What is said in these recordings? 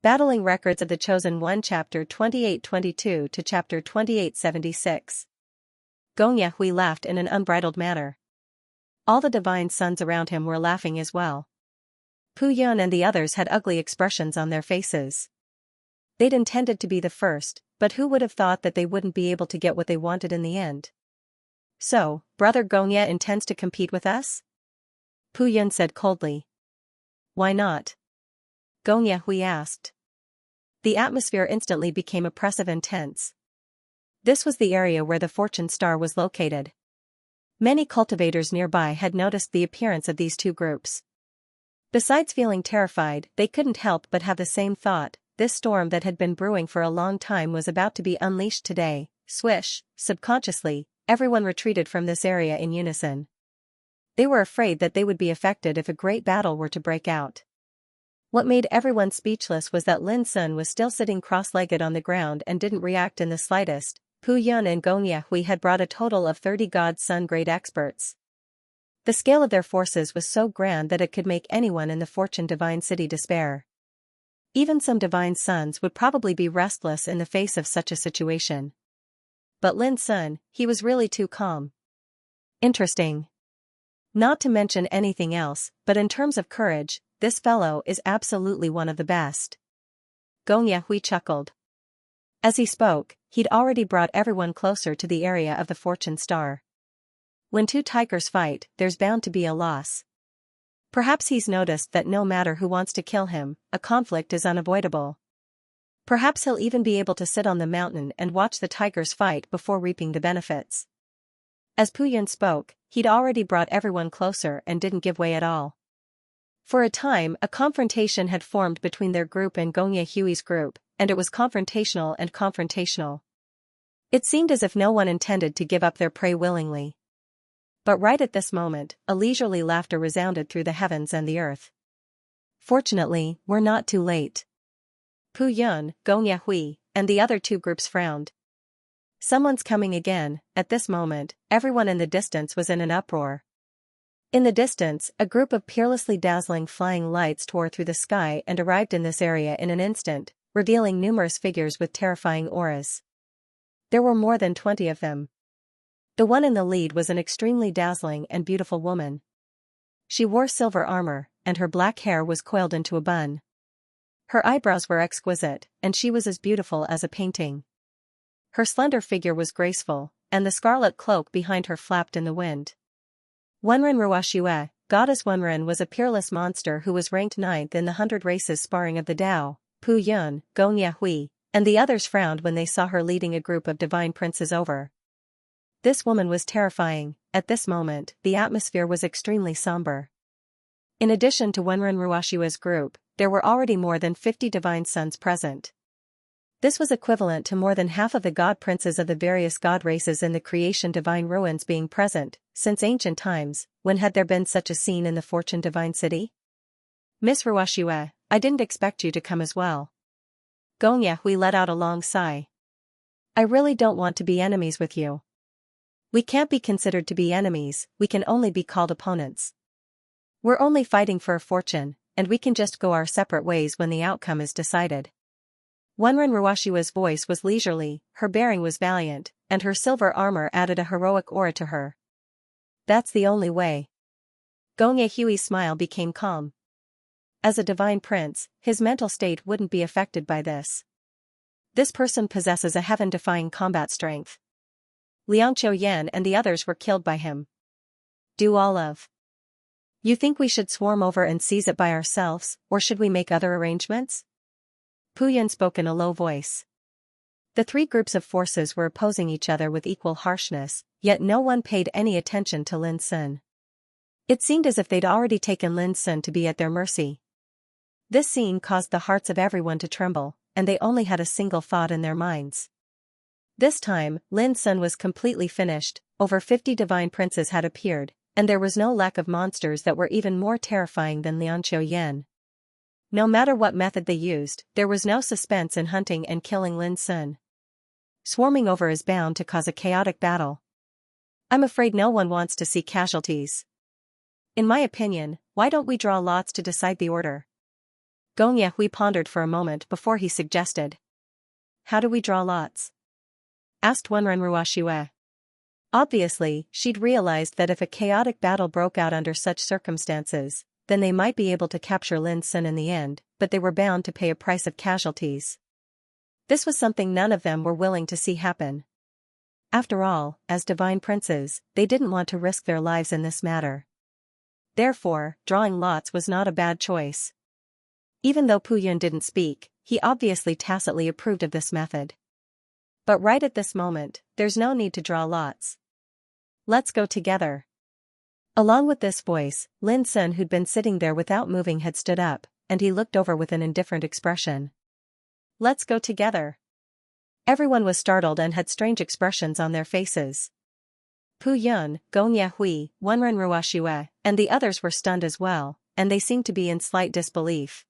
Battling Records of the Chosen One Chapter 2822 to Chapter 2876. Gong Yahui laughed in an unbridled manner. All the divine sons around him were laughing as well. Pu Yun and the others had ugly expressions on their faces. They'd intended to be the first, but who would have thought that they wouldn't be able to get what they wanted in the end? So, Brother Gongya intends to compete with us? Pu Yun said coldly. Why not? Gong Yahui asked. The atmosphere instantly became oppressive and tense. This was the area where the fortune star was located. Many cultivators nearby had noticed the appearance of these two groups. Besides feeling terrified, they couldn't help but have the same thought: this storm that had been brewing for a long time was about to be unleashed today. Swish, subconsciously, everyone retreated from this area in unison. They were afraid that they would be affected if a great battle were to break out. What made everyone speechless was that Lin Sun was still sitting cross-legged on the ground and didn't react in the slightest. Pu Yun and Gong Yahui had brought a total of 30 God Sun grade experts. The scale of their forces was so grand that it could make anyone in the Fortune Divine City despair. Even some divine sons would probably be restless in the face of such a situation. But Lin Sun, he was really too calm. Interesting. Not to mention anything else, but in terms of courage, this fellow is absolutely one of the best. Gong Yahui chuckled. As he spoke, he'd already brought everyone closer to the area of the fortune star. When two tigers fight, there's bound to be a loss. Perhaps he's noticed that no matter who wants to kill him, a conflict is unavoidable. Perhaps he'll even be able to sit on the mountain and watch the tigers fight before reaping the benefits. As Pu Yun spoke, he'd already brought everyone closer and didn't give way at all. For a time, a confrontation had formed between their group and Gong Yahui's group, and it was confrontational and confrontational. It seemed as if no one intended to give up their prey willingly. But right at this moment, a leisurely laughter resounded through the heavens and the earth. Fortunately, we're not too late. Pu Yun, Gong Yahui, and the other two groups frowned. Someone's coming again. At this moment, everyone in the distance was in an uproar. In the distance, a group of peerlessly dazzling flying lights tore through the sky and arrived in this area in an instant, revealing numerous figures with terrifying auras. There were more than 20 of them. The one in the lead was an extremely dazzling and beautiful woman. She wore silver armor, and her black hair was coiled into a bun. Her eyebrows were exquisite, and she was as beautiful as a painting. Her slender figure was graceful, and the scarlet cloak behind her flapped in the wind. Wenren Ruoxue, Goddess Wenren was a peerless monster who was ranked 9th in the 100 races sparring of the Tao. Pu Yun, Gong Yahui, and the others frowned when they saw her leading a group of divine princes over. This woman was terrifying. At this moment, the atmosphere was extremely somber. In addition to Wenren Ruoxue's group, there were already more than 50 divine sons present. This was equivalent to more than half of the god princes of the various god races in the creation divine ruins being present. Since ancient times, when had there been such a scene in the Fortune Divine City? Miss Ruoxue, I didn't expect you to come as well. Gong Yahui let out a long sigh. I really don't want to be enemies with you. We can't be considered to be enemies, we can only be called opponents. We're only fighting for a fortune, and we can just go our separate ways when the outcome is decided. Wenren Ruoxue's voice was leisurely, her bearing was valiant, and her silver armor added a heroic aura to her. That's the only way. Gong Yahui's smile became calm. As a divine prince, his mental state wouldn't be affected by this. This person possesses a heaven-defying combat strength. Liang Qiuyan and the others were killed by him. Do all of. You think we should swarm over and seize it by ourselves, or should we make other arrangements? Pu Yun spoke in a low voice. The three groups of forces were opposing each other with equal harshness, yet no one paid any attention to Lin Sun. It seemed as if they'd already taken Lin Sun to be at their mercy. This scene caused the hearts of everyone to tremble, and they only had a single thought in their minds. This time, Lin Sun was completely finished. Over 50 divine princes had appeared, and there was no lack of monsters that were even more terrifying than Liang Qiuyan. No matter what method they used, there was no suspense in hunting and killing Lin Sun. Swarming over is bound to cause a chaotic battle. I'm afraid no one wants to see casualties. In my opinion, why don't we draw lots to decide the order? Gong Yahui pondered for a moment before he suggested. How do we draw lots? Asked Wenren Ruoxue. Obviously, she'd realized that if a chaotic battle broke out under such circumstances, then they might be able to capture Lin Sun in the end, but they were bound to pay a price of casualties. This was something none of them were willing to see happen. After all, as divine princes, they didn't want to risk their lives in this matter. Therefore, drawing lots was not a bad choice. Even though Pu Yun didn't speak, he obviously tacitly approved of this method. But right at this moment, there's no need to draw lots. Let's go together. Along with this voice, Lin Sun, who'd been sitting there without moving, had stood up, and he looked over with an indifferent expression. Let's go together. Everyone was startled and had strange expressions on their faces. Pu Yun, Gong Yahui, Wenren Ruoxue, and the others were stunned as well, and they seemed to be in slight disbelief.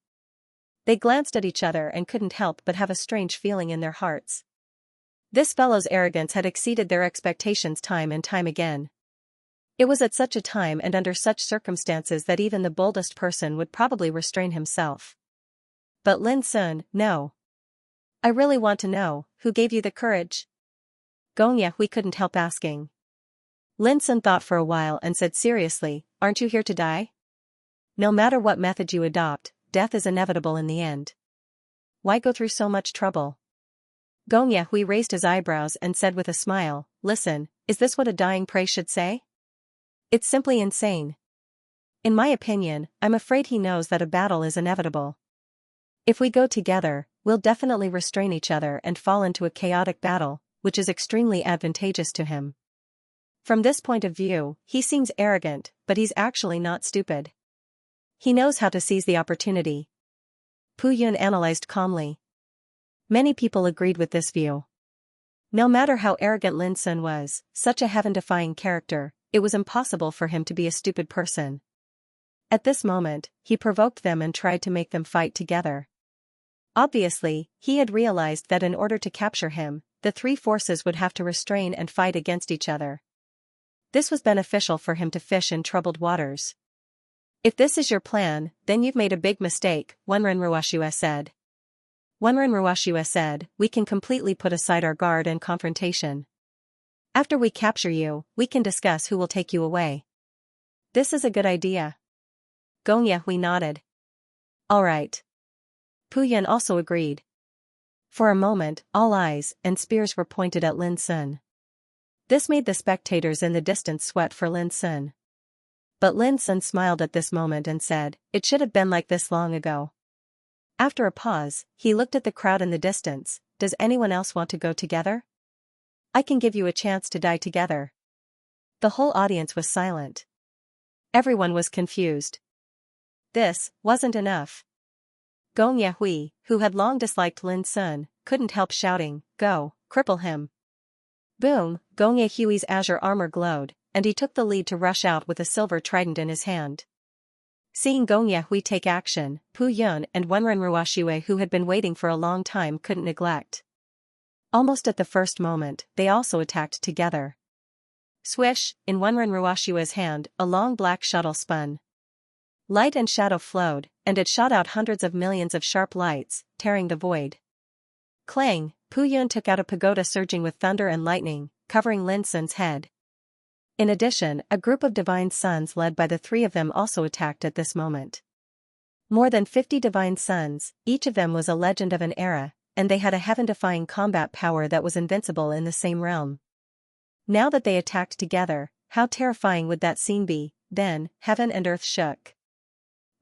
They glanced at each other and couldn't help but have a strange feeling in their hearts. This fellow's arrogance had exceeded their expectations time and time again. It was at such a time and under such circumstances that even the boldest person would probably restrain himself. But Lin Sun, no. I really want to know, who gave you the courage? Gong Yahui couldn't help asking. Lin Sun thought for a while and said seriously, aren't you here to die? No matter what method you adopt, death is inevitable in the end. Why go through so much trouble? Gong Yahui raised his eyebrows and said with a smile, listen, is this what a dying prey should say? It's simply insane. In my opinion, I'm afraid he knows that a battle is inevitable. If we go together, we'll definitely restrain each other and fall into a chaotic battle, which is extremely advantageous to him. From this point of view, he seems arrogant, but he's actually not stupid. He knows how to seize the opportunity. Pu Yun analyzed calmly. Many people agreed with this view. No matter how arrogant Lin Sun was, such a heaven-defying character, it was impossible for him to be a stupid person. At this moment, he provoked them and tried to make them fight together. Obviously, he had realized that in order to capture him, the three forces would have to restrain and fight against each other. This was beneficial for him to fish in troubled waters. If this is your plan, then you've made a big mistake, Wenren Ruoxue said. Wenren Ruoxue said, we can completely put aside our guard and confrontation. After we capture you, we can discuss who will take you away. This is a good idea. Gong Yahui nodded. All right. Pu Yun also agreed. For a moment, all eyes and spears were pointed at Lin Sun. This made the spectators in the distance sweat for Lin Sun. But Lin Sun smiled at this moment and said, it should have been like this long ago. After a pause, he looked at the crowd in the distance. Does anyone else want to go together? I can give you a chance to die together. The whole audience was silent. Everyone was confused. This wasn't enough. Gong Yahui, who had long disliked Lin Sun, couldn't help shouting, go, cripple him. Boom, Gong Yahui's azure armor glowed, and he took the lead to rush out with a silver trident in his hand. Seeing Gong Yahui take action, Pu Yun and Wenren Ruoxue, who had been waiting for a long time, couldn't neglect. Almost at the first moment, they also attacked together. Swish, in Wenren Ruoxue's hand, a long black shuttle spun. Light and shadow flowed, and it shot out hundreds of millions of sharp lights, tearing the void. Clang, Pu Yun took out a pagoda surging with thunder and lightning, covering Lin Sun's head. In addition, a group of divine sons led by the three of them also attacked at this moment. More than 50 divine sons, each of them was a legend of an era, and they had a heaven-defying combat power that was invincible in the same realm. Now that they attacked together, how terrifying would that scene be? Then, heaven and earth shook.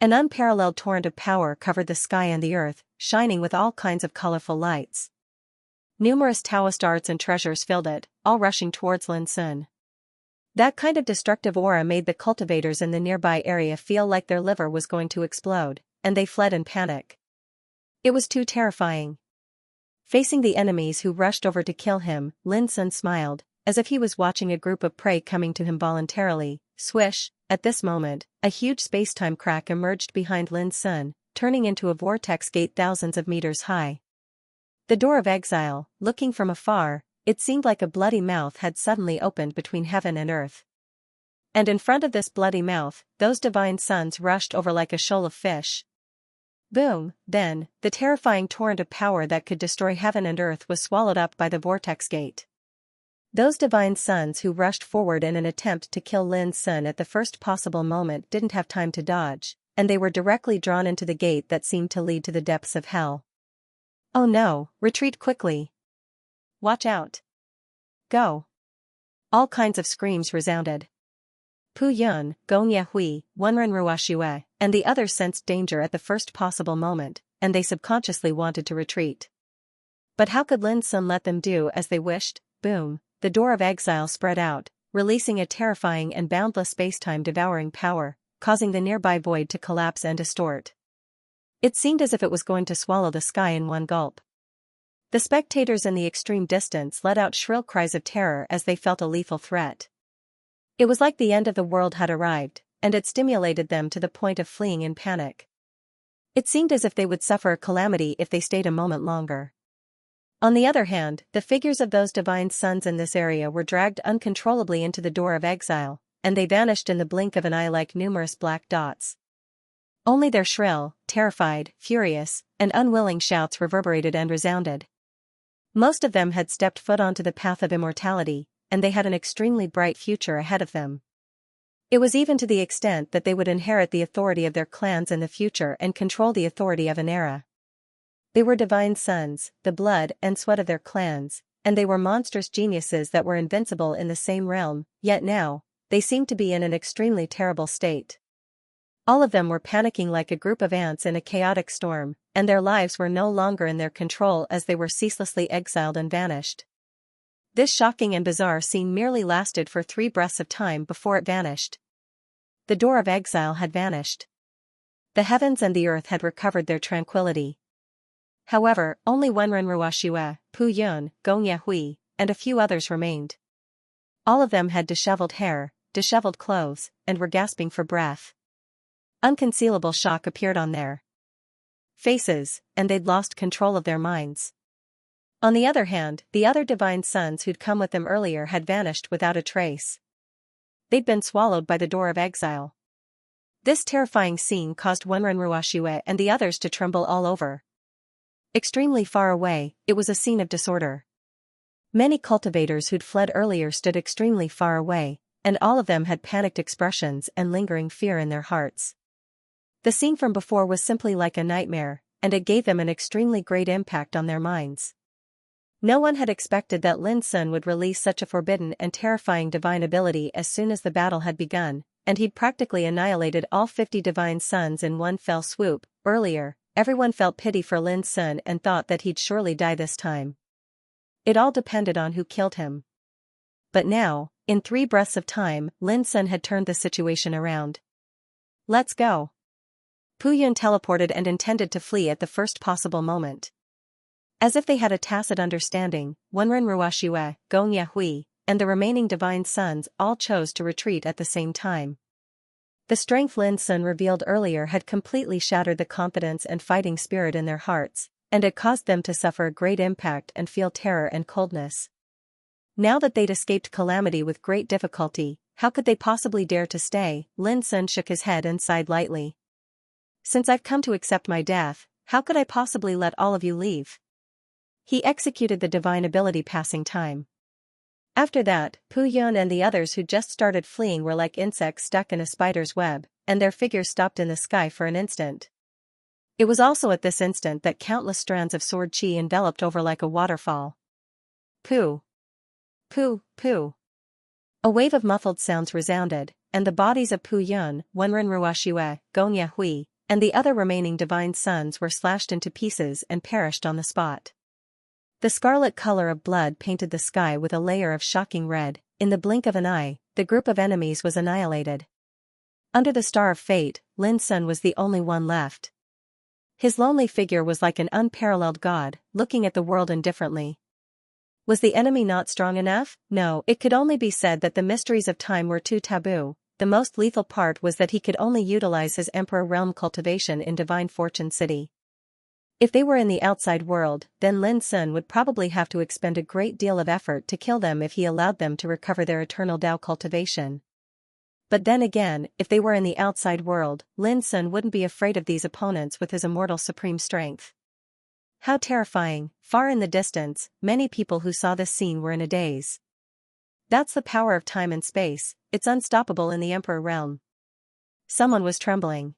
An unparalleled torrent of power covered the sky and the earth, shining with all kinds of colorful lights. Numerous Taoist arts and treasures filled it, all rushing towards Lin Sun. That kind of destructive aura made the cultivators in the nearby area feel like their liver was going to explode, and they fled in panic. It was too terrifying. Facing the enemies who rushed over to kill him, Lin Sun smiled, as if he was watching a group of prey coming to him voluntarily. Swish, at this moment, a huge space-time crack emerged behind Lin Sun, turning into a vortex gate thousands of meters high. The door of exile, looking from afar, it seemed like a bloody mouth had suddenly opened between heaven and earth. And in front of this bloody mouth, those divine sons rushed over like a shoal of fish. Boom, then, the terrifying torrent of power that could destroy heaven and earth was swallowed up by the vortex gate. Those divine sons who rushed forward in an attempt to kill Lin Sun at the first possible moment didn't have time to dodge, and they were directly drawn into the gate that seemed to lead to the depths of hell. Oh no, retreat quickly. Watch out. Go. All kinds of screams resounded. Pu Yun, Gong Yahui, Wenren Ruoxue, and the others sensed danger at the first possible moment, and they subconsciously wanted to retreat. But how could Lin Sun let them do as they wished? Boom, the door of exile spread out, releasing a terrifying and boundless spacetime devouring power, causing the nearby void to collapse and distort. It seemed as if it was going to swallow the sky in one gulp. The spectators in the extreme distance let out shrill cries of terror as they felt a lethal threat. It was like the end of the world had arrived, and it stimulated them to the point of fleeing in panic. It seemed as if they would suffer a calamity if they stayed a moment longer. On the other hand, the figures of those divine sons in this area were dragged uncontrollably into the door of exile, and they vanished in the blink of an eye like numerous black dots. Only their shrill, terrified, furious, and unwilling shouts reverberated and resounded. Most of them had stepped foot onto the path of immortality, and they had an extremely bright future ahead of them. It was even to the extent that they would inherit the authority of their clans in the future and control the authority of an era. They were divine sons, the blood and sweat of their clans, and they were monstrous geniuses that were invincible in the same realm, yet now, they seemed to be in an extremely terrible state. All of them were panicking like a group of ants in a chaotic storm, and their lives were no longer in their control as they were ceaselessly exiled and vanished. This shocking and bizarre scene merely lasted for 3 breaths of time before it vanished. The door of exile had vanished. The heavens and the earth had recovered their tranquility. However, only Wenren Ruoxue, Pu Yun, Gong Yahui, and a few others remained. All of them had disheveled hair, disheveled clothes, and were gasping for breath. Unconcealable shock appeared on their faces, and they'd lost control of their minds. On the other hand, the other divine sons who'd come with them earlier had vanished without a trace. They'd been swallowed by the door of exile. This terrifying scene caused Wenren Ruoxue and the others to tremble all over. Extremely far away, it was a scene of disorder. Many cultivators who'd fled earlier stood extremely far away, and all of them had panicked expressions and lingering fear in their hearts. The scene from before was simply like a nightmare, and it gave them an extremely great impact on their minds. No one had expected that Lin Sun would release such a forbidden and terrifying divine ability as soon as the battle had begun, and he'd practically annihilated all 50 divine sons in one fell swoop. Earlier, everyone felt pity for Lin Sun and thought that he'd surely die this time. It all depended on who killed him. But now, in 3 breaths of time, Lin Sun had turned the situation around. Let's go. Pu Yun teleported and intended to flee at the first possible moment. As if they had a tacit understanding, Wenren Ruoxue, Gong Yahui, and the remaining divine sons all chose to retreat at the same time. The strength Lin Sun revealed earlier had completely shattered the confidence and fighting spirit in their hearts, and it caused them to suffer a great impact and feel terror and coldness. Now that they'd escaped calamity with great difficulty, how could they possibly dare to stay? Lin Sun shook his head and sighed lightly. Since I've come to accept my death, how could I possibly let all of you leave? He executed the divine ability passing time. After that, Pu Yun and the others who just started fleeing were like insects stuck in a spider's web, and their figures stopped in the sky for an instant. It was also at this instant that countless strands of sword chi enveloped over like a waterfall. Pu. Pu, Pu. A wave of muffled sounds resounded, and the bodies of Pu Yun, Wenren Ruoxue, Gong Yahui, and the other remaining divine sons were slashed into pieces and perished on the spot. The scarlet color of blood painted the sky with a layer of shocking red. In the blink of an eye, the group of enemies was annihilated. Under the star of fate, Lin Sun was the only one left. His lonely figure was like an unparalleled god, looking at the world indifferently. Was the enemy not strong enough? No, it could only be said that the mysteries of time were too taboo. The most lethal part was that he could only utilize his Emperor Realm cultivation in Divine Fortune City. If they were in the outside world, then Lin Sun would probably have to expend a great deal of effort to kill them if he allowed them to recover their eternal Dao cultivation. But then again, if they were in the outside world, Lin Sun wouldn't be afraid of these opponents with his immortal supreme strength. How terrifying! Far in the distance, many people who saw this scene were in a daze. That's the power of time and space, it's unstoppable in the Emperor realm. Someone was trembling.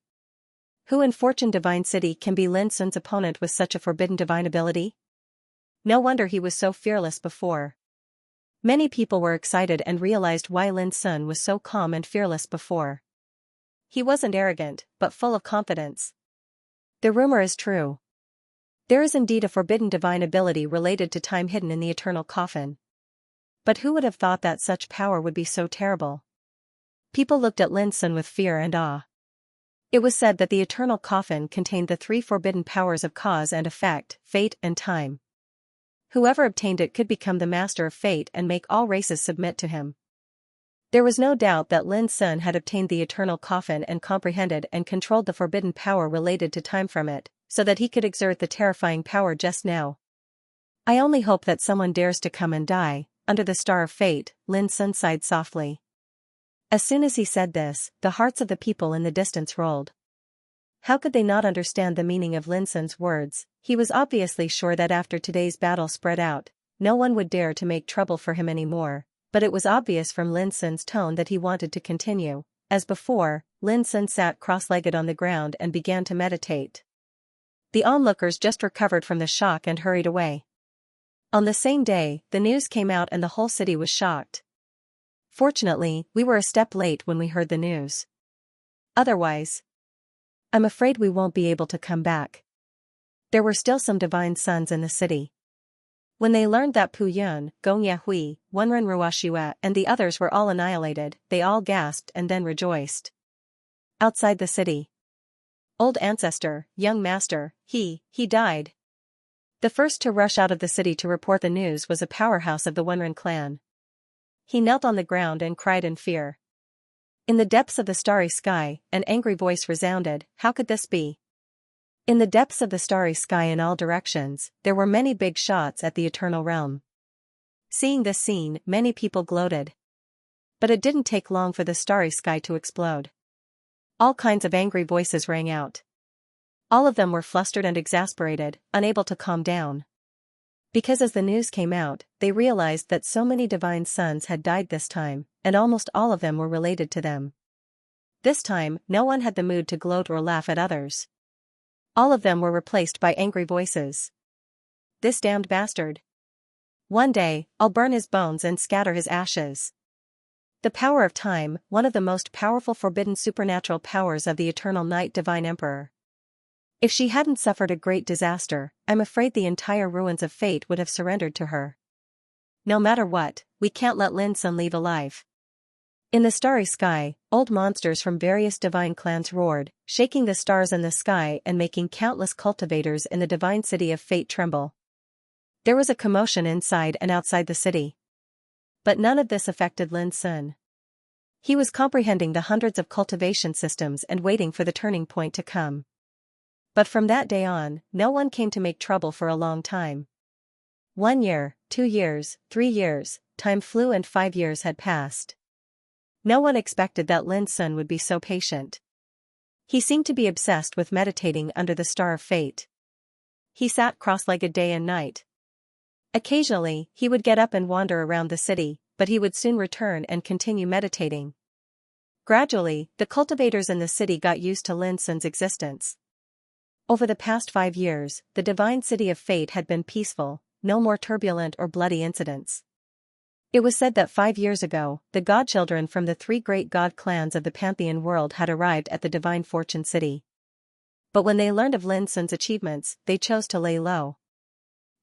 Who in Fortune Divine City can be Lin Sun's opponent with such a forbidden divine ability? No wonder he was so fearless before. Many people were excited and realized why Lin Sun was so calm and fearless before. He wasn't arrogant, but full of confidence. The rumor is true. There is indeed a forbidden divine ability related to time hidden in the eternal coffin. But who would have thought that such power would be so terrible? People looked at Lin Sun with fear and awe. It was said that the eternal coffin contained the three forbidden powers of cause and effect, fate and time. Whoever obtained it could become the master of fate and make all races submit to him. There was no doubt that Lin Sun had obtained the eternal coffin and comprehended and controlled the forbidden power related to time from it, so that he could exert the terrifying power just now. I only hope that someone dares to come and die, under the star of fate, Lin Sun sighed softly. As soon as he said this, the hearts of the people in the distance rolled. How could they not understand the meaning of Lin Sun's words? He was obviously sure that after today's battle spread out, no one would dare to make trouble for him anymore, but it was obvious from Lin Sun's tone that he wanted to continue. As before, Lin Sun sat cross-legged on the ground and began to meditate. The onlookers just recovered from the shock and hurried away. On the same day, the news came out and the whole city was shocked. Fortunately, we were a step late when we heard the news. Otherwise, I'm afraid we won't be able to come back. There were still some divine sons in the city. When they learned that Pu Yun, Gong Yahui, Wenren Ruoxue and the others were all annihilated, they all gasped and then rejoiced. Outside the city. Old ancestor, young master, he died. The first to rush out of the city to report the news was a powerhouse of the Wenren clan. He knelt on the ground and cried in fear. In the depths of the starry sky, an angry voice resounded, "How could this be?" In the depths of the starry sky in all directions, there were many big shots at the eternal realm. Seeing this scene, many people gloated. But it didn't take long for the starry sky to explode. All kinds of angry voices rang out. All of them were flustered and exasperated, unable to calm down. Because as the news came out, they realized that so many divine sons had died this time, and almost all of them were related to them. This time, no one had the mood to gloat or laugh at others. All of them were replaced by angry voices. This damned bastard. One day, I'll burn his bones and scatter his ashes. The power of time, one of the most powerful forbidden supernatural powers of the eternal night divine emperor. If she hadn't suffered a great disaster, I'm afraid the entire ruins of fate would have surrendered to her. No matter what, we can't let Lin Sun leave alive. In the starry sky, old monsters from various divine clans roared, shaking the stars in the sky and making countless cultivators in the divine city of fate tremble. There was a commotion inside and outside the city. But none of this affected Lin Sun. He was comprehending the hundreds of cultivation systems and waiting for the turning point to come. But from that day on, no one came to make trouble for a long time. 1 year, 2 years, 3 years, time flew and 5 years had passed. No one expected that Lin Sun would be so patient. He seemed to be obsessed with meditating under the star of fate. He sat cross-legged day and night. Occasionally, he would get up and wander around the city, but he would soon return and continue meditating. Gradually, the cultivators in the city got used to Lin Sun's existence. Over the past 5 years, the divine city of fate had been peaceful, no more turbulent or bloody incidents. It was said that 5 years ago, the godchildren from the 3 great god clans of the Pantheon world had arrived at the divine fortune city. But when they learned of Lin Sun's achievements, they chose to lay low.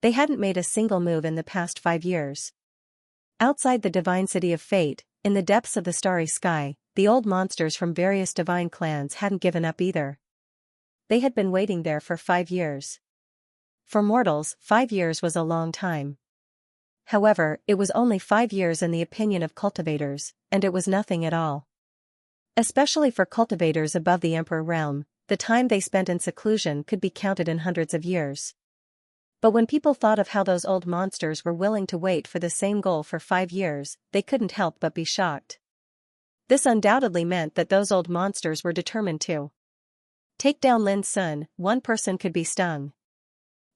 They hadn't made a single move in the past 5 years. Outside the divine city of fate, in the depths of the starry sky, the old monsters from various divine clans hadn't given up either. They had been waiting there for 5 years. For mortals, 5 years was a long time. However, it was only 5 years in the opinion of cultivators, and it was nothing at all. Especially for cultivators above the Emperor realm, the time they spent in seclusion could be counted in hundreds of years. But when people thought of how those old monsters were willing to wait for the same goal for 5 years, they couldn't help but be shocked. This undoubtedly meant that those old monsters were determined to take down Lin Sun. One person could be stung.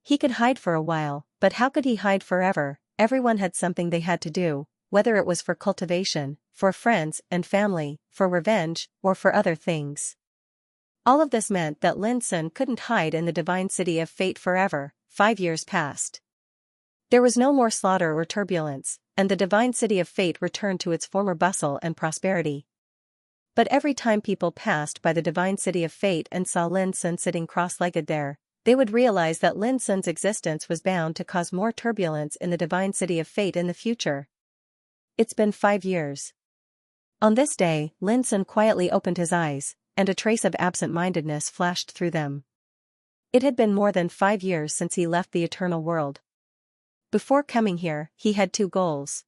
He could hide for a while, but how could he hide forever? Everyone had something they had to do, whether it was for cultivation, for friends and family, for revenge, or for other things. All of this meant that Lin Sun couldn't hide in the divine city of fate forever. 5 years passed. There was no more slaughter or turbulence, and the divine city of fate returned to its former bustle and prosperity. But every time people passed by the divine city of fate and saw Lin Sun sitting cross-legged there, they would realize that Lin Sun's existence was bound to cause more turbulence in the divine city of fate in the future. It's been 5 years. On this day, Lin Sun quietly opened his eyes, and a trace of absent-mindedness flashed through them. It had been more than 5 years since he left the eternal world. Before coming here, he had 2 goals.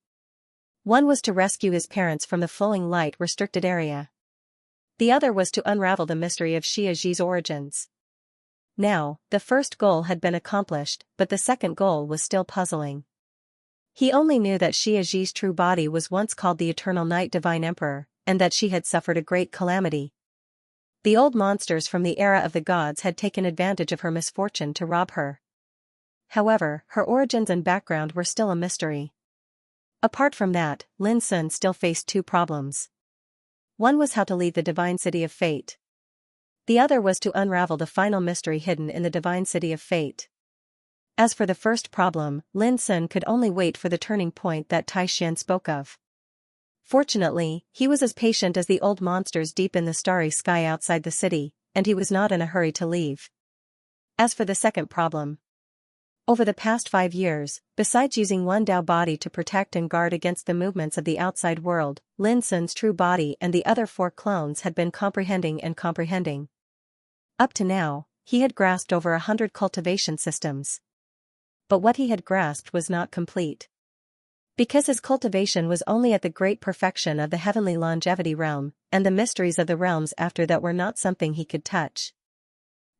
One was to rescue his parents from the flowing light-restricted area. The other was to unravel the mystery of Xianxia's origins. Now, the first goal had been accomplished, but the second goal was still puzzling. He only knew that Xianxia's true body was once called the Eternal Night Divine Emperor, and that she had suffered a great calamity. The old monsters from the era of the gods had taken advantage of her misfortune to rob her. However, her origins and background were still a mystery. Apart from that, Lin Sun still faced 2 problems. One was how to lead the divine city of fate. The other was to unravel the final mystery hidden in the divine city of fate. As for the first problem, Lin Sun could only wait for the turning point that Tai Xian spoke of. Fortunately, he was as patient as the old monsters deep in the starry sky outside the city, and he was not in a hurry to leave. As for the second problem, over the past 5 years, besides using one Dao body to protect and guard against the movements of the outside world, Lin Sun's true body and the other 4 clones had been comprehending and comprehending. Up to now, he had grasped over 100 cultivation systems. But what he had grasped was not complete. Because his cultivation was only at the great perfection of the heavenly longevity realm, and the mysteries of the realms after that were not something he could touch.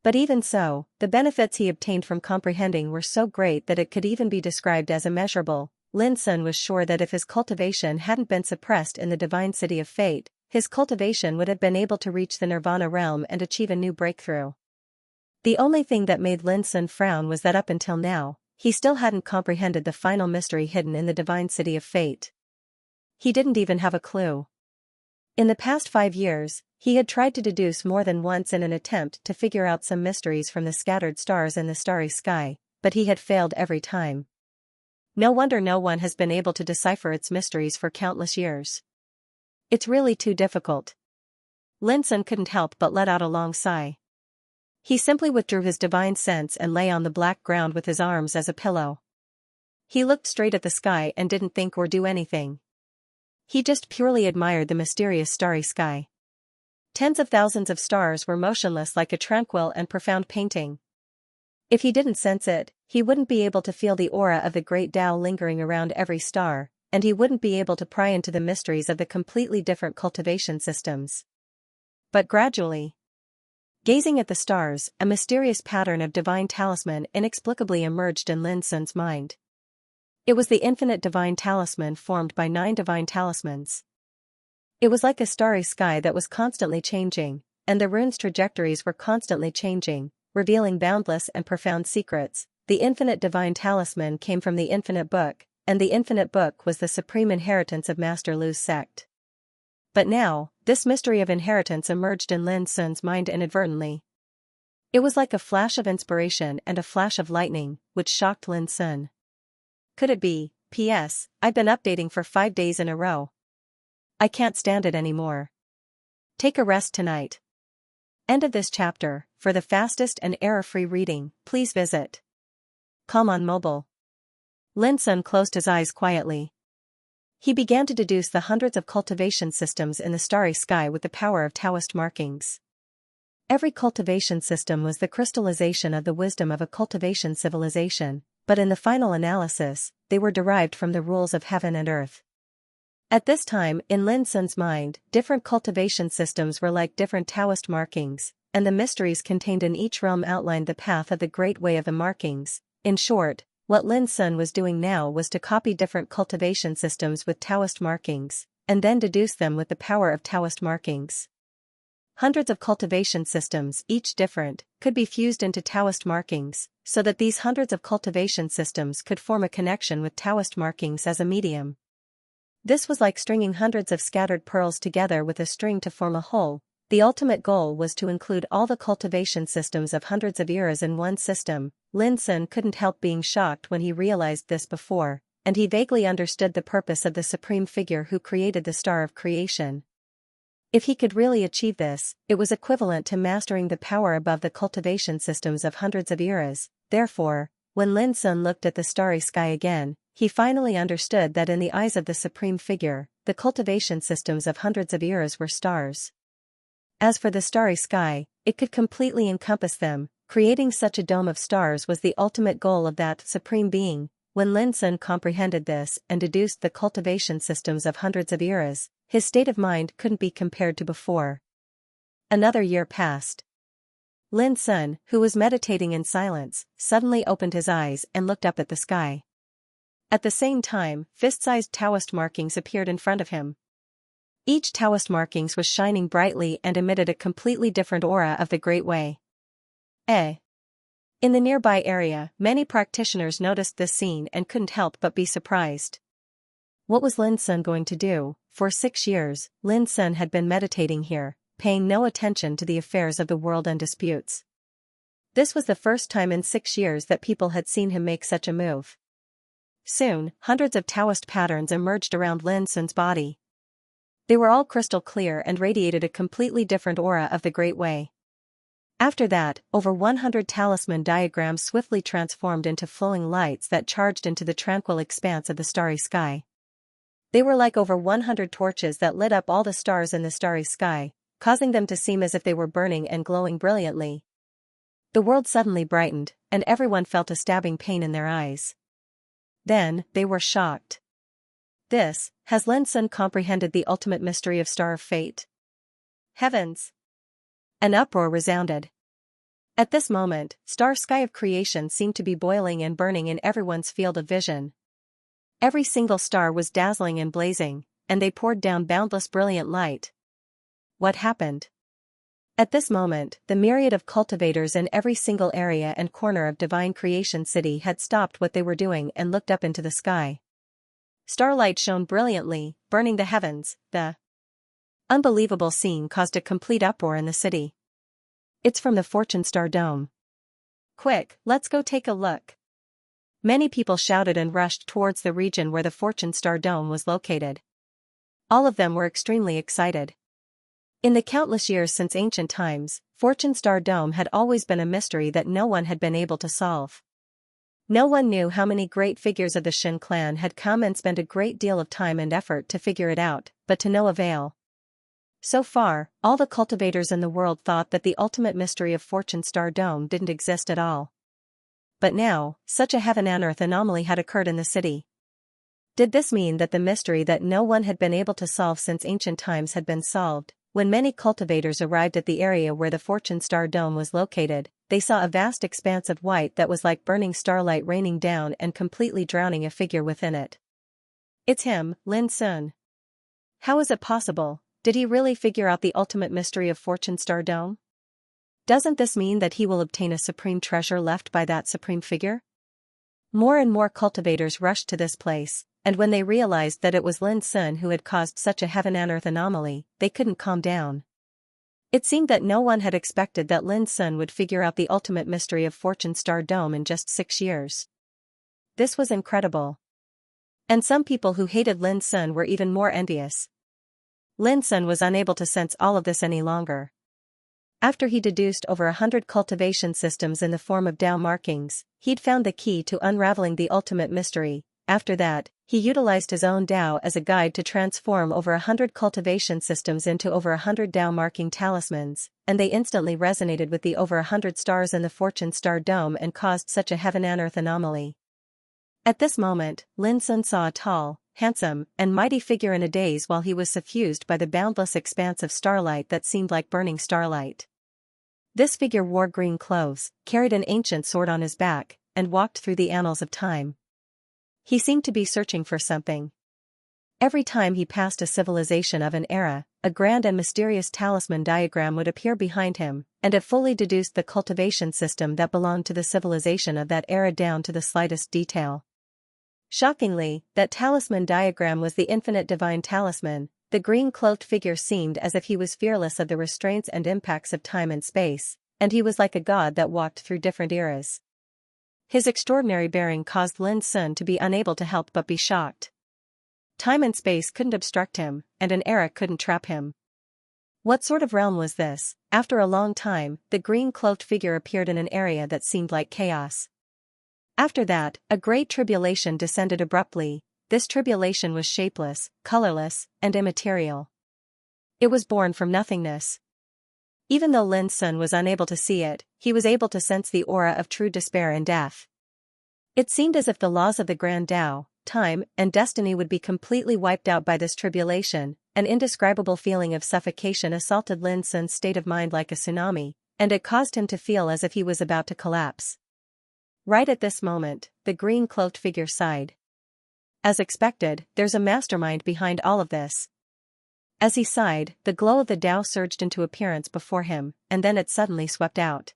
But even so, the benefits he obtained from comprehending were so great that it could even be described as immeasurable. Lin Sun was sure that if his cultivation hadn't been suppressed in the divine city of fate, his cultivation would have been able to reach the nirvana realm and achieve a new breakthrough. The only thing that made Lin Sun frown was that up until now, he still hadn't comprehended the final mystery hidden in the divine city of fate. He didn't even have a clue. In the past 5 years, he had tried to deduce more than once in an attempt to figure out some mysteries from the scattered stars in the starry sky, but he had failed every time. No wonder no one has been able to decipher its mysteries for countless years. It's really too difficult. Lin Sun couldn't help but let out a long sigh. He simply withdrew his divine sense and lay on the black ground with his arms as a pillow. He looked straight at the sky and didn't think or do anything. He just purely admired the mysterious starry sky. Tens of thousands of stars were motionless like a tranquil and profound painting. If he didn't sense it, he wouldn't be able to feel the aura of the great Tao lingering around every star, and he wouldn't be able to pry into the mysteries of the completely different cultivation systems. But gradually, gazing at the stars, a mysterious pattern of divine talisman inexplicably emerged in Lin Sun's mind. It was the infinite divine talisman formed by 9 divine talismans. It was like a starry sky that was constantly changing, and the runes' trajectories were constantly changing, revealing boundless and profound secrets. The infinite divine talisman came from the infinite book, and the infinite book was the supreme inheritance of Master Lu's sect. But now, this mystery of inheritance emerged in Lin Sun's mind inadvertently. It was like a flash of inspiration and a flash of lightning, which shocked Lin Sun. Could it be? P.S. I've been updating for 5 days in a row. I can't stand it anymore. Take a rest tonight. End of this chapter. For the fastest and error-free reading, please visit Calm on Mobile. Lin Sun closed his eyes quietly. He began to deduce the hundreds of cultivation systems in the starry sky with the power of Taoist markings. Every cultivation system was the crystallization of the wisdom of a cultivation civilization, but in the final analysis, they were derived from the rules of heaven and earth. At this time, in Lin Sun's mind, different cultivation systems were like different Taoist markings, and the mysteries contained in each realm outlined the path of the great way of the markings. In short, what Lin Sun was doing now was to copy different cultivation systems with Taoist markings, and then deduced them with the power of Taoist markings. Hundreds of cultivation systems, each different, could be fused into Taoist markings, so that these hundreds of cultivation systems could form a connection with Taoist markings as a medium. This was like stringing hundreds of scattered pearls together with a string to form a whole. The ultimate goal was to include all the cultivation systems of hundreds of eras in one system. Lin Sun couldn't help being shocked when he realized this before, and he vaguely understood the purpose of the supreme figure who created the star of creation. If he could really achieve this, it was equivalent to mastering the power above the cultivation systems of hundreds of eras. Therefore, when Lin Sun looked at the starry sky again, he finally understood that in the eyes of the supreme figure, the cultivation systems of hundreds of eras were stars. As for the starry sky, it could completely encompass them. Creating such a dome of stars was the ultimate goal of that supreme being. When Lin Sun comprehended this and deduced the cultivation systems of hundreds of eras, his state of mind couldn't be compared to before. Another year passed. Lin Sun, who was meditating in silence, suddenly opened his eyes and looked up at the sky. At the same time, fist-sized Taoist markings appeared in front of him. Each Taoist markings was shining brightly and emitted a completely different aura of the Great Way. In the nearby area, many practitioners noticed this scene and couldn't help but be surprised. What was Lin Sun going to do? For 6 years, Lin Sun had been meditating here, paying no attention to the affairs of the world and disputes. This was the first time in 6 years that people had seen him make such a move. Soon, hundreds of Taoist patterns emerged around Lin Sun's body. They were all crystal clear and radiated a completely different aura of the Great Way. After that, over 100 talisman diagrams swiftly transformed into flowing lights that charged into the tranquil expanse of the starry sky. They were like over 100 torches that lit up all the stars in the starry sky, causing them to seem as if they were burning and glowing brilliantly. The world suddenly brightened, and everyone felt a stabbing pain in their eyes. Then, they were shocked. Has Lin Sun comprehended the ultimate mystery of Star of Fate? Heavens! An uproar resounded. At this moment, star sky of creation seemed to be boiling and burning in everyone's field of vision. Every single star was dazzling and blazing, and they poured down boundless brilliant light. What happened? At this moment, the myriad of cultivators in every single area and corner of Divine Creation City had stopped what they were doing and looked up into the sky. Starlight shone brilliantly, burning the heavens. The unbelievable scene caused a complete uproar in the city. It's from the Fortune Star Dome. Quick, let's go take a look. Many people shouted and rushed towards the region where the Fortune Star Dome was located. All of them were extremely excited. In the countless years since ancient times, Fortune Star Dome had always been a mystery that no one had been able to solve. No one knew how many great figures of the Shin clan had come and spent a great deal of time and effort to figure it out, but to no avail. So far, all the cultivators in the world thought that the ultimate mystery of Fortune Star Dome didn't exist at all. But now, such a heaven-and-earth anomaly had occurred in the city. Did this mean that the mystery that no one had been able to solve since ancient times had been solved? When many cultivators arrived at the area where the Fortune Star Dome was located, they saw a vast expanse of white that was like burning starlight raining down and completely drowning a figure within it. It's him, Lin Sun. How is it possible? Did he really figure out the ultimate mystery of Fortune Star Dome? Doesn't this mean that he will obtain a supreme treasure left by that supreme figure? More and more cultivators rushed to this place, and when they realized that it was Lin Sun who had caused such a heaven-and-earth anomaly, they couldn't calm down. It seemed that no one had expected that Lin Sun would figure out the ultimate mystery of Fortune Star Dome in just 6 years. This was incredible. And some people who hated Lin Sun were even more envious. Lin Sun was unable to sense all of this any longer. After he deduced over 100 cultivation systems in the form of Tao markings, he'd found the key to unraveling the ultimate mystery. After that, he utilized his own Tao as a guide to transform over 100 cultivation systems into over 100 Tao marking talismans, and they instantly resonated with the over 100 stars in the Fortune Star Dome and caused such a heaven-and-earth anomaly. At this moment, Lin Sun saw a tall, handsome, and mighty figure in a daze while he was suffused by the boundless expanse of starlight that seemed like burning starlight. This figure wore green clothes, carried an ancient sword on his back, and walked through the annals of time. He seemed to be searching for something. Every time he passed a civilization of an era, a grand and mysterious talisman diagram would appear behind him, and it fully deduced the cultivation system that belonged to the civilization of that era down to the slightest detail. Shockingly, that talisman diagram was the infinite divine talisman. The green-cloaked figure seemed as if he was fearless of the restraints and impacts of time and space, and he was like a god that walked through different eras. His extraordinary bearing caused Lin Sun to be unable to help but be shocked. Time and space couldn't obstruct him, and an era couldn't trap him. What sort of realm was this? After a long time, the green-cloaked figure appeared in an area that seemed like chaos. After that, a great tribulation descended abruptly. This tribulation was shapeless, colorless, and immaterial. It was born from nothingness. Even though Lin Sun was unable to see it, he was able to sense the aura of true despair and death. It seemed as if the laws of the Grand Tao, time, and destiny would be completely wiped out by this tribulation. An indescribable feeling of suffocation assaulted Lin Sun's state of mind like a tsunami, and it caused him to feel as if he was about to collapse. Right at this moment, the green-cloaked figure sighed. As expected, there's a mastermind behind all of this. As he sighed, the glow of the Tao surged into appearance before him, and then it suddenly swept out.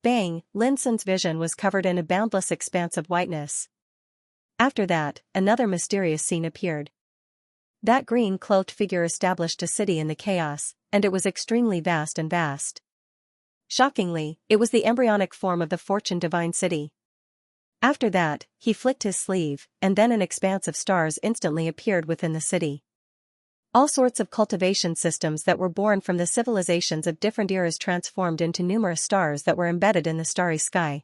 Bang! Lin Sun's vision was covered in a boundless expanse of whiteness. After that, another mysterious scene appeared. That green-cloaked figure established a city in the chaos, and it was extremely vast and vast. Shockingly, it was the embryonic form of the Fortune Divine City. After that, he flicked his sleeve, and then an expanse of stars instantly appeared within the city. All sorts of cultivation systems that were born from the civilizations of different eras transformed into numerous stars that were embedded in the starry sky.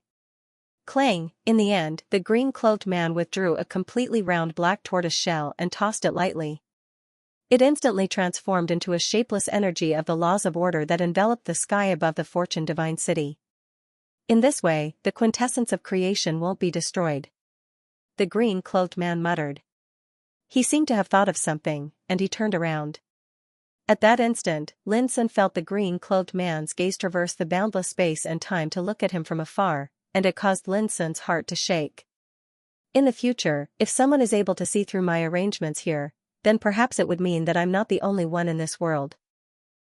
Clang! In the end, the green-cloaked man withdrew a completely round black tortoise shell and tossed it lightly. It instantly transformed into a shapeless energy of the laws of order that enveloped the sky above the Fortune Divine City. In this way, the quintessence of creation won't be destroyed. The green-cloaked man muttered. He seemed to have thought of something, and he turned around. At that instant, Lin Sun felt the green-cloaked man's gaze traverse the boundless space and time to look at him from afar, and it caused Lin Sun's heart to shake. In the future, if someone is able to see through my arrangements here, then perhaps it would mean that I'm not the only one in this world.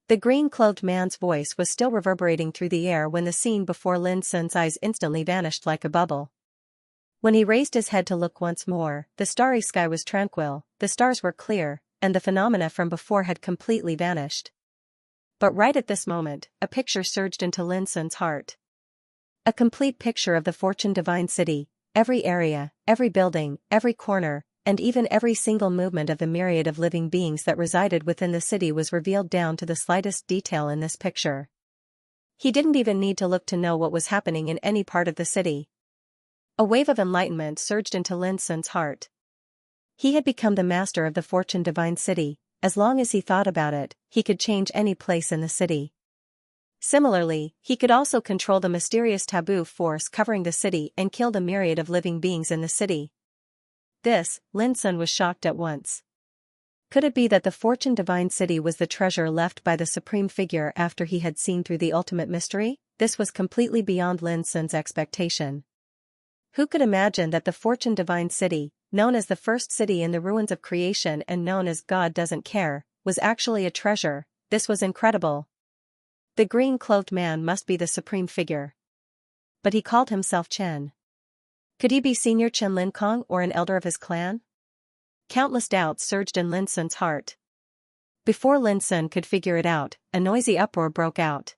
The green-cloaked man's voice was still reverberating through the air when the scene before Lin Sun's eyes instantly vanished like a bubble. When he raised his head to look once more, the starry sky was tranquil, the stars were clear, and the phenomena from before had completely vanished. But right at this moment, a picture surged into Lin Sun's heart. A complete picture of the Fortune Divine City, every area, every building, every corner, and even every single movement of the myriad of living beings that resided within the city was revealed down to the slightest detail in this picture. He didn't even need to look to know what was happening in any part of the city. A wave of enlightenment surged into Lin Sun's heart. He had become the master of the Fortune Divine City. As long as he thought about it, he could change any place in the city. Similarly, he could also control the mysterious taboo force covering the city and kill the myriad of living beings in the city. This, Lin Sun was shocked at once. Could it be that the Fortune Divine City was the treasure left by the Supreme Figure after he had seen through the ultimate mystery? This was completely beyond Lin Sun's expectation. Who could imagine that the Fortune Divine City, known as the first city in the ruins of creation and known as God Doesn't Care, was actually a treasure? This was incredible. The green-cloaked man must be the Supreme Figure. But he called himself Chen. Could he be Senior Chen Lin Kong or an elder of his clan? Countless doubts surged in Lin Sun's heart. Before Lin Sun could figure it out, a noisy uproar broke out.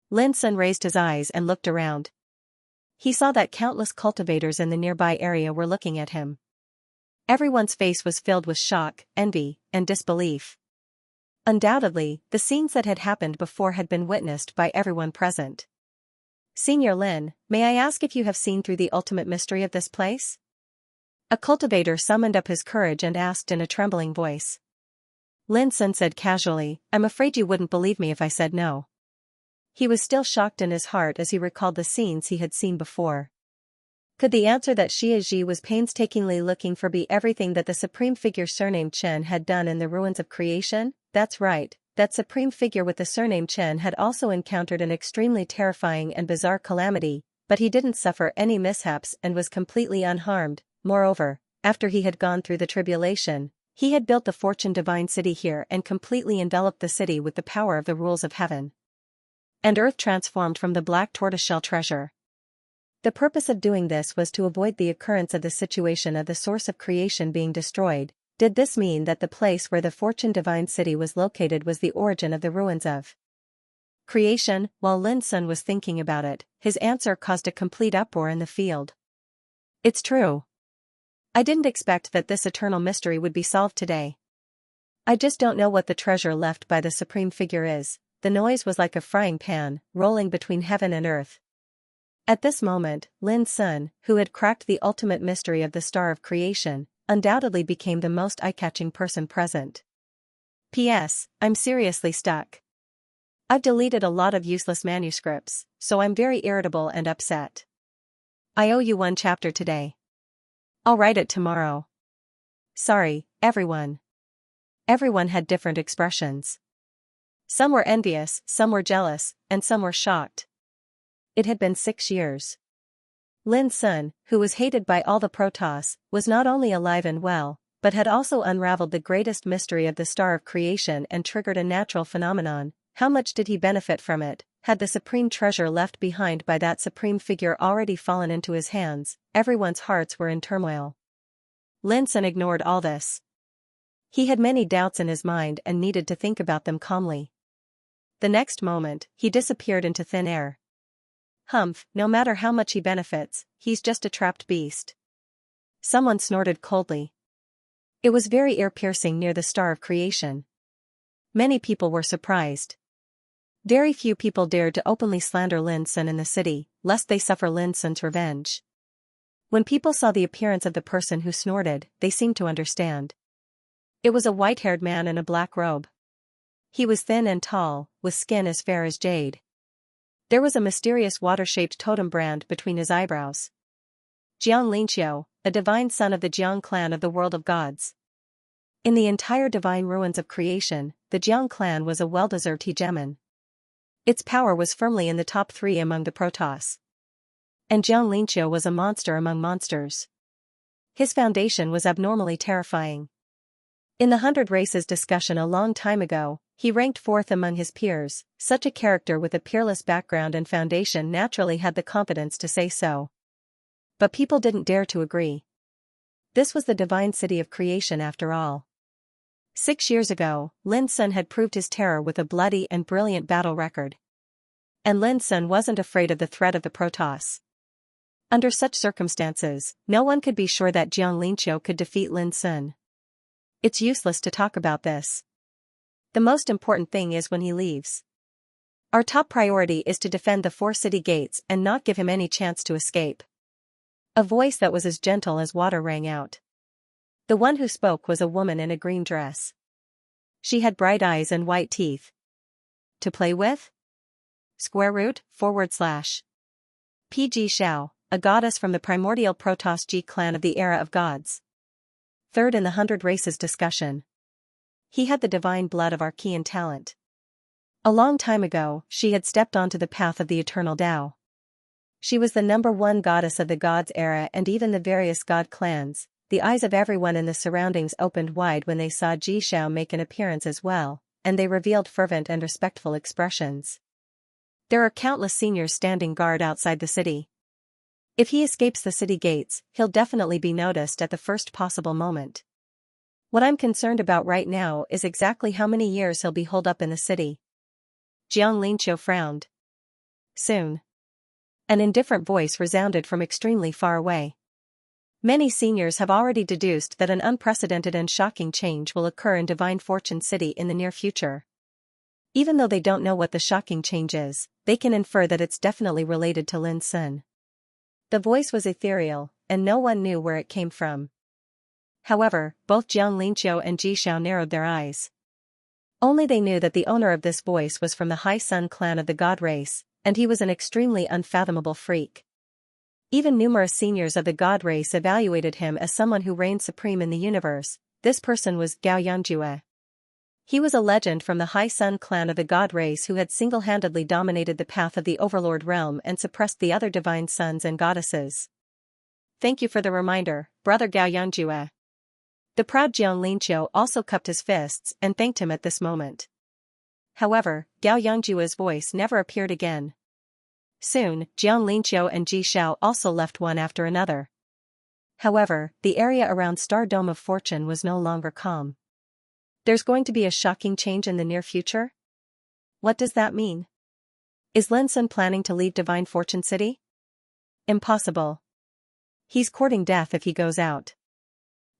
Lin Sun raised his eyes and looked around. He saw that countless cultivators in the nearby area were looking at him. Everyone's face was filled with shock, envy, and disbelief. Undoubtedly, the scenes that had happened before had been witnessed by everyone present. Senior Lin, may I ask if you have seen through the ultimate mystery of this place? A cultivator summoned up his courage and asked in a trembling voice. Lin Sun said casually, I'm afraid you wouldn't believe me if I said no. He was still shocked in his heart as he recalled the scenes he had seen before. Could the answer that Xia Ji was painstakingly looking for be everything that the Supreme Figure surnamed Chen had done in the ruins of creation? That's right. That Supreme Figure with the surname Chen had also encountered an extremely terrifying and bizarre calamity, but he didn't suffer any mishaps and was completely unharmed. Moreover, after he had gone through the tribulation, He had built the Fortune Divine City here and completely enveloped the city with the power of the rules of heaven and earth transformed from the black tortoiseshell treasure. The purpose of doing this was to avoid the occurrence of the situation of the source of creation being destroyed. Did this mean that the place where the Fortune Divine City was located was the origin of the ruins of creation? While Lin Sun was thinking about it, his answer caused a complete uproar in the field. It's true. I didn't expect that this eternal mystery would be solved today. I just don't know what the treasure left by the supreme figure is. The noise was like a frying pan, rolling between heaven and earth. At this moment, Lin Sun, who had cracked the ultimate mystery of the star of creation, undoubtedly became the most eye-catching person present. P.S. I'm seriously stuck. I've deleted a lot of useless manuscripts, so I'm very irritable and upset. I owe you one chapter today. I'll write it tomorrow. Sorry, everyone. Everyone had different expressions. Some were envious, some were jealous, and some were shocked. It had been 6 years. Lin Sun, who was hated by all the Protoss, was not only alive and well, but had also unraveled the greatest mystery of the star of creation and triggered a natural phenomenon. How much did he benefit from it? Had the supreme treasure left behind by that supreme figure already fallen into his hands? Everyone's hearts were in turmoil. Lin Sun ignored all this. He had many doubts in his mind and needed to think about them calmly. The next moment, he disappeared into thin air. Humph, no matter how much he benefits, he's just a trapped beast. Someone snorted coldly. It was very ear-piercing near the star of creation. Many people were surprised. Very few people dared to openly slander Lin Sun in the city, lest they suffer Lin Sun's revenge. When people saw the appearance of the person who snorted, they seemed to understand. It was a white-haired man in a black robe. He was thin and tall, with skin as fair as jade. There was a mysterious water-shaped totem brand between his eyebrows. Xianxia, a divine son of the Jiang clan of the world of gods. In the entire divine ruins of creation, the Jiang clan was a well-deserved hegemon. Its power was firmly in the top 3 among the Protoss. And Xianxia was a monster among monsters. His foundation was abnormally terrifying. In the 100 Races discussion a long time ago, he ranked 4th among his peers. Such a character with a peerless background and foundation naturally had the confidence to say so. But people didn't dare to agree. This was the divine city of creation after all. 6 years ago, Lin Sun had proved his terror with a bloody and brilliant battle record. And Lin Sun wasn't afraid of the threat of the Protoss. Under such circumstances, no one could be sure that Xianxia could defeat Lin Sun. It's useless to talk about this. The most important thing is when he leaves. Our top priority is to defend the 4 city gates and not give him any chance to escape. A voice that was as gentle as water rang out. The one who spoke was a woman in a green dress. She had bright eyes and white teeth. To play with? *PG Xiao, a goddess from the primordial Protoss G clan of the era of gods. Third in the 100 Races discussion. He had the divine blood of Archean talent. A long time ago, she had stepped onto the path of the eternal Tao. She was the #1 goddess of the gods era and even the various god clans. The eyes of everyone in the surroundings opened wide when they saw Ji Xiao make an appearance as well, and they revealed fervent and respectful expressions. There are countless seniors standing guard outside the city. If he escapes the city gates, he'll definitely be noticed at the first possible moment. What I'm concerned about right now is exactly how many years he'll be holed up in the city. Xianxia frowned. Soon. An indifferent voice resounded from extremely far away. Many seniors have already deduced that an unprecedented and shocking change will occur in Divine Fortune City in the near future. Even though they don't know what the shocking change is, they can infer that it's definitely related to Lin Sun. The voice was ethereal, and no one knew where it came from. However, both Xianxia and Ji Xiao narrowed their eyes. Only they knew that the owner of this voice was from the High Sun clan of the god race, and he was an extremely unfathomable freak. Even numerous seniors of the god race evaluated him as someone who reigned supreme in the universe. This person was Gao Yanjue. He was a legend from the High Sun clan of the god race who had single-handedly dominated the path of the Overlord realm and suppressed the other divine sons and goddesses. Thank you for the reminder, Brother Gao Yanjue. The proud Jiang Linqiu also cupped his fists and thanked him at this moment. However, Gao Yangjua's voice never appeared again. Soon, Jiang Linqiu and Ji Shao also left one after another. However, the area around Star Dome of Fortune was no longer calm. There's going to be a shocking change in the near future? What does that mean? Is Lin Sun planning to leave Divine Fortune City? Impossible. He's courting death if he goes out.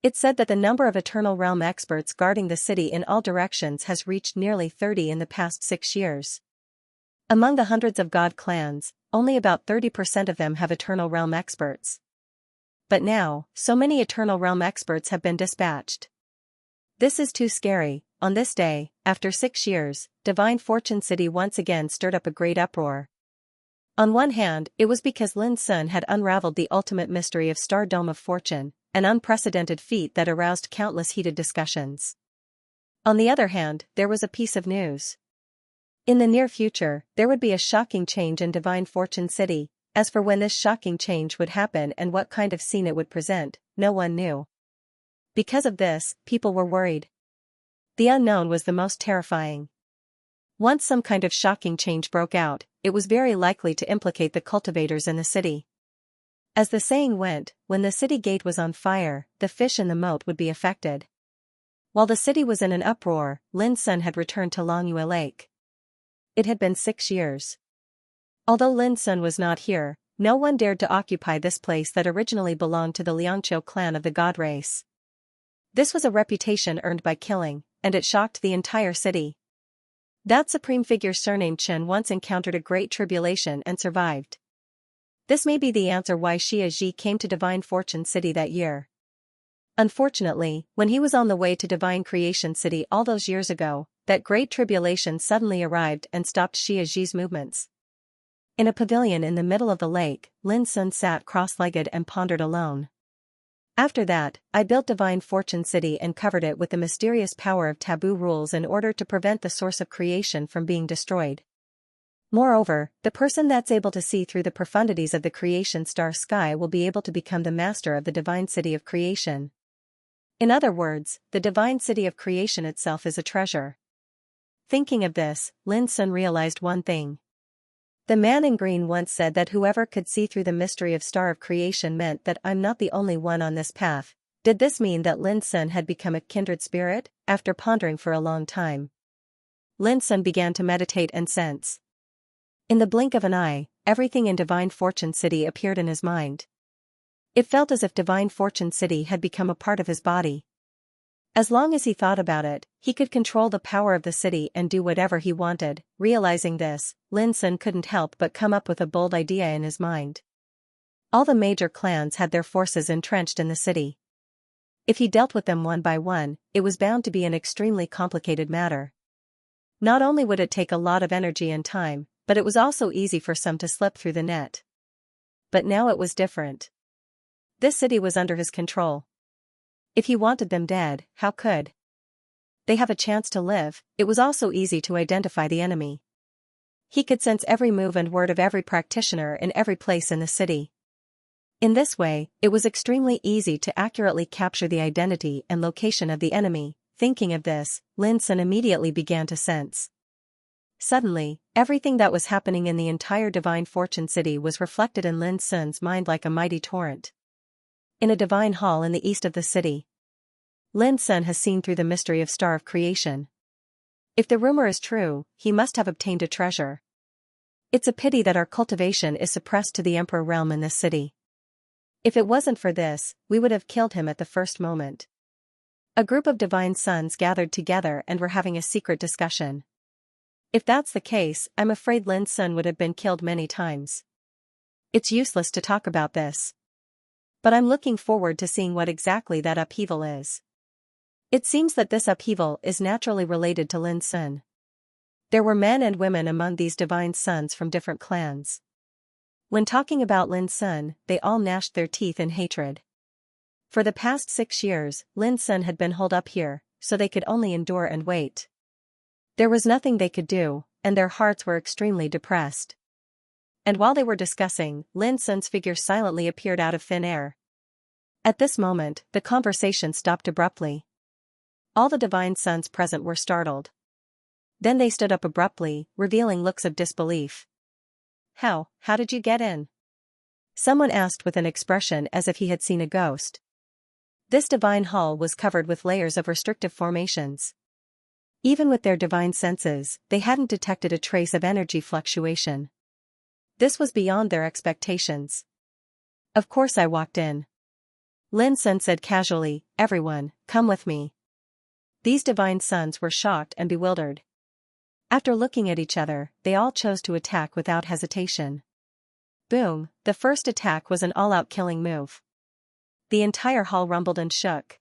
It's said that the number of Eternal Realm experts guarding the city in all directions has reached nearly 30 in the past 6 years. Among the hundreds of god clans, only about 30% of them have Eternal Realm experts. But now, so many Eternal Realm experts have been dispatched. This is too scary. On this day, after 6 years, Divine Fortune City once again stirred up a great uproar. On one hand, it was because Lin Sun had unraveled the ultimate mystery of Star Dome of Fortune, an unprecedented feat that aroused countless heated discussions. On the other hand, there was a piece of news. In the near future, there would be a shocking change in Divine Fortune City. As for when this shocking change would happen and what kind of scene it would present, no one knew. Because of this, people were worried. The unknown was the most terrifying. Once some kind of shocking change broke out, it was very likely to implicate the cultivators in the city. As the saying went, when the city gate was on fire, the fish in the moat would be affected. While the city was in an uproar, Lin Sun had returned to Longyue Lake. It had been 6 years. Although Lin Sun was not here, no one dared to occupy this place that originally belonged to the Liangqiu clan of the god race. This was a reputation earned by killing, and it shocked the entire city. That supreme figure surnamed Chen once encountered a great tribulation and survived. This may be the answer why Xia Ji came to Divine Fortune City that year. Unfortunately, when he was on the way to Divine Creation City all those years ago, that great tribulation suddenly arrived and stopped Xia Ji's movements. In a pavilion in the middle of the lake, Lin Sun sat cross-legged and pondered alone. After that, I built Divine Fortune City and covered it with the mysterious power of taboo rules in order to prevent the source of creation from being destroyed. Moreover, the person that's able to see through the profundities of the creation star sky will be able to become the master of the Divine City of Creation. In other words, the Divine City of Creation itself is a treasure. Thinking of this, Lin Sun realized one thing. The man in green once said that whoever could see through the mystery of Star of Creation meant that I'm not the only one on this path. Did this mean that Lin Sun had become a kindred spirit? After pondering for a long time, Lin Sun began to meditate and sense. In the blink of an eye, everything in Divine Fortune City appeared in his mind. It felt as if Divine Fortune City had become a part of his body. As long as he thought about it, he could control the power of the city and do whatever he wanted. Realizing this, Lin Sun couldn't help but come up with a bold idea in his mind. All the major clans had their forces entrenched in the city. If he dealt with them one by one, it was bound to be an extremely complicated matter. Not only would it take a lot of energy and time, but it was also easy for some to slip through the net. But now it was different. This city was under his control. If he wanted them dead, how could they have a chance to live? It was also easy to identify the enemy. He could sense every move and word of every practitioner in every place in the city. In this way, it was extremely easy to accurately capture the identity and location of the enemy. Thinking of this, Lin Sun immediately began to sense. Suddenly, everything that was happening in the entire Divine Fortune City was reflected in Lin Sun's mind like a mighty torrent. In a divine hall in the east of the city, Lin Sun has seen through the mystery of Star of Creation. If the rumor is true, he must have obtained a treasure. It's a pity that our cultivation is suppressed to the Emperor realm in this city. If it wasn't for this, we would have killed him at the first moment. A group of divine sons gathered together and were having a secret discussion. If that's the case, I'm afraid Lin Sun would have been killed many times. It's useless to talk about this. But I'm looking forward to seeing what exactly that upheaval is. It seems that this upheaval is naturally related to Lin Sun. There were men and women among these divine sons from different clans. When talking about Lin Sun, they all gnashed their teeth in hatred. For the past 6 years, Lin Sun had been holed up here, so they could only endure and wait. There was nothing they could do, and their hearts were extremely depressed. And while they were discussing, Lin Sun's figure silently appeared out of thin air. At this moment, the conversation stopped abruptly. All the divine sons present were startled. Then they stood up abruptly, revealing looks of disbelief. How did you get in? Someone asked with an expression as if he had seen a ghost. This divine hall was covered with layers of restrictive formations. Even with their divine senses, they hadn't detected a trace of energy fluctuation. This was beyond their expectations. Of course I walked in. Lin Sun said casually, everyone, come with me. These divine sons were shocked and bewildered. After looking at each other, they all chose to attack without hesitation. Boom, the first attack was an all-out killing move. The entire hall rumbled and shook.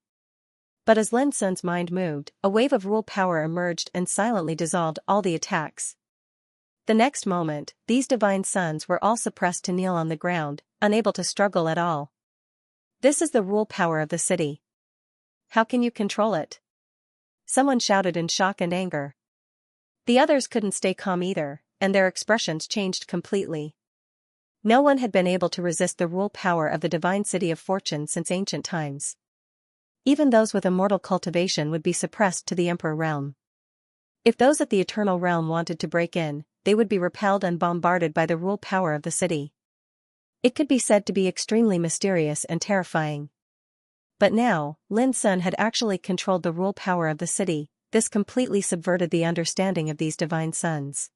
But as Lin Sun's mind moved, a wave of rule power emerged and silently dissolved all the attacks. The next moment, these divine sons were all suppressed to kneel on the ground, unable to struggle at all. This is the rule power of the city. How can you control it? Someone shouted in shock and anger. The others couldn't stay calm either, and their expressions changed completely. No one had been able to resist the rule power of the divine city of fortune since ancient times. Even those with immortal cultivation would be suppressed to the emperor realm. If those at the eternal realm wanted to break in, they would be repelled and bombarded by the rule power of the city. It could be said to be extremely mysterious and terrifying. But now, Lin Sun had actually controlled the rule power of the city. This completely subverted the understanding of these divine sons.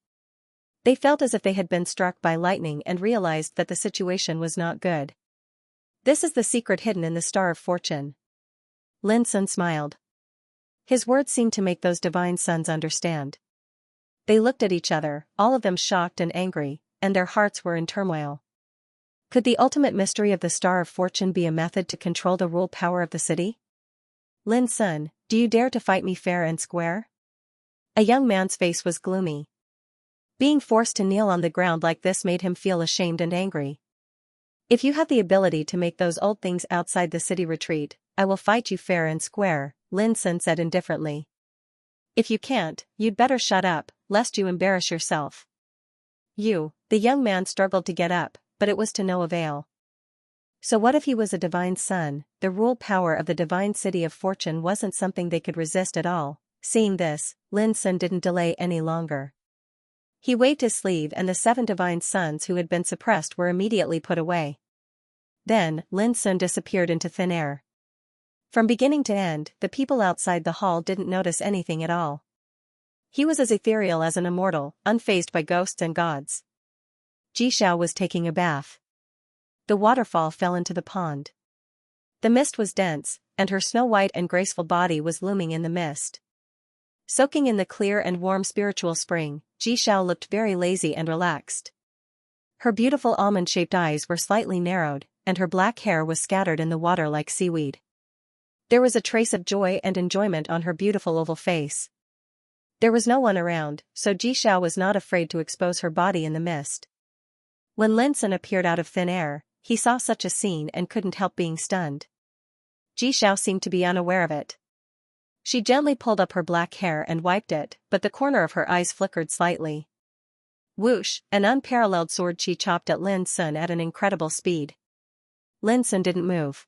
They felt as if they had been struck by lightning and realized that the situation was not good. This is the secret hidden in the Star of Fortune. Lin Sun smiled. His words seemed to make those divine sons understand. They looked at each other, all of them shocked and angry, and their hearts were in turmoil. Could the ultimate mystery of the Star of Fortune be a method to control the rule power of the city? Lin Sun, do you dare to fight me fair and square? A young man's face was gloomy. Being forced to kneel on the ground like this made him feel ashamed and angry. If you have the ability to make those old things outside the city retreat, I will fight you fair and square, Lin Sun said indifferently. If you can't, you'd better shut up, lest you embarrass yourself. The young man struggled to get up, but it was to no avail. So what if he was a divine son? The rule power of the divine city of fortune wasn't something they could resist at all. Seeing this, Lin Sun didn't delay any longer. He waved his sleeve and the 7 divine sons who had been suppressed were immediately put away. Then, Lin Sun disappeared into thin air. From beginning to end, the people outside the hall didn't notice anything at all. He was as ethereal as an immortal, unfazed by ghosts and gods. Xianxia was taking a bath. The waterfall fell into the pond. The mist was dense, and her snow-white and graceful body was looming in the mist. Soaking in the clear and warm spiritual spring, Xianxia looked very lazy and relaxed. Her beautiful almond-shaped eyes were slightly narrowed, and her black hair was scattered in the water like seaweed. There was a trace of joy and enjoyment on her beautiful oval face. There was no one around, so Xianxia was not afraid to expose her body in the mist. When Lin Sun appeared out of thin air, he saw such a scene and couldn't help being stunned. Xianxia seemed to be unaware of it. She gently pulled up her black hair and wiped it, but the corner of her eyes flickered slightly. Whoosh, an unparalleled sword chi chopped at Lin Sun at an incredible speed. Lin Sun didn't move.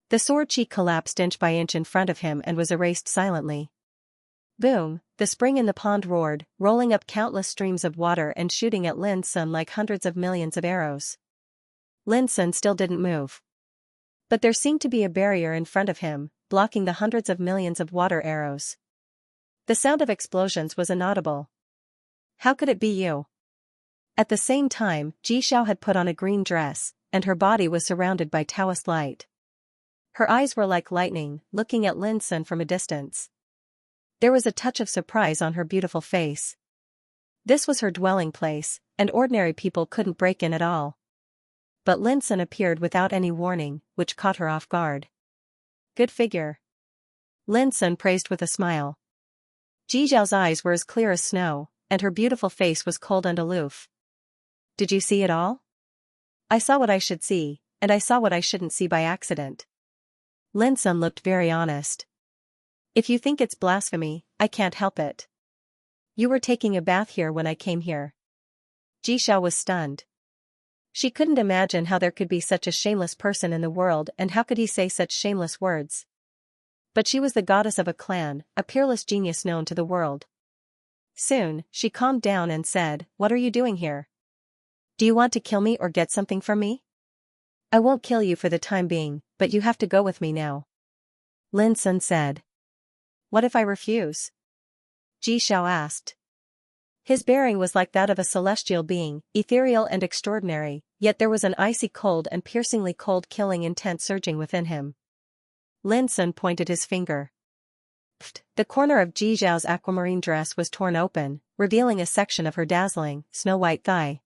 The sword chi collapsed inch by inch in front of him and was erased silently. Boom, the spring in the pond roared, rolling up countless streams of water and shooting at Lin Sun like hundreds of millions of arrows. Lin Sun still didn't move. But there seemed to be a barrier in front of him, blocking the hundreds of millions of water arrows. The sound of explosions was inaudible. How could it be you? At the same time, Xianxia had put on a green dress, and her body was surrounded by Taoist light. Her eyes were like lightning, looking at Lin Sun from a distance. There was a touch of surprise on her beautiful face. This was her dwelling place, and ordinary people couldn't break in at all. But Lin Sun appeared without any warning, which caught her off guard. Good figure. Lin Sun praised with a smile. Xiao's eyes were as clear as snow, and her beautiful face was cold and aloof. Did you see it all? I saw what I should see, and I saw what I shouldn't see by accident. Lin Sun looked very honest. If you think it's blasphemy, I can't help it. You were taking a bath here when I came here. Xianxia was stunned. She couldn't imagine how there could be such a shameless person in the world, and how could he say such shameless words. But she was the goddess of a clan, a peerless genius known to the world. Soon, she calmed down and said, "What are you doing here? Do you want to kill me or get something from me?" "I won't kill you for the time being, but you have to go with me now," Lin Sun said. "What if I refuse?" Ji Xiao asked. His bearing was like that of a celestial being, ethereal and extraordinary, yet there was an icy cold and piercingly cold killing intent surging within him. Lin Sun pointed his finger. Pfft, the corner of Ji Xiao's aquamarine dress was torn open, revealing a section of her dazzling, snow-white thigh.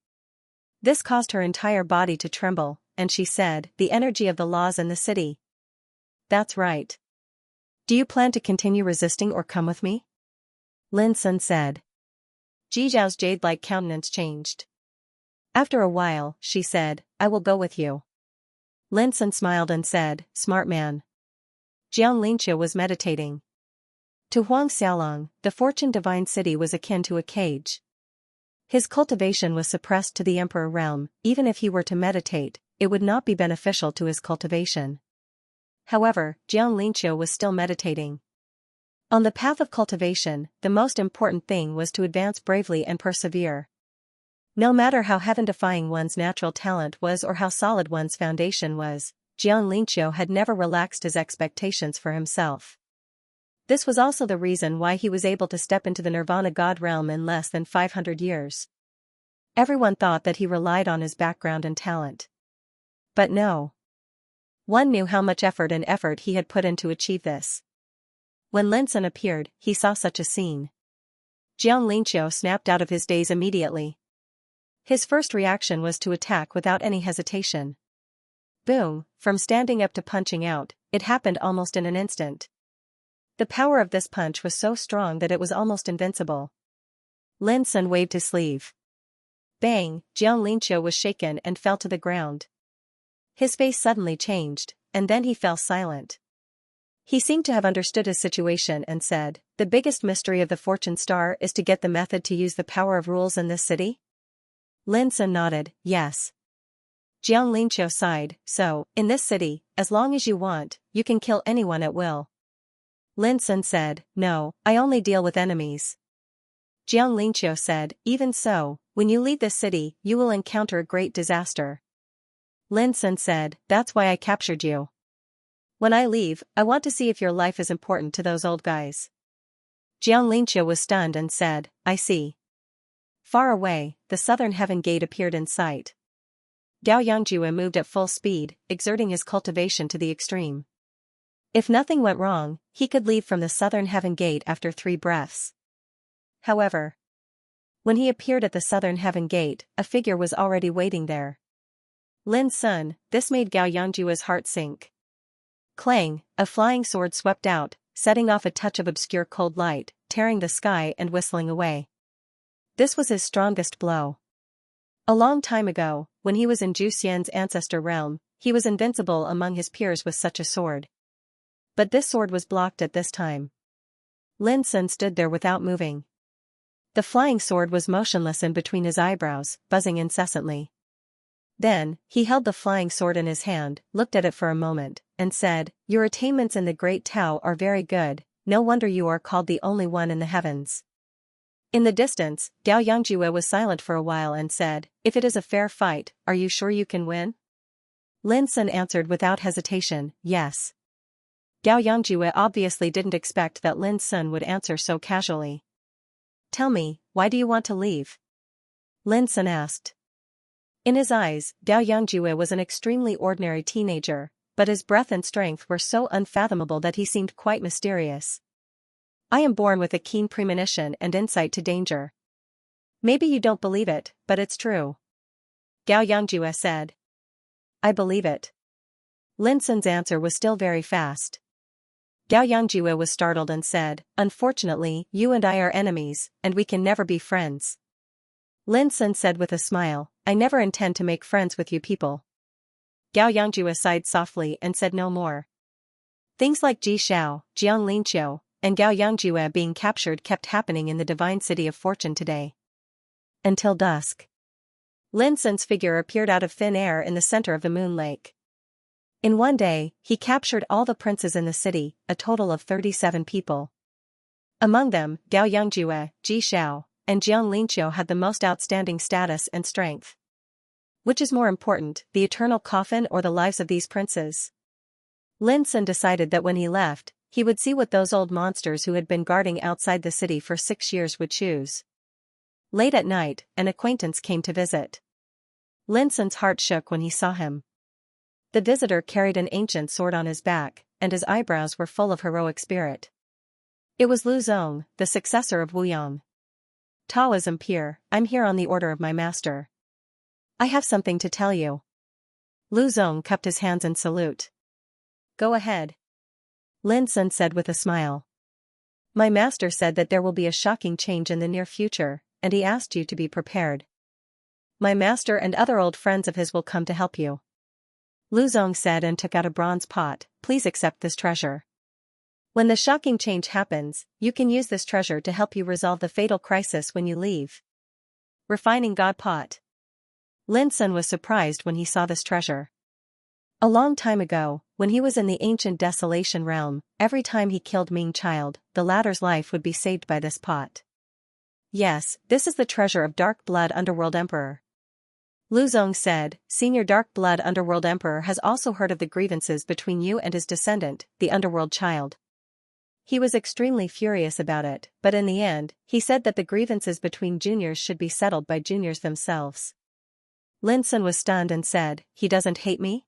This caused her entire body to tremble, and she said, "The energy of the laws in the city." "That's right. Do you plan to continue resisting or come with me?" Lin Sun said. Ji Xiao's jade-like countenance changed. After a while, she said, "I will go with you." Lin Sun smiled and said, "Smart man." Xianxia was meditating. To Huang Xiaolong, the fortune divine city was akin to a cage. His cultivation was suppressed to the emperor realm. Even if he were to meditate, it would not be beneficial to his cultivation. However, Xianxia was still meditating. On the path of cultivation, the most important thing was to advance bravely and persevere. No matter how heaven-defying one's natural talent was or how solid one's foundation was, Xianxia had never relaxed his expectations for himself. This was also the reason why he was able to step into the Nirvana God realm in less than 500 years. Everyone thought that he relied on his background and talent. But no. One knew how much effort he had put in to achieve this. When Lin Sun appeared, he saw such a scene. Xianxia snapped out of his daze immediately. His first reaction was to attack without any hesitation. Boom, from standing up to punching out, it happened almost in an instant. The power of this punch was so strong that it was almost invincible. Lin Sun waved his sleeve. Bang, Xianxia was shaken and fell to the ground. His face suddenly changed, and then he fell silent. He seemed to have understood his situation and said, "The biggest mystery of the fortune star is to get the method to use the power of rules in this city?" Lin Sun nodded, "Yes." Xianxia sighed, "So, in this city, as long as you want, you can kill anyone at will." Lin Sun said, "No, I only deal with enemies." Xianxia said, "Even so, when you leave this city, you will encounter a great disaster." Lin Sun said, "That's why I captured you. When I leave, I want to see if your life is important to those old guys." Xianxia was stunned and said, "I see." Far away, the southern heaven gate appeared in sight. Gao Yangjue moved at full speed, exerting his cultivation to the extreme. If nothing went wrong, he could leave from the southern heaven gate after 3 breaths. However, when he appeared at the southern heaven gate, a figure was already waiting there. Lin Sun, this made Gao Yangjue's heart sink. Clang, a flying sword swept out, setting off a touch of obscure cold light, tearing the sky and whistling away. This was his strongest blow. A long time ago, when he was in Zhu Xian's ancestor realm, he was invincible among his peers with such a sword. But this sword was blocked at this time. Lin Sun stood there without moving. The flying sword was motionless in between his eyebrows, buzzing incessantly. Then, he held the flying sword in his hand, looked at it for a moment, and said, "Your attainments in the Great Tao are very good, no wonder you are called the only one in the heavens." In the distance, Gao Yangjue was silent for a while and said, "If it is a fair fight, are you sure you can win?" Lin Sun answered without hesitation, "Yes." Gao Yangjue obviously didn't expect that Lin Sun would answer so casually. "Tell me, why do you want to leave?" Lin Sun asked. In his eyes, Gao Yangjue was an extremely ordinary teenager, but his breadth and strength were so unfathomable that he seemed quite mysterious. "I am born with a keen premonition and insight to danger. Maybe you don't believe it, but it's true," Gao Yangjue said. "I believe it." Lin Sun's answer was still very fast. Gao Yangjue was startled and said, "Unfortunately, you and I are enemies, and we can never be friends." Lin Sun said with a smile, "I never intend to make friends with you people." Gao Yangjue sighed softly and said no more. Things like Ji Xiao, Xianxia, and Gao Yangjue being captured kept happening in the divine city of fortune today. Until dusk. Lin Sun's figure appeared out of thin air in the center of the moon lake. In one day, he captured all the princes in the city, a total of 37 people. Among them, Gao Yongjue, Ji Xiao, and Jiang Linqiu had the most outstanding status and strength. Which is more important, the eternal coffin or the lives of these princes? Lin Sun decided that when he left, he would see what those old monsters who had been guarding outside the city for 6 years would choose. Late at night, an acquaintance came to visit. Lin Sun's heart shook when he saw him. The visitor carried an ancient sword on his back, and his eyebrows were full of heroic spirit. It was Lu Zong, the successor of Wu Yang. Taoism pure, I'm here on the order of my master. I have something to tell you. Lu Zong cupped his hands in salute. Go ahead. Lin Sun said with a smile. My master said that there will be a shocking change in the near future, and he asked you to be prepared. My master and other old friends of his will come to help you. Lu Zong said and took out a bronze pot. Please accept this treasure. When the shocking change happens, you can use this treasure to help you resolve the fatal crisis when you leave. Refining God Pot. Lin Sun was surprised when he saw this treasure. A long time ago, when he was in the ancient Desolation realm, every time he killed Ming Child, the latter's life would be saved by this pot. Yes, this is the treasure of Dark Blood Underworld Emperor. Lu Zong said, Senior Dark Blood Underworld Emperor has also heard of the grievances between you and his descendant, the Underworld Child. He was extremely furious about it, but in the end, he said that the grievances between juniors should be settled by juniors themselves. Lin Sun was stunned and said, he doesn't hate me?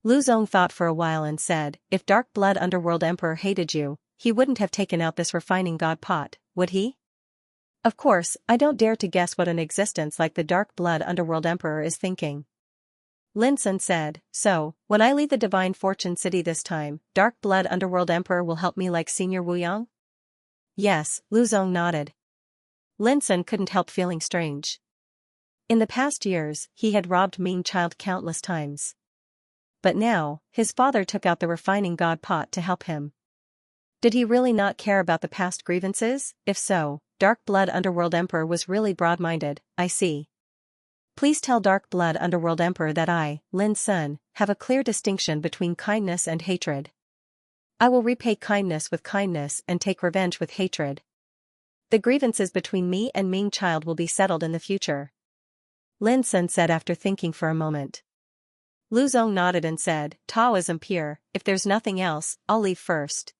Lu Zong thought for a while and said, if Dark Blood Underworld Emperor hated you, he wouldn't have taken out this refining God pot, would he? Of course, I don't dare to guess what an existence like the Dark Blood Underworld Emperor is thinking. Lin Sun said, so, when I leave the Divine Fortune City this time, Dark Blood Underworld Emperor will help me like Senior Wu Yang? Yes, Lu Zong nodded. Lin Sun couldn't help feeling strange. In the past years, he had robbed Ming Child countless times. But now, his father took out the refining God pot to help him. Did he really not care about the past grievances? If so, Dark Blood Underworld Emperor was really broad-minded, I see. Please tell Dark Blood Underworld Emperor that I, Lin Sun, have a clear distinction between kindness and hatred. I will repay kindness with kindness and take revenge with hatred. The grievances between me and Ming Child will be settled in the future. Lin Sun said after thinking for a moment. Lu Zong nodded and said, Taoism pure, if there's nothing else, I'll leave first.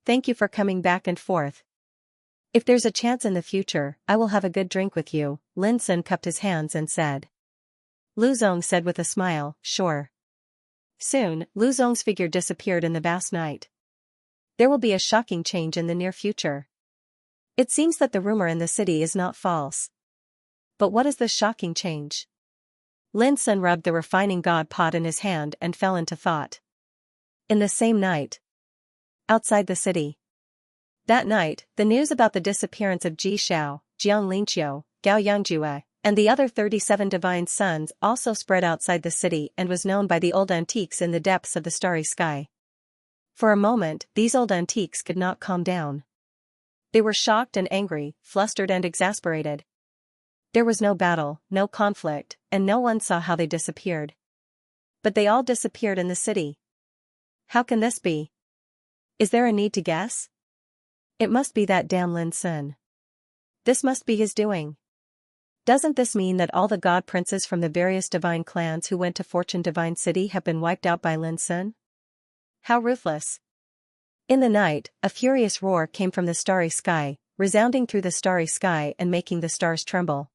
Thank you for coming back and forth. If there's a chance in the future, I will have a good drink with you, Lin Sun cupped his hands and said. Lu Zong said with a smile, sure. Soon, Lu Zong's figure disappeared in the vast night. There will be a shocking change in the near future. It seems that the rumor in the city is not false. But what is this shocking change? Lin Sun rubbed the refining God pot in his hand and fell into thought. In the same night. Outside the city. That night, the news about the disappearance of Ji Xiao, Jiang Linqiu, Gao Yongjue, and the other 37 divine sons also spread outside the city and was known by the old antiques in the depths of the starry sky. For a moment, these old antiques could not calm down. They were shocked and angry, flustered and exasperated. There was no battle, no conflict, and no one saw how they disappeared. But they all disappeared in the city. How can this be? Is there a need to guess? It must be that damn Lin Sun. This must be his doing. Doesn't this mean that all the god princes from the various divine clans who went to Fortune Divine City have been wiped out by Lin Sun? How ruthless. In the night, a furious roar came from the starry sky, resounding through the starry sky and making the stars tremble.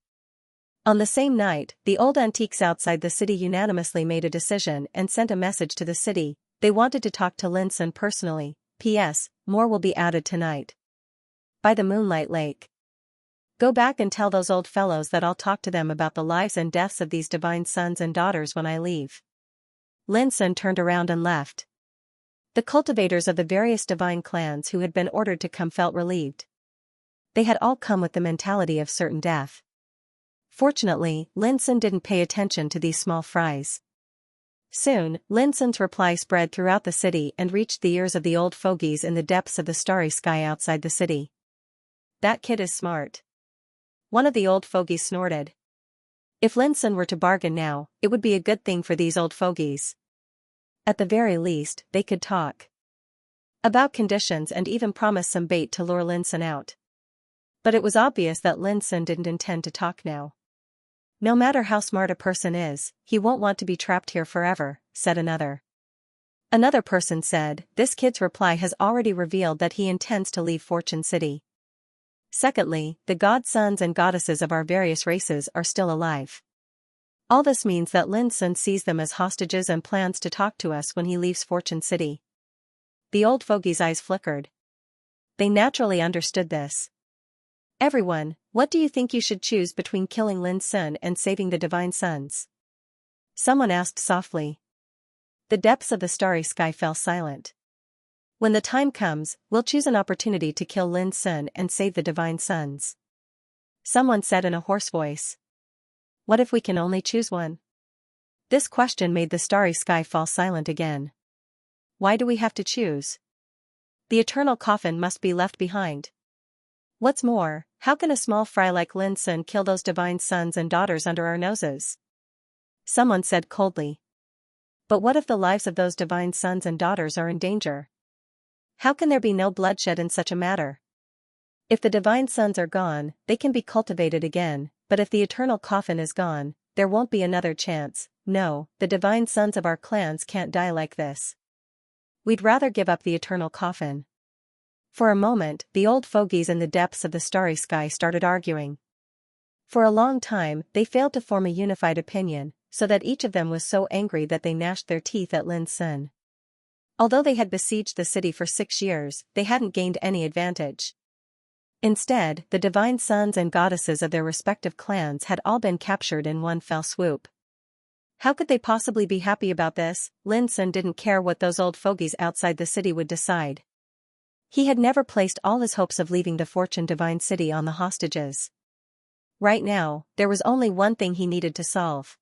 On the same night, the old antiques outside the city unanimously made a decision and sent a message to the city. They wanted to talk to Lin Sun personally. P.S. More will be added tonight. By the Moonlight Lake. Go back and tell those old fellows that I'll talk to them about the lives and deaths of these divine sons and daughters when I leave. Lin Sun turned around and left. The cultivators of the various divine clans who had been ordered to come felt relieved. They had all come with the mentality of certain death. Fortunately, Lin Sun didn't pay attention to these small fries. Soon, Lin Sun's reply spread throughout the city and reached the ears of the old fogies in the depths of the starry sky outside the city. That kid is smart. One of the old fogies snorted. If Lin Sun were to bargain now, it would be a good thing for these old fogies. At the very least, they could talk about conditions and even promise some bait to lure Lin Sun out. But it was obvious that Lin Sun didn't intend to talk now. No matter how smart a person is, he won't want to be trapped here forever, said another. Another person said, this kid's reply has already revealed that he intends to leave Fortune City. Secondly, the godsons and goddesses of our various races are still alive. All this means that Lin Sun sees them as hostages and plans to talk to us when he leaves Fortune City. The old fogie's eyes flickered. They naturally understood this. Everyone, what do you think you should choose between killing Lin Sun and saving the Divine Sons? Someone asked softly. The depths of the starry sky fell silent. When the time comes, we'll choose an opportunity to kill Lin Sun and save the Divine Sons. Someone said in a hoarse voice. What if we can only choose one? This question made the starry sky fall silent again. Why do we have to choose? The eternal coffin must be left behind. What's more, how can a small fry like Lin Sun kill those divine sons and daughters under our noses? Someone said coldly. But what if the lives of those divine sons and daughters are in danger? How can there be no bloodshed in such a matter? If the divine sons are gone, they can be cultivated again, but if the eternal coffin is gone, there won't be another chance. No, the divine sons of our clans can't die like this. We'd rather give up the eternal coffin. For a moment, the old fogies in the depths of the starry sky started arguing. For a long time, they failed to form a unified opinion, so that each of them was so angry that they gnashed their teeth at Lin Sun. Although they had besieged the city for 6 years, they hadn't gained any advantage. Instead, the divine sons and goddesses of their respective clans had all been captured in one fell swoop. How could they possibly be happy about this? Lin Sun didn't care what those old fogies outside the city would decide. He had never placed all his hopes of leaving the Fortune Divine City on the hostages. Right now, there was only one thing he needed to solve.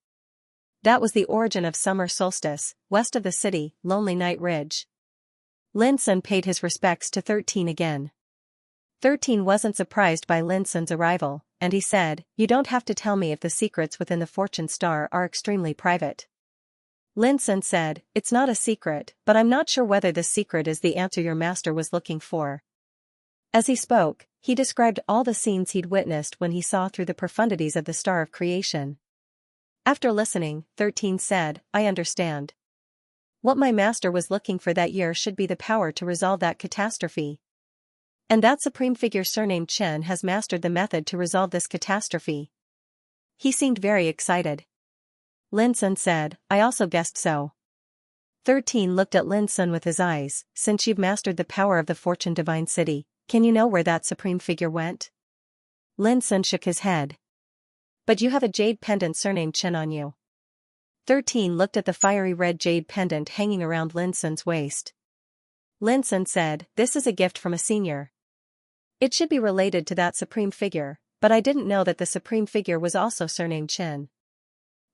That was the origin of summer solstice, west of the city, Lonely Night Ridge. Lin Sun paid his respects to 13 again. 13 wasn't surprised by Lin Sun's arrival, and he said, you don't have to tell me if the secrets within the Fortune Star are extremely private. Lin Sun said, it's not a secret, but I'm not sure whether this secret is the answer your master was looking for. As he spoke, he described all the scenes he'd witnessed when he saw through the profundities of the Star of Creation. After listening, 13 said, I understand. What my master was looking for that year should be the power to resolve that catastrophe. And that supreme figure surnamed Chen has mastered the method to resolve this catastrophe. He seemed very excited. Lin Sun said, I also guessed so. 13 looked at Lin Sun with his eyes, since you've mastered the power of the Fortune Divine City, can you know where that supreme figure went? Lin Sun shook his head. But you have a jade pendant surnamed Chen on you. 13 looked at the fiery red jade pendant hanging around Lin Sun's waist. Lin Sun said, this is a gift from a senior. It should be related to that supreme figure, but I didn't know that the supreme figure was also surnamed Chen.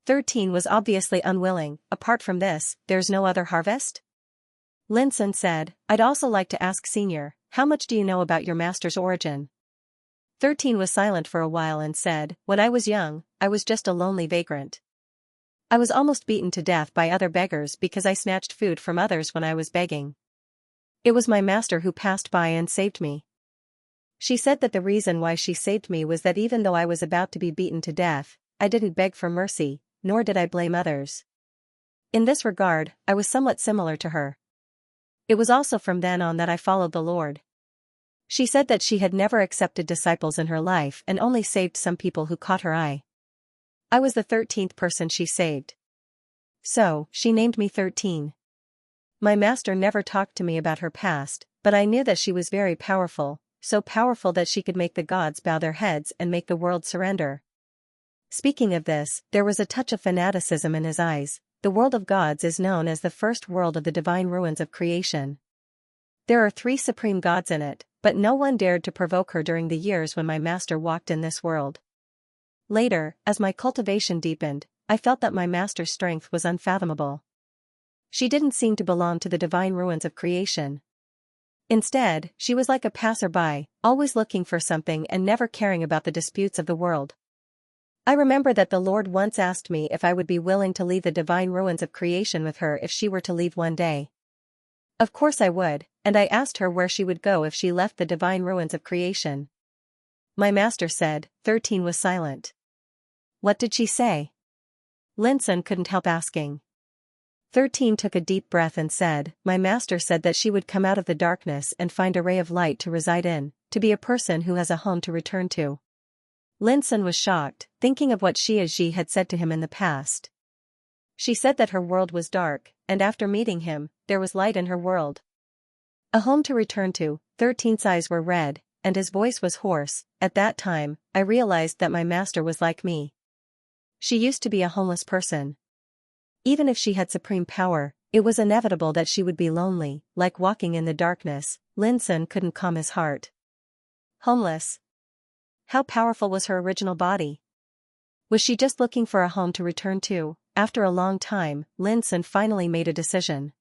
13 was obviously unwilling. Apart from this, there's no other harvest? Lin Sun said, I'd also like to ask Senior, how much do you know about your master's origin? 13 was silent for a while and said, when I was young, I was just a lonely vagrant. I was almost beaten to death by other beggars because I snatched food from others when I was begging. It was my master who passed by and saved me. She said that the reason why she saved me was that even though I was about to be beaten to death, I didn't beg for mercy, nor did I blame others. In this regard, I was somewhat similar to her. It was also from then on that I followed the Lord. She said that she had never accepted disciples in her life and only saved some people who caught her eye. I was the 13th person she saved. So, she named me 13. My master never talked to me about her past, but I knew that she was very powerful, so powerful that she could make the gods bow their heads and make the world surrender. Speaking of this, there was a touch of fanaticism in his eyes. The world of gods is known as the first world of the divine ruins of creation. There are 3 supreme gods in it, but no one dared to provoke her during the years when my master walked in this world. Later, as my cultivation deepened, I felt that my master's strength was unfathomable. She didn't seem to belong to the divine ruins of creation. Instead, she was like a passerby, always looking for something and never caring about the disputes of the world. I remember that the Lord once asked me if I would be willing to leave the divine ruins of creation with her if she were to leave one day. Of course I would, and I asked her where she would go if she left the divine ruins of creation. My master said. 13 was silent. What did she say? Linson couldn't help asking. 13 took a deep breath and said, my master said that she would come out of the darkness and find a ray of light to reside in, to be a person who has a home to return to. Linson was shocked, thinking of what Xianxia had said to him in the past. She said that her world was dark, and after meeting him, there was light in her world. A home to return to. 13's eyes were red, and his voice was hoarse. At that time, I realized that my master was like me. She used to be a homeless person. Even if she had supreme power, it was inevitable that she would be lonely, like walking in the darkness. Linson couldn't calm his heart. Homeless. How powerful was her original body? Was she just looking for a home to return to? After a long time, Linson finally made a decision.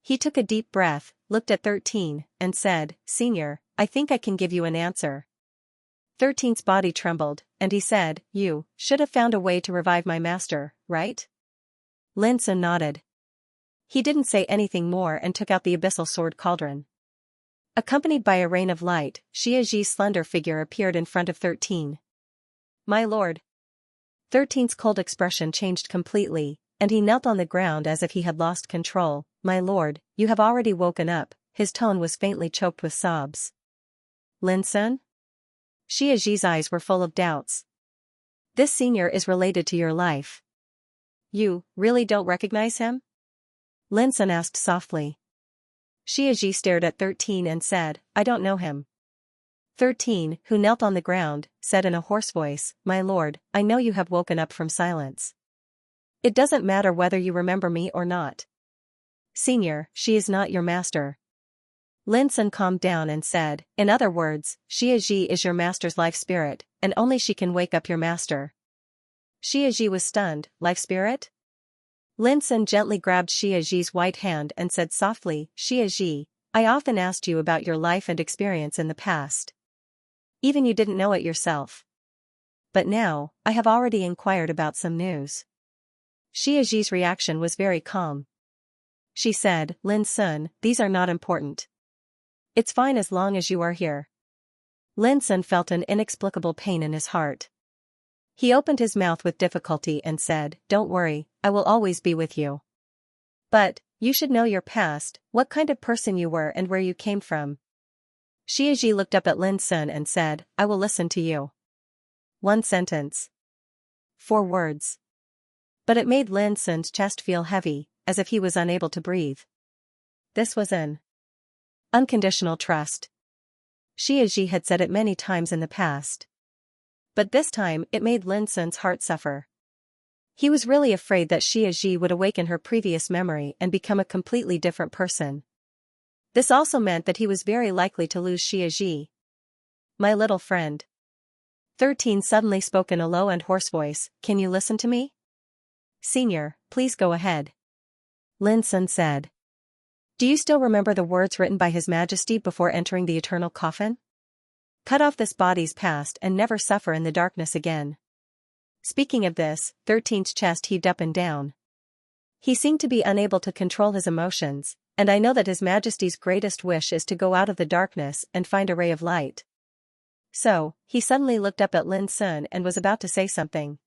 He took a deep breath, looked at 13, and said, Senior, I think I can give you an answer. 13's body trembled, and he said, You should have found a way to revive my master, right? Linson nodded. He didn't say anything more and took out the abyssal sword cauldron. Accompanied by a rain of light, Xianxia's slender figure appeared in front of 13. My lord. 13's cold expression changed completely, and he knelt on the ground as if he had lost control. My lord, you have already woken up. His tone was faintly choked with sobs. Linson? Xianxia's eyes were full of doubts. This senior is related to your life. You really don't recognize him? Linson asked softly. Xianxia stared at 13 and said, I don't know him. 13, who knelt on the ground, said in a hoarse voice, My lord, I know you have woken up from silence. It doesn't matter whether you remember me or not. Senior, she is not your master. Linson calmed down and said, In other words, Xianxia is your master's life spirit, and only she can wake up your master. Xianxia was stunned. Life spirit? Linson gently grabbed Xianxia's white hand and said softly, Xianxia, I often asked you about your life and experience in the past. Even you didn't know it yourself. But now, I have already inquired about some news. Xianxia's reaction was very calm. She said, Linson, these are not important. It's fine as long as you are here. Linson felt an inexplicable pain in his heart. He opened his mouth with difficulty and said, Don't worry, I will always be with you. But, you should know your past, what kind of person you were and where you came from. Xianxia looked up at Linson and said, I will listen to you. 1 sentence. 4 words. But it made Linson's chest feel heavy, as if he was unable to breathe. This was an unconditional trust. Xianxia had said it many times in the past. But this time it made Linson's heart suffer. He was really afraid that Xianxia would awaken her previous memory and become a completely different person. This also meant that he was very likely to lose Xianxia. My little friend. 13 suddenly spoke in a low and hoarse voice, Can you listen to me? Senior, please go ahead. Linson said. Do you still remember the words written by His Majesty before entering the eternal coffin? Cut off this body's past and never suffer in the darkness again. Speaking of this, 13's chest heaved up and down. He seemed to be unable to control his emotions, and I know that His Majesty's greatest wish is to go out of the darkness and find a ray of light. So, he suddenly looked up at Linson and was about to say something.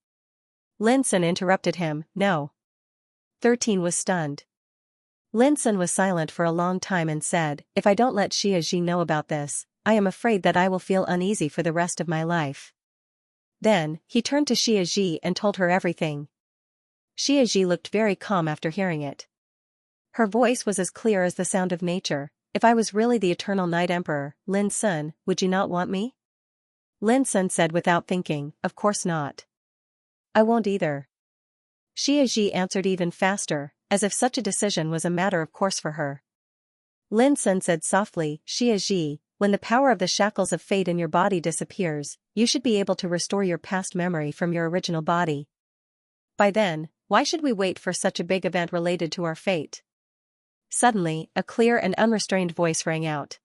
Linson interrupted him, No. 13 was stunned. Linson was silent for a long time and said, If I don't let Xianxia know about this, I am afraid that I will feel uneasy for the rest of my life. Then, he turned to Xianxia and told her everything. Xianxia looked very calm after hearing it. Her voice was as clear as the sound of nature. If I was really the eternal Night Emperor, Linson, would you not want me? Linson said without thinking, Of course not. I won't either. Xianxia answered even faster, as if such a decision was a matter of course for her. Linson said softly, Xianxia, when the power of the shackles of fate in your body disappears, you should be able to restore your past memory from your original body. By then, why should we wait for such a big event related to our fate? Suddenly, a clear and unrestrained voice rang out.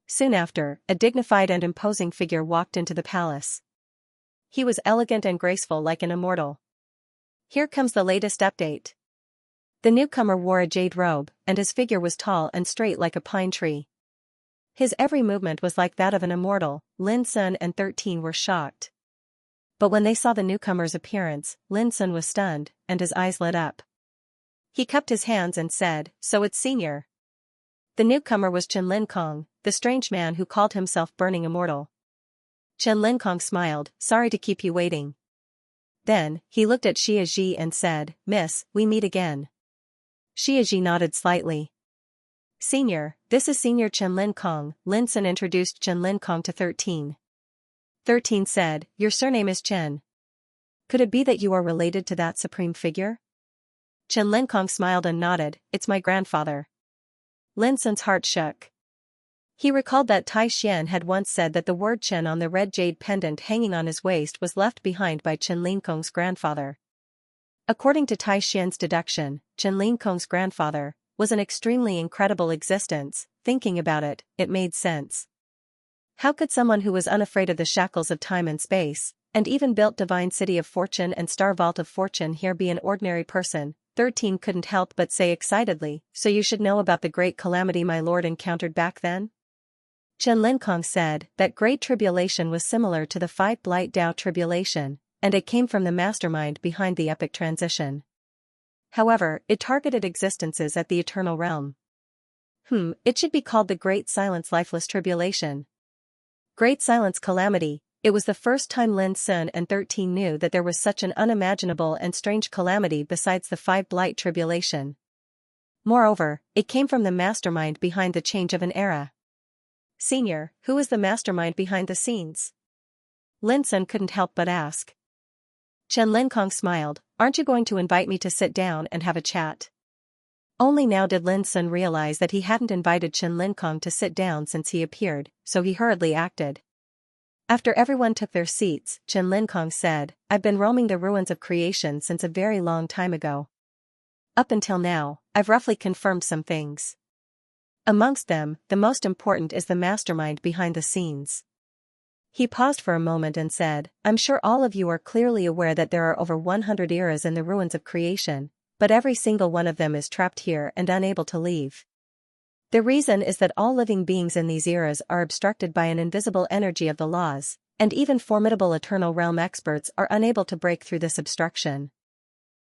Soon after, a dignified and imposing figure walked into the palace. He was elegant and graceful like an immortal. Here comes the latest update. The newcomer wore a jade robe, and his figure was tall and straight like a pine tree. His every movement was like that of an immortal. Lin Sun and 13 were shocked. But when they saw the newcomer's appearance, Lin Sun was stunned, and his eyes lit up. He cupped his hands and said, "So it's Senior." The newcomer was Chen Lin Kong, the strange man who called himself Burning Immortal. Chen Lin Kong smiled, "Sorry to keep you waiting." Then, he looked at Xianxia and said, "Miss, we meet again." Xianxia nodded slightly. "Senior, this is Senior Chen Lin Kong." Lin Sun introduced Chen Lin Kong to 13. 13 said, "Your surname is Chen. Could it be that you are related to that supreme figure?" Chen Lin Kong smiled and nodded, "It's my grandfather." Lin Sun's heart shook. He recalled that Tai Xian had once said that the word Chen on the red jade pendant hanging on his waist was left behind by Chen Lin Kong's grandfather. According to Tai Xian's deduction, Chen Lin Kong's grandfather was an extremely incredible existence. Thinking about it, it made sense. How could someone who was unafraid of the shackles of time and space, and even built Divine City of Fortune and Star Vault of Fortune here be an ordinary person? 13 couldn't help but say excitedly, "So you should know about the great calamity my lord encountered back then?" Chen Lin Kong said, "That great tribulation was similar to the 5 Blight Dao tribulation, and it came from the mastermind behind the epic transition. However, it targeted existences at the eternal realm. It should be called the Great Silence Lifeless Tribulation. Great Silence Calamity." It was the first time Lin Sun and 13 knew that there was such an unimaginable and strange calamity besides the 5 Blight tribulation. Moreover, it came from the mastermind behind the change of an era. "Senior, who is the mastermind behind the scenes?" Lin Sun couldn't help but ask. Chen Lin Kong smiled, "Aren't you going to invite me to sit down and have a chat?" Only now did Lin Sun realize that he hadn't invited Chen Lin Kong to sit down since he appeared, so he hurriedly acted. After everyone took their seats, Chen Lin Kong said, "I've been roaming the ruins of creation since a very long time ago. Up until now, I've roughly confirmed some things. Amongst them, the most important is the mastermind behind the scenes." He paused for a moment and said, "I'm sure all of you are clearly aware that there are over 100 eras in the ruins of creation, but every single one of them is trapped here and unable to leave. The reason is that all living beings in these eras are obstructed by an invisible energy of the laws, and even formidable eternal realm experts are unable to break through this obstruction.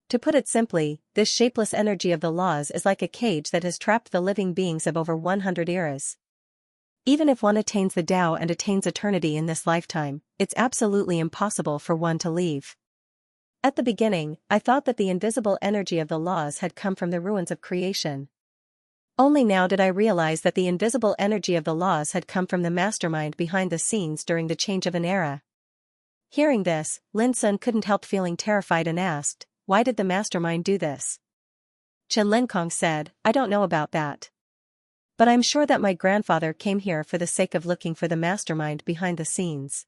To put it simply, this shapeless energy of the laws is like a cage that has trapped the living beings of over 100 eras. Even if one attains the Tao and attains eternity in this lifetime, it's absolutely impossible for one to leave. At the beginning, I thought that the invisible energy of the laws had come from the ruins of creation. Only now did I realize that the invisible energy of the laws had come from the mastermind behind the scenes during the change of an era." Hearing this, Lin Sun couldn't help feeling terrified and asked, "Why did the mastermind do this?" Chen Lin Kong said, "I don't know about that. But I'm sure that my grandfather came here for the sake of looking for the mastermind behind the scenes.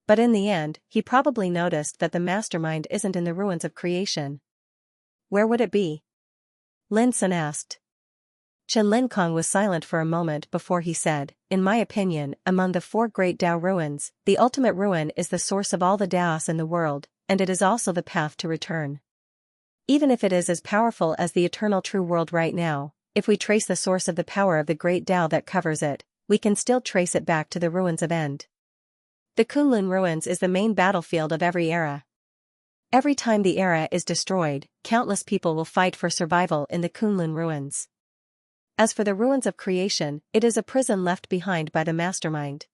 But in the end, he probably noticed that the mastermind isn't in the ruins of creation." "Where would it be?" Lin Sun asked. Chen Lin Kong was silent for a moment before he said, "In my opinion, among the 4 great Tao ruins, the ultimate ruin is the source of all the Taos in the world, and it is also the path to return. Even if it is as powerful as the eternal true world right now, if we trace the source of the power of the great Tao that covers it, we can still trace it back to the ruins of End. The Kunlun ruins is the main battlefield of every era. Every time the era is destroyed, countless people will fight for survival in the Kunlun ruins. As for the ruins of creation, it is a prison left behind by the mastermind.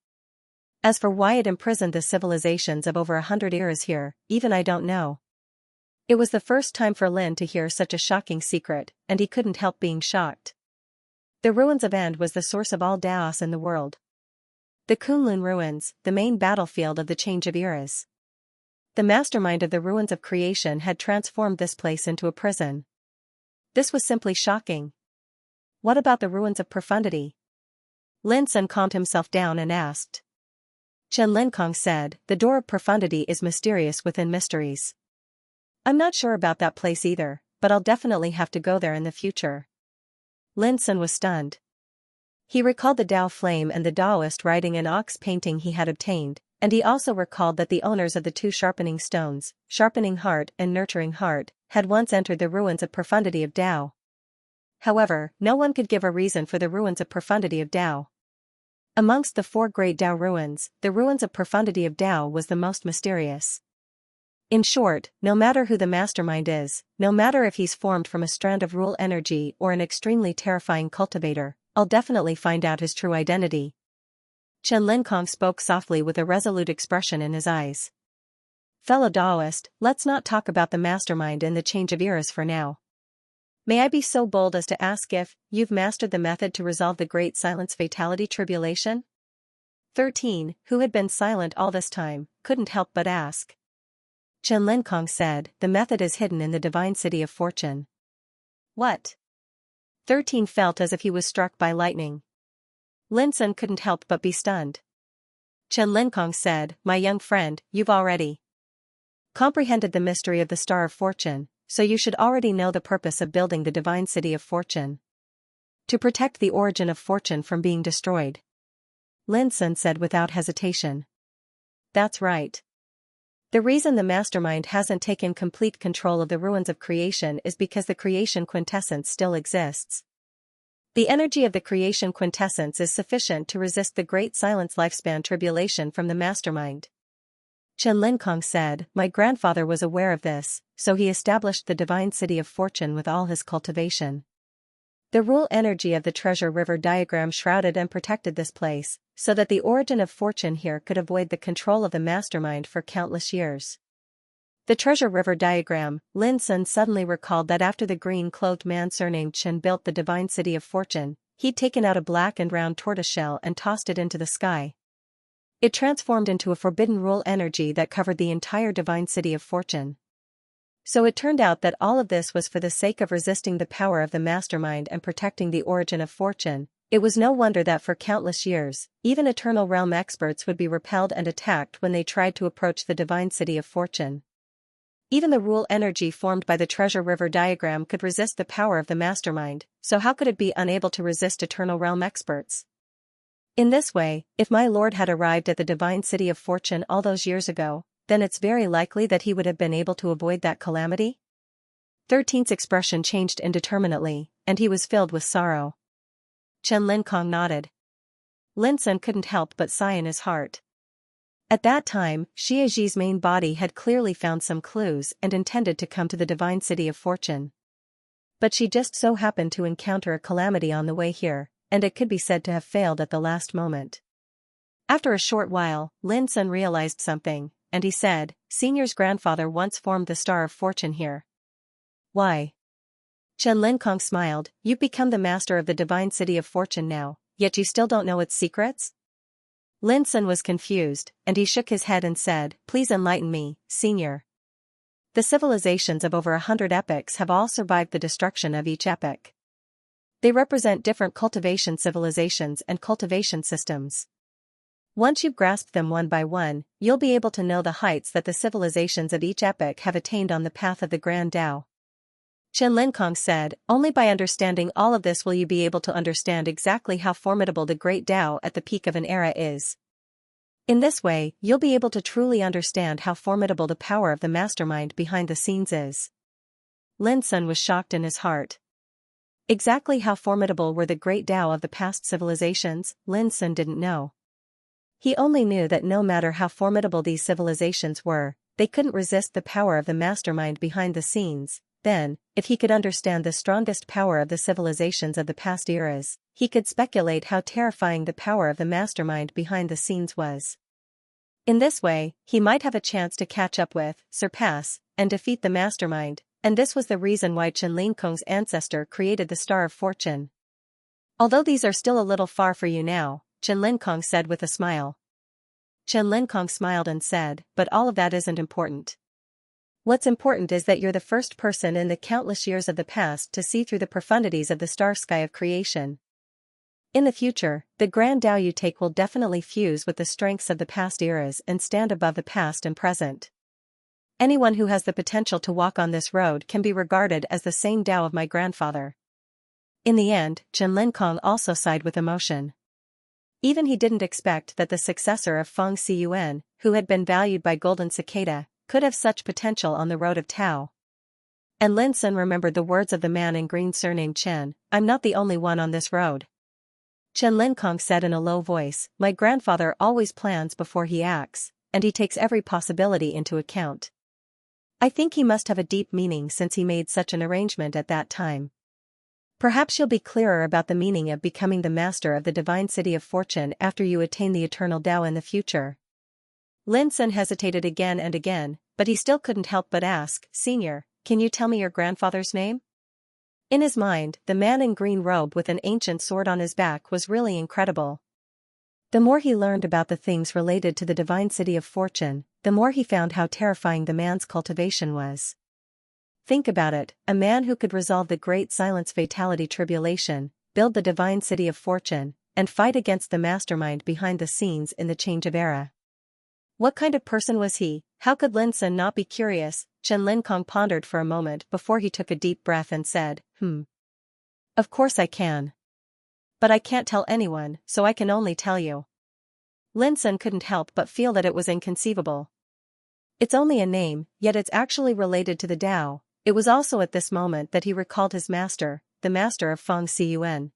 As for why it imprisoned the civilizations of over 100 eras here, even I don't know." It was the first time for Lin to hear such a shocking secret, and he couldn't help being shocked. The ruins of End was the source of all Taos in the world. The Kunlun ruins, the main battlefield of the change of eras. The mastermind of the ruins of creation had transformed this place into a prison. This was simply shocking. What about the ruins of profundity? Lin Sun calmed himself down and asked. Chen Lin Kong said, "The door of profundity is mysterious within mysteries. I'm not sure about that place either, but I'll definitely have to go there in the future." Lin Sun was stunned. He recalled the Tao flame and the Taoist riding an ox painting he had obtained, And he also recalled that the owners of the two sharpening stones, Sharpening Heart and Nurturing Heart, had once entered the ruins of Profundity of Tao. However, no one could give a reason for the ruins of Profundity of Tao. Amongst the four great Tao ruins, the ruins of Profundity of Tao was the most mysterious. In short, no matter who the mastermind is, no matter if he's formed from a strand of rule energy or an extremely terrifying cultivator, I'll definitely find out his true identity. Chen Linkong spoke softly with a resolute expression in his eyes. Fellow Taoist, let's not talk about the mastermind and the change of eras for now. May I be so bold as to ask if you've mastered the method to resolve the Great Silence Fatality Tribulation? 13, who had been silent all this time, couldn't help but ask. Chen Linkong said, the method is hidden in the Divine City of Fortune. What? 13 felt as if he was struck by lightning. Lin Sun couldn't help but be stunned. Chen Linkong said, my young friend, you've already comprehended the mystery of the Star of Fortune, so you should already know the purpose of building the Divine City of Fortune. To protect the origin of fortune from being destroyed. Lin Sun said without hesitation. That's right. The reason the mastermind hasn't taken complete control of the ruins of creation is because the creation quintessence still exists. The energy of the creation quintessence is sufficient to resist the Great Silence Lifespan Tribulation from the mastermind. Chen Linkong said, my grandfather was aware of this, so he established the Divine City of Fortune with all his cultivation. The rule energy of the Treasure River diagram shrouded and protected this place, so that the origin of fortune here could avoid the control of the mastermind for countless years. The Treasure River diagram, Lin Sun suddenly recalled that after the green-clothed man surnamed Chen built the Divine City of Fortune, he'd taken out a black and round tortoiseshell and tossed it into the sky. It transformed into a forbidden rule energy that covered the entire Divine City of Fortune. So it turned out that all of this was for the sake of resisting the power of the mastermind and protecting the origin of fortune. It was no wonder that for countless years, even Eternal Realm experts would be repelled and attacked when they tried to approach the Divine City of Fortune. Even the rule energy formed by the Treasure River diagram could resist the power of the mastermind, so how could it be unable to resist Eternal Realm experts? In this way, if my lord had arrived at the Divine City of Fortune all those years ago, then it's very likely that he would have been able to avoid that calamity? 13's expression changed indeterminately, and he was filled with sorrow. Chen Linkong nodded. Lin Sun couldn't help but sigh in his heart. At that time, Xie Zhi's main body had clearly found some clues and intended to come to the Divine City of Fortune. But she just so happened to encounter a calamity on the way here, and it could be said to have failed at the last moment. After a short while, Lin Sun realized something, and he said, Senior's grandfather once formed the Star of Fortune here. Why? Chen Linkong smiled, you've become the master of the Divine City of Fortune now, yet you still don't know its secrets? Lin Sun was confused, and he shook his head and said, please enlighten me, Senior. The civilizations of over 100 epochs have all survived the destruction of each epoch. They represent different cultivation civilizations and cultivation systems. Once you've grasped them one by one, you'll be able to know the heights that the civilizations of each epoch have attained on the path of the Grand Tao. Chen Linkong said, only by understanding all of this will you be able to understand exactly how formidable the Great Tao at the peak of an era is. In this way, you'll be able to truly understand how formidable the power of the mastermind behind the scenes is. Lin Sun was shocked in his heart. Exactly how formidable were the Great Tao of the past civilizations, Lin Sun didn't know. He only knew that no matter how formidable these civilizations were, they couldn't resist the power of the mastermind behind the scenes. Then, if he could understand the strongest power of the civilizations of the past eras, he could speculate how terrifying the power of the mastermind behind the scenes was. In this way, he might have a chance to catch up with, surpass, and defeat the mastermind, and this was the reason why Chen Linkong's ancestor created the Star of Fortune. Although these are still a little far for you now, Chen Linkong said with a smile. Chen Linkong smiled and said, but all of that isn't important. What's important is that you're the first person in the countless years of the past to see through the profundities of the star sky of creation. In the future, the Grand Tao you take will definitely fuse with the strengths of the past eras and stand above the past and present. Anyone who has the potential to walk on this road can be regarded as the same Tao of my grandfather. In the end, Chen Linkong also sighed with emotion. Even he didn't expect that the successor of Feng Xiyuan, who had been valued by Golden Cicada, could have such potential on the road of Tao. And Lin Sun remembered the words of the man in green surnamed Chen, "I'm not the only one on this road." Chen Linkong said in a low voice, "My grandfather always plans before he acts, and he takes every possibility into account. I think he must have a deep meaning since he made such an arrangement at that time. Perhaps you'll be clearer about the meaning of becoming the master of the divine city of fortune after you attain the eternal Tao in the future." Lin Sun hesitated again and again, but he still couldn't help but ask, "Senior, can you tell me your grandfather's name?" In his mind, the man in green robe with an ancient sword on his back was really incredible. The more he learned about the things related to the divine city of fortune, the more he found how terrifying the man's cultivation was. Think about it, a man who could resolve the great silence fatality tribulation, build the divine city of fortune, and fight against the mastermind behind the scenes in the change of era. What kind of person was he? How could Lin Sun not be curious? Chen Linkong pondered for a moment before he took a deep breath and said, Of course I can. But I can't tell anyone, so I can only tell you." Lin Sun couldn't help but feel that it was inconceivable. It's only a name, yet it's actually related to the Tao. It was also at this moment that he recalled his master, the master of Feng Xiyuan.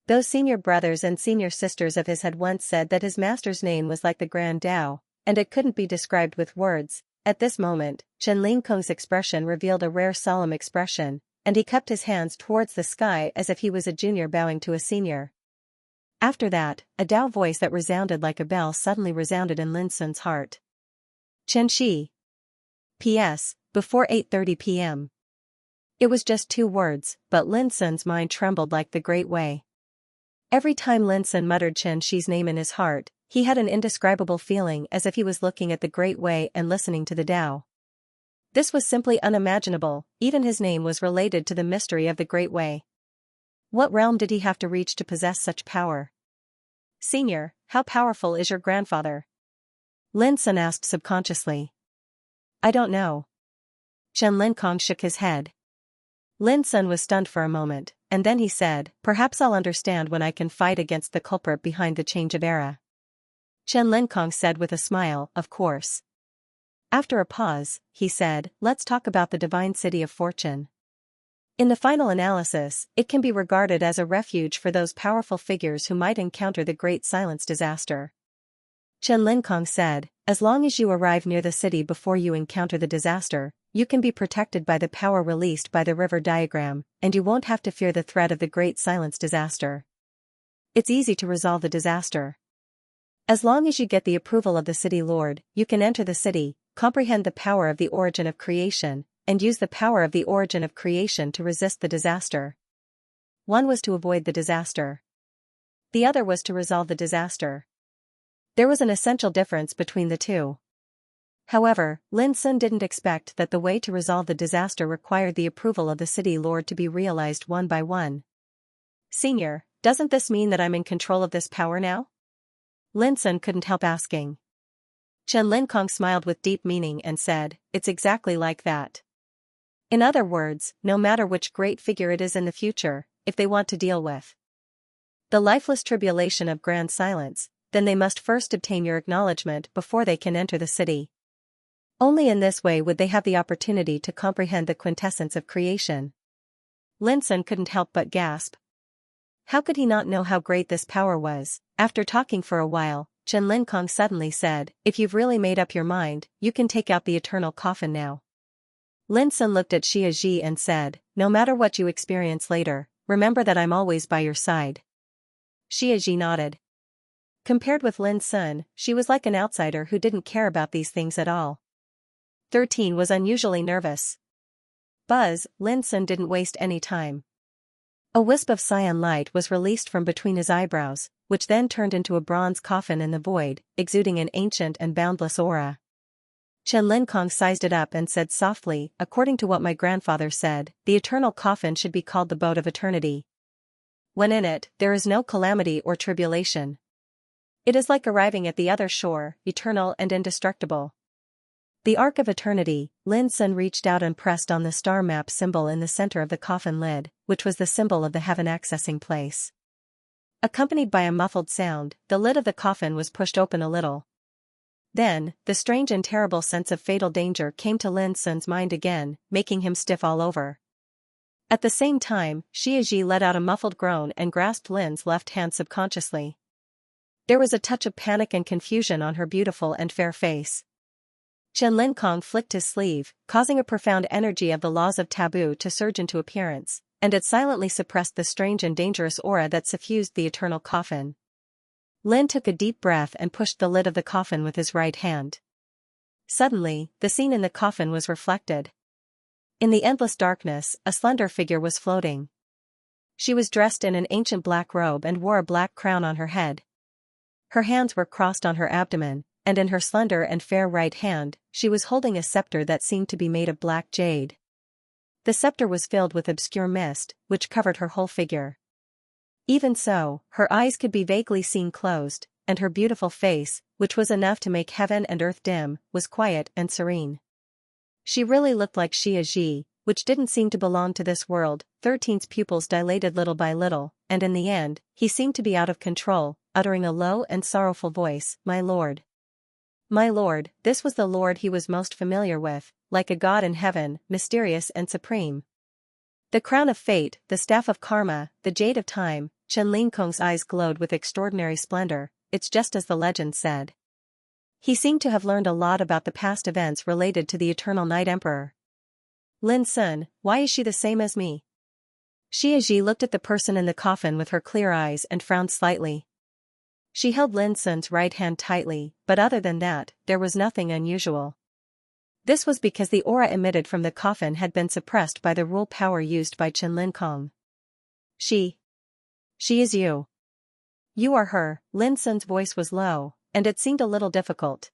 Those senior brothers and senior sisters of his had once said that his master's name was like the Grand Tao, and it couldn't be described with words. At this moment, Chen Linkong's expression revealed a rare solemn expression, and he cupped his hands towards the sky as if he was a junior bowing to a senior. After that, a Tao voice that resounded like a bell suddenly resounded in Lin Sun's heart. "Chen Shi. P.S. Before 8:30 p.m. It was just 2 words, but Lin Sun's mind trembled like the Great Way. Every time Lin Sun muttered Chen Shi's name in his heart, he had an indescribable feeling as if he was looking at the Great Way and listening to the Tao. This was simply unimaginable, even his name was related to the mystery of the Great Way. What realm did he have to reach to possess such power? "Senior, how powerful is your grandfather?" Lin Sun asked subconsciously. "I don't know." Chen Linkong shook his head. Lin Sun was stunned for a moment, and then he said, "Perhaps I'll understand when I can fight against the culprit behind the change of era." Chen Linkong said with a smile, "Of course." After a pause, he said, "Let's talk about the divine city of fortune. In the final analysis, it can be regarded as a refuge for those powerful figures who might encounter the Great Silence disaster." Chen Linkong said, "As long as you arrive near the city before you encounter the disaster, you can be protected by the power released by the river diagram, and you won't have to fear the threat of the Great Silence disaster. It's easy to resolve the disaster. As long as you get the approval of the city lord, you can enter the city, comprehend the power of the origin of creation, and use the power of the origin of creation to resist the disaster." One was to avoid the disaster. The other was to resolve the disaster. There was an essential difference between the two. However, Lin Sun didn't expect that the way to resolve the disaster required the approval of the city lord to be realized one by one. "Senior, doesn't this mean that I'm in control of this power now?" Lin Sun couldn't help asking. Chen Linkong smiled with deep meaning and said, "It's exactly like that. In other words, no matter which great figure it is in the future, if they want to deal with the lifeless tribulation of grand silence, then they must first obtain your acknowledgement before they can enter the city. Only in this way would they have the opportunity to comprehend the quintessence of creation." Lin Sun couldn't help but gasp. How could he not know how great this power was? After talking for a while, Chen Linkong suddenly said, "If you've really made up your mind, you can take out the eternal coffin now." Lin Sun looked at Xia Ji and said, "No matter what you experience later, remember that I'm always by your side." Xia Ji nodded. Compared with Lin Sun, she was like an outsider who didn't care about these things at all. 13 was unusually nervous. Buzz, Lin Sun didn't waste any time. A wisp of cyan light was released from between his eyebrows, which then turned into a bronze coffin in the void, exuding an ancient and boundless aura. Chen Linkong sized it up and said softly, "According to what my grandfather said, the eternal coffin should be called the boat of eternity. When in it, there is no calamity or tribulation. It is like arriving at the other shore, eternal and indestructible." The Ark of Eternity. Lin Sun reached out and pressed on the star map symbol in the center of the coffin lid, which was the symbol of the heaven accessing place. Accompanied by a muffled sound, the lid of the coffin was pushed open a little. Then, the strange and terrible sense of fatal danger came to Lin Sun's mind again, making him stiff all over. At the same time, Xiaoji let out a muffled groan and grasped Lin's left hand subconsciously. There was a touch of panic and confusion on her beautiful and fair face. Chen Linkong flicked his sleeve, causing a profound energy of the laws of taboo to surge into appearance, and it silently suppressed the strange and dangerous aura that suffused the eternal coffin. Lin took a deep breath and pushed the lid of the coffin with his right hand. Suddenly, the scene in the coffin was reflected. In the endless darkness, a slender figure was floating. She was dressed in an ancient black robe and wore a black crown on her head. Her hands were crossed on her abdomen, and in her slender and fair right hand, she was holding a scepter that seemed to be made of black jade. The scepter was filled with obscure mist, which covered her whole figure. Even so, her eyes could be vaguely seen closed, and her beautiful face, which was enough to make heaven and earth dim, was quiet and serene. She really looked like Xia Ji, which didn't seem to belong to this world. 13's pupils dilated little by little, and in the end, he seemed to be out of control, uttering a low and sorrowful voice, "My lord." My lord, this was the lord he was most familiar with, like a god in heaven, mysterious and supreme. The crown of fate, the staff of karma, the jade of time. Chen Linkong's eyes glowed with extraordinary splendor. It's just as the legend said. He seemed to have learned a lot about the past events related to the Eternal Night Emperor. Lin Sun, why is she the same as me? Xia Ji looked at the person in the coffin with her clear eyes and frowned slightly. She held Lin Sun's right hand tightly, but other than that, there was nothing unusual. This was because the aura emitted from the coffin had been suppressed by the rule power used by Chen Linkong. She is you. You are her. Lin Sun's voice was low, and it seemed a little difficult.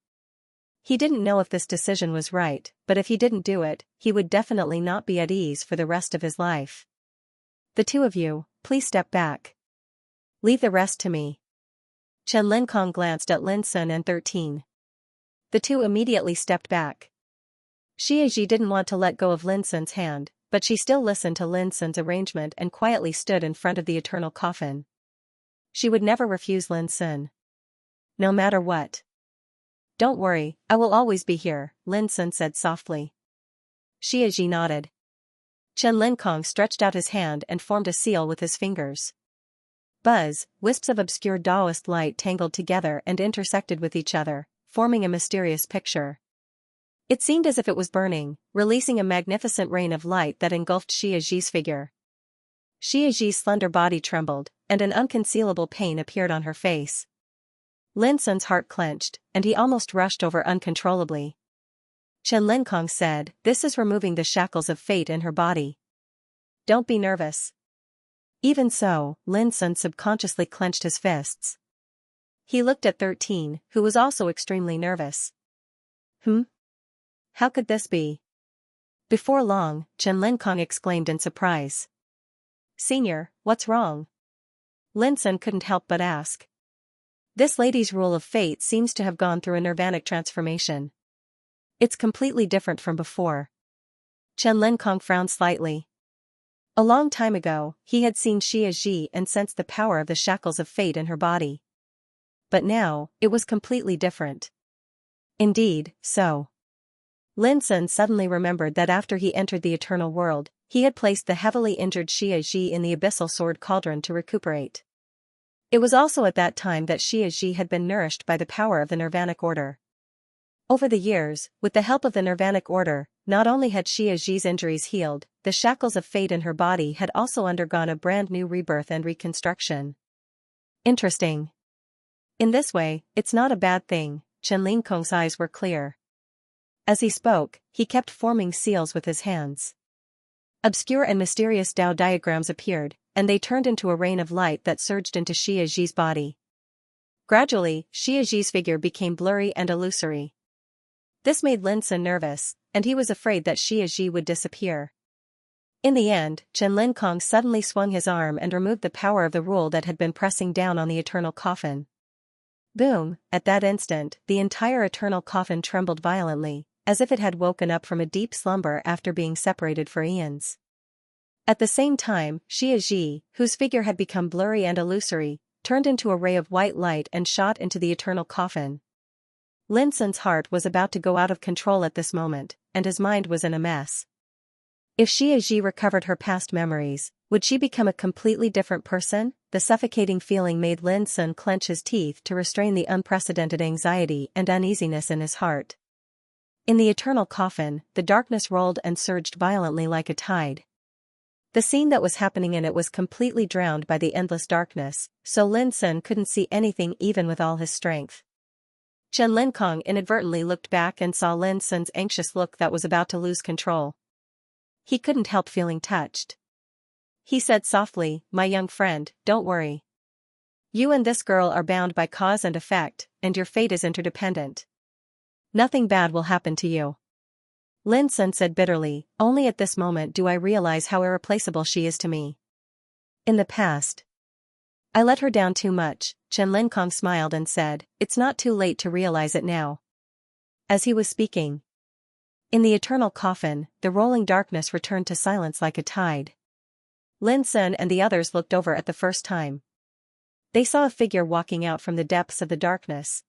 He didn't know if this decision was right, but if he didn't do it, he would definitely not be at ease for the rest of his life. The two of you, please step back. Leave the rest to me. Chen Linkong glanced at Lin Sun and 13. The two immediately stepped back. Xia Ji didn't want to let go of Lin Sun's hand, but she still listened to Lin Sun's arrangement and quietly stood in front of the eternal coffin. She would never refuse Lin Sun. No matter what. Don't worry, I will always be here, Lin Sun said softly. Xia Ji nodded. Chen Linkong stretched out his hand and formed a seal with his fingers. Buzz, wisps of obscure Taoist light tangled together and intersected with each other, forming a mysterious picture. It seemed as if it was burning, releasing a magnificent rain of light that engulfed Xia Ji's figure. Xia Ji's slender body trembled, and an unconcealable pain appeared on her face. Lin Sun's heart clenched, and he almost rushed over uncontrollably. Chen Linkong said, "This is removing the shackles of fate in her body. Don't be nervous." Even so, Lin Sun subconsciously clenched his fists. He looked at 13, who was also extremely nervous. How could this be? Before long, Chen Linkong exclaimed in surprise. "Senior, what's wrong?" Lin Sun couldn't help but ask. This lady's rule of fate seems to have gone through a nirvanic transformation. It's completely different from before. Chen Linkong frowned slightly. A long time ago, he had seen Xia Ji and sensed the power of the shackles of fate in her body. But now, it was completely different. Indeed, so. Lin Sun suddenly remembered that after he entered the eternal world, he had placed the heavily injured Xia Ji in the abyssal sword cauldron to recuperate. It was also at that time that Xia Ji had been nourished by the power of the Nirvanic Order. Over the years, with the help of the Nirvanic Order, not only had Xia Ji's injuries healed, the shackles of fate in her body had also undergone a brand new rebirth and reconstruction. Interesting. In this way, it's not a bad thing. Chen Linkong's eyes were clear. As he spoke, he kept forming seals with his hands. Obscure and mysterious Tao diagrams appeared, and they turned into a rain of light that surged into Xia Ji's body. Gradually, Xia Ji's figure became blurry and illusory. This made Lin Sun nervous, and he was afraid that Xia Ji would disappear. In the end, Chen Linkong suddenly swung his arm and removed the power of the rule that had been pressing down on the eternal coffin. Boom! At that instant, the entire eternal coffin trembled violently, as if it had woken up from a deep slumber after being separated for eons. At the same time, Xia Ji, whose figure had become blurry and illusory, turned into a ray of white light and shot into the eternal coffin. Lin Sun's heart was about to go out of control at this moment, and his mind was in a mess. If Xianxia recovered her past memories, would she become a completely different person? The suffocating feeling made Lin Sun clench his teeth to restrain the unprecedented anxiety and uneasiness in his heart. In the eternal coffin, the darkness rolled and surged violently like a tide. The scene that was happening in it was completely drowned by the endless darkness, so Lin Sun couldn't see anything even with all his strength. Chen Linkong inadvertently looked back and saw Lin Sun's anxious look that was about to lose control. He couldn't help feeling touched. He said softly, "My young friend, don't worry. You and this girl are bound by cause and effect, and your fate is interdependent. Nothing bad will happen to you." Lin Sun said bitterly, "Only at this moment do I realize how irreplaceable she is to me. In the past, I let her down too much." Chen Linkong smiled and said, "It's not too late to realize it now." As he was speaking, in the eternal coffin, the rolling darkness returned to silence like a tide. Lin Sun and the others looked over at the first time. They saw a figure walking out from the depths of the darkness.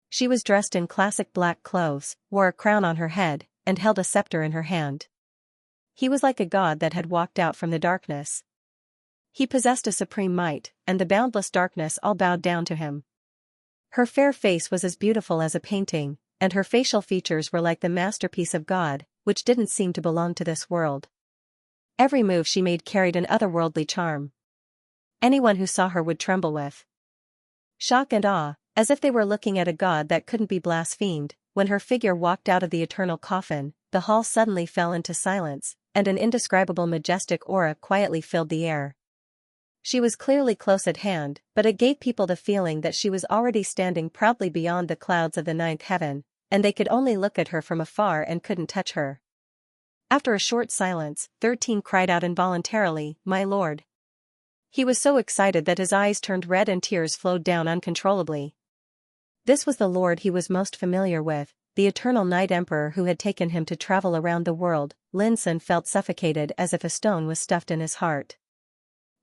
She was dressed in classic black clothes, wore a crown on her head, and held a scepter in her hand. He was like a god that had walked out from the darkness. He possessed a supreme might, and the boundless darkness all bowed down to him. Her fair face was as beautiful as a painting, and her facial features were like the masterpiece of God, which didn't seem to belong to this world. Every move she made carried an otherworldly charm. Anyone who saw her would tremble with shock and awe, as if they were looking at a god that couldn't be blasphemed. When her figure walked out of the eternal coffin, the hall suddenly fell into silence, and an indescribable majestic aura quietly filled the air. She was clearly close at hand, but it gave people the feeling that she was already standing proudly beyond the clouds of the ninth heaven, and they could only look at her from afar and couldn't touch her. After a short silence, 13 cried out involuntarily, "My lord." He was so excited that his eyes turned red and tears flowed down uncontrollably. This was the lord he was most familiar with, the eternal night emperor who had taken him to travel around the world. Lin Sun felt suffocated as if a stone was stuffed in his heart.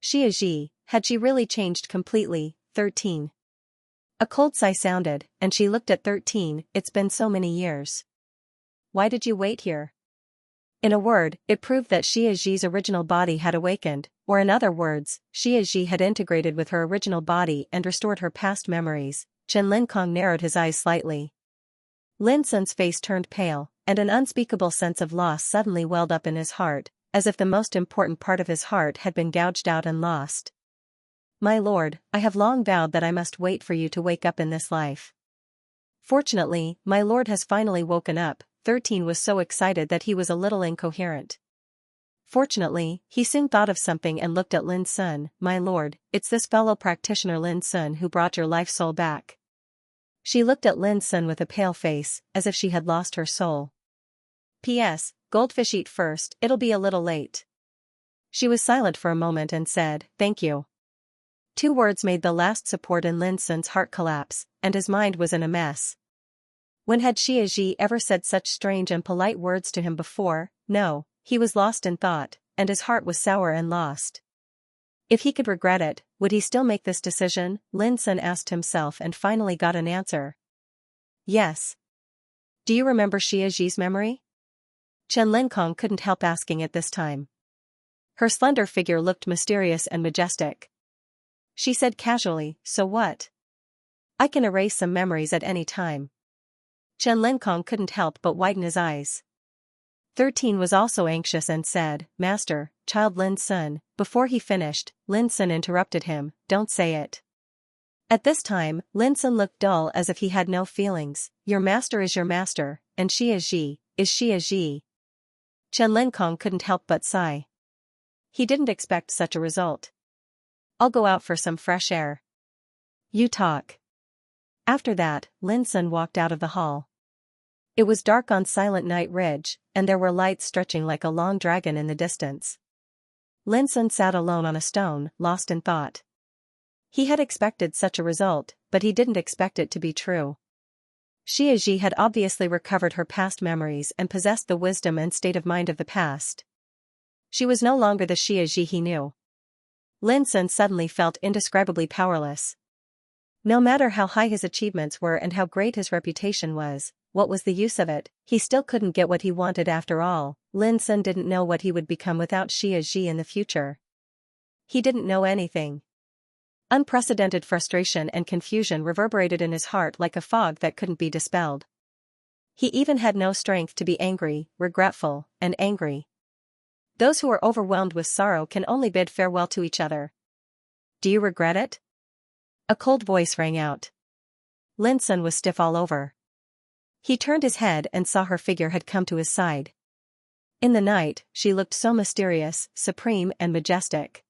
Xianxia, had she really changed completely? 13. A cold sigh sounded, and she looked at 13, "It's been so many years. Why did you wait here?" In a word, it proved that Xianxia's original body had awakened, or in other words, Xianxia had integrated with her original body and restored her past memories. Chen Linkong narrowed his eyes slightly. Lin Sun's face turned pale, and an unspeakable sense of loss suddenly welled up in his heart, as if the most important part of his heart had been gouged out and lost. "My lord, I have long vowed that I must wait for you to wake up in this life. Fortunately, my lord has finally woken up." 13 was so excited that he was a little incoherent. Fortunately, he soon thought of something and looked at Lin Sun. "My lord, it's this fellow practitioner Lin Sun who brought your life soul back." She looked at Lin Sun with a pale face, as if she had lost her soul. "P.S. Goldfish eat first, it'll be a little late." She was silent for a moment and said, "Thank you." 2 words made the last support in Lin Sun's heart collapse, and his mind was in a mess. When had Xianxia ever said such strange and polite words to him before? No, he was lost in thought, and his heart was sour and lost. If he could regret it, would he still make this decision? Lin Sun asked himself and finally got an answer. "Yes." "Do you remember Xianxia's memory?" Chen Linkong couldn't help asking it this time. Her slender figure looked mysterious and majestic. She said casually, "So what? I can erase some memories at any time." Chen Linkong couldn't help but widen his eyes. 13 was also anxious and said, "Master, child Lin Sun." Before he finished, Lin Sun interrupted him, "Don't say it." At this time, Lin Sun looked dull as if he had no feelings. "Your master is your master, and Xianxia is Xianxia." Chen Linkong couldn't help but sigh. He didn't expect such a result. "I'll go out for some fresh air. You talk." After that, Lin Sun walked out of the hall. It was dark on Silent Night Ridge, and there were lights stretching like a long dragon in the distance. Lin Sun sat alone on a stone, lost in thought. He had expected such a result, but he didn't expect it to be true. Xianxia had obviously recovered her past memories and possessed the wisdom and state of mind of the past. She was no longer the Xianxia he knew. Lin Sun suddenly felt indescribably powerless. No matter how high his achievements were and how great his reputation was, what was the use of it? He still couldn't get what he wanted after all. Lin Sun didn't know what he would become without Xianxia in the future. He didn't know anything. Unprecedented frustration and confusion reverberated in his heart like a fog that couldn't be dispelled. He even had no strength to be angry, regretful, and angry. Those who are overwhelmed with sorrow can only bid farewell to each other. Do you regret it? A cold voice rang out. Lin Sun was stiff all over. He turned his head and saw her figure had come to his side. In the night, she looked so mysterious, supreme and majestic.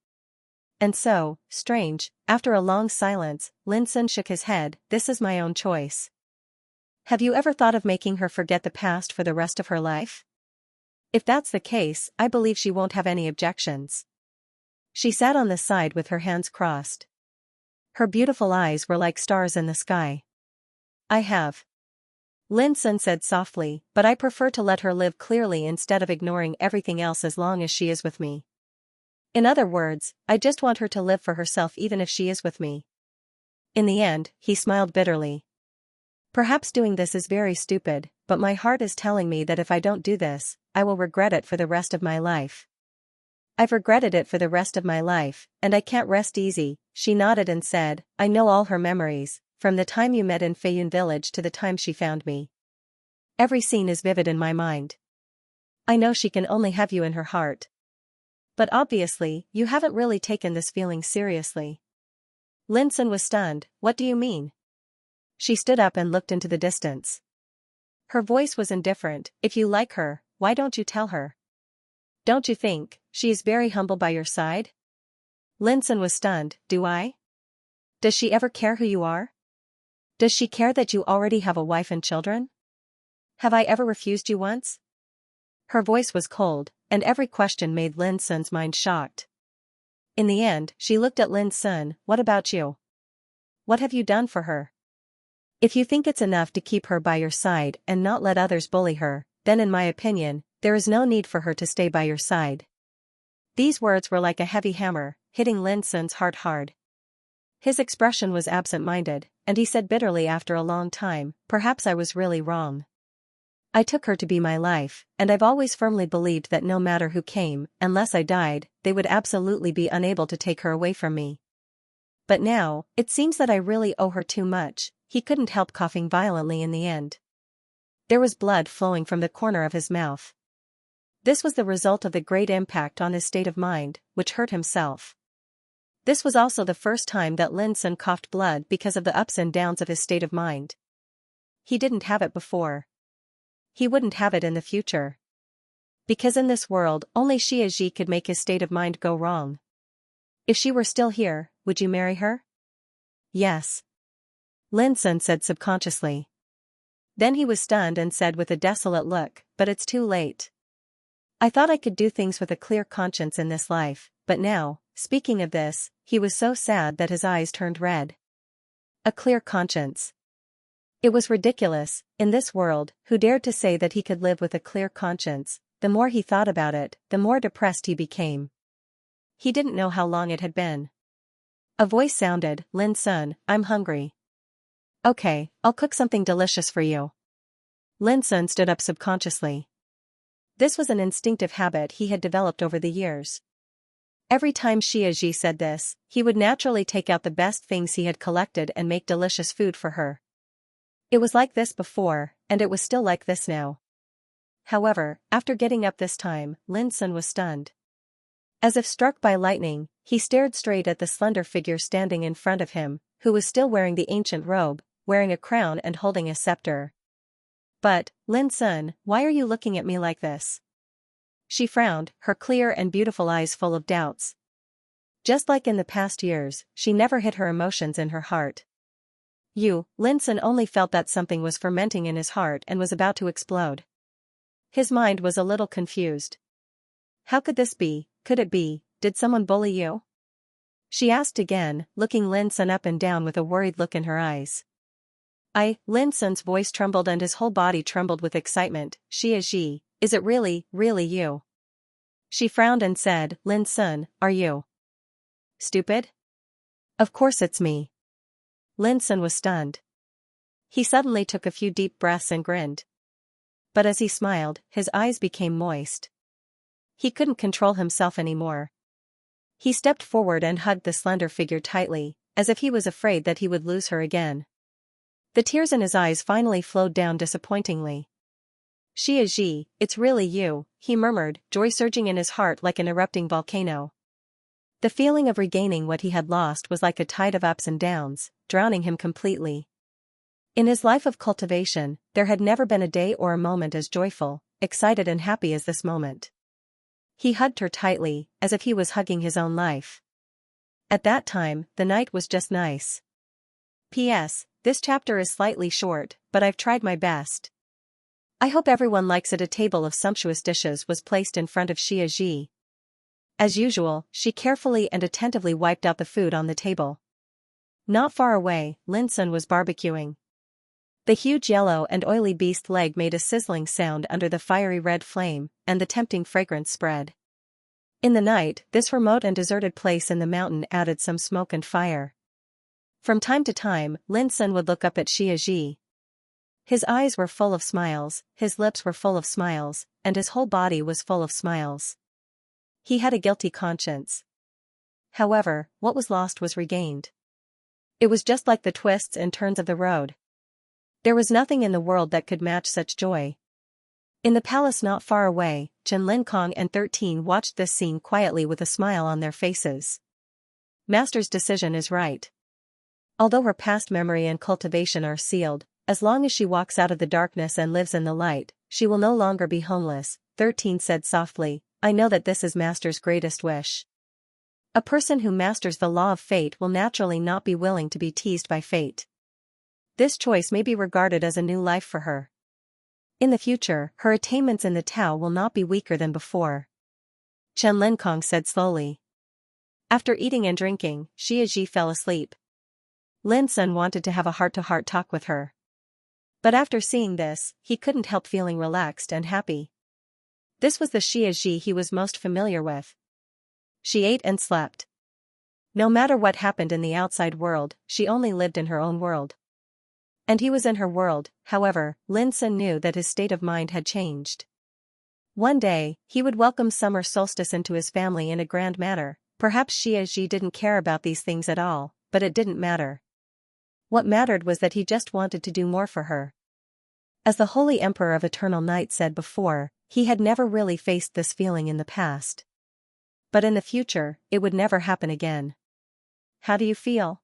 And so, strange, after a long silence, Lin Sun shook his head. This is my own choice. Have you ever thought of making her forget the past for the rest of her life? If that's the case, I believe she won't have any objections. She sat on the side with her hands crossed. Her beautiful eyes were like stars in the sky. I have. Lin Sun said softly, but I prefer to let her live clearly instead of ignoring everything else as long as she is with me. In other words, I just want her to live for herself even if she is with me. In the end, he smiled bitterly. Perhaps doing this is very stupid, but my heart is telling me that if I don't do this, I will regret it for the rest of my life. I've regretted it for the rest of my life, and I can't rest easy. She nodded and said, I know all her memories, from the time you met in Feiyun village to the time she found me. Every scene is vivid in my mind. I know she can only have you in her heart. But obviously, you haven't really taken this feeling seriously. Lin Sun was stunned. What do you mean? She stood up and looked into the distance. Her voice was indifferent. If you like her, why don't you tell her? Don't you think she is very humble by your side? Lin Sun was stunned. Do I? Does she ever care who you are? Does she care that you already have a wife and children? Have I ever refused you once? Her voice was cold, and every question made Lin Sun's mind shocked. In the end, she looked at Lin Sun. What about you? What have you done for her? If you think it's enough to keep her by your side and not let others bully her, then in my opinion, there is no need for her to stay by your side. These words were like a heavy hammer, hitting Lin Sun's heart hard. His expression was absent-minded, and he said bitterly after a long time, perhaps I was really wrong. I took her to be my life, and I've always firmly believed that no matter who came, unless I died, they would absolutely be unable to take her away from me. But now, it seems that I really owe her too much. He couldn't help coughing violently in the end. There was blood flowing from the corner of his mouth. This was the result of the great impact on his state of mind, which hurt himself. This was also the first time that Lin Sun coughed blood because of the ups and downs of his state of mind. He didn't have it before. He wouldn't have it in the future. Because in this world, only Xianxia could make his state of mind go wrong. If she were still here, would you marry her? Yes. Lin Sun said subconsciously. Then he was stunned and said with a desolate look, but it's too late. I thought I could do things with a clear conscience in this life, but now, speaking of this, he was so sad that his eyes turned red. A clear conscience. It was ridiculous, in this world, who dared to say that he could live with a clear conscience. The more he thought about it, the more depressed he became. He didn't know how long it had been. A voice sounded, Lin Sun, I'm hungry. Okay, I'll cook something delicious for you. Lin Sun stood up subconsciously. This was an instinctive habit he had developed over the years. Every time Xianxia said this, he would naturally take out the best things he had collected and make delicious food for her. It was like this before, and it was still like this now. However, after getting up this time, Lin Sun was stunned. As if struck by lightning, he stared straight at the slender figure standing in front of him, who was still wearing the ancient robe, wearing a crown and holding a scepter. But, Lin Sun, why are you looking at me like this? She frowned, her clear and beautiful eyes full of doubts. Just like in the past years, she never hid her emotions in her heart. Lin Sun only felt that something was fermenting in his heart and was about to explode. His mind was a little confused. How could this be? Could it be, did someone bully you? She asked again, looking Lin Sun up and down with a worried look in her eyes. Lin Sun's voice trembled and his whole body trembled with excitement. Xianxia, is it really you? She frowned and said, Lin Sun, are you Stupid? Of course it's me. Lin Sun was stunned. He suddenly took a few deep breaths and grinned. But as he smiled, his eyes became moist. He couldn't control himself anymore. He stepped forward and hugged the slender figure tightly, as if he was afraid that he would lose her again. The tears in his eyes finally flowed down disappointingly. Xianxia, it's really you, he murmured, joy surging in his heart like an erupting volcano. The feeling of regaining what he had lost was like a tide of ups and downs, drowning him completely. In his life of cultivation, there had never been a day or a moment as joyful, excited and happy as this moment. He hugged her tightly, as if he was hugging his own life. At that time, the night was just nice. P.S. This chapter is slightly short, but I've tried my best. I hope everyone likes it. A table of sumptuous dishes was placed in front of Xianxia. As usual, she carefully and attentively wiped out the food on the table. Not far away, Lin Sun was barbecuing. The huge yellow and oily beast leg made a sizzling sound under the fiery red flame, and the tempting fragrance spread. In the night, this remote and deserted place in the mountain added some smoke and fire. From time to time, Lin Sun would look up at Xianxia. His eyes were full of smiles, his lips were full of smiles, and his whole body was full of smiles. He had a guilty conscience. However, what was lost was regained. It was just like the twists and turns of the road. There was nothing in the world that could match such joy. In the palace not far away, Chen Linkong and 13 watched this scene quietly with a smile on their faces. Master's decision is right. Although her past memory and cultivation are sealed, as long as she walks out of the darkness and lives in the light, she will no longer be homeless, 13 said softly. I know that this is Master's greatest wish. A person who masters the law of fate will naturally not be willing to be teased by fate. This choice may be regarded as a new life for her. In the future, her attainments in the Tao will not be weaker than before. Chen Linkong said slowly. After eating and drinking, Xianxia fell asleep. Lin Sun wanted to have a heart-to-heart talk with her. But after seeing this, he couldn't help feeling relaxed and happy. This was the Xianxia he was most familiar with. She ate and slept. No matter what happened in the outside world, she only lived in her own world. And he was in her world. However, Lin Sun knew that his state of mind had changed. One day, he would welcome summer solstice into his family in a grand manner. Perhaps Xianxia didn't care about these things at all, but it didn't matter. What mattered was that he just wanted to do more for her. As the Holy Emperor of Eternal Night said before, he had never really faced this feeling in the past. But in the future, it would never happen again. How do you feel?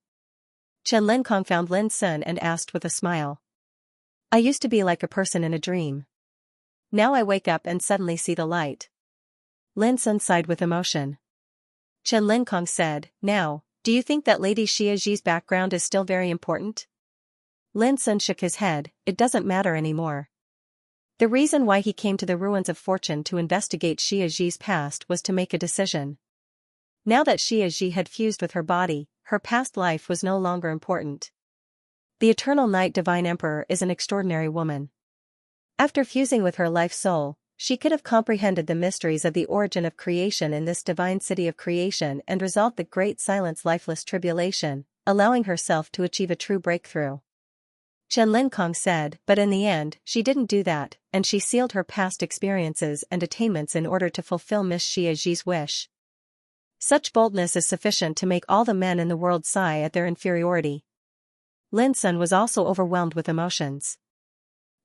Chen Linkong found Lin Sun and asked with a smile. I used to be like a person in a dream. Now I wake up and suddenly see the light. Lin Sun sighed with emotion. Chen Linkong said, Now, do you think that Lady Xianxia's background is still very important? Lin Sun shook his head. It doesn't matter anymore. The reason why he came to the ruins of fortune to investigate Xianxia's past was to make a decision. Now that Xianxia had fused with her body, her past life was no longer important. The Eternal Night Divine Emperor is an extraordinary woman. After fusing with her life soul, she could have comprehended the mysteries of the origin of creation in this divine city of creation and resolved the great silence lifeless tribulation, allowing herself to achieve a true breakthrough. Chen Linkong said, but in the end, she didn't do that, and she sealed her past experiences and attainments in order to fulfill Miss Xianxia's wish. Such boldness is sufficient to make all the men in the world sigh at their inferiority. Lin Sun was also overwhelmed with emotions.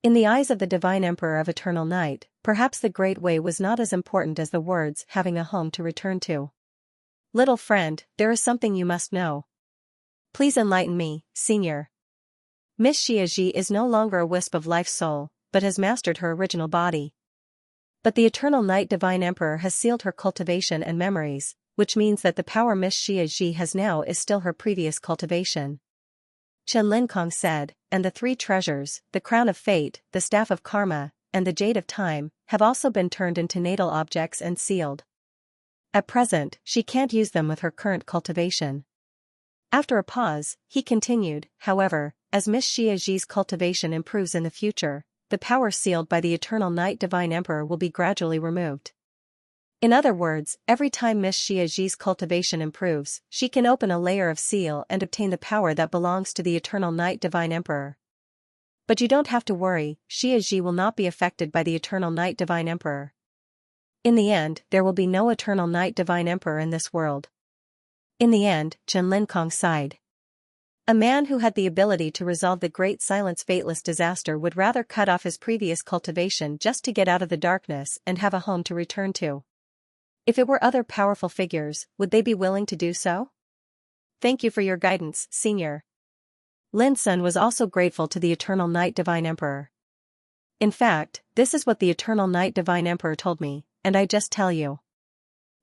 In the eyes of the Divine Emperor of Eternal Night, perhaps the Great Way was not as important as the words having a home to return to. Little friend, there is something you must know. Please enlighten me, Senior. Miss Xianxia is no longer a wisp of life soul, but has mastered her original body. But the Eternal Night Divine Emperor has sealed her cultivation and memories, which means that the power Miss Xianxia has now is still her previous cultivation. Chen Linkong said, and the three treasures, the crown of fate, the staff of karma, and the jade of time, have also been turned into natal objects and sealed. At present, she can't use them with her current cultivation. After a pause, he continued, however, as Miss Xianxia's cultivation improves in the future, the power sealed by the Eternal Night Divine Emperor will be gradually removed. In other words, every time Miss Xiaxi's cultivation improves, she can open a layer of seal and obtain the power that belongs to the Eternal Night Divine Emperor. But you don't have to worry, Xiaxi will not be affected by the Eternal Night Divine Emperor. In the end, there will be no Eternal Night Divine Emperor in this world. In the end, Chen Linkong sighed. A man who had the ability to resolve the Great Silence fateless disaster would rather cut off his previous cultivation just to get out of the darkness and have a home to return to. If it were other powerful figures, would they be willing to do so? Thank you for your guidance, Senior. Lin Sun was also grateful to the Eternal Night Divine Emperor. In fact, this is what the Eternal Night Divine Emperor told me, and I just tell you.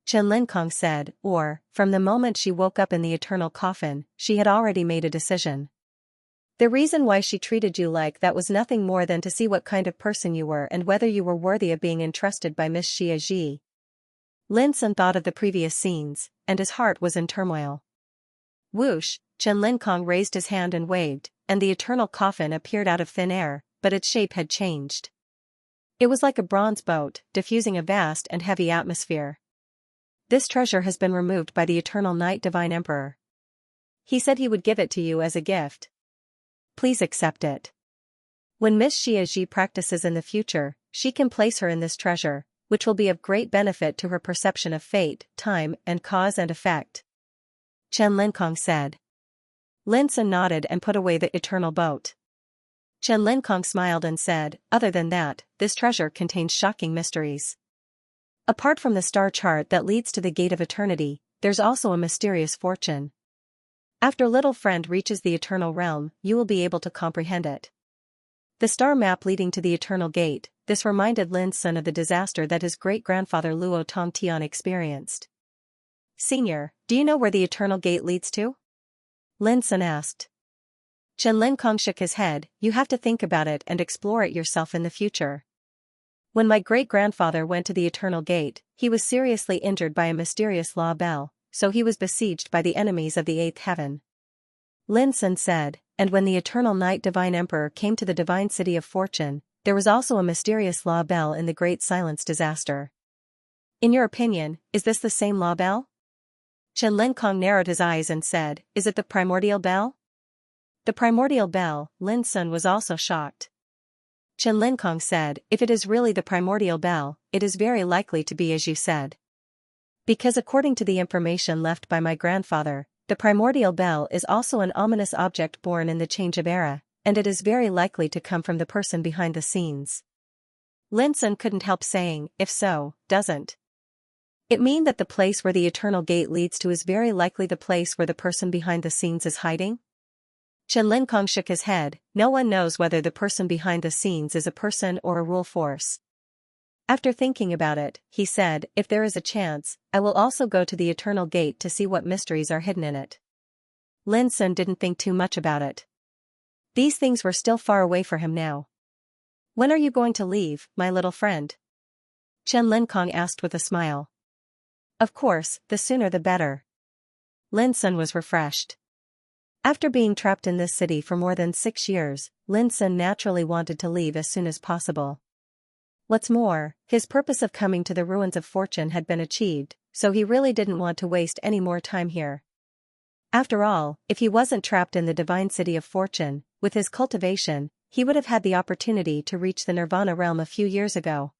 Chen Linkong said, from the moment she woke up in the eternal coffin, she had already made a decision. The reason why she treated you like that was nothing more than to see what kind of person you were and whether you were worthy of being entrusted by Miss Xiaxi. Lin Sun thought of the previous scenes, and his heart was in turmoil. Whoosh, Chen Linkong raised his hand and waved, and the eternal coffin appeared out of thin air, but its shape had changed. It was like a bronze boat, diffusing a vast and heavy atmosphere. This treasure has been removed by the Eternal Night Divine Emperor. He said he would give it to you as a gift. Please accept it. When Miss Xiaxi practices in the future, she can place her in this treasure, which will be of great benefit to her perception of fate, time, and cause and effect. Chen Linkong said. Lin Sun nodded and put away the eternal boat. Chen Linkong smiled and said, other than that, this treasure contains shocking mysteries. Apart from the star chart that leads to the gate of eternity, there's also a mysterious fortune. After little friend reaches the eternal realm, you will be able to comprehend it. The star map leading to the eternal gate, this reminded Lin Sun of the disaster that his great-grandfather Luo Tongtian experienced. Senior, do you know where the eternal gate leads to? Lin Sun asked. Chen Linkong shook his head, you have to think about it and explore it yourself in the future. When my great-grandfather went to the eternal gate, he was seriously injured by a mysterious law bell, so he was besieged by the enemies of the eighth heaven. Lin Sun said, and when the Eternal Night Divine Emperor came to the divine city of fortune, there was also a mysterious law bell in the Great Silence disaster. In your opinion, is this the same law bell? Chen Linkong narrowed his eyes and said, is it the primordial bell? The primordial bell, Lin Sun was also shocked. Chen Linkong said, if it is really the primordial bell, it is very likely to be as you said. Because according to the information left by my grandfather, the primordial bell is also an ominous object born in the change of era, and it is very likely to come from the person behind the scenes. Lin Sun couldn't help saying, if so, doesn't it mean that the place where the eternal gate leads to is very likely the place where the person behind the scenes is hiding? Chen Linkong shook his head, no one knows whether the person behind the scenes is a person or a rule force. After thinking about it, he said, if there is a chance, I will also go to the eternal gate to see what mysteries are hidden in it. Lin Sun didn't think too much about it. These things were still far away for him now. When are you going to leave, my little friend? Chen Linkong asked with a smile. Of course, the sooner the better. Lin Sun was refreshed. After being trapped in this city for more than 6 years, Lin Sun naturally wanted to leave as soon as possible. What's more, his purpose of coming to the ruins of fortune had been achieved, so he really didn't want to waste any more time here. After all, if he wasn't trapped in the divine city of fortune, with his cultivation, he would have had the opportunity to reach the nirvana realm a few years ago.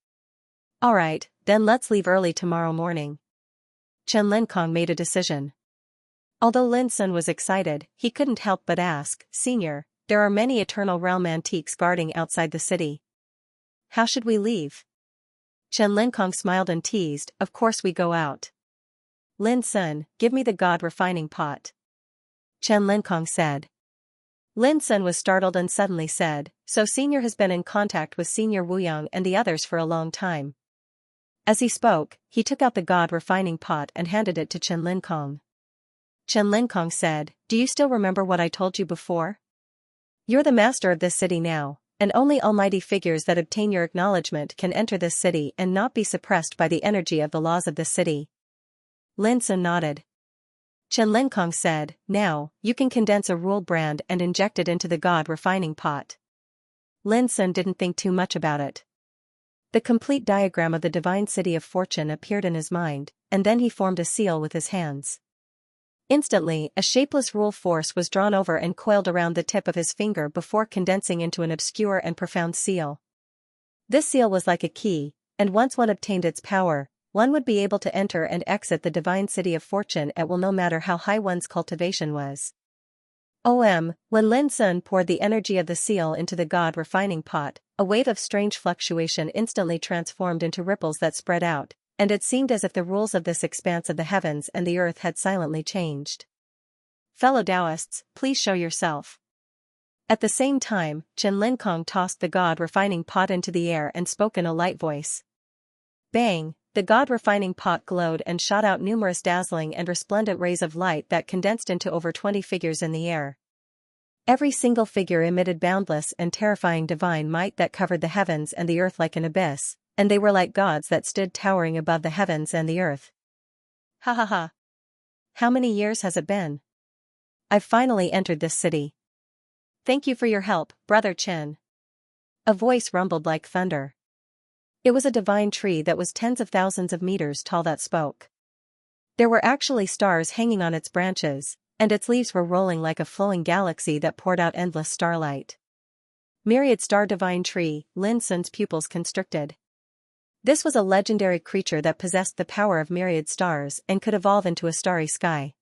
Alright, then let's leave early tomorrow morning. Chen Linkong made a decision. Although Lin Sun was excited, he couldn't help but ask, Senior, there are many Eternal Realm antiques guarding outside the city. How should we leave? Chen Linkong smiled and teased, of course we go out. Lin Sun, give me the god refining pot. Chen Linkong said. Lin Sun was startled and suddenly said, so Senior has been in contact with Senior Wuyang and the others for a long time. As he spoke, he took out the god refining pot and handed it to Chen Linkong. Chen Linkong said, do you still remember what I told you before? You're the master of this city now, and only almighty figures that obtain your acknowledgement can enter this city and not be suppressed by the energy of the laws of the city. Lin Sun nodded. Chen Linkong said, now, you can condense a rule brand and inject it into the god refining pot. Lin Sun didn't think too much about it. The complete diagram of the divine city of fortune appeared in his mind, and then he formed a seal with his hands. Instantly, a shapeless rule force was drawn over and coiled around the tip of his finger before condensing into an obscure and profound seal. This seal was like a key, and once one obtained its power, one would be able to enter and exit the divine city of fortune at will no matter how high one's cultivation was. When Lin Sun poured the energy of the seal into the god refining pot, a wave of strange fluctuation instantly transformed into ripples that spread out, and it seemed as if the rules of this expanse of the heavens and the earth had silently changed. Fellow Taoists, please show yourself. At the same time, Chen Linkong tossed the god refining pot into the air and spoke in a light voice. Bang! The god refining pot glowed and shot out numerous dazzling and resplendent rays of light that condensed into over 20 figures in the air. Every single figure emitted boundless and terrifying divine might that covered the heavens and the earth like an abyss, and they were like gods that stood towering above the heavens and the earth. Ha ha ha! How many years has it been? I've finally entered this city. Thank you for your help, Brother Chen. A voice rumbled like thunder. It was a divine tree that was tens of thousands of meters tall that spoke. There were actually stars hanging on its branches, and its leaves were rolling like a flowing galaxy that poured out endless starlight. Myriad star divine tree, Lin Sun's pupils constricted. This was a legendary creature that possessed the power of myriad stars and could evolve into a starry sky.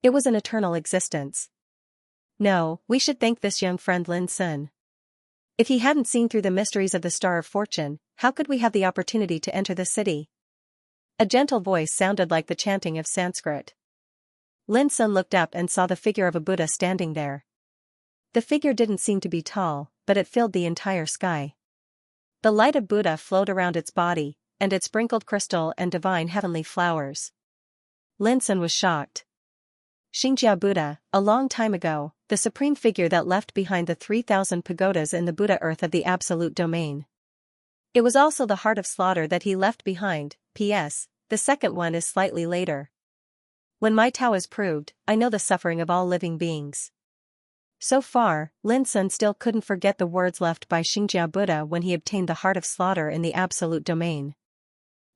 It was an eternal existence. No, we should thank this young friend Lin Sun. If he hadn't seen through the mysteries of the Star of Fortune, how could we have the opportunity to enter the city? A gentle voice sounded like the chanting of Sanskrit. Lin Sun looked up and saw the figure of a Buddha standing there. The figure didn't seem to be tall, but it filled the entire sky. The light of Buddha flowed around its body, and it sprinkled crystal and divine heavenly flowers. Lin Sun was shocked. Xianxia Buddha, a long time ago, the supreme figure that left behind the 3,000 pagodas in the Buddha earth of the absolute domain. It was also the heart of slaughter that he left behind. P.S. The second one is slightly later. When my Tao is proved, I know the suffering of all living beings. So far, Lin Sun still couldn't forget the words left by Xianxia Buddha when he obtained the heart of slaughter in the absolute domain.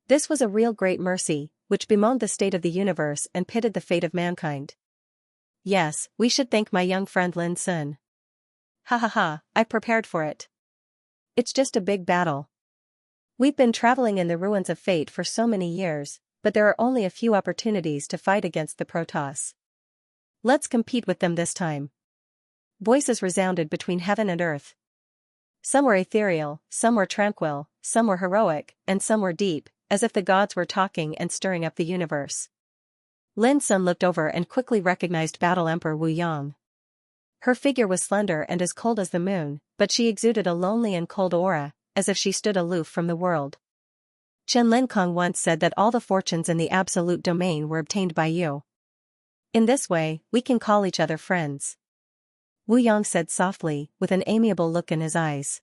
This was a real great mercy, which bemoaned the state of the universe and pitted the fate of mankind. Yes, we should thank my young friend Lin Sun. Ha ha ha, I prepared for it. It's just a big battle. We've been traveling in the ruins of fate for so many years, but there are only a few opportunities to fight against the Protoss. Let's compete with them this time. Voices resounded between heaven and earth. Some were ethereal, some were tranquil, some were heroic, and some were deep, as if the gods were talking and stirring up the universe. Lin Sun looked over and quickly recognized Battle Emperor Wu Yang. Her figure was slender and as cold as the moon, but she exuded a lonely and cold aura, as if she stood aloof from the world. Chen Linkong once said that all the fortunes in the absolute domain were obtained by you. In this way, we can call each other friends. Wu Yang said softly, with an amiable look in his eyes.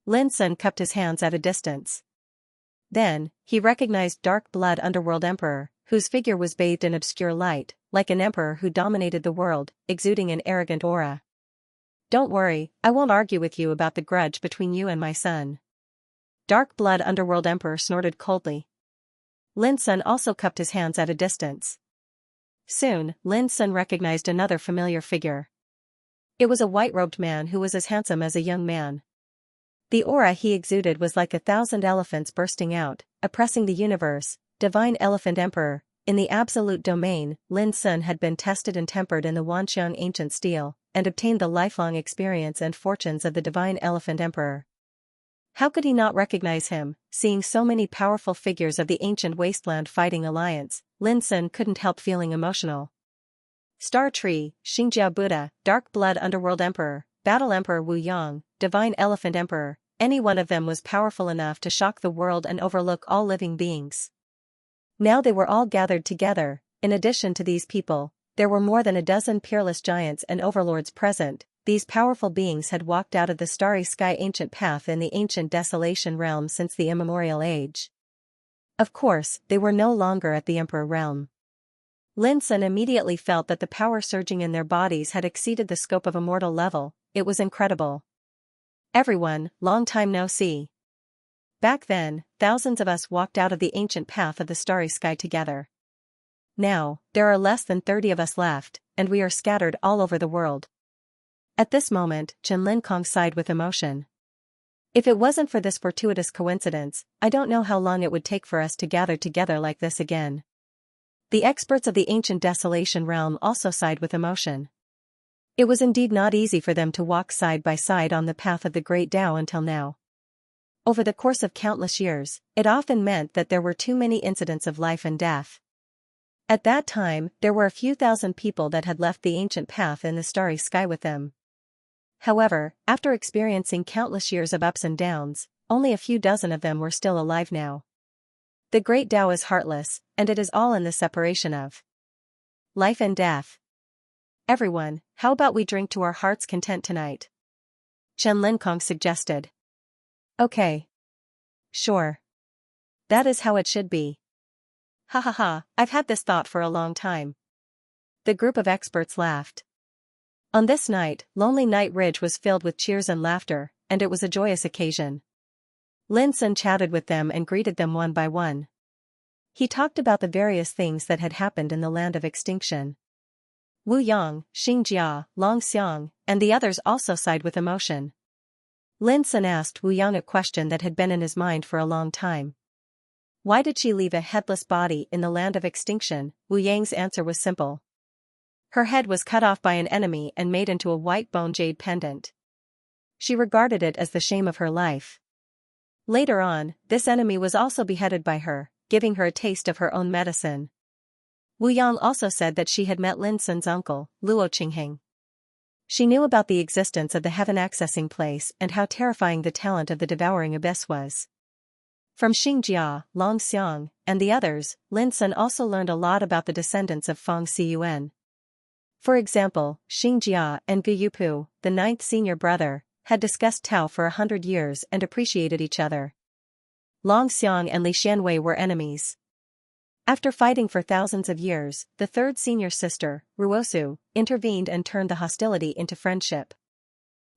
Lin Sun cupped his hands at a distance. Then, he recognized Dark Blood Underworld Emperor, whose figure was bathed in obscure light, like an emperor who dominated the world, exuding an arrogant aura. Don't worry, I won't argue with you about the grudge between you and my son. Dark Blood Underworld Emperor snorted coldly. Lin Sun also cupped his hands at a distance. Soon, Lin Sun recognized another familiar figure. It was a white-robed man who was as handsome as a young man. The aura he exuded was like 1,000 elephants bursting out, oppressing the universe. Divine Elephant Emperor. In the absolute domain, Lin Sun had been tested and tempered in the Wanxiang ancient steel, and obtained the lifelong experience and fortunes of the Divine Elephant Emperor. How could he not recognize him? Seeing so many powerful figures of the ancient wasteland fighting alliance, Lin Sun couldn't help feeling emotional. Star Tree, Xianxia Buddha, Dark Blood Underworld Emperor, Battle Emperor Wu Yang, Divine Elephant Emperor, any one of them was powerful enough to shock the world and overlook all living beings. Now they were all gathered together. In addition to these people, there were more than a dozen peerless giants and overlords present. These powerful beings had walked out of the starry sky ancient path in the ancient desolation realm since the immemorial age. Of course, they were no longer at the Emperor realm. Lin Sun immediately felt that the power surging in their bodies had exceeded the scope of a mortal level. It was incredible. Everyone, long time no see. Back then, thousands of us walked out of the ancient path of the starry sky together. Now, there are less than 30 of us left, and we are scattered all over the world. At this moment, Chen Linkong sighed with emotion. If it wasn't for this fortuitous coincidence, I don't know how long it would take for us to gather together like this again. The experts of the ancient desolation realm also sighed with emotion. It was indeed not easy for them to walk side by side on the path of the great Tao until now. Over the course of countless years, it often meant that there were too many incidents of life and death. At that time, there were a few thousand people that had left the ancient path in the starry sky with them. However, after experiencing countless years of ups and downs, only a few dozen of them were still alive now. The great Tao is heartless, and it is all in the separation of life and death. Everyone, how about we drink to our heart's content tonight? Chen Linkong suggested. Okay. Sure. That is how it should be. Ha ha ha, I've had this thought for a long time. The group of experts laughed. On this night, Lonely Night Ridge was filled with cheers and laughter, and it was a joyous occasion. Lin Sun chatted with them and greeted them one by one. He talked about the various things that had happened in the land of extinction. Wu Yang, Xianxia, Long Xiang, and the others also sighed with emotion. Lin Sun asked Wu Yang a question that had been in his mind for a long time. Why did she leave a headless body in the land of extinction? Wu Yang's answer was simple. Her head was cut off by an enemy and made into a white bone jade pendant. She regarded it as the shame of her life. Later on, this enemy was also beheaded by her, giving her a taste of her own medicine. Wu Yang also said that she had met Lin Sun's uncle, Luo Qingheng. She knew about the existence of the heaven accessing place and how terrifying the talent of the devouring abyss was. From Xingjia, Long Xiang, and the others, Lin Sun also learned a lot about the descendants of Feng Xiyuan. For example, Xingjia and Gu Yupu, the ninth senior brother, had discussed Tao for 100 years and appreciated each other. Long Xiang and Li Xianwei were enemies. After fighting for thousands of years, the third senior sister, Ruosu, intervened and turned the hostility into friendship.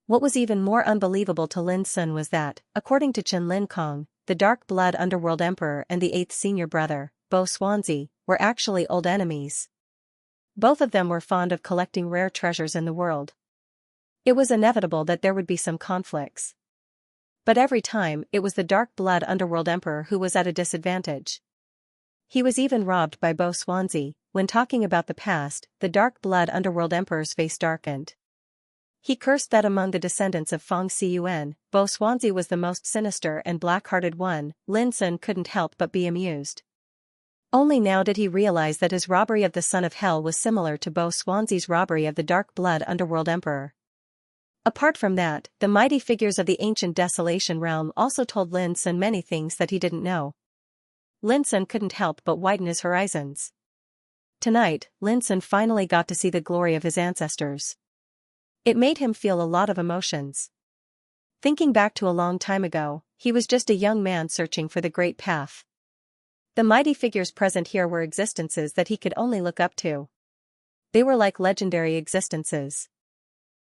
What was even more unbelievable to Lin Sun was that, according to Chen Linkong, the Dark Blood Underworld Emperor and the eighth senior brother, Bo Swansea, were actually old enemies. Both of them were fond of collecting rare treasures in the world. It was inevitable that there would be some conflicts. But every time, it was the Dark Blood Underworld Emperor who was at a disadvantage. He was even robbed by Bo Swansea. When talking about the past, the Dark Blood Underworld Emperor's face darkened. He cursed that among the descendants of Feng Xiyuan, Bo Swansea was the most sinister and black-hearted one. Lin Sun couldn't help but be amused. Only now did he realize that his robbery of the Son of Hell was similar to Bo Swansea's robbery of the Dark Blood Underworld Emperor. Apart from that, the mighty figures of the ancient desolation realm also told Lin Sun many things that he didn't know. Lin Sun couldn't help but widen his horizons. Tonight, Lin Sun finally got to see the glory of his ancestors. It made him feel a lot of emotions. Thinking back to a long time ago, he was just a young man searching for the great path. The mighty figures present here were existences that he could only look up to. They were like legendary existences.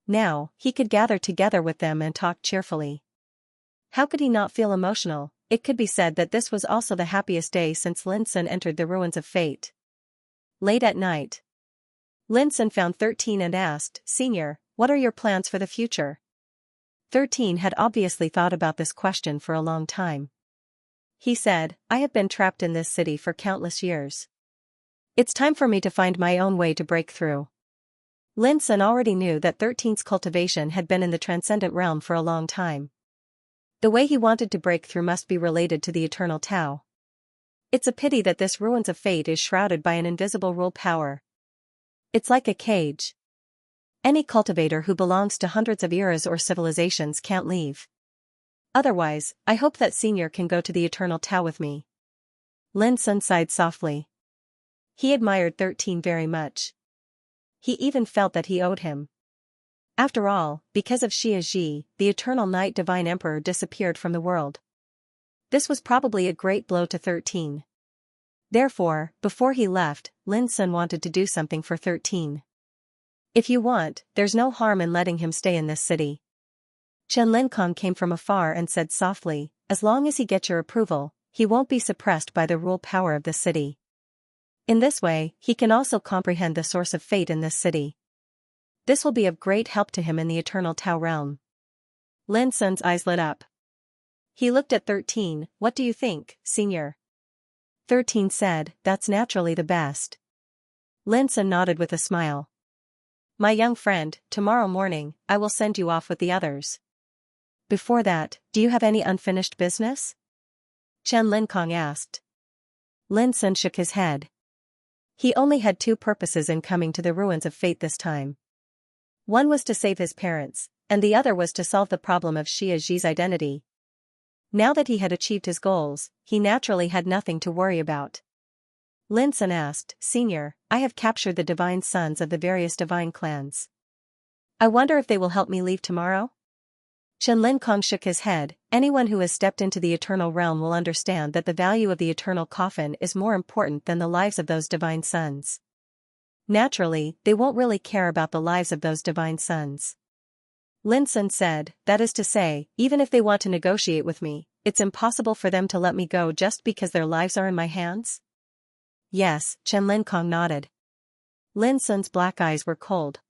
Now, he could gather together with them and talk cheerfully. How could he not feel emotional? It could be said that this was also the happiest day since Lin Sun entered the ruins of fate. Late at night, Lin Sun found 13 and asked, "Senior, what are your plans for the future?" 13 had obviously thought about this question for a long time. He said, "I have been trapped in this city for countless years. It's time for me to find my own way to break through." Lin Sun already knew that 13's cultivation had been in the transcendent realm for a long time. The way he wanted to break through must be related to the eternal Tao. It's a pity that this ruins of fate is shrouded by an invisible rule power. It's like a cage. Any cultivator who belongs to hundreds of eras or civilizations can't leave. Otherwise, I hope that Senior can go to the eternal Tao with me. Lin Sun sighed softly. He admired 13 very much. He even felt that he owed him. After all, because of Xia Ji, the eternal Night Divine Emperor disappeared from the world. This was probably a great blow to 13. Therefore, before he left, Lin Sun wanted to do something for 13. If you want, there's no harm in letting him stay in this city. Chen Linkong came from afar and said softly, as long as he gets your approval, he won't be suppressed by the rule power of the city. In this way, he can also comprehend the source of fate in this city. This will be of great help to him in the eternal Tao realm. Lin Sun's eyes lit up. He looked at 13, what do you think, senior? 13 said, that's naturally the best. Lin Sun nodded with a smile. My young friend, tomorrow morning, I will send you off with the others. Before that, do you have any unfinished business? Chen Linkong asked. Lin Sun shook his head. He only had two purposes in coming to the ruins of fate this time. One was to save his parents, and the other was to solve the problem of Xia Zhi's identity. Now that he had achieved his goals, he naturally had nothing to worry about. Lin Sun asked, Senior, I have captured the divine sons of the various divine clans. I wonder if they will help me leave tomorrow? Chen Linkong shook his head. Anyone who has stepped into the eternal realm will understand that the value of the eternal coffin is more important than the lives of those divine sons. Naturally, they won't really care about the lives of those divine sons. Lin Sun said, that is to say, even if they want to negotiate with me, it's impossible for them to let me go just because their lives are in my hands? Yes, Chen Linkong nodded. Lin Sun's black eyes were cold.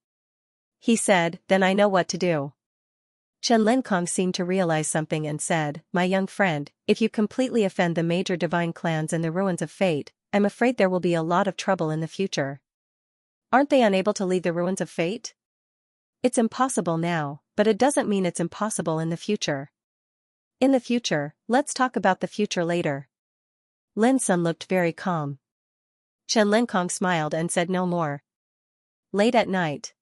He said, then I know what to do. Chen Linkong seemed to realize something and said, my young friend, if you completely offend the major divine clans in the ruins of fate, I'm afraid there will be a lot of trouble in the future. Aren't they unable to leave the ruins of fate? It's impossible now, but it doesn't mean it's impossible in the future. In the future, let's talk about the future later. Lin Sun looked very calm. Chen Linkong smiled and said no more. Late at night.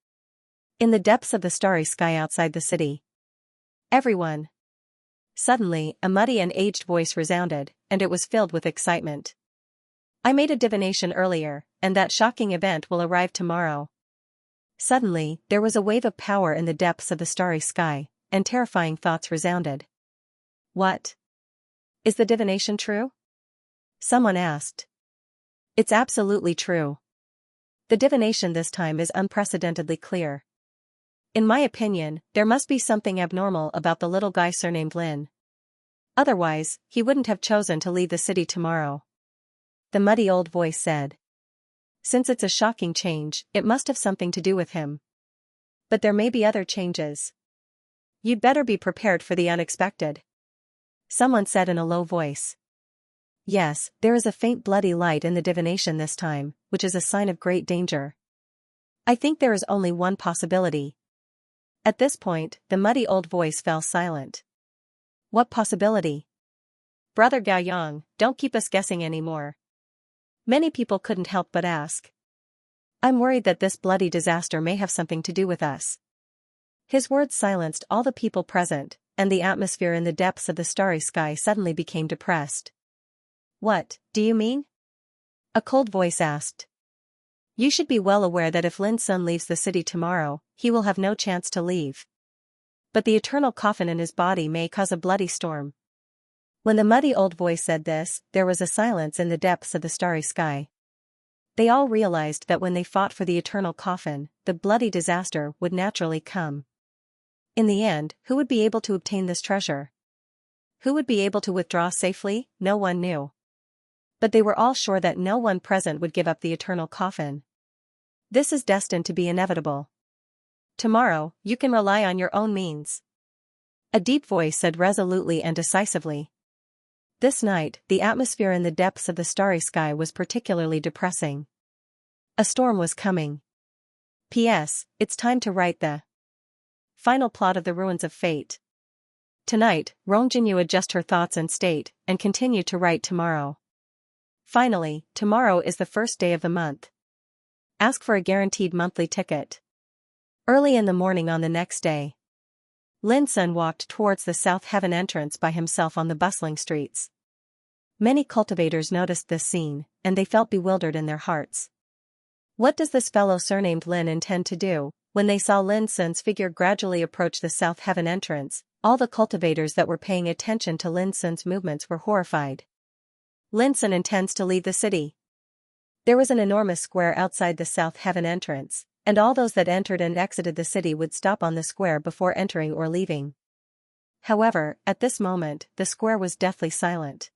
In the depths of the starry sky outside the city. Everyone. Suddenly, a muddy and aged voice resounded, and it was filled with excitement. I made a divination earlier, and that shocking event will arrive tomorrow. Suddenly, there was a wave of power in the depths of the starry sky, and terrifying thoughts resounded. What? Is the divination true? Someone asked. It's absolutely true. The divination this time is unprecedentedly clear. In my opinion, there must be something abnormal about the little guy surnamed Lin. Otherwise, he wouldn't have chosen to leave the city tomorrow. The muddy old voice said. Since it's a shocking change, it must have something to do with him. But there may be other changes. You'd better be prepared for the unexpected. Someone said in a low voice. Yes, there is a faint bloody light in the divination this time, which is a sign of great danger. I think there is only one possibility. At this point, the muddy old voice fell silent. What possibility? Brother Gao Yang, don't keep us guessing anymore. Many people couldn't help but ask. I'm worried that this bloody disaster may have something to do with us. His words silenced all the people present, and the atmosphere in the depths of the starry sky suddenly became depressed. What, do you mean? A cold voice asked. You should be well aware that if Lin Sun leaves the city tomorrow, he will have no chance to leave. But the eternal coffin in his body may cause a bloody storm. When the muddy old voice said this, there was a silence in the depths of the starry sky. They all realized that when they fought for the eternal coffin, the bloody disaster would naturally come. In the end, who would be able to obtain this treasure? Who would be able to withdraw safely? No one knew. But they were all sure that no one present would give up the eternal coffin. This is destined to be inevitable. Tomorrow, you can rely on your own means. A deep voice said resolutely and decisively. This night, the atmosphere in the depths of the starry sky was particularly depressing. A storm was coming. P.S. It's time to write the final plot of the Ruins of Fate. Tonight, Rongjinyu adjust her thoughts and state, and continue to write tomorrow. Finally, tomorrow is the first day of the month. Ask for a guaranteed monthly ticket. Early in the morning on the next day, Lin Sun walked towards the South Heaven entrance by himself on the bustling streets. Many cultivators noticed this scene, and they felt bewildered in their hearts. What does this fellow surnamed Lin intend to do? When they saw Lin Sun's figure gradually approach the South Heaven entrance, all the cultivators that were paying attention to Lin Sun's movements were horrified. Lin Sun intends to leave the city. There was an enormous square outside the South Heaven entrance, and all those that entered and exited the city would stop on the square before entering or leaving. However, at this moment, the square was deathly silent.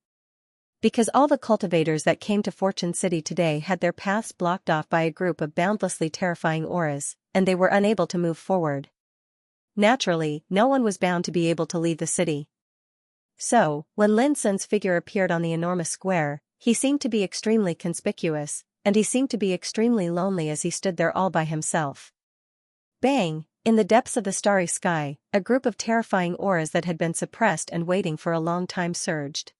Because all the cultivators that came to Fortune City today had their paths blocked off by a group of boundlessly terrifying auras, and they were unable to move forward. Naturally, no one was bound to be able to leave the city. So, when Lin Sun's figure appeared on the enormous square, he seemed to be extremely conspicuous, and he seemed to be extremely lonely as he stood there all by himself. Bang! In the depths of the starry sky, a group of terrifying auras that had been suppressed and waiting for a long time surged.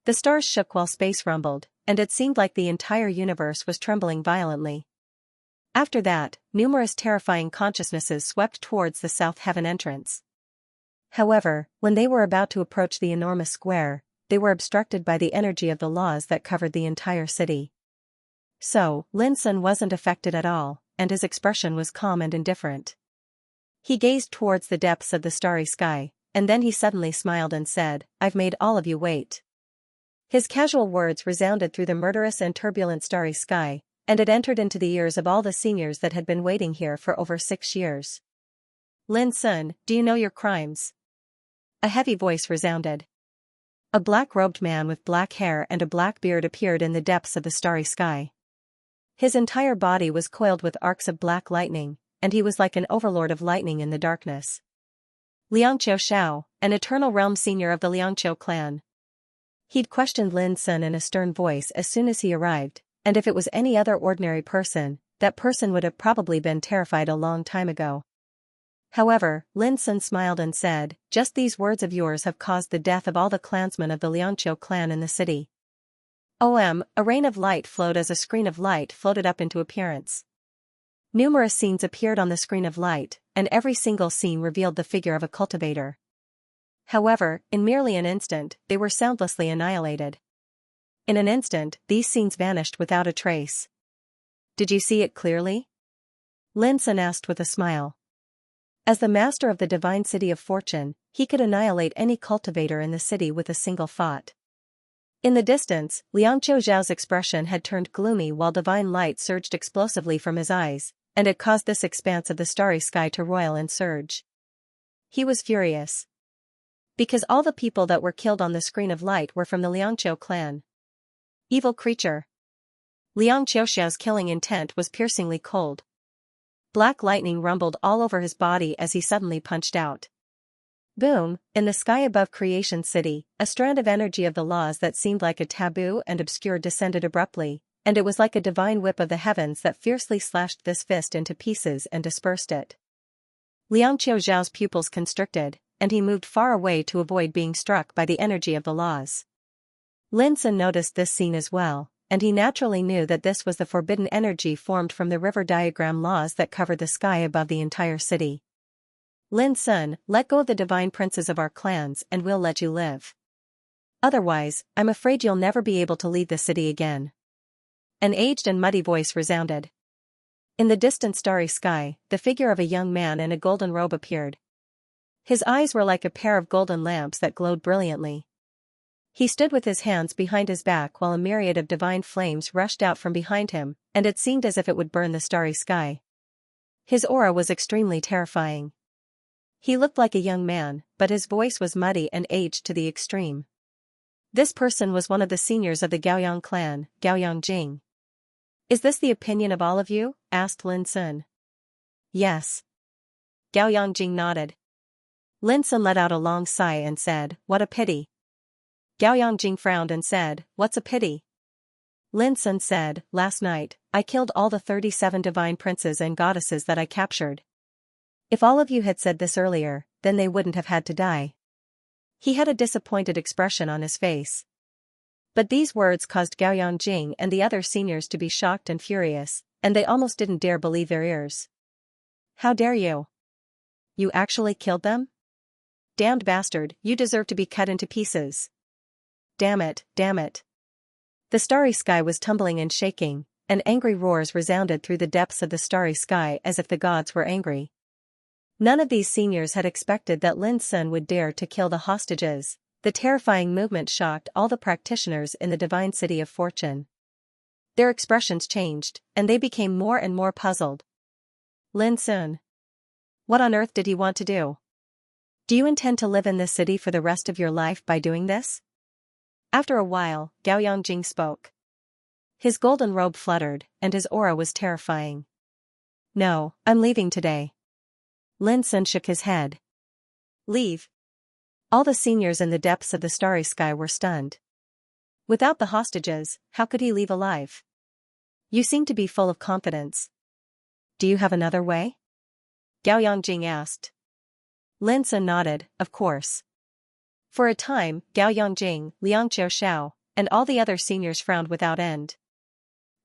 The stars shook while space rumbled, and it seemed like the entire universe was trembling violently. After that, numerous terrifying consciousnesses swept towards the South Heaven entrance. However, when they were about to approach the enormous square, they were obstructed by the energy of the laws that covered the entire city. So, Lin Sun wasn't affected at all, and his expression was calm and indifferent. He gazed towards the depths of the starry sky, and then he suddenly smiled and said, "I've made all of you wait." His casual words resounded through the murderous and turbulent starry sky, and it entered into the ears of all the seniors that had been waiting here for over 6 years. "Lin Sun, do you know your crimes?" A heavy voice resounded. A black-robed man with black hair and a black beard appeared in the depths of the starry sky. His entire body was coiled with arcs of black lightning, and he was like an overlord of lightning in the darkness. Xianxia Shao, an Eternal Realm senior of the Xianxia clan. He'd questioned Lin Sun in a stern voice as soon as he arrived, and if it was any other ordinary person, that person would have probably been terrified a long time ago. However, Lin Sun smiled and said, "Just these words of yours have caused the death of all the clansmen of the Xianxia clan in the city." A rain of light flowed as a screen of light floated up into appearance. Numerous scenes appeared on the screen of light, and every single scene revealed the figure of a cultivator. However, in merely an instant, they were soundlessly annihilated. In an instant, these scenes vanished without a trace. "Did you see it clearly?" Lin Sun asked with a smile. As the master of the divine city of fortune, he could annihilate any cultivator in the city with a single thought. In the distance, Liangqiu Zhao's expression had turned gloomy while divine light surged explosively from his eyes, and it caused this expanse of the starry sky to roil and surge. He was furious. Because all the people that were killed on the screen of light were from the Liangqiu clan. Evil creature. Liang Qiuxiao's killing intent was piercingly cold. Black lightning rumbled all over his body as he suddenly punched out. Boom! In the sky above Creation City, a strand of energy of the laws that seemed like a taboo and obscure descended abruptly, and it was like a divine whip of the heavens that fiercely slashed this fist into pieces and dispersed it. Liang Qiuxiao's pupils constricted, and he moved far away to avoid being struck by the energy of the laws. Lin Sun noticed this scene as well, and he naturally knew that this was the forbidden energy formed from the river diagram laws that covered the sky above the entire city. "Lin Sun, let go of the divine princes of our clans and we'll let you live. Otherwise, I'm afraid you'll never be able to leave the city again." An aged and muddy voice resounded. In the distant starry sky, the figure of a young man in a golden robe appeared. His eyes were like a pair of golden lamps that glowed brilliantly. He stood with his hands behind his back while a myriad of divine flames rushed out from behind him, and it seemed as if it would burn the starry sky. His aura was extremely terrifying. He looked like a young man, but his voice was muddy and aged to the extreme. This person was one of the seniors of the Gaoyang clan, Gaoyang Jing. "Is this the opinion of all of you?" asked Lin Sun. "Yes." Gaoyang Jing nodded. Lin Sun let out a long sigh and said, "What a pity." Gaoyang Jing frowned and said, "What's a pity?" Lin Sun said, "Last night, I killed all the 37 divine princes and goddesses that I captured. If all of you had said this earlier, then they wouldn't have had to die." He had a disappointed expression on his face. But these words caused Gaoyang Jing and the other seniors to be shocked and furious, and they almost didn't dare believe their ears. "How dare you? You actually killed them? Damned bastard, you deserve to be cut into pieces. Damn it, damn it." The starry sky was tumbling and shaking, and angry roars resounded through the depths of the starry sky as if the gods were angry. None of these seniors had expected that Lin Sun would dare to kill the hostages. The terrifying movement shocked all the practitioners in the divine city of fortune. Their expressions changed, and they became more and more puzzled. "Lin Sun. What on earth did he want to do?" Do you intend to live in this city for the rest of your life by doing this? After a while, Gao Yongjing spoke. His golden robe fluttered, and his aura was terrifying. No, I'm leaving today. Lin Sun shook his head. Leave? All the seniors in the depths of the starry sky were stunned. Without the hostages, how could he leave alive? You seem to be full of confidence. Do you have another way? Gao Yongjing asked. Lin Sun nodded, of course. For a time, Gao Yongjing, Liang Xiao, and all the other seniors frowned without end.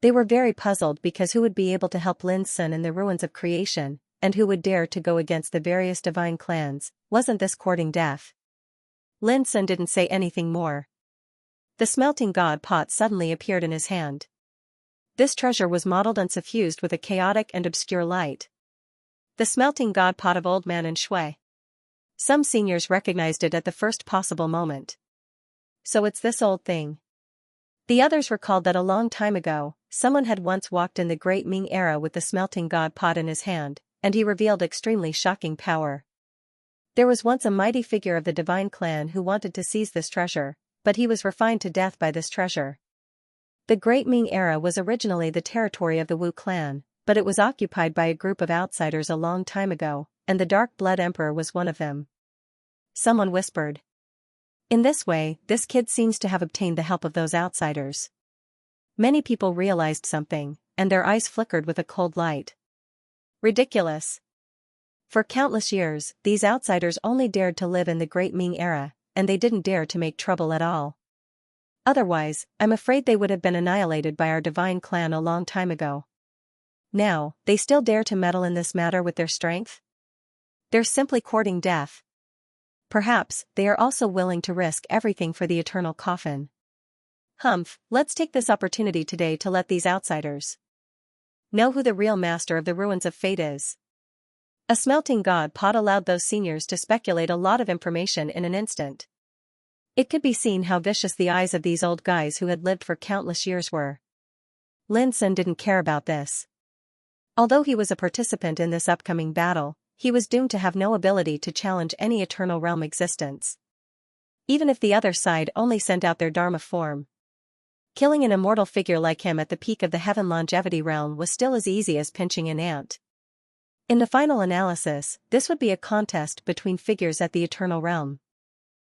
They were very puzzled because who would be able to help Lin Sun in the ruins of creation, and who would dare to go against the various divine clans? Wasn't this courting death? Lin Sun didn't say anything more. The smelting god pot suddenly appeared in his hand. This treasure was mottled and suffused with a chaotic and obscure light. The smelting god pot of Old Man and Shui. Some seniors recognized it at the first possible moment. So it's this old thing. The others recalled that a long time ago, someone had once walked in the Great Ming era with the smelting god pot in his hand, and he revealed extremely shocking power. There was once a mighty figure of the divine clan who wanted to seize this treasure, but he was refined to death by this treasure. The Great Ming era was originally the territory of the Wu clan, but it was occupied by a group of outsiders a long time ago, and the Dark Blood Emperor was one of them. Someone whispered. In this way, this kid seems to have obtained the help of those outsiders. Many people realized something, and their eyes flickered with a cold light. Ridiculous. For countless years, these outsiders only dared to live in the Great Ming era, and they didn't dare to make trouble at all. Otherwise, I'm afraid they would have been annihilated by our divine clan a long time ago. Now, they still dare to meddle in this matter with their strength? They're simply courting death. Perhaps, they are also willing to risk everything for the eternal coffin. Humph, let's take this opportunity today to let these outsiders know who the real master of the ruins of fate is. A smelting god pot allowed those seniors to speculate a lot of information in an instant. It could be seen how vicious the eyes of these old guys who had lived for countless years were. Lin Sun didn't care about this. Although he was a participant in this upcoming battle, he was doomed to have no ability to challenge any eternal realm existence. Even if the other side only sent out their Dharma form. Killing an immortal figure like him at the peak of the Heaven Longevity realm was still as easy as pinching an ant. In the final analysis, this would be a contest between figures at the eternal realm.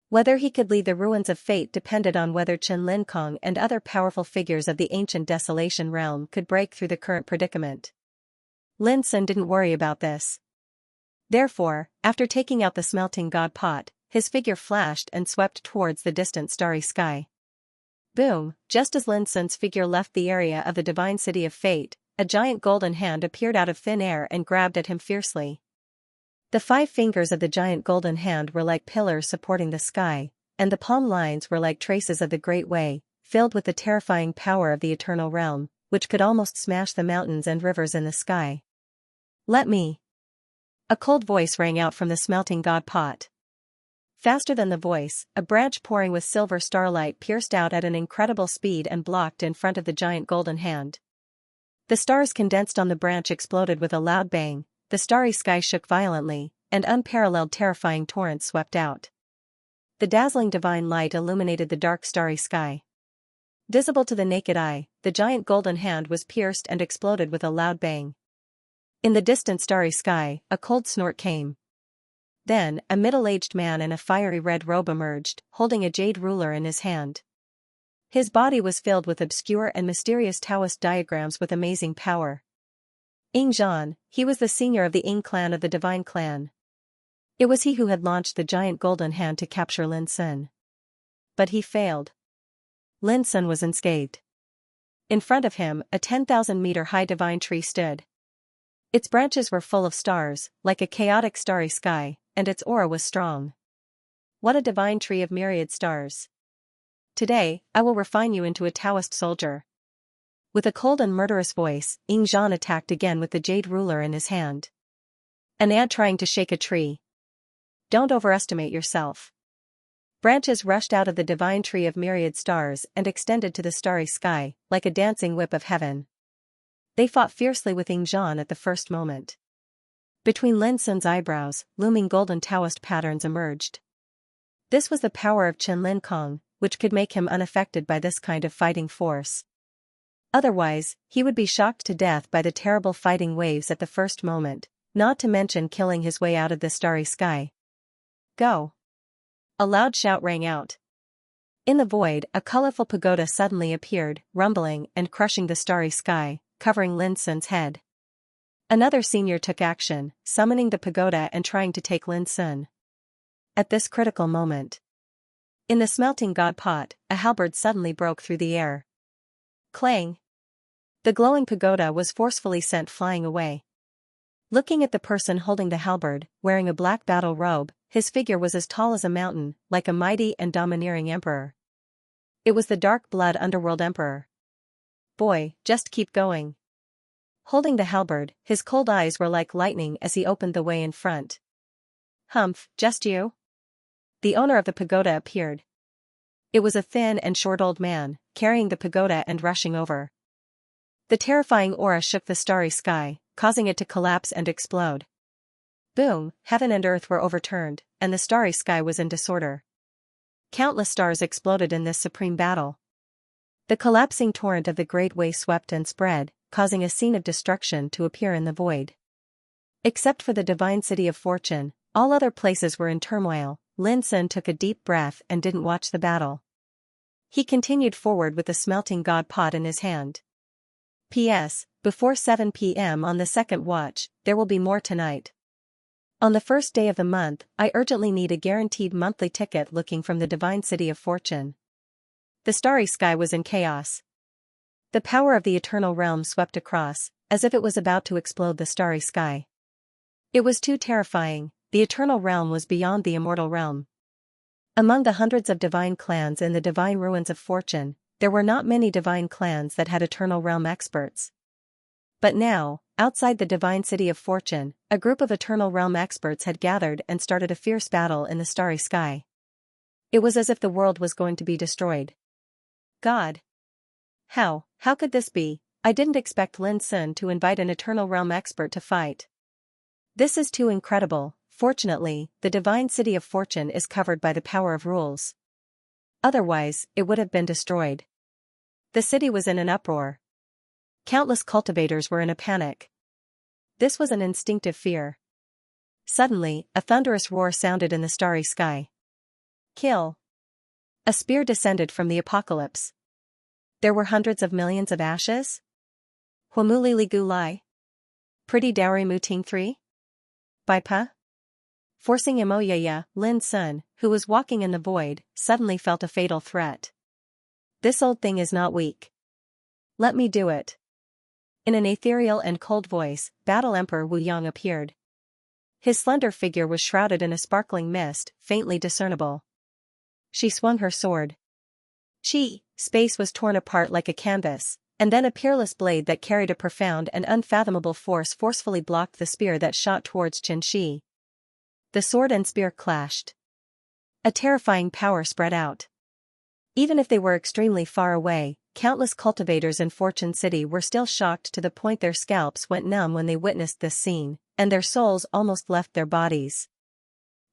Whether he could leave the ruins of fate depended on whether Chen Lin Kong and other powerful figures of the ancient Desolation realm could break through the current predicament. Lin Sun didn't worry about this. Therefore, after taking out the smelting god pot, his figure flashed and swept towards the distant starry sky. Boom, just as Lin Sun's figure left the area of the divine city of fate, a giant golden hand appeared out of thin air and grabbed at him fiercely. The 5 fingers of the giant golden hand were like pillars supporting the sky, and the palm lines were like traces of the Great Way, filled with the terrifying power of the eternal realm, which could almost smash the mountains and rivers in the sky. Let me. A cold voice rang out from the smelting god pot. Faster than the voice, a branch pouring with silver starlight pierced out at an incredible speed and blocked in front of the giant golden hand. The stars condensed on the branch exploded with a loud bang, the starry sky shook violently, and unparalleled terrifying torrents swept out. The dazzling divine light illuminated the dark starry sky. Visible to the naked eye, the giant golden hand was pierced and exploded with a loud bang. In the distant starry sky, a cold snort came. Then, a middle-aged man in a fiery red robe emerged, holding a jade ruler in his hand. His body was filled with obscure and mysterious Taoist diagrams with amazing power. Ying Zhan, he was the senior of the Ying clan of the Divine Clan. It was he who had launched the giant golden hand to capture Lin Sun. But he failed. Lin Sun was unscathed. In front of him, a 10,000-meter-high divine tree stood. Its branches were full of stars, like a chaotic starry sky, and its aura was strong. What a divine tree of myriad stars. Today, I will refine you into a Taoist soldier. With a cold and murderous voice, Ying Zhan attacked again with the jade ruler in his hand. An ant trying to shake a tree. Don't overestimate yourself. Branches rushed out of the divine tree of myriad stars and extended to the starry sky, like a dancing whip of heaven. They fought fiercely with Ying Zhan at the first moment. Between Lin Sun's eyebrows, looming golden Taoist patterns emerged. This was the power of Chen Lin Kong, which could make him unaffected by this kind of fighting force. Otherwise, he would be shocked to death by the terrible fighting waves at the first moment, not to mention killing his way out of the starry sky. Go! A loud shout rang out. In the void, a colorful pagoda suddenly appeared, rumbling and crushing the starry sky, covering Lin Sun's head. Another senior took action, summoning the pagoda and trying to take Lin Sun. At this critical moment, in the smelting god pot, a halberd suddenly broke through the air. Clang! The glowing pagoda was forcefully sent flying away. Looking at the person holding the halberd, wearing a black battle robe, his figure was as tall as a mountain, like a mighty and domineering emperor. It was the dark blood underworld emperor. Boy, just keep going. Holding the halberd, his cold eyes were like lightning as he opened the way in front. Humph, just you? The owner of the pagoda appeared. It was a thin and short old man, carrying the pagoda and rushing over. The terrifying aura shook the starry sky, causing it to collapse and explode. Boom, heaven and earth were overturned, and the starry sky was in disorder. Countless stars exploded in this supreme battle. The collapsing torrent of the great way swept and spread, causing a scene of destruction to appear in the void. Except for the divine city of fortune, all other places were in turmoil. Lin Sun took a deep breath and didn't watch the battle. He continued forward with the smelting god pot in his hand. P.S. Before 7 p.m. on the second watch, there will be more tonight. On the first day of the month, I urgently need a guaranteed monthly ticket looking from the divine city of fortune. The starry sky was in chaos. The power of the eternal realm swept across, as if it was about to explode the starry sky. It was too terrifying. The eternal realm was beyond the immortal realm. Among the hundreds of divine clans in the divine ruins of fortune, there were not many divine clans that had eternal realm experts. But now, outside the divine city of fortune, a group of eternal realm experts had gathered and started a fierce battle in the starry sky. It was as if the world was going to be destroyed. God! How could this be? I didn't expect Lin Sun to invite an eternal realm expert to fight. This is too incredible. Fortunately, the divine city of fortune is covered by the power of rules. Otherwise, it would have been destroyed. The city was in an uproar. Countless cultivators were in a panic. This was an instinctive fear. Suddenly, a thunderous roar sounded in the starry sky. Kill! A spear descended from the apocalypse. There were hundreds of millions of ashes? Huamulili Gulai? Pretty dowry muting 3? Baipa? Forcing Imoyaya, Lin Sun, who was walking in the void, suddenly felt a fatal threat. This old thing is not weak. Let me do it. In an ethereal and cold voice, Battle Emperor Wu Yang appeared. His slender figure was shrouded in a sparkling mist, faintly discernible. She swung her sword. Space was torn apart like a canvas, and then a peerless blade that carried a profound and unfathomable force forcefully blocked the spear that shot towards Xianxia. The sword and spear clashed. A terrifying power spread out. Even if they were extremely far away, countless cultivators in Fortune City were still shocked to the point their scalps went numb when they witnessed this scene, and their souls almost left their bodies.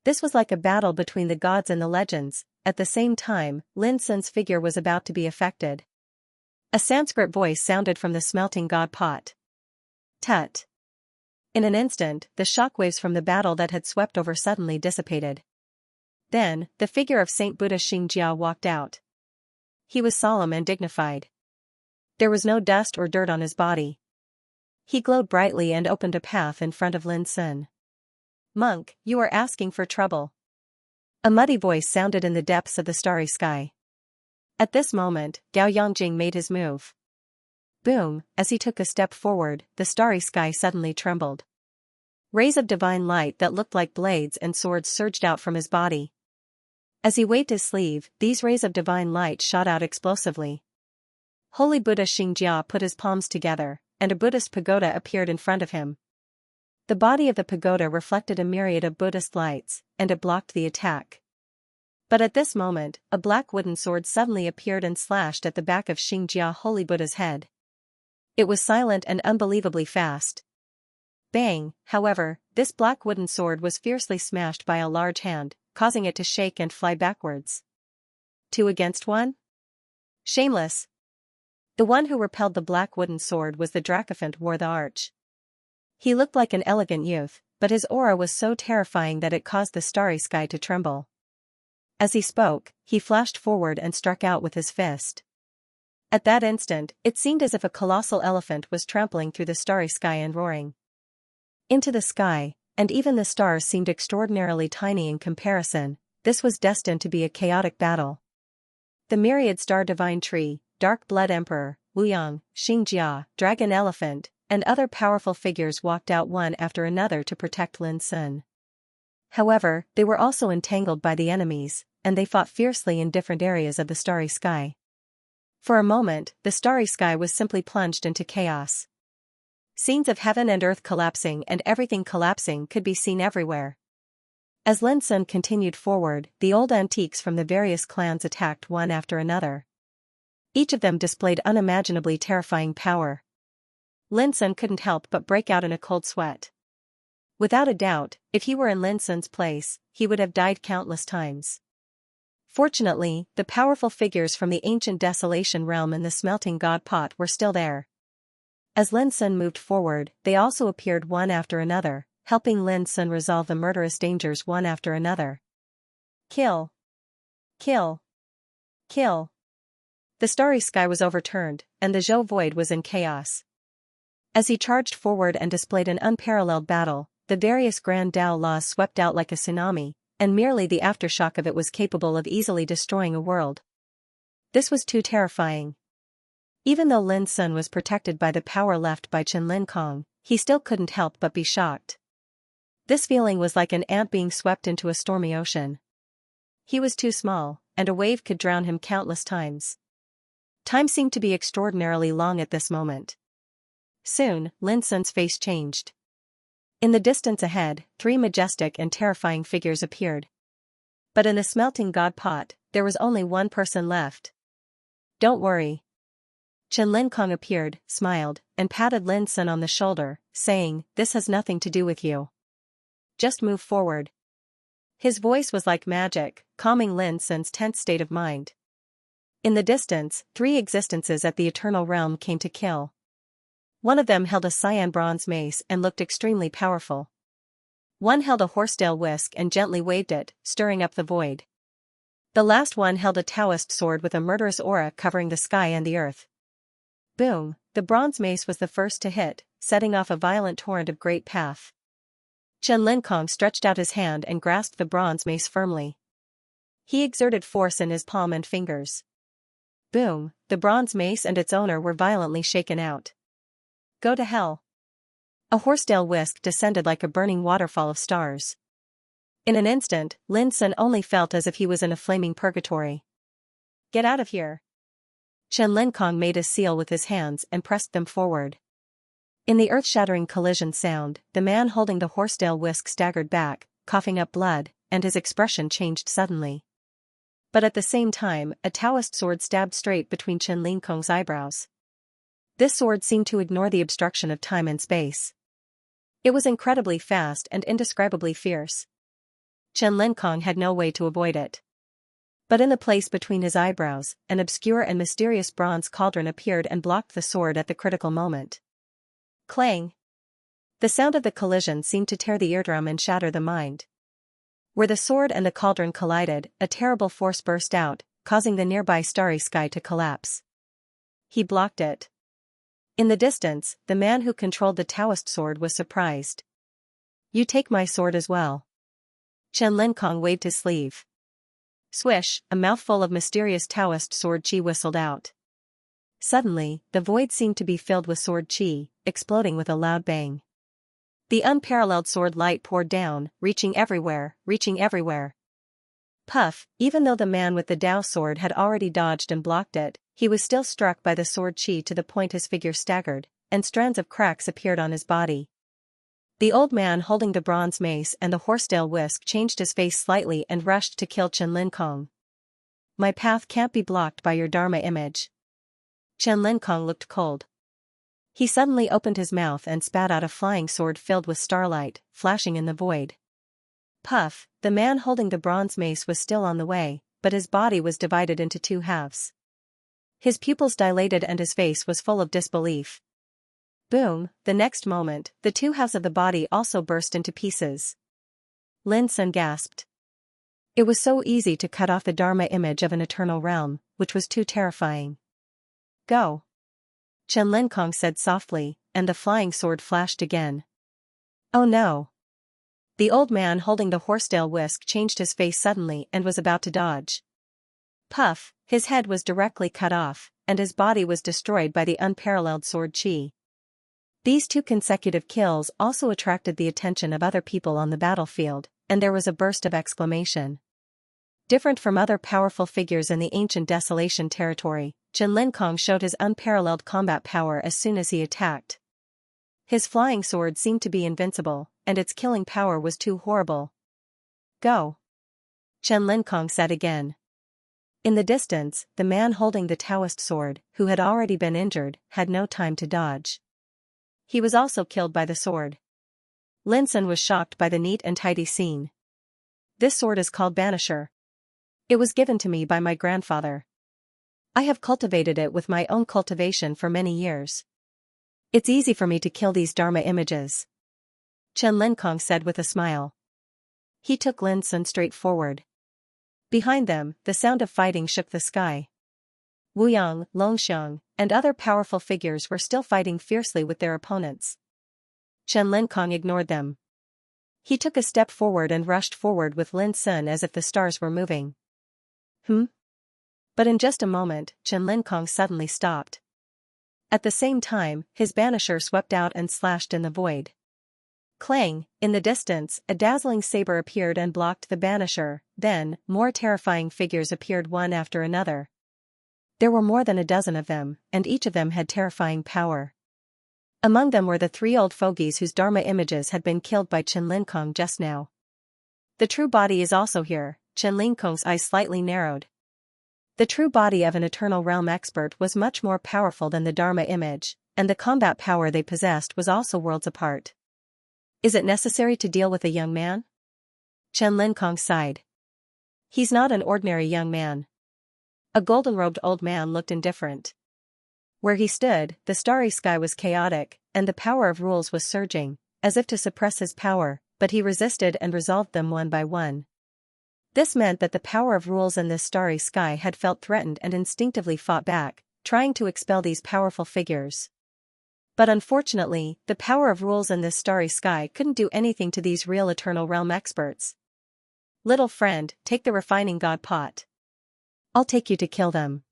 This was like a battle between the gods and the legends. At the same time, Lin Sun's figure was about to be affected. A Sanskrit voice sounded from the smelting god pot. Tut! In an instant, the shockwaves from the battle that had swept over suddenly dissipated. Then, the figure of Saint Buddha Xianxia walked out. He was solemn and dignified. There was no dust or dirt on his body. He glowed brightly and opened a path in front of Lin Sun. Monk, you are asking for trouble. A muddy voice sounded in the depths of the starry sky. At this moment, Gao Yangjing made his move. Boom, as he took a step forward, the starry sky suddenly trembled. Rays of divine light that looked like blades and swords surged out from his body. As he waved his sleeve, these rays of divine light shot out explosively. Holy Buddha Xianxia put his palms together, and a Buddhist pagoda appeared in front of him. The body of the pagoda reflected a myriad of Buddhist lights, and it blocked the attack. But at this moment, a black wooden sword suddenly appeared and slashed at the back of Xianxia Holy Buddha's head. It was silent and unbelievably fast. Bang, however, this black wooden sword was fiercely smashed by a large hand, causing it to shake and fly backwards. 2 against 1? Shameless! The one who repelled the black wooden sword was the Dracophant wore the arch. He looked like an elegant youth, but his aura was so terrifying that it caused the starry sky to tremble. As he spoke, he flashed forward and struck out with his fist. At that instant, it seemed as if a colossal elephant was trampling through the starry sky and roaring into the sky, and even the stars seemed extraordinarily tiny in comparison. This was destined to be a chaotic battle. The myriad star divine tree, dark blood emperor, Wuyang, Xianxia, dragon elephant, and other powerful figures walked out one after another to protect Lin Sun. However, they were also entangled by the enemies, and they fought fiercely in different areas of the starry sky. For a moment, the starry sky was simply plunged into chaos. Scenes of heaven and earth collapsing and everything collapsing could be seen everywhere. As Lin Sun continued forward, the old antiques from the various clans attacked one after another. Each of them displayed unimaginably terrifying power. Lin Sun couldn't help but break out in a cold sweat. Without a doubt, if he were in Lin Sun's place, he would have died countless times. Fortunately, the powerful figures from the ancient Desolation realm and the smelting god pot were still there. As Lin Sun moved forward, they also appeared one after another, helping Lin Sun resolve the murderous dangers one after another. Kill! Kill! Kill! The starry sky was overturned, and the Zhou void was in chaos. As he charged forward and displayed an unparalleled battle, the various Grand Dao laws swept out like a tsunami, and merely the aftershock of it was capable of easily destroying a world. This was too terrifying. Even though Lin Sun was protected by the power left by Chen Lin Kong, he still couldn't help but be shocked. This feeling was like an ant being swept into a stormy ocean. He was too small, and a wave could drown him countless times. Time seemed to be extraordinarily long at this moment. Soon, Lin Sun's face changed. In the distance ahead, 3 majestic and terrifying figures appeared. But in the smelting god pot, there was only one person left. Don't worry. Chen Lin Kong appeared, smiled, and patted Lin Sun on the shoulder, saying, "This has nothing to do with you. Just move forward." His voice was like magic, calming Lin Sun's tense state of mind. In the distance, 3 existences at the Eternal Realm came to kill. One of them held a cyan bronze mace and looked extremely powerful. One held a horsetail whisk and gently waved it, stirring up the void. The last one held a Taoist sword with a murderous aura covering the sky and the earth. Boom, the bronze mace was the first to hit, setting off a violent torrent of great path. Chen Lin Kong stretched out his hand and grasped the bronze mace firmly. He exerted force in his palm and fingers. Boom, the bronze mace and its owner were violently shaken out. Go to hell. A horsetail whisk descended like a burning waterfall of stars. In an instant, Lin Sun only felt as if he was in a flaming purgatory. Get out of here. Chen Lin Kong made a seal with his hands and pressed them forward. In the earth-shattering collision sound, the man holding the horsetail whisk staggered back, coughing up blood, and his expression changed suddenly. But at the same time, a Taoist sword stabbed straight between Chen Lin Kong's eyebrows. This sword seemed to ignore the obstruction of time and space. It was incredibly fast and indescribably fierce. Chen Lin Kong had no way to avoid it. But in the place between his eyebrows, an obscure and mysterious bronze cauldron appeared and blocked the sword at the critical moment. Clang! The sound of the collision seemed to tear the eardrum and shatter the mind. Where the sword and the cauldron collided, a terrible force burst out, causing the nearby starry sky to collapse. He blocked it. In the distance, the man who controlled the Taoist sword was surprised. You take my sword as well. Chen Lin Kong waved his sleeve. Swish, a mouthful of mysterious Taoist sword chi whistled out. Suddenly, the void seemed to be filled with sword chi, exploding with a loud bang. The unparalleled sword light poured down, reaching everywhere, reaching everywhere. Puff, even though the man with the Dao sword had already dodged and blocked it, he was still struck by the sword chi to the point his figure staggered, and strands of cracks appeared on his body. The old man holding the bronze mace and the horsetail whisk changed his face slightly and rushed to kill Chen Lin Kong. My path can't be blocked by your Dharma image. Chen Lin Kong looked cold. He suddenly opened his mouth and spat out a flying sword filled with starlight, flashing in the void. Puff, the man holding the bronze mace was still on the way, but his body was divided into two halves. His pupils dilated and his face was full of disbelief. Boom, the next moment, the two halves of the body also burst into pieces. Lin Sun gasped. It was so easy to cut off the Dharma image of an eternal realm, which was too terrifying. Go. Chen Linkong said softly, and the flying sword flashed again. Oh no. The old man holding the horsetail whisk changed his face suddenly and was about to dodge. Puff, his head was directly cut off, and his body was destroyed by the unparalleled sword chi. These two consecutive kills also attracted the attention of other people on the battlefield, and there was a burst of exclamation. Different from other powerful figures in the ancient Desolation territory, Chen Linkong showed his unparalleled combat power as soon as he attacked. His flying sword seemed to be invincible, and its killing power was too horrible. Go. Chen Linkong said again. In the distance, the man holding the Taoist sword, who had already been injured, had no time to dodge. He was also killed by the sword. Lin Sun was shocked by the neat and tidy scene. This sword is called Banisher. It was given to me by my grandfather. I have cultivated it with my own cultivation for many years. It's easy for me to kill these Dharma images. Chen Linkong said with a smile. He took Lin Sun straight forward. Behind them, the sound of fighting shook the sky. Wu Yang, Longxiang, and other powerful figures were still fighting fiercely with their opponents. Chen Linkong ignored them. He took a step forward and rushed forward with Lin Sun as if the stars were moving. But in just a moment, Chen Linkong suddenly stopped. At the same time, his banisher swept out and slashed in the void. Clang, in the distance, a dazzling saber appeared and blocked the banisher, then, more terrifying figures appeared one after another. There were more than a dozen of them, and each of them had terrifying power. Among them were the three old fogies whose Dharma images had been killed by Chen Linkong just now. The true body is also here, Chen Linkong's eyes slightly narrowed. The true body of an Eternal Realm expert was much more powerful than the Dharma image, and the combat power they possessed was also worlds apart. Is it necessary to deal with a young man? Chen Linkong sighed. He's not an ordinary young man. A golden-robed old man looked indifferent. Where he stood, the starry sky was chaotic, and the power of rules was surging, as if to suppress his power, but he resisted and resolved them one by one. This meant that the power of rules in this starry sky had felt threatened and instinctively fought back, trying to expel these powerful figures. But unfortunately, the power of rules in this starry sky couldn't do anything to these real Eternal Realm experts. Little friend, take the refining god pot. I'll take you to kill them.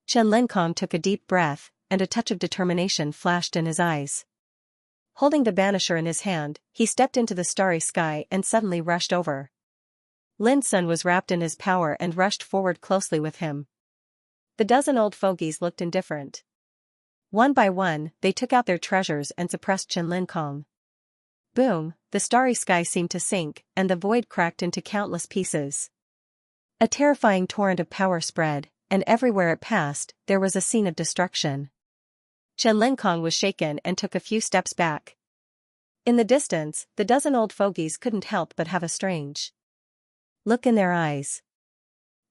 Chen Linkong took a deep breath, and a touch of determination flashed in his eyes. Holding the banisher in his hand, he stepped into the starry sky and suddenly rushed over. Lin Sun was wrapped in his power and rushed forward closely with him. The dozen old fogies looked indifferent. One by one, they took out their treasures and suppressed Chen Linkong. Boom, the starry sky seemed to sink, and the void cracked into countless pieces. A terrifying torrent of power spread, and everywhere it passed, there was a scene of destruction. Chen Linkong was shaken and took a few steps back. In the distance, the dozen old fogies couldn't help but have a strange look in their eyes.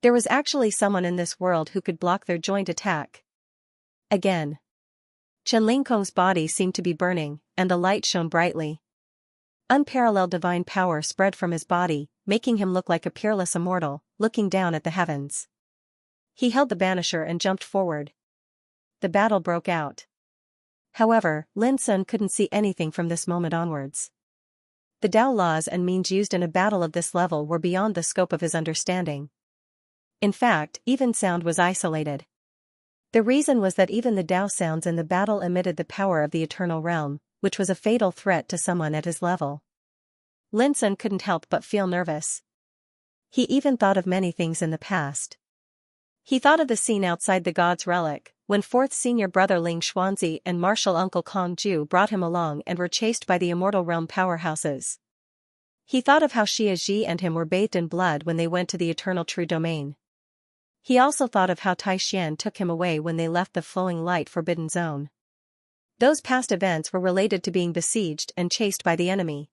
There was actually someone in this world who could block their joint attack. Again. Chen Linkong's body seemed to be burning, and the light shone brightly. Unparalleled divine power spread from his body, making him look like a peerless immortal, looking down at the heavens. He held the banisher and jumped forward. The battle broke out. However, Lin Sun couldn't see anything from this moment onwards. The Tao laws and means used in a battle of this level were beyond the scope of his understanding. In fact, even sound was isolated. The reason was that even the Tao sounds in the battle emitted the power of the Eternal Realm, which was a fatal threat to someone at his level. Lin Sun couldn't help but feel nervous. He even thought of many things in the past. He thought of the scene outside the God's Relic, when fourth senior brother Ling Xuanzi and martial uncle Kong Ju brought him along and were chased by the Immortal Realm powerhouses. He thought of how Xia Ji and him were bathed in blood when they went to the Eternal True Domain. He also thought of how Tai Xian took him away when they left the flowing light forbidden zone. Those past events were related to being besieged and chased by the enemy.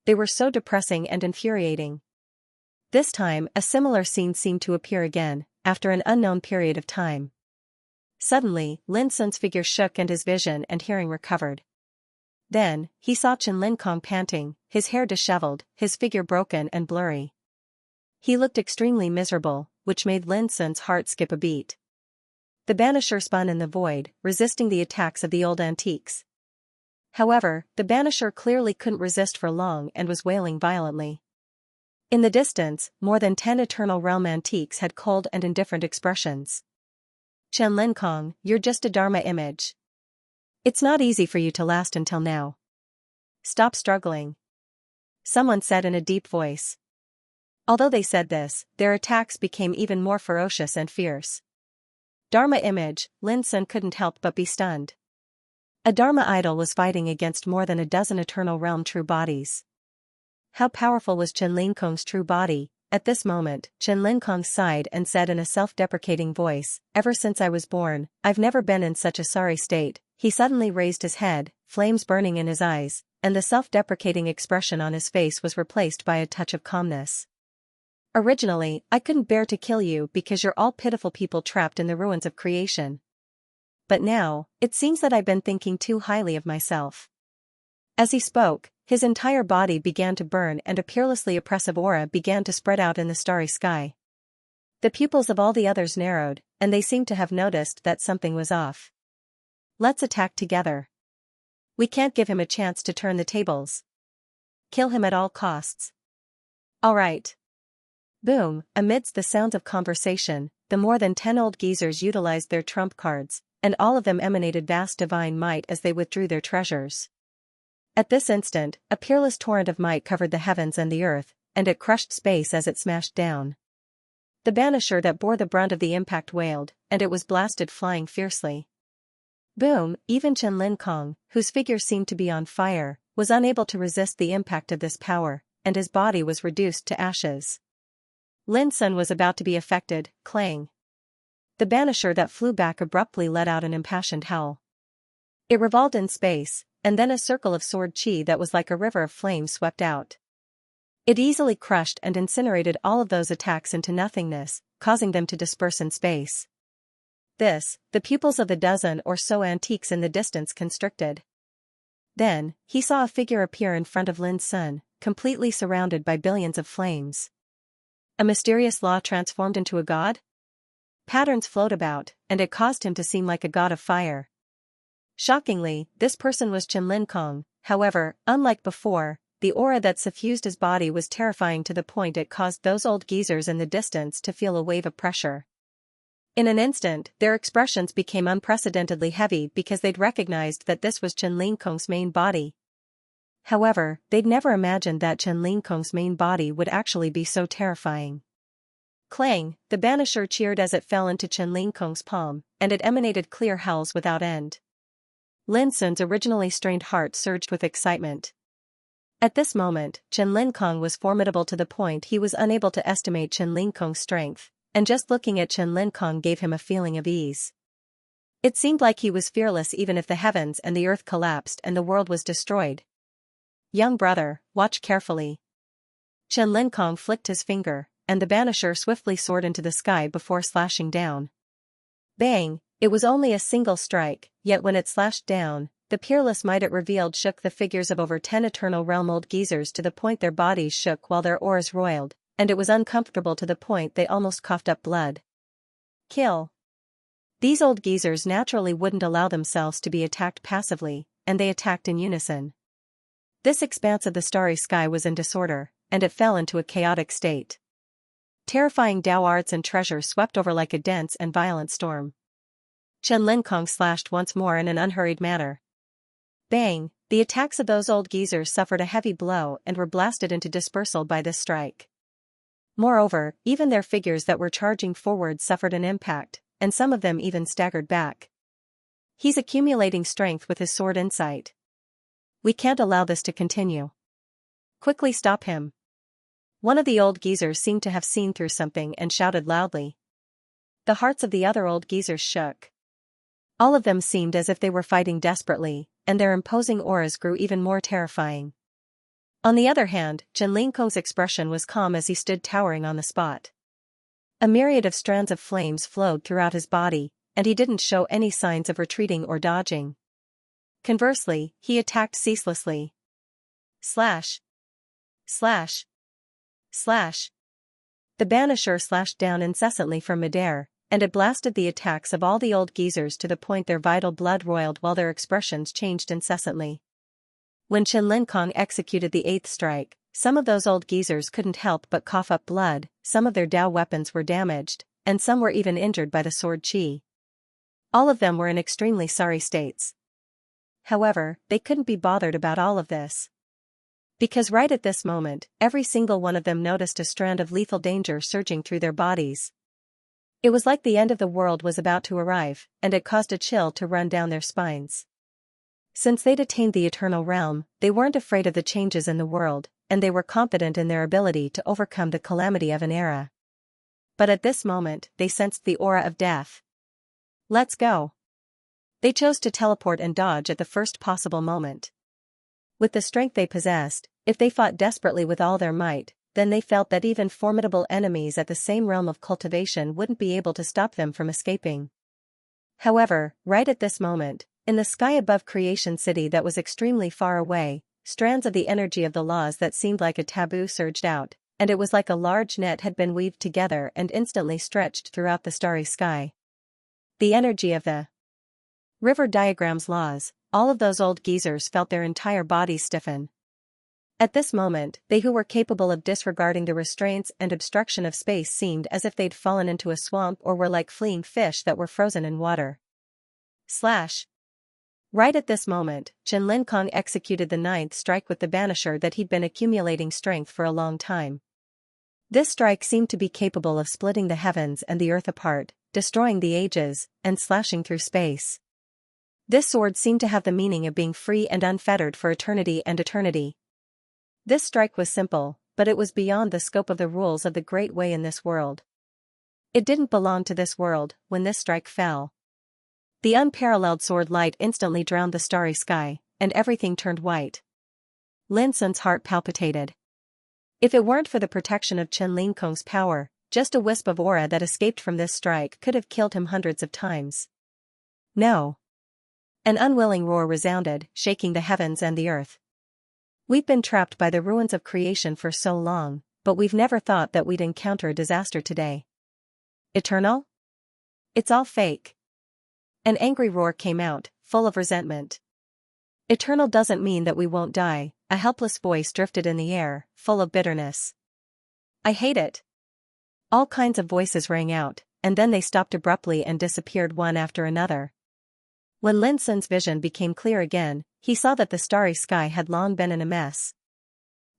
They were so depressing and infuriating. This time, a similar scene seemed to appear again, after an unknown period of time. Suddenly, Lin Sun's figure shook and his vision and hearing recovered. Then, he saw Chen Linkong panting, his hair disheveled, his figure broken and blurry. He looked extremely miserable, which made Lin Sun's heart skip a beat. The banisher spun in the void, resisting the attacks of the old antiques. However, the banisher clearly couldn't resist for long and was wailing violently. In the distance, more than 10 Eternal Realm antiques had cold and indifferent expressions. Chen Linkong, you're just a Dharma image. It's not easy for you to last until now. Stop struggling. Someone said in a deep voice. Although they said this, their attacks became even more ferocious and fierce. Dharma image, Lin Sun couldn't help but be stunned. A Dharma idol was fighting against more than a dozen Eternal Realm true bodies. How powerful was Chen Linkong's true body? At this moment, Chen Linkong sighed and said in a self-deprecating voice, ever since I was born, I've never been in such a sorry state. He suddenly raised his head, flames burning in his eyes, and the self-deprecating expression on his face was replaced by a touch of calmness. Originally, I couldn't bear to kill you because you're all pitiful people trapped in the ruins of creation. But now, it seems that I've been thinking too highly of myself. As he spoke, his entire body began to burn and a peerlessly oppressive aura began to spread out in the starry sky. The pupils of all the others narrowed, and they seemed to have noticed that something was off. Let's attack together. We can't give him a chance to turn the tables. Kill him at all costs. All right. Boom, amidst the sounds of conversation, the more than 10 old geezers utilized their trump cards, and all of them emanated vast divine might as they withdrew their treasures. At this instant, a peerless torrent of might covered the heavens and the earth, and it crushed space as it smashed down. The banisher that bore the brunt of the impact wailed, and it was blasted flying fiercely. Boom, even Chen Linkong, whose figure seemed to be on fire, was unable to resist the impact of this power, and his body was reduced to ashes. Lin Sun was about to be affected, clang. The banisher that flew back abruptly let out an impassioned howl. It revolved in space, and then a circle of sword chi that was like a river of flame swept out. It easily crushed and incinerated all of those attacks into nothingness, causing them to disperse in space. This, the pupils of the dozen or so antiques in the distance constricted. Then, he saw a figure appear in front of Lin Sun, completely surrounded by billions of flames. A mysterious law transformed into a god? Patterns flowed about, and it caused him to seem like a god of fire. Shockingly, this person was Chen Linkong. However, unlike before, the aura that suffused his body was terrifying to the point it caused those old geezers in the distance to feel a wave of pressure. In an instant, their expressions became unprecedentedly heavy because they'd recognized that this was Chen Linkong's main body. However, they'd never imagined that Chen Linkong's main body would actually be so terrifying. Clang, the banisher cheered as it fell into Chen Linkong's palm, and it emanated clear howls without end. Lin Sun's originally strained heart surged with excitement. At this moment, Chen Linkong was formidable to the point he was unable to estimate Chen Linkong's strength, and just looking at Chen Linkong gave him a feeling of ease. It seemed like he was fearless even if the heavens and the earth collapsed and the world was destroyed. Young brother, watch carefully. Chen Linkong flicked his finger, and the banisher swiftly soared into the sky before slashing down. Bang! It was only a single strike, yet when it slashed down, the peerless might it revealed shook the figures of over 10 Eternal Realm old geezers to the point their bodies shook while their auras roiled, and it was uncomfortable to the point they almost coughed up blood. Kill. These old geezers naturally wouldn't allow themselves to be attacked passively, and they attacked in unison. This expanse of the starry sky was in disorder, and it fell into a chaotic state. Terrifying Dao arts and treasure swept over like a dense and violent storm. Chen Linkong slashed once more in an unhurried manner. Bang! The attacks of those old geezers suffered a heavy blow and were blasted into dispersal by this strike. Moreover, even their figures that were charging forward suffered an impact, and some of them even staggered back. He's accumulating strength with his sword insight. We can't allow this to continue. Quickly stop him. One of the old geezers seemed to have seen through something and shouted loudly. The hearts of the other old geezers shook. All of them seemed as if they were fighting desperately, and their imposing auras grew even more terrifying. On the other hand, Chen Lingkong's expression was calm as he stood towering on the spot. A myriad of strands of flames flowed throughout his body, and he didn't show any signs of retreating or dodging. Conversely, he attacked ceaselessly. Slash. Slash. Slash. The banisher slashed down incessantly from midair, and it blasted the attacks of all the old geezers to the point their vital blood roiled while their expressions changed incessantly. When Chen Linkong executed the 8th strike, some of those old geezers couldn't help but cough up blood, some of their Dao weapons were damaged, and some were even injured by the sword qi. All of them were in extremely sorry states. However, they couldn't be bothered about all of this. Because right at this moment, every single one of them noticed a strand of lethal danger surging through their bodies. It was like the end of the world was about to arrive, and it caused a chill to run down their spines. Since they'd attained the eternal realm, they weren't afraid of the changes in the world, and they were confident in their ability to overcome the calamity of an era. But at this moment, they sensed the aura of death. Let's go. They chose to teleport and dodge at the first possible moment. With the strength they possessed, if they fought desperately with all their might, then they felt that even formidable enemies at the same realm of cultivation wouldn't be able to stop them from escaping. However, right at this moment, in the sky above Creation City that was extremely far away, strands of the energy of the laws that seemed like a taboo surged out, and it was like a large net had been weaved together and instantly stretched throughout the starry sky. The energy of the river diagram's laws, all of those old geezers felt their entire bodies stiffen. At this moment, they who were capable of disregarding the restraints and obstruction of space seemed as if they'd fallen into a swamp or were like fleeing fish that were frozen in water. Slash. Right at this moment, Chen Linkong executed the 9th strike with the banisher that he'd been accumulating strength for a long time. This strike seemed to be capable of splitting the heavens and the earth apart, destroying the ages, and slashing through space. This sword seemed to have the meaning of being free and unfettered for eternity and eternity. This strike was simple, but it was beyond the scope of the rules of the Great Way in this world. It didn't belong to this world when this strike fell. The unparalleled sword light instantly drowned the starry sky, and everything turned white. Lin Sun's heart palpitated. If it weren't for the protection of Chen Lingkong's power, just a wisp of aura that escaped from this strike could have killed him hundreds of times. No. An unwilling roar resounded, shaking the heavens and the earth. We've been trapped by the ruins of creation for so long, but we've never thought that we'd encounter a disaster today. Eternal? It's all fake. An angry roar came out, full of resentment. Eternal doesn't mean that we won't die, a helpless voice drifted in the air, full of bitterness. I hate it. All kinds of voices rang out, and then they stopped abruptly and disappeared one after another. When Lin Sun's vision became clear again, he saw that the starry sky had long been in a mess.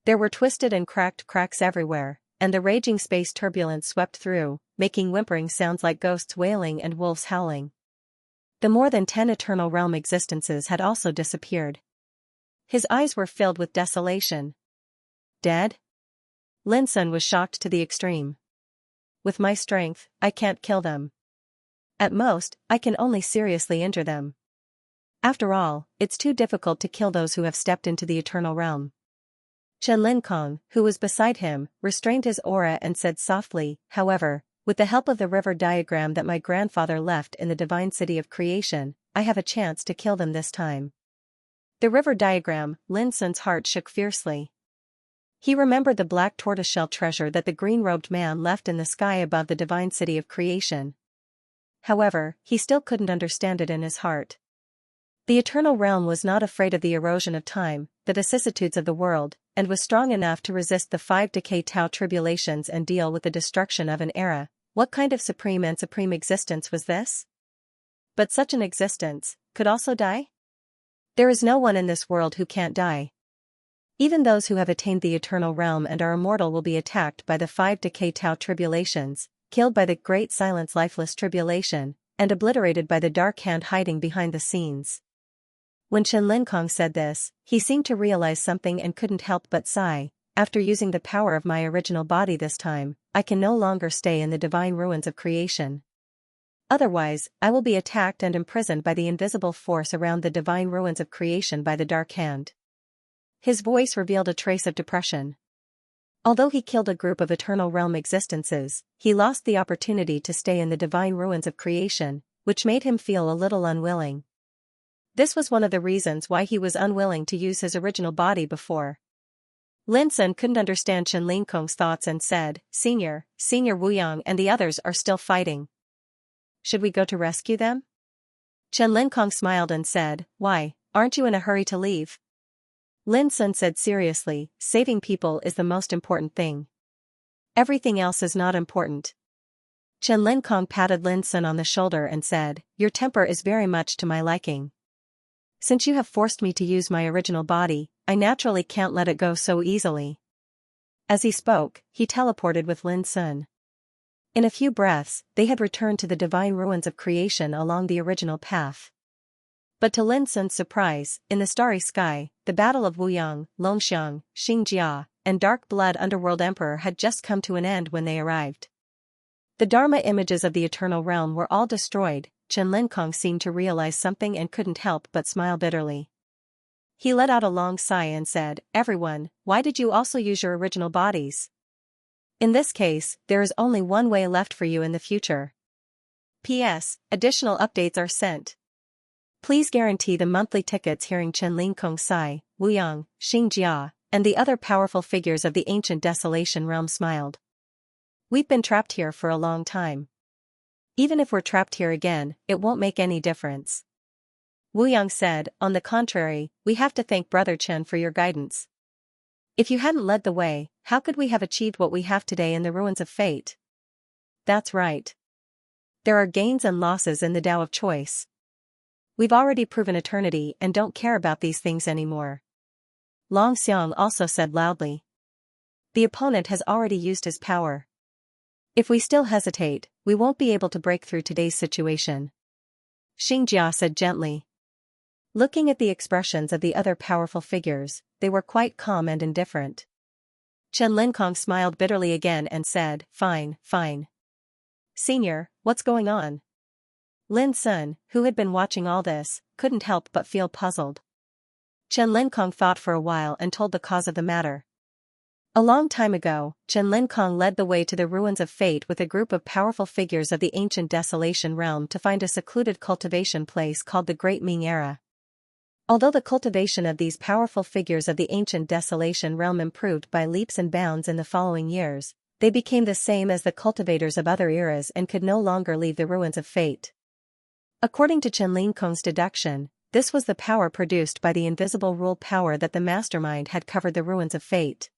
There were twisted and cracked cracks everywhere, and the raging space turbulence swept through, making whimpering sounds like ghosts wailing and wolves howling. The more than 10 eternal realm existences had also disappeared. His eyes were filled with desolation. Dead? Lin Sun was shocked to the extreme. With my strength, I can't kill them. At most, I can only seriously injure them. After all, it's too difficult to kill those who have stepped into the eternal realm. Chen Linkong, who was beside him, restrained his aura and said softly, however, with the help of the river diagram that my grandfather left in the divine city of creation, I have a chance to kill them this time. The river diagram, Lin Sun's heart shook fiercely. He remembered the black tortoiseshell treasure that the green-robed man left in the sky above the divine city of creation. However, he still couldn't understand it in his heart. The eternal realm was not afraid of the erosion of time, the vicissitudes of the world, and was strong enough to resist the 5 decay Tao tribulations and deal with the destruction of an era. What kind of supreme and supreme existence was this? But such an existence could also die? There is no one in this world who can't die. Even those who have attained the eternal realm and are immortal will be attacked by the 5 decay Tao tribulations, killed by the great silence lifeless tribulation, and obliterated by the dark hand hiding behind the scenes. When Chen Linkong said this, he seemed to realize something and couldn't help but sigh. After using the power of my original body this time, I can no longer stay in the divine ruins of creation. Otherwise, I will be attacked and imprisoned by the invisible force around the divine ruins of creation by the Dark Hand. His voice revealed a trace of depression. Although he killed a group of eternal realm existences, he lost the opportunity to stay in the divine ruins of creation, which made him feel a little unwilling. This was one of the reasons why he was unwilling to use his original body before. Lin Sun couldn't understand Chen Lingkong's thoughts and said, Senior Wu Yang and the others are still fighting. Should we go to rescue them? Chen Lingkong smiled and said, Why, aren't you in a hurry to leave? Lin Sun said seriously, saving people is the most important thing. Everything else is not important. Chen Lingkong patted Lin Sun on the shoulder and said, Your temper is very much to my liking. Since you have forced me to use my original body, I naturally can't let it go so easily. As he spoke, he teleported with Lin Sun. In a few breaths, they had returned to the divine ruins of creation along the original path. But to Lin Sun's surprise, in the starry sky, the battle of Wuyang, Longxiang, Xianxia, and Dark Blood Underworld Emperor had just come to an end when they arrived. The Dharma images of the eternal realm were all destroyed. Chen Lingkong seemed to realize something and couldn't help but smile bitterly. He let out a long sigh and said, Everyone, why did you also use your original bodies? In this case, there is only one way left for you in the future. P.S. Additional updates are sent. Please guarantee the monthly tickets. Hearing Chen Lingkong sigh, Wuyang, Xianxia, and the other powerful figures of the ancient desolation realm smiled. We've been trapped here for a long time. Even if we're trapped here again, it won't make any difference. Wuyang said, On the contrary, we have to thank Brother Chen for your guidance. If you hadn't led the way, how could we have achieved what we have today in the ruins of fate? That's right. There are gains and losses in the Tao of choice. We've already proven eternity and don't care about these things anymore. Long Xiang also said loudly. The opponent has already used his power. If we still hesitate, we won't be able to break through today's situation. Xianxia said gently. Looking at the expressions of the other powerful figures, they were quite calm and indifferent. Chen Lingkong smiled bitterly again and said, Fine. Senior, what's going on? Lin Sun, who had been watching all this, couldn't help but feel puzzled. Chen Lingkong thought for a while and told the cause of the matter. A long time ago, Chen Lingkong led the way to the ruins of fate with a group of powerful figures of the ancient desolation realm to find a secluded cultivation place called the Great Ming Era. Although the cultivation of these powerful figures of the ancient desolation realm improved by leaps and bounds in the following years, they became the same as the cultivators of other eras and could no longer leave the ruins of fate. According to Chen Lingkong's deduction, this was the power produced by the invisible rule power that the mastermind had covered the ruins of fate.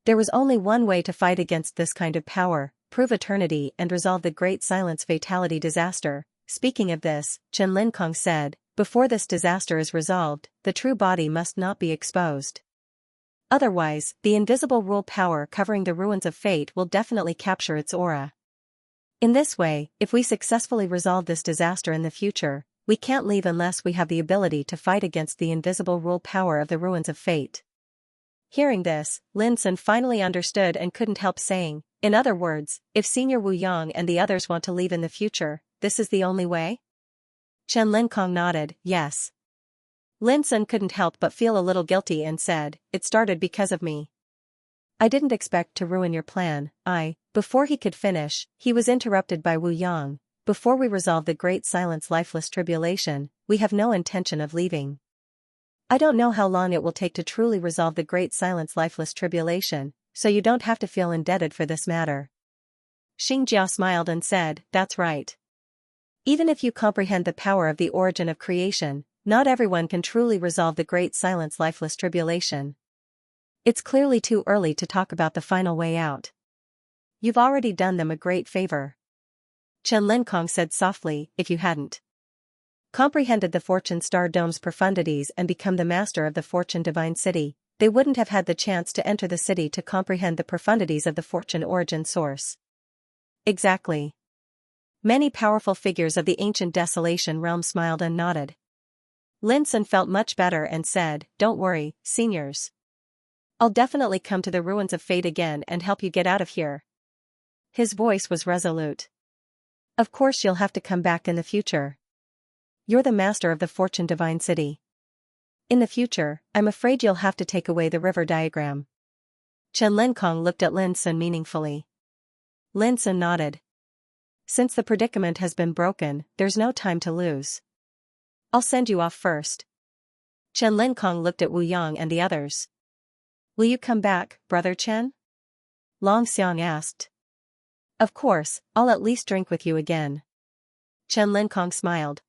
There was only one way to fight against this kind of power, prove eternity and resolve the Great Silence Fatality disaster. Speaking of this, Chen Lingkong said, Before this disaster is resolved, the true body must not be exposed. Otherwise, the invisible rule power covering the ruins of fate will definitely capture its aura. In this way, if we successfully resolve this disaster in the future, we can't leave unless we have the ability to fight against the invisible rule power of the ruins of fate. Hearing this, Lin Sun finally understood and couldn't help saying, In other words, if Senior Wu Yang and the others want to leave in the future, this is the only way? Chen Lingkong nodded, yes. Lin Sun couldn't help but feel a little guilty and said, It started because of me. I didn't expect to ruin your plan. Before he could finish, he was interrupted by Wu Yang. Before we resolve the Great Silence Lifeless Tribulation, we have no intention of leaving. I don't know how long it will take to truly resolve the Great Silence Lifeless Tribulation, so you don't have to feel indebted for this matter. Xianxia smiled and said, That's right. Even if you comprehend the power of the origin of creation, not everyone can truly resolve the Great Silence Lifeless Tribulation. It's clearly too early to talk about the final way out. You've already done them a great favor. Chen Lingkong said softly, If you hadn't comprehended the Fortune Star Dome's profundities and become the master of the Fortune Divine City, they wouldn't have had the chance to enter the city to comprehend the profundities of the Fortune Origin Source. Exactly. Many powerful figures of the ancient desolation realm smiled and nodded. Lin Sun felt much better and said, Don't worry, seniors. I'll definitely come to the ruins of fate again and help you get out of here. His voice was resolute. Of course you'll have to come back in the future. You're the master of the Fortune Divine City. In the future, I'm afraid you'll have to take away the river diagram. Chen Lenkong looked at Lin Sun meaningfully. Lin Sun nodded. Since the predicament has been broken, there's no time to lose. I'll send you off first. Chen Lenkong looked at Wu Yang and the others. Will you come back, Brother Chen? Long Xiang asked. Of course, I'll at least drink with you again. Chen Lenkong smiled.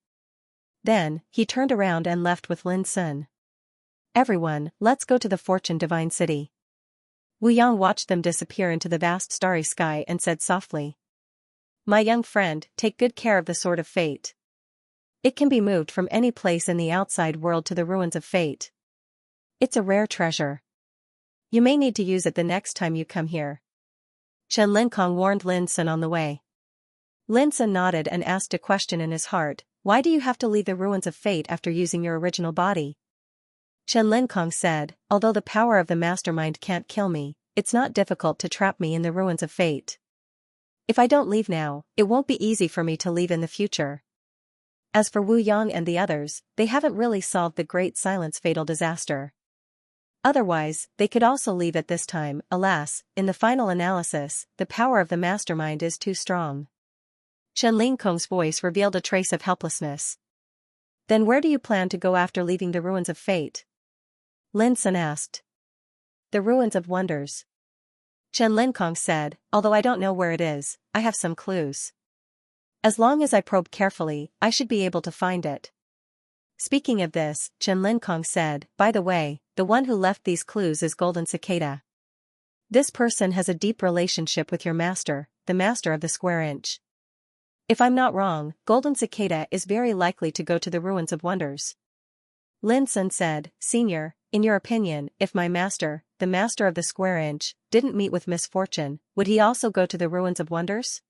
Then, he turned around and left with Lin Sun. Everyone, let's go to the Fortune Divine City. Wu Yang watched them disappear into the vast starry sky and said softly. My young friend, take good care of the Sword of Fate. It can be moved from any place in the outside world to the ruins of fate. It's a rare treasure. You may need to use it the next time you come here. Chen Lenkong warned Lin Sun on the way. Lin Sun nodded and asked a question in his heart, why do you have to leave the ruins of fate after using your original body? Chen Lenkong said, although the power of the mastermind can't kill me, it's not difficult to trap me in the ruins of fate. If I don't leave now, it won't be easy for me to leave in the future. As for Wu Yang and the others, they haven't really solved the Great Silence fatal disaster. Otherwise, they could also leave at this time. Alas, in the final analysis, the power of the mastermind is too strong. Chen Lenkong's voice revealed a trace of helplessness. Then where do you plan to go after leaving the ruins of fate? Lin Sun asked. The ruins of wonders. Chen Lenkong said, although I don't know where it is, I have some clues. As long as I probe carefully, I should be able to find it. Speaking of this, Chen Lenkong said, by the way, the one who left these clues is Golden Cicada. This person has a deep relationship with your master, the master of the square inch. If I'm not wrong, Golden Cicada is very likely to go to the ruins of wonders. Lin Sun said, Senior, in your opinion, if my master, the master of the square inch, didn't meet with misfortune, would he also go to the ruins of wonders?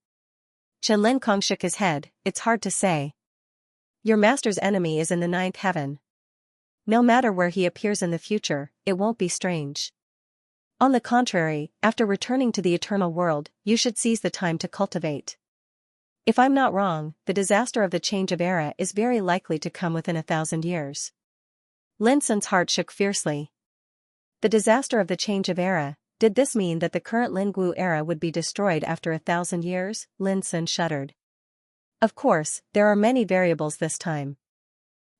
Chen Lenkong shook his head, it's hard to say. Your master's enemy is in the ninth heaven. No matter where he appears in the future, it won't be strange. On the contrary, after returning to the eternal world, you should seize the time to cultivate. If I'm not wrong, the disaster of the change of era is very likely to come within 1,000 years. Lin Sun's heart shook fiercely. The disaster of the change of era, did this mean that the current Lingwu era would be destroyed after 1,000 years? Lin Sun shuddered. Of course, there are many variables this time.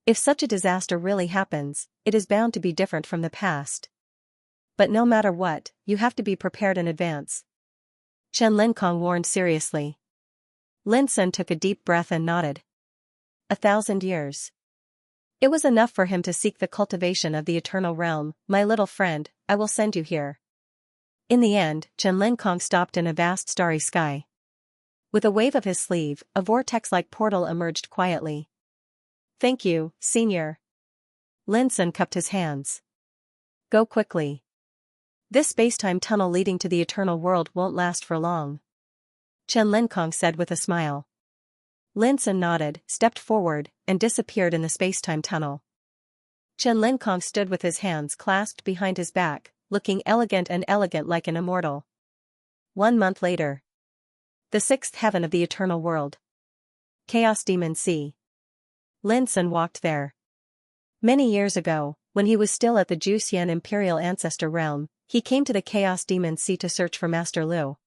If such a disaster really happens, it is bound to be different from the past. But no matter what, you have to be prepared in advance. Chen Lenkong warned seriously. Lin Sun took a deep breath and nodded. 1,000 years. It was enough for him to seek the cultivation of the eternal realm. My little friend, I will send you here. In the end, Chen Lenkong stopped in a vast starry sky. With a wave of his sleeve, a vortex-like portal emerged quietly. Thank you, Senior. Lin Sun cupped his hands. Go quickly. This spacetime tunnel leading to the eternal world won't last for long. Chen Lenkong said with a smile. Lin Sun nodded, stepped forward, and disappeared in the spacetime tunnel. Chen Lenkong stood with his hands clasped behind his back, looking elegant like an immortal. 1 month later. The sixth heaven of the eternal world. Chaos Demon Sea. Lin Sun walked there. Many years ago, when he was still at the Juxian Imperial Ancestor Realm, he came to the Chaos Demon Sea to search for Master Lu.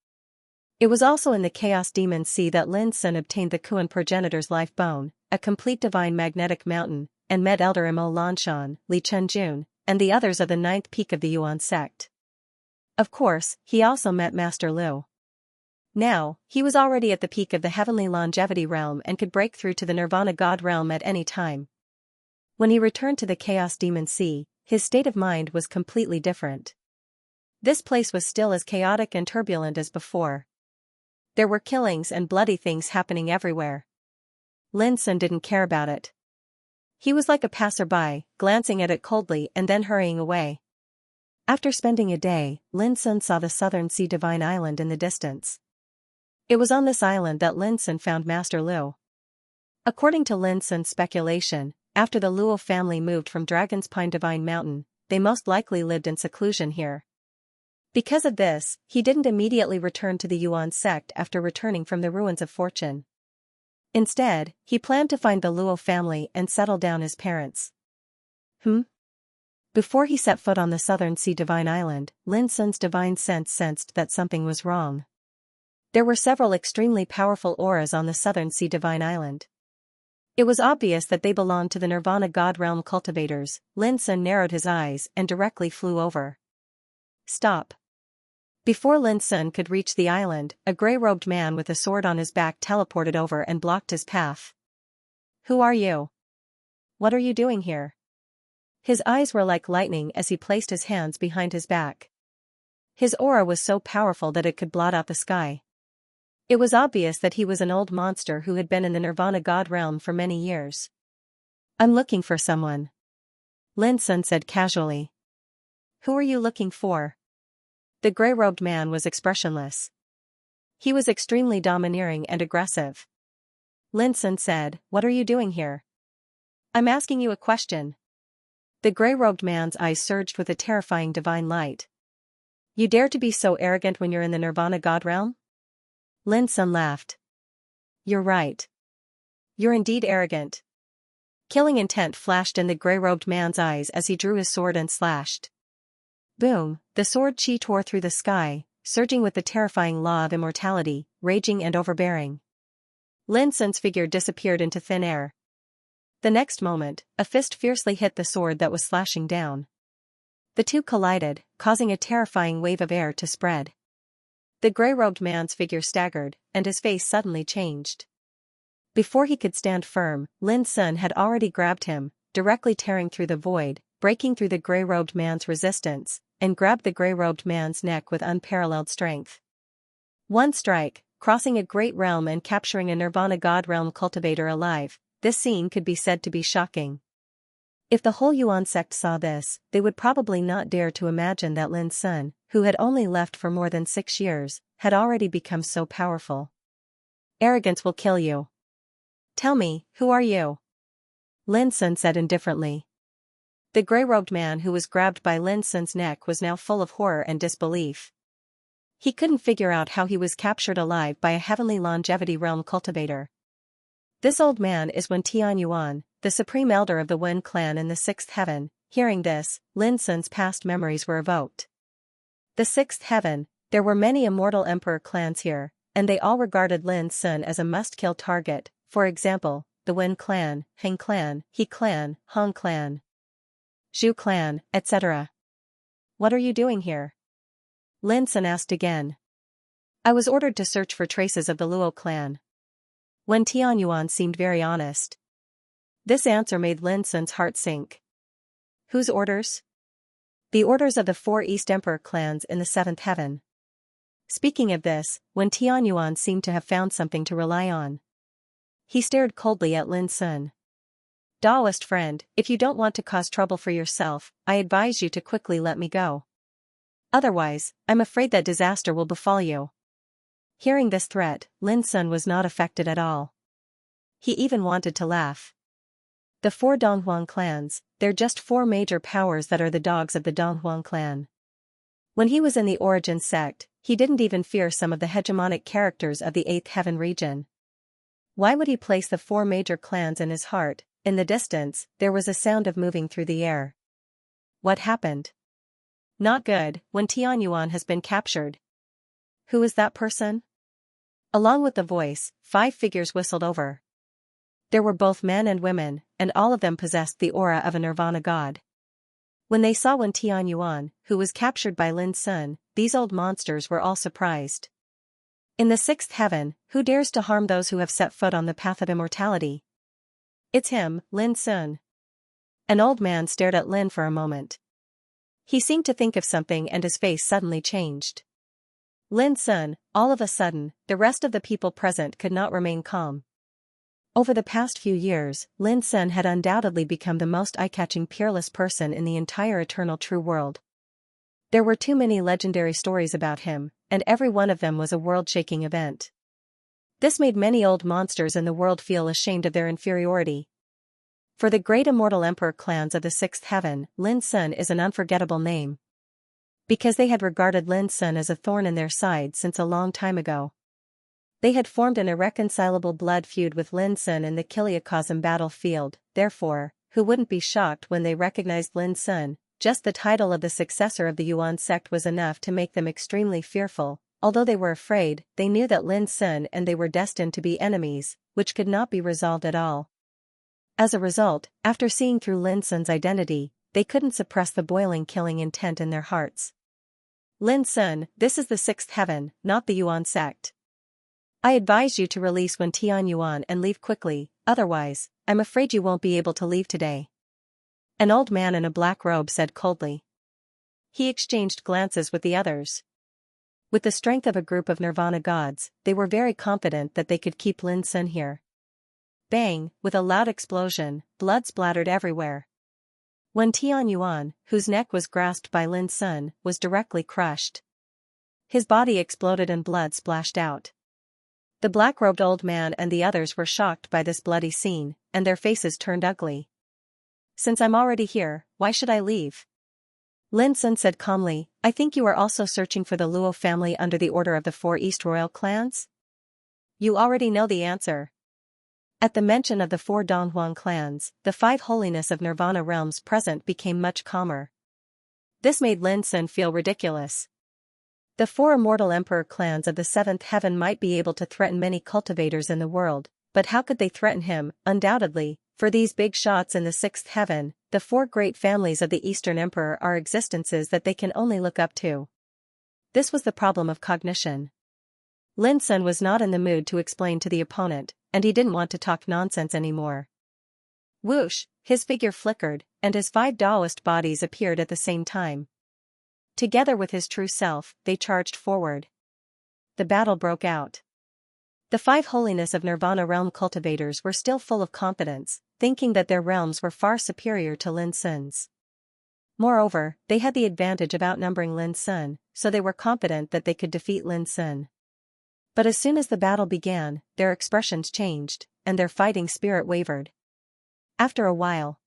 It was also in the Chaos Demon Sea that Lin Sun obtained the Kuan progenitor's life bone, a complete divine magnetic mountain, and met Elder Imo Lanshan, Li Chenjun, and the others of the ninth peak of the Yuan sect. Of course, he also met Master Lu. Now, he was already at the peak of the heavenly longevity realm and could break through to the Nirvana God realm at any time. When he returned to the Chaos Demon Sea, his state of mind was completely different. This place was still as chaotic and turbulent as before. There were killings and bloody things happening everywhere. Lin Sun didn't care about it. He was like a passerby, glancing at it coldly and then hurrying away. After spending a day, Lin Sun saw the Southern Sea Divine Island in the distance. It was on this island that Lin Sun found Master Lu. According to Lin Sun's speculation, after the Luo family moved from Dragon's Pine Divine Mountain, they most likely lived in seclusion here. Because of this, he didn't immediately return to the Yuan sect after returning from the ruins of fortune. Instead, he planned to find the Luo family and settle down his parents. Before he set foot on the Southern Sea Divine Island, Lin Sun's divine sense sensed that something was wrong. There were several extremely powerful auras on the Southern Sea Divine Island. It was obvious that they belonged to the Nirvana God Realm cultivators. Lin Sun narrowed his eyes and directly flew over. Stop. Before Lin Sun could reach the island, a gray-robed man with a sword on his back teleported over and blocked his path. Who are you? What are you doing here? His eyes were like lightning as he placed his hands behind his back. His aura was so powerful that it could blot out the sky. It was obvious that he was an old monster who had been in the Nirvana God Realm for many years. I'm looking for someone. Lin Sun said casually. Who are you looking for? The gray-robed man was expressionless. He was extremely domineering and aggressive. Lin Sun said, What are you doing here? I'm asking you a question. The gray-robed man's eyes surged with a terrifying divine light. You dare to be so arrogant when you're in the Nirvana God Realm? Lin Sun laughed. You're right. You're indeed arrogant. Killing intent flashed in the gray-robed man's eyes as he drew his sword and slashed. Boom, the sword chi tore through the sky, surging with the terrifying law of immortality, raging and overbearing. Lin Sun's figure disappeared into thin air. The next moment, a fist fiercely hit the sword that was slashing down. The two collided, causing a terrifying wave of air to spread. The gray-robed man's figure staggered, and his face suddenly changed. Before he could stand firm, Lin Sun had already grabbed him, directly tearing through the void, breaking through the gray-robed man's resistance, and grabbed the gray-robed man's neck with unparalleled strength. One strike, crossing a great realm and capturing a Nirvana God Realm cultivator alive. This scene could be said to be shocking. If the whole Yuan sect saw this, they would probably not dare to imagine that Lin Sun, who had only left for more than 6 years, had already become so powerful. Arrogance will kill you. Tell me, who are you? Lin Sun said indifferently. The gray-robed man who was grabbed by Lin Sun's neck was now full of horror and disbelief. He couldn't figure out how he was captured alive by a heavenly longevity realm cultivator. This old man is Wen Tianyuan, the supreme elder of the Wen clan in the 6th heaven. Hearing this, Lin Sun's past memories were evoked. The 6th heaven, there were many immortal emperor clans here, and they all regarded Lin Sun as a must-kill target. For example, the Wen clan, Heng clan, He clan, Hong clan, Zhu clan, etc. What are you doing here? Lin Sun asked again. I was ordered to search for traces of the Luo clan. Wen Tianyuan seemed very honest. This answer made Lin Sun's heart sink. Whose orders? The orders of the 4 East Emperor clans in the 7th heaven. Speaking of this, Wen Tianyuan seemed to have found something to rely on. He stared coldly at Lin Sun. Daoist friend, if you don't want to cause trouble for yourself, I advise you to quickly let me go. Otherwise, I'm afraid that disaster will befall you. Hearing this threat, Lin Sun was not affected at all. He even wanted to laugh. The 4 Donghuang clans, they're just 4 major powers that are the dogs of the Donghuang clan. When he was in the Origin sect, he didn't even fear some of the hegemonic characters of the 8th heaven region. Why would he place the 4 major clans in his heart? In the distance, there was a sound of moving through the air. What happened? Not good, Wen Tianyuan has been captured. Who is that person? Along with the voice, 5 figures whistled over. There were both men and women, and all of them possessed the aura of a Nirvana god. When they saw Wen Tianyuan, who was captured by Lin Sun, these old monsters were all surprised. In the 6th heaven, who dares to harm those who have set foot on the path of immortality? It's him, Lin Sun. An old man stared at Lin for a moment. He seemed to think of something and his face suddenly changed. Lin Sun, all of a sudden, the rest of the people present could not remain calm. Over the past few years, Lin Sun had undoubtedly become the most eye-catching peerless person in the entire eternal true world. There were too many legendary stories about him, and every one of them was a world-shaking event. This made many old monsters in the world feel ashamed of their inferiority. For the great immortal emperor clans of the 6th heaven, Lin Sun is an unforgettable name. Because they had regarded Lin Sun as a thorn in their side since a long time ago. They had formed an irreconcilable blood feud with Lin Sun in the Kiliakosm battlefield, therefore, who wouldn't be shocked when they recognized Lin Sun? Just the title of the successor of the Yuan sect was enough to make them extremely fearful. Although they were afraid, they knew that Lin Sun and they were destined to be enemies, which could not be resolved at all. As a result, after seeing through Lin Sun's identity, they couldn't suppress the boiling killing intent in their hearts. Lin Sun, this is the sixth heaven, not the Yuan sect. I advise you to release Wen Tianyuan and leave quickly, otherwise, I'm afraid you won't be able to leave today. An old man in a black robe said coldly. He exchanged glances with the others. With the strength of a group of Nirvana gods, they were very confident that they could keep Lin Sun here. Bang, with a loud explosion, blood splattered everywhere. Wen Tianyuan, whose neck was grasped by Lin Sun, was directly crushed. His body exploded and blood splashed out. The black-robed old man and the others were shocked by this bloody scene, and their faces turned ugly. Since I'm already here, why should I leave? Lin Sun said calmly, I think you are also searching for the Luo family under the order of the 4 East Royal clans? You already know the answer. At the mention of the 4 Donghuang clans, the 5 holiness of Nirvana realms present became much calmer. This made Lin Sun feel ridiculous. The 4 immortal emperor clans of the 7th heaven might be able to threaten many cultivators in the world, but how could they threaten him? Undoubtedly, for these big shots in the 6th heaven, the 4 great families of the Eastern Emperor are existences that they can only look up to. This was the problem of cognition. Lin Sun was not in the mood to explain to the opponent, and he didn't want to talk nonsense anymore. Whoosh, his figure flickered, and his 5 Taoist bodies appeared at the same time. Together with his true self, they charged forward. The battle broke out. The 5 holiness of Nirvana realm cultivators were still full of confidence, thinking that their realms were far superior to Lin Sun's. Moreover, they had the advantage of outnumbering Lin Sun, so they were confident that they could defeat Lin Sun. But as soon as the battle began, their expressions changed, and their fighting spirit wavered. After a while,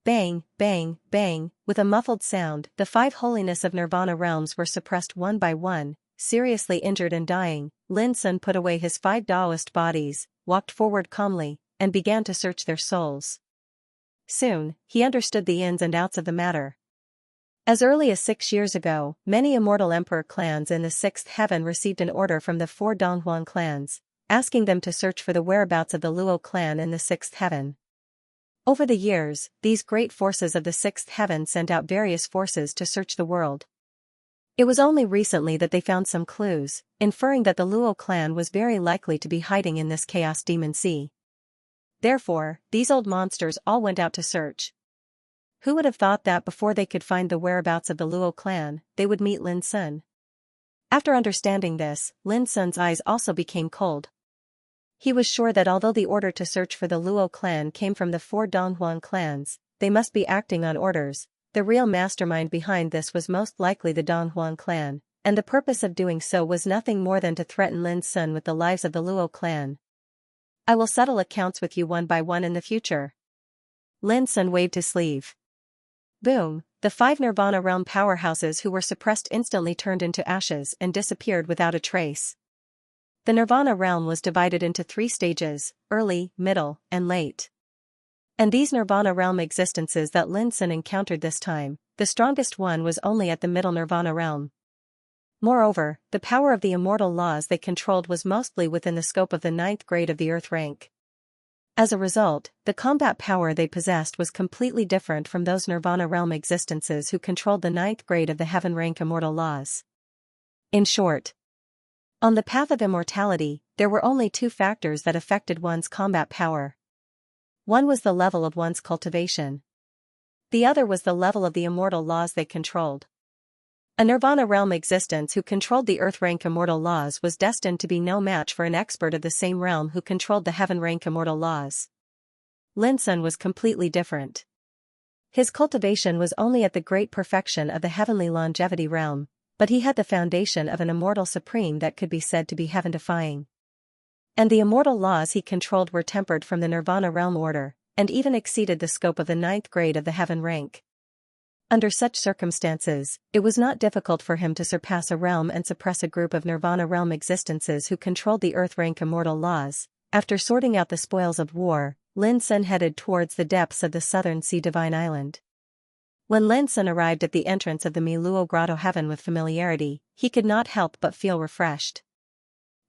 bang, bang, bang, with a muffled sound, the 5 holiness of Nirvana realms were suppressed one by one, seriously injured and dying. Lin Sun put away his 5 Taoist bodies, walked forward calmly, and began to search their souls. Soon, he understood the ins and outs of the matter. As early as 6 years ago, many immortal emperor clans in the 6th heaven received an order from the 4 Donghuang clans, asking them to search for the whereabouts of the Luo clan in the 6th heaven. Over the years, these great forces of the 6th heaven sent out various forces to search the world. It was only recently that they found some clues, inferring that the Luo clan was very likely to be hiding in this Chaos Demon Sea. Therefore, these old monsters all went out to search. Who would have thought that before they could find the whereabouts of the Luo clan, they would meet Lin Sun? After understanding this, Lin Sun's eyes also became cold. He was sure that although the order to search for the Luo clan came from the 4 Donghuang clans, they must be acting on orders. The real mastermind behind this was most likely the Donghuang clan, and the purpose of doing so was nothing more than to threaten Lin Sun with the lives of the Luo clan. I will settle accounts with you one by one in the future. Lin Sun waved his sleeve. Boom, the 5 Nirvana realm powerhouses who were suppressed instantly turned into ashes and disappeared without a trace. The Nirvana realm was divided into 3 stages, early, middle, and late. And these Nirvana realm existences that Lin Sun encountered this time, the strongest one was only at the middle Nirvana realm. Moreover, the power of the immortal laws they controlled was mostly within the scope of the 9th grade of the Earth rank. As a result, the combat power they possessed was completely different from those Nirvana realm existences who controlled the 9th grade of the Heaven rank immortal laws. In short, on the path of immortality, there were only 2 factors that affected one's combat power. One was the level of one's cultivation. The other was the level of the immortal laws they controlled. A Nirvana realm existence who controlled the Earth rank immortal laws was destined to be no match for an expert of the same realm who controlled the Heaven rank immortal laws. Lin Sun was completely different. His cultivation was only at the great perfection of the heavenly longevity realm, but he had the foundation of an immortal supreme that could be said to be heaven-defying. And the immortal laws he controlled were tempered from the Nirvana realm order, and even exceeded the scope of the 9th grade of the Heaven rank. Under such circumstances, it was not difficult for him to surpass a realm and suppress a group of Nirvana realm existences who controlled the Earth-rank immortal laws. After sorting out the spoils of war, Lin Sun headed towards the depths of the Southern Sea Divine Island. When Lin Sun arrived at the entrance of the Miluo Grotto Heaven with familiarity, he could not help but feel refreshed.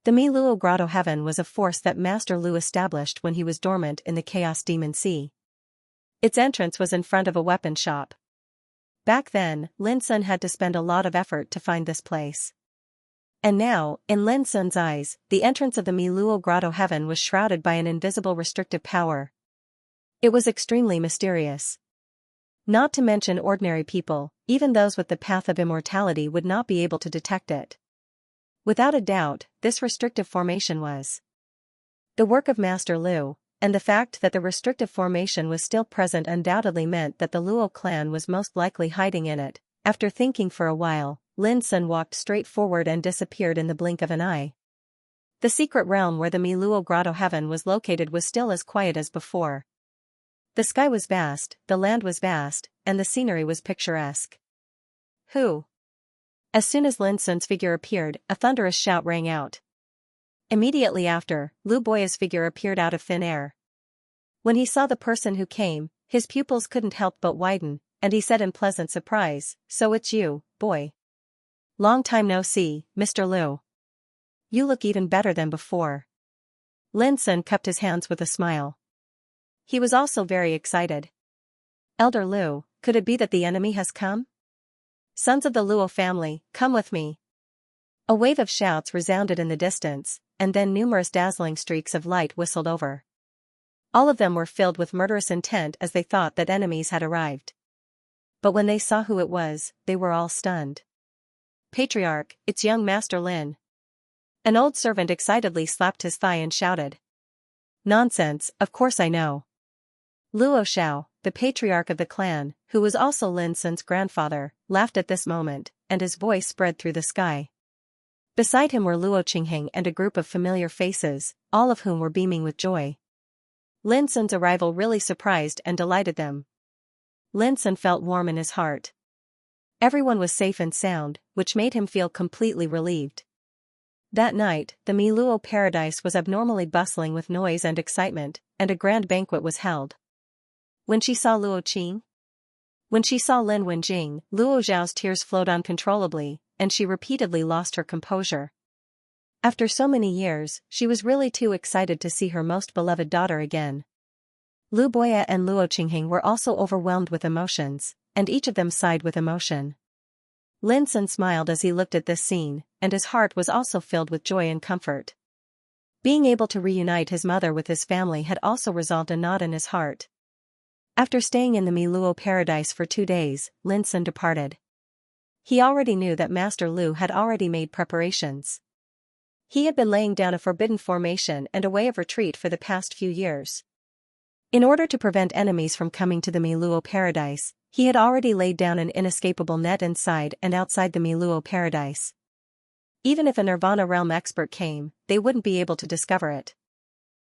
The Miluo Grotto Heaven was a force that Master Lu established when he was dormant in the Chaos Demon Sea. Its entrance was in front of a weapon shop. Back then, Lin Sun had to spend a lot of effort to find this place. And now, in Lin Sun's eyes, the entrance of the Miluo Grotto Heaven was shrouded by an invisible restrictive power. It was extremely mysterious. Not to mention ordinary people, even those with the path of immortality would not be able to detect it. Without a doubt, this restrictive formation was the work of Master Lu, and the fact that the restrictive formation was still present undoubtedly meant that the Luo clan was most likely hiding in it. After thinking for a while, Lin Sun walked straight forward and disappeared in the blink of an eye. The secret realm where the Miluo Grotto Heaven was located was still as quiet as before. The sky was vast, the land was vast, and the scenery was picturesque. Who? As soon as Lin Sun's figure appeared, a thunderous shout rang out. Immediately after, Lu Boya's figure appeared out of thin air. When he saw the person who came, his pupils couldn't help but widen, and he said in pleasant surprise, "So it's you, boy. Long time no see, Mr. Lu. You look even better than before." Lin Sun cupped his hands with a smile. He was also very excited. "Elder Lu, could it be that the enemy has come? Sons of the Luo family, come with me." A wave of shouts resounded in the distance, and then numerous dazzling streaks of light whistled over. All of them were filled with murderous intent as they thought that enemies had arrived. But when they saw who it was, they were all stunned. "Patriarch, it's young Master Lin." An old servant excitedly slapped his thigh and shouted. "Nonsense, of course I know." Luo Xiao, the patriarch of the clan, who was also Lin Sun's grandfather, laughed at this moment, and his voice spread through the sky. Beside him were Luo Qingheng and a group of familiar faces, all of whom were beaming with joy. Lin Sun's arrival really surprised and delighted them. Lin Sun felt warm in his heart. Everyone was safe and sound, which made him feel completely relieved. That night, the Miluo paradise was abnormally bustling with noise and excitement, and a grand banquet was held. When she saw Luo Qing? When she saw Lin Wenjing, Luo Zhao's tears flowed uncontrollably, and she repeatedly lost her composure. After so many years, she was really too excited to see her most beloved daughter again. Lu Boya and Luo Qingheng were also overwhelmed with emotions, and each of them sighed with emotion. Lin Sun smiled as he looked at this scene, and his heart was also filled with joy and comfort. Being able to reunite his mother with his family had also resolved a knot in his heart. After staying in the Miluo paradise for 2 days, Lin Sun departed. He already knew that Master Lu had already made preparations. He had been laying down a forbidden formation and a way of retreat for the past few years. In order to prevent enemies from coming to the Miluo paradise, he had already laid down an inescapable net inside and outside the Miluo paradise. Even if a Nirvana realm expert came, they wouldn't be able to discover it.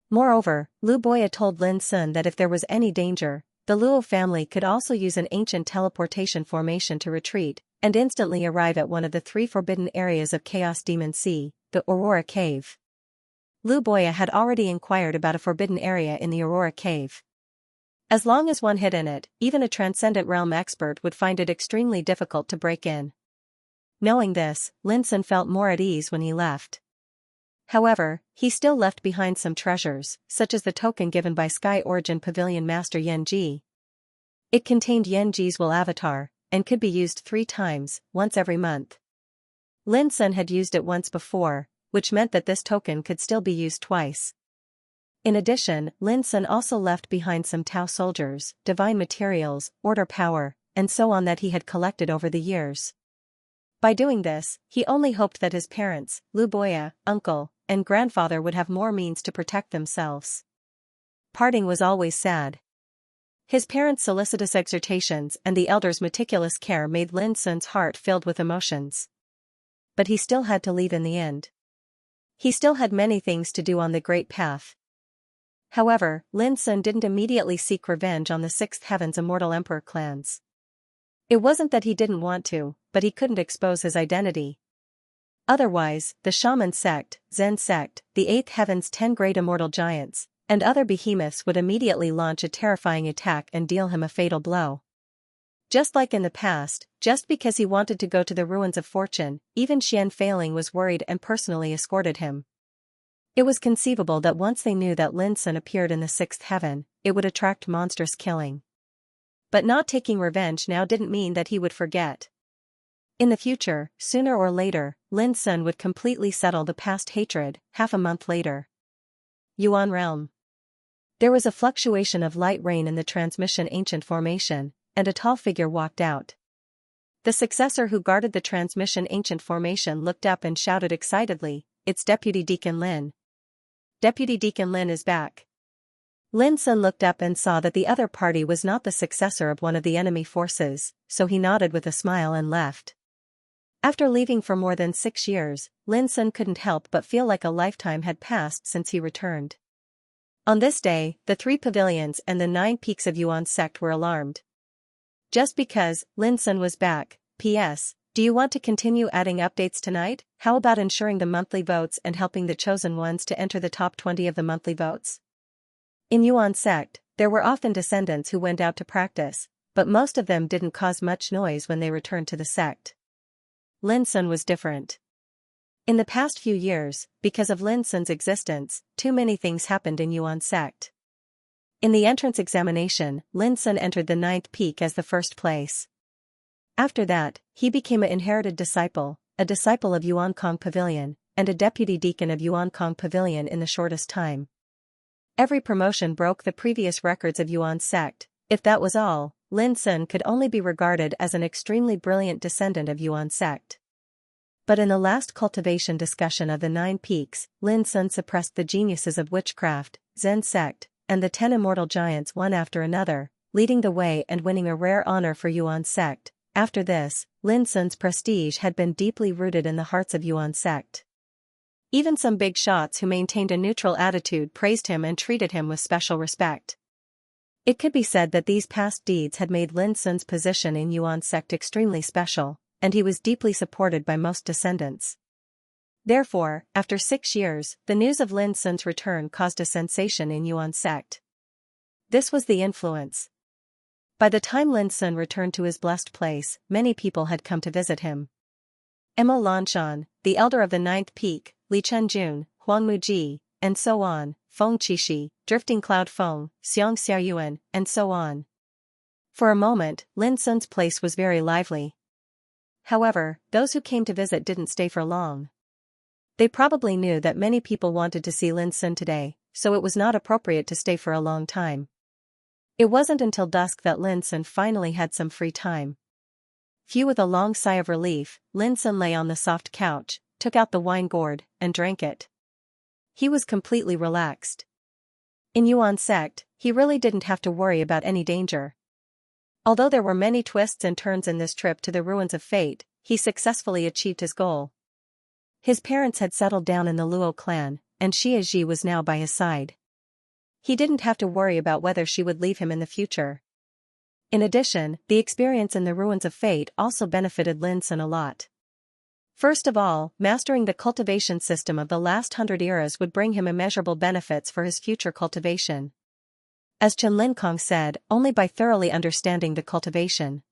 Moreover, Lu Boya told Lin Sun that if there was any danger, the Luo family could also use an ancient teleportation formation to retreat, and instantly arrive at one of the 3 forbidden areas of Chaos Demon Sea, the Aurora Cave. Lu Boya had already inquired about a forbidden area in the Aurora Cave. As long as one hid in it, even a transcendent realm expert would find it extremely difficult to break in. Knowing this, Lin Sun felt more at ease when he left. However, he still left behind some treasures, such as the token given by Sky Origin Pavilion Master Yan Ji. It contained Yan Ji's will avatar, and could be used 3 times, once every month. Lin Sun had used it once before, which meant that this token could still be used twice. In addition, Lin Sun also left behind some Tao soldiers, divine materials, order power, and so on that he had collected over the years. By doing this, he only hoped that his parents, Lu Boya, uncle, and grandfather would have more means to protect themselves. Parting was always sad. His parents' solicitous exhortations and the elders' meticulous care made Lin Sun's heart filled with emotions. But he still had to leave in the end. He still had many things to do on the Great Path. However, Lin Sun didn't immediately seek revenge on the 6th Heaven's immortal emperor clans. It wasn't that he didn't want to, but he couldn't expose his identity. Otherwise, the shaman sect, Zen sect, the eighth heaven's 10 great immortal giants, and other behemoths would immediately launch a terrifying attack and deal him a fatal blow. Just like in the past, just because he wanted to go to the ruins of fortune, even Xian Failing was worried and personally escorted him. It was conceivable that once they knew that Lin Sun appeared in the sixth heaven, it would attract monstrous killing. But not taking revenge now didn't mean that he would forget. In the future, sooner or later, Lin Sun would completely settle the past hatred. Half a month later. Yuan Realm. There was a fluctuation of light rain in the transmission ancient formation, and a tall figure walked out. The successor who guarded the transmission ancient formation looked up and shouted excitedly, "It's Deputy Deacon Lin. Deputy Deacon Lin is back." Lin Sun looked up and saw that the other party was not the successor of one of the enemy forces, so he nodded with a smile and left. After leaving for more than 6 years, Lin Sun couldn't help but feel like a lifetime had passed since he returned. On this day, the 3 pavilions and the 9 peaks of Yuan's sect were alarmed. Just because Lin Sun was back. P.S. Do you want to continue adding updates tonight? How about ensuring the monthly votes and helping the chosen ones to enter the top 20 of the monthly votes? In Yuan's sect, there were often descendants who went out to practice, but most of them didn't cause much noise when they returned to the sect. Lin Sun was different. In the past few years, because of Lin Sun's existence, too many things happened in Yuan's sect. In the entrance examination, Lin Sun entered the 9th peak as the first place. After that, he became an inherited disciple, a disciple of Yuan Kong Pavilion, and a deputy deacon of Yuan Kong Pavilion in the shortest time. Every promotion broke the previous records of Yuan's sect. If that was all, Lin Sun could only be regarded as an extremely brilliant descendant of Yuan's sect. But in the last cultivation discussion of the 9 peaks, Lin Sun suppressed the geniuses of witchcraft, Zen sect, and the 10 immortal giants one after another, leading the way and winning a rare honor for Yuan's sect. After this, Lin Sun's prestige had been deeply rooted in the hearts of Yuan's sect. Even some big shots who maintained a neutral attitude praised him and treated him with special respect. It could be said that these past deeds had made Lin Sun's position in Yuan's sect extremely special, and he was deeply supported by most descendants. Therefore, after 6 years, the news of Lin Sun's return caused a sensation in Yuan's sect. This was the influence. By the time Lin Sun returned to his blessed place, many people had come to visit him. Emma Lanshan, the elder of the 9th peak, Li Chenjun, Huang Muji, and so on, Feng Qishi, Drifting Cloud Feng, Xianxia Yuan, and so on. For a moment, Lin Sun's place was very lively. However, those who came to visit didn't stay for long. They probably knew that many people wanted to see Lin Sun today, so it was not appropriate to stay for a long time. It wasn't until dusk that Lin Sun finally had some free time. Few with a long sigh of relief, Lin Sun lay on the soft couch, took out the wine gourd, and drank it. He was completely relaxed. In Yuan's sect, he really didn't have to worry about any danger. Although there were many twists and turns in this trip to the ruins of fate, he successfully achieved his goal. His parents had settled down in the Luo clan, and Xia Ji was now by his side. He didn't have to worry about whether she would leave him in the future. In addition, the experience in the ruins of fate also benefited Lin Sun a lot. First of all, mastering the cultivation system of the last 100 eras would bring him immeasurable benefits for his future cultivation. As Chen Linkong said, only by thoroughly understanding the cultivation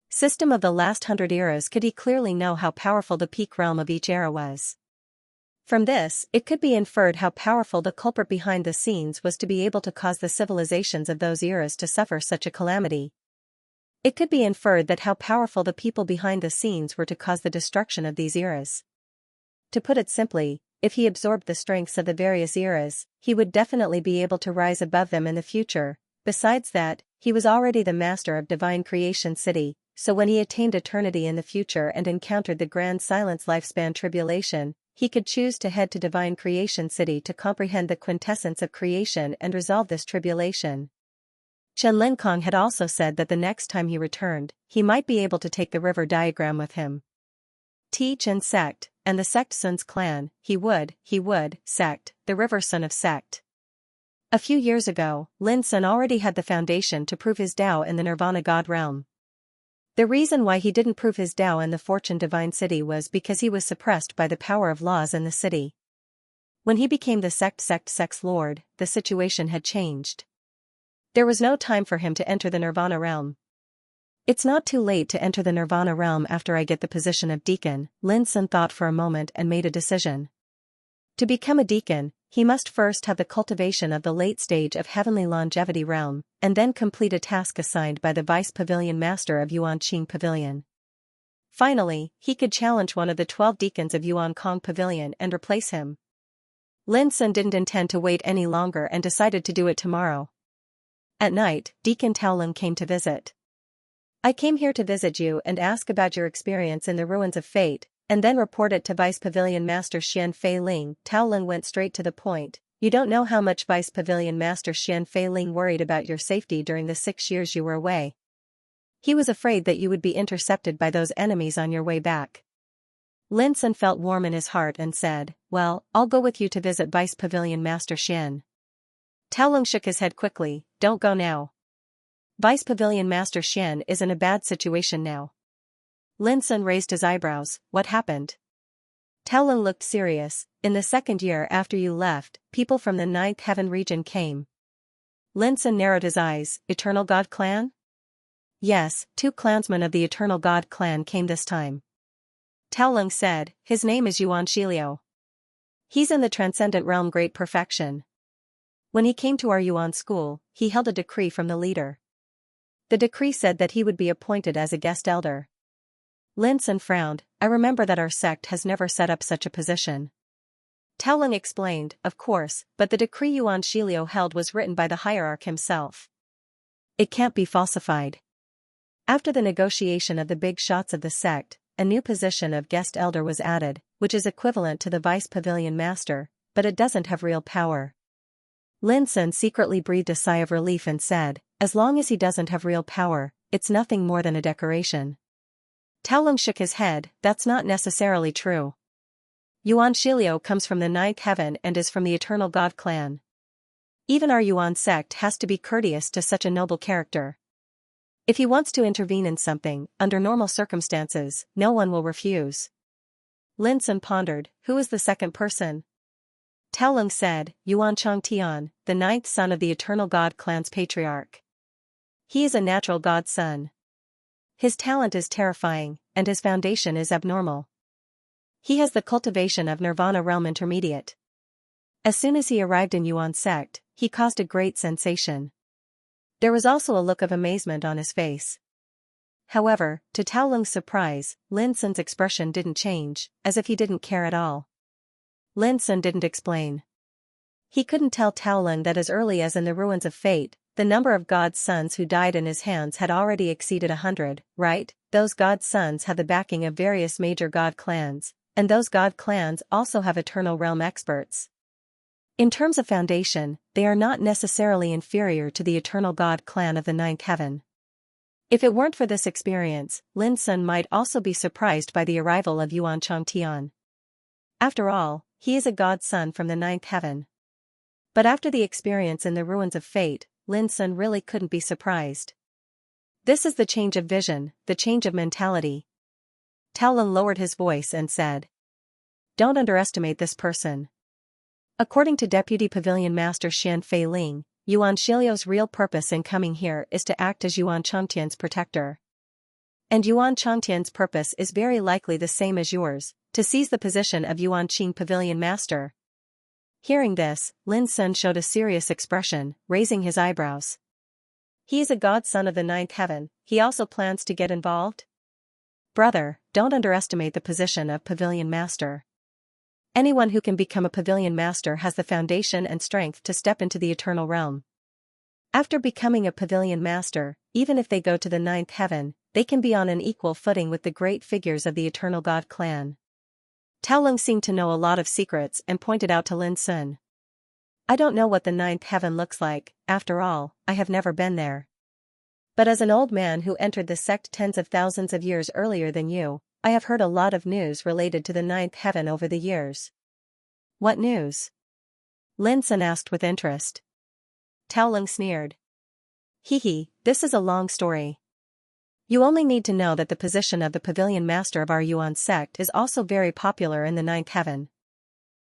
system of the last 100 eras could he clearly know how powerful the peak realm of each era was. From this, it could be inferred how powerful the culprit behind the scenes was to be able to cause the civilizations of those eras to suffer such a calamity. It could be inferred that how powerful the people behind the scenes were to cause the destruction of these eras. To put it simply, if he absorbed the strengths of the various eras, he would definitely be able to rise above them in the future. Besides that, he was already the master of Divine Creation City, so when he attained eternity in the future and encountered the Grand Silence Lifespan Tribulation, he could choose to head to Divine Creation City to comprehend the quintessence of creation and resolve this tribulation. Chen Linkong had also said that the next time he returned, he might be able to take the river diagram with him. Teach and sect, and the sect Sun's clan, he would, sect, the river Sun of sect. A few years ago, Lin Sun already had the foundation to prove his Tao in the Nirvana God realm. The reason why he didn't prove his Tao in the Fortune Divine City was because he was suppressed by the power of laws in the city. When he became the sex lord, the situation had changed. There was no time for him to enter the Nirvana realm. It's not too late to enter the Nirvana realm after I get the position of deacon, Lin Sun thought for a moment and made a decision. To become a deacon, he must first have the cultivation of the late stage of heavenly longevity realm, and then complete a task assigned by the vice pavilion master of Yuanqing Pavilion. Finally, he could challenge one of the 12 deacons of Yuankong Pavilion and replace him. Lin Sun didn't intend to wait any longer and decided to do it tomorrow. At night, Deacon Taolong came to visit. I came here to visit you and ask about your experience in the ruins of fate, and then report it to Vice Pavilion Master Xian Fei Ling. Taolong went straight to the point. You don't know how much Vice Pavilion Master Xian Fei Ling worried about your safety during the 6 years you were away. He was afraid that you would be intercepted by those enemies on your way back. Lin Sun felt warm in his heart and said, well, I'll go with you to visit Vice Pavilion Master Xian. Taolong shook his head quickly, don't go now. Vice Pavilion Master Xian is in a bad situation now. Lin Sun raised his eyebrows, what happened? Taolong looked serious, in the 2nd year after you left, people from the 9th heaven region came. Lin Sun narrowed his eyes, Eternal God Clan? Yes, 2 clansmen of the Eternal God Clan came this time. Taolong said, his name is Yuan Shiliu. He's in the Transcendent Realm Great Perfection. When he came to our Yuan school, he held a decree from the leader. The decree said that he would be appointed as a guest elder. Lin Sun frowned, I remember that our sect has never set up such a position. Taolong explained, of course, but the decree Yuan Shiliu held was written by the hierarch himself. It can't be falsified. After the negotiation of the big shots of the sect, a new position of guest elder was added, which is equivalent to the vice pavilion master, but it doesn't have real power. Lin Sun secretly breathed a sigh of relief and said, as long as he doesn't have real power, it's nothing more than a decoration. Taolong shook his head, that's not necessarily true. Yuan Shiliu comes from the 9th heaven and is from the Eternal God clan. Even our Yuan sect has to be courteous to such a noble character. If he wants to intervene in something, under normal circumstances, no one will refuse. Lin Sun pondered, who is the second person? Taolong said, Yuan Changtian, the 9th son of the Eternal God clan's patriarch. He is a natural God son. His talent is terrifying, and his foundation is abnormal. He has the cultivation of Nirvana Realm Intermediate. As soon as he arrived in Yuan sect, he caused a great sensation. There was also a look of amazement on his face. However, to Taolong's surprise, Lin Sun's expression didn't change, as if he didn't care at all. Lin Sun didn't explain. He couldn't tell Taolong that as early as in the ruins of fate, the number of God's sons who died in his hands had already exceeded 100, right? Those God's sons have the backing of various major God clans, and those God clans also have eternal realm experts. In terms of foundation, they are not necessarily inferior to the Eternal God clan of the 9th heaven. If it weren't for this experience, Lin Sun might also be surprised by the arrival of Yuan Changtian. After all, he is a God son from the 9th heaven. But after the experience in the ruins of fate, Lin Sun really couldn't be surprised. This is the change of vision, the change of mentality. Taolong lowered his voice and said, don't underestimate this person. According to Deputy Pavilion Master Xian Fei Ling, Yuan Shiliu's real purpose in coming here is to act as Yuan Changtian's protector. And Yuan Changtian's purpose is very likely the same as yours, to seize the position of Yuanqing Pavilion Master. Hearing this, Lin Sun showed a serious expression, raising his eyebrows. He is a God son of the 9th heaven, he also plans to get involved? Brother, don't underestimate the position of Pavilion Master. Anyone who can become a Pavilion Master has the foundation and strength to step into the eternal realm. After becoming a Pavilion Master, even if they go to the 9th heaven, they can be on an equal footing with the great figures of the Eternal God clan. Taolong seemed to know a lot of secrets and pointed out to Lin Sun. I don't know what the 9th heaven looks like, after all, I have never been there. But as an old man who entered the sect tens of thousands of years earlier than you, I have heard a lot of news related to the 9th heaven over the years. What news? Lin Sun asked with interest. Taolong sneered. This is a long story. You only need to know that the position of the pavilion master of our Yuan sect is also very popular in the ninth heaven.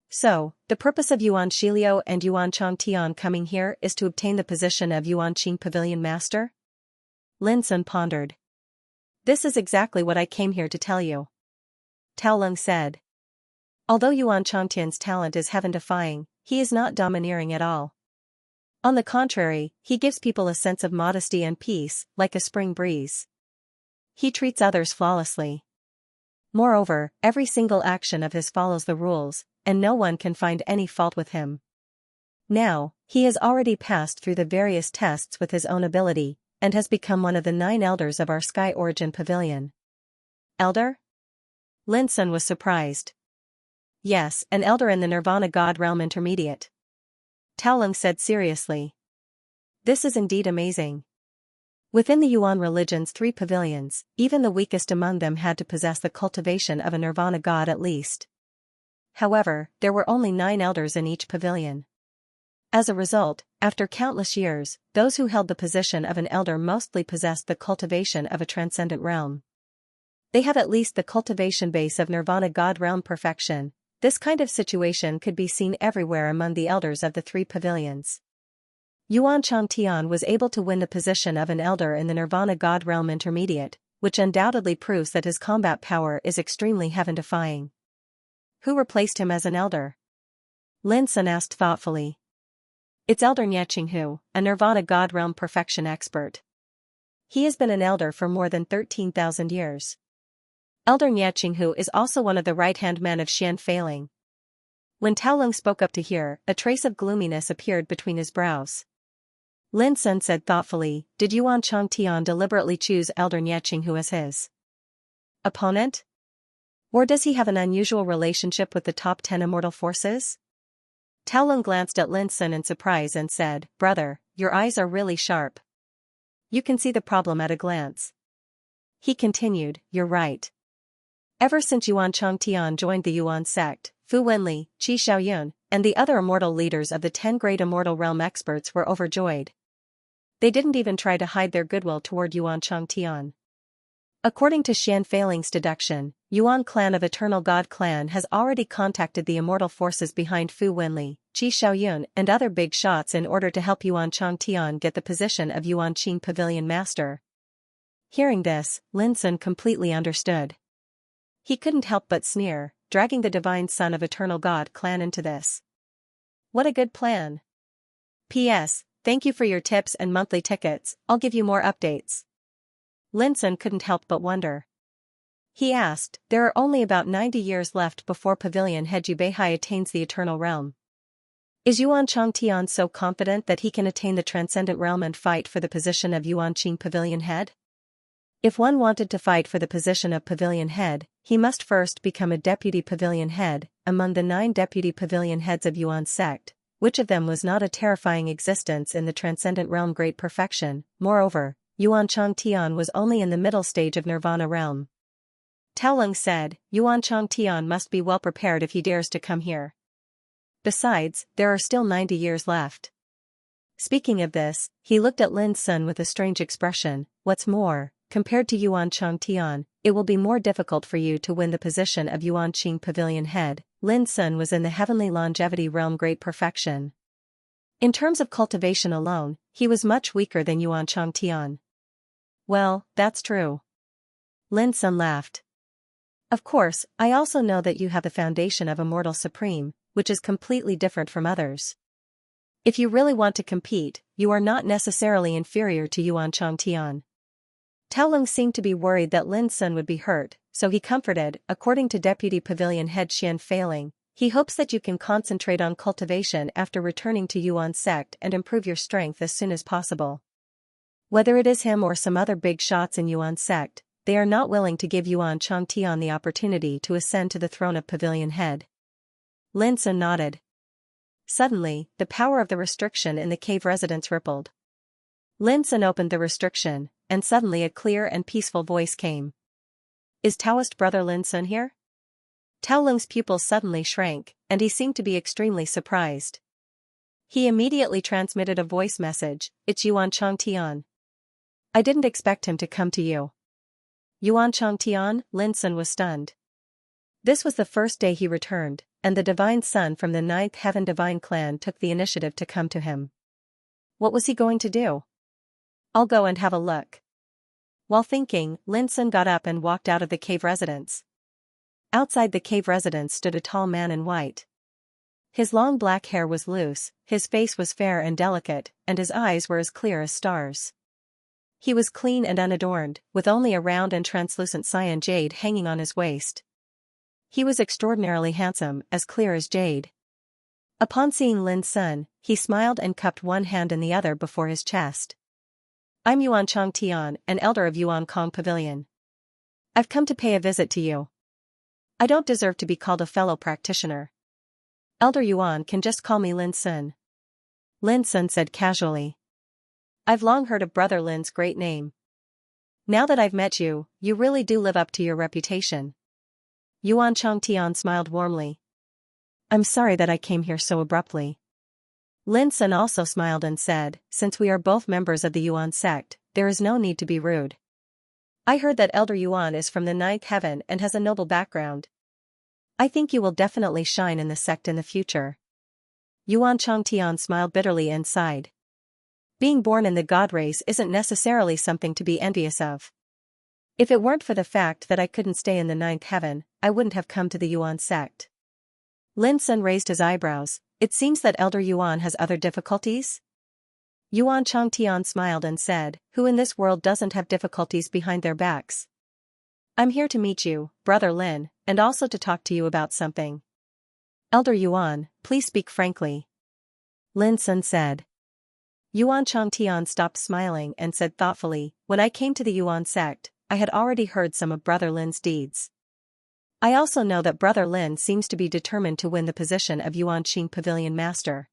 So, the purpose of Yuan Shiliu and Yuan Changtian coming here is to obtain the position of Yuan Qing pavilion master? Lin Sun pondered. This is exactly what I came here to tell you. Tao Lung said. Although Yuan Changtian's talent is heaven-defying, he is not domineering at all. On the contrary, he gives people a sense of modesty and peace, like a spring breeze. He treats others flawlessly. Moreover, every single action of his follows the rules, and no one can find any fault with him. Now, he has already passed through the various tests with his own ability, and has become one of the 9 elders of our Sky Origin Pavilion. Elder? Lin Sun was surprised. Yes, an elder in the Nirvana God Realm Intermediate. Tao Lung said seriously. This is indeed amazing. Within the Yuan religion's 3 pavilions, even the weakest among them had to possess the cultivation of a Nirvana God at least. However, there were only 9 elders in each pavilion. As a result, after countless years, those who held the position of an elder mostly possessed the cultivation of a transcendent realm. They have at least the cultivation base of Nirvana God Realm perfection. This kind of situation could be seen everywhere among the elders of the 3 pavilions. Yuan Changtian was able to win the position of an elder in the Nirvana God Realm Intermediate, which undoubtedly proves that his combat power is extremely heaven-defying. Who replaced him as an elder? Lin Sun asked thoughtfully. It's Elder Niechinghu, a Nirvana God Realm perfection expert. He has been an elder for more than 13,000 years. Elder Niechinghu is also one of the right-hand men of Xian Feiling. When Tao Lung spoke up to hear, a trace of gloominess appeared between his brows. Lin Sun said thoughtfully, did Yuan Changtian deliberately choose Elder Niechinghu as his opponent? Or does he have an unusual relationship with the top 10 immortal forces? Tao Lung glanced at Lin Sun in surprise and said, Brother, your eyes are really sharp. You can see the problem at a glance. He continued, you're right. Ever since Yuan Changtian joined the Yuan sect, Fu Wenli, Qi Xiaoyun, and the other immortal leaders of the 10 great immortal realm experts were overjoyed. They didn't even try to hide their goodwill toward Yuan Changtian. According to Xian Feiling's deduction, Yuan clan of Eternal God clan has already contacted the immortal forces behind Fu Wenli, Qi Xiaoyun and other big shots in order to help Yuan Changtian get the position of Yuan Qing Pavilion Master. Hearing this, Lin Sun completely understood. He couldn't help but sneer, dragging the divine son of Eternal God clan into this. What a good plan. P.S. Thank you for your tips and monthly tickets, I'll give you more updates. Lin Sun couldn't help but wonder. He asked, there are only about 90 years left before Pavilion Head Beihai attains the Eternal Realm. Is Yuan Changtian so confident that he can attain the Transcendent Realm and fight for the position of Yuan Qing Pavilion Head? If one wanted to fight for the position of Pavilion Head, he must first become a Deputy Pavilion Head. Among the 9 Deputy Pavilion Heads of Yuan sect, which of them was not a terrifying existence in the Transcendent Realm Great Perfection? Moreover, Yuan Changtian was only in the middle stage of Nirvana Realm. Tao Lung said, Yuan Changtian must be well prepared if he dares to come here. Besides, there are still 90 years left. Speaking of this, he looked at Lin Sun with a strange expression. What's more, compared to Yuan Changtian, it will be more difficult for you to win the position of Yuan Qing Pavilion Head. Lin Sun was in the Heavenly Longevity Realm Great Perfection. In terms of cultivation alone, he was much weaker than Yuan Changtian. Well, that's true. Lin Sun laughed. Of course, I also know that you have the foundation of Immortal Supreme, which is completely different from others. If you really want to compete, you are not necessarily inferior to Yuan Changtian. Tao Lung seemed to be worried that Lin Sun would be hurt, so he comforted. According to Deputy Pavilion Head Xian Feiling, he hopes that you can concentrate on cultivation after returning to Yuan sect and improve your strength as soon as possible. Whether it is him or some other big shots in Yuan sect, they are not willing to give Yuan Changtian the opportunity to ascend to the throne of Pavilion Head. Lin Sun nodded. Suddenly, the power of the restriction in the cave residence rippled. Lin Sun opened the restriction, and suddenly a clear and peaceful voice came. Is Taoist brother Lin Sun here? Tao Lung's pupils suddenly shrank, and he seemed to be extremely surprised. He immediately transmitted a voice message, it's Yuan Changtian. I didn't expect him to come to you. Yuan Changtian? Lin Sun was stunned. This was the first day he returned, and the divine son from the ninth heaven divine clan took the initiative to come to him. What was he going to do? I'll go and have a look. While thinking, Lin Sun got up and walked out of the cave residence. Outside the cave residence stood a tall man in white. His long black hair was loose, his face was fair and delicate, and his eyes were as clear as stars. He was clean and unadorned, with only a round and translucent cyan jade hanging on his waist. He was extraordinarily handsome, as clear as jade. Upon seeing Lin Sun, he smiled and cupped one hand and the other before his chest. I'm Yuan Changtian, an elder of Yuan Kong Pavilion. I've come to pay a visit to you. I don't deserve to be called a fellow practitioner. Elder Yuan can just call me Lin Sun. Lin Sun said casually. I've long heard of Brother Lin's great name. Now that I've met you, you really do live up to your reputation. Yuan Changtian smiled warmly. I'm sorry that I came here so abruptly. Lin Sun also smiled and said, since we are both members of the Yuan sect, there is no need to be rude. I heard that Elder Yuan is from the ninth heaven and has a noble background. I think you will definitely shine in the sect in the future. Yuan Changtian smiled bitterly and sighed. Being born in the god race isn't necessarily something to be envious of. If it weren't for the fact that I couldn't stay in the ninth heaven, I wouldn't have come to the Yuan sect. Lin Sun raised his eyebrows. It seems that Elder Yuan has other difficulties? Yuan Changtian smiled and said, who in this world doesn't have difficulties behind their backs? I'm here to meet you, Brother Lin, and also to talk to you about something. Elder Yuan, please speak frankly. Lin Sun said. Yuan Changtian stopped smiling and said thoughtfully, when I came to the Yuan sect, I had already heard some of Brother Lin's deeds. I also know that Brother Lin seems to be determined to win the position of Yuanqing Pavilion Master.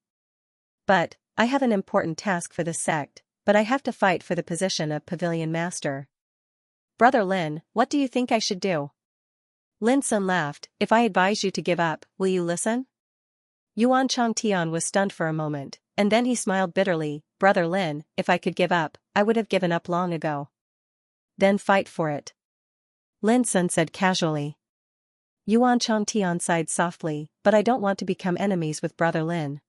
But, I have an important task for the sect, but I have to fight for the position of Pavilion Master. Brother Lin, what do you think I should do? Lin Sun laughed, if I advise you to give up, will you listen? Yuan Changtian was stunned for a moment, and then he smiled bitterly, Brother Lin, if I could give up, I would have given up long ago. Then fight for it. Lin Sun said casually. Yuan Changtian sighed softly, but I don't want to become enemies with Brother Lin.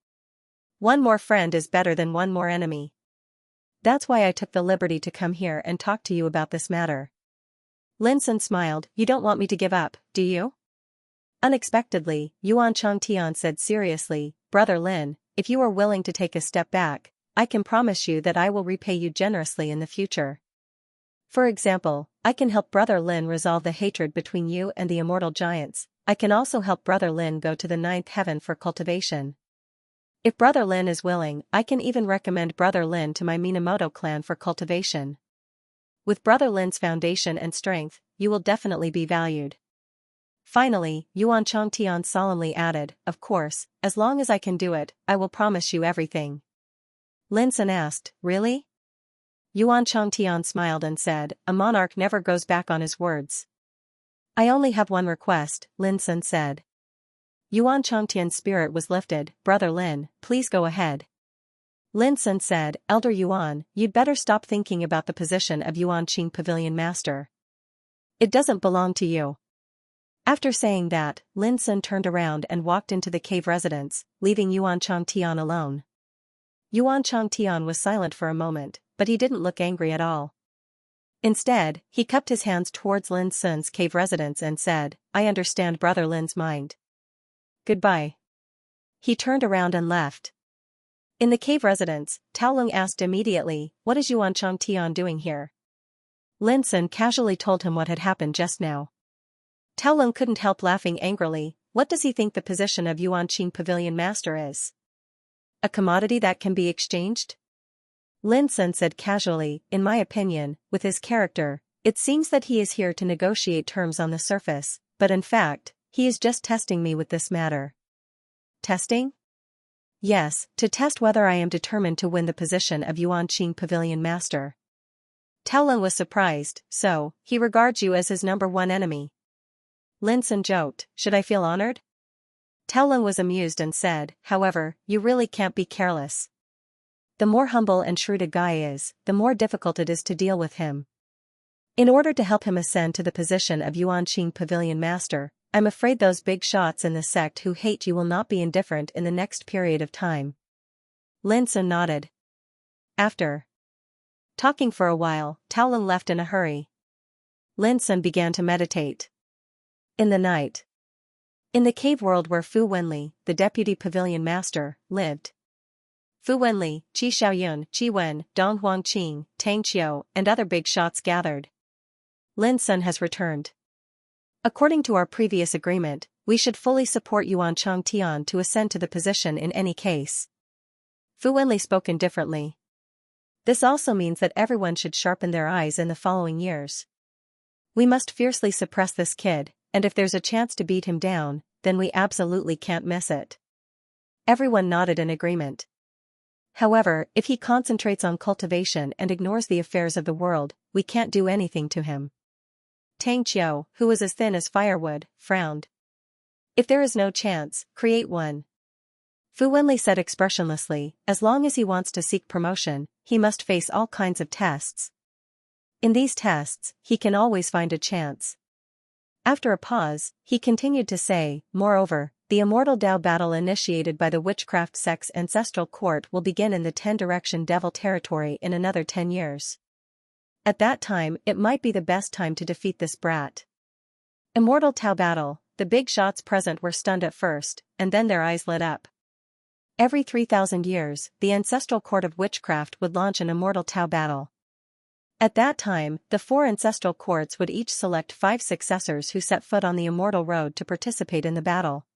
One more friend is better than one more enemy. That's why I took the liberty to come here and talk to you about this matter. Lin Sun smiled, you don't want me to give up, do you? Unexpectedly, Yuan Changtian said seriously, Brother Lin, if you are willing to take a step back, I can promise you that I will repay you generously in the future. For example, I can help Brother Lin resolve the hatred between you and the immortal giants. I can also help Brother Lin go to the ninth heaven for cultivation. If Brother Lin is willing, I can even recommend Brother Lin to my Minamoto clan for cultivation. With Brother Lin's foundation and strength, you will definitely be valued. Finally, Yuan Changtian solemnly added, of course, as long as I can do it, I will promise you everything. Lin Sun asked, really? Yuan Changtian smiled and said, a monarch never goes back on his words. I only have one request, Lin Sun said. Yuan Changtian's spirit was lifted, Brother Lin, please go ahead. Lin Sun said, Elder Yuan, you'd better stop thinking about the position of Yuanqing Pavilion Master. It doesn't belong to you. After saying that, Lin Sun turned around and walked into the cave residence, leaving Yuan Changtian alone. Yuan Changtian was silent for a moment, but he didn't look angry at all. Instead, he cupped his hands towards Lin Sun's cave residence and said, I understand Brother Lin's mind. Goodbye. He turned around and left. In the cave residence, Taolong asked immediately, what is Yuan Changtian doing here? Lin Sun casually told him what had happened just now. Taolong couldn't help laughing angrily, what does he think the position of Yuanqing Pavilion Master is? A commodity that can be exchanged? Lin Sun said casually, in my opinion, with his character, it seems that he is here to negotiate terms on the surface, but in fact, he is just testing me with this matter. Testing? Yes, to test whether I am determined to win the position of Yuanqing Pavilion Master. Taolong was surprised, so, he regards you as his #1 enemy. Lin Sun joked, should I feel honored? Taolong was amused and said, however, you really can't be careless. The more humble and shrewd a guy is, the more difficult it is to deal with him. In order to help him ascend to the position of Yuanqing Pavilion Master, I'm afraid those big shots in the sect who hate you will not be indifferent in the next period of time. Lin Sun nodded. After talking for a while, Taolong left in a hurry. Lin Sun began to meditate. In the night. In the cave world where Fu Wenli, the deputy pavilion master, lived. Fu Wenli, Qi Xiaoyun, Qi Wen, Dong Huangqing, Tang Qiu, and other big shots gathered. Lin Sun has returned. According to our previous agreement, we should fully support Yuan Changtian to ascend to the position in any case. Fu Wenli spoke indifferently. This also means that everyone should sharpen their eyes in the following years. We must fiercely suppress this kid, and if there's a chance to beat him down, then we absolutely can't miss it. Everyone nodded in agreement. However, if he concentrates on cultivation and ignores the affairs of the world, we can't do anything to him. Tang Qiu, who was as thin as firewood, frowned. If there is no chance, create one. Fu Wenli said expressionlessly, as long as he wants to seek promotion, he must face all kinds of tests. In these tests, he can always find a chance. After a pause, he continued to say, moreover, the immortal Dao battle initiated by the witchcraft sect's ancestral court will begin in the 10-direction devil territory in another 10 years. At that time it might be the best time to defeat this brat. Immortal Tao battle, the big shots present were stunned at first, and then their eyes lit up. Every 3,000 years, the ancestral court of witchcraft would launch an immortal Tao battle. At that time, the 4 ancestral courts would each select 5 successors who set foot on the immortal road to participate in the battle.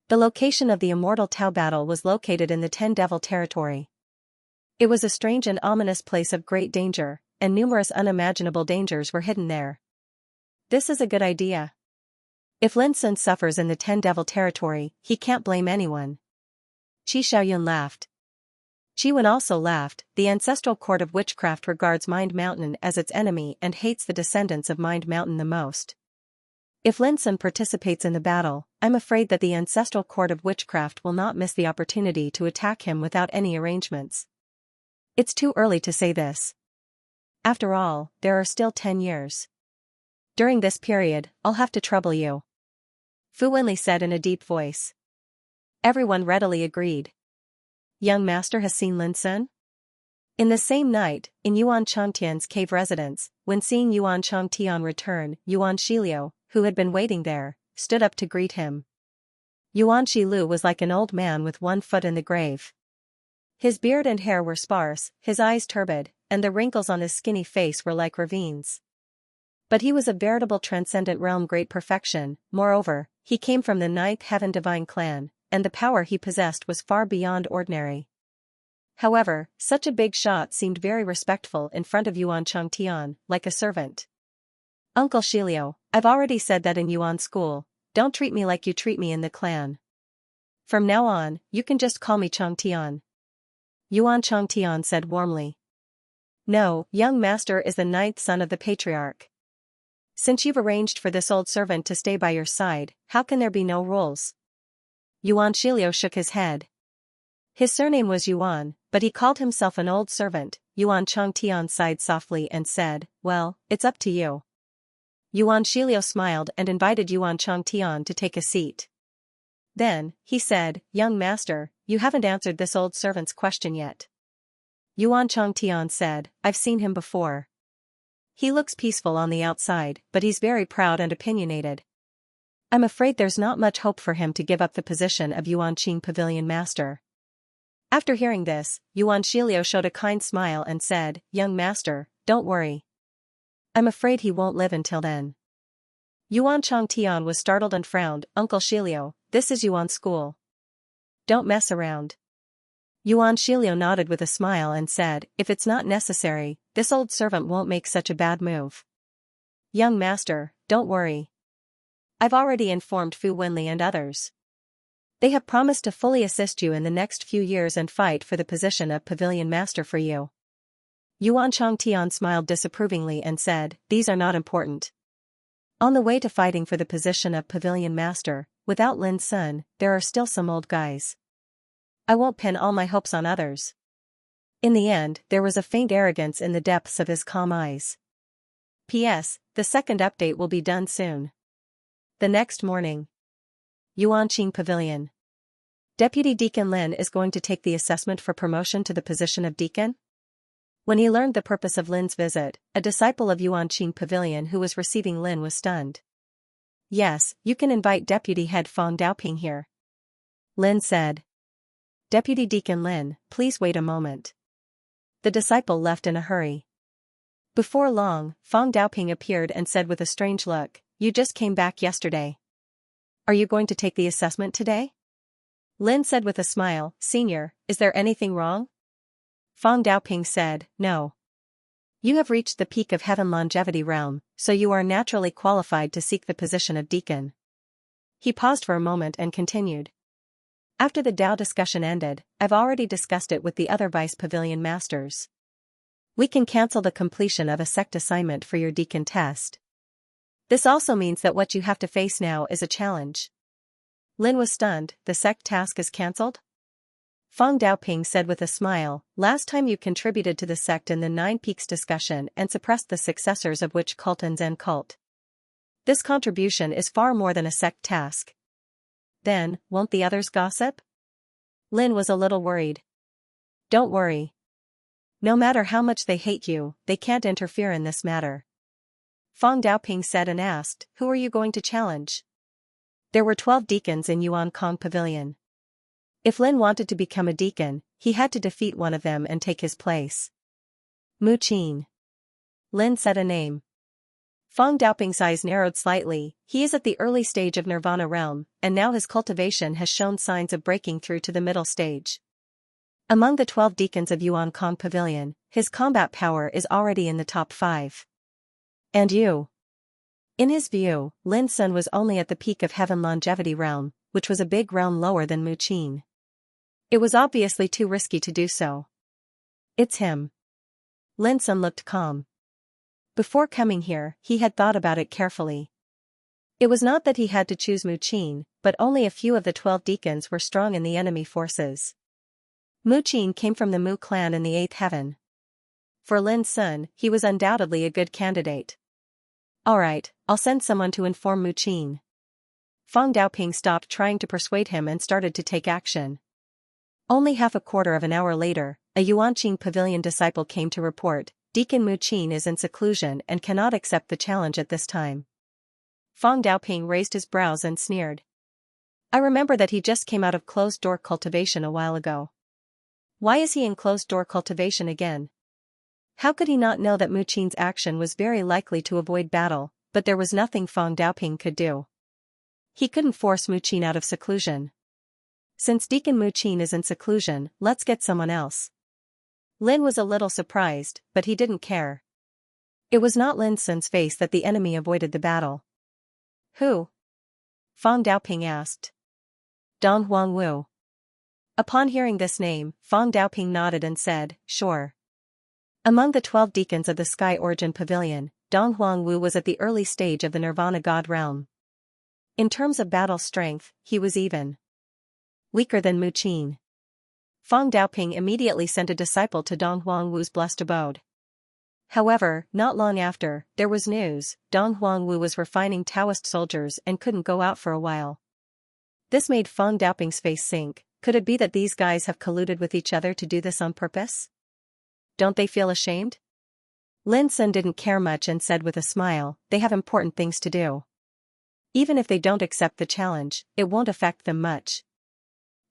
The location of the immortal Tao battle was located in the 10 devil territory. It was a strange and ominous place of great danger, and numerous unimaginable dangers were hidden there. This is a good idea. If Lin Sun suffers in the 10 devil territory, he can't blame anyone. Qi Xiaoyun laughed. Qi Wen also laughed. The ancestral court of witchcraft regards Mind Mountain as its enemy and hates the descendants of Mind Mountain the most. If Lin Sun participates in the battle, I'm afraid that the ancestral court of witchcraft will not miss the opportunity to attack him without any arrangements. It's too early to say this. After all, there are still 10 years. During this period, I'll have to trouble you. Fu Wenli said in a deep voice. Everyone readily agreed. Young master has seen Lin Sun? In the same night, in Yuan Changtian's cave residence, when seeing Yuan Changtian return, Yuan Shiliu, who had been waiting there, stood up to greet him. Yuan Shilu was like an old man with one foot in the grave. His beard and hair were sparse, his eyes turbid, and the wrinkles on his skinny face were like ravines. But he was a veritable transcendent realm great perfection. Moreover, he came from the 9th heaven divine clan, and the power he possessed was far beyond ordinary. However, such a big shot seemed very respectful in front of Yuan Changtian, like a servant. Uncle Shiliu, I've already said that in Yuan school, don't treat me like you treat me in the clan. From now on, you can just call me Changtian. Yuan Changtian said warmly. No, young master is the 9th son of the patriarch. Since you've arranged for this old servant to stay by your side, how can there be no rules? Yuan Shiliu shook his head. His surname was Yuan, but he called himself an old servant. Yuan Changtian sighed softly and said, well, it's up to you. Yuan Shiliu smiled and invited Yuan Changtian to take a seat. Then, he said, young master, you haven't answered this old servant's question yet. Yuan Changtian said, I've seen him before. He looks peaceful on the outside, but he's very proud and opinionated. I'm afraid there's not much hope for him to give up the position of Yuanqing Pavilion Master. After hearing this, Yuan Shiliu showed a kind smile and said, young master, don't worry. I'm afraid he won't live until then. Yuan Changtian was startled and frowned. Uncle Shiliu, this is Yuan school. Don't mess around. Yuan Shiliu nodded with a smile and said, if it's not necessary, this old servant won't make such a bad move. Young master, don't worry. I've already informed Fu Wenli and others. They have promised to fully assist you in the next few years and fight for the position of Pavilion Master for you. Yuan Changtian smiled disapprovingly and said, these are not important. On the way to fighting for the position of Pavilion Master, without Lin Sun, there are still some old guys. I won't pin all my hopes on others. In the end, there was a faint arrogance in the depths of his calm eyes. P.S. The second update will be done soon. The next morning. Yuanqing Pavilion. Deputy Deacon Lin is going to take the assessment for promotion to the position of deacon? When he learned the purpose of Lin's visit, a disciple of Yuanqing Pavilion who was receiving Lin was stunned. Yes, you can invite Deputy Head Fong Daoping here. Lin said. Deputy Deacon Lin, please wait a moment. The disciple left in a hurry. Before long, Fong Daoping appeared and said with a strange look, "You just came back yesterday. Are you going to take the assessment today?" Lin said with a smile, "Senior, is there anything wrong?" Fong Daoping said, "No. You have reached the peak of heaven longevity realm, so you are naturally qualified to seek the position of deacon." He paused for a moment and continued. After the Dao discussion ended, I've already discussed it with the other vice pavilion masters. We can cancel the completion of a sect assignment for your deacon test. This also means that what you have to face now is a challenge. Lin was stunned. The sect task is cancelled? Fong Daoping said with a smile, "Last time you contributed to the sect in the Nine Peaks discussion and suppressed the successors of which cult and Zen cult. This contribution is far more than a sect task. Then, won't the others gossip?" Lin was a little worried. "Don't worry. No matter how much they hate you, they can't interfere in this matter." Fong Daoping said and asked, "Who are you going to challenge?" There were 12 deacons in Yuankong Pavilion. If Lin wanted to become a deacon, he had to defeat one of them and take his place. Mu Qin. Lin said a name. Fong Daoping's eyes narrowed slightly. He is at the early stage of Nirvana realm, and now his cultivation has shown signs of breaking through to the middle stage. Among the 12 deacons of Yuankong Pavilion, his combat power is already in the top 5. And you? In his view, Lin Sun was only at the peak of heaven longevity realm, which was a big realm lower than Mu Qin. It was obviously too risky to do so. It's him. Lin Sun looked calm. Before coming here, he had thought about it carefully. It was not that he had to choose Mu Qin, but only a few of the 12 deacons were strong in the enemy forces. Mu Qin came from the Mu clan in the 8th heaven. For Lin Sun, he was undoubtedly a good candidate. Alright, I'll send someone to inform Mu Qin. Fong Daoping stopped trying to persuade him and started to take action. Only half a quarter of an hour later, a Yuanqing Pavilion disciple came to report, Deacon Mu Qin is in seclusion and cannot accept the challenge at this time. Fong Daoping raised his brows and sneered. I remember that he just came out of closed-door cultivation a while ago. Why is he in closed-door cultivation again? How could he not know that Mu Qin's action was very likely to avoid battle, but there was nothing Fong Daoping could do. He couldn't force Mu Qin out of seclusion. Since Deacon Mu Qin is in seclusion, let's get someone else. Lin was a little surprised, but he didn't care. It was not Lin Sun's face that the enemy avoided the battle. Who? Fong Daoping asked. Dong Huangwu. Upon hearing this name, Fong Daoping nodded and said, sure. Among the 12 deacons of the Sky Origin Pavilion, Dong Huangwu was at the early stage of the Nirvana God realm. In terms of battle strength, he was even weaker than Mu Qin. Fong Daoping immediately sent a disciple to Dong Huangwu's blessed abode. However, not long after, there was news. Dong Huangwu was refining Taoist soldiers and couldn't go out for a while. This made Fong Daoping's face sink. Could it be that these guys have colluded with each other to do this on purpose? Don't they feel ashamed? Lin Sun didn't care much and said with a smile, they have important things to do. Even if they don't accept the challenge, it won't affect them much.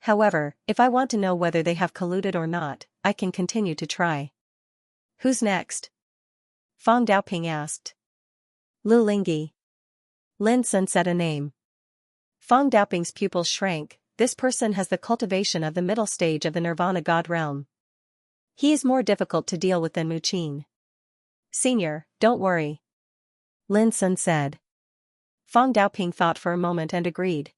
However, if I want to know whether they have colluded or not, I can continue to try. Who's next? Fong Daoping asked. Lu Lingyi. Lin Sun said a name. Fong Daoping's pupils shrank. This person has the cultivation of the middle stage of the Nirvana God realm. He is more difficult to deal with than Mu Qin. Senior, don't worry. Lin Sun said. Fong Daoping thought for a moment and agreed.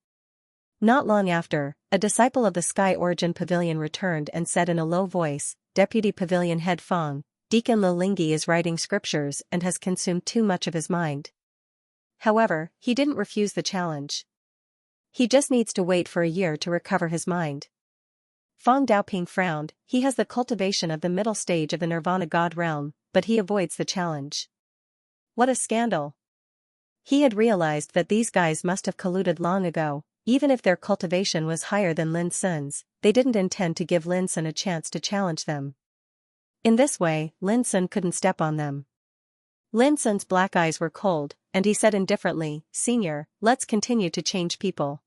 Not long after, a disciple of the Sky Origin Pavilion returned and said in a low voice, Deputy Pavilion Head Fong, Deacon Lu Lingyi is writing scriptures and has consumed too much of his mind. However, he didn't refuse the challenge. He just needs to wait for a year to recover his mind. Fong Daoping frowned. He has the cultivation of the middle stage of the Nirvana God realm, but he avoids the challenge. What a scandal. He had realized that these guys must have colluded long ago. Even if their cultivation was higher than Lin Sun's, they didn't intend to give Lin Sun a chance to challenge them. In this way, Lin Sun couldn't step on them. Lin Sun's black eyes were cold, and he said indifferently, "Senior, let's continue to change people.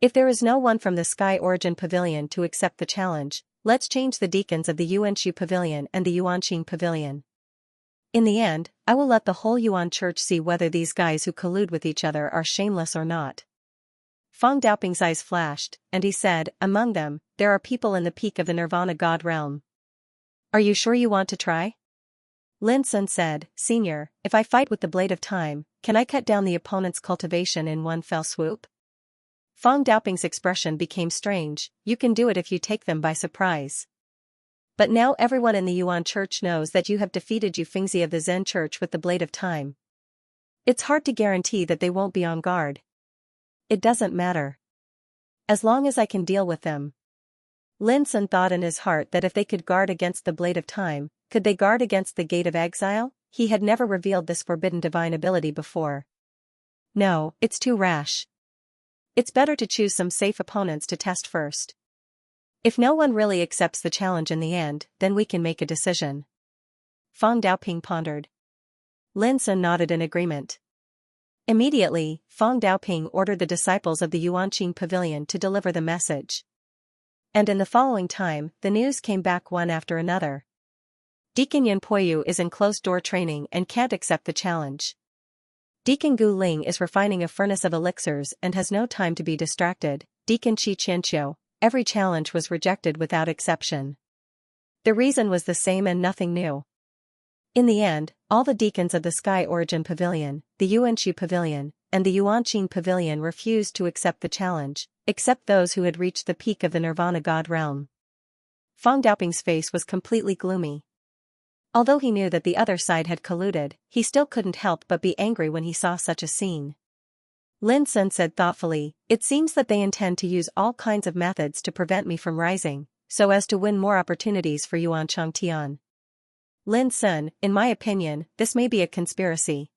If there is no one from the Sky Origin Pavilion to accept the challenge, let's change the deacons of the Yuanshu Pavilion and the Yuanqing Pavilion. In the end, I will let the whole Yuan Church see whether these guys who collude with each other are shameless or not." Feng Daoping's eyes flashed, and he said, "Among them, there are people in the peak of the Nirvana God realm. Are you sure you want to try?" Lin Sun said, "Senior, if I fight with the Blade of Time, can I cut down the opponent's cultivation in one fell swoop?" Feng Daoping's expression became strange. "You can do it if you take them by surprise. But now everyone in the Yuan Church knows that you have defeated Yu Fengzi of the Zen Church with the Blade of Time. It's hard to guarantee that they won't be on guard. It doesn't matter. As long as I can deal with them." Lin Sun thought in his heart that if they could guard against the Blade of Time, could they guard against the Gate of Exile? He had never revealed this forbidden divine ability before. No, it's too rash. It's better to choose some safe opponents to test first. If no one really accepts the challenge in the end, then we can make a decision. Feng Daoping pondered. Lin Sun nodded in agreement. Immediately, Feng Daoping ordered the disciples of the Yuanqing Pavilion to deliver the message. And in the following time, the news came back one after another. Deacon Yan Poyu is in closed-door training and can't accept the challenge. Deacon Gu Ling is refining a furnace of elixirs and has no time to be distracted. Deacon Qi Qianxiu, every challenge was rejected without exception. The reason was the same and nothing new. In the end, all the deacons of the Sky Origin Pavilion, the Yuanshu Pavilion, and the Yuanqing Pavilion refused to accept the challenge, except those who had reached the peak of the Nirvana God realm. Feng Daoping's face was completely gloomy. Although he knew that the other side had colluded, he still couldn't help but be angry when he saw such a scene. Lin Sun said thoughtfully, "It seems that they intend to use all kinds of methods to prevent me from rising, so as to win more opportunities for Yuan Changtian. Lin Sun, in my opinion, this may be a conspiracy."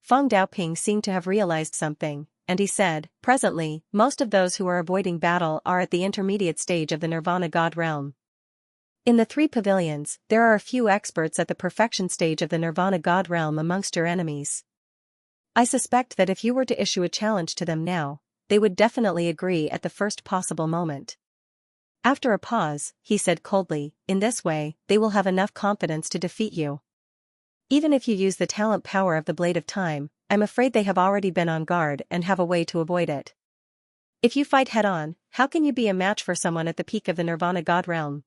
Feng Daoping seemed to have realized something, and he said, "Presently, most of those who are avoiding battle are at the intermediate stage of the Nirvana God realm. In the 3 pavilions, there are a few experts at the perfection stage of the Nirvana God realm amongst your enemies. I suspect that if you were to issue a challenge to them now, they would definitely agree at the first possible moment." After a pause, he said coldly, "In this way, they will have enough confidence to defeat you. Even if you use the talent power of the Blade of Time, I'm afraid they have already been on guard and have a way to avoid it. If you fight head-on, how can you be a match for someone at the peak of the Nirvana God realm?"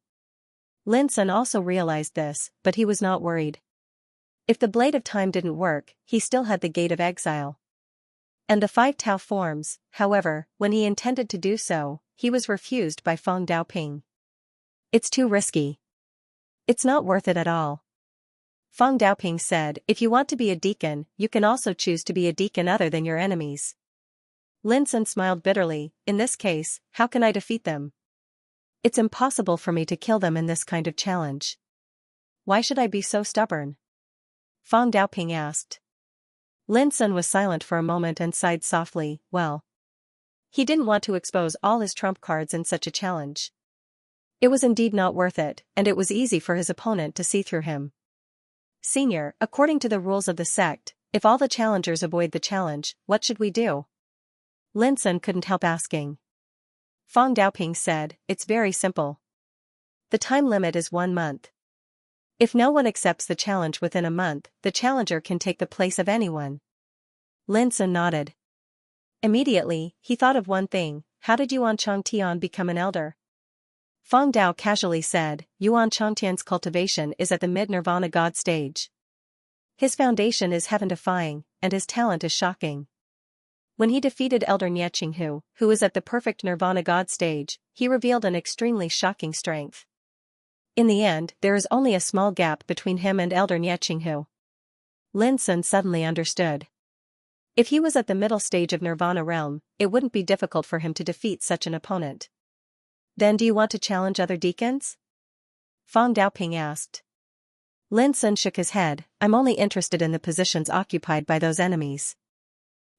Lin Sun also realized this, but he was not worried. If the Blade of Time didn't work, he still had the Gate of Exile. And the 5 Tao forms. However, when he intended to do so, he was refused by Feng Daoping. "It's too risky. It's not worth it at all." Feng Daoping said, "If you want to be a deacon, you can also choose to be a deacon other than your enemies." Lin Sun smiled bitterly, "In this case, how can I defeat them? It's impossible for me to kill them in this kind of challenge. Why should I be so stubborn?" Feng Daoping asked. Lin Sun was silent for a moment and sighed softly. Well, he didn't want to expose all his trump cards in such a challenge. It was indeed not worth it, and it was easy for his opponent to see through him. "Senior, according to the rules of the sect, if all the challengers avoid the challenge, what should we do?" Lin Sun couldn't help asking. Feng Daoping said, "It's very simple. The time limit is 1 month. If no one accepts the challenge within a month, the challenger can take the place of anyone." Lin Sun nodded. Immediately, he thought of one thing: how did Yuan Changtian become an elder? Feng Dao casually said, "Yuan Changtian's cultivation is at the mid-Nirvana God stage. His foundation is heaven-defying, and his talent is shocking. When he defeated Elder Nie Qinghu, who is at the perfect Nirvana God stage, he revealed an extremely shocking strength. In the end, there is only a small gap between him and Elder Nie Qinghu." Lin Sun suddenly understood. If he was at the middle stage of Nirvana realm, it wouldn't be difficult for him to defeat such an opponent. "Then do you want to challenge other deacons?" Feng Daoping asked. Lin Sun shook his head. I'm only interested in the positions occupied by those enemies.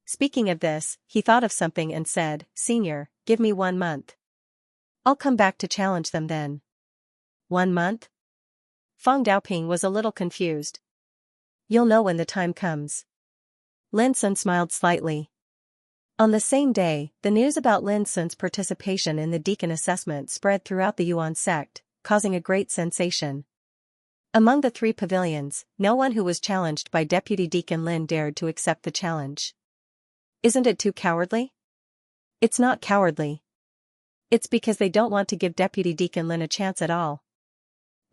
Speaking of this, he thought of something and said, Senior, give me 1 month. I'll come back to challenge them then. 1 month? Feng Daoping was a little confused. You'll know when the time comes. Lin Sun smiled slightly. On the same day, the news about Lin Sun's participation in the deacon assessment spread throughout the Yuan sect, causing a great sensation. Among the 3 pavilions, no one who was challenged by Deputy Deacon Lin dared to accept the challenge. Isn't it too cowardly? It's not cowardly. It's because they don't want to give Deputy Deacon Lin a chance at all.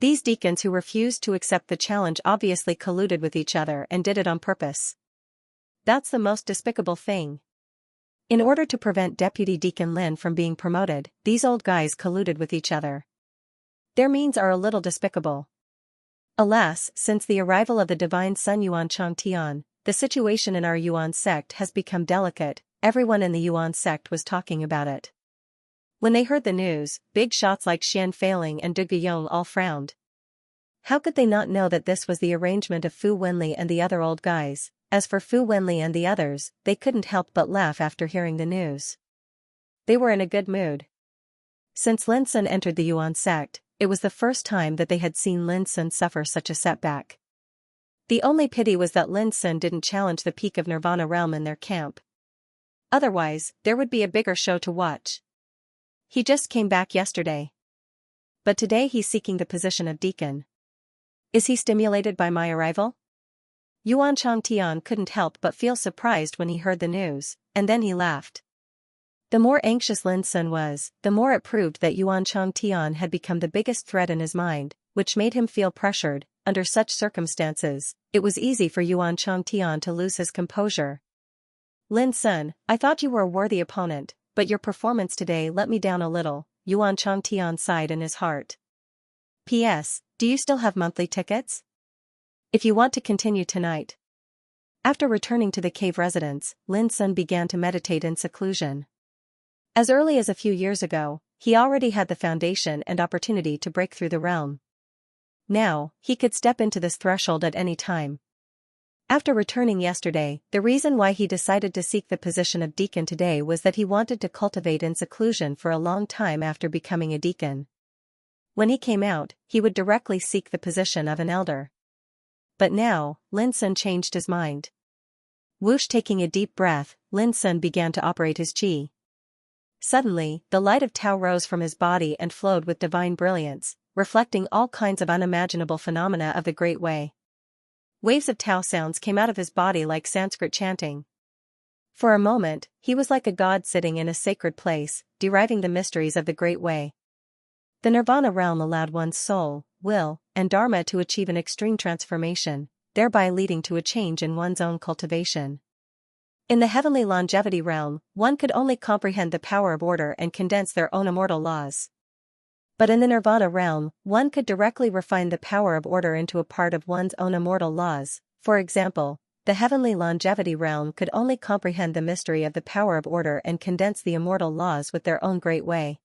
These deacons who refused to accept the challenge obviously colluded with each other and did it on purpose. That's the most despicable thing. In order to prevent Deputy Deacon Lin from being promoted, these old guys colluded with each other. Their means are a little despicable. Alas, since the arrival of the Divine Sun Yuan Changtian, the situation in our Yuan sect has become delicate. Everyone in the Yuan sect was talking about it. When they heard the news, big shots like Xian Feiling and Du Guiyong all frowned. How could they not know that this was the arrangement of Fu Wenli and the other old guys? As for Fu Wenli and the others, they couldn't help but laugh after hearing the news. They were in a good mood. Since Lin Sun entered the Yuan sect, it was the first time that they had seen Lin Sun suffer such a setback. The only pity was that Lin Sun didn't challenge the peak of Nirvana realm in their camp. Otherwise, there would be a bigger show to watch. He just came back yesterday. But today he's seeking the position of deacon. Is he stimulated by my arrival? Yuan Changtian couldn't help but feel surprised when he heard the news, and then he laughed. The more anxious Lin Sun was, the more it proved that Yuan Changtian had become the biggest threat in his mind, which made him feel pressured. Under such circumstances, it was easy for Yuan Changtian to lose his composure. Lin Sun, I thought you were a worthy opponent, but your performance today let me down a little, Yuan Changtian sighed in his heart. P.S. Do you still have monthly tickets? If you want to continue tonight. After returning to the cave residence, Lin Sun began to meditate in seclusion. As early as a few years ago, he already had the foundation and opportunity to break through the realm. Now, he could step into this threshold at any time. After returning yesterday, the reason why he decided to seek the position of deacon today was that he wanted to cultivate in seclusion for a long time after becoming a deacon. When he came out, he would directly seek the position of an elder. But now, Lin Sun changed his mind. Whoosh, taking a deep breath, Lin Sun began to operate his qi. Suddenly, the light of Tao rose from his body and flowed with divine brilliance, reflecting all kinds of unimaginable phenomena of the Great Way. Waves of Tao sounds came out of his body like Sanskrit chanting. For a moment, he was like a god sitting in a sacred place, deriving the mysteries of the Great Way. The Nirvana realm allowed one's soul, will, and dharma to achieve an extreme transformation, thereby leading to a change in one's own cultivation. In the heavenly longevity realm, one could only comprehend the power of order and condense their own immortal laws. But in the Nirvana realm, one could directly refine the power of order into a part of one's own immortal laws. For example, the heavenly longevity realm could only comprehend the mystery of the power of order and condense the immortal laws with their own great way.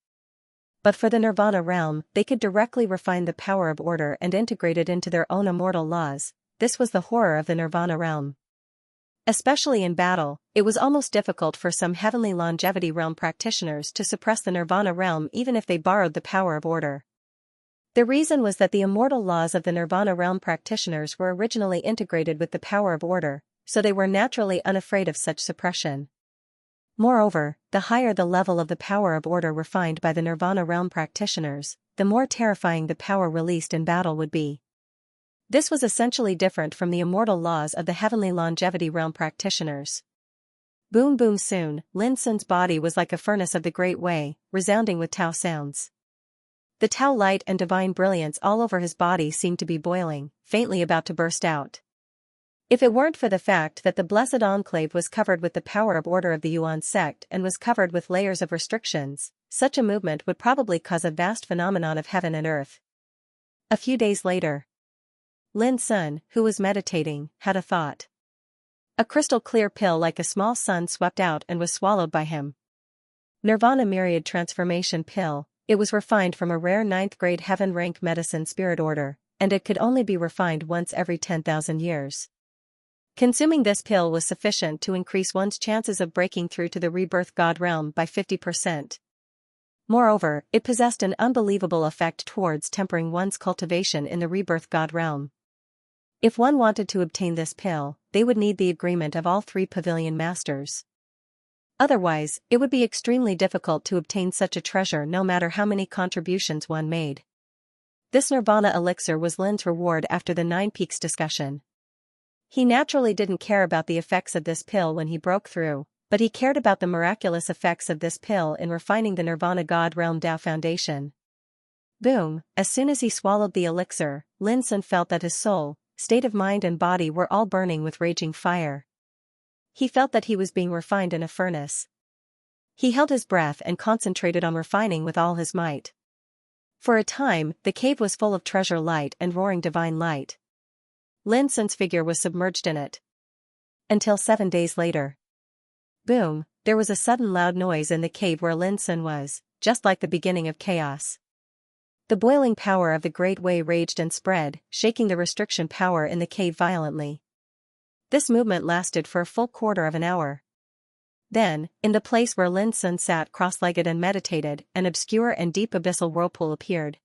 But for the Nirvana realm, they could directly refine the power of order and integrate it into their own immortal laws. This was the horror of the Nirvana realm. Especially in battle, it was almost difficult for some heavenly longevity realm practitioners to suppress the Nirvana realm even if they borrowed the power of order. The reason was that the immortal laws of the Nirvana realm practitioners were originally integrated with the power of order, so they were naturally unafraid of such suppression. Moreover, the higher the level of the power of order refined by the Nirvana realm practitioners, the more terrifying the power released in battle would be. This was essentially different from the immortal laws of the heavenly longevity realm practitioners. Boom boom soon, Lin Sun's body was like a furnace of the Great Way, resounding with Tao sounds. The Tao light and divine brilliance all over his body seemed to be boiling, faintly about to burst out. If it weren't for the fact that the blessed enclave was covered with the power of order of the Yuan sect and was covered with layers of restrictions, such a movement would probably cause a vast phenomenon of heaven and earth. A few days later, Lin Sun, who was meditating, had a thought. A crystal-clear pill like a small sun swept out and was swallowed by him. Nirvana Myriad Transformation Pill. It was refined from a rare 9th grade heaven rank medicine spirit order, and it could only be refined once every 10,000 years. Consuming this pill was sufficient to increase one's chances of breaking through to the rebirth God realm by 50%. Moreover, it possessed an unbelievable effect towards tempering one's cultivation in the rebirth God realm. If one wanted to obtain this pill, they would need the agreement of all 3 pavilion masters. Otherwise, it would be extremely difficult to obtain such a treasure no matter how many contributions one made. This Nirvana elixir was Lin's reward after the 9 Peaks discussion. He naturally didn't care about the effects of this pill when he broke through, but he cared about the miraculous effects of this pill in refining the Nirvana God Realm Tao Foundation. Boom! As soon as he swallowed the elixir, Lin Sun felt that his soul, state of mind and body were all burning with raging fire. He felt that he was being refined in a furnace. He held his breath and concentrated on refining with all his might. For a time, the cave was full of treasure light and roaring divine light. Lin Sun's figure was submerged in it. Until 7 days later. Boom, there was a sudden loud noise in the cave where Lin Sun was, just like the beginning of chaos. The boiling power of the Great Way raged and spread, shaking the restriction power in the cave violently. This movement lasted for a full quarter of an hour. Then, in the place where Lin Sun sat cross-legged and meditated, an obscure and deep abyssal whirlpool appeared.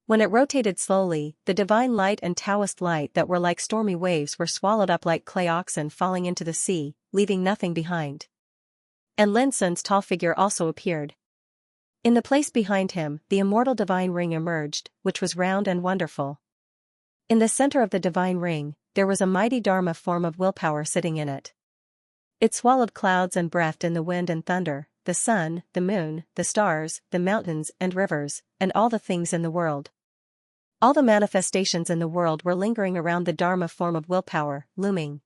When it rotated slowly, the divine light and Taoist light that were like stormy waves were swallowed up like clay oxen falling into the sea, leaving nothing behind. And Lin Sun's tall figure also appeared. In the place behind him, the immortal divine ring emerged, which was round and wonderful. In the center of the divine ring, there was a mighty Dharma form of willpower sitting in it. It swallowed clouds and breathed in the wind and thunder, the sun, the moon, the stars, the mountains and rivers, and all the things in the world. All the manifestations in the world were lingering around the Dharma form of willpower, looming.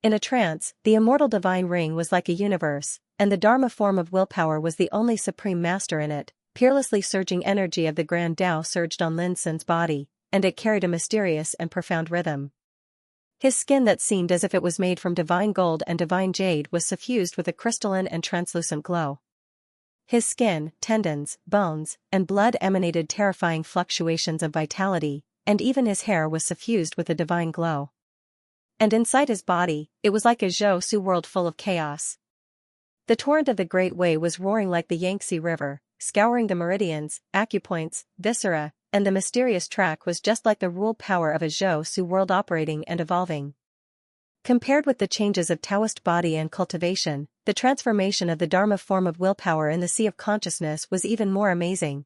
In a trance, the immortal divine ring was like a universe, and the Dharma form of willpower was the only supreme master in it. Peerlessly surging energy of the Grand Tao surged on Lin Sun's body, and it carried a mysterious and profound rhythm. His skin that seemed as if it was made from divine gold and divine jade was suffused with a crystalline and translucent glow. His skin, tendons, bones, and blood emanated terrifying fluctuations of vitality, and even his hair was suffused with a divine glow. And inside his body, it was like a Zhou Su world full of chaos. The torrent of the Great Way was roaring like the Yangtze River, scouring the meridians, acupoints, viscera, and the mysterious track was just like the rule power of a Zhou Su world operating and evolving. Compared with the changes of Taoist body and cultivation, the transformation of the Dharma form of willpower in the sea of consciousness was even more amazing.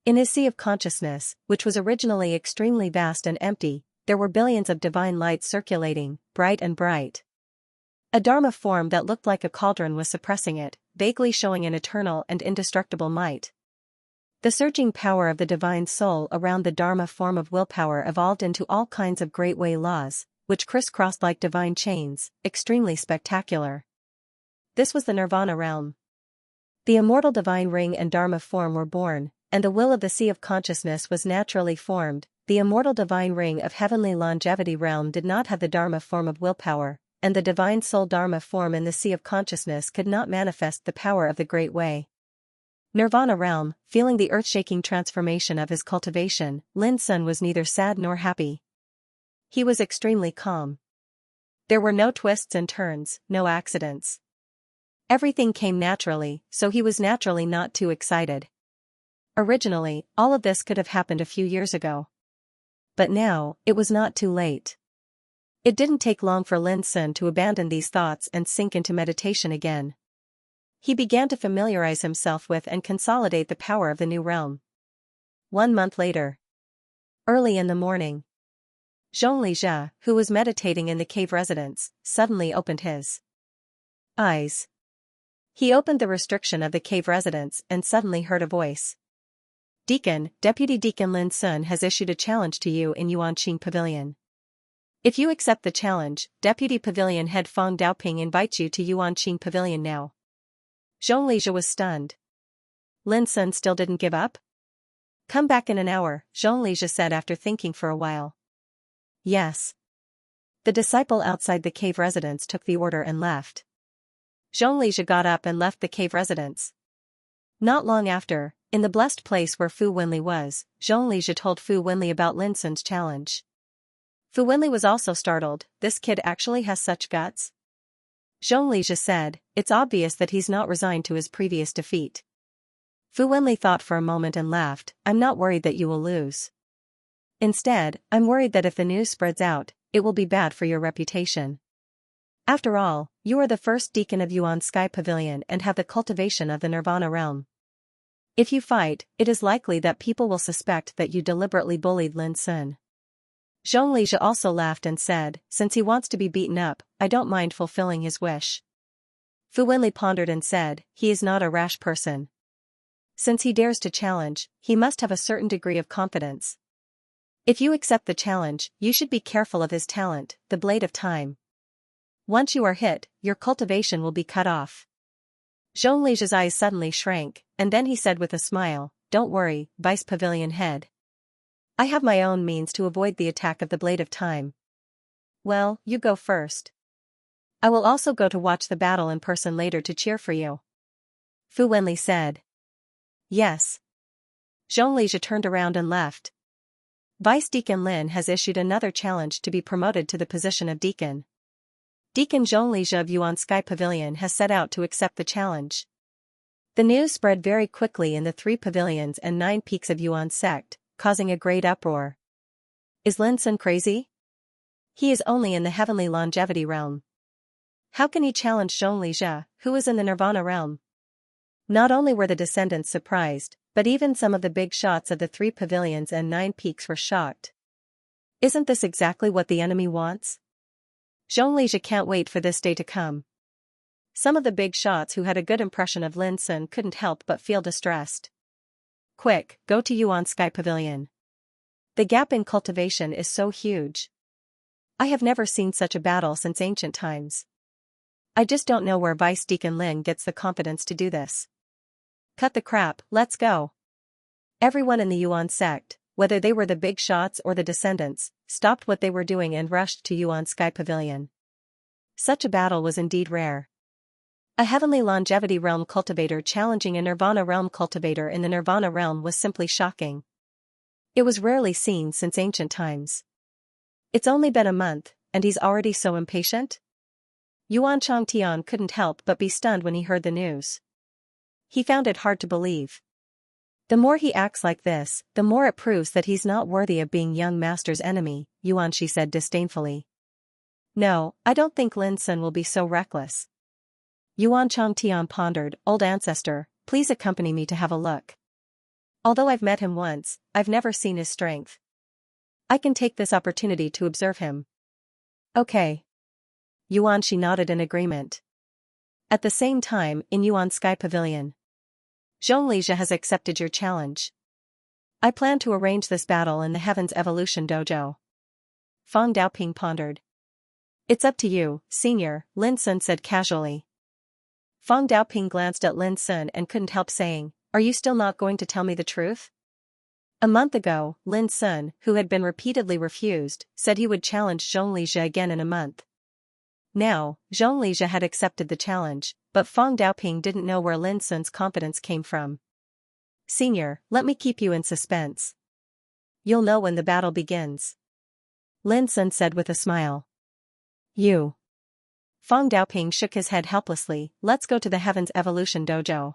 In his sea of consciousness, which was originally extremely vast and empty, there were billions of divine lights circulating, bright and bright. A Dharma form that looked like a cauldron was suppressing it, vaguely showing an eternal and indestructible might. The surging power of the divine soul around the Dharma form of willpower evolved into all kinds of Great Way laws, which crisscrossed like divine chains, extremely spectacular. This was the Nirvana realm. The immortal divine ring and Dharma form were born, and the will of the sea of consciousness was naturally formed. The immortal divine ring of heavenly longevity realm did not have the Dharma form of willpower, and the divine soul Dharma form in the sea of consciousness could not manifest the power of the Great Way. Nirvana realm, feeling the earth-shaking transformation of his cultivation, Lin Sun was neither sad nor happy. He was extremely calm. There were no twists and turns, no accidents. Everything came naturally, so he was naturally not too excited. Originally, all of this could have happened a few years ago. But now, it was not too late. It didn't take long for Lin Sun to abandon these thoughts and sink into meditation again. He began to familiarize himself with and consolidate the power of the new realm. 1 month later. Early in the morning. Xianxia, who was meditating in the cave residence, suddenly opened his eyes. He opened the restriction of the cave residence and suddenly heard a voice. Deacon, Deputy Deacon Lin Sun has issued a challenge to you in Yuanqing Pavilion. If you accept the challenge, Deputy Pavilion Head Feng Daoping invites you to Yuanqing Pavilion now. Xianxia was stunned. Lin Sun still didn't give up? Come back in an hour, Xianxia said after thinking for a while. Yes. The disciple outside the cave residence took the order and left. Xianxia got up and left the cave residence. Not long after, in the blessed place where Fu Wenli was, Xianxia told Fu Wenli about Lin Sun's challenge. Fu Wenli was also startled. This kid actually has such guts? Xianxia said, it's obvious that he's not resigned to his previous defeat. Fu Wenli thought for a moment and laughed, I'm not worried that you will lose. Instead, I'm worried that if the news spreads out, it will be bad for your reputation. After all, you are the first deacon of Yuan Sky Pavilion and have the cultivation of the Nirvana realm. If you fight, it is likely that people will suspect that you deliberately bullied Lin Sun. Xianxia also laughed and said, since he wants to be beaten up, I don't mind fulfilling his wish. Fu Wenli pondered and said, he is not a rash person. Since he dares to challenge, he must have a certain degree of confidence. If you accept the challenge, you should be careful of his talent, the blade of time. Once you are hit, your cultivation will be cut off. Xianxia's eyes suddenly shrank, and then he said with a smile, don't worry, Vice Pavilion Head. I have my own means to avoid the attack of the blade of time. Well, you go first. I will also go to watch the battle in person later to cheer for you. Fu Wenli said. Yes. Xianxia turned around and left. Vice Deacon Lin has issued another challenge to be promoted to the position of deacon. Deacon Xianxia of Yuan Sky Pavilion has set out to accept the challenge. The news spread very quickly in the 3 pavilions and 9 peaks of Yuan sect, causing a great uproar. Is Lin Sun crazy? He is only in the heavenly longevity realm. How can he challenge Xianxia, who is in the Nirvana realm? Not only were the descendants surprised, but even some of the big shots of the 3 pavilions and 9 peaks were shocked. Isn't this exactly what the enemy wants? Xianxia can't wait for this day to come. Some of the big shots who had a good impression of Lin Sun couldn't help but feel distressed. Quick, go to Yuan Sky Pavilion. The gap in cultivation is so huge. I have never seen such a battle since ancient times. I just don't know where Vice Deacon Lin gets the confidence to do this. Cut the crap, let's go. Everyone in the Yuan sect, whether they were the big shots or the descendants, stopped what they were doing and rushed to Yuan Sky Pavilion. Such a battle was indeed rare. A heavenly longevity realm cultivator challenging a Nirvana realm cultivator in the Nirvana realm was simply shocking. It was rarely seen since ancient times. It's only been a month, and he's already so impatient? Yuan Changtian couldn't help but be stunned when he heard the news. He found it hard to believe. The more he acts like this, the more it proves that he's not worthy of being young master's enemy, Yuanxi said disdainfully. No, I don't think Lin Sun will be so reckless. Yuan Changtian pondered, old ancestor, please accompany me to have a look. Although I've met him once, I've never seen his strength. I can take this opportunity to observe him. Okay. Yuanxi nodded in agreement. At the same time, in Yuan Sky Pavilion, Xianxia has accepted your challenge. I plan to arrange this battle in the Heaven's Evolution Dojo. Feng Daoping pondered. It's up to you, senior, Lin Sun said casually. Feng Daoping glanced at Lin Sun and couldn't help saying, are you still not going to tell me the truth? A month ago, Lin Sun, who had been repeatedly refused, said he would challenge Xianxia again in a month. Now, Xianxia had accepted the challenge, but Feng Daoping didn't know where Lin Sun's confidence came from. Senior, let me keep you in suspense. You'll know when the battle begins. Lin Sun said with a smile. You. Feng Daoping shook his head helplessly, let's go to the Heaven's Evolution Dojo.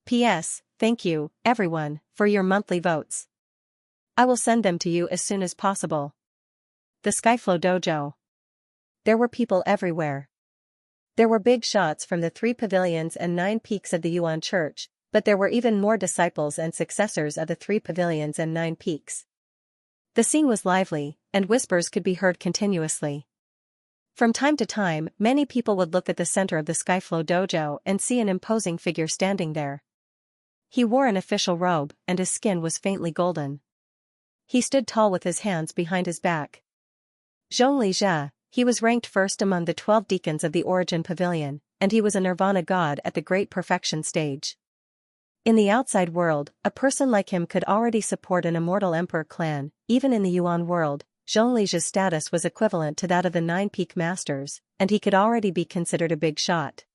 P.S. Thank you, everyone, for your monthly votes. I will send them to you as soon as possible. The Skyflow Dojo. There were people everywhere. There were big shots from the 3 pavilions and 9 peaks of the Yuan Church, but there were even more disciples and successors of the 3 pavilions and 9 peaks. The scene was lively, and whispers could be heard continuously. From time to time, many people would look at the center of the Skyflow Dojo and see an imposing figure standing there. He wore an official robe, and his skin was faintly golden. He stood tall with his hands behind his back. Xianxia. He was ranked first among the 12 deacons of the Origin Pavilion, and he was a Nirvana god at the Great Perfection stage. In the outside world, a person like him could already support an immortal emperor clan. Even in the Yuan world, Xianxia's status was equivalent to that of the 9 peak masters, and he could already be considered a big shot.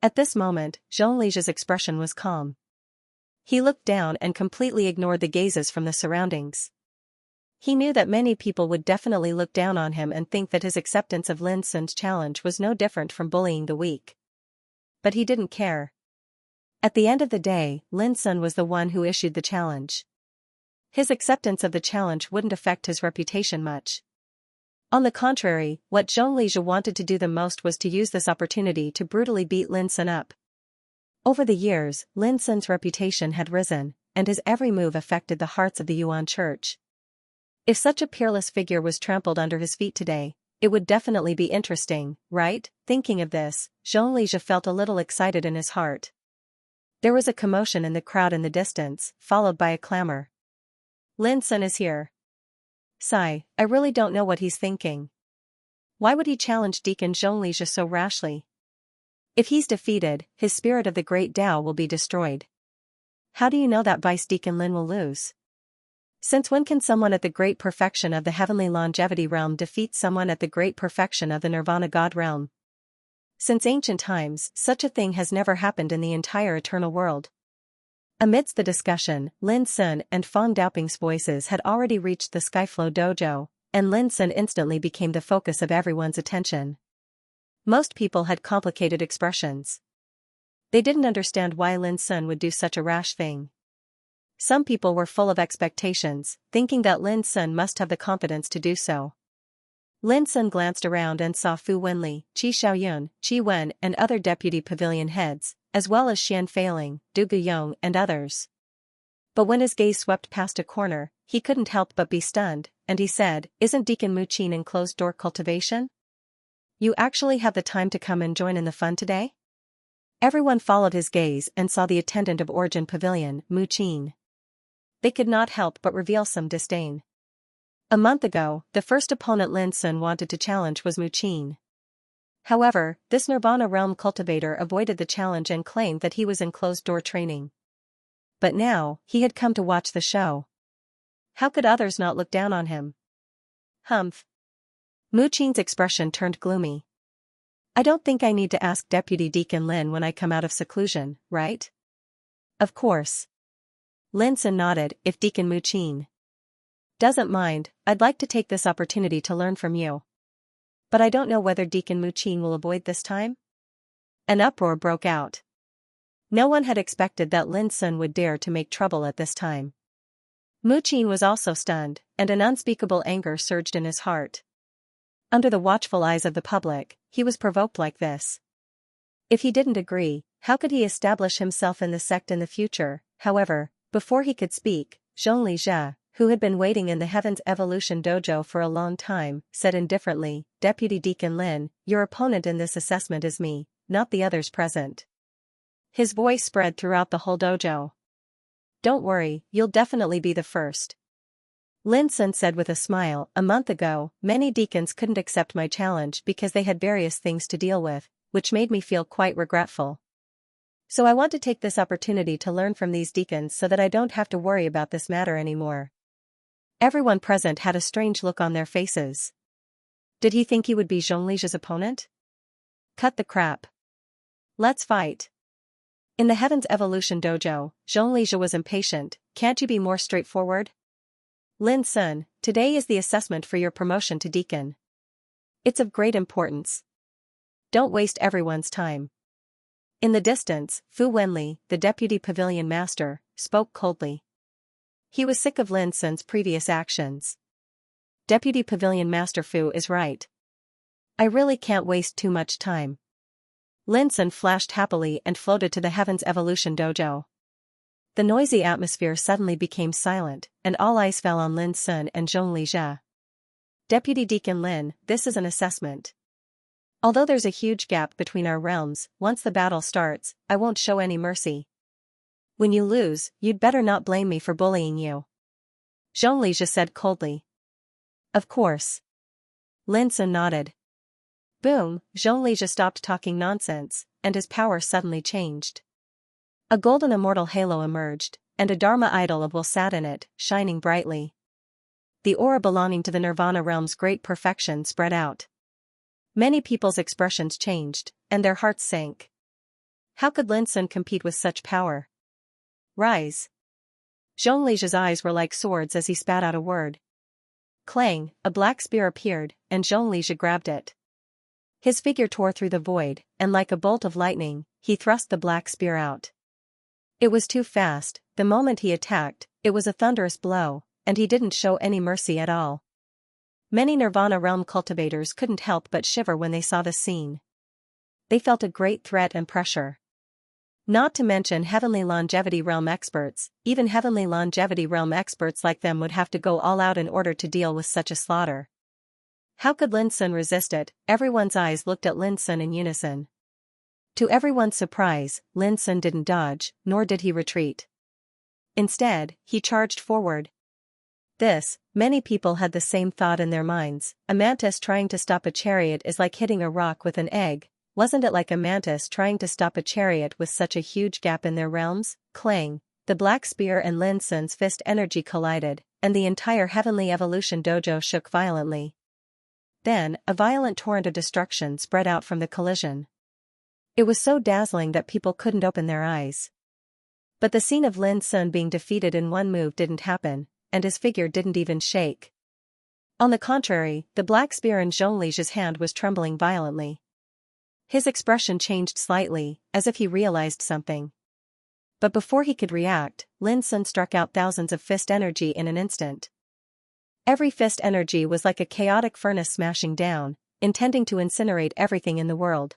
At this moment, Xianxia's expression was calm. He looked down and completely ignored the gazes from the surroundings. He knew that many people would definitely look down on him and think that his acceptance of Lin Sun's challenge was no different from bullying the weak. But he didn't care. At the end of the day, Lin Sun was the one who issued the challenge. His acceptance of the challenge wouldn't affect his reputation much. On the contrary, what Xianxia wanted to do the most was to use this opportunity to brutally beat Lin Sun up. Over the years, Lin Sun's reputation had risen, and his every move affected the hearts of the Yuan Church. If such a peerless figure was trampled under his feet today, it would definitely be interesting, right? Thinking of this, Xianxia felt a little excited in his heart. There was a commotion in the crowd in the distance, followed by a clamor. Lin Sun is here. Sigh, I really don't know what he's thinking. Why would he challenge Deacon Xianxia so rashly? If he's defeated, his spirit of the great Tao will be destroyed. How do you know that Vice Deacon Lin will lose? Since when can someone at the great perfection of the heavenly longevity realm defeat someone at the great perfection of the nirvana god realm? Since ancient times, such a thing has never happened in the entire eternal world. Amidst the discussion, Lin Sun and Fang Daoping's voices had already reached the Skyflow dojo, and Lin Sun instantly became the focus of everyone's attention. Most people had complicated expressions. They didn't understand why Lin Sun would do such a rash thing. Some people were full of expectations, thinking that Lin Sun must have the confidence to do so. Lin Sun glanced around and saw Fu Wenli, Qi Xiaoyun, Qi Wen and other deputy pavilion heads, as well as Xian Feiling, Du Guyong and others. But when his gaze swept past a corner, he couldn't help but be stunned, and he said, "Isn't Deacon Mu Qin in closed-door cultivation? You actually have the time to come and join in the fun today?" Everyone followed his gaze and saw the attendant of Origin Pavilion, Mu Qin. They could not help but reveal some disdain. A month ago, the first opponent Lin Sun wanted to challenge was Mu Qin. However, this Nirvana realm cultivator avoided the challenge and claimed that he was in closed-door training. But now, he had come to watch the show. How could others not look down on him? Humph. Mu Qin's expression turned gloomy. I don't think I need to ask Deputy Deacon Lin when I come out of seclusion, right? Of course. Lin Sun nodded. If Deacon Mu Qin doesn't mind, I'd like to take this opportunity to learn from you. But I don't know whether Deacon Mu Qin will avoid this time? An uproar broke out. No one had expected that Lin Sun would dare to make trouble at this time. Mu Qin was also stunned, and an unspeakable anger surged in his heart. Under the watchful eyes of the public, he was provoked like this. If he didn't agree, how could he establish himself in the sect in the future? However, before he could speak, Xianxia, who had been waiting in the Heaven's Evolution Dojo for a long time, said indifferently, Deputy Deacon Lin, your opponent in this assessment is me, not the others present. His voice spread throughout the whole dojo. Don't worry, you'll definitely be the first. Lin Sun said with a smile, a month ago, many deacons couldn't accept my challenge because they had various things to deal with, which made me feel quite regretful. So I want to take this opportunity to learn from these deacons so that I don't have to worry about this matter anymore. Everyone present had a strange look on their faces. Did he think he would be Xianxia's opponent? Cut the crap. Let's fight. In the Heaven's Evolution Dojo, Xianxia was impatient. Can't you be more straightforward? Lin Sun, today is the assessment for your promotion to deacon. It's of great importance. Don't waste everyone's time. In the distance, Fu Wenli, the deputy pavilion master, spoke coldly. He was sick of Lin Sun's previous actions. Deputy Pavilion Master Fu is right. I really can't waste too much time. Lin Sun flashed happily and floated to the Heaven's Evolution Dojo. The noisy atmosphere suddenly became silent, and all eyes fell on Lin Sun and Xianxia. Deputy Deacon Lin, this is an assessment. Although there's a huge gap between our realms, once the battle starts, I won't show any mercy. When you lose, you'd better not blame me for bullying you. Xianxia said coldly. Of course. Lin Sun nodded. Boom, Xianxia stopped talking nonsense, and his power suddenly changed. A golden immortal halo emerged, and a Dharma idol of will sat in it, shining brightly. The aura belonging to the Nirvana realm's great perfection spread out. Many people's expressions changed, and their hearts sank. How could Lin Sun compete with such power? Rise. Zhongli's eyes were like swords as he spat out a word. Clang, a black spear appeared, and Zhongli grabbed it. His figure tore through the void, and like a bolt of lightning, he thrust the black spear out. It was too fast. The moment he attacked, it was a thunderous blow, and he didn't show any mercy at all. Many Nirvana Realm cultivators couldn't help but shiver when they saw the scene. They felt a great threat and pressure. Not to mention Heavenly Longevity Realm experts. Even Heavenly Longevity Realm experts like them would have to go all out in order to deal with such a slaughter. How could Lin Sun resist it? Everyone's eyes looked at Lin Sun in unison. To everyone's surprise, Lin Sun didn't dodge, nor did he retreat. Instead, he charged forward. Many people had the same thought in their minds. A mantis trying to stop a chariot is like hitting a rock with an egg. Wasn't it like a mantis trying to stop a chariot with such a huge gap in their realms? Clang, the black spear and Lin Sun's fist energy collided, and the entire Heavenly Evolution Dojo shook violently. Then, a violent torrent of destruction spread out from the collision. It was so dazzling that people couldn't open their eyes. But the scene of Lin Sun being defeated in one move didn't happen, and his figure didn't even shake. On the contrary, the black spear in Zhongli's hand was trembling violently. His expression changed slightly, as if he realized something. But before he could react, Lin Sun struck out thousands of fist energy in an instant. Every fist energy was like a chaotic furnace smashing down, intending to incinerate everything in the world.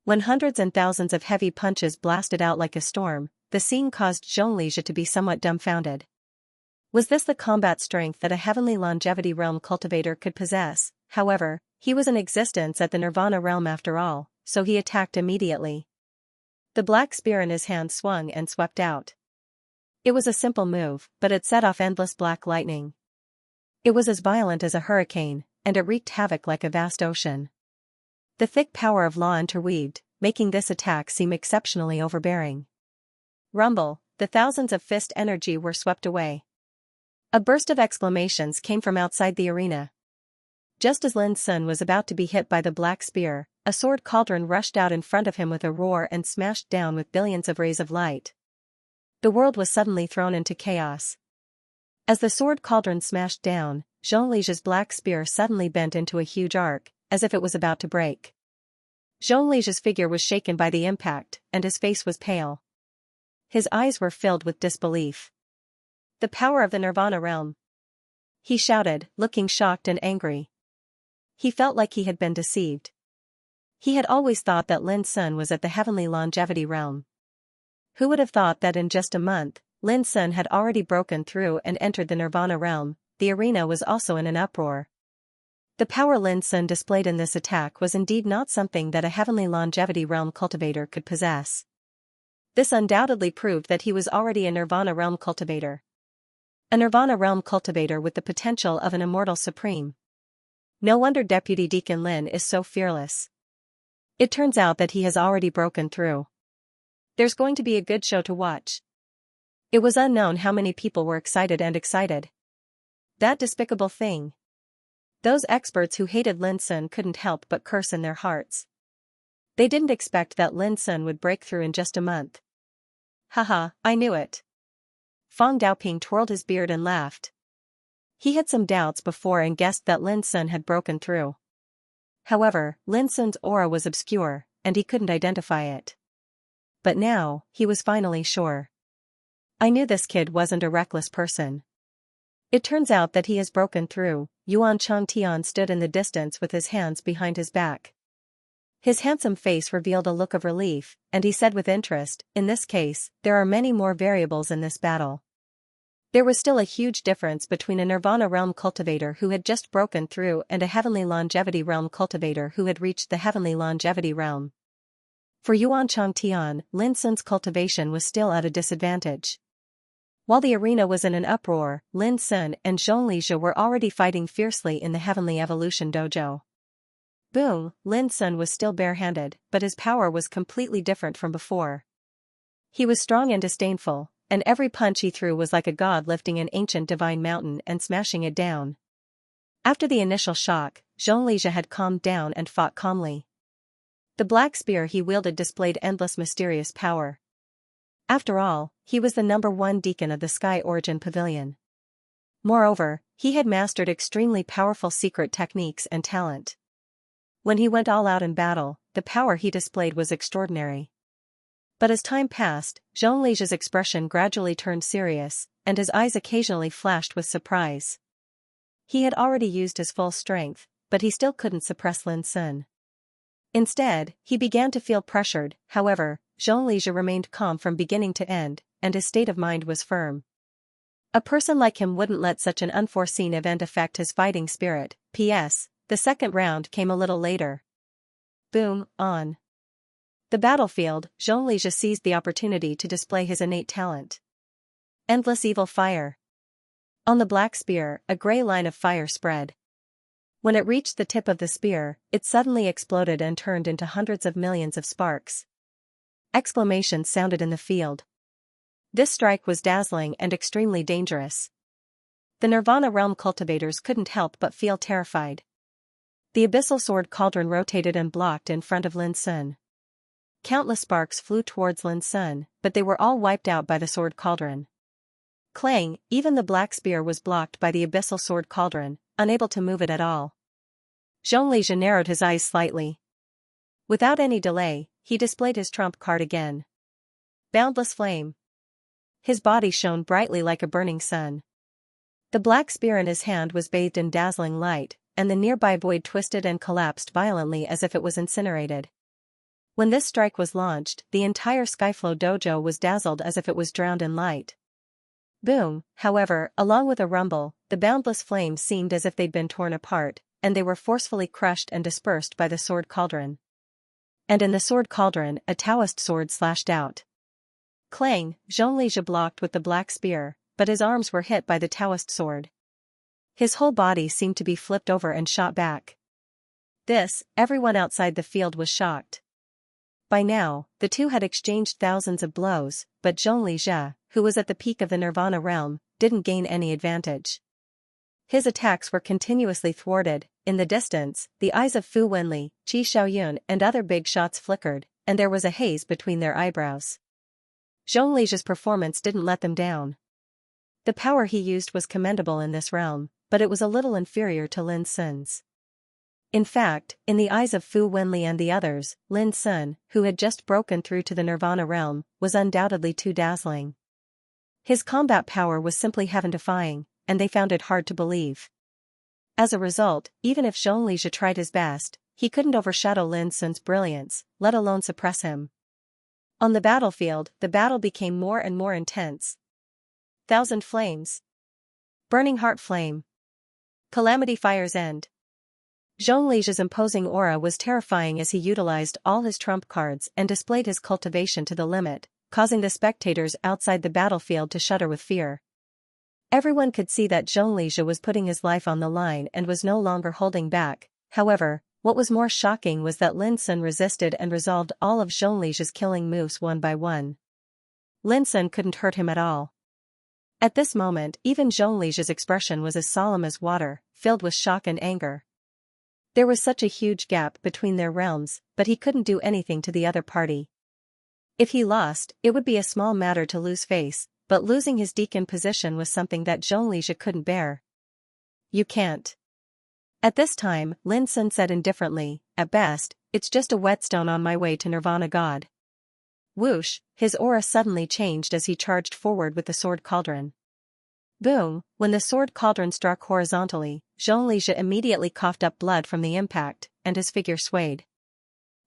When hundreds and thousands of heavy punches blasted out like a storm, the scene caused Zhongli to be somewhat dumbfounded. Was this the combat strength that a Heavenly Longevity Realm cultivator could possess? However, he was in existence at the Nirvana Realm after all, so he attacked immediately. The black spear in his hand swung and swept out. It was a simple move, but it set off endless black lightning. It was as violent as a hurricane, and it wreaked havoc like a vast ocean. The thick power of law interweaved, making this attack seem exceptionally overbearing. Rumble, the thousands of fist energy were swept away. A burst of exclamations came from outside the arena. Just as Lin Sun was about to be hit by the black spear, a sword cauldron rushed out in front of him with a roar and smashed down with billions of rays of light. The world was suddenly thrown into chaos. As the sword cauldron smashed down, Zhongli's black spear suddenly bent into a huge arc, as if it was about to break. Zhongli's figure was shaken by the impact, and his face was pale. His eyes were filled with disbelief. The power of the Nirvana Realm! He shouted, looking shocked and angry. He felt like he had been deceived. He had always thought that Lin Sun was at the Heavenly Longevity Realm. Who would have thought that in just a month, Lin Sun had already broken through and entered the Nirvana Realm? The arena was also in an uproar. The power Lin Sun displayed in this attack was indeed not something that a Heavenly Longevity Realm cultivator could possess. This undoubtedly proved that he was already a Nirvana Realm cultivator. A Nirvana Realm cultivator with the potential of an immortal supreme. No wonder Deputy Deacon Lin is so fearless. It turns out that he has already broken through. There's going to be a good show to watch. It was unknown how many people were excited. That despicable thing. Those experts who hated Lin Sun couldn't help but curse in their hearts. They didn't expect that Lin Sun would break through in just a month. Haha, I knew it. Fang Daoping twirled his beard and laughed. He had some doubts before and guessed that Lin Sun had broken through. However, Lin Sun's aura was obscure, and he couldn't identify it. But now, he was finally sure. I knew this kid wasn't a reckless person. It turns out that he has broken through. Yuan Changtian stood in the distance with his hands behind his back. His handsome face revealed a look of relief, and he said with interest, in this case, there are many more variables in this battle. There was still a huge difference between a Nirvana Realm cultivator who had just broken through and a Heavenly Longevity Realm cultivator who had reached the Heavenly Longevity Realm. For Yuan Changtian, Lin Sun's cultivation was still at a disadvantage. While the arena was in an uproar, Lin Sun and Zhongli's were already fighting fiercely in the Heavenly Evolution Dojo. Boom, Lin Sun was still barehanded, but his power was completely different from before. He was strong and disdainful, and every punch he threw was like a god lifting an ancient divine mountain and smashing it down. After the initial shock, Zhongli's had calmed down and fought calmly. The black spear he wielded displayed endless mysterious power. After all, he was the #1 deacon of the Sky Origin Pavilion. Moreover, he had mastered extremely powerful secret techniques and talent. When he went all out in battle, the power he displayed was extraordinary. But as time passed, Xianxia's expression gradually turned serious, and his eyes occasionally flashed with surprise. He had already used his full strength, but he still couldn't suppress Lin Sun. Instead, he began to feel pressured. However, Xianxia remained calm from beginning to end, and his state of mind was firm. A person like him wouldn't let such an unforeseen event affect his fighting spirit. P.S. The second round came a little later. Boom, on the battlefield, Xianxia seized the opportunity to display his innate talent. Endless evil fire. On the black spear, a gray line of fire spread. When it reached the tip of the spear, it suddenly exploded and turned into hundreds of millions of sparks. Exclamations sounded in the field. This strike was dazzling and extremely dangerous. The Nirvana realm cultivators couldn't help but feel terrified. The abyssal sword cauldron rotated and blocked in front of Lin Sun. Countless sparks flew towards Lin Sun, but they were all wiped out by the sword cauldron. Clang, even the black spear was blocked by the abyssal sword cauldron, unable to move it at all. Xianxia narrowed his eyes slightly. Without any delay, he displayed his trump card again. Boundless flame. His body shone brightly like a burning sun. The black spear in his hand was bathed in dazzling light, and the nearby void twisted and collapsed violently as if it was incinerated. When this strike was launched, the entire Skyflow dojo was dazzled as if it was drowned in light. Boom, however, along with a rumble, the boundless flames seemed as if they'd been torn apart, and they were forcefully crushed and dispersed by the sword cauldron. And in the sword cauldron, a Taoist sword slashed out. Clang, Xianxia blocked with the black spear, but his arms were hit by the Taoist sword. His whole body seemed to be flipped over and shot back. Everyone outside the field was shocked. By now, the two had exchanged thousands of blows, but Xianxia, who was at the peak of the Nirvana realm, didn't gain any advantage. His attacks were continuously thwarted. In the distance, the eyes of Fu Wenli, Qi Xiaoyun and other big shots flickered, and there was a haze between their eyebrows. Xianxia's performance didn't let them down. The power he used was commendable in this realm, but it was a little inferior to Lin Sun's. In fact, in the eyes of Fu Wenli and the others, Lin Sun, who had just broken through to the Nirvana realm, was undoubtedly too dazzling. His combat power was simply heaven-defying, and they found it hard to believe. As a result, even if Xianxia tried his best, he couldn't overshadow Lin Sun's brilliance, let alone suppress him. On the battlefield, the battle became more and more intense. Thousand flames. Burning heart flame. Calamity fire's end. Xianxia's imposing aura was terrifying as he utilized all his trump cards and displayed his cultivation to the limit, causing the spectators outside the battlefield to shudder with fear. Everyone could see that Xianxia was putting his life on the line and was no longer holding back. However, what was more shocking was that Lin Sun resisted and resolved all of Xianxia's killing moves one by one. Lin Sun couldn't hurt him at all. At this moment, even Xianxia's expression was as solemn as water, filled with shock and anger. There was such a huge gap between their realms, but he couldn't do anything to the other party. If he lost, it would be a small matter to lose face, but losing his deacon position was something that Xianxia couldn't bear. You can't. At this time, Lin Sun said indifferently, at best, it's just a whetstone on my way to Nirvana God. Whoosh, his aura suddenly changed as he charged forward with the sword cauldron. Boom, when the sword cauldron struck horizontally, Xianxia immediately coughed up blood from the impact, and his figure swayed.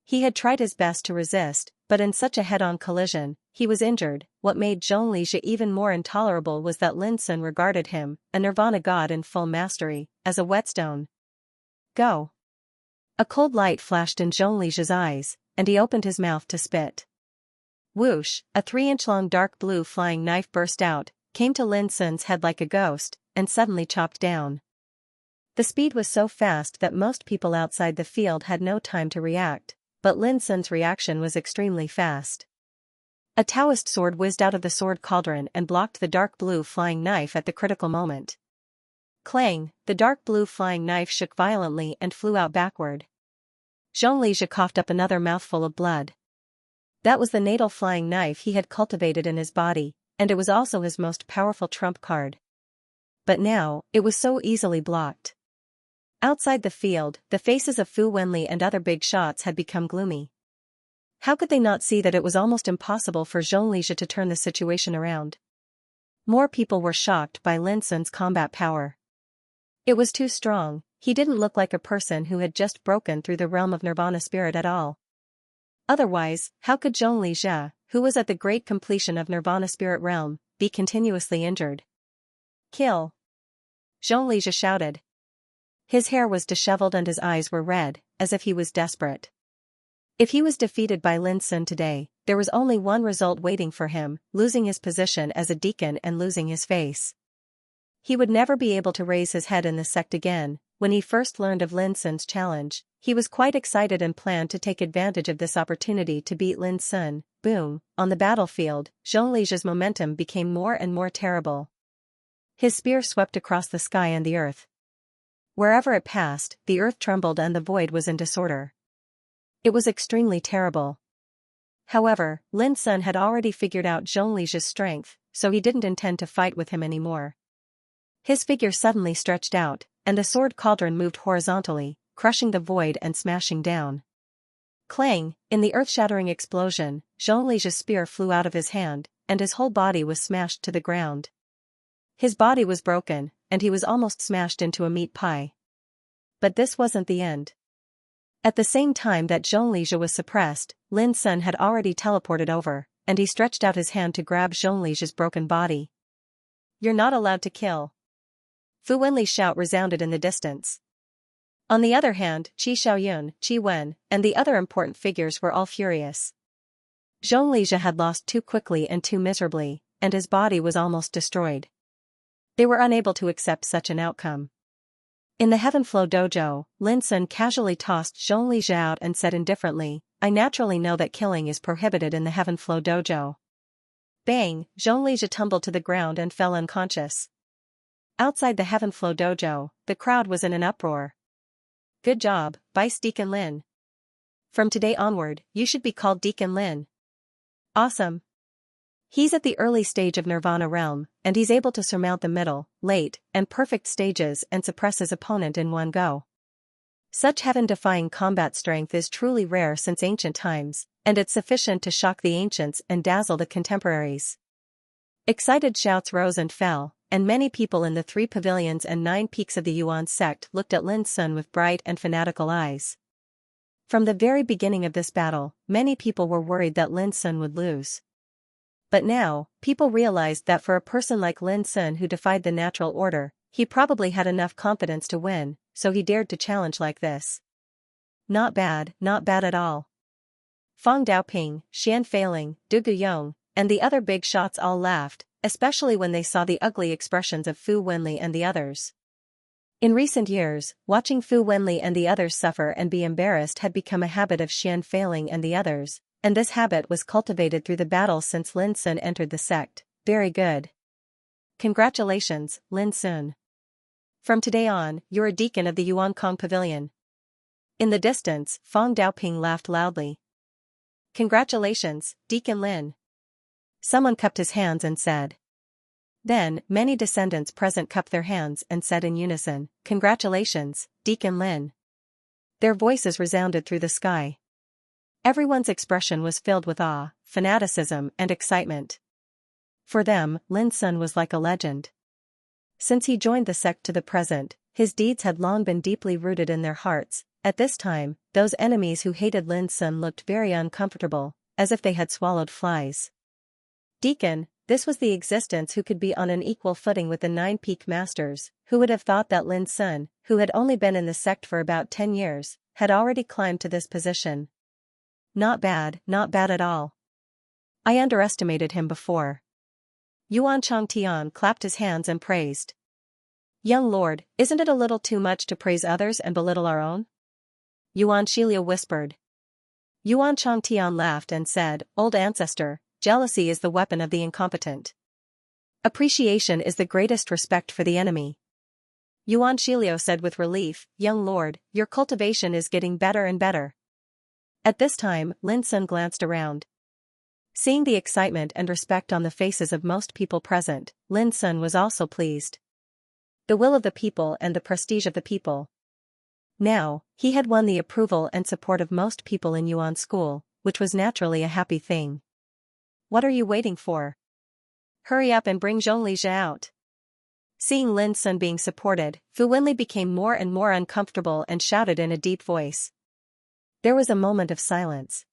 He had tried his best to resist, but in such a head-on collision, he was injured. What made Xianxia even more intolerable was that Lin Sun regarded him, a Nirvana god in full mastery, as a whetstone. Go. A cold light flashed in Xianxia's eyes, and he opened his mouth to spit. Whoosh, a 3-inch-long dark blue flying knife burst out, came to Lin Sun's head like a ghost, and suddenly chopped down. The speed was so fast that most people outside the field had no time to react, but Lin Sun's reaction was extremely fast. A Taoist sword whizzed out of the sword cauldron and blocked the dark blue flying knife at the critical moment. Clang, the dark blue flying knife shook violently and flew out backward. Xianxia coughed up another mouthful of blood. That was the natal flying knife he had cultivated in his body, and it was also his most powerful trump card. But now, it was so easily blocked. Outside the field, the faces of Fu Wenli and other big shots had become gloomy. How could they not see that it was almost impossible for Xianxia to turn the situation around? More people were shocked by Lin Sun's combat power. It was too strong. He didn't look like a person who had just broken through the realm of Nirvana spirit at all. Otherwise, how could Xianxia, who was at the great completion of Nirvana spirit realm, be continuously injured? Kill! Xianxia shouted. His hair was disheveled and his eyes were red, as if he was desperate. If he was defeated by Lin Sun today, there was only one result waiting for him: losing his position as a deacon and losing his face. He would never be able to raise his head in the sect again. When he first learned of Lin Sun's challenge, he was quite excited and planned to take advantage of this opportunity to beat Lin Sun. Boom! On the battlefield, Xianxia's momentum became more and more terrible. His spear swept across the sky and the earth. Wherever it passed, the earth trembled and the void was in disorder. It was extremely terrible. However, Lin Sun had already figured out Xianxia's strength, so he didn't intend to fight with him anymore. His figure suddenly stretched out, and a sword cauldron moved horizontally, crushing the void and smashing down. Clang! In the earth-shattering explosion, Xianxia's spear flew out of his hand, and his whole body was smashed to the ground. His body was broken, and he was almost smashed into a meat pie. But this wasn't the end. At the same time that Xianxia was suppressed, Lin Sun had already teleported over, and he stretched out his hand to grab Xianxia's broken body. "You're not allowed to kill." Fu Wenli's shout resounded in the distance. On the other hand, Qi Xiaoyun, Qi Wen, and the other important figures were all furious. Xianxia had lost too quickly and too miserably, and his body was almost destroyed. They were unable to accept such an outcome. In the Heaven Flow Dojo, Lin Sun casually tossed Xianxia out and said indifferently, "I naturally know that killing is prohibited in the Heaven Flow Dojo." Bang! Xianxia tumbled to the ground and fell unconscious. Outside the Heaven Flow Dojo, the crowd was in an uproar. "Good job, Vice Deacon Lin. From today onward, you should be called Deacon Lin. Awesome. He's at the early stage of Nirvana realm, and he's able to surmount the middle, late, and perfect stages and suppress his opponent in one go. Such heaven-defying combat strength is truly rare since ancient times, and it's sufficient to shock the ancients and dazzle the contemporaries." Excited shouts rose and fell, and many people in the 3 pavilions and 9 peaks of the Yuan sect looked at Lin Sun with bright and fanatical eyes. From the very beginning of this battle, many people were worried that Lin Sun would lose. But now, people realized that for a person like Lin Sun who defied the natural order, he probably had enough confidence to win, so he dared to challenge like this. Not bad at all. Fang Daoping, Xian Feiling, Du Guyong, and the other big shots all laughed, especially when they saw the ugly expressions of Fu Wenli and the others. In recent years, watching Fu Wenli and the others suffer and be embarrassed had become a habit of Xian Feiling and the others, and this habit was cultivated through the battle since Lin Sun entered the sect. Very good. Congratulations, Lin Sun. From today on, you're a deacon of the Yuankong Pavilion. In the distance, Fang Daoping laughed loudly. Congratulations, Deacon Lin. Someone cupped his hands and said. Then, many descendants present cupped their hands and said in unison, Congratulations, Deacon Lin. Their voices resounded through the sky. Everyone's expression was filled with awe, fanaticism, and excitement. For them, Lin Sun was like a legend. Since he joined the sect to the present, his deeds had long been deeply rooted in their hearts. At this time, those enemies who hated Lin Sun looked very uncomfortable, as if they had swallowed flies. Deacon, this was the existence who could be on an equal footing with the 9 peak masters. Who would have thought that Lin Sun, who had only been in the sect for about 10 years, had already climbed to this position? Not bad at all. I underestimated him before. Yuan Changtian clapped his hands and praised. Young lord, isn't it a little too much to praise others and belittle our own? Yuan Shilio whispered. Yuan Changtian laughed and said, Old ancestor, jealousy is the weapon of the incompetent. Appreciation is the greatest respect for the enemy. Yuan Shilio said with relief, Young lord, your cultivation is getting better and better. At this time, Lin Sun glanced around. Seeing the excitement and respect on the faces of most people present, Lin Sun was also pleased. The will of the people and the prestige of the people. Now, he had won the approval and support of most people in Yuan school, which was naturally a happy thing. What are you waiting for? Hurry up and bring Xianxia out. Seeing Lin Sun being supported, Fu Wenli became more and more uncomfortable and shouted in a deep voice. There was a moment of silence.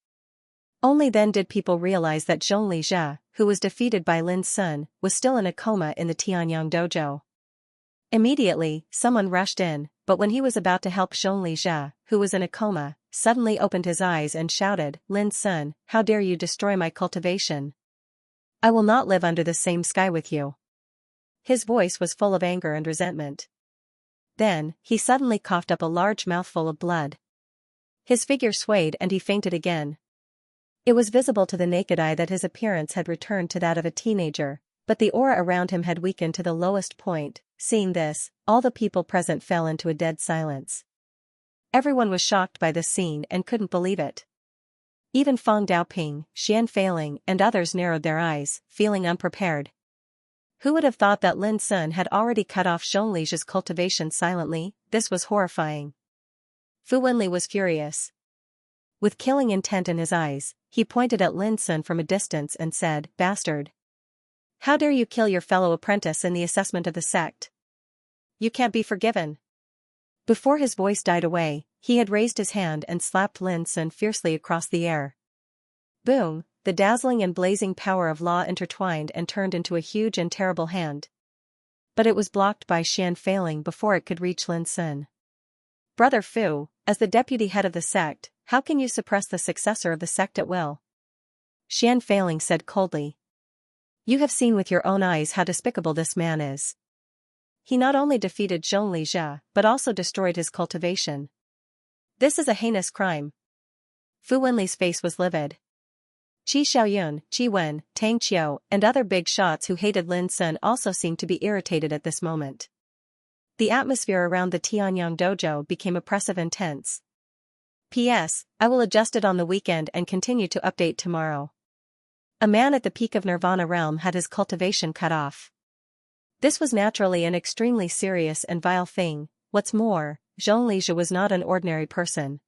Only then did people realize that Xianxia, who was defeated by Lin Sun, was still in a coma in the Tianyang dojo. Immediately, someone rushed in, but when he was about to help Xianxia, who was in a coma, suddenly opened his eyes and shouted, Lin Sun, how dare you destroy my cultivation? I will not live under the same sky with you. His voice was full of anger and resentment. Then, he suddenly coughed up a large mouthful of blood. His figure swayed and he fainted again. It was visible to the naked eye that his appearance had returned to that of a teenager, but the aura around him had weakened to the lowest point. Seeing this, all the people present fell into a dead silence. Everyone was shocked by this scene and couldn't believe it. Even Feng Daoping, Xian Feiling, and others narrowed their eyes, feeling unprepared. Who would have thought that Lin Sun had already cut off Xianxia's cultivation silently? This was horrifying. Fu Wenli was furious. With killing intent in his eyes, he pointed at Lin Sun from a distance and said, Bastard! How dare you kill your fellow apprentice in the assessment of the sect? You can't be forgiven. Before his voice died away, he had raised his hand and slapped Lin Sun fiercely across the air. Boom! The dazzling and blazing power of law intertwined and turned into a huge and terrible hand. But it was blocked by Xian Feiling before it could reach Lin Sun. Brother Fu, as the deputy head of the sect, how can you suppress the successor of the sect at will? Xian Feiling said coldly. You have seen with your own eyes how despicable this man is. He not only defeated Xianxia, but also destroyed his cultivation. This is a heinous crime. Fu Wenli's face was livid. Qi Xiaoyun, Qi Wen, Tang Qiu, and other big shots who hated Lin Sun also seemed to be irritated at this moment. The atmosphere around the Tianyang dojo became oppressive and tense. P.S. I will adjust it on the weekend and continue to update tomorrow. A man at the peak of Nirvana realm had his cultivation cut off. This was naturally an extremely serious and vile thing. What's more, Xianxia was not an ordinary person.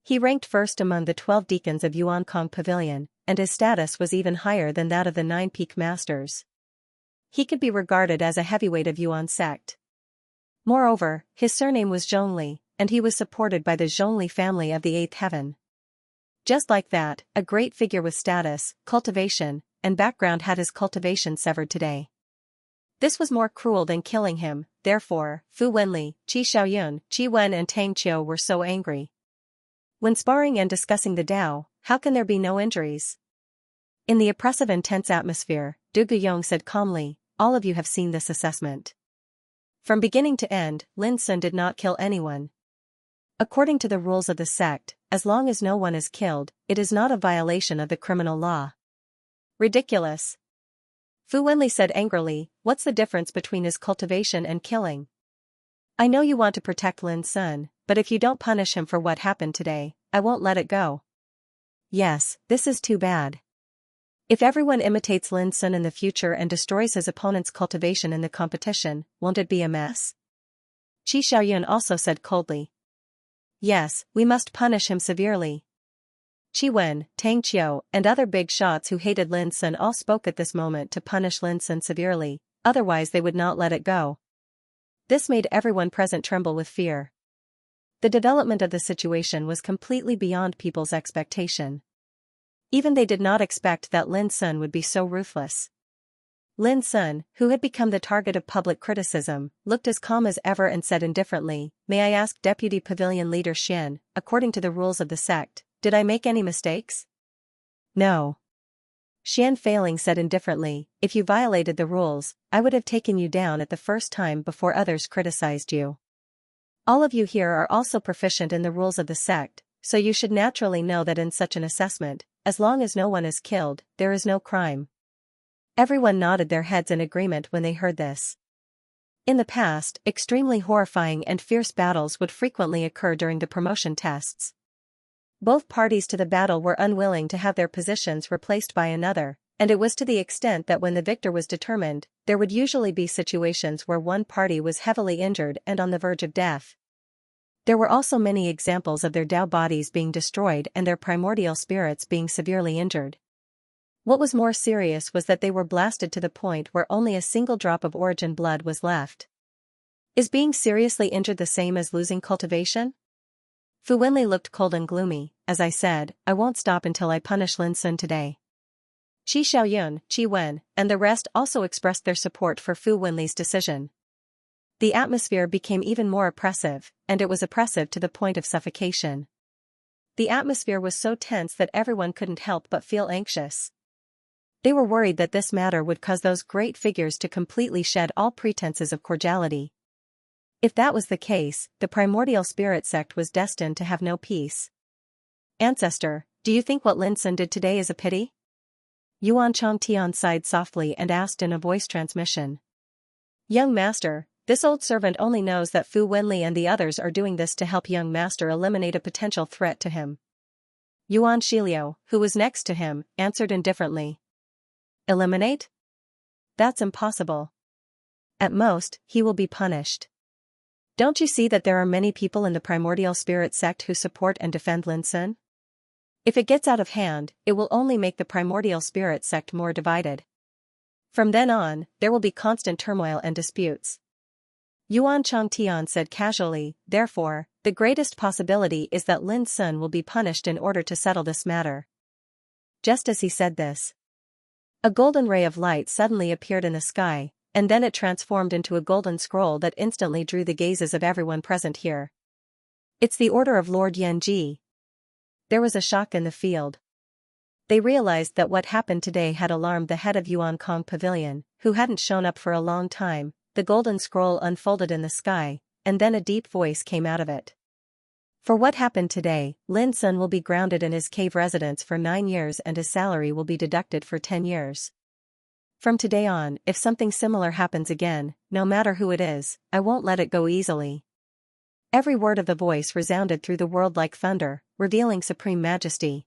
He ranked first among the 12 deacons of Yuankong Pavilion, and his status was even higher than that of the 9 peak masters. He could be regarded as a heavyweight of Yuan sect. Moreover, his surname was Zhongli, and he was supported by the Zhongli family of the 8th heaven. Just like that, a great figure with status, cultivation, and background had his cultivation severed today. This was more cruel than killing him, therefore, Fu Wenli, Qi Xiaoyun, Qi Wen and Tang Qiu were so angry. When sparring and discussing the Tao, how can there be no injuries? In the oppressive and tense atmosphere, Du Guyong said calmly, all of you have seen this assessment. From beginning to end, Lin Sun did not kill anyone. According to the rules of the sect, as long as no one is killed, it is not a violation of the criminal law. Ridiculous. Fu Wenli said angrily, what's the difference between his cultivation and killing? I know you want to protect Lin Sun, but if you don't punish him for what happened today, I won't let it go. Yes, this is too bad. If everyone imitates Lin Sun in the future and destroys his opponent's cultivation in the competition, won't it be a mess? Qi Xiaoyun also said coldly. Yes, we must punish him severely. Qi Wen, Tang Qiu, and other big shots who hated Lin Sun all spoke at this moment to punish Lin Sun severely, otherwise they would not let it go. This made everyone present tremble with fear. The development of the situation was completely beyond people's expectation. Even they did not expect that Lin Sun would be so ruthless. Lin Sun, who had become the target of public criticism, looked as calm as ever and said indifferently, may I ask Deputy Pavilion Leader Xian, according to the rules of the sect, did I make any mistakes? No. Xian Feiling said indifferently, if you violated the rules, I would have taken you down at the first time before others criticized you. All of you here are also proficient in the rules of the sect, so you should naturally know that in such an assessment, as long as no one is killed, there is no crime. Everyone nodded their heads in agreement when they heard this. In the past, extremely horrifying and fierce battles would frequently occur during the promotion tests. Both parties to the battle were unwilling to have their positions replaced by another, and it was to the extent that when the victor was determined, there would usually be situations where one party was heavily injured and on the verge of death. There were also many examples of their Tao bodies being destroyed and their primordial spirits being severely injured. What was more serious was that they were blasted to the point where only a single drop of origin blood was left. Is being seriously injured the same as losing cultivation? Fu Wenli looked cold and gloomy. As I said, I won't stop until I punish Lin Sun today. Qi Xiaoyun, Qi Wen, and the rest also expressed their support for Fu Wenli's decision. The atmosphere became even more oppressive, and it was oppressive to the point of suffocation. The atmosphere was so tense that everyone couldn't help but feel anxious. They were worried that this matter would cause those great figures to completely shed all pretenses of cordiality. If that was the case, the primordial spirit sect was destined to have no peace. Ancestor, do you think what Lin Sun did today is a pity? Yuan Changtian sighed softly and asked in a voice transmission. Young master, this old servant only knows that Fu Wenli and the others are doing this to help young master eliminate a potential threat to him. Yuan Shiliu, who was next to him, answered indifferently. Eliminate? That's impossible. At most, he will be punished. Don't you see that there are many people in the primordial spirit sect who support and defend Lin Sun? If it gets out of hand, it will only make the primordial spirit sect more divided. From then on, there will be constant turmoil and disputes. Yuan Changtian said casually, therefore, the greatest possibility is that Lin Sun will be punished in order to settle this matter. Just as he said this, a golden ray of light suddenly appeared in the sky, and then it transformed into a golden scroll that instantly drew the gazes of everyone present here. It's the order of Lord Yanji. There was a shock in the field. They realized that what happened today had alarmed the head of Yuan Kong Pavilion, who hadn't shown up for a long time. The golden scroll unfolded in the sky, and then a deep voice came out of it. For what happened today, Lin Sun will be grounded in his cave residence for 9 years and his salary will be deducted for 10 years. From today on, if something similar happens again, no matter who it is, I won't let it go easily. Every word of the voice resounded through the world like thunder, revealing supreme majesty.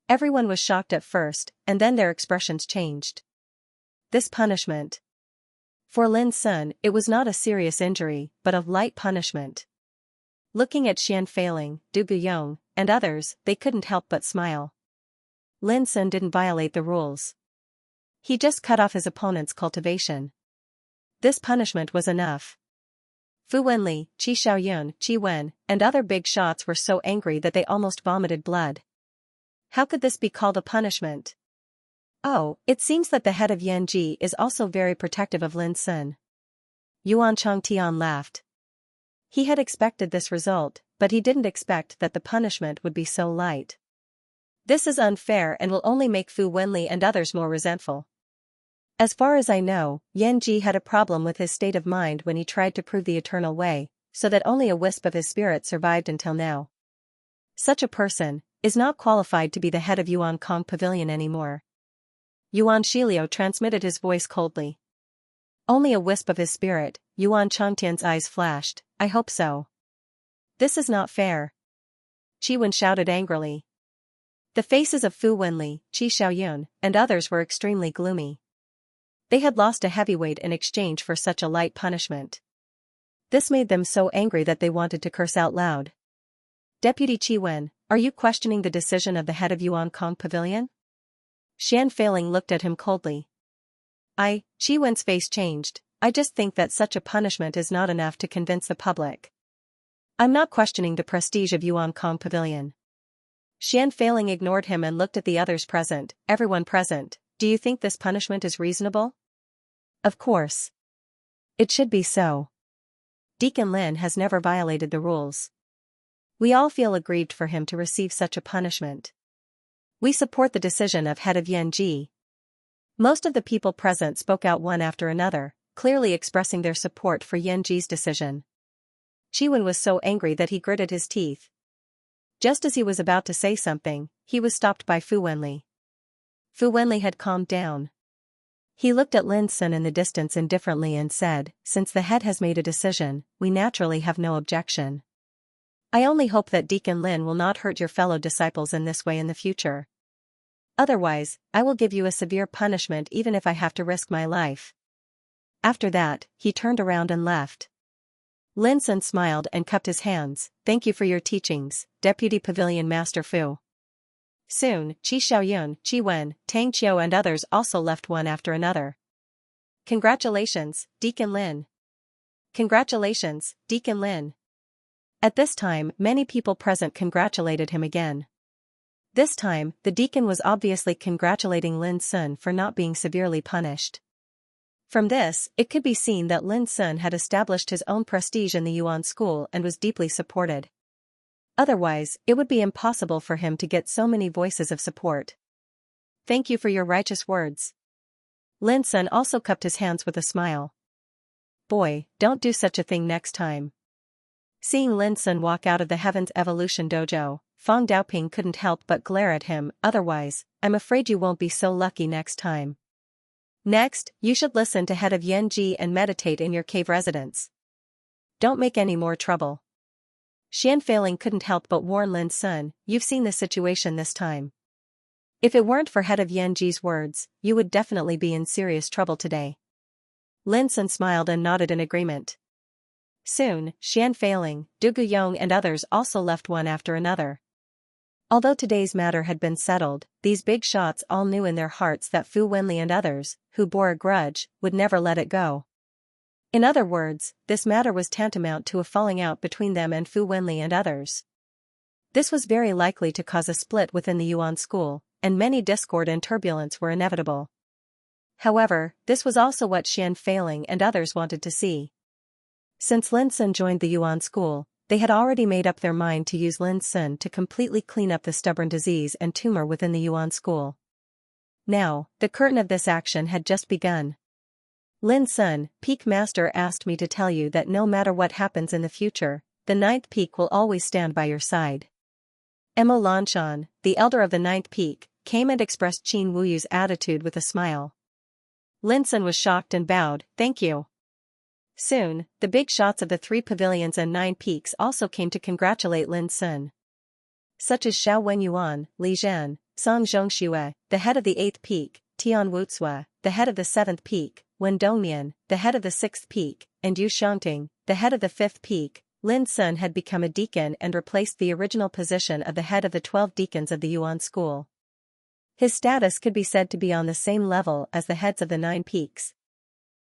Everyone was shocked at first, and then their expressions changed. This punishment. For Lin Sun, it was not a serious injury, but a light punishment. Looking at Xian Feiling, Du Guyong, and others, they couldn't help but smile. Lin Sun didn't violate the rules. He just cut off his opponent's cultivation. This punishment was enough. Fu Wenli, Qi Xiaoyun, Qi Wen, and other big shots were so angry that they almost vomited blood. How could this be called a punishment? Oh, it seems that the head of Yanji is also very protective of Lin Sun. Yuan Changtian laughed. He had expected this result, but he didn't expect that the punishment would be so light. This is unfair and will only make Fu Wenli and others more resentful. As far as I know, Yanji had a problem with his state of mind when he tried to prove the eternal way, so that only a wisp of his spirit survived until now. Such a person is not qualified to be the head of Yuan Kong Pavilion anymore. Yuan Shiliu transmitted his voice coldly. Only a wisp of his spirit. Yuan Changtian's eyes flashed. I hope so. This is not fair. Qi Wen shouted angrily. The faces of Fu Wenli, Qi Xiaoyun, and others were extremely gloomy. They had lost a heavyweight in exchange for such a light punishment. This made them so angry that they wanted to curse out loud. Deputy Qi Wen, are you questioning the decision of the head of Yuan Kong Pavilion? Xian Feiling looked at him coldly. Qi Wen's face changed. I just think that such a punishment is not enough to convince the public. I'm not questioning the prestige of Yuan Kong Pavilion. Xian Feiling ignored him and looked at the others present. Everyone present, do you think this punishment is reasonable? Of course. It should be so. Deacon Lin has never violated the rules. We all feel aggrieved for him to receive such a punishment. We support the decision of head of Yanji. Most of the people present spoke out one after another, clearly expressing their support for Yanji's decision. Qi Wen was so angry that he gritted his teeth. Just as he was about to say something, he was stopped by Fu Wenli. Fu Wenli had calmed down. He looked at Lin Sun in the distance indifferently and said, since the head has made a decision, we naturally have no objection. I only hope that Deacon Lin will not hurt your fellow disciples in this way in the future. Otherwise, I will give you a severe punishment even if I have to risk my life. After that, he turned around and left. Lin Sun smiled and cupped his hands. Thank you for your teachings, Deputy Pavilion Master Fu. Soon, Qi Xiaoyun, Qi Wen, Tang Qiu and others also left one after another. Congratulations, Deacon Lin. Congratulations, Deacon Lin. At this time, many people present congratulated him again. This time, the deacon was obviously congratulating Lin Sun for not being severely punished. From this, it could be seen that Lin Sun had established his own prestige in the Yuan school and was deeply supported. Otherwise, it would be impossible for him to get so many voices of support. Thank you for your righteous words. Lin Sun also cupped his hands with a smile. Boy, don't do such a thing next time. Seeing Lin Sun walk out of the Heaven's Evolution Dojo, Feng Daoping couldn't help but glare at him. Otherwise, I'm afraid you won't be so lucky next time. Next, you should listen to head of Yanji and meditate in your cave residence. Don't make any more trouble. Xian Failing couldn't help but warn Lin Sun, you've seen the situation this time. If it weren't for head of Yanji's words, you would definitely be in serious trouble today. Lin Sun smiled and nodded in agreement. Soon, Xian Failing, Du Guyong and others also left one after another. Although today's matter had been settled, these big shots all knew in their hearts that Fu Wenli and others, who bore a grudge, would never let it go. In other words, this matter was tantamount to a falling out between them and Fu Wenli and others. This was very likely to cause a split within the Yuan school, and many discord and turbulence were inevitable. However, this was also what Xian Failing and others wanted to see. Since Lin Sun joined the Yuan school, they had already made up their mind to use Lin Sun to completely clean up the stubborn disease and tumor within the Yuan school. Now, the curtain of this action had just begun. Lin Sun, Peak Master asked me to tell you that no matter what happens in the future, the Ninth Peak will always stand by your side. Emo Lanshan, the elder of the Ninth Peak, came and expressed Qin Wuyu's attitude with a smile. Lin Sun was shocked and bowed, thank you. Soon, the big shots of the 3 pavilions and 9 peaks also came to congratulate Lin Sun. Such as Xiao Wenyuan, Li Zhan, Song Zhongxue, the head of the 8th peak, Tian Wuzhua, the head of the 7th peak, Wen Dongmian, the head of the 6th peak, and Yu Shangting, the head of the 5th peak. Lin Sun had become a deacon and replaced the original position of the head of the 12 deacons of the Yuan school. His status could be said to be on the same level as the heads of the 9 peaks.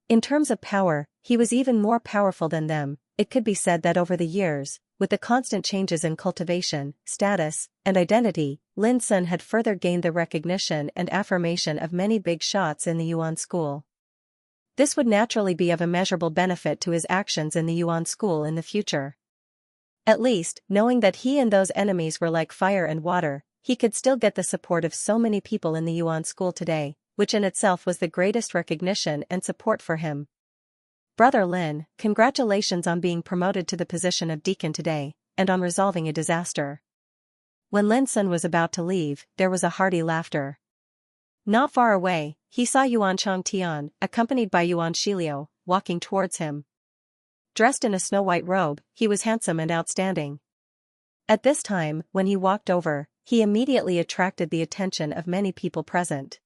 In terms of power, he was even more powerful than them. It could be said that over the years, with the constant changes in cultivation, status, and identity, Lin Sun had further gained the recognition and affirmation of many big shots in the Yuan school. This would naturally be of immeasurable benefit to his actions in the Yuan school in the future. At least, knowing that he and those enemies were like fire and water, he could still get the support of so many people in the Yuan school today, which in itself was the greatest recognition and support for him. Brother Lin, congratulations on being promoted to the position of deacon today, and on resolving a disaster. When Lin Sun was about to leave, there was a hearty laughter. Not far away, he saw Yuan Changtian, accompanied by Yuan Shiliu, walking towards him. Dressed in a snow-white robe, he was handsome and outstanding. At this time, when he walked over, he immediately attracted the attention of many people present.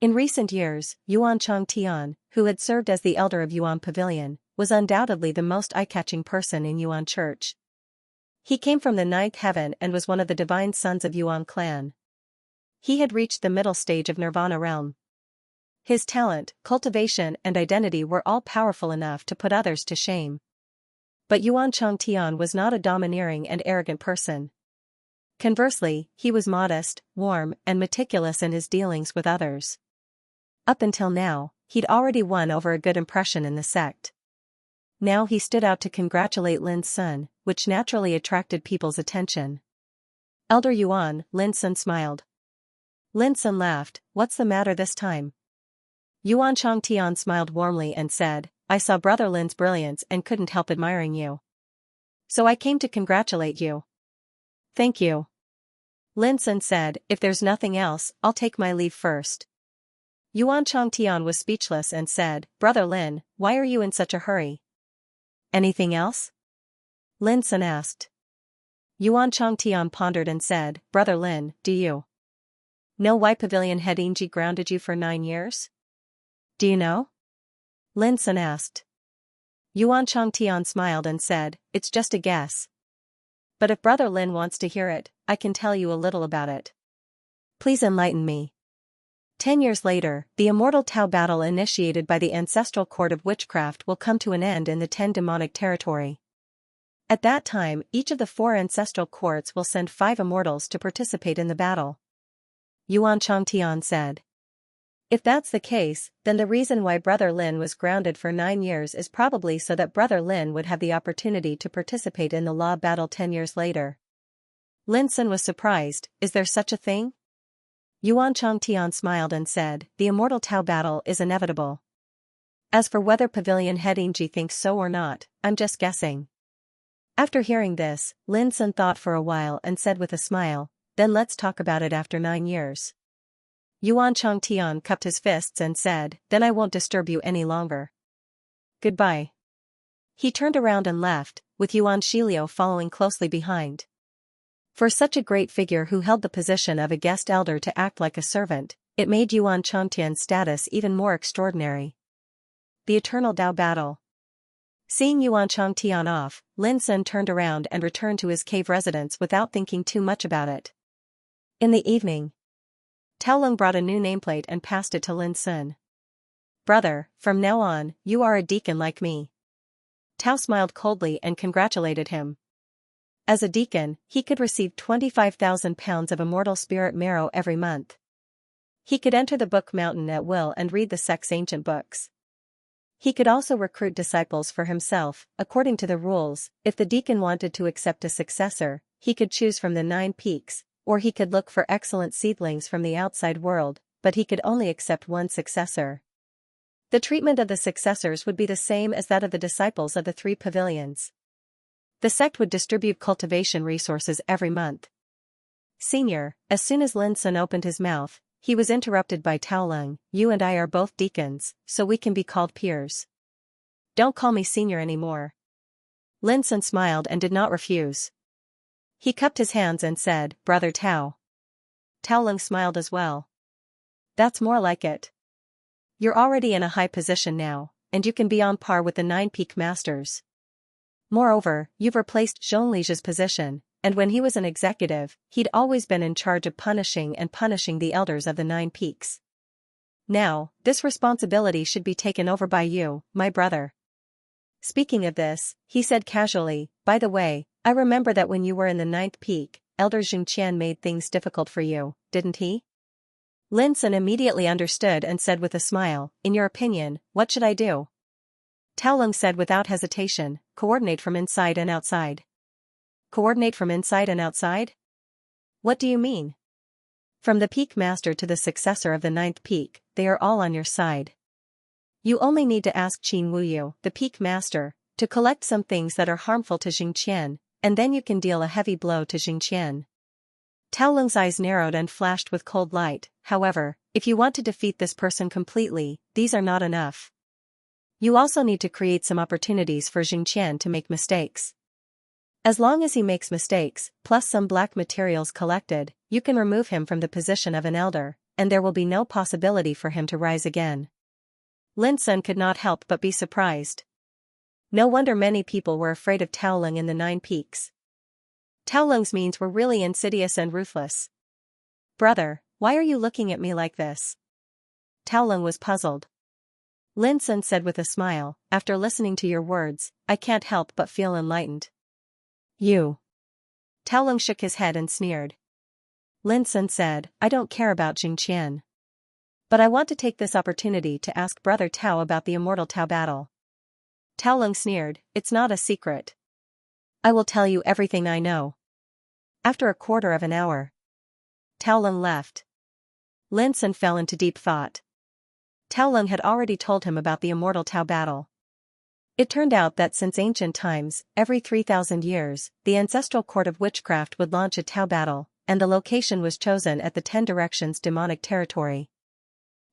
In recent years, Yuan Changtian, who had served as the elder of Yuan Pavilion, was undoubtedly the most eye-catching person in Yuan Church. He came from the 9th heaven and was one of the divine sons of Yuan clan. He had reached the middle stage of Nirvana realm. His talent, cultivation and identity were all powerful enough to put others to shame. But Yuan Changtian was not a domineering and arrogant person. Conversely, he was modest, warm, and meticulous in his dealings with others. Up until now, he'd already won over a good impression in the sect. Now he stood out to congratulate Lin Sun, which naturally attracted people's attention. Elder Yuan, Lin Sun smiled. Lin Sun laughed, what's the matter this time? Yuan Changtian smiled warmly and said, I saw Brother Lin's brilliance and couldn't help admiring you. So I came to congratulate you. Thank you. Lin Sun said, if there's nothing else, I'll take my leave first. Yuan Changtian was speechless and said, Brother Lin, why are you in such a hurry? Anything else? Lin Sun asked. Yuan Changtian pondered and said, Brother Lin, do you know why Pavilion Head Ingji grounded you for 9 years? Do you know? Lin Sun asked. Yuan Changtian smiled and said, it's just a guess. But if Brother Lin wants to hear it, I can tell you a little about it. Please enlighten me. 10 years later, the immortal Tao battle initiated by the ancestral court of witchcraft will come to an end in the 10 demonic territory. At that time, each of the 4 ancestral courts will send 5 immortals to participate in the battle. Yuan Changtian said. If that's the case, then the reason why Brother Lin was grounded for 9 years is probably so that Brother Lin would have the opportunity to participate in the law battle 10 years later. Lin Sun was surprised, is there such a thing? Yuan Changtian smiled and said, the immortal Tao battle is inevitable. As for whether Pavilion Head Ingji thinks so or not, I'm just guessing. After hearing this, Lin Sun thought for a while and said with a smile, then let's talk about it after 9 years. Yuan Changtian cupped his fists and said, then I won't disturb you any longer. Goodbye. He turned around and left, with Yuan Shiliu following closely behind. For such a great figure who held the position of a guest elder to act like a servant, it made Yuan Changtian's status even more extraordinary. The Eternal Dao Battle. Seeing Yuan Changtian off, Lin Sun turned around and returned to his cave residence without thinking too much about it. In the evening, Tao Lung brought a new nameplate and passed it to Lin Sun. Brother, from now on, you are a deacon like me. Tao smiled coldly and congratulated him. As a deacon, he could receive 25,000 pounds of immortal spirit marrow every month. He could enter the book mountain at will and read the sect's ancient books. He could also recruit disciples for himself, according to the rules. If the deacon wanted to accept a successor, he could choose from the 9 peaks, or he could look for excellent seedlings from the outside world, but he could only accept one successor. The treatment of the successors would be the same as that of the disciples of the 3 pavilions. The sect would distribute cultivation resources every month. Senior, as soon as Lin Sun opened his mouth, he was interrupted by Tao Lung, you and I are both deacons, so we can be called peers. Don't call me senior anymore. Lin Sun smiled and did not refuse. He cupped his hands and said, Brother Tao. Tao Lung smiled as well. That's more like it. You're already in a high position now, and you can be on par with the 9 peak masters. Moreover, you've replaced Zhongli's position, and when he was an executive, he'd always been in charge of punishing the elders of the 9 peaks. Now, this responsibility should be taken over by you, my brother. Speaking of this, he said casually, by the way, I remember that when you were in the 9th peak, Elder Xianxia made things difficult for you, didn't he? Lin Sun immediately understood and said with a smile, in your opinion, what should I do? Tao Lung said without hesitation, coordinate from inside and outside. Coordinate from inside and outside? What do you mean? From the peak master to the successor of the 9th peak, they are all on your side. You only need to ask Qin Wuyu, the peak master, to collect some things that are harmful to Jingqian, and then you can deal a heavy blow to Jingqian. Tao Lung's eyes narrowed and flashed with cold light. However, if you want to defeat this person completely, these are not enough. You also need to create some opportunities for Jingqian to make mistakes. As long as he makes mistakes, plus some black materials collected, you can remove him from the position of an elder, and there will be no possibility for him to rise again. Lin Sun could not help but be surprised. No wonder many people were afraid of Tao Lung in the 9 peaks. Tao Lung's means were really insidious and ruthless. Brother, why are you looking at me like this? Tao Lung was puzzled. Lin Sun said with a smile, after listening to your words, I can't help but feel enlightened. You. Tao Lung shook his head and sneered. Lin Sun said, I don't care about Jingqian. But I want to take this opportunity to ask Brother Tao about the immortal Tao battle. Tao Lung sneered, it's not a secret. I will tell you everything I know. After a quarter of an hour, Tao Lung left. Lin Sun fell into deep thought. Tao Lung had already told him about the immortal Tao battle. It turned out that since ancient times, every 3,000 years, the ancestral court of witchcraft would launch a Tao battle, and the location was chosen at the 10 Directions demonic territory.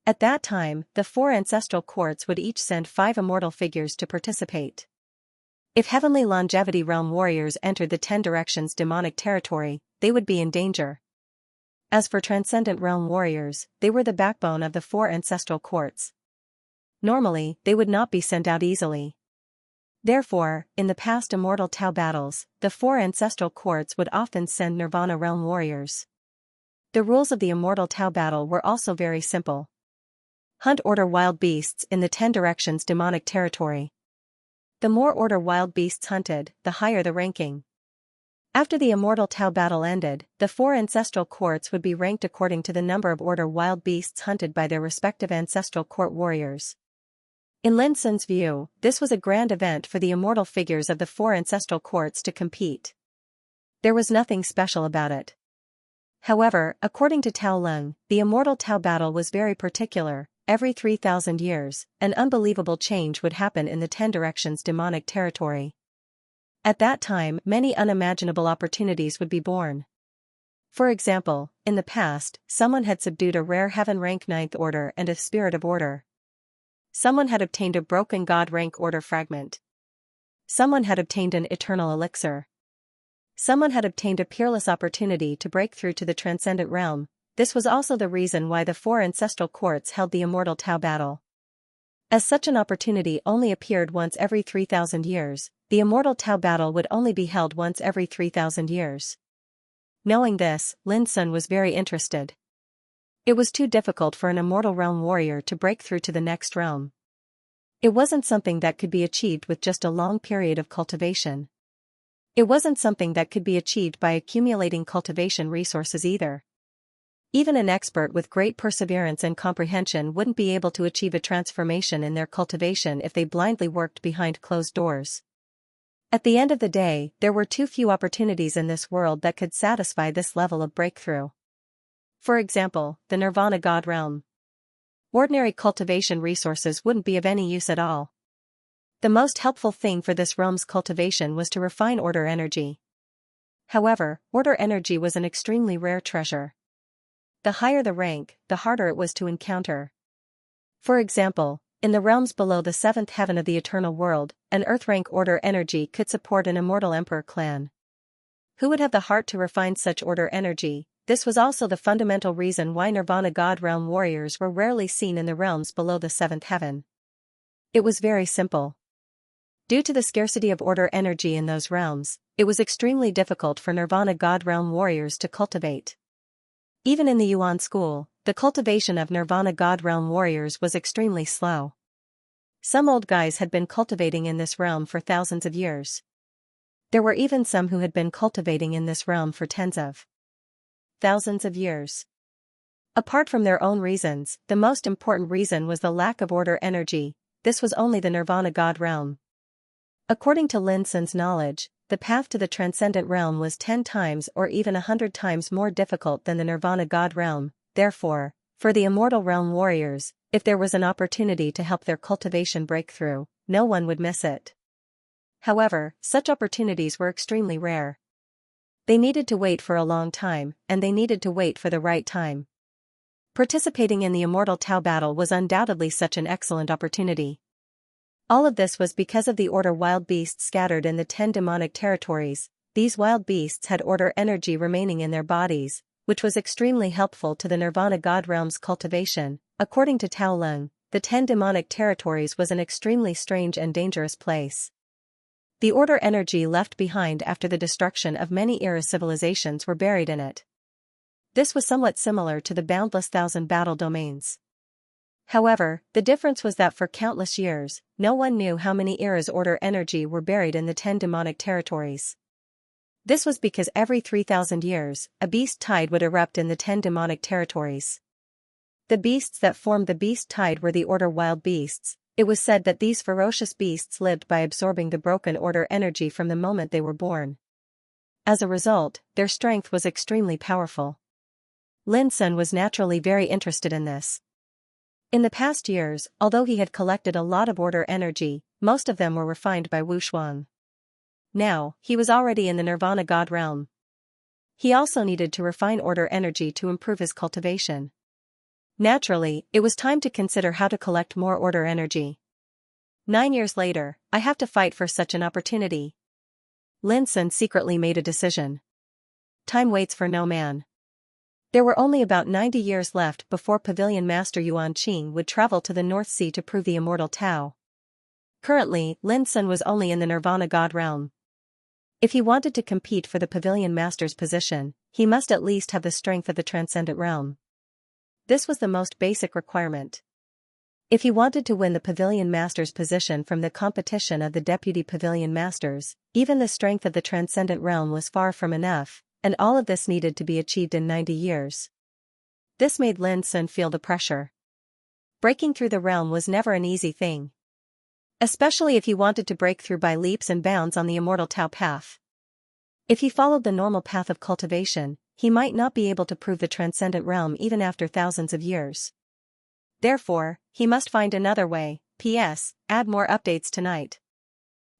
At that time, the 4 ancestral courts would each send 5 immortal figures to participate. If Heavenly Longevity Realm warriors entered the 10 Directions demonic territory, they would be in danger. As for Transcendent Realm warriors, they were the backbone of the 4 ancestral courts. Normally, they would not be sent out easily. Therefore, in the past Immortal Tao battles, the 4 ancestral courts would often send Nirvana Realm warriors. The rules of the Immortal Tao battle were also very simple. Hunt Order Wild Beasts in the 10 Directions demonic territory. The more Order Wild Beasts hunted, the higher the ranking. After the Immortal Tao battle ended, the 4 ancestral courts would be ranked according to the number of Order Wild Beasts hunted by their respective ancestral court warriors. In Lin Sun's view, this was a grand event for the immortal figures of the 4 ancestral courts to compete. There was nothing special about it. However, according to Tao Lung, the Immortal Tao battle was very particular. Every 3,000 years, an unbelievable change would happen in the 10 Directions demonic territory. At that time, many unimaginable opportunities would be born. For example, in the past, someone had subdued a rare heaven rank 9th order and a spirit of order. Someone had obtained a broken god rank order fragment. Someone had obtained an eternal elixir. Someone had obtained a peerless opportunity to break through to the transcendent realm. This was also the reason why the 4 ancestral courts held the Immortal Tao battle. As such an opportunity only appeared once every 3,000 years, the Immortal Tao battle would only be held once every 3,000 years. Knowing this, Lin Sun was very interested. It was too difficult for an Immortal Realm warrior to break through to the next realm. It wasn't something that could be achieved with just a long period of cultivation. It wasn't something that could be achieved by accumulating cultivation resources either. Even an expert with great perseverance and comprehension wouldn't be able to achieve a transformation in their cultivation if they blindly worked behind closed doors. At the end of the day, there were too few opportunities in this world that could satisfy this level of breakthrough. For example, the Nirvana God Realm. Ordinary cultivation resources wouldn't be of any use at all. The most helpful thing for this realm's cultivation was to refine order energy. However, order energy was an extremely rare treasure. The higher the rank, the harder it was to encounter. For example, in the realms below the 7th heaven of the eternal world, an earth rank order energy could support an immortal emperor clan. Who would have the heart to refine such order energy? This was also the fundamental reason why Nirvana God Realm warriors were rarely seen in the realms below the 7th heaven. It was very simple. Due to the scarcity of order energy in those realms, it was extremely difficult for Nirvana God Realm warriors to cultivate. Even in the Yuan school, the cultivation of Nirvana God Realm warriors was extremely slow. Some old guys had been cultivating in this realm for thousands of years. There were even some who had been cultivating in this realm for tens of thousands of years. Apart from their own reasons, the most important reason was the lack of order energy. This was only the Nirvana God Realm. According to Lin Sun's knowledge, the path to the transcendent realm was 10 times or even 100 times more difficult than the Nirvana God Realm. Therefore, for the Immortal Realm warriors, if there was an opportunity to help their cultivation break through, no one would miss it. However, such opportunities were extremely rare. They needed to wait for a long time, and they needed to wait for the right time. Participating in the Immortal Tao battle was undoubtedly such an excellent opportunity. All of this was because of the order wild beasts scattered in the 10 demonic territories. These wild beasts had order energy remaining in their bodies, which was extremely helpful to the Nirvana God Realm's cultivation. According to Tao Lung, the 10 demonic territories was an extremely strange and dangerous place. The order energy left behind after the destruction of many era civilizations were buried in it. This was somewhat similar to the boundless thousand battle domains. However, the difference was that for countless years, no one knew how many eras order energy were buried in the 10 demonic territories. This was because every 3,000 years, a beast tide would erupt in the 10 demonic territories. The beasts that formed the beast tide were the order wild beasts. It was said that these ferocious beasts lived by absorbing the broken order energy from the moment they were born. As a result, their strength was extremely powerful. Lin Sun was naturally very interested in this. In the past years, although he had collected a lot of order energy, most of them were refined by Wu Shuang. Now, he was already in the Nirvana God Realm. He also needed to refine order energy to improve his cultivation. Naturally, it was time to consider how to collect more order energy. 9 years later, I have to fight for such an opportunity. Lin Sun secretly made a decision. Time waits for no man. There were only about 90 years left before Pavilion Master Yuan Qing would travel to the North Sea to prove the immortal Tao. Currently, Lin Sun was only in the Nirvana God realm. If he wanted to compete for the Pavilion Master's position, he must at least have the strength of the Transcendent Realm. This was the most basic requirement. If he wanted to win the Pavilion Master's position from the competition of the Deputy Pavilion Masters, even the strength of the Transcendent Realm was far from enough, and all of this needed to be achieved in 90 years. This made Lin Sun feel the pressure. Breaking through the realm was never an easy thing. Especially if he wanted to break through by leaps and bounds on the immortal Tao path. If he followed the normal path of cultivation, he might not be able to prove the Transcendent Realm even after thousands of years. Therefore, he must find another way. P.S. Add more updates tonight.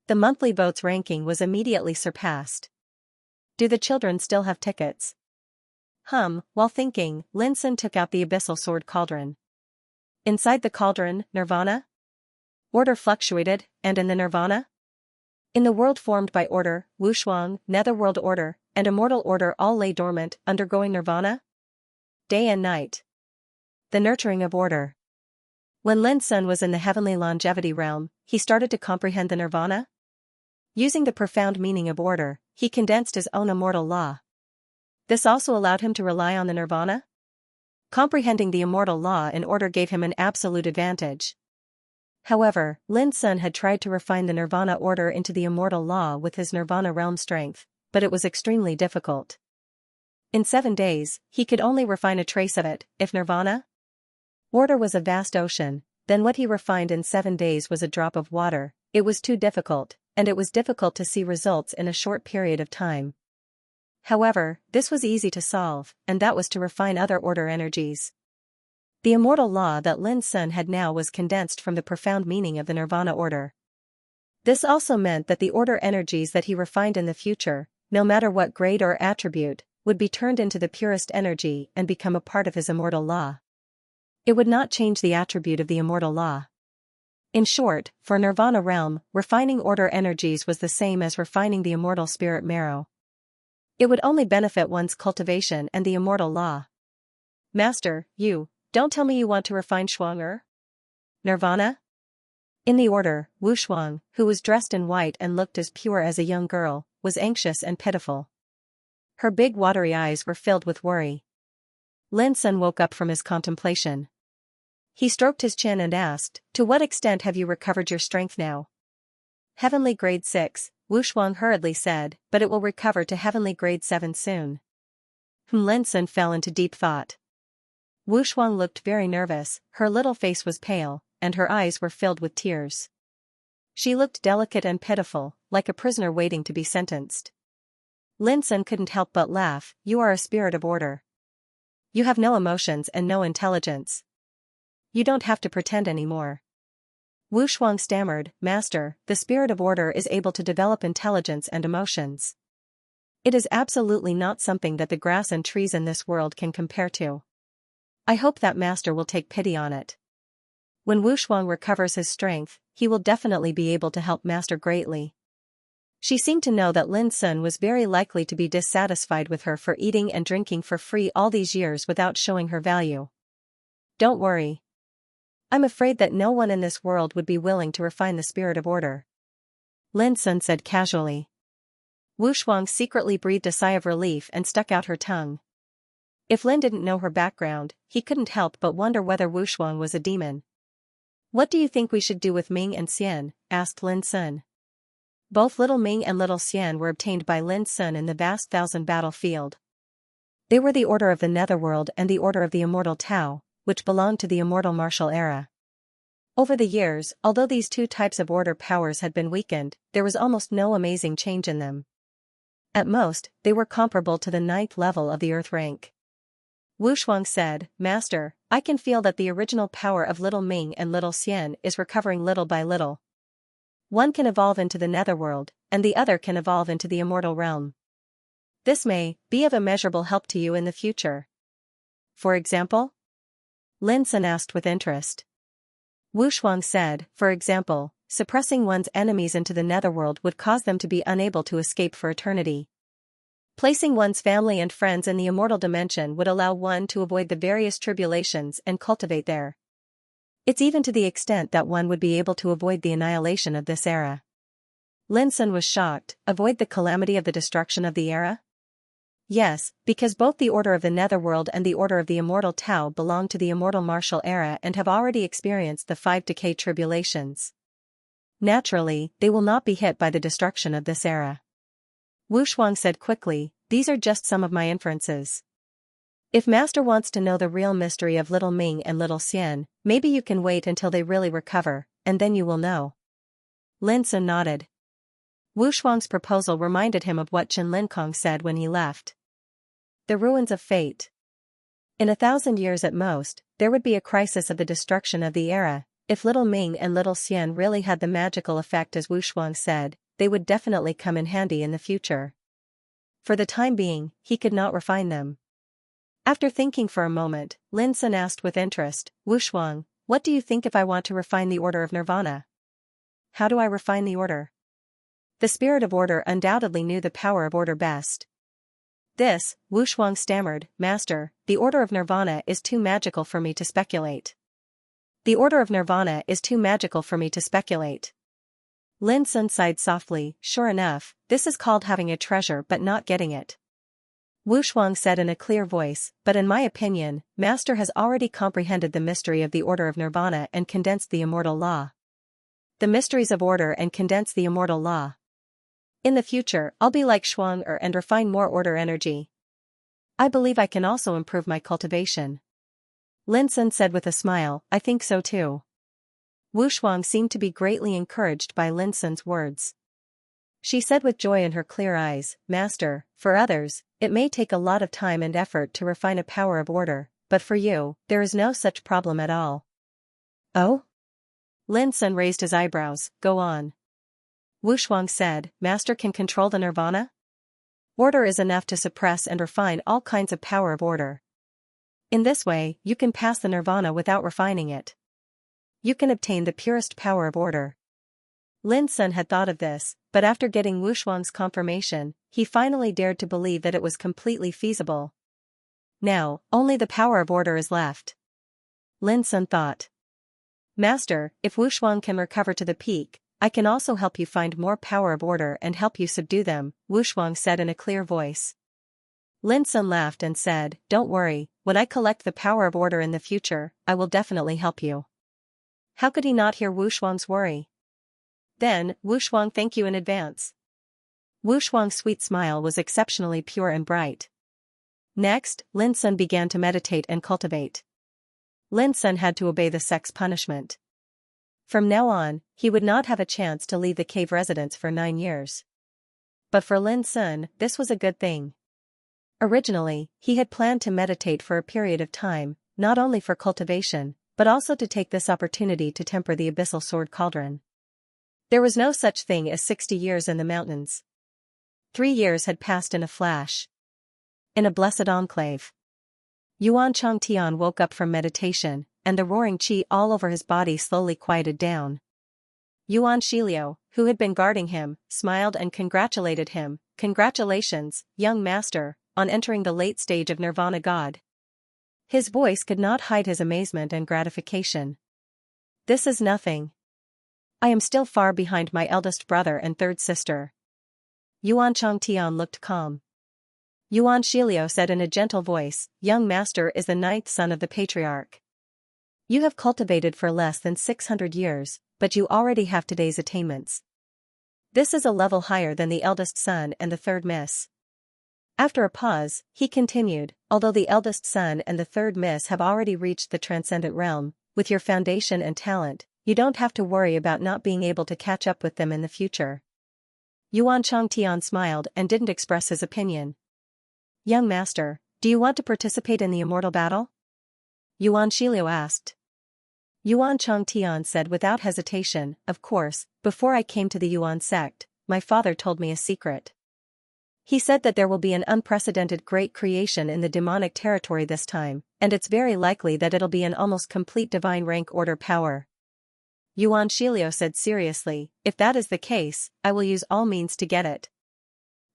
The monthly votes ranking was immediately surpassed. Do the children still have tickets? While thinking, Lin Sun took out the abyssal sword cauldron. Inside the cauldron, Nirvana? Order fluctuated, and in the Nirvana? In the world formed by order, Wushuang, Netherworld order, and Immortal order all lay dormant, undergoing Nirvana? Day and night. The nurturing of order. When Lin Sun was in the heavenly longevity realm, he started to comprehend the Nirvana? Using the profound meaning of order, he condensed his own immortal law. This also allowed him to rely on the Nirvana? Comprehending the immortal law in order gave him an absolute advantage. However, Lin Sun had tried to refine the Nirvana order into the immortal law with his Nirvana realm strength, but it was extremely difficult. In 7 days, he could only refine a trace of it. If Nirvana order was a vast ocean, then what he refined in 7 days was a drop of water. It was too difficult, and it was difficult to see results in a short period of time. However, this was easy to solve, and that was to refine other order energies. The immortal law that Lin Sun had now was condensed from the profound meaning of the Nirvana order. This also meant that the order energies that he refined in the future, no matter what grade or attribute, would be turned into the purest energy and become a part of his immortal law. It would not change the attribute of the immortal law. In short, for Nirvana realm, refining order energies was the same as refining the immortal spirit marrow. It would only benefit one's cultivation and the immortal law. Master, don't tell me you want to refine Shuang Nirvana? In the order, Wu Shuang, who was dressed in white and looked as pure as a young girl, was anxious and pitiful. Her big watery eyes were filled with worry. Lin Sun woke up from his contemplation. He stroked his chin and asked, "To what extent have you recovered your strength now?" Heavenly grade 6, Wu Shuang hurriedly said, "but it will recover to heavenly grade 7 soon." Lin Sun fell into deep thought. Wu Shuang looked very nervous, her little face was pale, and her eyes were filled with tears. She looked delicate and pitiful, like a prisoner waiting to be sentenced. Lin Sun couldn't help but laugh. "You are a spirit of order. You have no emotions and no intelligence. You don't have to pretend anymore." Wu Shuang stammered, "Master, the spirit of order is able to develop intelligence and emotions. It is absolutely not something that the grass and trees in this world can compare to. I hope that Master will take pity on it. When Wu Shuang recovers his strength, he will definitely be able to help Master greatly." She seemed to know that Lin Sun was very likely to be dissatisfied with her for eating and drinking for free all these years without showing her value. "Don't worry. I'm afraid that no one in this world would be willing to refine the spirit of order," Lin Sun said casually. Wu Shuang secretly breathed a sigh of relief and stuck out her tongue. If Lin didn't know her background, he couldn't help but wonder whether Wu Shuang was a demon. "What do you think we should do with Ming and Xian?" asked Lin Sun. Both Little Ming and Little Xian were obtained by Lin Sun in the vast thousand battlefield. They were the Order of the Netherworld and the Order of the Immortal Tao, which belonged to the immortal martial era. Over the years, although these two types of order powers had been weakened, there was almost no amazing change in them. At most, they were comparable to the 9th level of the Earth rank. Wu Shuang said, "Master, I can feel that the original power of Little Ming and Little Xian is recovering little by little. One can evolve into the Netherworld, and the other can evolve into the immortal realm. This may be of immeasurable help to you in the future." "For example?" Lin Sun asked with interest. Wu Shuang said, "For example, suppressing one's enemies into the netherworld would cause them to be unable to escape for eternity. Placing one's family and friends in the immortal dimension would allow one to avoid the various tribulations and cultivate there. It's even to the extent that one would be able to avoid the annihilation of this era. Lin Sun was shocked. Avoid the calamity of the destruction of the era? Yes, because both the Order of the Netherworld and the Order of the Immortal Tao belong to the immortal martial era and have already experienced the 5 decay tribulations. Naturally, they will not be hit by the destruction of this era. Wu Shuang said quickly, these are just some of my inferences. If Master wants to know the real mystery of Little Ming and Little Xian, maybe you can wait until they really recover, and then you will know. Lin Sun nodded. Wu Shuang's proposal reminded him of what Chen Linkong said when he left. The ruins of fate. In 1,000 years at most, there would be a crisis of the destruction of the era. If Little Ming and Little Xian really had the magical effect as Wu Shuang said, they would definitely come in handy in the future. For the time being, he could not refine them. After thinking for a moment, Lin Sun asked with interest, Wu Shuang, what do you think if I want to refine the Order of Nirvana? How do I refine the Order? The spirit of order undoubtedly knew the power of order best. This, Wu Shuang stammered, Master, the Order of Nirvana is too magical for me to speculate. The Order of Nirvana is too magical for me to speculate. Lin Sun sighed softly, sure enough, this is called having a treasure but not getting it. Wu Shuang said in a clear voice, but in my opinion, Master has already comprehended the mystery of the Order of Nirvana and condensed the immortal law. The mysteries of order and condense the immortal law. In the future, I'll be like Shuang and refine more order energy. I believe I can also improve my cultivation. Lin Sun said with a smile, I think so too. Wu Shuang seemed to be greatly encouraged by Lin Sun's words. She said with joy in her clear eyes, Master, for others, it may take a lot of time and effort to refine a power of order, but for you, there is no such problem at all. Oh? Lin Sun raised his eyebrows, go on. Wu Shuang said, Master can control the nirvana? Order is enough to suppress and refine all kinds of power of order. In this way, you can pass the nirvana without refining it. You can obtain the purest power of order. Lin Sun had thought of this, but after getting Wu Shuang's confirmation, he finally dared to believe that it was completely feasible. Now, only the power of order is left. Lin Sun thought. Master, if Wu Shuang can recover to the peak, I can also help you find more power of order and help you subdue them, Wu Shuang said in a clear voice. Lin Sun laughed and said, don't worry, when I collect the power of order in the future, I will definitely help you. How could he not hear Wu Shuang's worry? Then, Wu Shuang, thank you in advance. Wu Shuang's sweet smile was exceptionally pure and bright. Next, Lin Sun began to meditate and cultivate. Lin Sun had to obey the sex punishment. From now on, he would not have a chance to leave the cave residence for 9 years. But for Lin Sun, this was a good thing. Originally, he had planned to meditate for a period of time, not only for cultivation, but also to take this opportunity to temper the abyssal sword cauldron. There was no such thing as 60 years in the mountains. 3 years had passed in a flash. In a blessed enclave. Yuan Changtian woke up from meditation, and the roaring qi all over his body slowly quieted down. Yuan Shiliu, who had been guarding him, smiled and congratulated him, Congratulations, young master, on entering the late stage of Nirvana God. His voice could not hide his amazement and gratification. This is nothing. I am still far behind my eldest brother and third sister. Yuan Changtian looked calm. Yuan Shiliu said in a gentle voice, Young master is the 9th son of the patriarch. You have cultivated for less than 600 years, but you already have today's attainments. This is a level higher than the eldest son and the third miss. After a pause, he continued, although the eldest son and the third miss have already reached the transcendent realm, with your foundation and talent, you don't have to worry about not being able to catch up with them in the future. Yuan Changtian smiled and didn't express his opinion. Young master, do you want to participate in the immortal battle? Yuan Shiliu asked. Yuan Changtian said without hesitation, of course, before I came to the Yuan sect, my father told me a secret. He said that there will be an unprecedented great creation in the demonic territory this time, and it's very likely that it'll be an almost complete divine rank order power. Yuan Shilio said seriously, if that is the case, I will use all means to get it.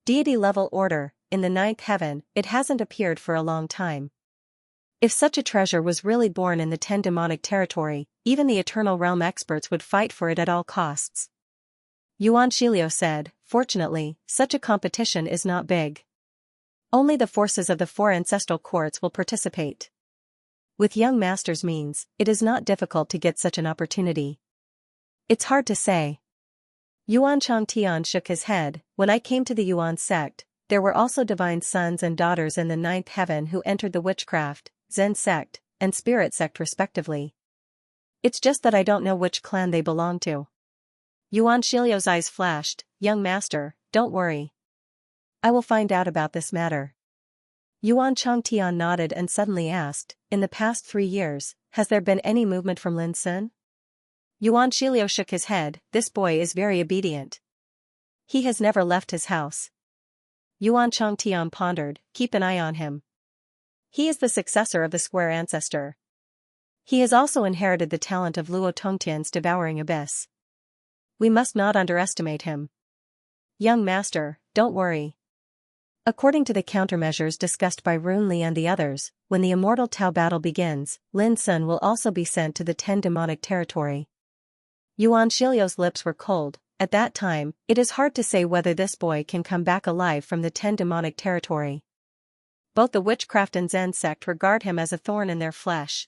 Deity-level order, in the ninth heaven, it hasn't appeared for a long time. If such a treasure was really born in the 10 demonic territory, even the Eternal Realm experts would fight for it at all costs. Yuan Shilio said, fortunately, such a competition is not big. Only the forces of the 4 ancestral courts will participate. With young masters' means, it is not difficult to get such an opportunity. It's hard to say. Yuan Changtian shook his head. When I came to the Yuan sect, there were also divine sons and daughters in the ninth heaven who entered the witchcraft, Zen sect, and spirit sect respectively. It's just that I don't know which clan they belong to. Yuan Shilio's eyes flashed. Young master, don't worry. I will find out about this matter. Yuan Changtian nodded and suddenly asked, in the past 3 years, has there been any movement from Lin Sun? Yuan Shilio shook his head. This boy is very obedient. He has never left his house. Yuan Changtian pondered, keep an eye on him. He is the successor of the square ancestor. He has also inherited the talent of Luo Tongtian's devouring abyss. We must not underestimate him. Young master, don't worry. According to the countermeasures discussed by Rune Li and the others, when the immortal Tao battle begins, Lin Sun will also be sent to the 10 demonic territory. Yuan Shilio's lips were cold. At that time, it is hard to say whether this boy can come back alive from the 10 demonic territory. Both the witchcraft and Zen sect regard him as a thorn in their flesh.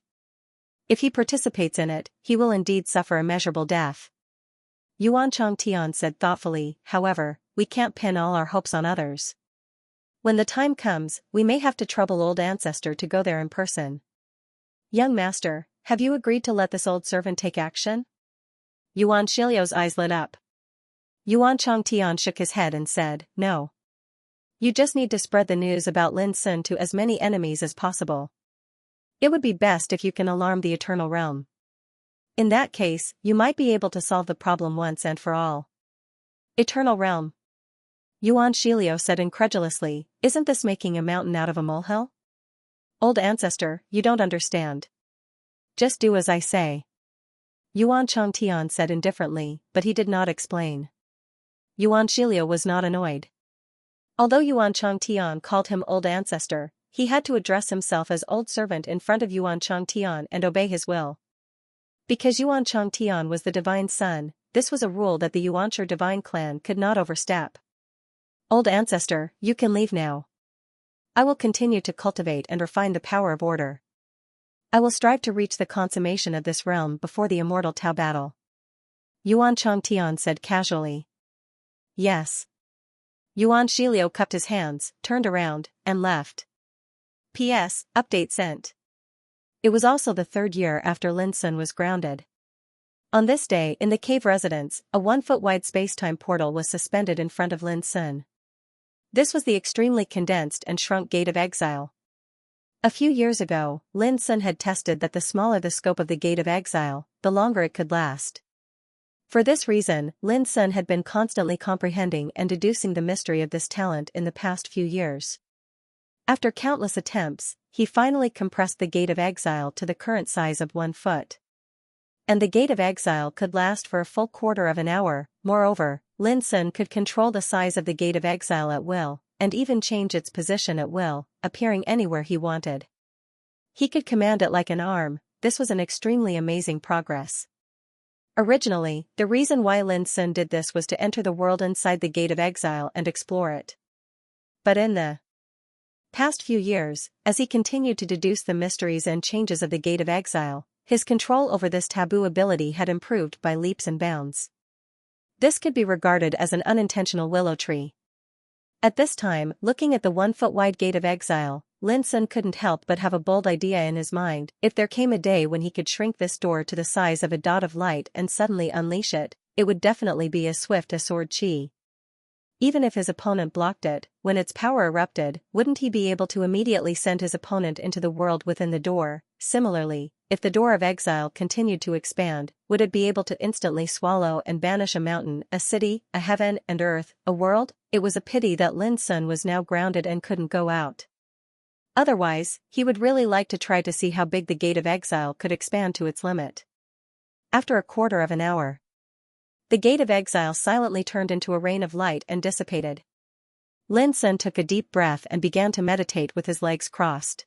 If he participates in it, he will indeed suffer immeasurable death. Yuan Changtian said thoughtfully, however, we can't pin all our hopes on others. When the time comes, we may have to trouble old ancestor to go there in person. Young master, have you agreed to let this old servant take action? Yuan Shilio's eyes lit up. Yuan Changtian shook his head and said, no. You just need to spread the news about Lin Sun to as many enemies as possible. It would be best if you can alarm the Eternal Realm. In that case, you might be able to solve the problem once and for all. Eternal Realm. Yuan Shilio said incredulously, isn't this making a mountain out of a molehill? Old ancestor, you don't understand. Just do as I say. Yuan Changtian said indifferently, but he did not explain. Yuan Shilio was not annoyed. Although Yuan Changtian called him old ancestor, he had to address himself as old servant in front of Yuan Changtian and obey his will. Because Yuan Changtian was the divine son, this was a rule that the Yuanshi divine clan could not overstep. Old ancestor, you can leave now. I will continue to cultivate and refine the power of order. I will strive to reach the consummation of this realm before the immortal Tao battle. Yuan Changtian said casually. Yes. Yuan Shilio cupped his hands, turned around, and left. P.S. Update sent. It was also the 3rd year after Lin Sun was grounded. On this day in the cave residence, a 1-foot-wide space-time portal was suspended in front of Lin Sun. This was the extremely condensed and shrunk Gate of Exile. A few years ago, Lin Sun had tested that the smaller the scope of the Gate of Exile, the longer it could last. For this reason, Lin Sun had been constantly comprehending and deducing the mystery of this talent in the past few years. After countless attempts, he finally compressed the Gate of Exile to the current size of 1 foot. And the Gate of Exile could last for a full quarter of an hour. Moreover, Lin Sun could control the size of the Gate of Exile at will, and even change its position at will, appearing anywhere he wanted. He could command it like an arm. This was an extremely amazing progress. Originally, the reason why Lin Sun did this was to enter the world inside the Gate of Exile and explore it. But in the past few years, as he continued to deduce the mysteries and changes of the Gate of Exile, his control over this taboo ability had improved by leaps and bounds. This could be regarded as an unintentional willow tree. At this time, looking at the 1-foot-wide Gate of Exile, Lin Sun couldn't help but have a bold idea in his mind. If there came a day when he could shrink this door to the size of a dot of light and suddenly unleash it, it would definitely be as swift as sword chi. Even if his opponent blocked it, when its power erupted, wouldn't he be able to immediately send his opponent into the world within the door? Similarly, if the door of exile continued to expand, would it be able to instantly swallow and banish a mountain, a city, a heaven and earth, a world? It was a pity that Lin Sun was now grounded and couldn't go out. Otherwise, he would really like to try to see how big the Gate of Exile could expand to its limit. After a quarter of an hour, the gate of exile silently turned into a rain of light and dissipated. Lin Sun took a deep breath and began to meditate with his legs crossed.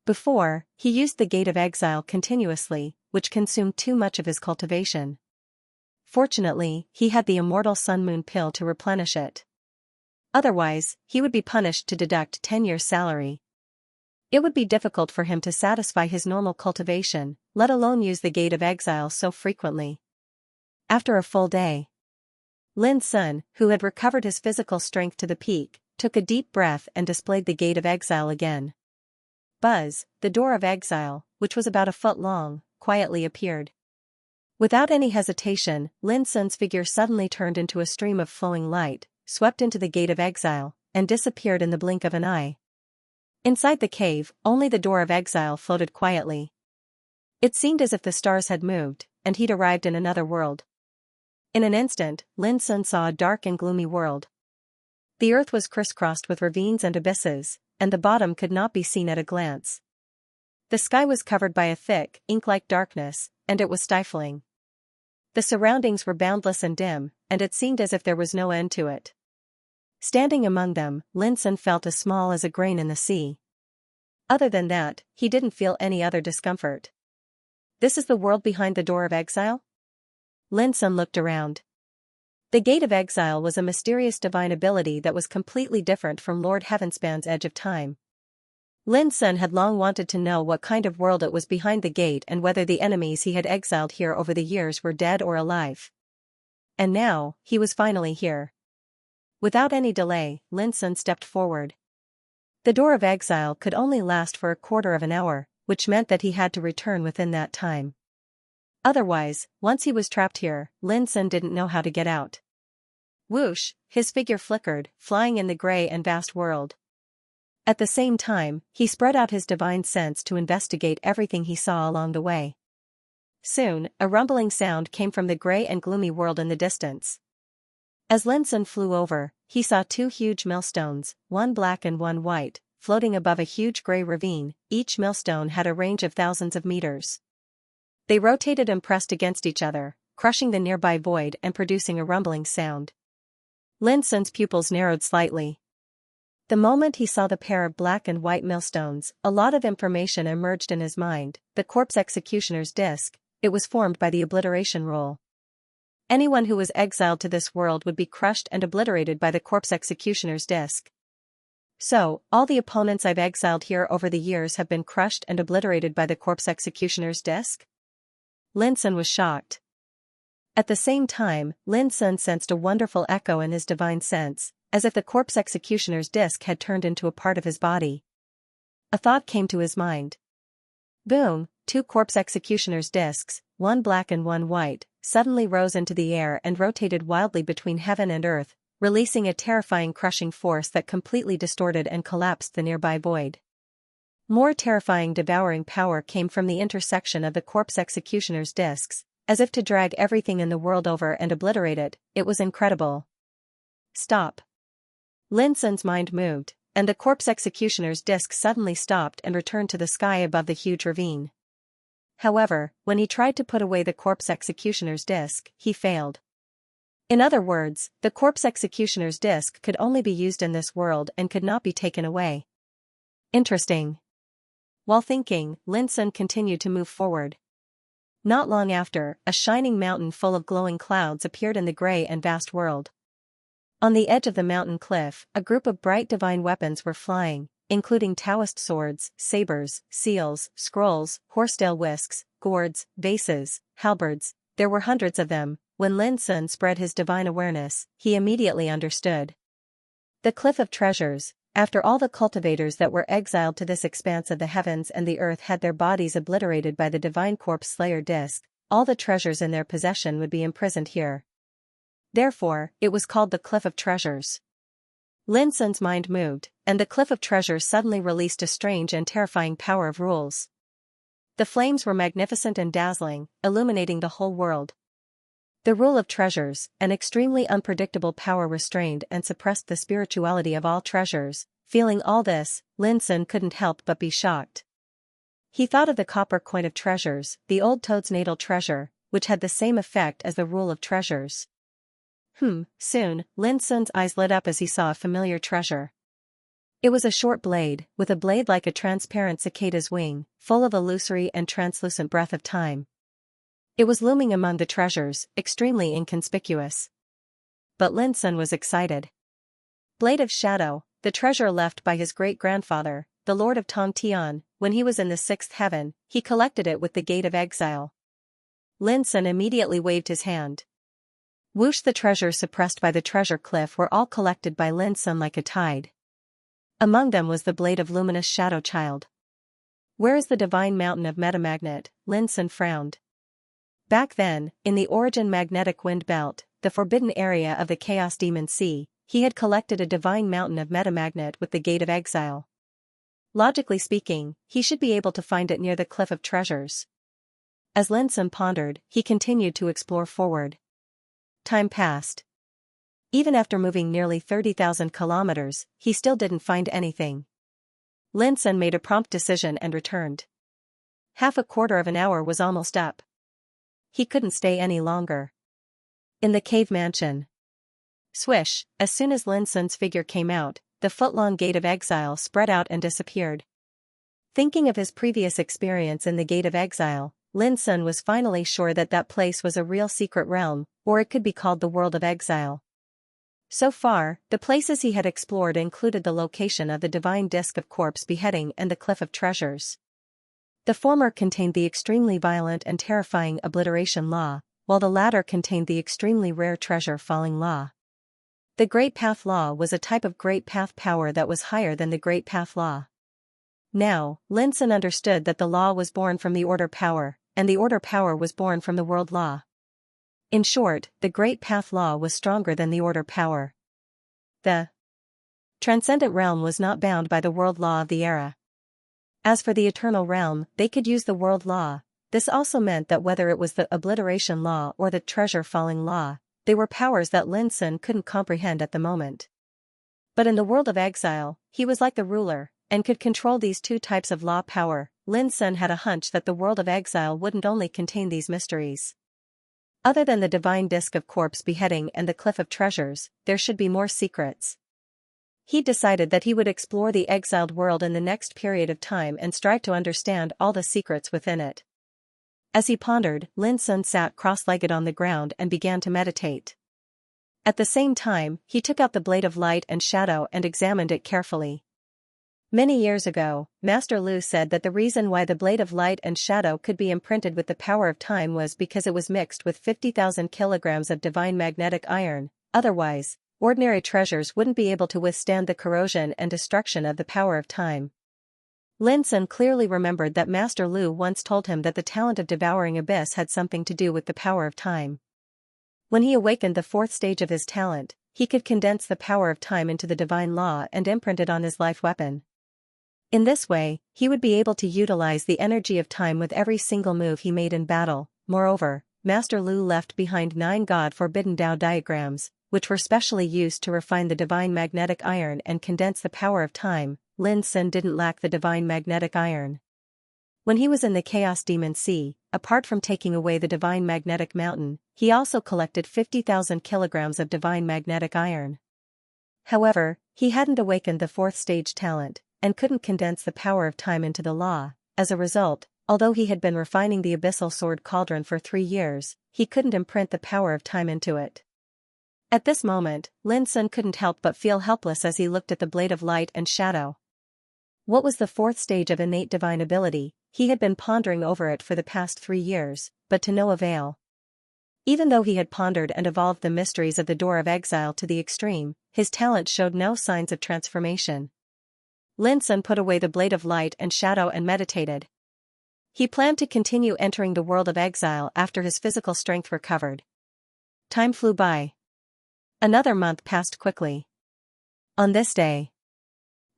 Before, he used the gate of exile continuously, which consumed too much of his cultivation. Fortunately, he had the immortal sun-moon pill to replenish it. Otherwise, he would be punished to deduct 10 years' salary. It would be difficult for him to satisfy his normal cultivation, let alone use the gate of exile so frequently. After a full day, Lin Sun, who had recovered his physical strength to the peak, took a deep breath and displayed the gate of exile again. Buzz, the door of exile, which was about a foot long, quietly appeared. Without any hesitation, Lin Sun's figure suddenly turned into a stream of flowing light, swept into the gate of exile, and disappeared in the blink of an eye. Inside the cave, only the door of exile floated quietly. It seemed as if the stars had moved, and he'd arrived in another world. In an instant, Lin Sun saw a dark and gloomy world. The earth was crisscrossed with ravines and abysses, and the bottom could not be seen at a glance. The sky was covered by a thick, ink-like darkness, and it was stifling. The surroundings were boundless and dim, and it seemed as if there was no end to it. Standing among them, Lin Sun felt as small as a grain in the sea. Other than that, he didn't feel any other discomfort. This is the world behind the door of exile? Lin Sun looked around. The gate of exile was a mysterious divine ability that was completely different from Lord Heavenspan's edge of time. Lin Sun had long wanted to know what kind of world it was behind the gate and whether the enemies he had exiled here over the years were dead or alive. And now, he was finally here. Without any delay, Lin Sun stepped forward. The door of exile could only last for a quarter of an hour, which meant that he had to return within that time. Otherwise, once he was trapped here, Lin Sun didn't know how to get out. Whoosh, his figure flickered, flying in the gray and vast world. At the same time, he spread out his divine sense to investigate everything he saw along the way. Soon, a rumbling sound came from the gray and gloomy world in the distance. As Lin Sun flew over, he saw two huge millstones, one black and one white, floating above a huge gray ravine. Each millstone had a range of thousands of meters. They rotated and pressed against each other, crushing the nearby void and producing a rumbling sound. Lin Sun's pupils narrowed slightly. The moment he saw the pair of black and white millstones, a lot of information emerged in his mind. The corpse executioner's disc, it was formed by the obliteration rule. Anyone who was exiled to this world would be crushed and obliterated by the corpse executioner's disc. So, all the opponents I've exiled here over the years have been crushed and obliterated by the corpse executioner's disc? Lin Sun was shocked. At the same time, Lin Sun sensed a wonderful echo in his divine sense, as if the corpse executioner's disc had turned into a part of his body. A thought came to his mind. Boom, two corpse executioner's discs, one black and one white, suddenly rose into the air and rotated wildly between heaven and earth, releasing a terrifying crushing force that completely distorted and collapsed the nearby void. More terrifying devouring power came from the intersection of the corpse executioner's discs, as if to drag everything in the world over and obliterate it. It was incredible. Stop. Lin Sun's mind moved, and the corpse executioner's disc suddenly stopped and returned to the sky above the huge ravine. However, when he tried to put away the corpse executioner's disc, he failed. In other words, the corpse executioner's disc could only be used in this world and could not be taken away. Interesting. While thinking, Lin Sun continued to move forward. Not long after, a shining mountain full of glowing clouds appeared in the gray and vast world. On the edge of the mountain cliff, a group of bright divine weapons were flying, including Taoist swords, sabers, seals, scrolls, horsetail whisks, gourds, vases, halberds. There were hundreds of them. When Lin Sun spread his divine awareness, he immediately understood. The Cliff of Treasures. After all the cultivators that were exiled to this expanse of the heavens and the earth had their bodies obliterated by the divine corpse slayer disc, all the treasures in their possession would be imprisoned here. Therefore, it was called the Cliff of Treasures. Lin Sun's mind moved, and the Cliff of Treasures suddenly released a strange and terrifying power of rules. The flames were magnificent and dazzling, illuminating the whole world. The rule of treasures, an extremely unpredictable power, restrained and suppressed the spirituality of all treasures. Feeling all this, Lin Sun couldn't help but be shocked. He thought of the copper coin of treasures, the old toad's natal treasure, which had the same effect as the rule of treasures. Soon, Lin Sun's eyes lit up as he saw a familiar treasure. It was a short blade, with a blade like a transparent cicada's wing, full of illusory and translucent breath of time. It was looming among the treasures, extremely inconspicuous. But Lin Sun was excited. Blade of Shadow, the treasure left by his great-grandfather, the Lord of Tong Tian, when he was in the sixth heaven, he collected it with the Gate of Exile. Lin Sun immediately waved his hand. Whoosh! The treasures suppressed by the treasure cliff were all collected by Lin Sun like a tide. Among them was the blade of luminous Shadow Child. Where is the divine mountain of metamagnet? Lin Sun frowned. Back then, in the origin magnetic wind belt, the forbidden area of the Chaos Demon Sea, he had collected a divine mountain of metamagnet with the Gate of Exile. Logically speaking, he should be able to find it near the Cliff of Treasures. As Lin Sun pondered, he continued to explore forward. Time passed. Even after moving nearly 30,000 kilometers, he still didn't find anything. Lin Sun made a prompt decision and returned. Half a quarter of an hour was almost up. He couldn't stay any longer. In the cave mansion. Swish! As soon as Lin Sun's figure came out, the foot-long Gate of Exile spread out and disappeared. Thinking of his previous experience in the Gate of Exile, Lin Sun was finally sure that that place was a real secret realm, or it could be called the World of Exile. So far, the places he had explored included the location of the divine disk of corpse beheading and the Cliff of Treasures. The former contained the extremely violent and terrifying obliteration law, while the latter contained the extremely rare treasure falling law. The Great Path Law was a type of Great Path power that was higher than the Great Path Law. Now, Lin Sun understood that the law was born from the order power, and the order power was born from the world law. In short, the Great Path Law was stronger than the order power. The transcendent realm was not bound by the world law of the era. As for the eternal realm, they could use the world law. This also meant that whether it was the obliteration law or the treasure falling law, they were powers that Lin Sun couldn't comprehend at the moment. But in the World of Exile, he was like the ruler, and could control these two types of law power. Lin Sun had a hunch that the World of Exile wouldn't only contain these mysteries. Other than the divine disk of corpse beheading and the Cliff of Treasures, there should be more secrets. He decided that he would explore the exiled world in the next period of time and strive to understand all the secrets within it. As he pondered, Lin Sun sat cross-legged on the ground and began to meditate. At the same time, he took out the blade of light and shadow and examined it carefully. Many years ago, Master Lu said that the reason why the blade of light and shadow could be imprinted with the power of time was because it was mixed with 50,000 kilograms of divine magnetic iron. Otherwise, ordinary treasures wouldn't be able to withstand the corrosion and destruction of the power of time. Lin Sun clearly remembered that Master Lu once told him that the talent of devouring abyss had something to do with the power of time. When he awakened the fourth stage of his talent, he could condense the power of time into the divine law and imprint it on his life weapon. In this way, he would be able to utilize the energy of time with every single move he made in battle. Moreover, Master Lu left behind 9 God-forbidden Dao diagrams, which were specially used to refine the divine magnetic iron and condense the power of time. Lin Sun didn't lack the divine magnetic iron. When he was in the Chaos Demon Sea, apart from taking away the divine magnetic mountain, he also collected 50,000 kilograms of divine magnetic iron. However, he hadn't awakened the fourth stage talent, and couldn't condense the power of time into the law. As a result, although he had been refining the abyssal sword cauldron for 3 years, he couldn't imprint the power of time into it. At this moment, Lin Sun couldn't help but feel helpless as he looked at the blade of light and shadow. What was the fourth stage of innate divine ability? He had been pondering over it for the past 3 years, but to no avail. Even though he had pondered and evolved the mysteries of the Door of Exile to the extreme, his talent showed no signs of transformation. Lin Sun put away the blade of light and shadow and meditated. He planned to continue entering the World of Exile after his physical strength recovered. Time flew by. Another month passed quickly. On this day,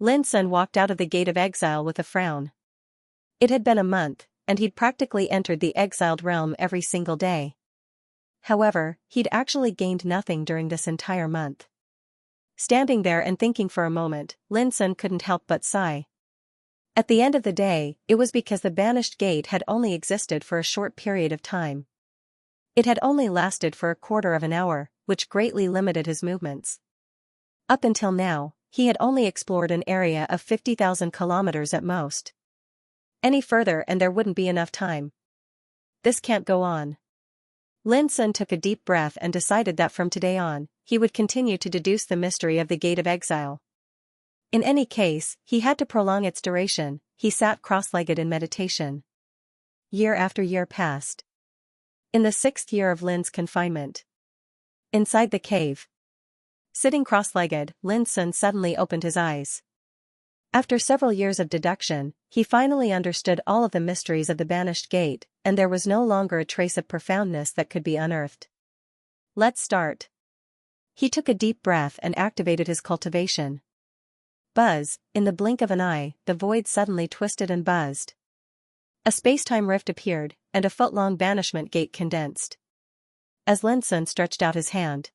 Lin Sun walked out of the Gate of Exile with a frown. It had been a month, and he'd practically entered the exiled realm every single day. However, he'd actually gained nothing during this entire month. Standing there and thinking for a moment, Lin Sun couldn't help but sigh. At the end of the day, it was because the banished gate had only existed for a short period of time. It had only lasted for a quarter of an hour, which greatly limited his movements. Up until now, he had only explored an area of 50,000 kilometers at most. Any further and there wouldn't be enough time. This can't go on. Lin Sun took a deep breath and decided that from today on, he would continue to deduce the mystery of the Gate of Exile. In any case, he had to prolong its duration. He sat cross-legged in meditation. Year after year passed. In the 6th year of Lin's confinement. Inside the cave. Sitting cross-legged, Lin Sun suddenly opened his eyes. After several years of deduction, he finally understood all of the mysteries of the banished gate, and there was no longer a trace of profoundness that could be unearthed. Let's start. He took a deep breath and activated his cultivation. Buzz, in the blink of an eye, the void suddenly twisted and buzzed. A space-time rift appeared, and a foot-long banishment gate condensed. As Lin Sun stretched out his hand,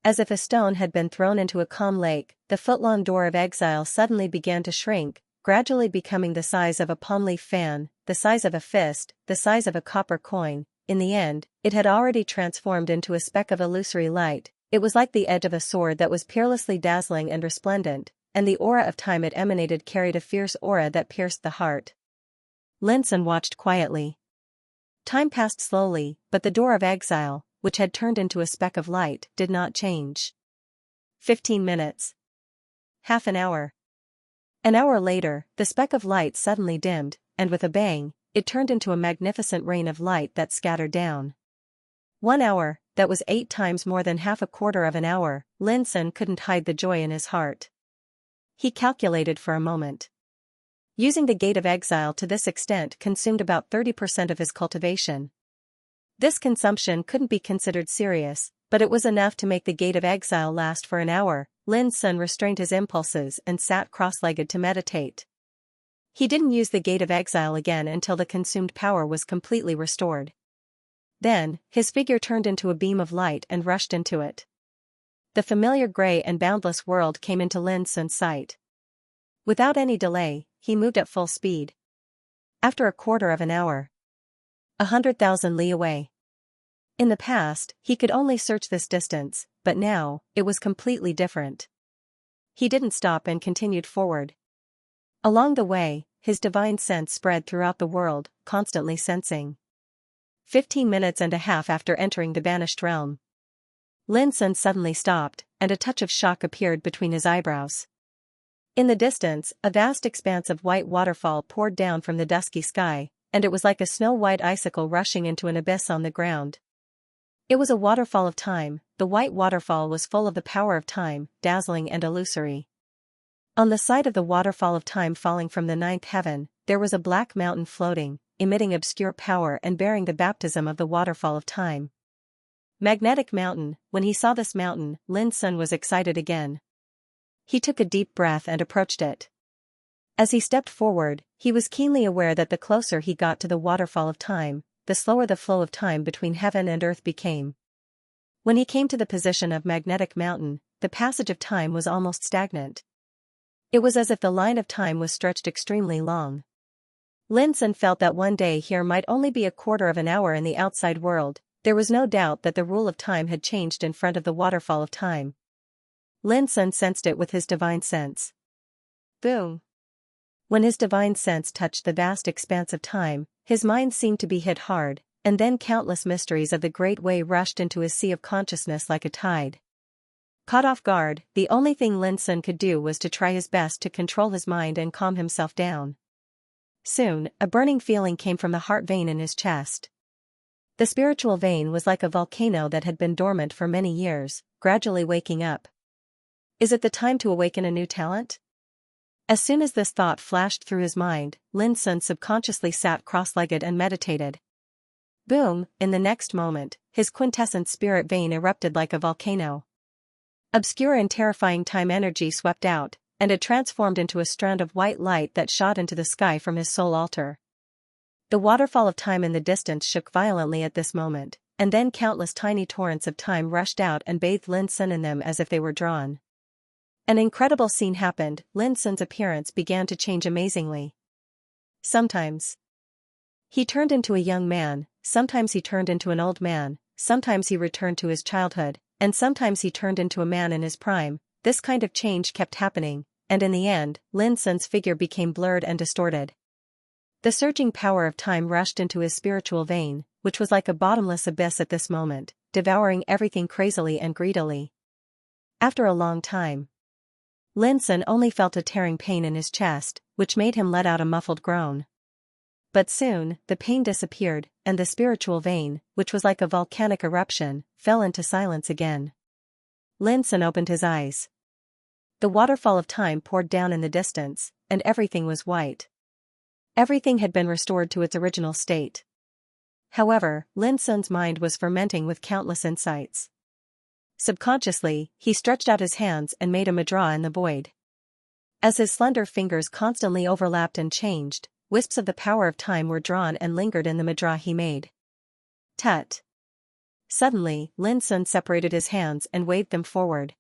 as if a stone had been thrown into a calm lake, the foot-long door of exile suddenly began to shrink, gradually becoming the size of a palm leaf fan, the size of a fist, the size of a copper coin. In the end, it had already transformed into a speck of illusory light. It was like the edge of a sword that was peerlessly dazzling and resplendent, and the aura of time it emanated carried a fierce aura that pierced the heart. Lin Sun watched quietly. Time passed slowly, but the door of exile, which had turned into a speck of light, did not change. 15 minutes. Half an hour. An hour later, the speck of light suddenly dimmed, and with a bang, it turned into a magnificent rain of light that scattered down. 1 hour, that was 8 times more than half a quarter of an hour. Lin Sun couldn't hide the joy in his heart. He calculated for a moment. Using the Gate of Exile to this extent consumed about 30% of his cultivation. This consumption couldn't be considered serious, but it was enough to make the Gate of Exile last for an hour. Lin Sun restrained his impulses and sat cross-legged to meditate. He didn't use the Gate of Exile again until the consumed power was completely restored. Then, his figure turned into a beam of light and rushed into it. The familiar gray and boundless world came into Lin Sun's sight. Without any delay, he moved at full speed. After a quarter of an hour, 100,000 li away. In the past, he could only search this distance, but now, it was completely different. He didn't stop and continued forward. Along the way, his divine sense spread throughout the world, constantly sensing. 15 minutes and a half after entering the banished realm, Lin Sun suddenly stopped, and a touch of shock appeared between his eyebrows. In the distance, a vast expanse of white waterfall poured down from the dusky sky, and it was like a snow-white icicle rushing into an abyss on the ground. It was a waterfall of time. The white waterfall was full of the power of time, dazzling and illusory. On the side of the waterfall of time falling from the 9th heaven, there was a black mountain floating, emitting obscure power and bearing the baptism of the waterfall of time. Magnetic Mountain. When he saw this mountain, Lin Sun was excited again. He took a deep breath and approached it. As he stepped forward, he was keenly aware that the closer he got to the waterfall of time, the slower the flow of time between heaven and earth became. When he came to the position of Magnetic Mountain, the passage of time was almost stagnant. It was as if the line of time was stretched extremely long. Lin Sun felt that one day here might only be a quarter of an hour in the outside world. There was no doubt that the rule of time had changed in front of the waterfall of time. Lin Sun sensed it with his divine sense. Boom! When his divine sense touched the vast expanse of time, his mind seemed to be hit hard, and then countless mysteries of the Great Way rushed into his sea of consciousness like a tide. Caught off guard, the only thing Lin Sun could do was to try his best to control his mind and calm himself down. Soon, a burning feeling came from the heart vein in his chest. The spiritual vein was like a volcano that had been dormant for many years, gradually waking up. Is it the time to awaken a new talent? As soon as this thought flashed through his mind, Lin Sun subconsciously sat cross-legged and meditated. Boom! In the next moment, his quintessent spirit vein erupted like a volcano. Obscure and terrifying time energy swept out, and it transformed into a strand of white light that shot into the sky from his soul altar. The waterfall of time in the distance shook violently at this moment, and then countless tiny torrents of time rushed out and bathed Lin Sun in them as if they were drawn. An incredible scene happened. Lin Sun's appearance began to change amazingly. Sometimes he turned into a young man, sometimes he turned into an old man, sometimes he returned to his childhood, and sometimes he turned into a man in his prime. This kind of change kept happening, and in the end, Lin Sun's figure became blurred and distorted. The surging power of time rushed into his spiritual vein, which was like a bottomless abyss at this moment, devouring everything crazily and greedily. After a long time, Lin Sun only felt a tearing pain in his chest, which made him let out a muffled groan. But soon, the pain disappeared, and the spiritual vein, which was like a volcanic eruption, fell into silence again. Lin Sun opened his eyes. The waterfall of time poured down in the distance, and everything was white. Everything had been restored to its original state. However, Lin Sun's mind was fermenting with countless insights. Subconsciously, he stretched out his hands and made a mudra in the void. As his slender fingers constantly overlapped and changed, wisps of the power of time were drawn and lingered in the mudra he made. Tut! Suddenly, Lin Sun separated his hands and waved them forward.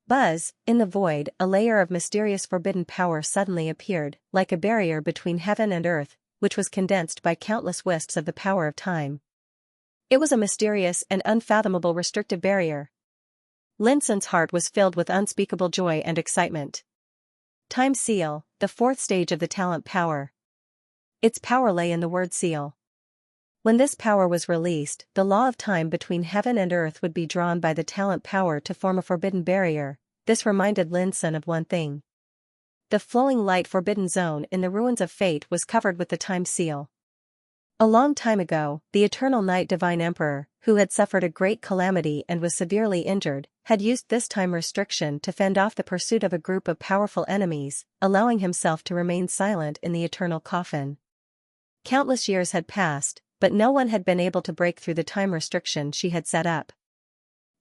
Buzz, in the void, a layer of mysterious forbidden power suddenly appeared, like a barrier between heaven and earth, which was condensed by countless wisps of the power of time. It was a mysterious and unfathomable restrictive barrier. Lin Sun's heart was filled with unspeakable joy and excitement. Time seal, the fourth stage of the talent power. Its power lay in the word seal. When this power was released, the law of time between heaven and earth would be drawn by the talent power to form a forbidden barrier. This reminded Lin Sun of one thing. The flowing light forbidden zone in the ruins of fate was covered with the time seal. A long time ago, the eternal night divine emperor, who had suffered a great calamity and was severely injured, had used this time restriction to fend off the pursuit of a group of powerful enemies, allowing himself to remain silent in the eternal coffin. Countless years had passed, but no one had been able to break through the time restriction she had set up.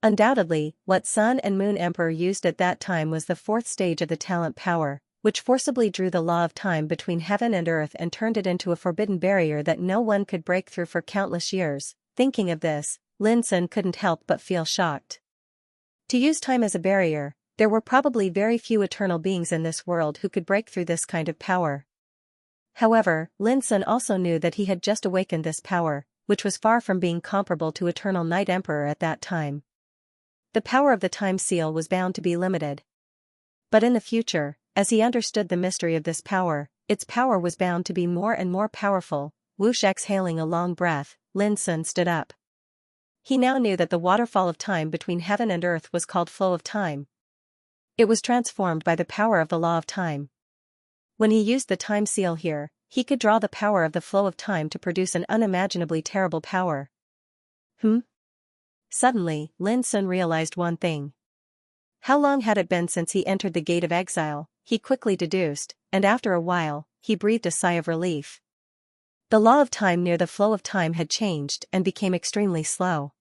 Undoubtedly, what Sun and Moon Emperor used at that time was the fourth stage of the talent power, which forcibly drew the law of time between heaven and earth and turned it into a forbidden barrier that no one could break through for countless years. Thinking of this, Lin Sun couldn't help but feel shocked. To use time as a barrier, there were probably very few eternal beings in this world who could break through this kind of power. However, Lin Sun also knew that he had just awakened this power, which was far from being comparable to Eternal Night Emperor at that time. The power of the time seal was bound to be limited. But in the future, as he understood the mystery of this power, its power was bound to be more and more powerful. Whoosh, exhaling a long breath, Lin Sun stood up. He now knew that the waterfall of time between heaven and earth was called flow of time. It was transformed by the power of the law of time. When he used the time seal here, he could draw the power of the flow of time to produce an unimaginably terrible power. Suddenly, Lin Sun realized one thing. How long had it been since he entered the gate of exile, he quickly deduced, and after a while, he breathed a sigh of relief. The law of time near the flow of time had changed and became extremely slow.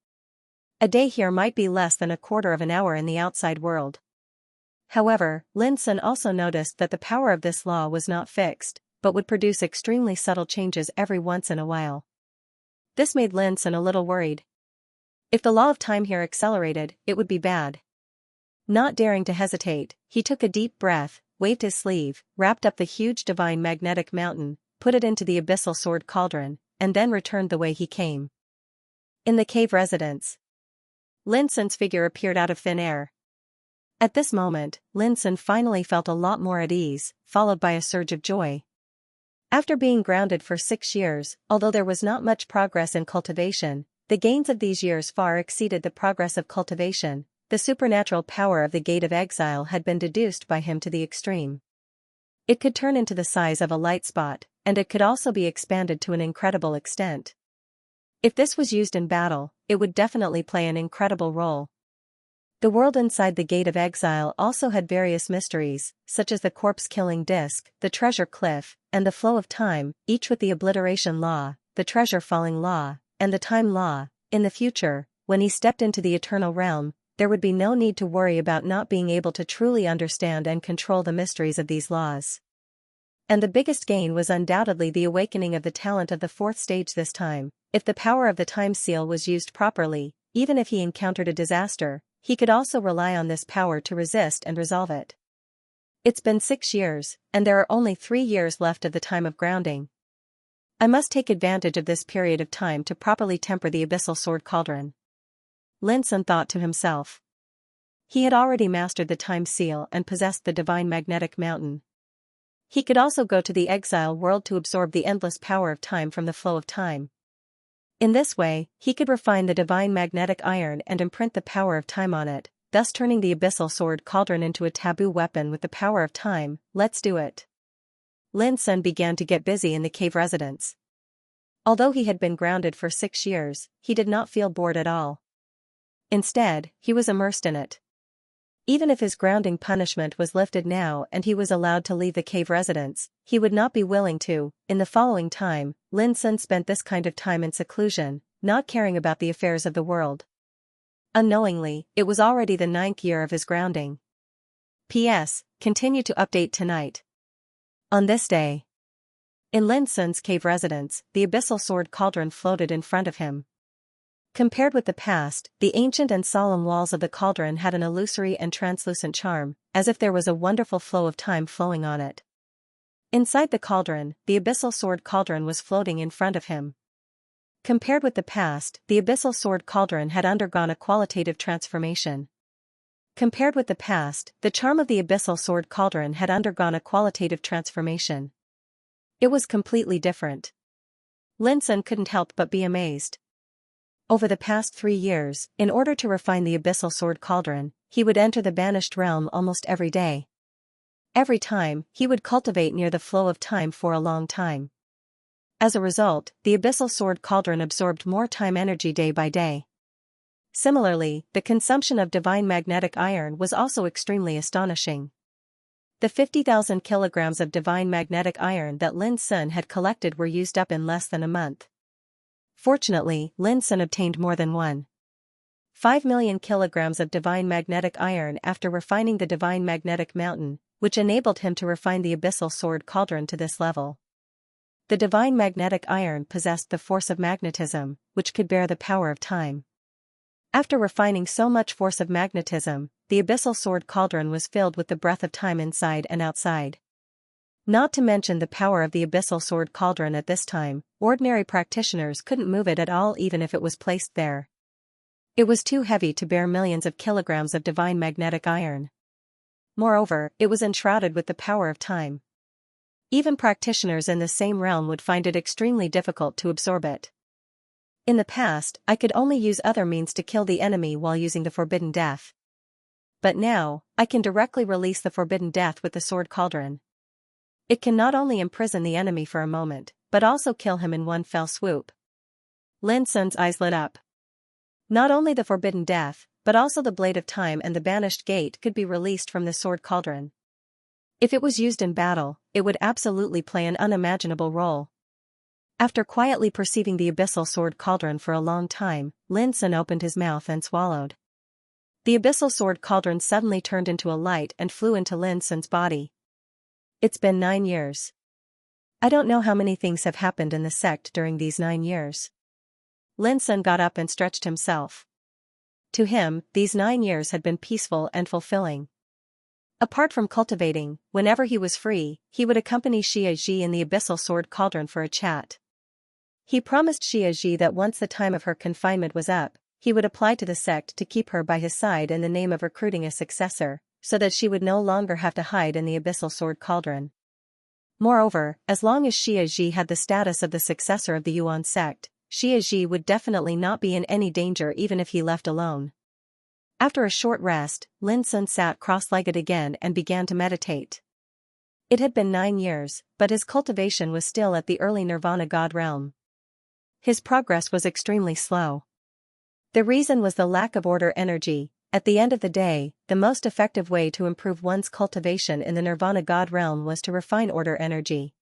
A day here might be less than a quarter of an hour in the outside world. However, Lin Sun also noticed that the power of this law was not fixed, but would produce extremely subtle changes every once in a while. This made Lin Sun a little worried. If the law of time here accelerated, it would be bad. Not daring to hesitate, he took a deep breath, waved his sleeve, wrapped up the huge divine magnetic mountain, put it into the abyssal sword cauldron, and then returned the way he came. In the cave residence, Lin Sun's figure appeared out of thin air. At this moment, Lin Sun finally felt a lot more at ease, followed by a surge of joy. After being grounded for 6 years, although there was not much progress in cultivation, the gains of these years far exceeded the progress of cultivation. The supernatural power of the Gate of Exile had been deduced by him to the extreme. It could turn into the size of a light spot, and it could also be expanded to an incredible extent. If this was used in battle, it would definitely play an incredible role. The world inside the Gate of Exile also had various mysteries, such as the corpse-killing disc, the treasure cliff, and the flow of time, each with the obliteration law, the treasure-falling law, and the time law. In the future, when he stepped into the eternal realm, there would be no need to worry about not being able to truly understand and control the mysteries of these laws. And the biggest gain was undoubtedly the awakening of the talent of the fourth stage this time. If the power of the time seal was used properly, even if he encountered a disaster, he could also rely on this power to resist and resolve it. It's been 6 years, and there are only 3 years left of the time of grounding. I must take advantage of this period of time to properly temper the abyssal sword cauldron. Lin Sun thought to himself. He had already mastered the time seal and possessed the divine magnetic mountain. He could also go to the exile world to absorb the endless power of time from the flow of time. In this way, he could refine the divine magnetic iron and imprint the power of time on it, thus turning the abyssal sword cauldron into a taboo weapon with the power of time. Let's do it. Lin Sun began to get busy in the cave residence. Although he had been grounded for 6 years, he did not feel bored at all. Instead, he was immersed in it. Even if his grounding punishment was lifted now and he was allowed to leave the cave residence, he would not be willing to. In the following time, Lin Sun spent this kind of time in seclusion, not caring about the affairs of the world. Unknowingly, it was already the 9th year of his grounding. P.S. Continue to update tonight. On this day, in Lin Sun's cave residence, the abyssal sword cauldron floated in front of him. Compared with the past, the ancient and solemn walls of the cauldron had an illusory and translucent charm, as if there was a wonderful flow of time flowing on it. Inside the cauldron, the abyssal sword cauldron was floating in front of him. Compared with the past, the abyssal sword cauldron had undergone a qualitative transformation. Compared with the past, the charm of the abyssal sword cauldron had undergone a qualitative transformation. It was completely different. Lin Sun couldn't help but be amazed. Over the past 3 years, in order to refine the abyssal sword cauldron, he would enter the banished realm almost every day. Every time, he would cultivate near the flow of time for a long time. As a result, the abyssal sword cauldron absorbed more time energy day by day. Similarly, the consumption of divine magnetic iron was also extremely astonishing. The 50,000 kilograms of divine magnetic iron that Lin Sun had collected were used up in less than a month. Fortunately, Lin Sun obtained more than 1.5 million kilograms of divine magnetic iron after refining the divine magnetic mountain, which enabled him to refine the abyssal sword cauldron to this level. The divine magnetic iron possessed the force of magnetism, which could bear the power of time. After refining so much force of magnetism, the abyssal sword cauldron was filled with the breath of time inside and outside. Not to mention the power of the abyssal sword cauldron at this time, ordinary practitioners couldn't move it at all even if it was placed there. It was too heavy to bear millions of kilograms of divine magnetic iron. Moreover, it was enshrouded with the power of time. Even practitioners in the same realm would find it extremely difficult to absorb it. In the past, I could only use other means to kill the enemy while using the forbidden death. But now, I can directly release the forbidden death with the sword cauldron. It can not only imprison the enemy for a moment, but also kill him in one fell swoop. Lin Sun's eyes lit up. Not only the forbidden death, but also the blade of time and the banished gate could be released from the sword cauldron. If it was used in battle, it would absolutely play an unimaginable role. After quietly perceiving the abyssal sword cauldron for a long time, Lin Sun opened his mouth and swallowed. The abyssal sword cauldron suddenly turned into a light and flew into Lin Sun's body. It's been 9 years. I don't know how many things have happened in the sect during these 9 years. Lin Sun got up and stretched himself. To him, these 9 years had been peaceful and fulfilling. Apart from cultivating, whenever he was free, he would accompany Xianxia in the abyssal sword cauldron for a chat. He promised Xianxia that once the time of her confinement was up, he would apply to the sect to keep her by his side in the name of recruiting a successor, so that she would no longer have to hide in the abyssal sword cauldron. Moreover, as long as Xianxia had the status of the successor of the Yuan sect, Xianxia would definitely not be in any danger even if he left alone. After a short rest, Lin Sun sat cross-legged again and began to meditate. It had been 9 years, but his cultivation was still at the early nirvana god realm. His progress was extremely slow. The reason was the lack of order energy. At the end of the day, the most effective way to improve one's cultivation in the nirvana god realm was to refine order energy.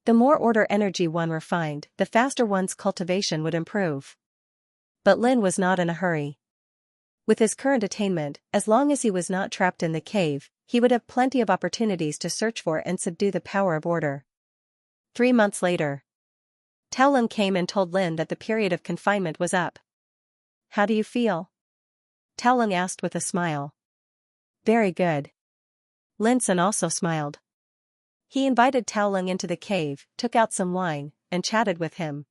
The more order energy one refined, the faster one's cultivation would improve. But Lin was not in a hurry. With his current attainment, as long as he was not trapped in the cave, he would have plenty of opportunities to search for and subdue the power of order. 3 months later, Tao Lung came and told Lin that the period of confinement was up. How do you feel? Tao Lung asked with a smile. Very good. Lin Sun also smiled. He invited Tao Lung into the cave, took out some wine, and chatted with him.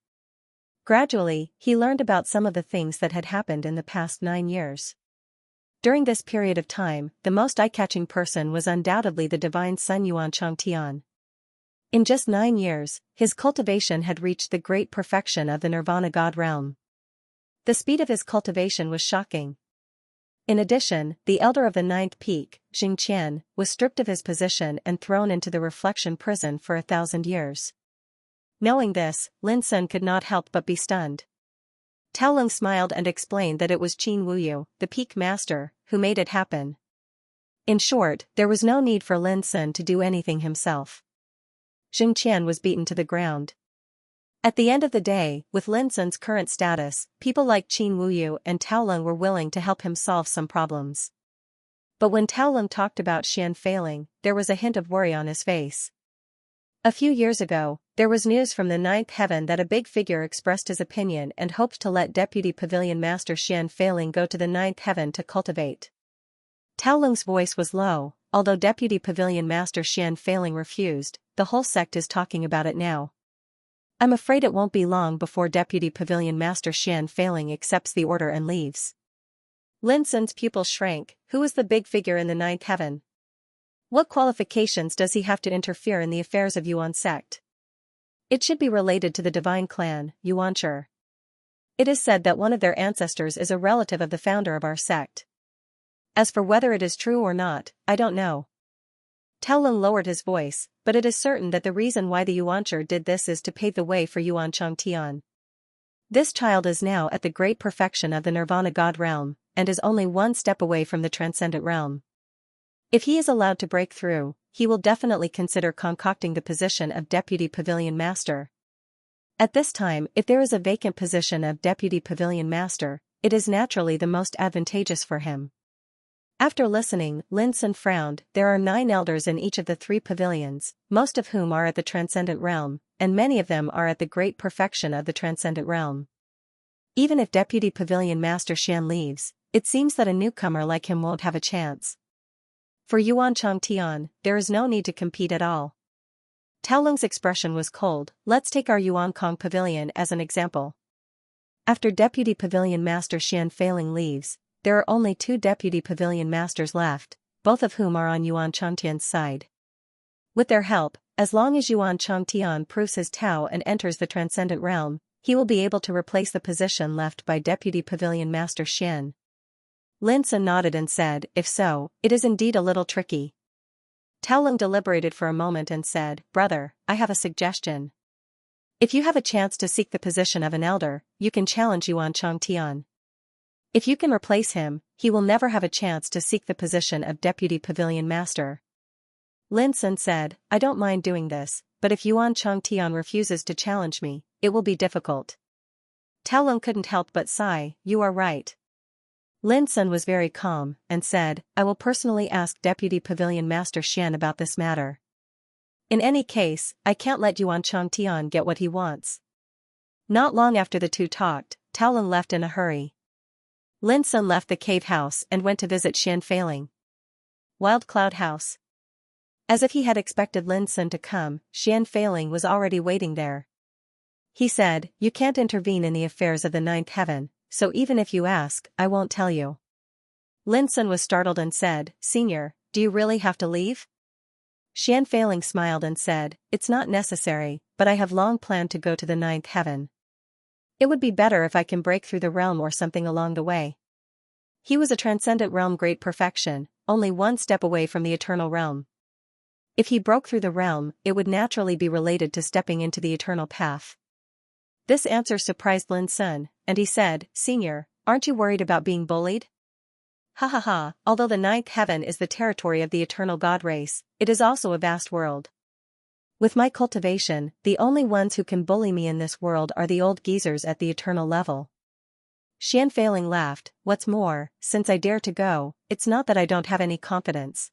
Gradually, he learned about some of the things that had happened in the past 9 years. During this period of time, the most eye-catching person was undoubtedly the divine son Yuan Changtian. In just 9 years, his cultivation had reached the great perfection of the Nirvana God realm. The speed of his cultivation was shocking. In addition, the elder of the 9th peak, Xianxia, was stripped of his position and thrown into the reflection prison for 1,000 years. Knowing this, Lin Sun could not help but be stunned. Tao Lung smiled and explained that it was Qin Wuyu, the peak master, who made it happen. In short, there was no need for Lin Sun to do anything himself. Xianxia was beaten to the ground. At the end of the day, with Lin Sun's current status, people like Qin Wuyu and Tao Lung were willing to help him solve some problems. But when Tao Lung talked about Xian failing, there was a hint of worry on his face. A few years ago, there was news from the 9th heaven that a big figure expressed his opinion and hoped to let Deputy Pavilion Master Xian failing go to the 9th heaven to cultivate. Tao Lung's voice was low. Although Deputy Pavilion Master Xian failing refused, the whole sect is talking about it now. I'm afraid it won't be long before Deputy Pavilion Master Xian failing accepts the order and leaves. Lin Sun's pupil shrank. Who is the big figure in the 9th heaven? What qualifications does he have to interfere in the affairs of Yuan sect? It should be related to the divine clan, Yuanshi. It is said that one of their ancestors is a relative of the founder of our sect. As for whether it is true or not, I don't know. Tao Lung lowered his voice, but it is certain that the reason why the Yuanshi did this is to pave the way for Yuan Changtian. This child is now at the great perfection of the Nirvana God realm, and is only one step away from the transcendent realm. If he is allowed to break through, he will definitely consider concocting the position of Deputy Pavilion Master. At this time, if there is a vacant position of Deputy Pavilion Master, it is naturally the most advantageous for him. After listening, Lin Sun frowned. There are 9 elders in each of the 3 pavilions, most of whom are at the transcendent realm, and many of them are at the great perfection of the transcendent realm. Even if Deputy Pavilion Master Xian leaves, it seems that a newcomer like him won't have a chance. For Yuan Changtian, there is no need to compete at all. Tao Lung's expression was cold. Let's take our Yuan Kong Pavilion as an example. After Deputy Pavilion Master Xian failing leaves, there are only 2 Deputy Pavilion Masters left, both of whom are on Yuan Changtian's side. With their help, as long as Yuan Changtian proves his Tao and enters the transcendent realm, he will be able to replace the position left by Deputy Pavilion Master Xian. Lin Sun nodded and said, if so, it is indeed a little tricky. Tao Lung deliberated for a moment and said, brother, I have a suggestion. If you have a chance to seek the position of an elder, you can challenge Yuan Changtian. If you can replace him, he will never have a chance to seek the position of Deputy Pavilion Master. Lin Sun said, I don't mind doing this, but if Yuan Changtian refuses to challenge me, it will be difficult. Tao Lung couldn't help but sigh. You are right. Lin Sun was very calm, and said, I will personally ask Deputy Pavilion Master Xian about this matter. In any case, I can't let Yuan Changtian get what he wants. Not long after the two talked, Tao Lung left in a hurry. Lin Sun left the cave house and went to visit Xian failing. Wild Cloud House. As if he had expected Lin Sun to come, Xian failing was already waiting there. He said, you can't intervene in the affairs of the 9th heaven, so even if you ask, I won't tell you. Lin Sun was startled and said, Senior, do you really have to leave? Xian failing smiled and said, it's not necessary, but I have long planned to go to the 9th heaven. It would be better if I can break through the realm or something along the way. He was a transcendent realm great perfection, only one step away from the eternal realm. If he broke through the realm, it would naturally be related to stepping into the eternal path. This answer surprised Lin Sun, and he said, Senior, aren't you worried about being bullied? Ha ha ha, although the 9th heaven is the territory of the eternal god race, it is also a vast world. With my cultivation, the only ones who can bully me in this world are the old geezers at the eternal level. Xian failing laughed. What's more, since I dare to go, it's not that I don't have any confidence.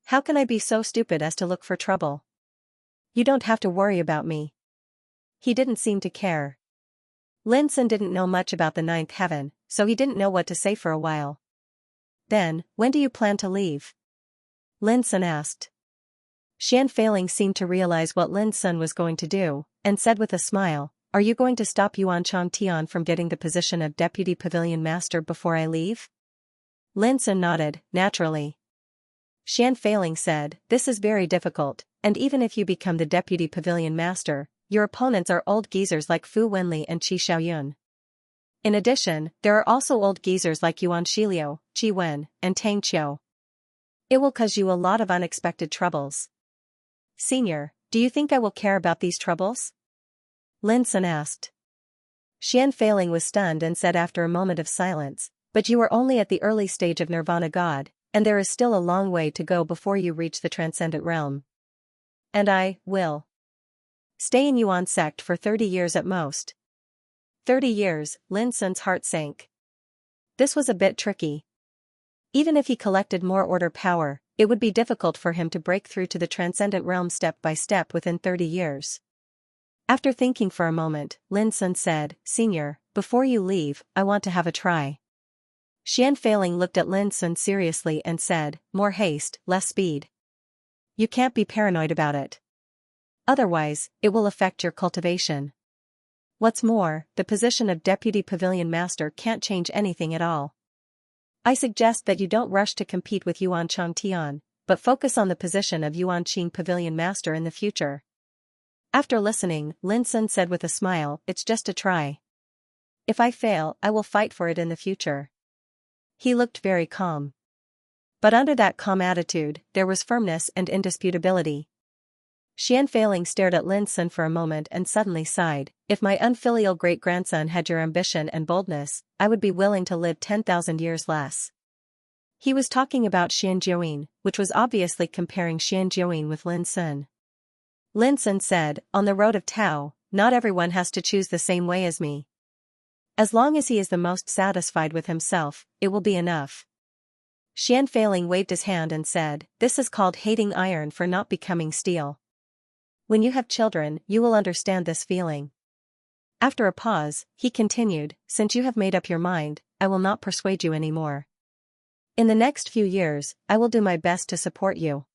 How can I be so stupid as to look for trouble? You don't have to worry about me. He didn't seem to care. Lin Sun didn't know much about the 9th heaven, so he didn't know what to say for a while. Then, when do you plan to leave? Lin Sun asked. Xian Feiling seemed to realize what Lin Sun was going to do, and said with a smile, "Are you going to stop Yuan Changtian from getting the position of Deputy Pavilion Master before I leave?" Lin Sun nodded, naturally. Xian Feiling said, "This is very difficult, and even if you become the Deputy Pavilion Master, your opponents are old geezers like Fu Wenli and Qi Xiaoyun. In addition, there are also old geezers like Yuan Shiliu, Qi Wen, and Tang Qiu. It will cause you a lot of unexpected troubles." "Senior, do you think I will care about these troubles?" Lin Sun asked. Xian Feiling was stunned and said after a moment of silence, "But you are only at the early stage of Nirvana God, and there is still a long way to go before you reach the transcendent realm. And I will stay in Yuan sect for 30 years at most." 30 years, Lin Sun's heart sank. This was a bit tricky. Even if he collected more order power, it would be difficult for him to break through to the transcendent realm step by step within 30 years. After thinking for a moment, Lin Sun said, "Senior, before you leave, I want to have a try." Xian Feiling looked at Lin Sun seriously and said, "More haste, less speed. You can't be paranoid about it. Otherwise, it will affect your cultivation. What's more, the position of Deputy Pavilion Master can't change anything at all. I suggest that you don't rush to compete with Yuan Changtian, but focus on the position of Yuan Qing Pavilion Master in the future." After listening, Lin Sun said with a smile, "It's just a try. If I fail, I will fight for it in the future." He looked very calm. But under that calm attitude, there was firmness and indisputability. Xian Feiling stared at Lin Sun for a moment and suddenly sighed, "If my unfilial great-grandson had your ambition and boldness, I would be willing to live 10,000 years less." He was talking about Xian Jiuyin, which was obviously comparing Xian Jiuyin with Lin Sun. Lin Sun said, "On the road of Tao, not everyone has to choose the same way as me. As long as he is the most satisfied with himself, it will be enough." Xian Feiling waved his hand and said, "This is called hating iron for not becoming steel. When you have children, you will understand this feeling." After a pause, he continued, "Since you have made up your mind, I will not persuade you anymore. In the next few years, I will do my best to support you."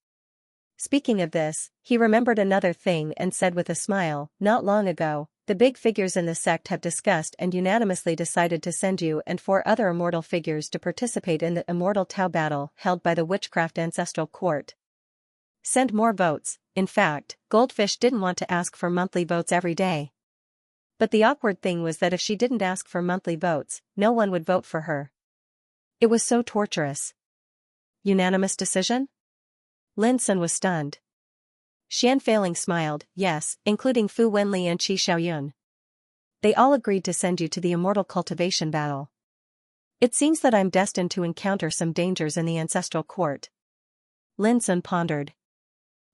Speaking of this, he remembered another thing and said with a smile, "Not long ago, the big figures in the sect have discussed and unanimously decided to send you and 4 other immortal figures to participate in the Immortal Tao battle held by the Witchcraft Ancestral Court. Send more votes." In fact, Goldfish didn't want to ask for monthly votes every day. But the awkward thing was that if she didn't ask for monthly votes, no one would vote for her. It was so torturous. Unanimous decision? Lin Sun was stunned. Xian Feiling smiled, "Yes, including Fu Wenli and Qi Xiaoyun. They all agreed to send you to the Immortal Cultivation battle. It seems that I'm destined to encounter some dangers in the Ancestral Court." Lin Sun pondered.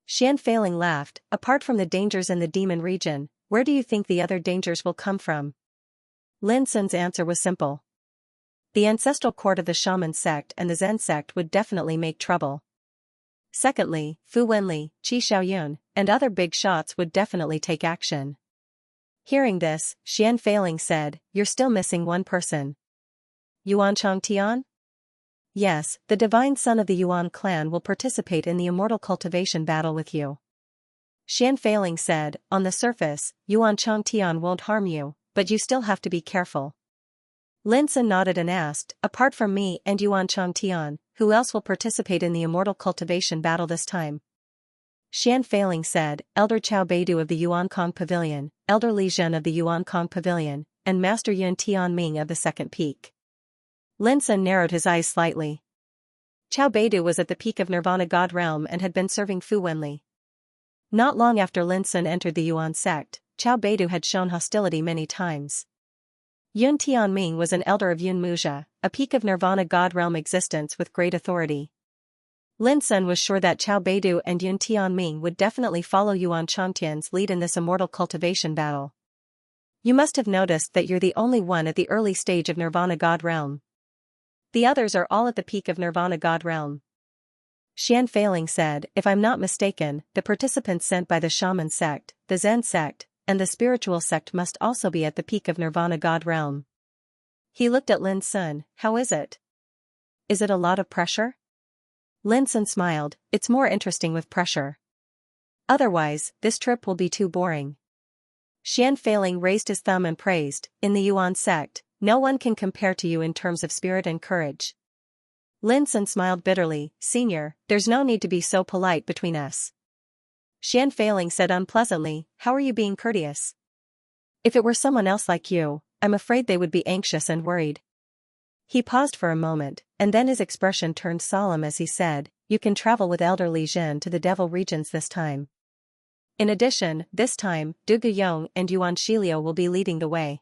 Xian Feiling laughed, "Apart from the dangers in the demon region, where do you think the other dangers will come from?" Lin Sun's answer was simple. The Ancestral Court of the Shaman sect and the Zen sect would definitely make trouble. Secondly, Fu Wenli, Qi Xiaoyun, and other big shots would definitely take action. Hearing this, Xian Feiling said, "You're still missing one person." "Yuan Changtian?" "Yes, the divine son of the Yuan clan will participate in the Immortal Cultivation battle with you." Xian Feiling said, "On the surface, Yuan Changtian won't harm you, but you still have to be careful." Lin Sun nodded and asked, "Apart from me and Yuan Changtian, who else will participate in the Immortal Cultivation battle this time?" Xian Feiling said, "Elder Chao Beidu of the Yuankong Pavilion, Elder Li Zhen of the Yuankong Pavilion, and Master Yun Tianming of the Second Peak." Lin Sun narrowed his eyes slightly. Chao Beidu was at the peak of Nirvana God realm and had been serving Fu Wenli. Not long after Lin Sun entered the Yuan sect, Chao Beidu had shown hostility many times. Yun Tianming was an elder of Yun Muzha, a peak of Nirvana God realm existence with great authority. Lin Sun was sure that Chao Beidu and Yun Tianming would definitely follow Yuan Changtian's lead in this Immortal Cultivation battle. "You must have noticed that you're the only one at the early stage of Nirvana God realm. The others are all at the peak of Nirvana God realm." Xian Feiling said, "If I'm not mistaken, the participants sent by the Shaman sect, the Zen sect, and the Spiritual sect must also be at the peak of Nirvana God realm." He looked at Lin Sun, "How is it? Is it a lot of pressure?" Lin Sun smiled, "It's more interesting with pressure. Otherwise, this trip will be too boring. Xian Feiling raised his thumb and praised, in the Yuan sect, no one can compare to you in terms of spirit and courage. Lin Sun smiled bitterly, Senior, there's no need to be so polite between us. Xian Feiling said unpleasantly, how are you being courteous? If it were someone else like you, I'm afraid they would be anxious and worried. He paused for a moment, and then his expression turned solemn as he said, you can travel with elderly Zhen to the Devil regions this time. In addition, this time, Du Guyong and Yuan Shiliu will be leading the way.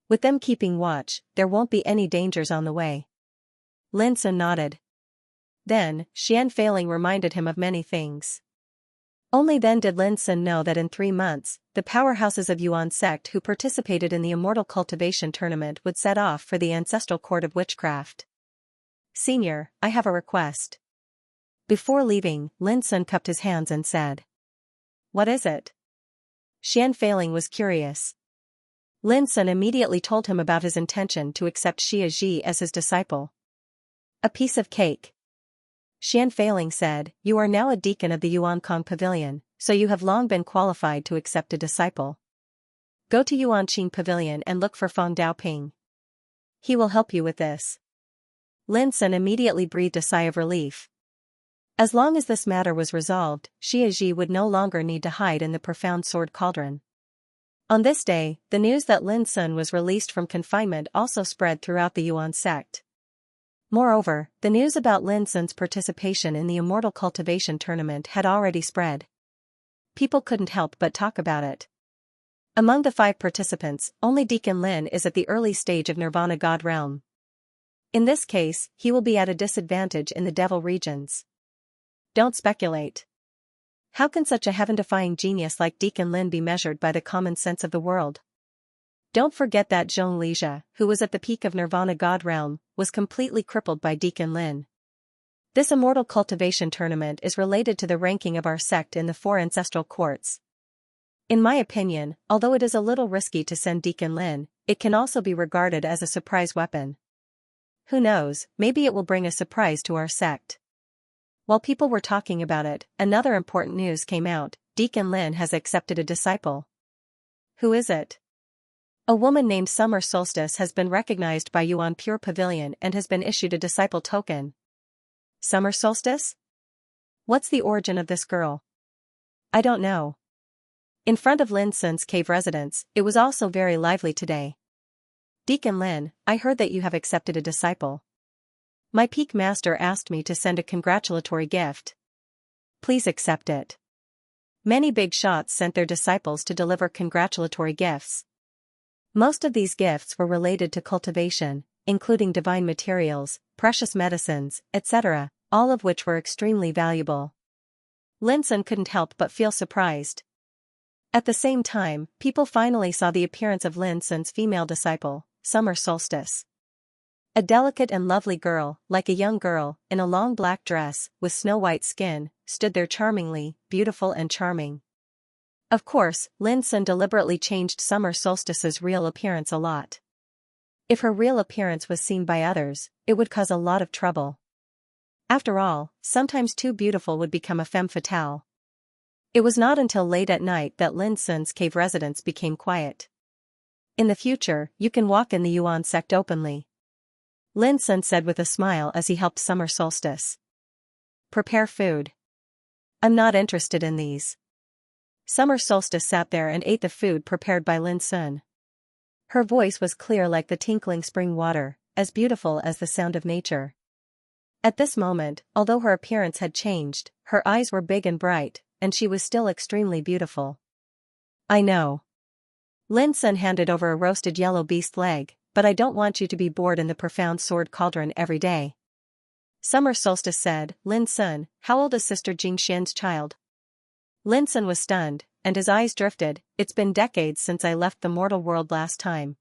With them keeping watch, there won't be any dangers on the way. Lin Sun nodded. Then, Xian Feiling reminded him of many things. Only then did Lin Sun know that in 3 months, the powerhouses of Yuan sect who participated in the Immortal Cultivation tournament would set off for the ancestral court of witchcraft. Senior, I have a request. Before leaving, Lin Sun cupped his hands and said. What is it? Xian Feiling was curious. Lin Sun immediately told him about his intention to accept Xia Ji as his disciple. A piece of cake. Xian Feiling said, you are now a deacon of the Yuankong Pavilion, so you have long been qualified to accept a disciple. Go to Yuanqing Pavilion and look for Feng Daoping. He will help you with this. Lin Sun immediately breathed a sigh of relief. As long as this matter was resolved, Xia Ji would no longer need to hide in the profound sword cauldron. On this day, the news that Lin Sun was released from confinement also spread throughout the Yuan sect. Moreover, the news about Lin Sun's participation in the Immortal Cultivation tournament had already spread. People couldn't help but talk about it. Among the 5 participants, only Deacon Lin is at the early stage of Nirvana God realm. In this case, he will be at a disadvantage in the Devil regions. Don't speculate. How can such a heaven-defying genius like Deacon Lin be measured by the common sense of the world? Don't forget that Zhong Lixia, who was at the peak of Nirvana God realm, was completely crippled by Deacon Lin. This Immortal Cultivation tournament is related to the ranking of our sect in the 4 ancestral courts. In my opinion, although it is a little risky to send Deacon Lin, it can also be regarded as a surprise weapon. Who knows, maybe it will bring a surprise to our sect. While people were talking about it, another important news came out, Deacon Lin has accepted a disciple. Who is it? A woman named Summer Solstice has been recognized by Yuan Pure Pavilion and has been issued a disciple token. Summer Solstice? What's the origin of this girl? I don't know. In front of Lin Sun's cave residence, it was also very lively today. Deacon Lin, I heard that you have accepted a disciple. My peak master asked me to send a congratulatory gift. Please accept it. Many big shots sent their disciples to deliver congratulatory gifts. Most of these gifts were related to cultivation, including divine materials, precious medicines, etc., all of which were extremely valuable. Lin Sun couldn't help but feel surprised. At the same time, people finally saw the appearance of Lin Sun's female disciple, Summer Solstice. A delicate and lovely girl, like a young girl, in a long black dress, with snow-white skin, stood there charmingly, beautiful and charming. Of course, Lin Sun deliberately changed Summer Solstice's real appearance a lot. If her real appearance was seen by others, it would cause a lot of trouble. After all, sometimes too beautiful would become a femme fatale. It was not until late at night that Lin Sun's cave residence became quiet. In the future, you can walk in the Yuan sect openly. Lin Sun said with a smile as he helped Summer Solstice. Prepare food. I'm not interested in these. Summer Solstice sat there and ate the food prepared by Lin Sun. Her voice was clear like the tinkling spring water, as beautiful as the sound of nature. At this moment, although her appearance had changed, her eyes were big and bright, and she was still extremely beautiful. I know. Lin Sun handed over a roasted yellow beast leg, but I don't want you to be bored in the profound sword cauldron every day. Summer Solstice said, Lin Sun, how old is Sister Jingxian's child? Lin Sun was stunned, and his eyes drifted. It's been decades since I left the mortal world last time.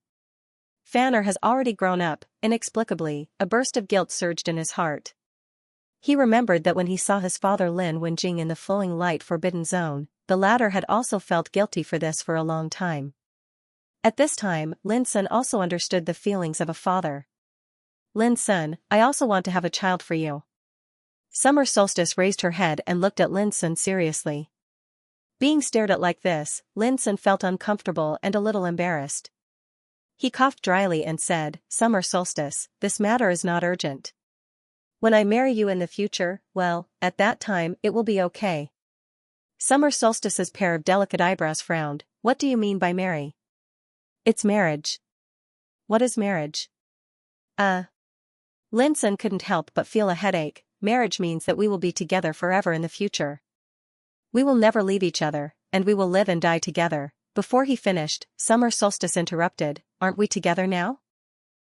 Fanner has already grown up. Inexplicably, a burst of guilt surged in his heart. He remembered that when he saw his father Lin Wenjing in the flowing light forbidden zone, the latter had also felt guilty for this for a long time. At this time, Lin Sun also understood the feelings of a father. Lin Sun, I also want to have a child for you. Summer Solstice raised her head and looked at Lin Sun seriously. Being stared at like this, Lin Sun felt uncomfortable and a little embarrassed. He coughed dryly and said, "Summer solstice, this matter is not urgent. When I marry you in the future, well, at that time it will be okay." Summer solstice's pair of delicate eyebrows frowned. "What do you mean by marry?" "It's marriage." "What is marriage?" Lin Sun couldn't help but feel a headache. "Marriage means that we will be together forever in the future. We will never leave each other, and we will live and die together." Before he finished, Summer Solstice interrupted, "Aren't we together now?"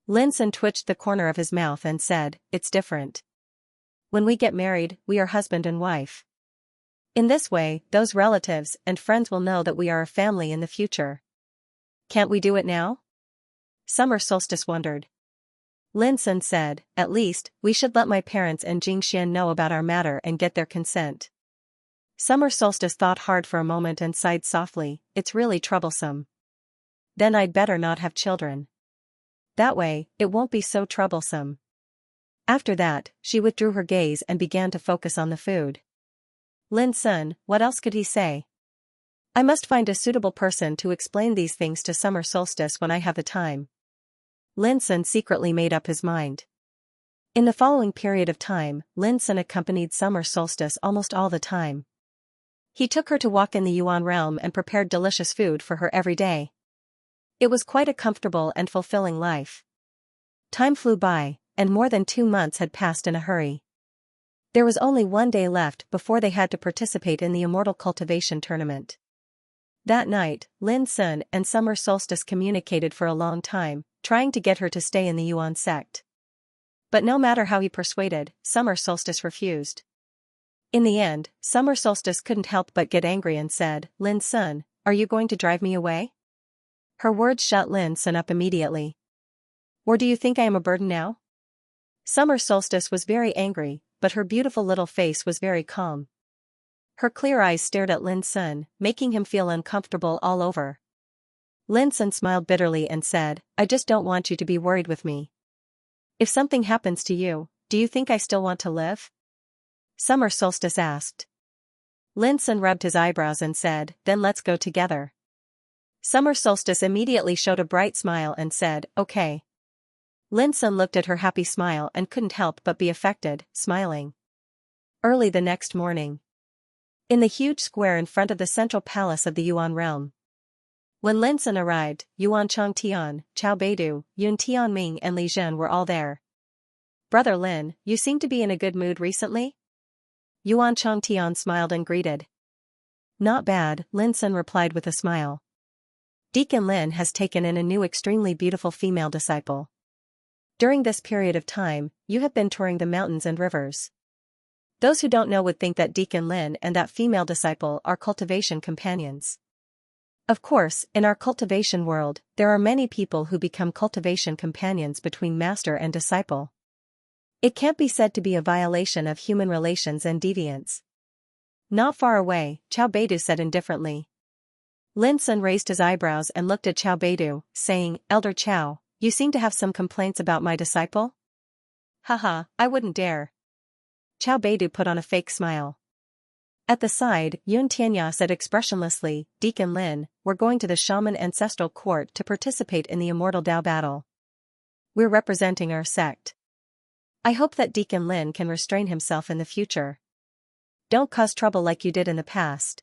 Lin Sun twitched the corner of his mouth and said, "It's different. When we get married, we are husband and wife. In this way, those relatives and friends will know that we are a family in the future." "Can't we do it now?" Summer Solstice wondered. Lin Sun said, "At least, we should let my parents and Xianxia know about our matter and get their consent." Summer Solstice thought hard for a moment and sighed softly, "It's really troublesome. Then I'd better not have children. That way, it won't be so troublesome." After that, she withdrew her gaze and began to focus on the food. Lin Sun, what else could he say? "I must find a suitable person to explain these things to Summer Solstice when I have the time." Lin Sun secretly made up his mind. In the following period of time, Lin Sun accompanied Summer Solstice almost all the time. He took her to walk in the Yuan realm and prepared delicious food for her every day. It was quite a comfortable and fulfilling life. Time flew by, and more than 2 months had passed in a hurry. There was only 1 day left before they had to participate in the Immortal Cultivation tournament. That night, Lin Sun and Summer Solstice communicated for a long time, trying to get her to stay in the Yuan sect. But no matter how he persuaded, Summer Solstice refused. In the end, Summer Solstice couldn't help but get angry and said, "Lin Sun, are you going to drive me away?" Her words shut Lin Sun up immediately. "Or do you think I am a burden now?" Summer Solstice was very angry, but her beautiful little face was very calm. Her clear eyes stared at Lin Sun, making him feel uncomfortable all over. Lin Sun smiled bitterly and said, "I just don't want you to be worried with me. If something happens to you, do you think I still want to live?" Summer Solstice asked. Lin Sun rubbed his eyebrows and said, "Then let's go together." Summer Solstice immediately showed a bright smile and said, "Okay." Lin Sun looked at her happy smile and couldn't help but be affected, smiling. Early the next morning. In the huge square in front of the central palace of the Yuan realm. When Lin Sun arrived, Yuan Changtian, Chao Beidu, Yun Tianming and Li Zhen were all there. "Brother Lin, you seem to be in a good mood recently?" Yuan Changtian smiled and greeted. "Not bad," Lin Sun replied with a smile. "Deacon Lin has taken in a new extremely beautiful female disciple. During this period of time, you have been touring the mountains and rivers. Those who don't know would think that Deacon Lin and that female disciple are cultivation companions. Of course, in our cultivation world, there are many people who become cultivation companions between master and disciple. It can't be said to be a violation of human relations and deviance." "Not far away," Chao Beidu said indifferently. Lin Sun raised his eyebrows and looked at Chao Beidu, saying, "Elder Chao, you seem to have some complaints about my disciple?" "Haha, I wouldn't dare." Chao Beidu put on a fake smile. At the side, Yun Tianya said expressionlessly, "Deacon Lin, we're going to the shaman ancestral court to participate in the immortal Dao battle. We're representing our sect. I hope that Deacon Lin can restrain himself in the future. Don't cause trouble like you did in the past."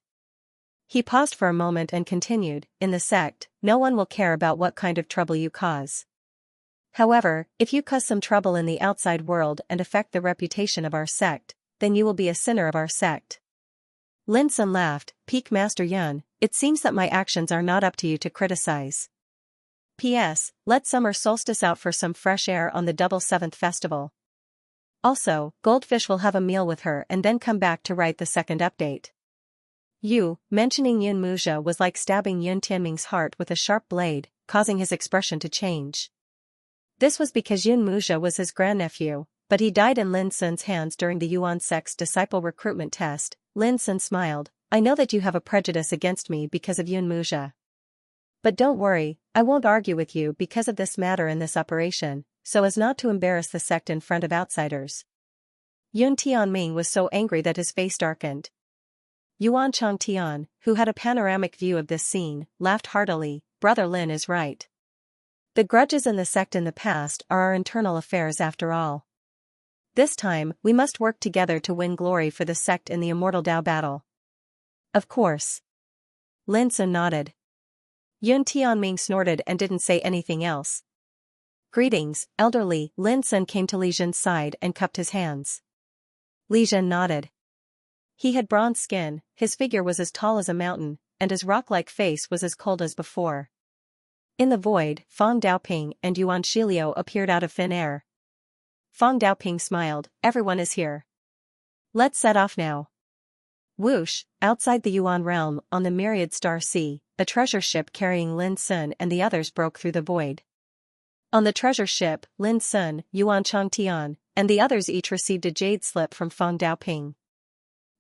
He paused for a moment and continued, "In the sect, no one will care about what kind of trouble you cause. However, if you cause some trouble in the outside world and affect the reputation of our sect, then you will be a sinner of our sect." Lin Sun laughed, "Peak Master Yun, it seems that my actions are not up to you to criticize. P.S. Let Summer Solstice out for some fresh air on the Double Seventh Festival. Also, Goldfish will have a meal with her and then come back to write the second update." Mentioning Yun Muzha was like stabbing Yun Tianming's heart with a sharp blade, causing his expression to change. This was because Yun Muzha was his grandnephew, but he died in Lin Sun's hands during the Yuan sect's disciple recruitment test. Lin Sun smiled, "I know that you have a prejudice against me because of Yun Muzha. But don't worry, I won't argue with you because of this matter in this operation, so as not to embarrass the sect in front of outsiders." Yun Tianming was so angry that his face darkened. Yuan Changtian, who had a panoramic view of this scene, laughed heartily. Brother Lin is right. The grudges in the sect in the past are our internal affairs after all. This time, we must work together to win glory for the sect in the immortal Dao battle. Of course. Lin Sun nodded. Yun Tianming snorted and didn't say anything else. Greetings, elderly. Lin Sun came to Li Zhen's side and cupped his hands. Li Zhen nodded. He had bronze skin, his figure was as tall as a mountain, and his rock-like face was as cold as before. In the void, Fang Daoping and Yuan Shiliu appeared out of thin air. Fang Daoping smiled. Everyone is here. Let's set off now. Whoosh, outside the Yuan realm, on the myriad star sea, a treasure ship carrying Lin Sun and the others broke through the void. On the treasure ship, Lin Sun, Yuan Changtian, and the others each received a jade slip from Fang Daoping.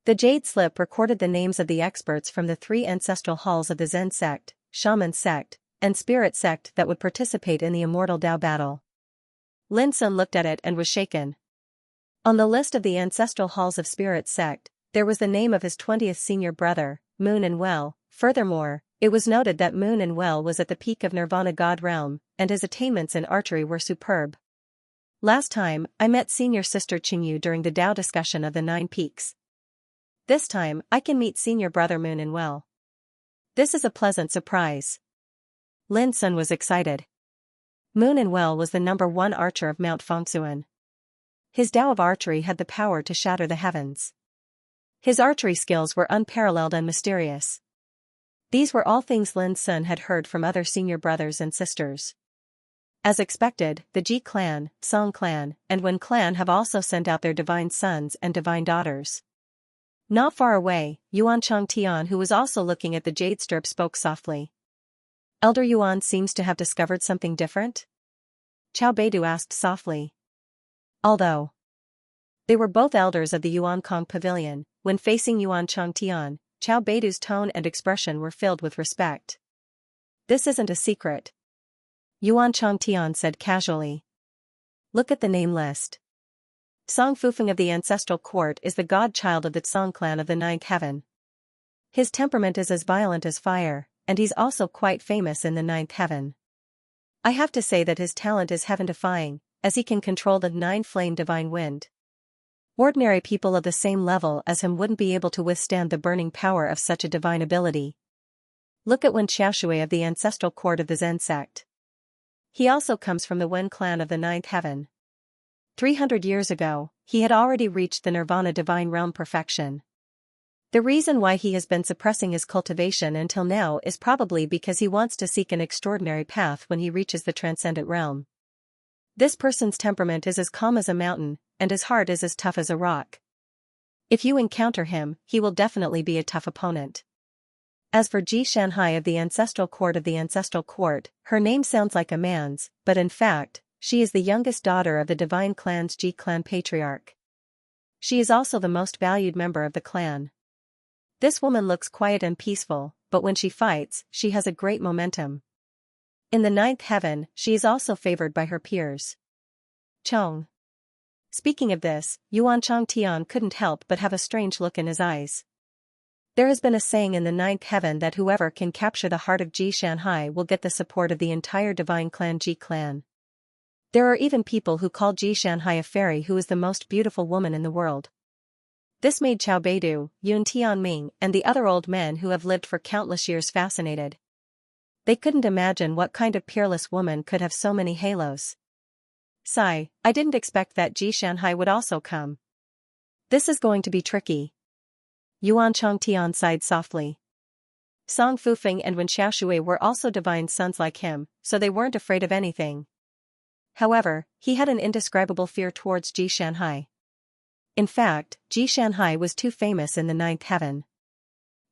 The jade slip recorded the names of the experts from the 3 ancestral halls of the Zen sect, Shaman sect, and Spirit sect that would participate in the immortal Dao battle. Lin Sun looked at it and was shaken. On the list of the ancestral halls of Spirit sect, there was the name of his 20th senior brother, Moon and Well. Furthermore, it was noted that Moon and Well was at the peak of Nirvana God realm, and his attainments in archery were superb. Last time, I met senior sister Qingyu during the Dao discussion of the 9 peaks. This time, I can meet senior brother Moon and Well. This is a pleasant surprise. Lin Sun was excited. Moon and Well was the #1 archer of Mount Fangsuan. His Dao of archery had the power to shatter the heavens. His archery skills were unparalleled and mysterious. These were all things Lin Sun had heard from other senior brothers and sisters. As expected, the Ji clan, Song clan, and Wen clan have also sent out their divine sons and divine daughters. Not far away, Yuan Changtian, who was also looking at the jade strip, spoke softly. Elder Yuan seems to have discovered something different? Qiao Beidu asked softly. Although they were both elders of the Yuan Kong Pavilion, when facing Yuan Changtian, Qiao Beidu's tone and expression were filled with respect. This isn't a secret. Yuan Changtian said casually. Look at the name list. Song Fufeng of the Ancestral Court is the godchild of the Tsong clan of the 9th heaven. His temperament is as violent as fire, and he's also quite famous in the 9th heaven. I have to say that his talent is heaven-defying, as he can control the 9-flame divine wind. Ordinary people of the same level as him wouldn't be able to withstand the burning power of such a divine ability. Look at Wen Xiaoshui of the Ancestral Court of the Zen sect. He also comes from the Wen clan of the 9th heaven. 300 years ago, he had already reached the Nirvana divine realm perfection. The reason why he has been suppressing his cultivation until now is probably because he wants to seek an extraordinary path when he reaches the transcendent realm. This person's temperament is as calm as a mountain, and his heart is as tough as a rock. If you encounter him, he will definitely be a tough opponent. As for Ji Shanhai of the Ancestral Court of the Ancestral Court, her name sounds like a man's, but in fact, she is the youngest daughter of the divine clan's Ji clan patriarch. She is also the most valued member of the clan. This woman looks quiet and peaceful, but when she fights, she has a great momentum. In the 9th heaven, she is also favored by her peers. Chong. Speaking of this, Yuan Changtian couldn't help but have a strange look in his eyes. There has been a saying in the 9th heaven that whoever can capture the heart of Ji Shanhai will get the support of the entire divine clan Ji clan. There are even people who call Ji Shanhai a fairy who is the most beautiful woman in the world. This made Qiao Beidu, Yun Tianming, and the other old men who have lived for countless years fascinated. They couldn't imagine what kind of peerless woman could have so many halos. Sigh, I didn't expect that Ji Shanhai would also come. This is going to be tricky. Yuan Changtian sighed softly. Song Fufeng and Wen Xiaoshui were also divine sons like him, so they weren't afraid of anything. However, he had an indescribable fear towards Ji Shanhai. In fact, Ji Shanhai was too famous in the 9th heaven.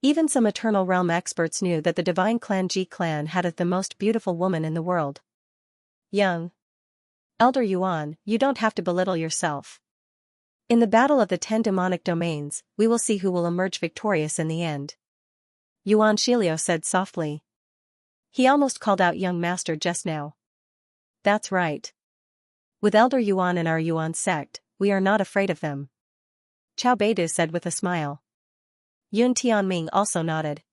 Even some eternal realm experts knew that the divine clan Ji clan had the most beautiful woman in the world. Young Elder Yuan, you don't have to belittle yourself. In the battle of the 10 demonic domains, we will see who will emerge victorious in the end. Yuan Shiliu said softly. He almost called out young master just now. That's right. With Elder Yuan in our Yuan sect, we are not afraid of them. Qiao Beidu said with a smile. Yun Tianming also nodded.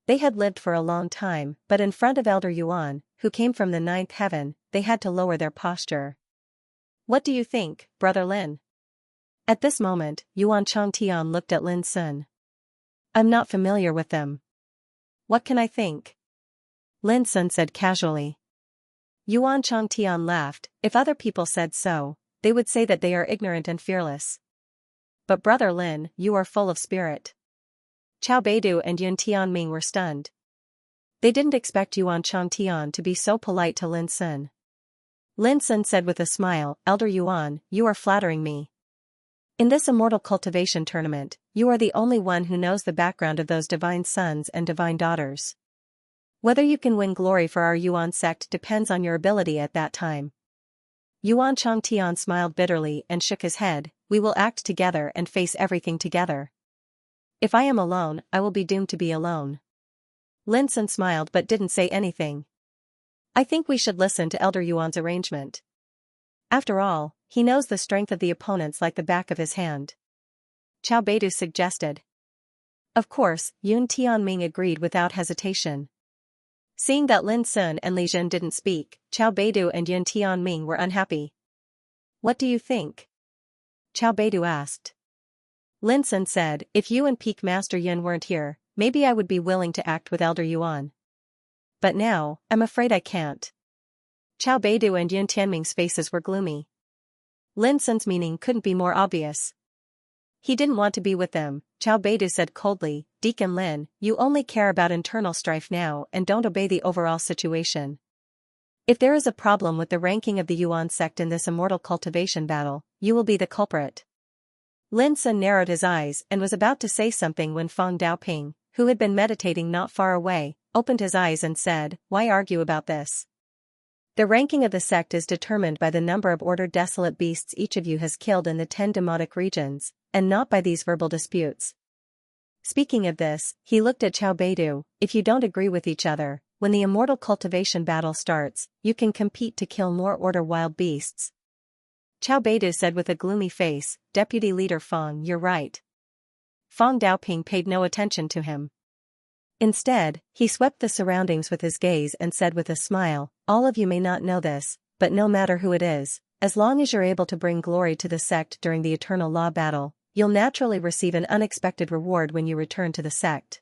They had lived for a long time, but in front of Elder Yuan, who came from the ninth heaven, they had to lower their posture. What do you think, Brother Lin? At this moment, Yuan Changtian looked at Lin Sun. I'm not familiar with them. What can I think? Lin Sun said casually. Yuan Changtian laughed. If other people said so, they would say that they are ignorant and fearless. But Brother Lin, you are full of spirit. Qiao Beidu and Yun Tianming were stunned. They didn't expect Yuan Changtian to be so polite to Lin Sun. Lin Sun said with a smile, Elder Yuan, you are flattering me. In this immortal cultivation tournament, you are the only one who knows the background of those divine sons and divine daughters. Whether you can win glory for our Yuan sect depends on your ability at that time. Yuan Changtian smiled bitterly and shook his head. We will act together and face everything together. If I am alone, I will be doomed to be alone. Lin Sun smiled but didn't say anything. I think we should listen to Elder Yuan's arrangement. After all, he knows the strength of the opponents like the back of his hand. Qiao Beidu suggested. Of course, Yun Tianming agreed without hesitation. Seeing that Lin Sun and Li Jin didn't speak, Qiao Beidu and Yun Tianming were unhappy. What do you think? Qiao Beidu asked. Lin Sun said, if you and Peak Master Yun weren't here, maybe I would be willing to act with Elder Yuan. But now, I'm afraid I can't. Qiao Beidu and Yun Tianming's faces were gloomy. Lin Sun's meaning couldn't be more obvious. He didn't want to be with them. Qiao Beidu said coldly, Deacon Lin, you only care about internal strife now and don't obey the overall situation. If there is a problem with the ranking of the Yuan sect in this immortal cultivation battle, you will be the culprit. Lin Sun narrowed his eyes and was about to say something when Feng Daoping, who had been meditating not far away, opened his eyes and said, why argue about this? The ranking of the sect is determined by the number of ordered desolate beasts each of you has killed in the 10 demotic regions, and not by these verbal disputes. Speaking of this, he looked at Qiao Beidu, if you don't agree with each other, when the immortal cultivation battle starts, you can compete to kill more order wild beasts. Qiao Beidu said with a gloomy face, Deputy Leader Feng, you're right. Feng Daoping paid no attention to him. Instead, he swept the surroundings with his gaze and said with a smile, all of you may not know this, but no matter who it is, as long as you're able to bring glory to the sect during the eternal law battle, you'll naturally receive an unexpected reward when you return to the sect.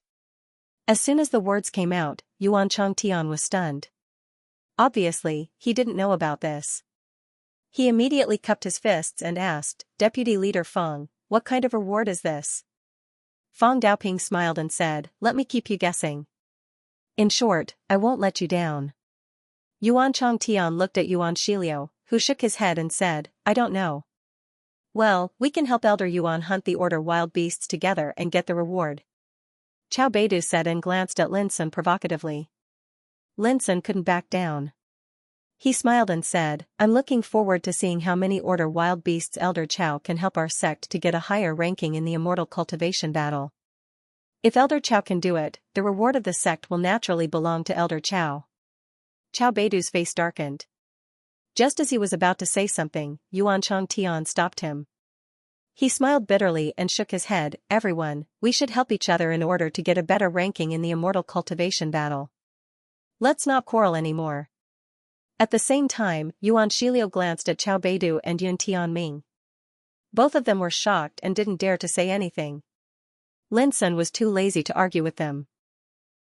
As soon as the words came out, Yuan Changtian was stunned. Obviously, he didn't know about this. He immediately cupped his fists and asked, Deputy Leader Feng, what kind of reward is this? Feng Daoping smiled and said, let me keep you guessing. In short, I won't let you down. Yuan Changtian looked at Yuan Shiliu, who shook his head and said, I don't know. Well, we can help Elder Yuan hunt the order wild beasts together and get the reward. Qiao Beidu said and glanced at Lin Sun provocatively. Lin Sun couldn't back down. He smiled and said, I'm looking forward to seeing how many order wild beasts Elder Qiao can help our sect to get a higher ranking in the immortal cultivation battle. If Elder Qiao can do it, the reward of the sect will naturally belong to Elder Qiao. Qiao Beidu's face darkened. Just as he was about to say something, Yuan Changtian stopped him. He smiled bitterly and shook his head, everyone, we should help each other in order to get a better ranking in the immortal cultivation battle. Let's not quarrel anymore. At the same time, Yuan Shiliu glanced at Qiao Beidu and Yun Tianming. Both of them were shocked and didn't dare to say anything. Lin Sun was too lazy to argue with them.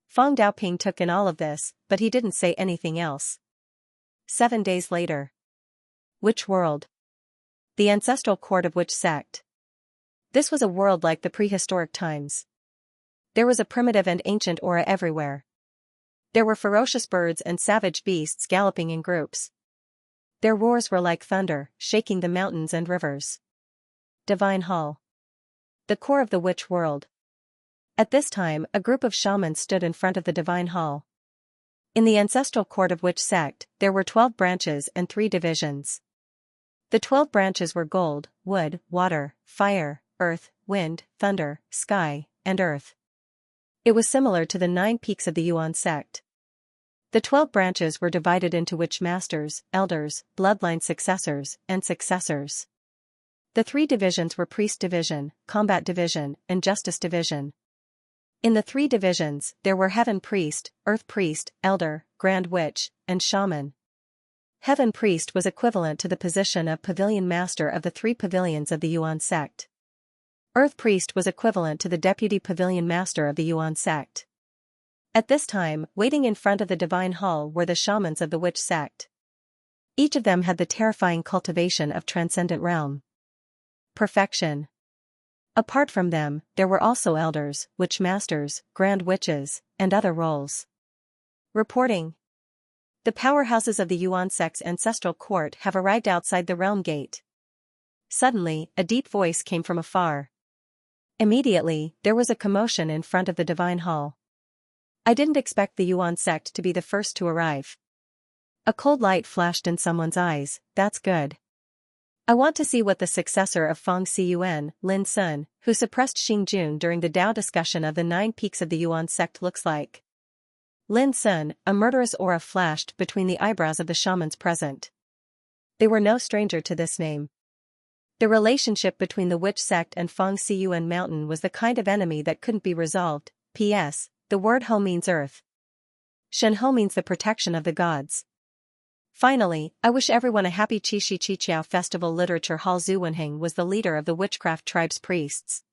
Feng Daoping took in all of this, but he didn't say anything else. 7 days later. Which world? The ancestral court of which sect? This was a world like the prehistoric times. There was a primitive and ancient aura everywhere. There were ferocious birds and savage beasts galloping in groups. Their roars were like thunder, shaking the mountains and rivers. Divine Hall. The core of the witch world. At this time, a group of shamans stood in front of the Divine Hall. In the ancestral court of which sect, there were 12 branches and 3 divisions. The 12 branches were gold, wood, water, fire, earth, wind, thunder, sky, and earth. It was similar to the 9 peaks of the Yuan sect. The 12 branches were divided into witch masters, elders, bloodline successors, and successors. The 3 divisions were priest division, combat division, and justice division. In the three divisions, there were Heaven Priest, Earth Priest, Elder, Grand Witch, and Shaman. Heaven Priest was equivalent to the position of Pavilion Master of the three pavilions of the Yuan sect. Earth Priest was equivalent to the Deputy Pavilion Master of the Yuan sect. At this time, waiting in front of the Divine Hall were the Shamans of the Witch sect. Each of them had the terrifying cultivation of Transcendent Realm. Perfection. Apart from them, there were also Elders, Witch Masters, Grand Witches, and other roles. Reporting. The powerhouses of the Yuan sect's ancestral court have arrived outside the Realm Gate. Suddenly, a deep voice came from afar. Immediately, there was a commotion in front of the Divine Hall. I didn't expect the Yuan sect to be the first to arrive. A cold light flashed in someone's eyes. That's good. I want to see what the successor of Feng Xiyuan, Lin Sun, who suppressed Xing Jun during the Dao discussion of the 9 peaks of the Yuan sect looks like. Lin Sun, a murderous aura flashed between the eyebrows of the shamans present. They were no stranger to this name. The relationship between the Witch sect and Feng Xiyuan Mountain was the kind of enemy that couldn't be resolved. P.S. The word Ho means earth. Shen Ho means the protection of the gods. Finally, I wish everyone a happy Qixi Qiqiao Festival. Literature Hall. Zhu Wenheng was the leader of the Witchcraft Tribe's priests.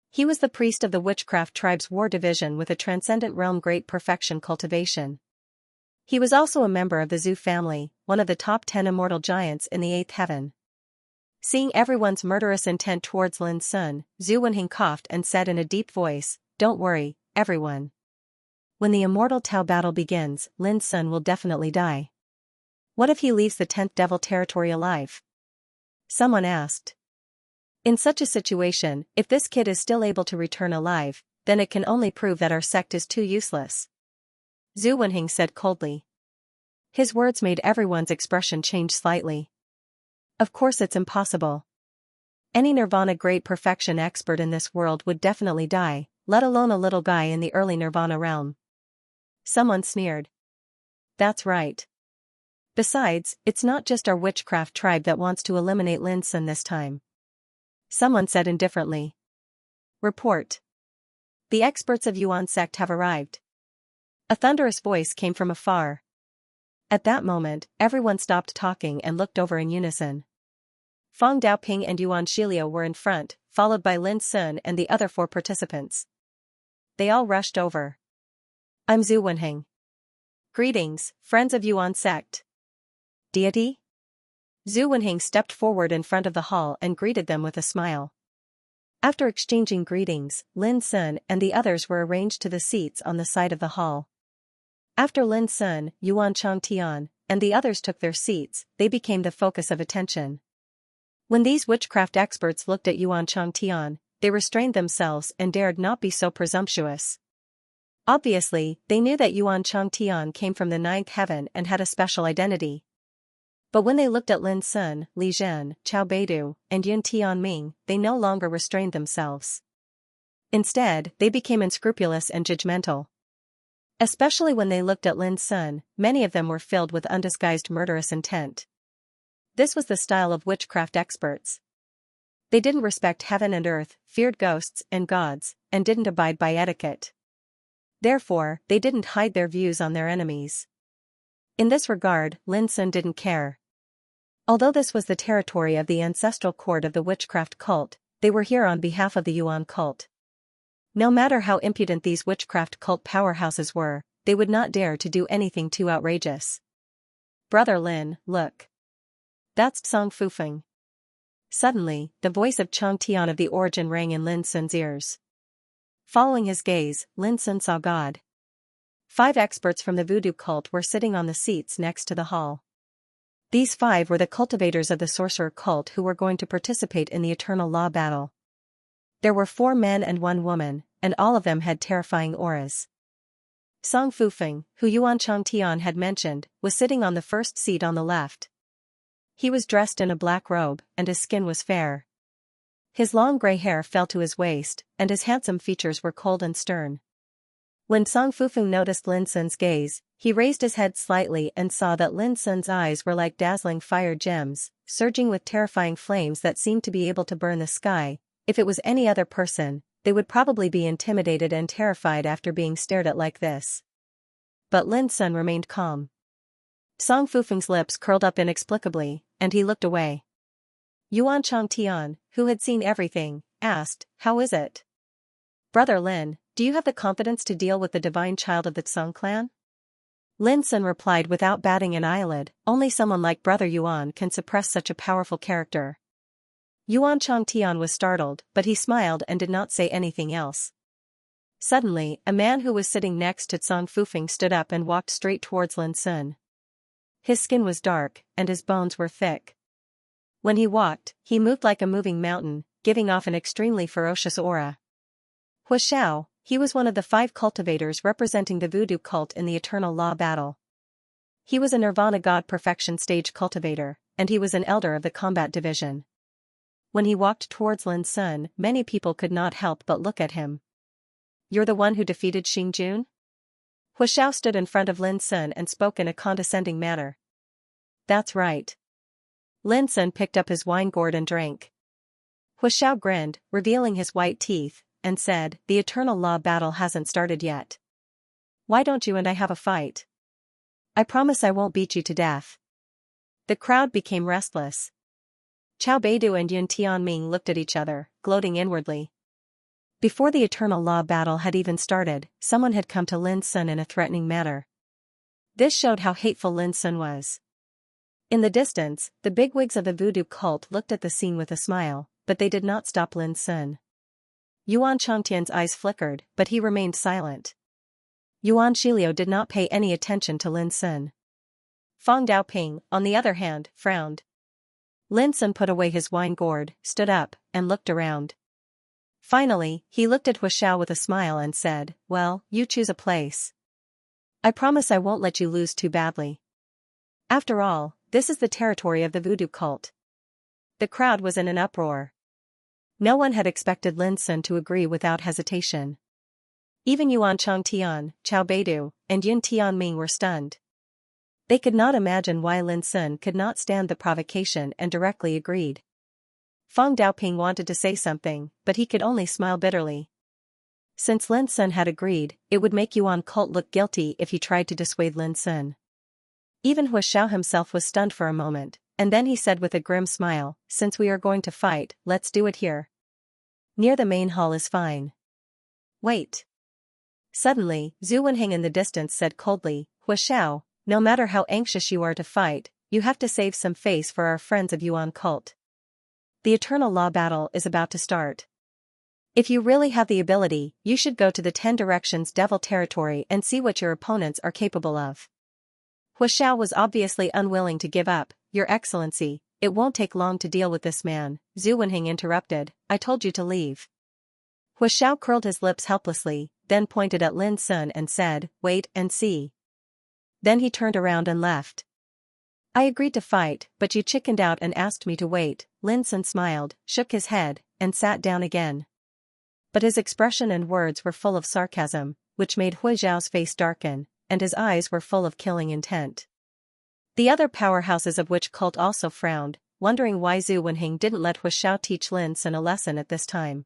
He was the priest of the Witchcraft Tribe's war division with a Transcendent Realm Great Perfection cultivation. He was also a member of the Zhu family, one of the top 10 immortal giants in the 8th heaven. Seeing everyone's murderous intent towards Lin Sun, Zhu Wenheng coughed and said in a deep voice, "Don't worry, everyone. When the immortal Tao battle begins, Lin Sun will definitely die. What if he leaves the 10th devil territory alive?" Someone asked. In such a situation, if this kid is still able to return alive, then it can only prove that our sect is too useless. Zhu Wenheng said coldly. His words made everyone's expression change slightly. Of course it's impossible. Any Nirvana Great Perfection expert in this world would definitely die, let alone a little guy in the early Nirvana realm. Someone sneered. That's right. Besides, it's not just our Witchcraft tribe that wants to eliminate Lin Sun this time. Someone said indifferently. Report. The experts of Yuan sect have arrived. A thunderous voice came from afar. At that moment, everyone stopped talking and looked over in unison. Feng Daoping and Yuan Shilio were in front, followed by Lin Sun and the other 4 participants. They all rushed over. I'm Zhu Wenheng. Greetings, friends of Yuan sect. Deity? Zhu Wenheng stepped forward in front of the hall and greeted them with a smile. After exchanging greetings, Lin Sun and the others were arranged to the seats on the side of the hall. After Lin Sun, Yuan Changtian, and the others took their seats, they became the focus of attention. When these witchcraft experts looked at Yuan Changtian, they restrained themselves and dared not be so presumptuous. Obviously, they knew that Yuan Changtian came from the 9th heaven and had a special identity. But when they looked at Lin Sun, Li Zhen, Chao Beidu, and Yun Tianming, they no longer restrained themselves. Instead, they became unscrupulous and judgmental. Especially when they looked at Lin Sun, many of them were filled with undisguised murderous intent. This was the style of witchcraft experts. They didn't respect heaven and earth, feared ghosts and gods, and didn't abide by etiquette. Therefore, they didn't hide their views on their enemies. In this regard, Lin Sun didn't care. Although this was the territory of the ancestral court of the witchcraft cult, they were here on behalf of the Yuan cult. No matter how impudent these witchcraft cult powerhouses were, they would not dare to do anything too outrageous. Brother Lin, look. That's Song Fufeng. Suddenly, the voice of Chang Tian of the origin rang in Lin Sun's ears. Following his gaze, Lin Sun saw God. 5 experts from the voodoo cult were sitting on the seats next to the hall. These 5 were the cultivators of the sorcerer cult who were going to participate in the eternal law battle. There were 4 men and 1 woman, and all of them had terrifying auras. Song Fufeng, who Yuan Changtian had mentioned, was sitting on the first seat on the left. He was dressed in a black robe, and his skin was fair. His long gray hair fell to his waist, and his handsome features were cold and stern. When Song Fufeng noticed Lin Sun's gaze, he raised his head slightly and saw that Lin Sun's eyes were like dazzling fire gems, surging with terrifying flames that seemed to be able to burn the sky. If it was any other person, they would probably be intimidated and terrified after being stared at like this. But Lin Sun remained calm. Song Fufeng's lips curled up inexplicably, and he looked away. Yuan Changtian, who had seen everything, asked, "How is it? Brother Lin, do you have the confidence to deal with the divine child of the Song clan?" Lin Sun replied without batting an eyelid, "Only someone like Brother Yuan can suppress such a powerful character." Yuan Changtian was startled, but he smiled and did not say anything else. Suddenly, a man who was sitting next to Song Fufeng stood up and walked straight towards Lin Sun. His skin was dark, and his bones were thick. When he walked, he moved like a moving mountain, giving off an extremely ferocious aura. Hu Xiao, he was one of the 5 cultivators representing the voodoo cult in the Eternal Law battle. He was a Nirvana God Perfection stage cultivator, and he was an elder of the combat division. When he walked towards Lin Sun, many people could not help but look at him. "You're the one who defeated Xing Jun?" Hu Xiao stood in front of Lin Sun and spoke in a condescending manner. "That's right." Lin Sun picked up his wine gourd and drank. Hu Xiao grinned, revealing his white teeth, and said, "The Eternal Law battle hasn't started yet. Why don't you and I have a fight? I promise I won't beat you to death." The crowd became restless. Chao Beidu and Yun Tianming looked at each other, gloating inwardly. Before the Eternal Law battle had even started, someone had come to Lin Sun in a threatening manner. This showed how hateful Lin Sun was. In the distance, the bigwigs of the voodoo cult looked at the scene with a smile, but they did not stop Lin Sun. Yuan Changtian's eyes flickered, but he remained silent. Yuan Shiliu did not pay any attention to Lin Sun. Fang Daoping, on the other hand, frowned. Lin Sun put away his wine gourd, stood up, and looked around. Finally, he looked at Hu Xiao with a smile and said, "Well, you choose a place. I promise I won't let you lose too badly. After all, this is the territory of the voodoo cult." The crowd was in an uproar. No one had expected Lin Sun to agree without hesitation. Even Yuan Changtian, Chao Beidu, and Yun Tianming were stunned. They could not imagine why Lin Sun could not stand the provocation and directly agreed. Fang Daoping wanted to say something, but he could only smile bitterly. Since Lin Sun had agreed, it would make Yuan cult look guilty if he tried to dissuade Lin Sun. Even Hu Xiao himself was stunned for a moment, and then he said with a grim smile, "Since we are going to fight, let's do it here. Near the main hall is fine." "Wait." Suddenly, Zhu Wenheng in the distance said coldly, "Hu Xiao, no matter how anxious you are to fight, you have to save some face for our friends of Yuan cult. The Eternal Law battle is about to start. If you really have the ability, you should go to the 10 Directions Devil territory and see what your opponents are capable of." Hu Xiao was obviously unwilling to give up. "Your Excellency, it won't take long to deal with this man," Zhu Wenheng interrupted. "I told you to leave." Hu Xiao curled his lips helplessly, then pointed at Lin Sun and said, "Wait and see." Then he turned around and left. "I agreed to fight, but you chickened out and asked me to wait." Lin Sun smiled, shook his head, and sat down again. But his expression and words were full of sarcasm, which made Hu Xiao's face darken, and his eyes were full of killing intent. The other powerhouses of which cult also frowned, wondering why Zhu Wenheng didn't let Hu Xiao teach Lin Sun a lesson at this time.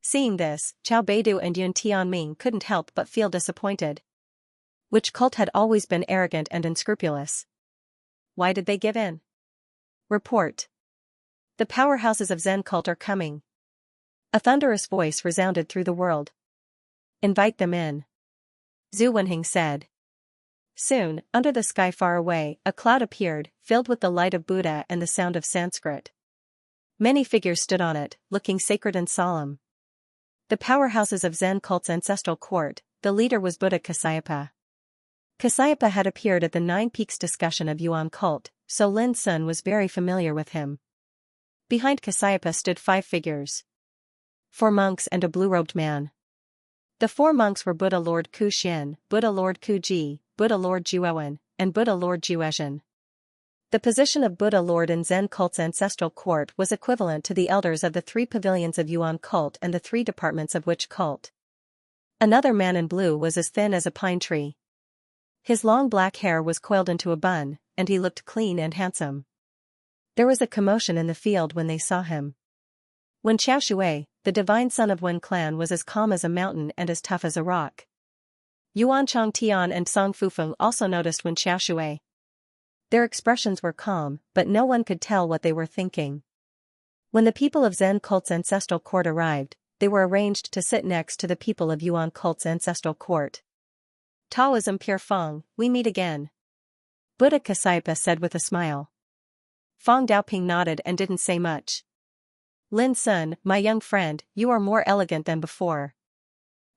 Seeing this, Chao Beidu and Yun Tianming couldn't help but feel disappointed. Which cult had always been arrogant and unscrupulous? Why did they give in? Report. The powerhouses of Zen cult are coming. A thunderous voice resounded through the world. Invite them in. Zhu Wenheng said. Soon, under the sky far away, a cloud appeared, filled with the light of Buddha and the sound of Sanskrit. Many figures stood on it, looking sacred and solemn. The powerhouses of Zen cult's ancestral court, the leader was Buddha Kasyapa. Kasyapa had appeared at the Nine Peaks discussion of Yuan cult, so Lin Sun was very familiar with him. Behind Kasyapa stood 5 figures. 4 monks and a blue-robed man. The 4 monks were Buddha Lord Ku Xian, Buddha Lord Ku Ji, Buddha Lord Juowen, and Buddha Lord Juezhen. The position of Buddha Lord in Zen cult's ancestral court was equivalent to the elders of the 3 pavilions of Yuan cult and the 3 departments of Witch cult. Another man in blue was as thin as a pine tree. His long black hair was coiled into a bun, and he looked clean and handsome. There was a commotion in the field when they saw him. When Xiaoshui, the divine son of Wen clan, was as calm as a mountain and as tough as a rock. Yuan Changtian and Song Fufeng also noticed Wen Xiaoshui. Their expressions were calm, but no one could tell what they were thinking. When the people of Zen cult's ancestral court arrived, they were arranged to sit next to the people of Yuan cult's ancestral court. Taoism Pure Feng, we meet again. Buddha Kasaipa said with a smile. Feng Daoping nodded and didn't say much. Lin Sun, my young friend, you are more elegant than before.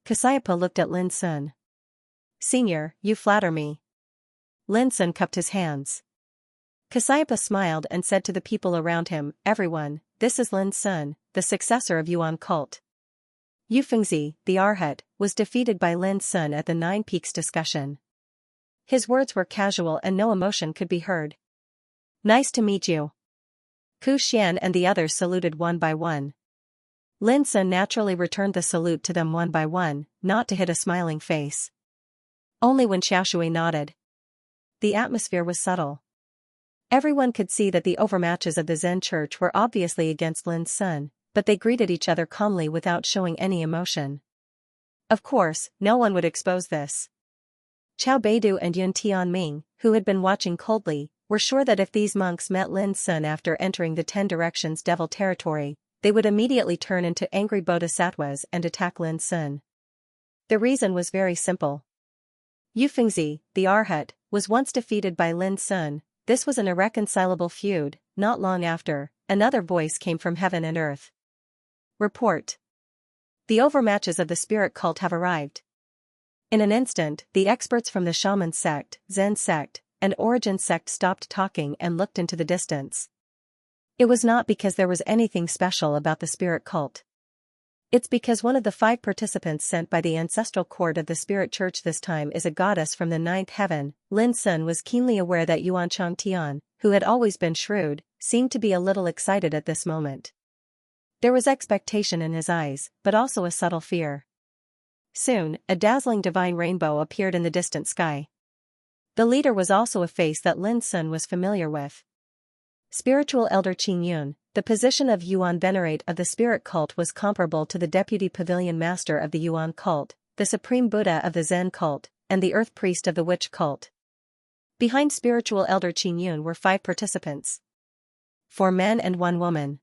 Kasaipa looked at Lin Sun. Senior, you flatter me. Lin Sun cupped his hands. Kasaipa smiled and said to the people around him, everyone, this is Lin Sun, the successor of Yuan cult. Yu Fengzi, the Arhat, was defeated by Lin Sun at the Nine Peaks discussion. His words were casual and no emotion could be heard. Nice to meet you. Ku Xian and the others saluted one by one. Lin Sun naturally returned the salute to them one by one, not to hit a smiling face. Only when Xiaoshui nodded. The atmosphere was subtle. Everyone could see that the overmatches of the Zen church were obviously against Lin Sun, but they greeted each other calmly without showing any emotion. Of course, no one would expose this. Chao Beidu and Yun Tianming, who had been watching coldly, were sure that if these monks met Lin Sun after entering the 10 Directions Devil territory, they would immediately turn into angry bodhisattvas and attack Lin Sun. The reason was very simple. Yu Fengzi, the Arhat, was once defeated by Lin Sun. This was an irreconcilable feud. Not long after, another voice came from heaven and earth. Report. The overmatches of the spirit cult have arrived. In an instant, the experts from the Shaman sect, Zen sect, and Origin sect stopped talking and looked into the distance. It was not because there was anything special about the spirit cult. It's because one of the 5 participants sent by the ancestral court of the spirit church this time is a goddess from the 9th heaven. Lin Sun was keenly aware that Yuan Changtian, who had always been shrewd, seemed to be a little excited at this moment. There was expectation in his eyes, but also a subtle fear. Soon, a dazzling divine rainbow appeared in the distant sky. The leader was also a face that Lin Sun was familiar with. Spiritual Elder Qing Yun. The position of Yuan Venerate of the spirit cult was comparable to the deputy pavilion master of the Yuan cult, the supreme Buddha of the Zen cult, and the earth priest of the witch cult. Behind spiritual Elder Qing Yun were 5 participants. 4 men and 1 woman.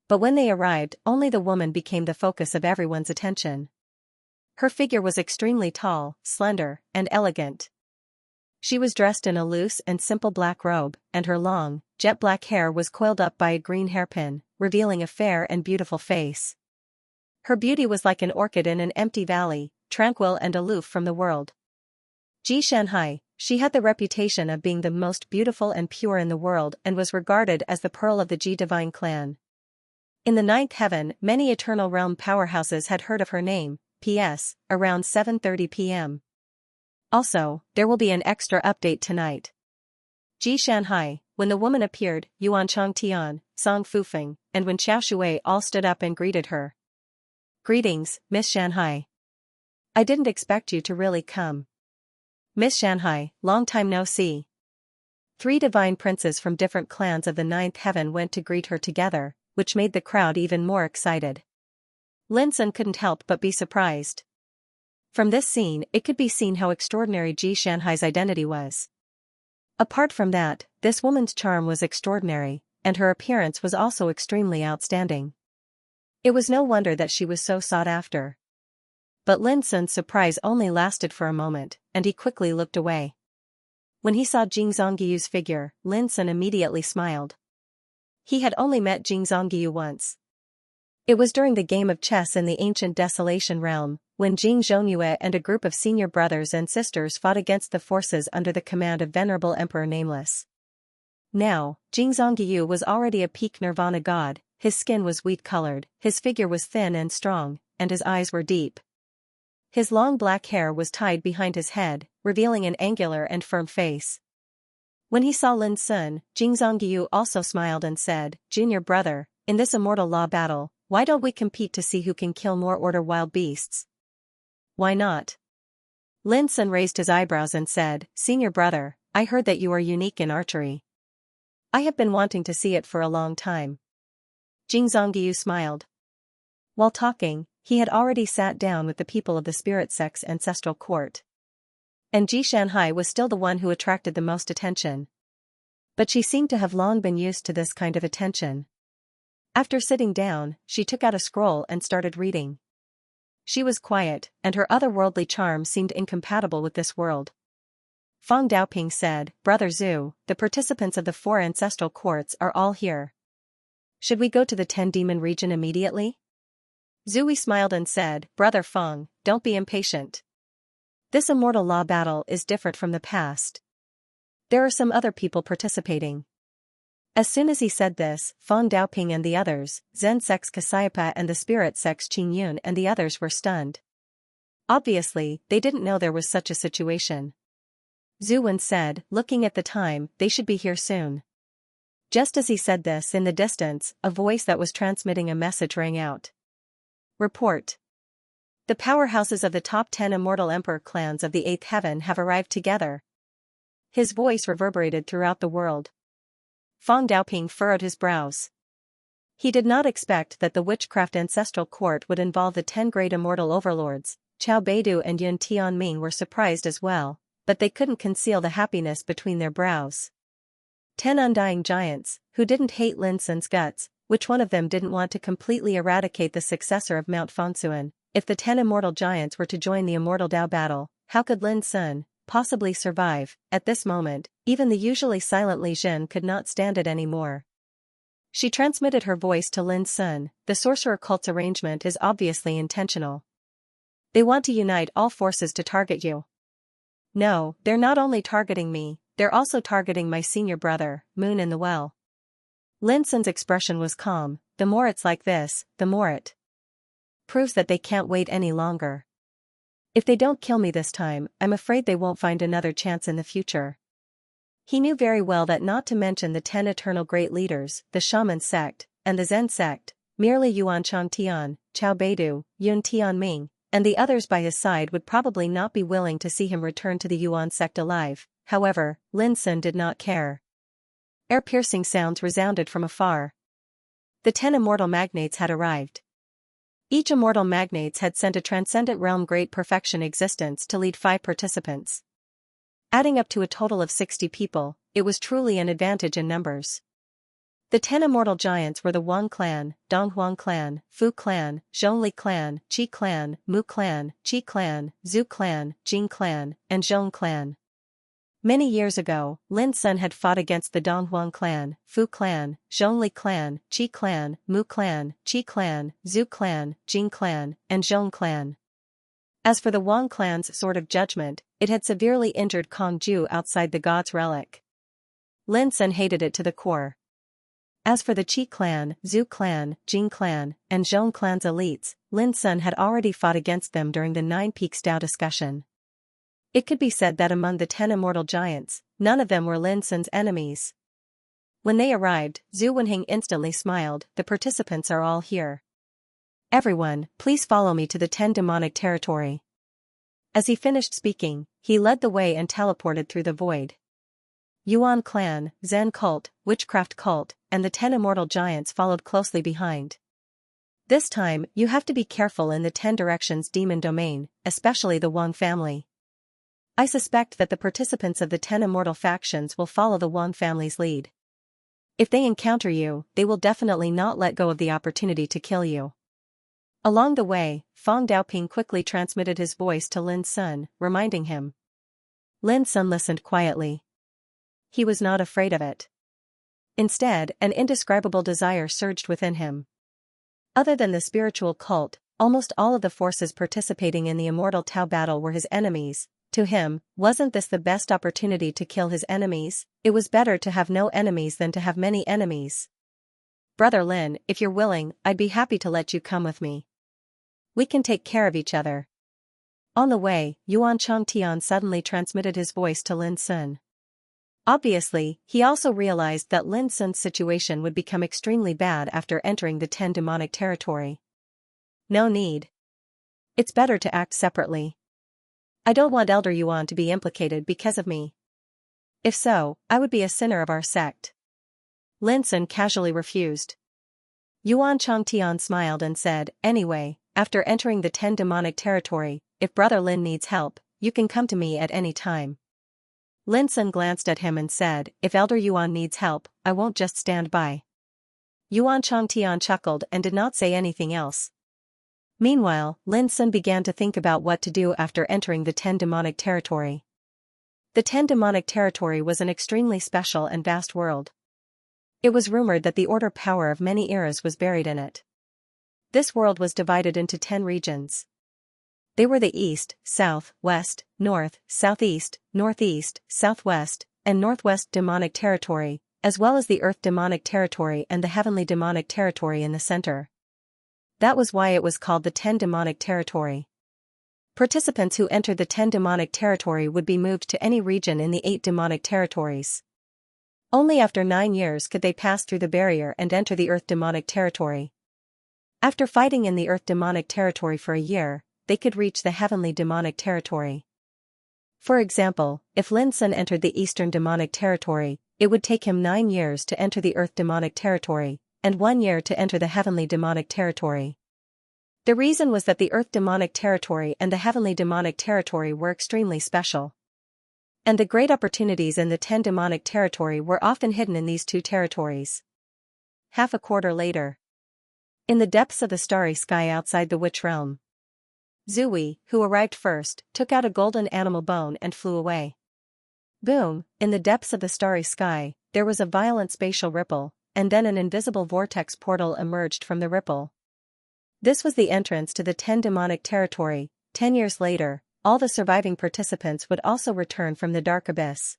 But when they arrived, only the woman became the focus of everyone's attention. Her figure was extremely tall, slender, and elegant. She was dressed in a loose and simple black robe, and her long, jet black hair was coiled up by a green hairpin, revealing a fair and beautiful face. Her beauty was like an orchid in an empty valley, tranquil and aloof from the world. Xianxia, she had the reputation of being the most beautiful and pure in the world and was regarded as the pearl of the Ji divine clan. In the 9th heaven, many eternal realm powerhouses had heard of her name. P.S. Around 7:30 p.m. Also, there will be an extra update tonight. Xianxia, when the woman appeared, Yuan Changtian, Song Fufeng, and Wen Xiaoshui all stood up and greeted her. Greetings, Miss Xianxia. I didn't expect you to really come. Miss Xianxia, long time no see. 3 divine princes from different clans of the 9th heaven went to greet her together, which made the crowd even more excited. Lin Sun couldn't help but be surprised. From this scene, it could be seen how extraordinary Xianxia's identity was. Apart from that, this woman's charm was extraordinary, and her appearance was also extremely outstanding. It was no wonder that she was so sought after. But Lin Sun's surprise only lasted for a moment, and he quickly looked away. When he saw Jing Zongyu's figure, Lin Sun immediately smiled. He had only met Jing Zongyu once. It was during the game of chess in the ancient Desolation realm, when Jing Zhongyue and a group of senior brothers and sisters fought against the forces under the command of Venerable Emperor Nameless. Now, Jing Zongyu was already a peak nirvana god. His skin was wheat-colored, his figure was thin and strong, and his eyes were deep. His long black hair was tied behind his head, revealing an angular and firm face. When he saw Lin Sun, Jing Zongyu also smiled and said, "Junior brother, in this immortal law battle, why don't we compete to see who can kill more order wild beasts?" "Why not?" Lin Sun raised his eyebrows and said, "Senior brother, I heard that you are unique in archery. I have been wanting to see it for a long time." Jing Zongyu smiled. While talking, he had already sat down with the people of the spirit sect's ancestral court. And Ji Shanhai was still the one who attracted the most attention. But she seemed to have long been used to this kind of attention. After sitting down, she took out a scroll and started reading. She was quiet, and her otherworldly charm seemed incompatible with this world. Feng Daoping said, "Brother Zhu, the participants of the 4 ancestral courts are all here. Should we go to the 10-demon region immediately?" Zui smiled and said, "Brother Feng, don't be impatient. This immortal law battle is different from the past. There are some other people participating." As soon as he said this, Feng Daoping and the others, Zen sect's Kasayapa and the spirit sect's Qingyun and the others were stunned. Obviously, they didn't know there was such a situation. Zhu Wen said, looking at the time, "They should be here soon." Just as he said this, in the distance, a voice that was transmitting a message rang out. Report. The powerhouses of the top 10 immortal emperor clans of the 8th heaven have arrived together. His voice reverberated throughout the world. Feng Daoping furrowed his brows. He did not expect that the witchcraft ancestral court would involve the 10 great immortal overlords. Qiao Beidu and Yun Tianming were surprised as well, but they couldn't conceal the happiness between their brows. 10 undying giants, who didn't hate Lin Sun's guts. Which one of them didn't want to completely eradicate the successor of Mount Fengsuan? If the 10 immortal giants were to join the immortal Dao battle, how could Lin Sun possibly survive? At this moment, even the usually silent Li Jin could not stand it anymore. She transmitted her voice to Lin Sun. The sorcerer cult's arrangement is obviously intentional. They want to unite all forces to target you. No, they're not only targeting me, they're also targeting my senior brother, Moon in the Well. Lin Sun's expression was calm. The more it's like this, the more it proves that they can't wait any longer. If they don't kill me this time, I'm afraid they won't find another chance in the future. He knew very well that not to mention the 10 eternal great leaders, the Shaman sect, and the Zen sect, merely Yuan Changtian, Qiao Beidu, Yun Tianming, and the others by his side would probably not be willing to see him return to the Yuan sect alive. However, Lin Sun did not care. Ear-piercing sounds resounded from afar. The 10 immortal magnates had arrived. Each immortal magnates had sent a transcendent realm great perfection existence to lead 5 participants. Adding up to a total of 60 people, it was truly an advantage in numbers. The 10 immortal giants were the Wang clan, Donghuang clan, Fu clan, Zhongli clan, Qi clan, Mu clan, Qi clan, Zhu clan, Jing clan, and Zhong clan. Many years ago, Lin Sun had fought against the Donghuang clan, Fu clan, Zhongli clan, Qi clan, Mu clan, Qi clan, Zhu clan, Jing clan, and Zhong clan. As for the Wang clan's sword of judgment, it had severely injured Kong Ju outside the god's relic. Lin Sun hated it to the core. As for the Qi clan, Zhu clan, Jing clan, and Zhong clan's elites, Lin Sun had already fought against them during the 9 Peaks Dao discussion. It could be said that among the 10 immortal giants, none of them were Lin Sun's enemies. When they arrived, Zhu Wenhing instantly smiled. The participants are all here. Everyone, please follow me to the 10 demonic territory. As he finished speaking, he led the way and teleported through the void. Yuan clan, Zen cult, witchcraft cult, and the 10 immortal giants followed closely behind. This time, you have to be careful in the 10 directions demon domain, especially the Wang family. I suspect that the participants of the 10 immortal factions will follow the Wang family's lead. If they encounter you, they will definitely not let go of the opportunity to kill you. Along the way, Feng Daoping quickly transmitted his voice to Lin Sun, reminding him. Lin Sun listened quietly. He was not afraid of it. Instead, an indescribable desire surged within him. Other than the spiritual cult, almost all of the forces participating in the immortal Tao battle were his enemies. To him, wasn't this the best opportunity to kill his enemies? It was better to have no enemies than to have many enemies. Brother Lin, if you're willing, I'd be happy to let you come with me. We can take care of each other. On the way, Yuan Changtian suddenly transmitted his voice to Lin Sun. Obviously, he also realized that Lin Sun's situation would become extremely bad after entering the 10 demonic territory. No need. It's better to act separately. I don't want Elder Yuan to be implicated because of me. If so, I would be a sinner of our sect. Lin Sun casually refused. Yuan Changtian smiled and said, anyway, after entering the 10 demonic territory, if Brother Lin needs help, you can come to me at any time. Lin Sun glanced at him and said, if Elder Yuan needs help, I won't just stand by. Yuan Changtian chuckled and did not say anything else. Meanwhile, Lin Sun began to think about what to do after entering the 10 demonic territory. The 10 demonic territory was an extremely special and vast world. It was rumored that the order power of many eras was buried in it. This world was divided into 10 regions. They were the East, South, West, North, Southeast, Northeast, Southwest, and Northwest demonic territory, as well as the Earth demonic territory and the Heavenly demonic territory in the center. That was why it was called the 10 demonic territory. Participants who entered the 10 demonic territory would be moved to any region in the 8 demonic territories. Only after 9 years could they pass through the barrier and enter the Earth demonic territory. After fighting in the Earth demonic territory for a year, they could reach the Heavenly demonic territory. For example, if Lin Sun entered the Eastern demonic territory, it would take him 9 years to enter the Earth demonic territory, and 1 year to enter the Heavenly demonic territory. The reason was that the Earth demonic territory and the Heavenly demonic territory were extremely special. And the great opportunities in the 10 demonic territory were often hidden in these 2 territories. Half a quarter later. In the depths of the starry sky outside the Witch Realm, Zui, who arrived first, took out a golden animal bone and flew away. Boom, in the depths of the starry sky, there was a violent spatial ripple, and then an invisible vortex portal emerged from the ripple. This was the entrance to the 10 demonic territory. 10 years later, all the surviving participants would also return from the dark abyss.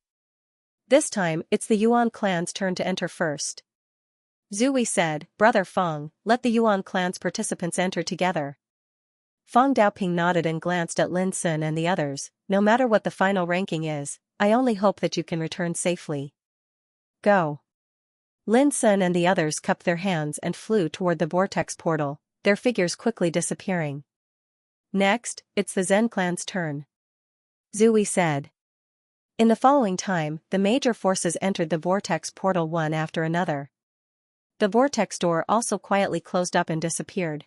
This time, it's the Yuan clan's turn to enter first. Zui said, Brother Feng, let the Yuan clan's participants enter together. Feng Daoping nodded and glanced at Lin Sun and the others. No matter what the final ranking is, I only hope that you can return safely. Go. Lin Sun and the others cupped their hands and flew toward the vortex portal, their figures quickly disappearing. Next, it's the Zen clan's turn. Zui said. In the following time, the major forces entered the vortex portal one after another. The vortex door also quietly closed up and disappeared.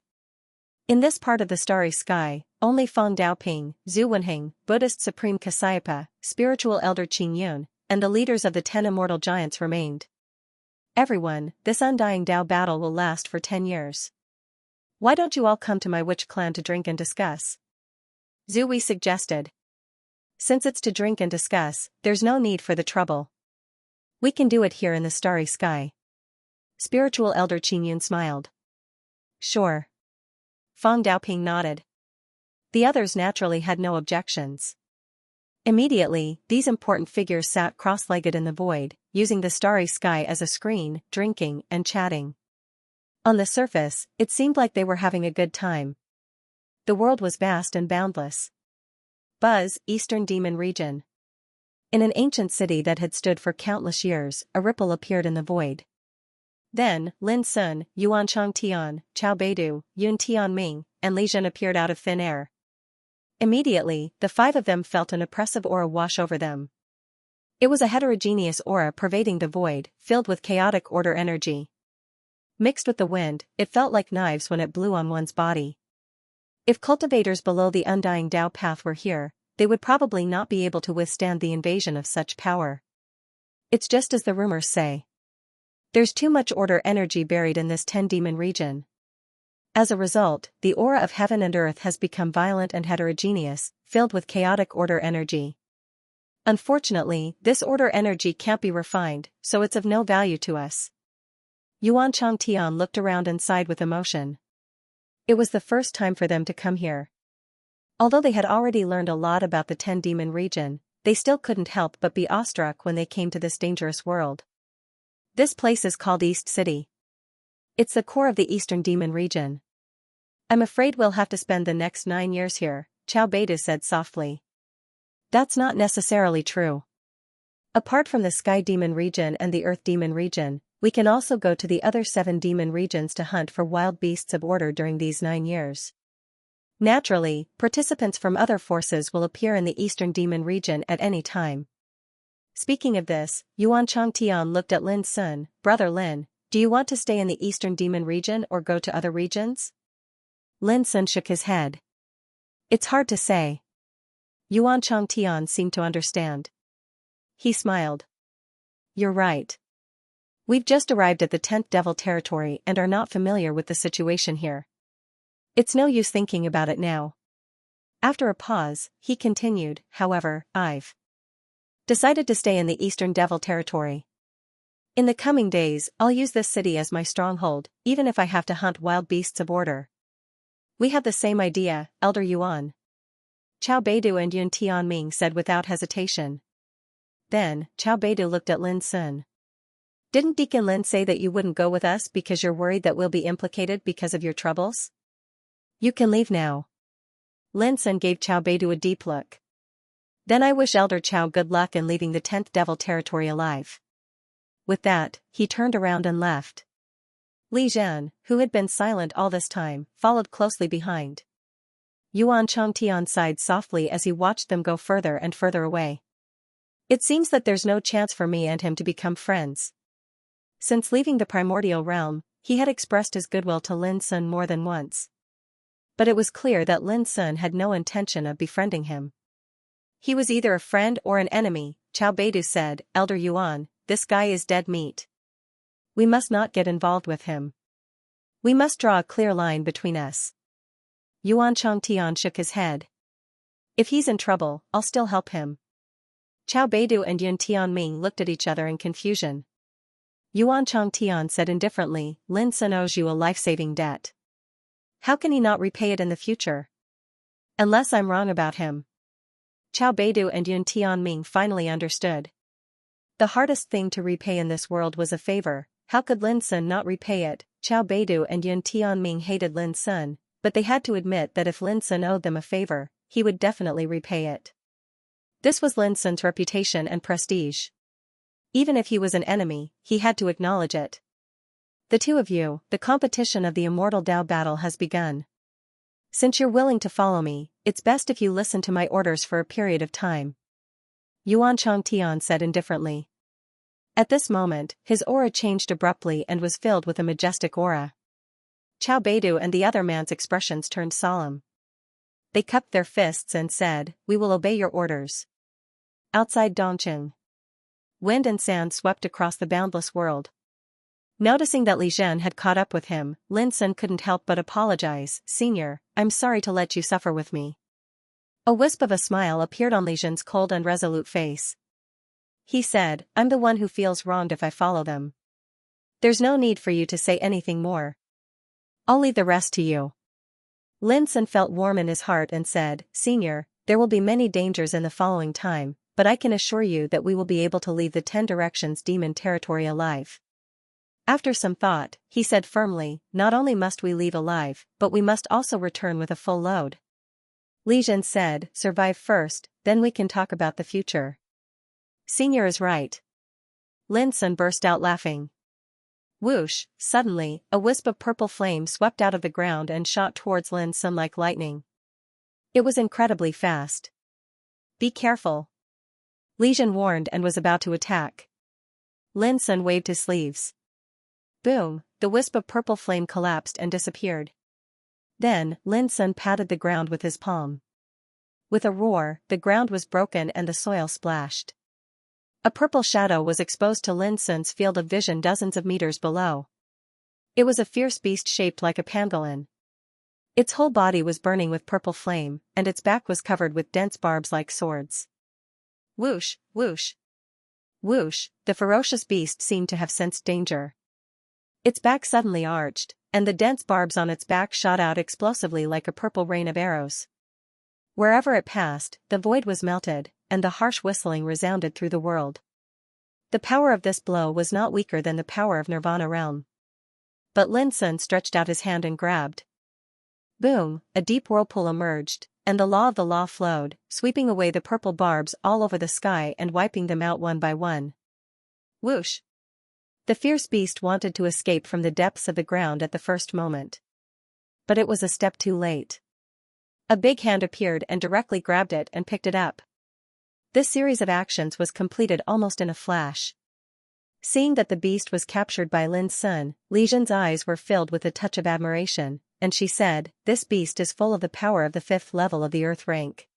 In this part of the starry sky, only Feng Daoping, Zhu Wenheng, Buddhist Supreme Kasayapa, Spiritual Elder Qing Yun, and the leaders of the 10 immortal giants remained. Everyone, this undying Dao battle will last for 10 years. Why don't you all come to my witch clan to drink and discuss? Zui suggested. Since it's to drink and discuss, there's no need for the trouble. We can do it here in the starry sky. Spiritual Elder Qing Yun smiled. Sure. Feng Daoping nodded. The others naturally had no objections. Immediately, these important figures sat cross-legged in the void, using the starry sky as a screen, drinking and chatting. On the surface, it seemed like they were having a good time. The world was vast and boundless. Buzz, Eastern Demon Region. In an ancient city that had stood for countless years, a ripple appeared in the void. Then, Lin Sun, Yuan Changtian, Chao Beidu, Yun Tianming, and Li Zhen appeared out of thin air. Immediately, the 5 of them felt an oppressive aura wash over them. It was a heterogeneous aura pervading the void, filled with chaotic order energy. Mixed with the wind, it felt like knives when it blew on one's body. If cultivators below the undying Dao path were here, they would probably not be able to withstand the invasion of such power. It's just as the rumors say. There's too much order energy buried in this 10-demon region. As a result, the aura of heaven and earth has become violent and heterogeneous, filled with chaotic order energy. Unfortunately, this order energy can't be refined, so it's of no value to us. Yuan Changtian looked around and sighed with emotion. It was the first time for them to come here. Although they had already learned a lot about the 10-demon region, they still couldn't help but be awestruck when they came to this dangerous world. This place is called East City. It's the core of the Eastern Demon region. I'm afraid we'll have to spend the next 9 years here, Chao Beidu said softly. That's not necessarily true. Apart from the Sky Demon region and the Earth Demon region, we can also go to the other 7 demon regions to hunt for wild beasts of order during these 9 years. Naturally, participants from other forces will appear in the Eastern Demon region at any time. Speaking of this, Yuan Changtian looked at Lin Sun. Brother Lin, Do you want to stay in the Eastern Demon region or go to other regions? Lin Sun shook his head. It's hard to say. Yuan Changtian seemed to understand. He smiled. You're right. We've just arrived at the 10th Devil territory and are not familiar with the situation here. It's no use thinking about it now. After a pause, he continued, however, I've decided to stay in the Eastern Devil territory. In the coming days, I'll use this city as my stronghold, even if I have to hunt wild beasts of order. We have the same idea, Elder Yuan. Chao Beidu and Yun Tianming said without hesitation. Then, Chao Beidu looked at Lin Sun. Didn't Deacon Lin say that you wouldn't go with us because you're worried that we'll be implicated because of your troubles? You can leave now. Lin Sun gave Chao Beidu a deep look. Then I wish Elder Chao good luck in leaving the 10th Devil territory alive. With that, he turned around and left. Li Zhan, who had been silent all this time, followed closely behind. Yuan Changtian sighed softly as he watched them go further and further away. It seems that there's no chance for me and him to become friends. Since leaving the primordial realm, he had expressed his goodwill to Lin Sun more than once. But it was clear that Lin Sun had no intention of befriending him. He was either a friend or an enemy, Chao Beidu said, Elder Yuan, this guy is dead meat. We must not get involved with him. We must draw a clear line between us. Yuan Changtian shook his head. If he's in trouble, I'll still help him. Chao Beidu and Yun Tianming looked at each other in confusion. Yuan Changtian said indifferently, Lin Sun owes you a life-saving debt. How can he not repay it in the future? Unless I'm wrong about him. Chao Beidu and Yun Tianming finally understood. The hardest thing to repay in this world was a favor. How could Lin Sun not repay it? Chao Beidu and Yun Tianming hated Lin Sun, but they had to admit that if Lin Sun owed them a favor, he would definitely repay it. This was Lin Sun's reputation and prestige. Even if he was an enemy, he had to acknowledge it. The two of you, the competition of the immortal Dao battle has begun. Since you're willing to follow me, it's best if you listen to my orders for a period of time. Yuan Changtian said indifferently. At this moment, his aura changed abruptly and was filled with a majestic aura. Chao Beidu and the other man's expressions turned solemn. They cupped their fists and said, We will obey your orders. Outside Dongqing, wind and sand swept across the boundless world. Noticing that Li Zhen had caught up with him, Lin Sun couldn't help but apologize. Senior, I'm sorry to let you suffer with me. A wisp of a smile appeared on Li Zhen's cold and resolute face. He said, I'm the one who feels wronged if I follow them. There's no need for you to say anything more. I'll leave the rest to you. Lin Sun felt warm in his heart and said, Senior, there will be many dangers in the following time, but I can assure you that we will be able to leave the 10 Directions demon territory alive. After some thought, he said firmly, not only must we leave alive, but we must also return with a full load. Li Zhen said, survive first, then we can talk about the future. Senior is right. Lin Sun burst out laughing. Whoosh, suddenly, a wisp of purple flame swept out of the ground and shot towards Lin Sun like lightning. It was incredibly fast. Be careful. Li Zhen warned and was about to attack. Lin Sun waved his sleeves. Boom, the wisp of purple flame collapsed and disappeared. Then, Lin Sun patted the ground with his palm. With a roar, the ground was broken and the soil splashed. A purple shadow was exposed to Lin Sun's field of vision dozens of meters below. It was a fierce beast shaped like a pangolin. Its whole body was burning with purple flame, and its back was covered with dense barbs like swords. Whoosh, whoosh. Whoosh, the ferocious beast seemed to have sensed danger. Its back suddenly arched, and the dense barbs on its back shot out explosively like a purple rain of arrows. Wherever it passed, the void was melted, and the harsh whistling resounded through the world. The power of this blow was not weaker than the power of Nirvana realm. But Lin Sun stretched out his hand and grabbed. Boom, a deep whirlpool emerged, and the law of the law flowed, sweeping away the purple barbs all over the sky and wiping them out one by one. Whoosh! The fierce beast wanted to escape from the depths of the ground at the first moment. But it was a step too late. A big hand appeared and directly grabbed it and picked it up. This series of actions was completed almost in a flash. Seeing that the beast was captured by Lin Sun, Li Zhen's eyes were filled with a touch of admiration, and she said, "This beast is full of the power of the 5th level of the earth rank.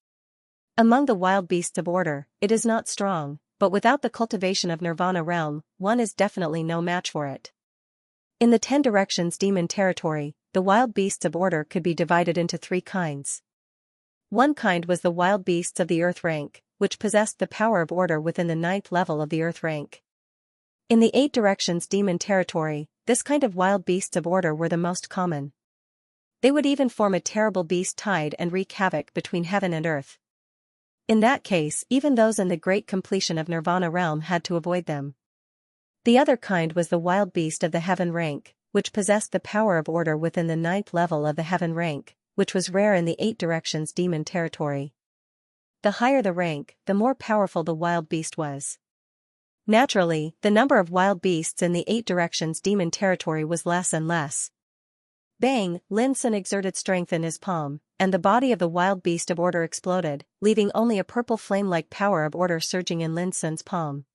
Among the wild beasts of order, it is not strong, but without the cultivation of Nirvana realm, one is definitely no match for it." In the 10 directions demon territory, the wild beasts of order could be divided into 3 kinds. One kind was the wild beasts of the earth rank, which possessed the power of order within the 9th level of the earth rank. In the 8 directions demon territory, this kind of wild beasts of order were the most common. They would even form a terrible beast tide and wreak havoc between heaven and earth. In that case, even those in the great completion of Nirvana realm had to avoid them. The other kind was the wild beast of the heaven rank, which possessed the power of order within the 9th level of the heaven rank, which was rare in the 8 directions demon territory. The higher the rank, the more powerful the wild beast was. Naturally, the number of wild beasts in the 8 directions demon territory was less and less. Bang! Lin Sun exerted strength in his palm, and the body of the wild beast of order exploded, leaving only a purple flame-like power of order surging in Lin Sun's palm.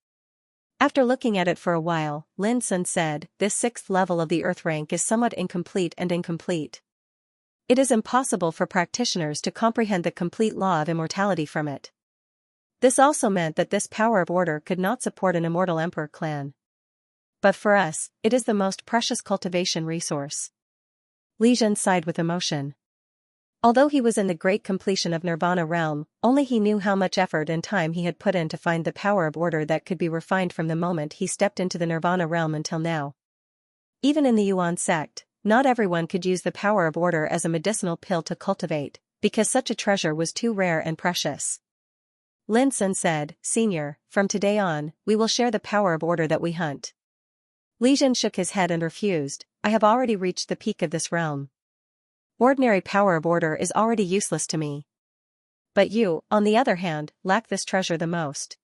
After looking at it for a while, Lin Sun said, "This 6th level of the earth rank is somewhat incomplete and incomplete. It is impossible for practitioners to comprehend the complete law of immortality from it. This also meant that this power of order could not support an immortal emperor clan. But for us, it is the most precious cultivation resource." Li Zhen sighed with emotion. Although he was in the great completion of Nirvana realm, only he knew how much effort and time he had put in to find the power of order that could be refined from the moment he stepped into the Nirvana realm until now. Even in the Yuan sect, not everyone could use the power of order as a medicinal pill to cultivate, because such a treasure was too rare and precious. Lin Sun said, "Senior, from today on, we will share the power of order that we hunt." Li Zhen shook his head and refused. "I have already reached the peak of this realm. Ordinary power of order is already useless to me. But you, on the other hand, lack this treasure the most."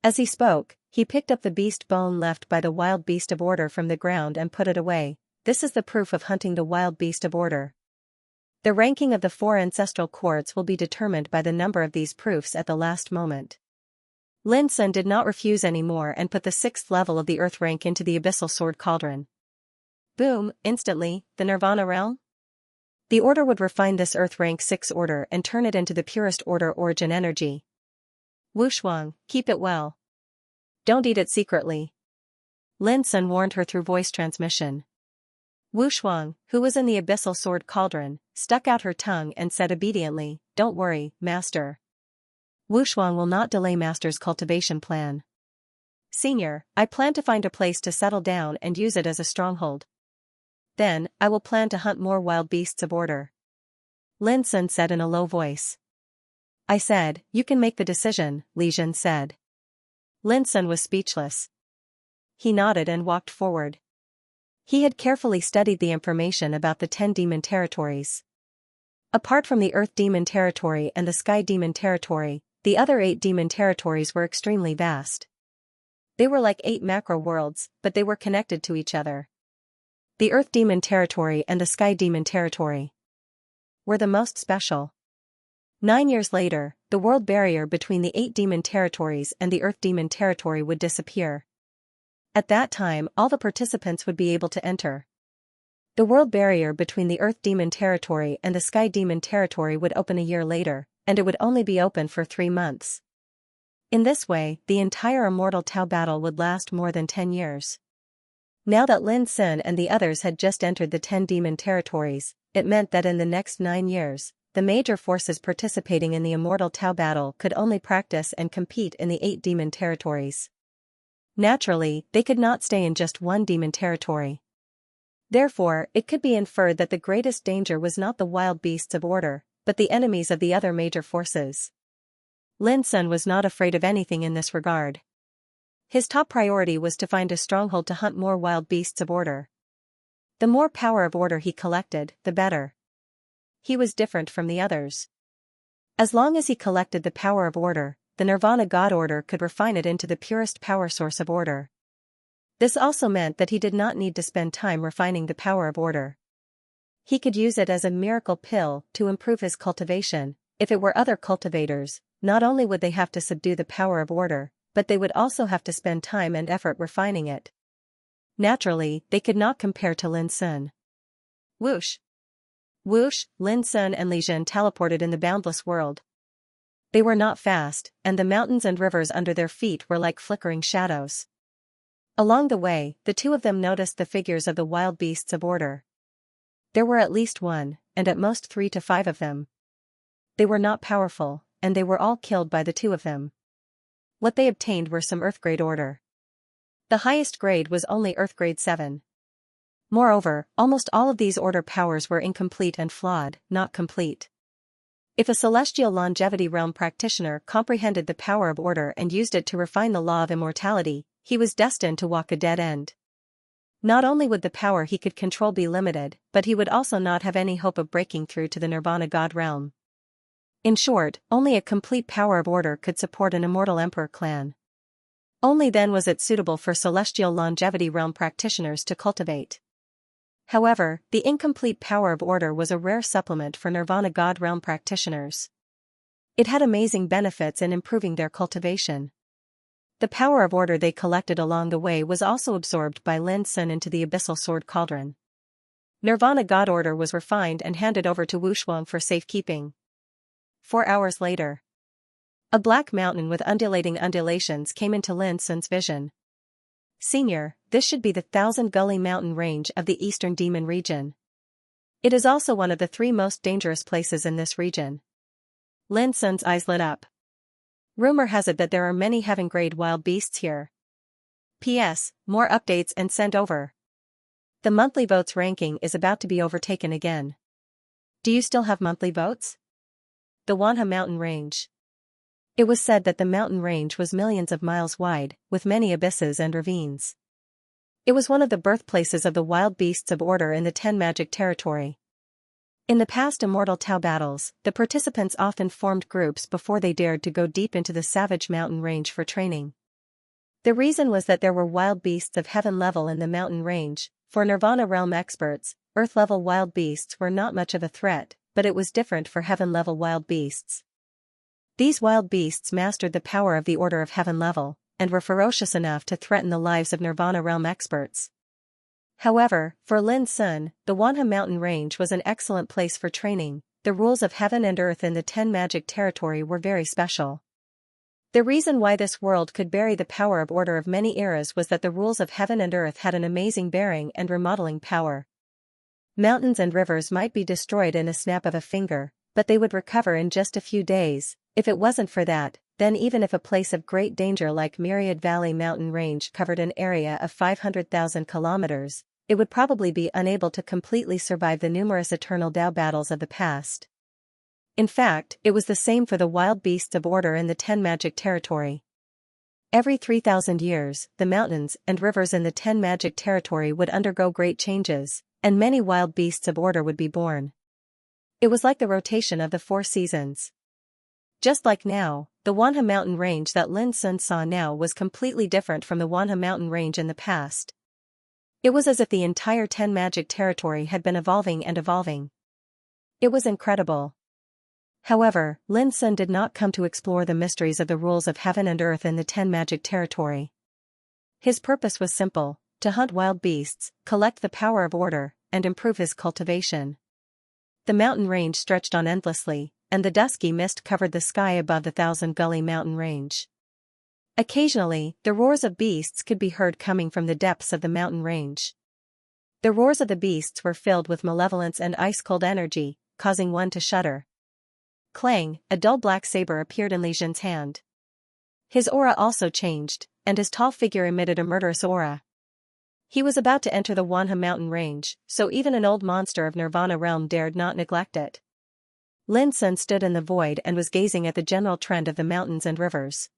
As he spoke, he picked up the beast bone left by the wild beast of order from the ground and put it away. "This is the proof of hunting the wild beast of order. The ranking of the 4 ancestral cords will be determined by the number of these proofs at the last moment." Lin Sun did not refuse any more and put the 6th level of the earth rank into the abyssal sword cauldron. Boom! Instantly, the Nirvana realm? The order would refine this earth rank 6 order and turn it into the purest order origin energy. "Wu Shuang, keep it well. Don't eat it secretly." Lin Sun warned her through voice transmission. Wu Shuang, who was in the abyssal sword cauldron, stuck out her tongue and said obediently, "Don't worry, Master. Wu Shuang will not delay Master's cultivation plan. Senior, I plan to find a place to settle down and use it as a stronghold. Then, I will plan to hunt more wild beasts of order." Lin Sun said in a low voice. "I said, you can make the decision," Li Zhen said. Lin Sun was speechless. He nodded and walked forward. He had carefully studied the information about the 10 demon territories. Apart from the Earth demon territory and the Sky demon territory, the other 8 demon territories were extremely vast. They were like 8 macro worlds, but they were connected to each other. The Earth demon territory and the Sky demon territory were the most special. 9 years later, the world barrier between the 8 demon territories and the Earth demon territory would disappear. At that time, all the participants would be able to enter. The world barrier between the Earth demon territory and the Sky demon territory would open a year later, and it would only be open for 3 months. In this way, the entire Immortal Tao battle would last more than 10 years. Now that Lin Sun and the others had just entered the 10 demon territories, it meant that in the next 9 years, the major forces participating in the Immortal Tao battle could only practice and compete in the 8 demon territories. Naturally, they could not stay in just one demon territory. Therefore, it could be inferred that the greatest danger was not the wild beasts of order, but the enemies of the other major forces. Lin Sun was not afraid of anything in this regard. His top priority was to find a stronghold to hunt more wild beasts of order. The more power of order he collected, the better. He was different from the others. As long as he collected the power of order, the Nirvana God Order could refine it into the purest power source of order. This also meant that he did not need to spend time refining the power of order. He could use it as a miracle pill to improve his cultivation. If it were other cultivators, not only would they have to subdue the power of order, but they would also have to spend time and effort refining it. Naturally, they could not compare to Lin Sun. Whoosh! Whoosh! Lin Sun and Li Zhen teleported in the boundless world. They were not fast, and the mountains and rivers under their feet were like flickering shadows. Along the way, the two of them noticed the figures of the wild beasts of order. There were at least one, and at most 3 to 5 of them. They were not powerful, and they were all killed by the two of them. What they obtained were some Earth grade order. The highest grade was only Earth grade 7. Moreover, almost all of these order powers were incomplete and flawed, not complete. If a celestial longevity realm practitioner comprehended the power of order and used it to refine the law of immortality, he was destined to walk a dead end. Not only would the power he could control be limited, but he would also not have any hope of breaking through to the Nirvana God realm. In short, only a complete power of order could support an immortal emperor clan. Only then was it suitable for celestial longevity realm practitioners to cultivate. However, the incomplete power of order was a rare supplement for Nirvana God realm practitioners. It had amazing benefits in improving their cultivation. The power of order they collected along the way was also absorbed by Lin Sun into the abyssal sword cauldron. Nirvana God order was refined and handed over to Wu Shuang for safekeeping. 4 hours later, a black mountain with undulating undulations came into Lin Sun's vision. Senior, this should be the 1,000 Gully mountain range of the eastern demon region. It is also one of the 3 most dangerous places in this region. Lin Sun's eyes lit up. Rumor has it that there are many heaven-grade wild beasts here. P.S. More updates and sent over. The monthly votes ranking is about to be overtaken again. Do you still have monthly votes? The Wanha mountain range. It was said that the mountain range was millions of miles wide, with many abysses and ravines. It was one of the birthplaces of the wild beasts of order in the 10 magic territory. In the past Immortal Tao battles, the participants often formed groups before they dared to go deep into the savage mountain range for training. The reason was that there were wild beasts of heaven level in the mountain range. For Nirvana realm experts, earth level wild beasts were not much of a threat, but it was different for heaven level wild beasts. These wild beasts mastered the power of the order of heaven level, and were ferocious enough to threaten the lives of Nirvana realm experts. However, for Lin Sun, the Wanha mountain range was an excellent place for training. The rules of heaven and earth in the 10 magic territory were very special. The reason why this world could bury the power of order of many eras was that the rules of heaven and earth had an amazing bearing and remodeling power. Mountains and rivers might be destroyed in a snap of a finger, but they would recover in just a few days. If it wasn't for that, then even if a place of great danger like Myriad Valley mountain range covered an area of 500,000 kilometers, it would probably be unable to completely survive the numerous eternal Tao battles of the past. In fact, it was the same for the wild beasts of order in the 10 magic territory. Every 3,000 years, the mountains and rivers in the 10 magic territory would undergo great changes, and many wild beasts of order would be born. It was like the rotation of the 4 seasons. Just like now, the Wanha mountain range that Lin Sun saw now was completely different from the Wanha mountain range in the past. It was as if the entire 10 magic territory had been evolving and evolving. It was incredible. However, Lin Sun did not come to explore the mysteries of the rules of heaven and earth in the 10 magic territory. His purpose was simple: to hunt wild beasts, collect the power of order, and improve his cultivation. The mountain range stretched on endlessly, and the dusky mist covered the sky above the 1,000 Gully mountain range. Occasionally, the roars of beasts could be heard coming from the depths of the mountain range. The roars of the beasts were filled with malevolence and ice-cold energy, causing one to shudder. Clang, a dull black saber appeared in Li Zhen's hand. His aura also changed, and his tall figure emitted a murderous aura. He was about to enter the Wanha mountain range, so even an old monster of Nirvana realm dared not neglect it. Lin Sun stood in the void and was gazing at the general trend of the mountains and rivers.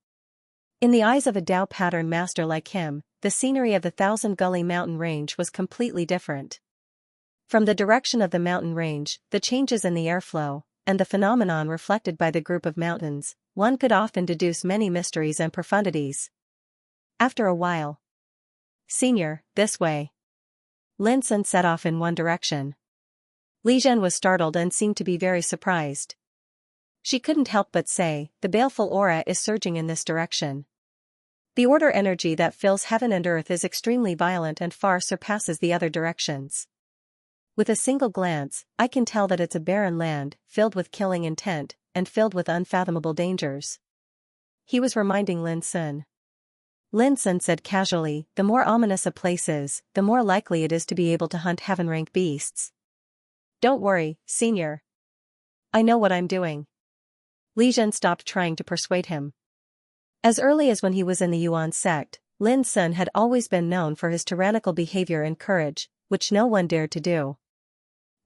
In the eyes of a Tao pattern master like him, the scenery of the 1,000 Gully mountain range was completely different. From the direction of the mountain range, the changes in the airflow, and the phenomenon reflected by the group of mountains, one could often deduce many mysteries and profundities. After a while, "Senior, this way." Lin Sun set off in one direction. Li Zhen was startled and seemed to be very surprised. She couldn't help but say, "The baleful aura is surging in this direction." The order energy that fills heaven and earth is extremely violent and far surpasses the other directions. With a single glance, I can tell that it's a barren land, filled with killing intent, and filled with unfathomable dangers. He was reminding Lin Sun. Lin Sun said casually, the more ominous a place is, the more likely it is to be able to hunt heaven-rank beasts. Don't worry, senior. I know what I'm doing. Li Zhen stopped trying to persuade him. As early as when he was in the Yuan sect, Lin Sun had always been known for his tyrannical behavior and courage, which no one dared to do.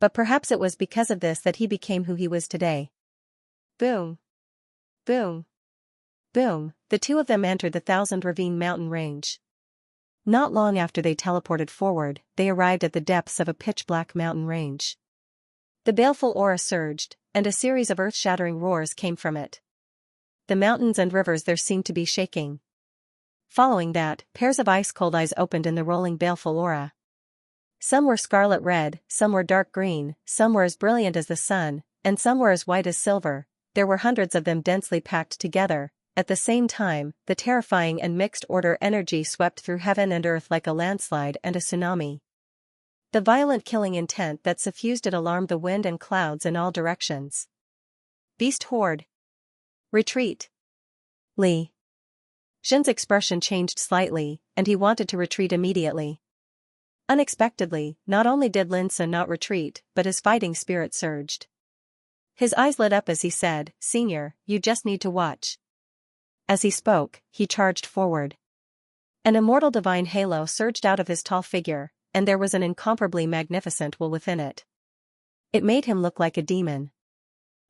But perhaps it was because of this that he became who he was today. Boom. Boom. Boom, the two of them entered the Thousand Ravine mountain range. Not long after they teleported forward, they arrived at the depths of a pitch-black mountain range. The baleful aura surged, and a series of earth-shattering roars came from it. The mountains and rivers there seemed to be shaking. Following that, pairs of ice-cold eyes opened in the rolling baleful aura. Some were scarlet red, some were dark green, some were as brilliant as the sun, and some were as white as silver. There were hundreds of them densely packed together. At the same time, the terrifying and mixed order energy swept through heaven and earth like a landslide and a tsunami. The violent killing intent that suffused it alarmed the wind and clouds in all directions. Beast horde. Retreat. Li Zhen's expression changed slightly, and he wanted to retreat immediately. Unexpectedly, not only did Lin Sun not retreat, but his fighting spirit surged. His eyes lit up as he said, Senior, you just need to watch. As he spoke, he charged forward. An immortal divine halo surged out of his tall figure, and there was an incomparably magnificent will within it. It made him look like a demon.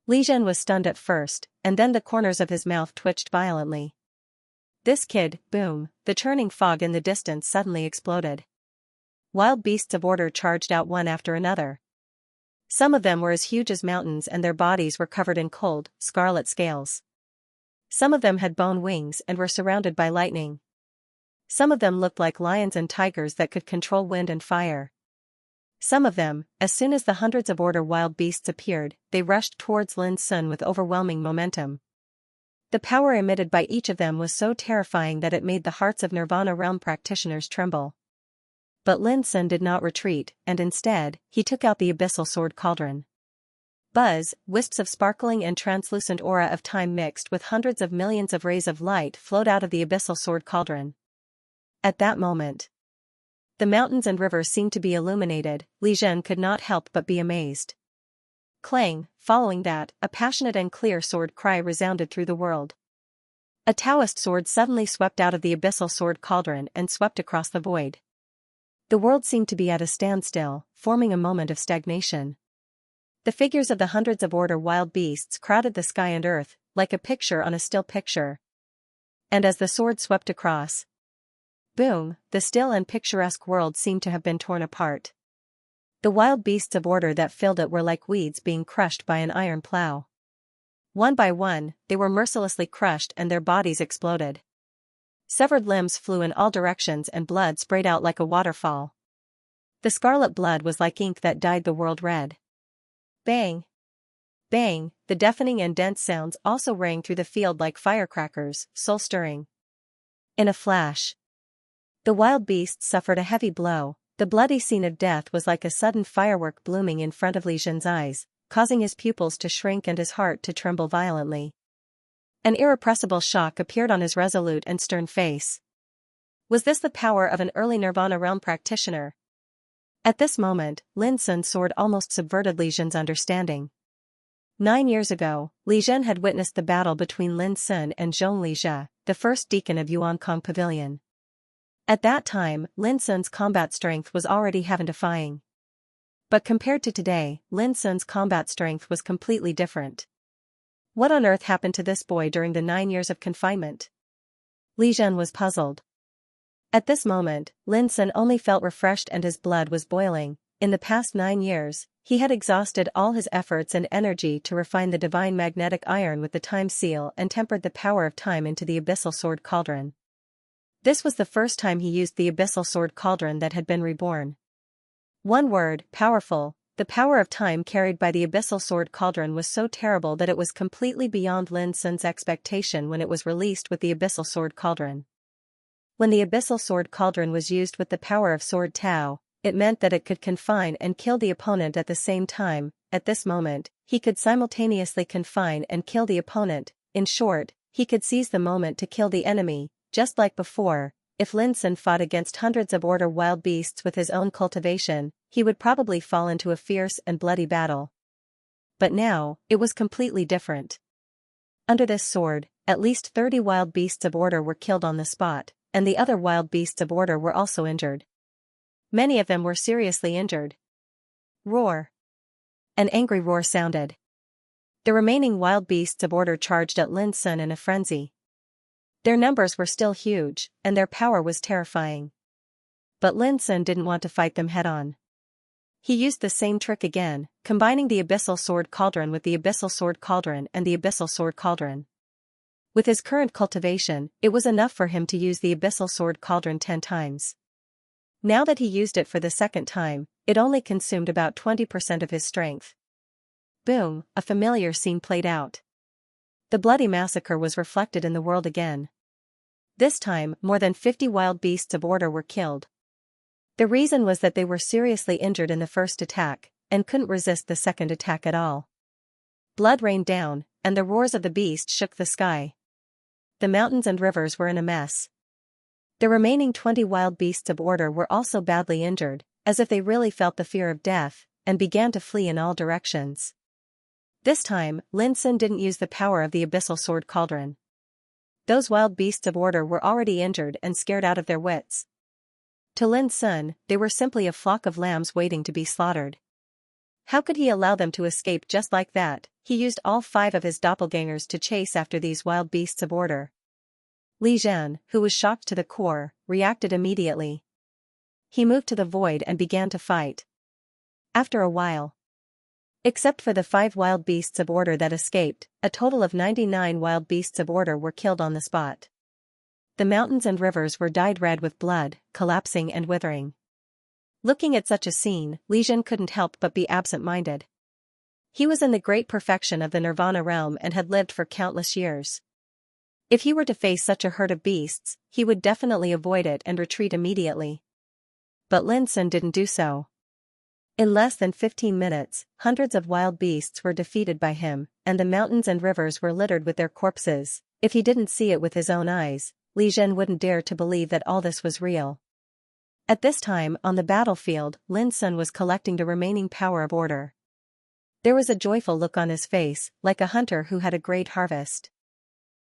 Li Zhen was stunned at first, and then the corners of his mouth twitched violently. This kid, boom, the churning fog in the distance suddenly exploded. Wild beasts of order charged out one after another. Some of them were as huge as mountains and their bodies were covered in cold, scarlet scales. Some of them had bone wings and were surrounded by lightning. Some of them looked like lions and tigers that could control wind and fire. Some of them, as soon as the hundreds of order wild beasts appeared, they rushed towards Lin Sun with overwhelming momentum. The power emitted by each of them was so terrifying that it made the hearts of Nirvana realm practitioners tremble. But Lin Sun did not retreat, and instead, he took out the abyssal sword cauldron. Buzz, wisps of sparkling and translucent aura of time mixed with hundreds of millions of rays of light flowed out of the abyssal sword cauldron. At that moment, the mountains and rivers seemed to be illuminated. Li Zhen could not help but be amazed. Clang, following that, a passionate and clear sword cry resounded through the world. A Taoist sword suddenly swept out of the abyssal sword cauldron and swept across the void. The world seemed to be at a standstill, forming a moment of stagnation. The figures of the hundreds of order wild beasts crowded the sky and earth, like a picture on a still picture. And as the sword swept across, boom, the still and picturesque world seemed to have been torn apart. The wild beasts of order that filled it were like weeds being crushed by an iron plow. One by one, they were mercilessly crushed and their bodies exploded. Severed limbs flew in all directions and blood sprayed out like a waterfall. The scarlet blood was like ink that dyed the world red. Bang! Bang! The deafening and dense sounds also rang through the field like firecrackers, soul-stirring. In a flash, the wild beasts suffered a heavy blow. The bloody scene of death was like a sudden firework blooming in front of Li Zhen's eyes, causing his pupils to shrink and his heart to tremble violently. An irrepressible shock appeared on his resolute and stern face. Was this the power of an early Nirvana realm practitioner? At this moment, Lin Sun's sword almost subverted Li Zhen's understanding. 9 years ago, Li Zhen had witnessed the battle between Lin Sun and Zhong Lizhe, the first deacon of Yuankong Pavilion. At that time, Lin Sun's combat strength was already heaven-defying. But compared to today, Lin Sun's combat strength was completely different. What on earth happened to this boy during the 9 years of confinement? Li Zhen was puzzled. At this moment, Lin Sun only felt refreshed and his blood was boiling. In the past 9 years, he had exhausted all his efforts and energy to refine the divine magnetic iron with the time seal and tempered the power of time into the abyssal sword cauldron. This was the first time he used the abyssal sword cauldron that had been reborn. One word, powerful. The power of time carried by the abyssal sword cauldron was so terrible that it was completely beyond Lin Sun's expectation when it was released with the abyssal sword cauldron. When the abyssal sword cauldron was used with the power of Sword Tao, it meant that it could confine and kill the opponent at the same time. At this moment, he could simultaneously confine and kill the opponent. In short, he could seize the moment to kill the enemy. Just like before, if Lin Sun fought against hundreds of order wild beasts with his own cultivation, he would probably fall into a fierce and bloody battle. But now, it was completely different. Under this sword, at least 30 wild beasts of order were killed on the spot, and the other wild beasts of order were also injured. Many of them were seriously injured. Roar! An angry roar sounded. The remaining wild beasts of order charged at Lin Sun in a frenzy. Their numbers were still huge, and their power was terrifying. But Lin Sun didn't want to fight them head-on. He used the same trick again, combining the abyssal sword cauldron with the abyssal sword cauldron and the abyssal sword cauldron. With his current cultivation, it was enough for him to use the abyssal sword cauldron 10 times. Now that he used it for the second time, it only consumed about 20% of his strength. Boom, a familiar scene played out. The bloody massacre was reflected in the world again. This time, more than 50 wild beasts of order were killed. The reason was that they were seriously injured in the first attack, and couldn't resist the second attack at all. Blood rained down, and the roars of the beast shook the sky. The mountains and rivers were in a mess. The remaining 20 wild beasts of order were also badly injured, as if they really felt the fear of death, and began to flee in all directions. This time, Lin Sun didn't use the power of the abyssal sword cauldron. Those wild beasts of order were already injured and scared out of their wits. To Lin Sun, they were simply a flock of lambs waiting to be slaughtered. How could he allow them to escape just like that? He used all 5 of his doppelgangers to chase after these wild beasts of order. Li Zhen, who was shocked to the core, reacted immediately. He moved to the void and began to fight. After a while, except for the 5 wild beasts of order that escaped, a total of 99 wild beasts of order were killed on the spot. The mountains and rivers were dyed red with blood, collapsing and withering. Looking at such a scene, Li Zhen couldn't help but be absent-minded. He was in the great perfection of the Nirvana realm and had lived for countless years. If he were to face such a herd of beasts, he would definitely avoid it and retreat immediately. But Lin Sun didn't do so. In less than 15 minutes, hundreds of wild beasts were defeated by him, and the mountains and rivers were littered with their corpses. If he didn't see it with his own eyes, Li Zhen wouldn't dare to believe that all this was real. At this time, on the battlefield, Lin Sun was collecting the remaining power of order. There was a joyful look on his face, like a hunter who had a great harvest.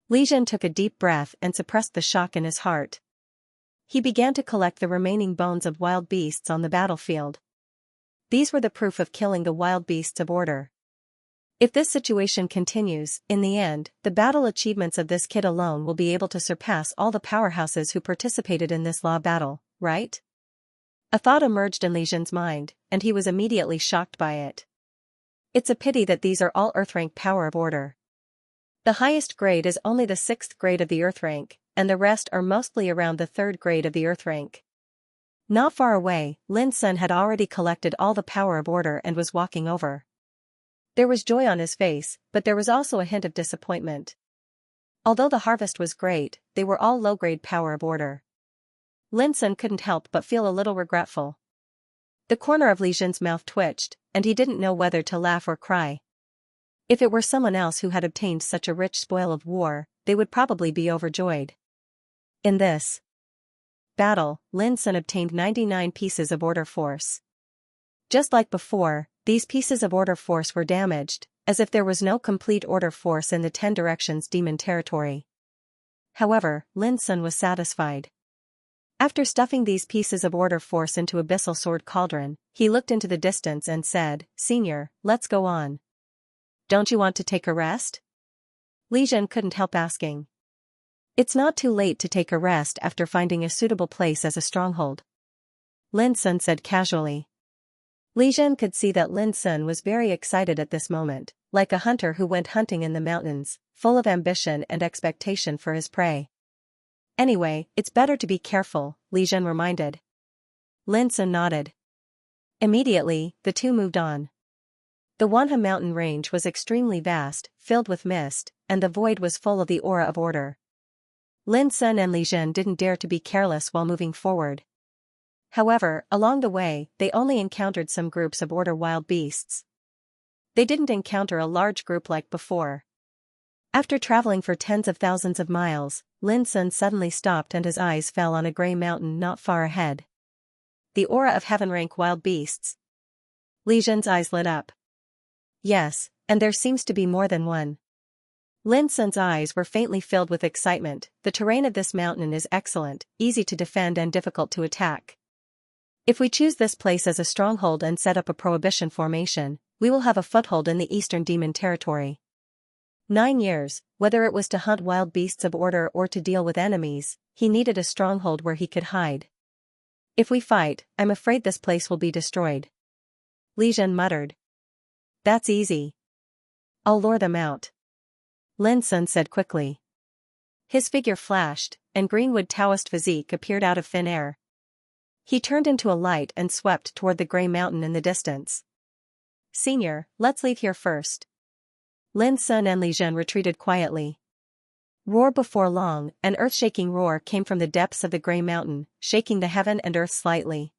Li Zhen took a deep breath and suppressed the shock in his heart. He began to collect the remaining bones of wild beasts on the battlefield. These were the proof of killing the wild beasts of order. If this situation continues, in the end, the battle achievements of this kid alone will be able to surpass all the powerhouses who participated in this law battle, right? A thought emerged in Li Zhen's mind, and he was immediately shocked by it. It's a pity that these are all Earth rank power of order. The highest grade is only the 6th grade of the Earth rank, and the rest are mostly around the 3rd grade of the Earth rank. Not far away, Lin Sun had already collected all the power of order and was walking over. There was joy on his face, but there was also a hint of disappointment. Although the harvest was great, they were all low-grade power of order. Lin Sun couldn't help but feel a little regretful. The corner of Li Zhen's mouth twitched, and he didn't know whether to laugh or cry. If it were someone else who had obtained such a rich spoil of war, they would probably be overjoyed. In this battle, Lin Sun obtained 99 pieces of order force. Just like before, these pieces of order force were damaged, as if there was no complete order force in the 10 Directions demon territory. However, Lin Sun was satisfied. After stuffing these pieces of order force into abyssal sword cauldron, he looked into the distance and said, "Senior, let's go on. Don't you want to take a rest?" Li Zhen couldn't help asking. It's not too late to take a rest after finding a suitable place as a stronghold, Lin Sun said casually. Li Zhen could see that Lin Sun was very excited at this moment, like a hunter who went hunting in the mountains, full of ambition and expectation for his prey. Anyway, it's better to be careful, Li Zhen reminded. Lin Sun nodded. Immediately, the two moved on. The Wanha mountain range was extremely vast, filled with mist, and the void was full of the aura of order. Lin Sun and Li Zhen didn't dare to be careless while moving forward. However, along the way, they only encountered some groups of order wild beasts. They didn't encounter a large group like before. After traveling for tens of thousands of miles, Lin Sun suddenly stopped and his eyes fell on a gray mountain not far ahead. The aura of heaven-rank wild beasts. Li Zhen's eyes lit up. Yes, and there seems to be more than one. Lin Sun's eyes were faintly filled with excitement. The terrain of this mountain is excellent, easy to defend and difficult to attack. If we choose this place as a stronghold and set up a prohibition formation, we will have a foothold in the eastern demon territory. 9 years, whether it was to hunt wild beasts of order or to deal with enemies, he needed a stronghold where he could hide. If we fight, I'm afraid this place will be destroyed. Li Zhen muttered. That's easy. I'll lure them out. Lin Sun said quickly. His figure flashed, and Greenwood Taoist physique appeared out of thin air. He turned into a light and swept toward the gray mountain in the distance. Senior, let's leave here first. Lin Sun and Li Zhen retreated quietly. Roar before long, an earth-shaking roar came from the depths of the gray mountain, shaking the heaven and earth slightly.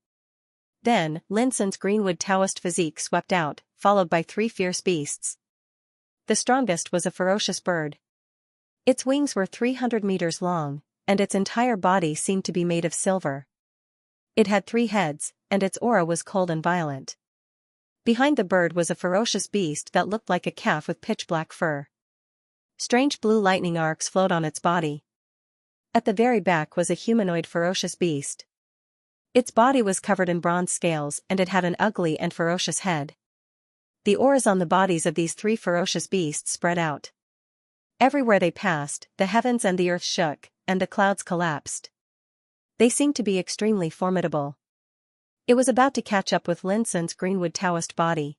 Then, Lin Sun's Greenwood Taoist physique swept out, followed by 3 fierce beasts. The strongest was a ferocious bird. Its wings were 300 meters long, and its entire body seemed to be made of silver. It had 3 heads, and its aura was cold and violent. Behind the bird was a ferocious beast that looked like a calf with pitch-black fur. Strange blue lightning arcs flowed on its body. At the very back was a humanoid ferocious beast. Its body was covered in bronze scales and it had an ugly and ferocious head. The auras on the bodies of these 3 ferocious beasts spread out. Everywhere they passed, the heavens and the earth shook, and the clouds collapsed. They seemed to be extremely formidable. It was about to catch up with Lin Sun's Greenwood Taoist body.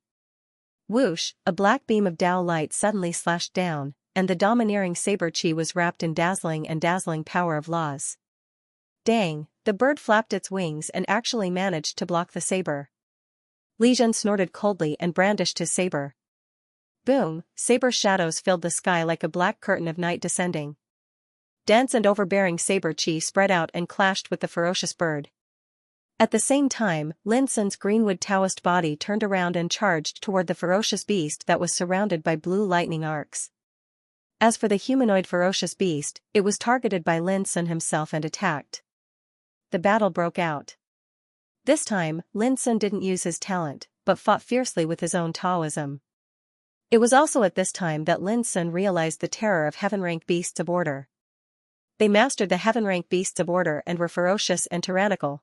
Whoosh, a black beam of Tao light suddenly slashed down, and the domineering saber chi was wrapped in dazzling power of laws. Dang, the bird flapped its wings and actually managed to block the saber. Li Zhen snorted coldly and brandished his saber. Boom, saber shadows filled the sky like a black curtain of night descending. Dense and overbearing saber chi spread out and clashed with the ferocious bird. At the same time, Lin Sun's Greenwood Taoist body turned around and charged toward the ferocious beast that was surrounded by blue lightning arcs. As for the humanoid ferocious beast, it was targeted by Lin Sun himself and attacked. The battle broke out. This time, Lin Sun didn't use his talent, but fought fiercely with his own Taoism. It was also at this time that Lin Sun realized the terror of heaven-rank beasts of order. They mastered the heaven-rank beasts of order and were ferocious and tyrannical.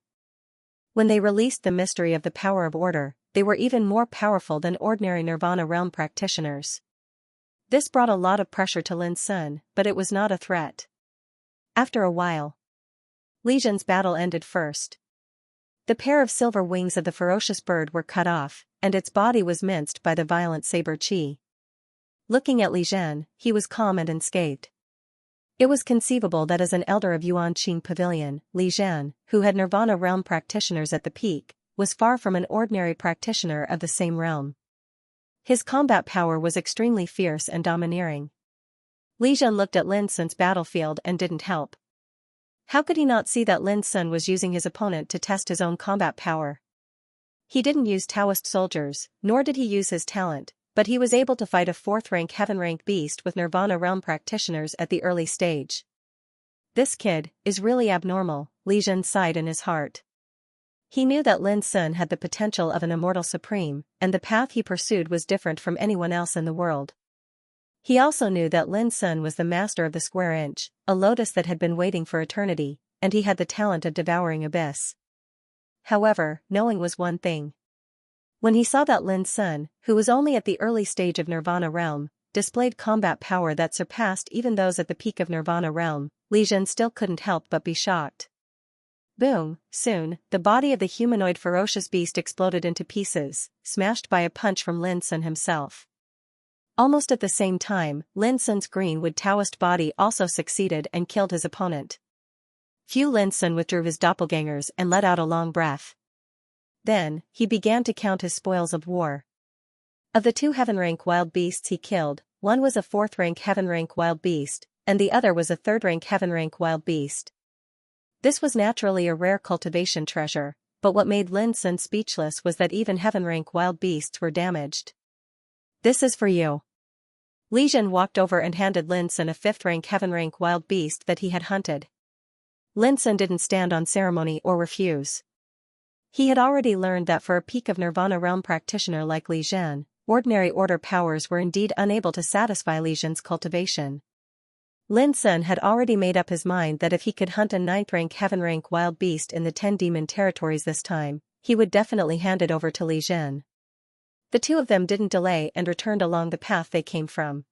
When they released the mystery of the power of order, they were even more powerful than ordinary Nirvana realm practitioners. This brought a lot of pressure to Lin Sun, but it was not a threat. After a while, Li Zhen's battle ended first. The pair of silver wings of the ferocious bird were cut off, and its body was minced by the violent saber chi. Looking at Li Zhen, he was calm and unscathed. It was conceivable that as an elder of Yuanqing Pavilion, Li Zhen, who had Nirvana realm practitioners at the peak, was far from an ordinary practitioner of the same realm. His combat power was extremely fierce and domineering. Li Zhen looked at Lin Sun's battlefield and didn't help. How could he not see that Lin Sun was using his opponent to test his own combat power? He didn't use Taoist soldiers, nor did he use his talent, but he was able to fight a 4th-rank heaven-rank beast with Nirvana realm practitioners at the early stage. This kid is really abnormal, Li Zhen sighed in his heart. He knew that Lin Sun had the potential of an immortal supreme, and the path he pursued was different from anyone else in the world. He also knew that Lin Sun was the master of the square inch, a lotus that had been waiting for eternity, and he had the talent of devouring abyss. However, knowing was one thing. When he saw that Lin Sun, who was only at the early stage of Nirvana realm, displayed combat power that surpassed even those at the peak of Nirvana realm, Li Zhen still couldn't help but be shocked. Boom, soon, the body of the humanoid ferocious beast exploded into pieces, smashed by a punch from Lin Sun himself. Almost at the same time, Lin Sun's Greenwood Taoist body also succeeded and killed his opponent. Lin Sun withdrew his doppelgangers and let out a long breath. Then, he began to count his spoils of war. Of the 2 heaven-rank wild beasts he killed, one was a 4th-rank heaven-rank wild beast, and the other was a third-rank heaven-rank wild beast. This was naturally a rare cultivation treasure, but what made Lin Sun speechless was that even heaven-rank wild beasts were damaged. "This is for you." Li Jin walked over and handed Lin Sun a fifth-rank heaven-rank wild beast that he had hunted. Lin Sun didn't stand on ceremony or refuse. He had already learned that for a peak of Nirvana realm practitioner like Li Jin, ordinary order powers were indeed unable to satisfy Li Jin's cultivation. Lin Sun had already made up his mind that if he could hunt a 9th-rank heaven-rank wild beast in the 10 demon territories this time, he would definitely hand it over to Li Jin. The two of them didn't delay and returned along the path they came from.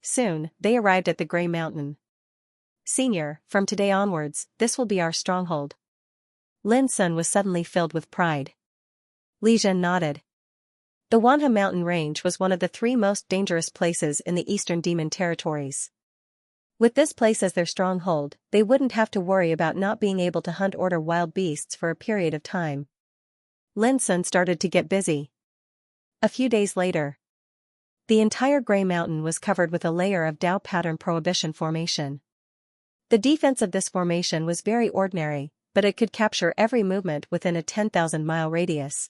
Soon, they arrived at the Grey Mountain. "Senior, from today onwards, this will be our stronghold." Lin Sun was suddenly filled with pride. Li Jin nodded. The Wanha mountain range was one of the 3 most dangerous places in the eastern demon territories. With this place as their stronghold, they wouldn't have to worry about not being able to hunt order wild beasts for a period of time. Lin Sun started to get busy. A few days later, the entire Grey Mountain was covered with a layer of Dao pattern prohibition formation. The defense of this formation was very ordinary, but it could capture every movement within a 10,000-mile radius.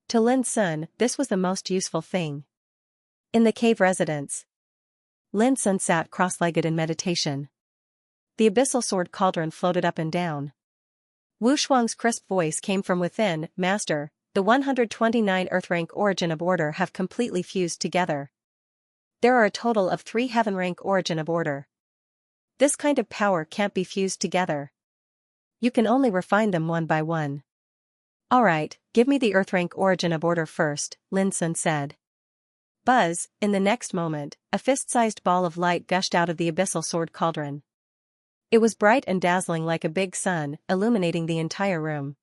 To Lin Sun, this was the most useful thing. In the cave residence, Lin Sun sat cross-legged in meditation. The abyssal sword cauldron floated up and down. Wu Shuang's crisp voice came from within. "Master, the 129 Earth-rank origin of order have completely fused together. There are a total of 3 heaven-rank origin of order. This kind of power can't be fused together. You can only refine them one by one." "Alright, give me the Earth-rank origin of order first," Lin Sun said. Buzz, in the next moment, a fist-sized ball of light gushed out of the abyssal sword cauldron. It was bright and dazzling like a big sun, illuminating the entire room.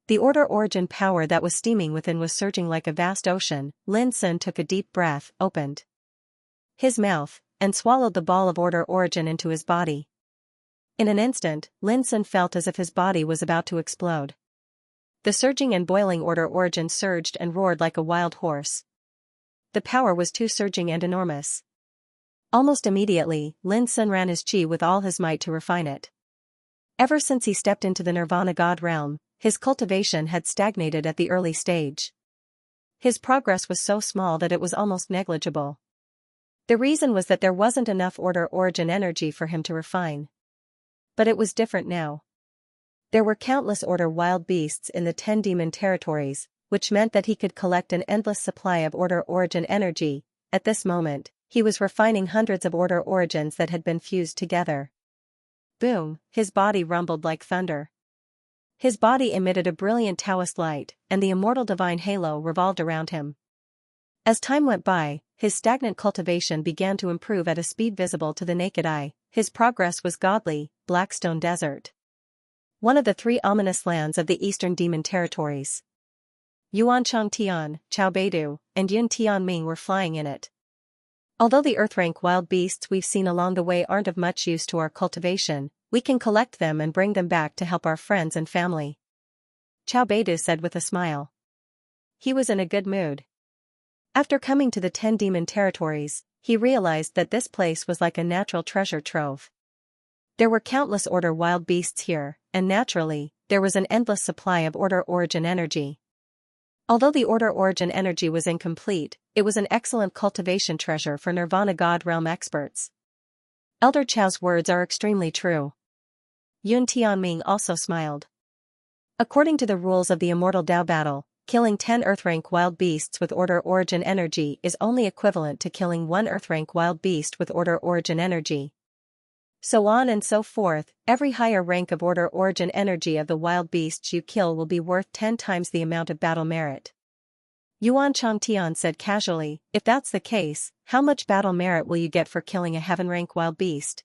The order origin power that was steaming within was surging like a vast ocean. Lin Sun took a deep breath, opened his mouth, and swallowed the ball of order origin into his body. In an instant, Lin Sun felt as if his body was about to explode. The surging and boiling order origin surged and roared like a wild horse. The power was too surging and enormous. Almost immediately, Lin Sun ran his chi with all his might to refine it. Ever since he stepped into the Nirvana God realm, his cultivation had stagnated at the early stage. His progress was so small that it was almost negligible. The reason was that there wasn't enough order origin energy for him to refine. But it was different now. There were countless order wild beasts in the 10 demon territories, which meant that he could collect an endless supply of order origin energy. At this moment, he was refining hundreds of order origins that had been fused together. Boom, his body rumbled like thunder. His body emitted a brilliant Taoist light, and the immortal divine halo revolved around him. As time went by, his stagnant cultivation began to improve at a speed visible to the naked eye. His progress was godly. Blackstone Desert, one of the 3 ominous lands of the eastern demon territories. Yuan Changtian, Chao Beidu, and Yun Tianming were flying in it. Although the Earth-rank wild beasts we've seen along the way aren't of much use to our cultivation, we can collect them and bring them back to help our friends and family. Chao Beidu said with a smile. He was in a good mood. After coming to the 10 demon territories, he realized that this place was like a natural treasure trove. There were countless order wild beasts here, and naturally, there was an endless supply of order origin energy. Although the order origin energy was incomplete, it was an excellent cultivation treasure for Nirvana God realm experts. Elder Chao's words are extremely true. Yun Tianming also smiled. According to the rules of the immortal Dao battle, killing 10 Earth-rank wild beasts with order origin energy is only equivalent to killing 1 Earth-rank wild beast with order origin energy. So on and so forth, every higher rank of order origin energy of the wild beasts you kill will be worth 10 times the amount of battle merit. Yuan Changtian said casually, "If that's the case, how much battle merit will you get for killing a heaven-rank wild beast?"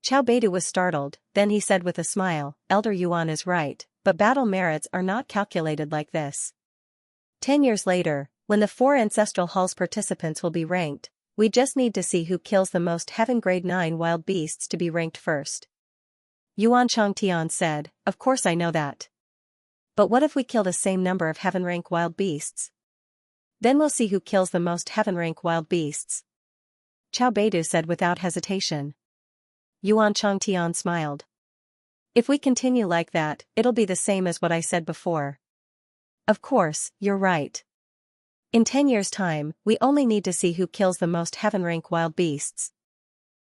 Chao Beidu was startled, then he said with a smile, "Elder Yuan is right, but battle merits are not calculated like this. 10 years later, when the 4 ancestral halls participants will be ranked, we just need to see who kills the most heaven grade 9 wild beasts to be ranked first." Yuan Changtian said, "Of course I know that. But what if we kill the same number of heaven rank wild beasts? Then we'll see who kills the most heaven rank wild beasts." Xiao Beidou said without hesitation. Yuan Changtian smiled. If we continue like that, it'll be the same as what I said before. Of course, you're right. In 10 years' time, we only need to see who kills the most heaven-rank wild beasts.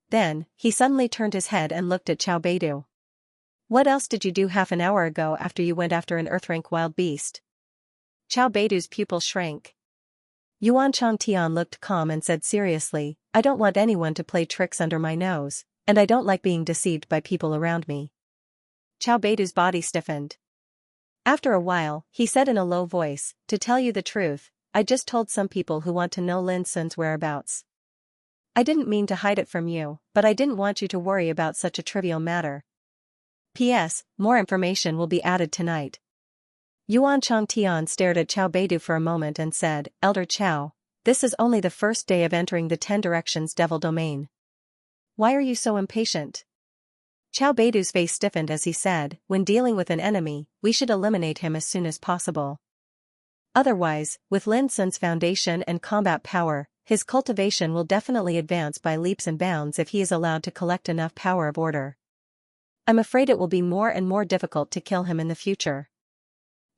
Then, he suddenly turned his head and looked at Xiao Beidou. What else did you do half an hour ago after you went after an earth-rank wild beast? Xiao Beidou's pupil shrank. Yuan Changtian looked calm and said seriously, I don't want anyone to play tricks under my nose, and I don't like being deceived by people around me. Xiao Beidou's body stiffened. After a while, he said in a low voice, to tell you the truth, I just told some people who want to know Lin Sun's whereabouts. I didn't mean to hide it from you, but I didn't want you to worry about such a trivial matter. P.S. More information will be added tonight. Yuan Changtian stared at Xiao Beidou for a moment and said, Elder Xiao, this is only the first day of entering the 10 Directions Devil Domain. Why are you so impatient? Xiao Beidou's face stiffened as he said, when dealing with an enemy, we should eliminate him as soon as possible. Otherwise, with Lin Sun's foundation and combat power, his cultivation will definitely advance by leaps and bounds if he is allowed to collect enough power of order. I'm afraid it will be more and more difficult to kill him in the future.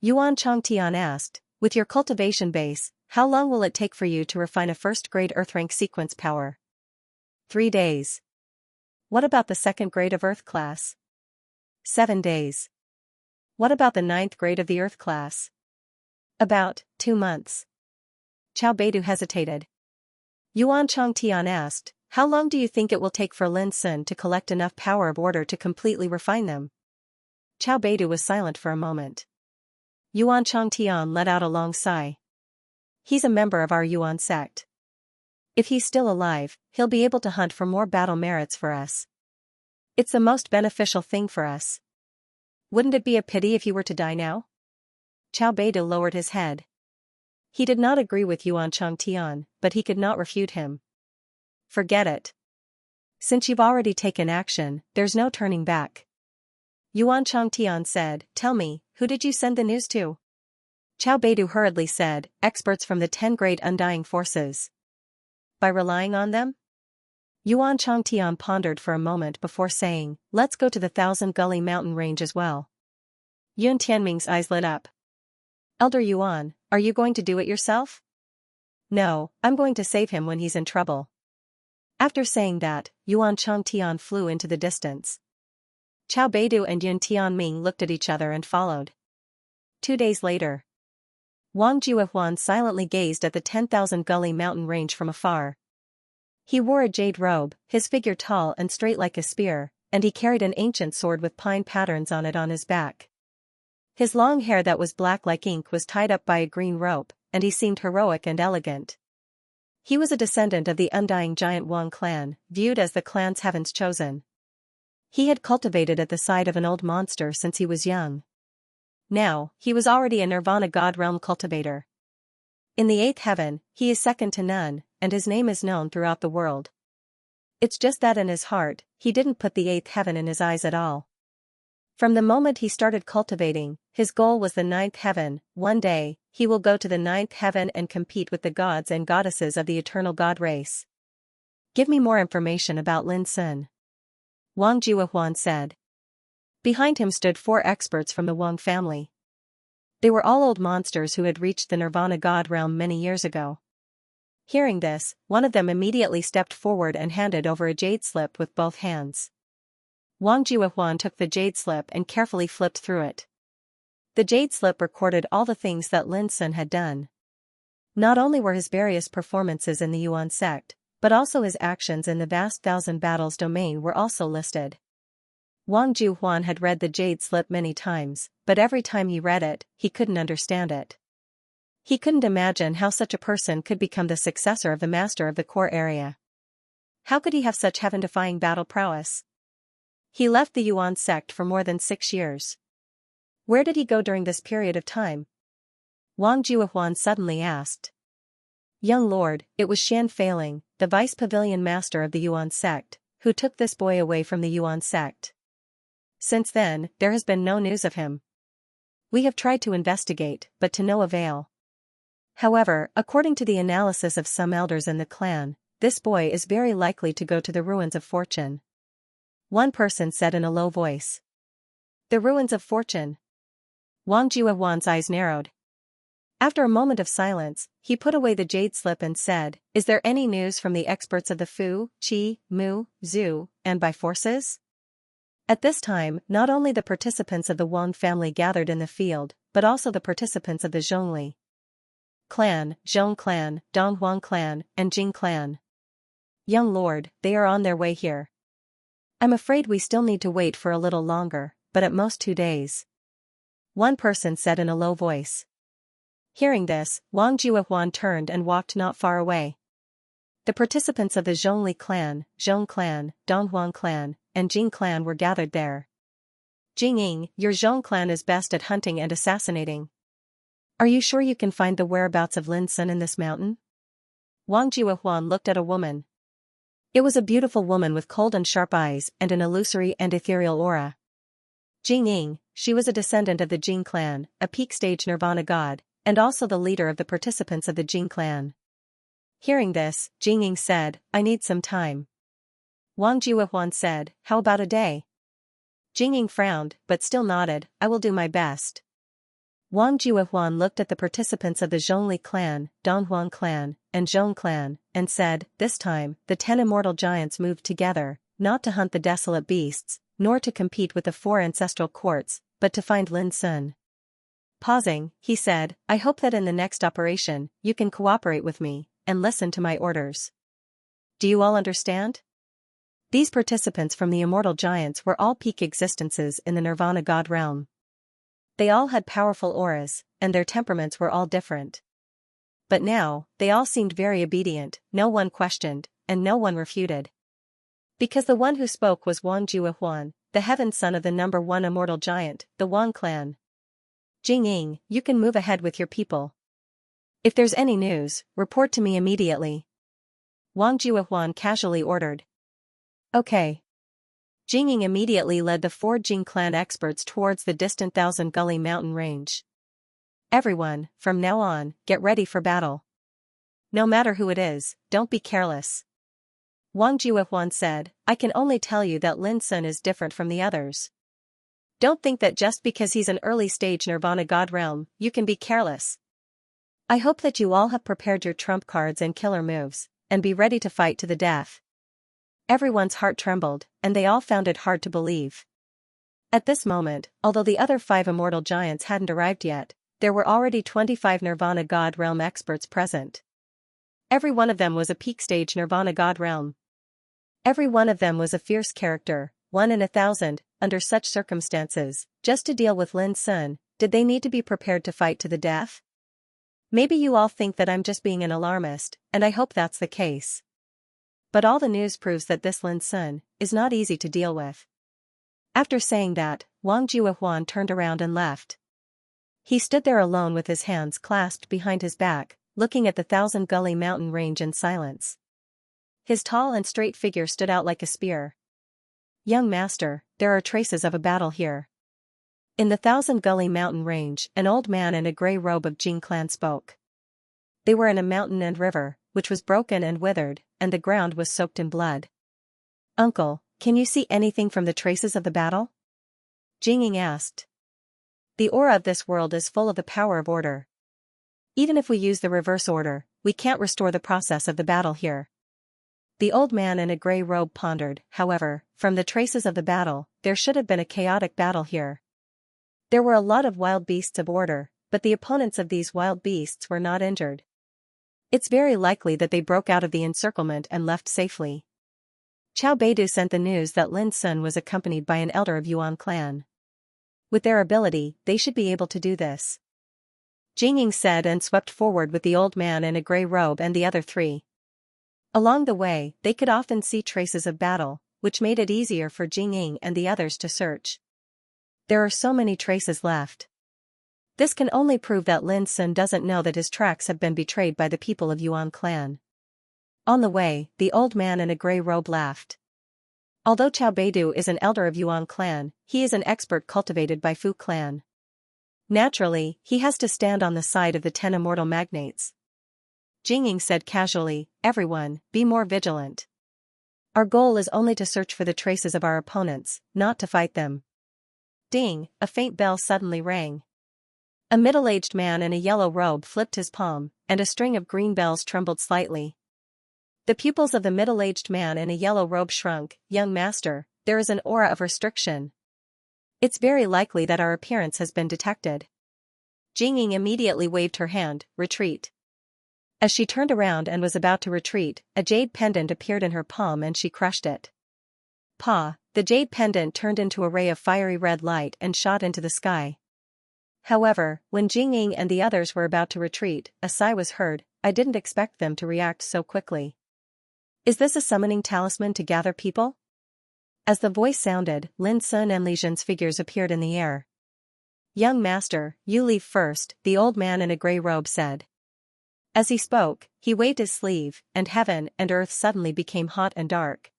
Yuan Changtian asked, with your cultivation base, how long will it take for you to refine a first-grade Earth-rank sequence power? 3 days. What about the 2nd grade of Earth class? 7 days. What about the 9th grade of the Earth class? About 2 months. Xiao Beidou hesitated. Yuan Changtian asked, how long do you think it will take for Lin Sun to collect enough power of order to completely refine them? Xiao Beidou was silent for a moment. Yuan Changtian let out a long sigh. He's a member of our Yuan sect. If he's still alive, he'll be able to hunt for more battle merits for us. It's the most beneficial thing for us. Wouldn't it be a pity if he were to die now? Xiao Beidou lowered his head. He did not agree with Yuan Changtian, but he could not refute him. Forget it. Since you've already taken action, there's no turning back. Yuan Changtian said, tell me, who did you send the news to? Xiao Beidou hurriedly said, experts from the 10 great undying forces. By relying on them? Yuan Changtian pondered for a moment before saying, let's go to the 1,000 Gully mountain range as well. Yun Tianming's eyes lit up. Elder Yuan, are you going to do it yourself? No, I'm going to save him when he's in trouble. After saying that, Yuan Changtian flew into the distance. Xiao Beidou and Yun Tianming looked at each other and followed. 2 days later. Wang Juehuan silently gazed at the 10,000 Gully mountain range from afar. He wore a jade robe, his figure tall and straight like a spear, and he carried an ancient sword with pine patterns on it on his back. His long hair that was black like ink was tied up by a green rope, and he seemed heroic and elegant. He was a descendant of the undying giant Wang clan, viewed as the clan's heaven's chosen. He had cultivated at the side of an old monster since he was young. Now, he was already a Nirvana God realm cultivator. In the 8th heaven, he is second to none, and his name is known throughout the world. It's just that in his heart, he didn't put the 8th heaven in his eyes at all. From the moment he started cultivating, his goal was the 9th heaven. One day, he will go to the 9th heaven and compete with the gods and goddesses of the eternal god race. Give me more information about Lin Sun. Wang Juehuan said. Behind him stood 4 experts from the Wang family. They were all old monsters who had reached the Nirvana God realm many years ago. Hearing this, one of them immediately stepped forward and handed over a jade slip with both hands. Wang Juehuan took the jade slip and carefully flipped through it. The jade slip recorded all the things that Lin Sun had done. Not only were his various performances in the Yuan sect, but also his actions in the vast 1,000 battles domain were also listed. Wang Juehuan had read the jade slip many times, but every time he read it, he couldn't understand it. He couldn't imagine how such a person could become the successor of the master of the core area. How could he have such heaven-defying battle prowess? He left the Yuan sect for more than 6 years. Where did he go during this period of time? Wang Juehuan suddenly asked. Young lord, it was Xian Feiling, the vice pavilion master of the Yuan sect, who took this boy away from the Yuan sect. Since then, there has been no news of him. We have tried to investigate, but to no avail. However, according to the analysis of some elders in the clan, this boy is very likely to go to the ruins of fortune. One person said in a low voice. The ruins of fortune. Wang Juehuan's eyes narrowed. After a moment of silence, he put away the jade slip and said, is there any news from the experts of the Fu, Qi, Mu, Zhu, and by forces? At this time, not only the participants of the Wang family gathered in the field, but also the participants of the Zhongli clan, Zhong clan, Donghuang clan, and Jing clan. Young lord, they are on their way here. I'm afraid we still need to wait for a little longer, but at most 2 days. One person said in a low voice. Hearing this, Wang Juehuan turned and walked not far away. The participants of the Zhongli clan, Zhong clan, Donghuang clan, and Jing clan were gathered there. Jingying, your Zhong clan is best at hunting and assassinating. Are you sure you can find the whereabouts of Lin Sun in this mountain? Wang Juehuan looked at a woman. It was a beautiful woman with cold and sharp eyes and an illusory and ethereal aura. Jingying, she was a descendant of the Jing clan, a peak-stage nirvana god, and also the leader of the participants of the Jing clan. Hearing this, Jingying said, I need some time. Wang Juehuan said, how about a day? Jingying frowned, but still nodded, I will do my best. Wang Juehuan looked at the participants of the Zhongli clan, Donghuang clan, and Zhong clan, and said, this time, the 10 immortal giants moved together, not to hunt the desolate beasts, nor to compete with the 4 ancestral courts, but to find Lin Sun. Pausing, he said, I hope that in the next operation, you can cooperate with me, and listen to my orders. Do you all understand? These participants from the immortal giants were all peak existences in the nirvana god realm. They all had powerful auras, and their temperaments were all different. But now, they all seemed very obedient, no one questioned, and no one refuted. Because the one who spoke was Wang Juehuan, the heaven son of the number 1 immortal giant, the Wang clan. Jingying, you can move ahead with your people. If there's any news, report to me immediately. Wang Juehuan casually ordered. Okay. Jingying immediately led the 4 Jing clan experts towards the distant Thousand Gully mountain range. Everyone, from now on, get ready for battle. No matter who it is, don't be careless. Wang Juehuan said, I can only tell you that Lin Sun is different from the others. Don't think that just because he's an early-stage nirvana god realm, you can be careless. I hope that you all have prepared your trump cards and killer moves, and be ready to fight to the death. Everyone's heart trembled, and they all found it hard to believe. At this moment, although the other 5 immortal giants hadn't arrived yet, there were already 25 nirvana god realm experts present. Every one of them was a peak-stage nirvana god realm. Every one of them was a fierce character, 1 in 1,000, under such circumstances, just to deal with Lin Sun, did they need to be prepared to fight to the death? Maybe you all think that I'm just being an alarmist, and I hope that's the case. But all the news proves that this Lin Sun is not easy to deal with. After saying that, Wang Juehuan turned around and left. He stood there alone with his hands clasped behind his back, looking at the Thousand Gully mountain range in silence. His tall and straight figure stood out like a spear. Young master, there are traces of a battle here. In the Thousand Gully mountain range, an old man in a grey robe of Jing clan spoke. They were in a mountain and river, which was broken and withered, and the ground was soaked in blood. Uncle, can you see anything from the traces of the battle? Jingying asked. The aura of this world is full of the power of order. Even if we use the reverse order, we can't restore the process of the battle here. The old man in a grey robe pondered, however, from the traces of the battle, there should have been a chaotic battle here. There were a lot of wild beasts of order, but the opponents of these wild beasts were not injured. It's very likely that they broke out of the encirclement and left safely. Qiao Beidu sent the news that Lin Sun was accompanied by an elder of Yuan clan. With their ability, they should be able to do this. Jingying said and swept forward with the old man in a grey robe and the other 3. Along the way, they could often see traces of battle, which made it easier for Jingying and the others to search. There are so many traces left. This can only prove that Lin Sun doesn't know that his tracks have been betrayed by the people of Yuan clan. On the way, the old man in a grey robe laughed. Although Qiao Beidu is an elder of Yuan clan, he is an expert cultivated by Fu clan. Naturally, he has to stand on the side of the 10 immortal magnates. Jingying said casually, everyone, be more vigilant. Our goal is only to search for the traces of our opponents, not to fight them. Ding, a faint bell suddenly rang. A middle-aged man in a yellow robe flipped his palm, and a string of green bells trembled slightly. The pupils of the middle-aged man in a yellow robe shrunk. Young master, there is an aura of restriction. It's very likely that our appearance has been detected. Jingying immediately waved her hand, retreat. As she turned around and was about to retreat, a jade pendant appeared in her palm and she crushed it. Pa! The jade pendant turned into a ray of fiery red light and shot into the sky. However, when Jingying and the others were about to retreat, a sigh was heard. I didn't expect them to react so quickly. Is this a summoning talisman to gather people? As the voice sounded, Lin Sun and Li Zhen's figures appeared in the air. Young master, you leave first, the old man in a grey robe said. As he spoke, he waved his sleeve, and heaven and earth suddenly became hot and dark.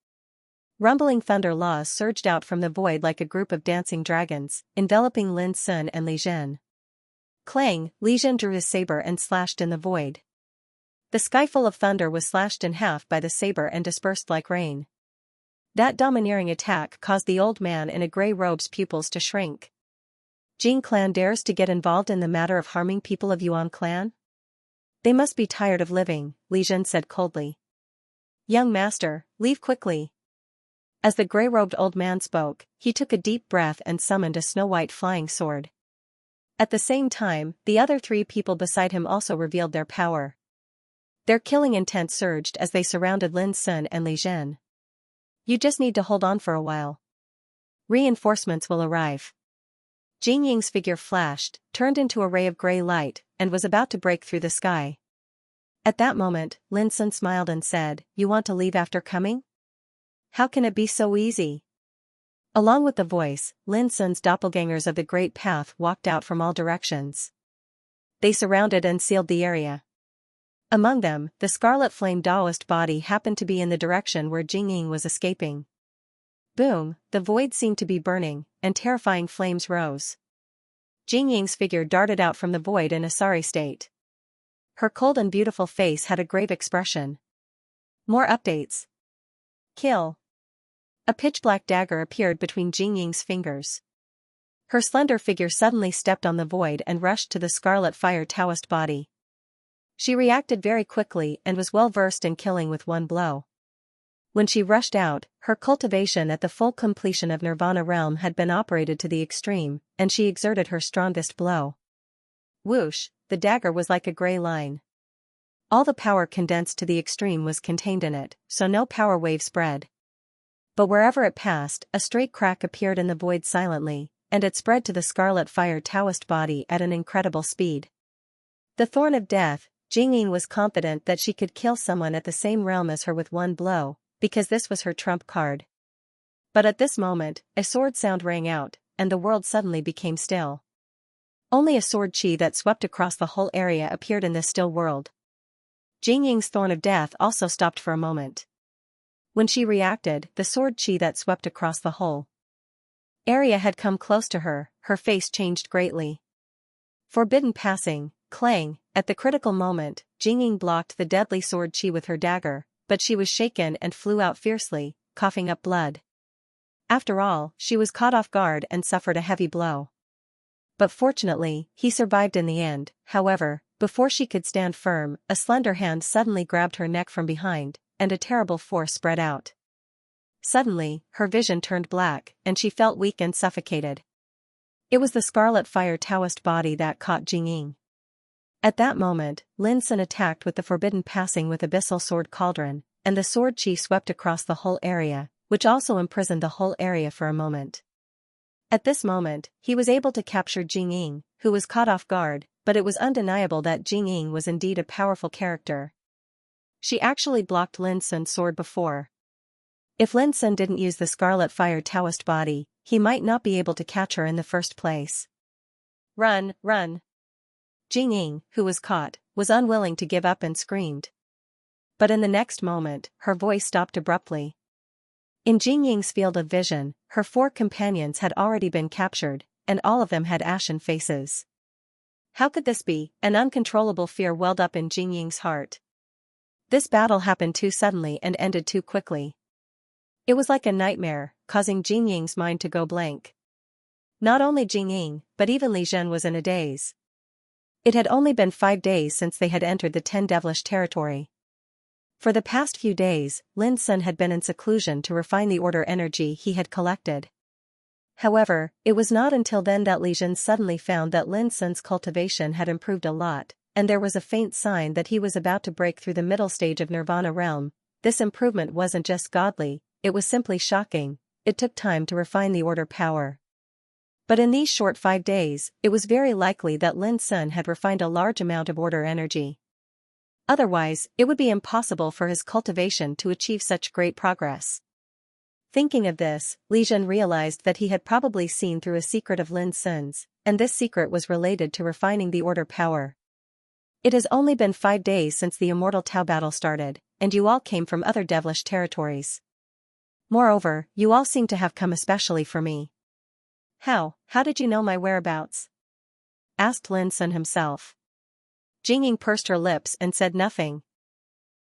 Rumbling thunder laws surged out from the void like a group of dancing dragons, enveloping Lin Sun and Li Zhen. Clang, Li Zhen drew his saber and slashed in the void. The sky full of thunder was slashed in half by the saber and dispersed like rain. That domineering attack caused the old man in a grey robe's pupils to shrink. Jing clan dares to get involved in the matter of harming people of Yuan clan? They must be tired of living, Li Zhen said coldly. Young master, leave quickly. As the grey-robed old man spoke, he took a deep breath and summoned a snow-white flying sword. At the same time, the other three people beside him also revealed their power. Their killing intent surged as they surrounded Lin Sun and Li Zhen. You just need to hold on for a while. Reinforcements will arrive. Jingying's figure flashed, turned into a ray of grey light, and was about to break through the sky. At that moment, Lin Sun smiled and said, You want to leave after coming? How can it be so easy? Along with the voice, Lin Sun's doppelgangers of the Great Path walked out from all directions. They surrounded and sealed the area. Among them, the Scarlet Flame Taoist body happened to be in the direction where Jingying was escaping. Boom, the void seemed to be burning, and terrifying flames rose. Jingying's figure darted out from the void in a sorry state. Her cold and beautiful face had a grave expression. More updates. Kill. A pitch-black dagger appeared between Jingying's fingers. Her slender figure suddenly stepped on the void and rushed to the Scarlet Fire Taoist body. She reacted very quickly and was well versed in killing with one blow. When she rushed out, her cultivation at the full completion of Nirvana realm had been operated to the extreme, and she exerted her strongest blow. Whoosh, the dagger was like a grey line. All the power condensed to the extreme was contained in it, so no power wave spread. But wherever it passed, a straight crack appeared in the void silently, and it spread to the Scarlet Fire Taoist body at an incredible speed. The Thorn of Death, Jingying was confident that she could kill someone at the same realm as her with one blow, because this was her trump card. But at this moment, a sword sound rang out, and the world suddenly became still. Only a sword chi that swept across the whole area appeared in this still world. Jingying's Thorn of Death also stopped for a moment. When she reacted, the sword chi that swept across the whole area had come close to her, her face changed greatly. Forbidden passing, clang, at the critical moment, Jingying blocked the deadly sword chi with her dagger, but she was shaken and flew out fiercely, coughing up blood. After all, she was caught off guard and suffered a heavy blow. But fortunately, he survived in the end. However, before she could stand firm, a slender hand suddenly grabbed her neck from behind, and a terrible force spread out. Suddenly, her vision turned black, and she felt weak and suffocated. It was the Scarlet Fire Taoist body that caught Jingying. At that moment, Lin Sun attacked with the forbidden passing with Abyssal Sword Cauldron, and the sword chi swept across the whole area, which also imprisoned the whole area for a moment. At this moment, he was able to capture Jingying, who was caught off guard, but it was undeniable that Jingying was indeed a powerful character. She actually blocked Lin Sun's sword before. If Lin Sun didn't use the Scarlet Fire Taoist body, he might not be able to catch her in the first place. Run, run! Jingying, who was caught, was unwilling to give up and screamed. But in the next moment, her voice stopped abruptly. In Jingying's field of vision, her 4 companions had already been captured, and all of them had ashen faces. How could this be? An uncontrollable fear welled up in Jingying's heart. This battle happened too suddenly and ended too quickly. It was like a nightmare, causing Jing Ying's mind to go blank. Not only Jing Ying, but even Li Zhen was in a daze. It had only been 5 days since they had entered the 10 devilish territory. For the past few days, Lin Sun had been in seclusion to refine the order energy he had collected. However, it was not until then that Li Zhen suddenly found that Lin Sun's cultivation had improved a lot, and there was a faint sign that he was about to break through the middle stage of Nirvana realm. This improvement wasn't just godly, it was simply shocking. It took time to refine the order power. But in these short 5 days, it was very likely that Lin Sun had refined a large amount of order energy. Otherwise, it would be impossible for his cultivation to achieve such great progress. Thinking of this, Li Zhen realized that he had probably seen through a secret of Lin Sun's, and this secret was related to refining the order power. It has only been 5 days since the Immortal Tao battle started, and you all came from other devilish territories. Moreover, you all seem to have come especially for me. How did you know my whereabouts? Asked Lin Sun himself. Jing Ying pursed her lips and said nothing.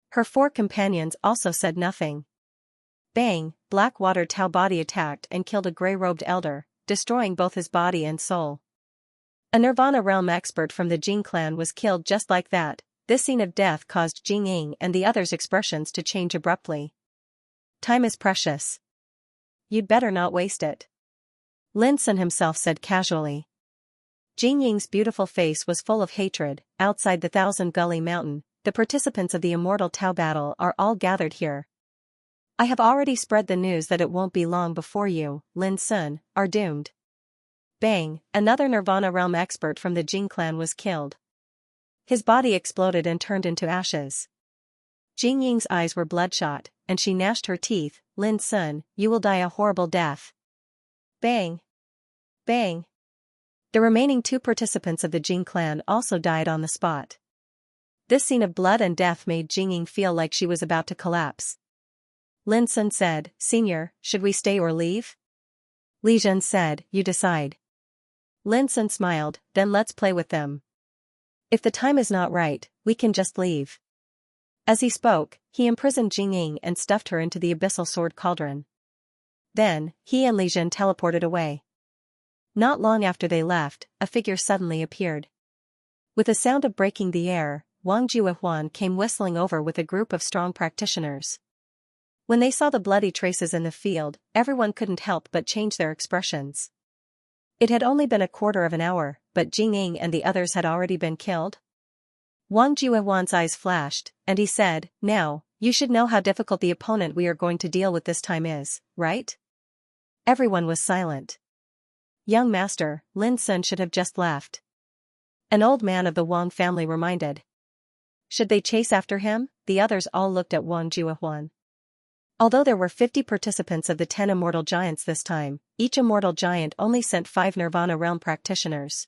Her 4 companions also said nothing. Bang, Black Water Tao body attacked and killed a grey-robed elder, destroying both his body and soul. A Nirvana realm expert from the Jing clan was killed just like that. This scene of death caused Jing Ying and the others' expressions to change abruptly. Time is precious. You'd better not waste it. Lin Sun himself said casually. Jing Ying's beautiful face was full of hatred. Outside the Thousand Gully Mountain, the participants of the Immortal Tao battle are all gathered here. I have already spread the news that it won't be long before you, Lin Sun, are doomed. Bang, another Nirvana realm expert from the Jing clan was killed. His body exploded and turned into ashes. Jing Ying's eyes were bloodshot, and she gnashed her teeth. Lin Sun, you will die a horrible death. Bang. Bang. The remaining 2 participants of the Jing clan also died on the spot. This scene of blood and death made Jing Ying feel like she was about to collapse. Lin Sun said, Senior, should we stay or leave? Li Zhen said, you decide. Lin Sun smiled, then let's play with them. If the time is not right, we can just leave. As he spoke, he imprisoned Jing Ying and stuffed her into the abyssal sword cauldron. Then, he and Li Zhen teleported away. Not long after they left, a figure suddenly appeared. With a sound of breaking the air, Wang Juehuan came whistling over with a group of strong practitioners. When they saw the bloody traces in the field, everyone couldn't help but change their expressions. It had only been a quarter of an hour, but Jing Ying and the others had already been killed. Wang Juehuan's eyes flashed, and he said, now, you should know how difficult the opponent we are going to deal with this time is, right? Everyone was silent. Young master, Lin Sun should have just left. An old man of the Wang family reminded. Should they chase after him? The others all looked at Wang Juehuan. Although there were 50 participants of the 10 immortal giants this time, each immortal giant only sent 5 Nirvana realm practitioners.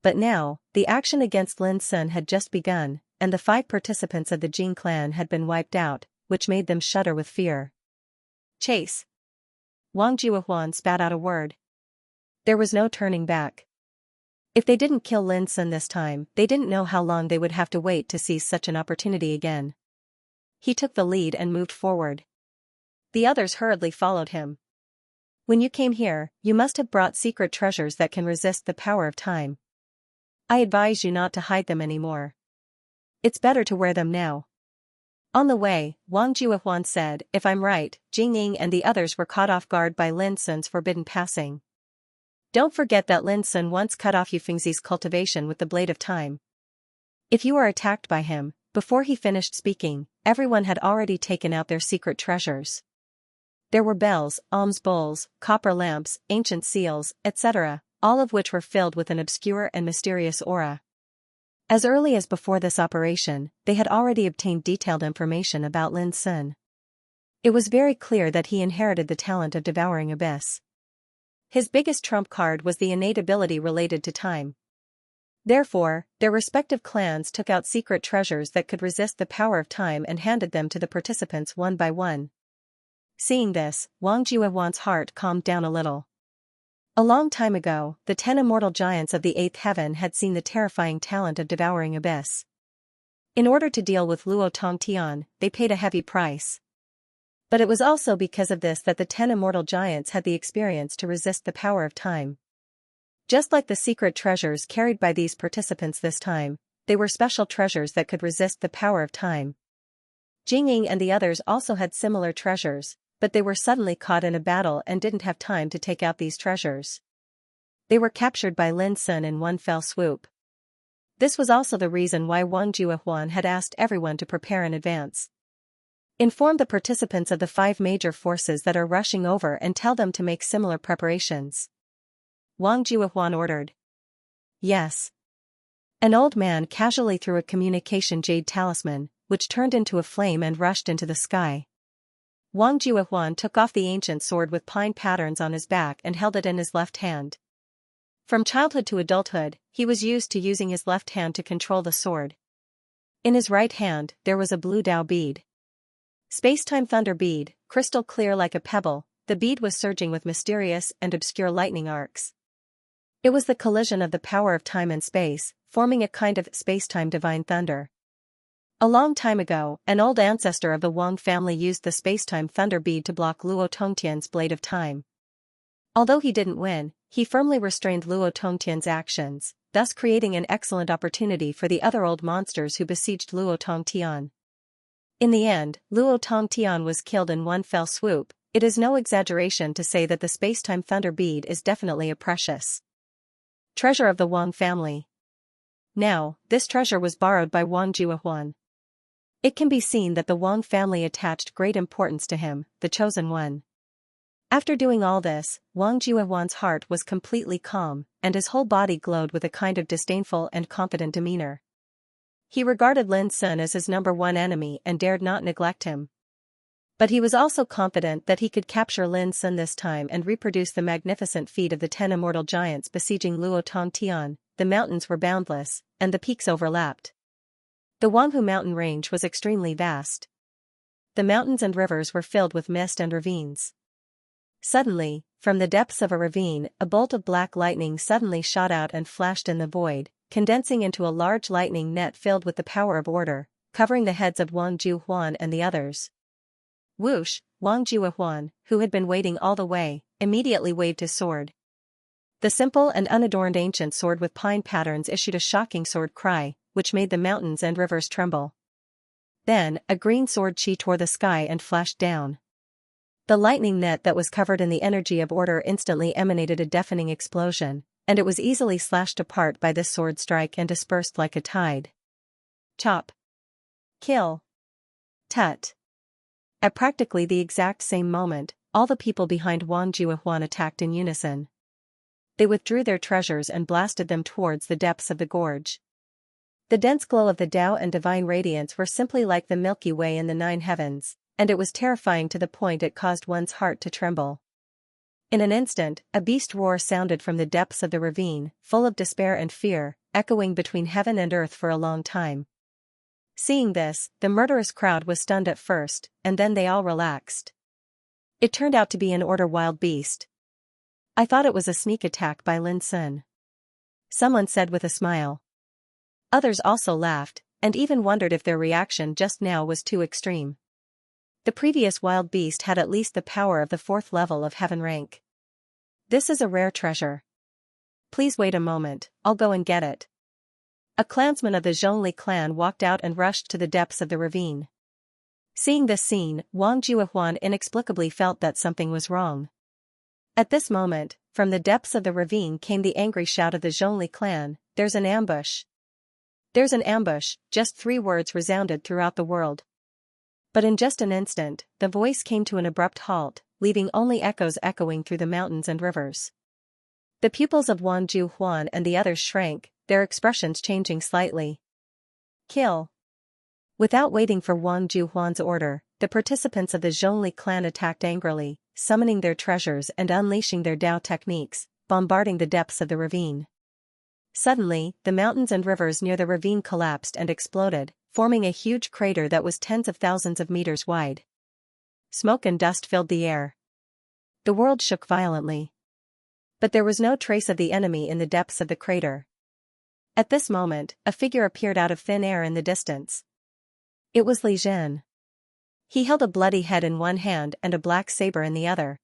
But now, the action against Lin Sun had just begun, and the 5 participants of the Jing clan had been wiped out, which made them shudder with fear. Chase. Wang Juehuan spat out a word. There was no turning back. If they didn't kill Lin Sun this time, they didn't know how long they would have to wait to seize such an opportunity again. He took the lead and moved forward. The others hurriedly followed him. When you came here, you must have brought secret treasures that can resist the power of time. I advise you not to hide them anymore. It's better to wear them now. On the way, Wang Juehuan said, if I'm right, Jing Ying and the others were caught off guard by Lin Sun's forbidden passing. Don't forget that Lin Sun once cut off Yufengzi's cultivation with the blade of time. If you are attacked by him, before he finished speaking, everyone had already taken out their secret treasures. There were bells, alms bowls, copper lamps, ancient seals, etc., all of which were filled with an obscure and mysterious aura. As early as before this operation, they had already obtained detailed information about Lin Sun. It was very clear that he inherited the talent of devouring abyss. His biggest trump card was the innate ability related to time. Therefore, their respective clans took out secret treasures that could resist the power of time and handed them to the participants one by one. Seeing this, Wang Juehuan's heart calmed down a little. A long time ago, the 10 immortal giants of the 8th heaven had seen the terrifying talent of devouring abyss. In order to deal with Luo Tongtian, they paid a heavy price. But it was also because of this that the 10 immortal giants had the experience to resist the power of time. Just like the secret treasures carried by these participants this time, they were special treasures that could resist the power of time. Jingying and the others also had similar treasures, but they were suddenly caught in a battle and didn't have time to take out these treasures. They were captured by Lin Sun in one fell swoop. This was also the reason why Wang Juehuan had asked everyone to prepare in advance. Inform the participants of the 5 major forces that are rushing over and tell them to make similar preparations. Wang Juehuan ordered. Yes. An old man casually threw a communication jade talisman, which turned into a flame and rushed into the sky. Wang Juehuan took off the ancient sword with pine patterns on his back and held it in his left hand. From childhood to adulthood, he was used to using his left hand to control the sword. In his right hand, there was a blue Dao bead. Space-time thunder bead, crystal clear like a pebble, the bead was surging with mysterious and obscure lightning arcs. It was the collision of the power of time and space, forming a kind of space-time divine thunder. A long time ago, an old ancestor of the Wang family used the space-time thunder bead to block Luo Tongtian's blade of time. Although he didn't win, he firmly restrained Luo Tongtian's actions, thus creating an excellent opportunity for the other old monsters who besieged Luo Tongtian. In the end, Luo Tongtian was killed in one fell swoop. It is no exaggeration to say that the space-time thunder bead is definitely a precious treasure of the Wang family. Now, this treasure was borrowed by Wang Juehuan. It can be seen that the Wang family attached great importance to him, the chosen one. After doing all this, Wang Juehuan's heart was completely calm, and his whole body glowed with a kind of disdainful and confident demeanor. He regarded Lin Sun as his number 1 enemy and dared not neglect him. But he was also confident that he could capture Lin Sun this time and reproduce the magnificent feat of the 10 immortal giants besieging Luo Tongtian. The mountains were boundless, and the peaks overlapped. The Wanghu mountain range was extremely vast. The mountains and rivers were filled with mist and ravines. Suddenly, from the depths of a ravine, a bolt of black lightning suddenly shot out and flashed in the void, condensing into a large lightning net filled with the power of order, covering the heads of Wang Juehuan and the others. Whoosh! Wang Juehuan, who had been waiting all the way, immediately waved his sword. The simple and unadorned ancient sword with pine patterns issued a shocking sword cry, which made the mountains and rivers tremble. Then, a green sword chi tore the sky and flashed down. The lightning net that was covered in the energy of order instantly emanated a deafening explosion, and it was easily slashed apart by this sword strike and dispersed like a tide. Chop. Kill. Tut. At practically the exact same moment, all the people behind Wang Juehuan attacked in unison. They withdrew their treasures and blasted them towards the depths of the gorge. The dense glow of the Tao and divine radiance were simply like the Milky Way in the 9 heavens, and it was terrifying to the point it caused one's heart to tremble. In an instant, a beast roar sounded from the depths of the ravine, full of despair and fear, echoing between heaven and earth for a long time. Seeing this, the murderous crowd was stunned at first, and then they all relaxed. It turned out to be an order wild beast. I thought it was a sneak attack by Lin Sun. Someone said with a smile. Others also laughed, and even wondered if their reaction just now was too extreme. The previous wild beast had at least the power of the 4th level of heaven rank. This is a rare treasure. Please wait a moment, I'll go and get it. A clansman of the Zhongli clan walked out and rushed to the depths of the ravine. Seeing this scene, Wang Juehuan inexplicably felt that something was wrong. At this moment, from the depths of the ravine came the angry shout of the Zhongli clan, "There's an ambush! There's an ambush!" Just 3 words resounded throughout the world. But in just an instant, the voice came to an abrupt halt, leaving only echoes echoing through the mountains and rivers. The pupils of Wang Juehuan and the others shrank, their expressions changing slightly. Kill. Without waiting for Wang Juehuan's order, the participants of the Zhongli clan attacked angrily, summoning their treasures and unleashing their Dao techniques, bombarding the depths of the ravine. Suddenly, the mountains and rivers near the ravine collapsed and exploded, forming a huge crater that was tens of thousands of meters wide. Smoke and dust filled the air. The world shook violently. But there was no trace of the enemy in the depths of the crater. At this moment, a figure appeared out of thin air in the distance. It was Li Jin. He held a bloody head in one hand and a black saber in the other.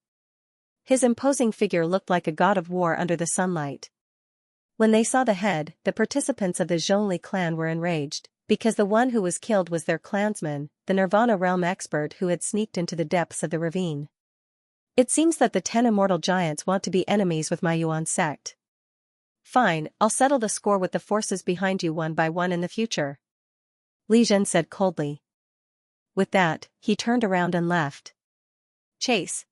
His imposing figure looked like a god of war under the sunlight. When they saw the head, the participants of the Zhongli clan were enraged, because the one who was killed was their clansman, the Nirvana realm expert who had sneaked into the depths of the ravine. It seems that the 10 immortal giants want to be enemies with my Yuan sect. Fine, I'll settle the score with the forces behind you one by one in the future. Li Jin said coldly. With that, he turned around and left. Chase.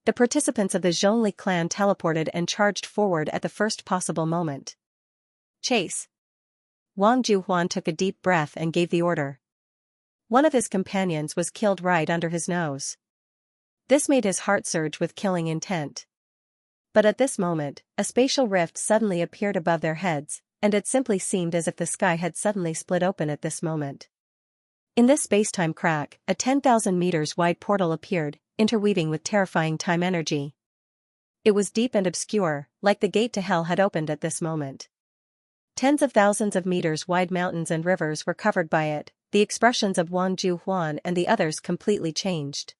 The participants of the Zhongli clan teleported and charged forward at the first possible moment. Chase. Wang Juhuan took a deep breath and gave the order. One of his companions was killed right under his nose. This made his heart surge with killing intent. But at this moment, a spatial rift suddenly appeared above their heads, and it simply seemed as if the sky had suddenly split open at this moment. In this space-time crack, a 10,000 meters wide portal appeared, interweaving with terrifying time energy. It was deep and obscure, like the gate to hell had opened at this moment. Tens of thousands of meters wide mountains and rivers were covered by it. The expressions of Wang Juhuan and the others completely changed.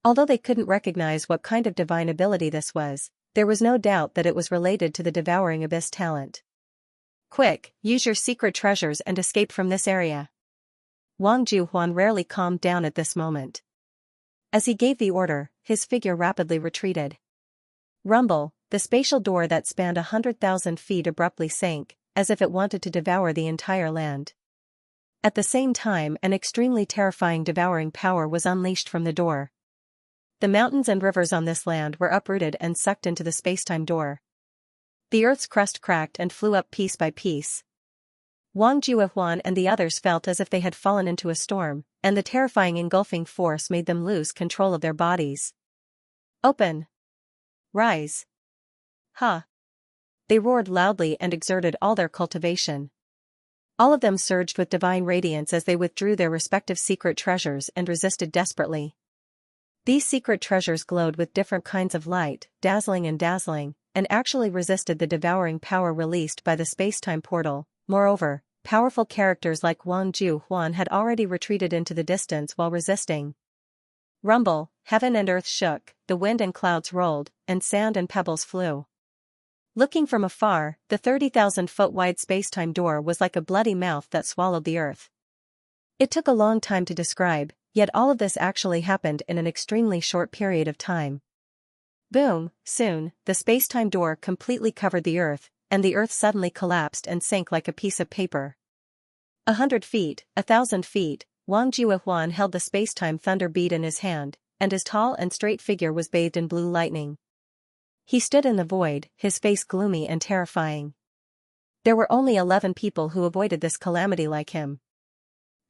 Although they couldn't recognize what kind of divine ability this was, there was no doubt that it was related to the devouring abyss talent. Quick, use your secret treasures and escape from this area. Wang Juhuan rarely calmed down at this moment. As he gave the order, his figure rapidly retreated. Rumble, the spatial door that spanned 100,000 feet abruptly sank, as if it wanted to devour the entire land. At the same time, an extremely terrifying devouring power was unleashed from the door. The mountains and rivers on this land were uprooted and sucked into the spacetime door. The earth's crust cracked and flew up piece by piece. Wang Juhuan and the others felt as if they had fallen into a storm, and the terrifying engulfing force made them lose control of their bodies. Open! Rise! Ha! They roared loudly and exerted all their cultivation. All of them surged with divine radiance as they withdrew their respective secret treasures and resisted desperately. These secret treasures glowed with different kinds of light, dazzling, and actually resisted the devouring power released by the space-time portal. Moreover, powerful characters like Wang Juhuan had already retreated into the distance while resisting. Rumble, heaven and earth shook, the wind and clouds rolled, and sand and pebbles flew. Looking from afar, the 30,000-foot wide spacetime door was like a bloody mouth that swallowed the earth. It took a long time to describe, yet all of this actually happened in an extremely short period of time. Boom, soon, the spacetime door completely covered the earth, and the earth suddenly collapsed and sank like a piece of paper. 100 feet, 1,000 feet, Wang Juhuan held the spacetime thunder bead in his hand, and his tall and straight figure was bathed in blue lightning. He stood in the void, his face gloomy and terrifying. There were only 11 people who avoided this calamity like him.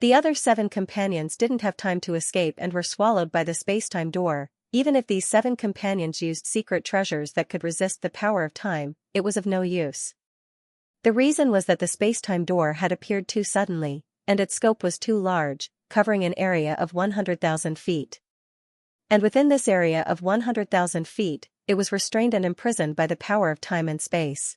The other 7 companions didn't have time to escape and were swallowed by the spacetime door. Even if these 7 companions used secret treasures that could resist the power of time, it was of no use. The reason was that the spacetime door had appeared too suddenly, and its scope was too large, covering an area of 100,000 feet. And within this area of 100,000 feet, it was restrained and imprisoned by the power of time and space.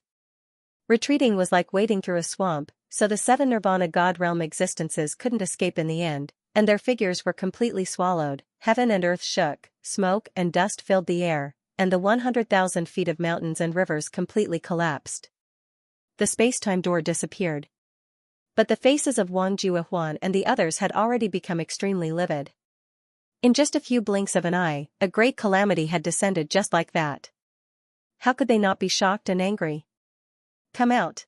Retreating was like wading through a swamp, so the 7 Nirvana God realm existences couldn't escape in the end, and their figures were completely swallowed. Heaven and earth shook, smoke and dust filled the air, and the 100,000 feet of mountains and rivers completely collapsed. The spacetime door disappeared. But the faces of Wang Juhuan and the others had already become extremely livid. In just a few blinks of an eye, a great calamity had descended just like that. How could they not be shocked and angry? Come out!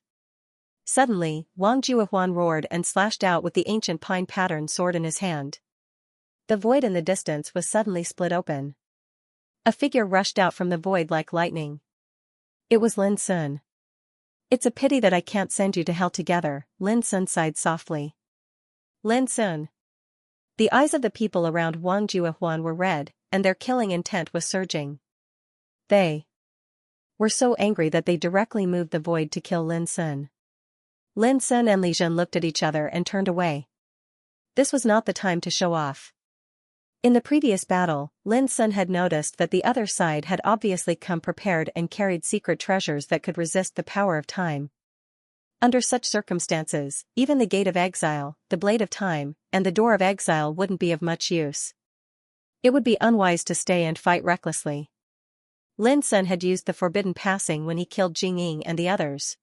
Suddenly, Wang Juhuan roared and slashed out with the ancient pine pattern sword in his hand. The void in the distance was suddenly split open. A figure rushed out from the void like lightning. It was Lin Sun. It's a pity that I can't send you to hell together, Lin Sun sighed softly. Lin Sun. The eyes of the people around Wang Juhuan were red, and their killing intent was surging. They were so angry that they directly moved the void to kill Lin Sun. Lin Sun and Li Jin looked at each other and turned away. This was not the time to show off. In the previous battle, Lin Sun had noticed that the other side had obviously come prepared and carried secret treasures that could resist the power of time. Under such circumstances, even the Gate of Exile, the Blade of Time, and the Door of Exile wouldn't be of much use. It would be unwise to stay and fight recklessly. Lin Sun had used the Forbidden Passing when he killed Jing Ying and the others.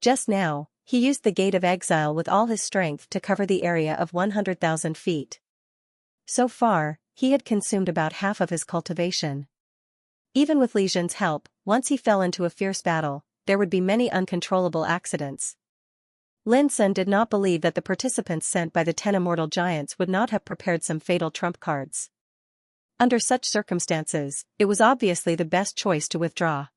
Just now, he used the Gate of Exile with all his strength to cover the area of 100,000 feet. So far, he had consumed about half of his cultivation. Even with Li Zhen's help, once he fell into a fierce battle, there would be many uncontrollable accidents. Lin Sun did not believe that the participants sent by the 10 immortal giants would not have prepared some fatal trump cards. Under such circumstances, it was obviously the best choice to withdraw.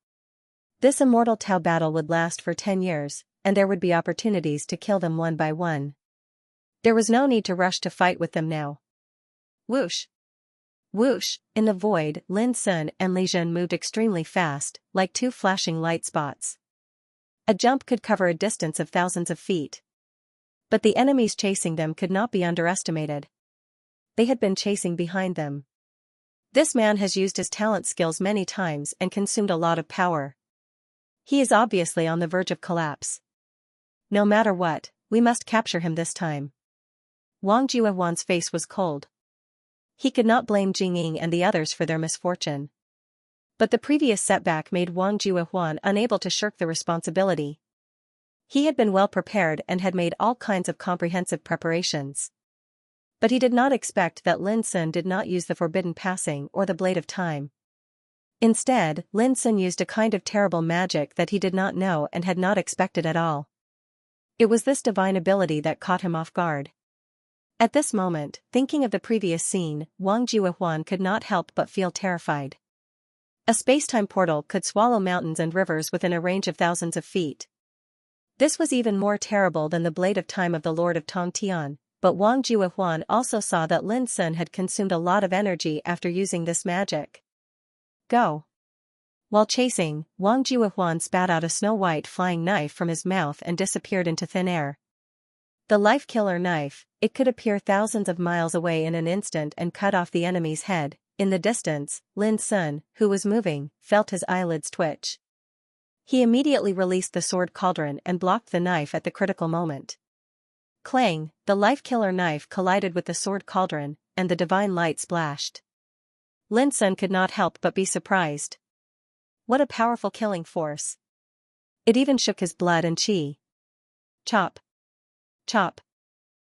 This immortal Tao battle would last for 10 years, and there would be opportunities to kill them one by one. There was no need to rush to fight with them now. Whoosh! Whoosh! In the void, Lin Sun and Li Zhen moved extremely fast, like two flashing light spots. A jump could cover a distance of thousands of feet. But the enemies chasing them could not be underestimated. They had been chasing behind them. This man has used his talent skills many times and consumed a lot of power. He is obviously on the verge of collapse. No matter what, we must capture him this time. Wang Juehuan's face was cold. He could not blame Jing Ying and the others for their misfortune. But the previous setback made Wang Juehuan unable to shirk the responsibility. He had been well prepared and had made all kinds of comprehensive preparations. But he did not expect that Lin Sun did not use the Forbidden Passing or the Blade of Time. Instead, Lin Sun used a kind of terrible magic that he did not know and had not expected at all. It was this divine ability that caught him off guard. At this moment, thinking of the previous scene, Wang Juehuan could not help but feel terrified. A space-time portal could swallow mountains and rivers within a range of thousands of feet. This was even more terrible than the Blade of Time of the Lord of Tongtian, but Wang Juehuan also saw that Lin Sun had consumed a lot of energy after using this magic. Go! While chasing, Wang Juehuan spat out a snow-white flying knife from his mouth and disappeared into thin air. The life-killer knife, it could appear thousands of miles away in an instant and cut off the enemy's head. In the distance, Lin Sun, who was moving, felt his eyelids twitch. He immediately released the sword cauldron and blocked the knife at the critical moment. Clang! The life-killer knife collided with the sword cauldron, and the divine light splashed. Lin Sun could not help but be surprised. What a powerful killing force. It even shook his blood and qi. Chop! Chop!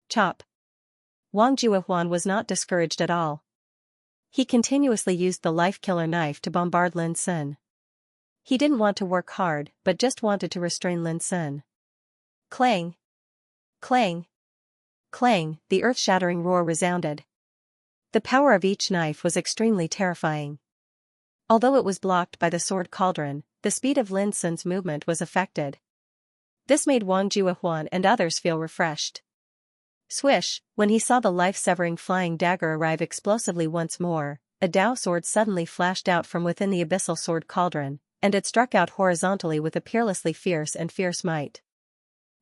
Chop! Wang Juehuan was not discouraged at all. He continuously used the life-killer knife to bombard Lin Sun. He didn't want to work hard, but just wanted to restrain Lin Sun. Clang! Clang! Clang! The earth-shattering roar resounded. The power of each knife was extremely terrifying. Although it was blocked by the sword cauldron, the speed of Lin Sun's movement was affected. This made Wang Juehuan and others feel refreshed. Swish! When he saw the life-severing flying dagger arrive explosively once more, a Dao sword suddenly flashed out from within the abyssal sword cauldron, and it struck out horizontally with a peerlessly fierce might.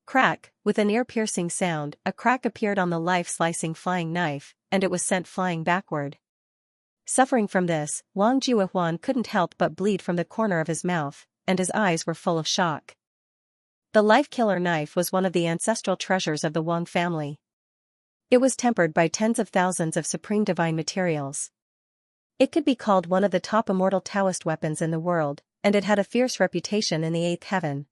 Crack! With an ear-piercing sound, a crack appeared on the life-slicing flying knife, and it was sent flying backward. Suffering from this, Wang Juehuan couldn't help but bleed from the corner of his mouth, and his eyes were full of shock. The life-killer knife was one of the ancestral treasures of the Wang family. It was tempered by tens of thousands of supreme divine materials. It could be called one of the top immortal Taoist weapons in the world, and it had a fierce reputation in the eighth heaven.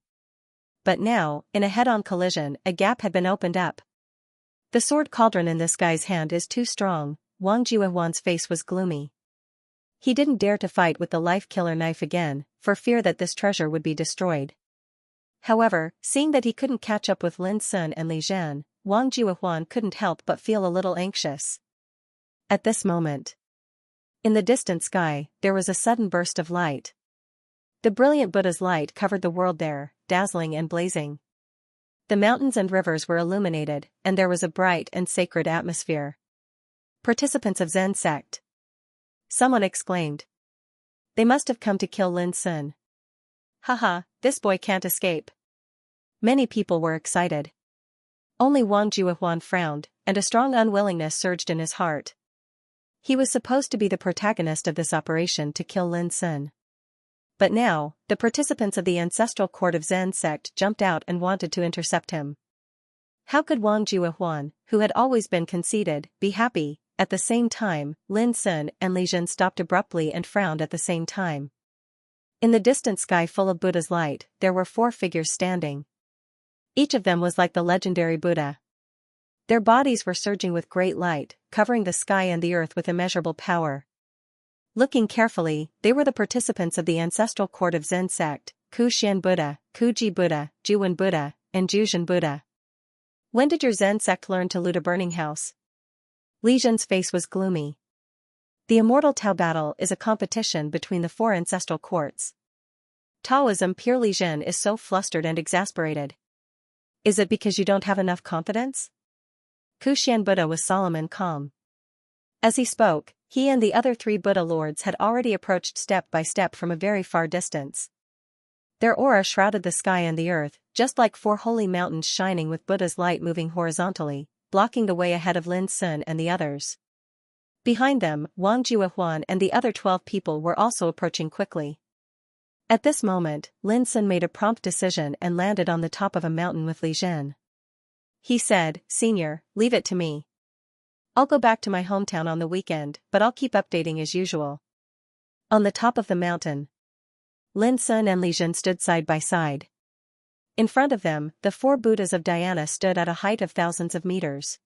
But now, in a head-on collision, a gap had been opened up. The sword cauldron in this guy's hand is too strong. Wang Juehuan's face was gloomy. He didn't dare to fight with the life-killer knife again, for fear that this treasure would be destroyed. However, seeing that he couldn't catch up with Lin Sun and Li Zhen, Wang Juehuan couldn't help but feel a little anxious. At this moment, in the distant sky, there was a sudden burst of light. The brilliant Buddha's light covered the world there, dazzling and blazing. The mountains and rivers were illuminated, and there was a bright and sacred atmosphere. Participants of Zen sect. Someone exclaimed. They must have come to kill Lin Sun. Haha, this boy can't escape. Many people were excited. Only Wang Juehuan frowned, and a strong unwillingness surged in his heart. He was supposed to be the protagonist of this operation to kill Lin Sun. But now, the participants of the ancestral court of Zen sect jumped out and wanted to intercept him. How could Wang Juehuan, who had always been conceited, be happy? At the same time, Lin Sun and Li Jin stopped abruptly and frowned at the same time. In the distant sky full of Buddha's light, there were 4 figures standing. Each of them was like the legendary Buddha. Their bodies were surging with great light, covering the sky and the earth with immeasurable power. Looking carefully, they were the participants of the ancestral court of Zen sect, Ku Xian Buddha, Ku Ji Buddha, Juwen Buddha, and Juzhen Buddha. When did your Zen sect learn to loot a burning house? Li Jin's face was gloomy. The immortal Tao battle is a competition between the 4 ancestral courts. Taoism pure Li Jin is so flustered and exasperated. Is it because you don't have enough confidence? Ku Xian Buddha was solemn and calm. As he spoke, he and the other 3 Buddha lords had already approached step by step from a very far distance. Their aura shrouded the sky and the earth, just like 4 holy mountains shining with Buddha's light moving horizontally, blocking the way ahead of Lin Sun and the others. Behind them, Wang Juehuan and the other 12 people were also approaching quickly. At this moment, Lin Sun made a prompt decision and landed on the top of a mountain with Li Jin. He said, "Senior, leave it to me. I'll go back to my hometown on the weekend, but I'll keep updating as usual." On the top of the mountain, Lin Sun and Li Jin stood side by side. In front of them, the 4 Buddhas of Dhyana stood at a height of thousands of meters.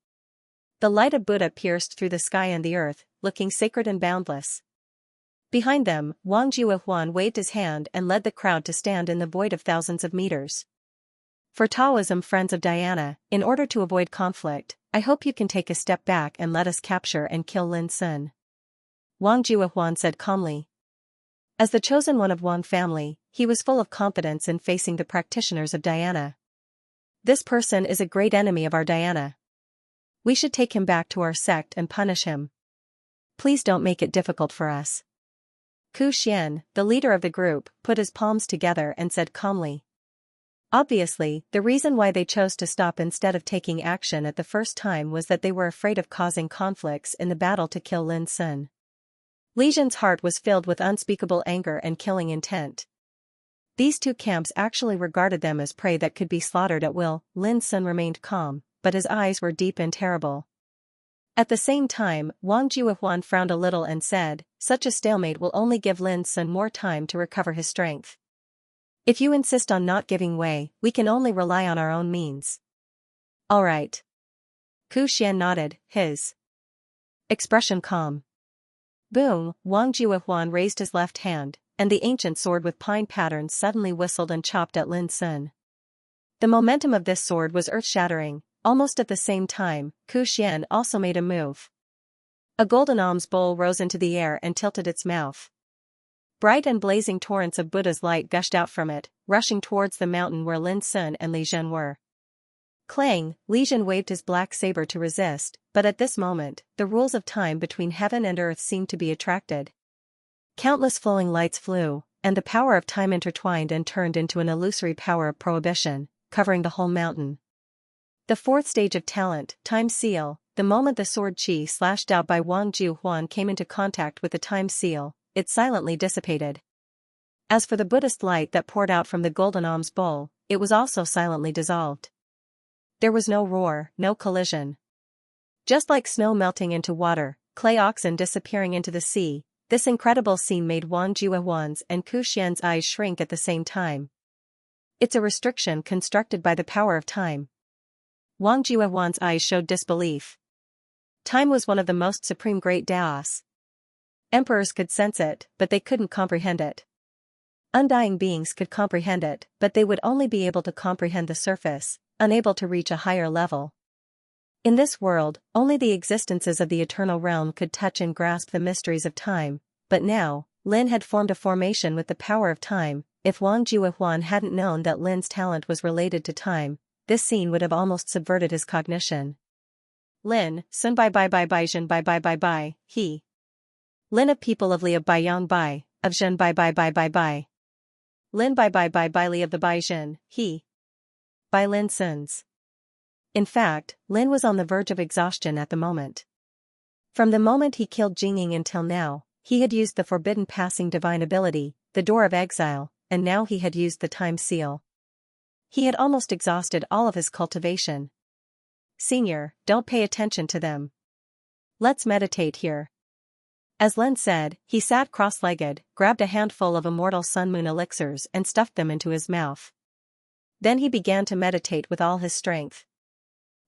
The light of Buddha pierced through the sky and the earth, looking sacred and boundless. Behind them, Wang Juehuan waved his hand and led the crowd to stand in the void of thousands of meters. For Taoism friends of Dhyana, in order to avoid conflict, I hope you can take a step back and let us capture and kill Lin Sun. Wang Juehuan said calmly. As the chosen one of Wang family, he was full of confidence in facing the practitioners of Dhyana. This person is a great enemy of our Dhyana. We should take him back to our sect and punish him. Please don't make it difficult for us. Ku Xian, the leader of the group, put his palms together and said calmly. Obviously, the reason why they chose to stop instead of taking action at the first time was that they were afraid of causing conflicts in the battle to kill Lin Sun. Li Jin's heart was filled with unspeakable anger and killing intent. These 2 camps actually regarded them as prey that could be slaughtered at will. Lin Sun remained calm, but his eyes were deep and terrible. At the same time, Wang Juehuan frowned a little and said, "Such a stalemate will only give Lin Sun more time to recover his strength. If you insist on not giving way, we can only rely on our own means." "All right." Ku Xian nodded, his expression calm. Boom, Wang Juehuan raised his left hand, and the ancient sword with pine patterns suddenly whistled and chopped at Lin Sun. The momentum of this sword was earth-shattering. Almost at the same time, Ku Xian also made a move. A golden alms bowl rose into the air and tilted its mouth. Bright and blazing torrents of Buddha's light gushed out from it, rushing towards the mountain where Lin Sun and Li Jin were. Clang, Li Jin waved his black saber to resist, but at this moment, the rules of time between heaven and earth seemed to be attracted. Countless flowing lights flew, and the power of time intertwined and turned into an illusory power of prohibition, covering the whole mountain. The 4th stage of talent, Time Seal. The moment the sword chi slashed out by Wang Juehuan came into contact with the Time Seal, it silently dissipated. As for the Buddhist light that poured out from the golden alms bowl, it was also silently dissolved. There was no roar, no collision. Just like snow melting into water, clay oxen disappearing into the sea, this incredible scene made Wang Juehuan's and Ku Xian's eyes shrink at the same time. It's a restriction constructed by the power of time. Wang Juehuan's eyes showed disbelief. Time was one of the most supreme great Daos. Emperors could sense it, but they couldn't comprehend it. Undying beings could comprehend it, but they would only be able to comprehend the surface, unable to reach a higher level. In this world, only the existences of the eternal realm could touch and grasp the mysteries of time, but now, Lin had formed a formation with the power of time. If Wang Juehuan hadn't known that Lin's talent was related to time, this scene would have almost subverted his cognition. Lin, Sun Bai Bai Bai Bai Zhen Bai Bai Bai Bai, he. Lin of people of Li of Bai Yang Bai, of Zhen Bai Bai Bai Bai Bai. Lin Bai Bai Bai Bai Li of the Bai Zhen, he. Bai Lin Sun's. In fact, Lin was on the verge of exhaustion at the moment. From the moment he killed Jingying until now, He had used the forbidden passing divine ability, the Door of Exile, and now he had used the Time Seal. He had almost exhausted all of his cultivation. "Senior, don't pay attention to them. Let's meditate here." As Lin said, he sat cross-legged, grabbed a handful of immortal sun-moon elixirs and stuffed them into his mouth. Then he began to meditate with all his strength.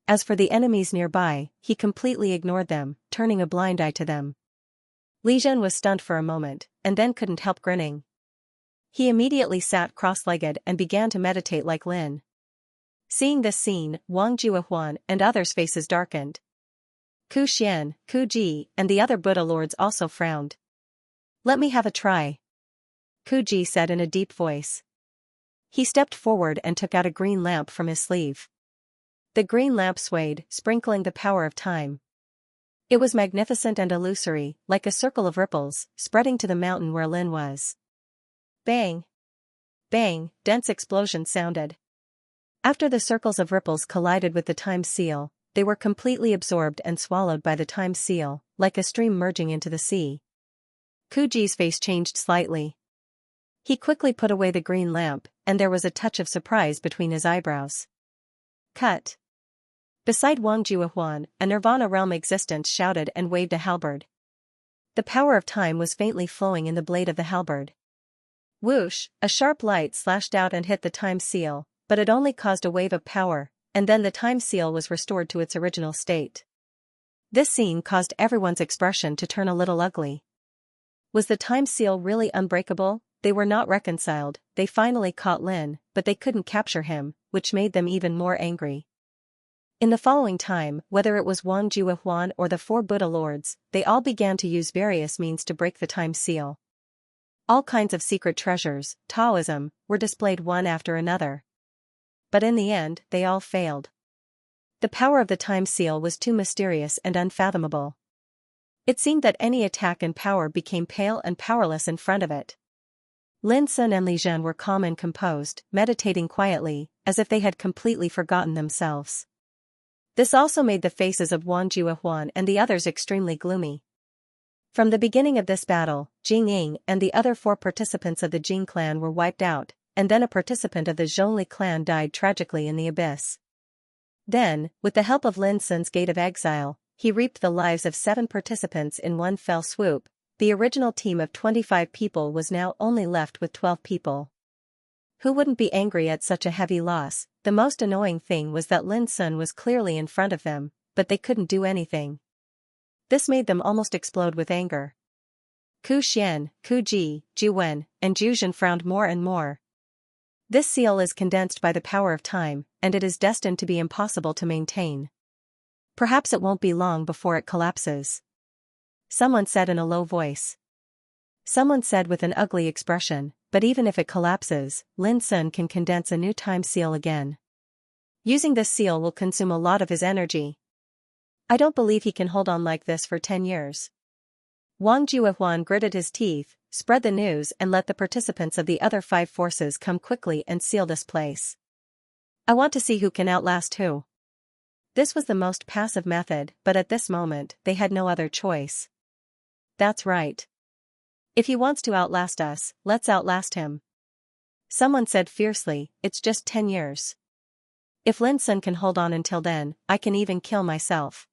As for the enemies nearby, he completely ignored them, turning a blind eye to them. Li Zhen was stunned for a moment, and then couldn't help grinning. He immediately sat cross-legged and began to meditate like Lin. Seeing this scene, Wang Juehuan and others' faces darkened. Ku Xian, Ku Ji, and the other Buddha lords also frowned. "Let me have a try," Ku Ji said in a deep voice. He stepped forward and took out a green lamp from his sleeve. The green lamp swayed, sprinkling the power of time. It was magnificent and illusory, like a circle of ripples, spreading to the mountain where Lin was. Bang! Bang! Dense explosions sounded. After the circles of ripples collided with the Time Seal, they were completely absorbed and swallowed by the Time Seal, like a stream merging into the sea. Ku Ji's face changed slightly. He quickly put away the green lamp, and there was a touch of surprise between his eyebrows. Cut! Beside Wang Juehuan, a Nirvana realm existence shouted and waved a halberd. The power of time was faintly flowing in the blade of the halberd. Whoosh! A sharp light slashed out and hit the Time Seal, but it only caused a wave of power, and then the Time Seal was restored to its original state. This scene caused everyone's expression to turn a little ugly. Was the Time Seal really unbreakable? They were not reconciled. They finally caught Lin, but they couldn't capture him, which made them even more angry. In the following time, whether it was Wang Juehuan or the 4 Buddha lords, they all began to use various means to break the Time Seal. All kinds of secret treasures, Taoism, were displayed one after another. But in the end, they all failed. The power of the Time Seal was too mysterious and unfathomable. It seemed that any attack in power became pale and powerless in front of it. Lin Sun and Li Zhen were calm and composed, meditating quietly, as if they had completely forgotten themselves. This also made the faces of Wang Juehuan and the others extremely gloomy. From the beginning of this battle, Jing Ying and the other 4 participants of the Jing clan were wiped out, and then a participant of the Zhongli clan died tragically in the abyss. Then, with the help of Lin Sun's Gate of Exile, he reaped the lives of 7 participants in one fell swoop. The original team of 25 people was now only left with 12 people. Who wouldn't be angry at such a heavy loss? The most annoying thing was that Lin Sun was clearly in front of them, but they couldn't do anything. This made them almost explode with anger. Ku Xian, Ku Ji, Ju Wen, and Ju Zhen frowned more and more. This seal is condensed by the power of time, and it is destined to be impossible to maintain. Perhaps it won't be long before it collapses. Someone said in a low voice. Someone said with an ugly expression, but even if it collapses, Lin Sun can condense a new time seal again. Using this seal will consume a lot of his energy. I don't believe he can hold on like this for 10 years. Wang Juehuan gritted his teeth, spread the news and let the participants of the other 5 forces come quickly and seal this place. I want to see who can outlast who. This was the most passive method, but at this moment, they had no other choice. That's right. If he wants to outlast us, let's outlast him. Someone said fiercely, it's just 10 years. If Lin Sun can hold on until then, I can even kill myself.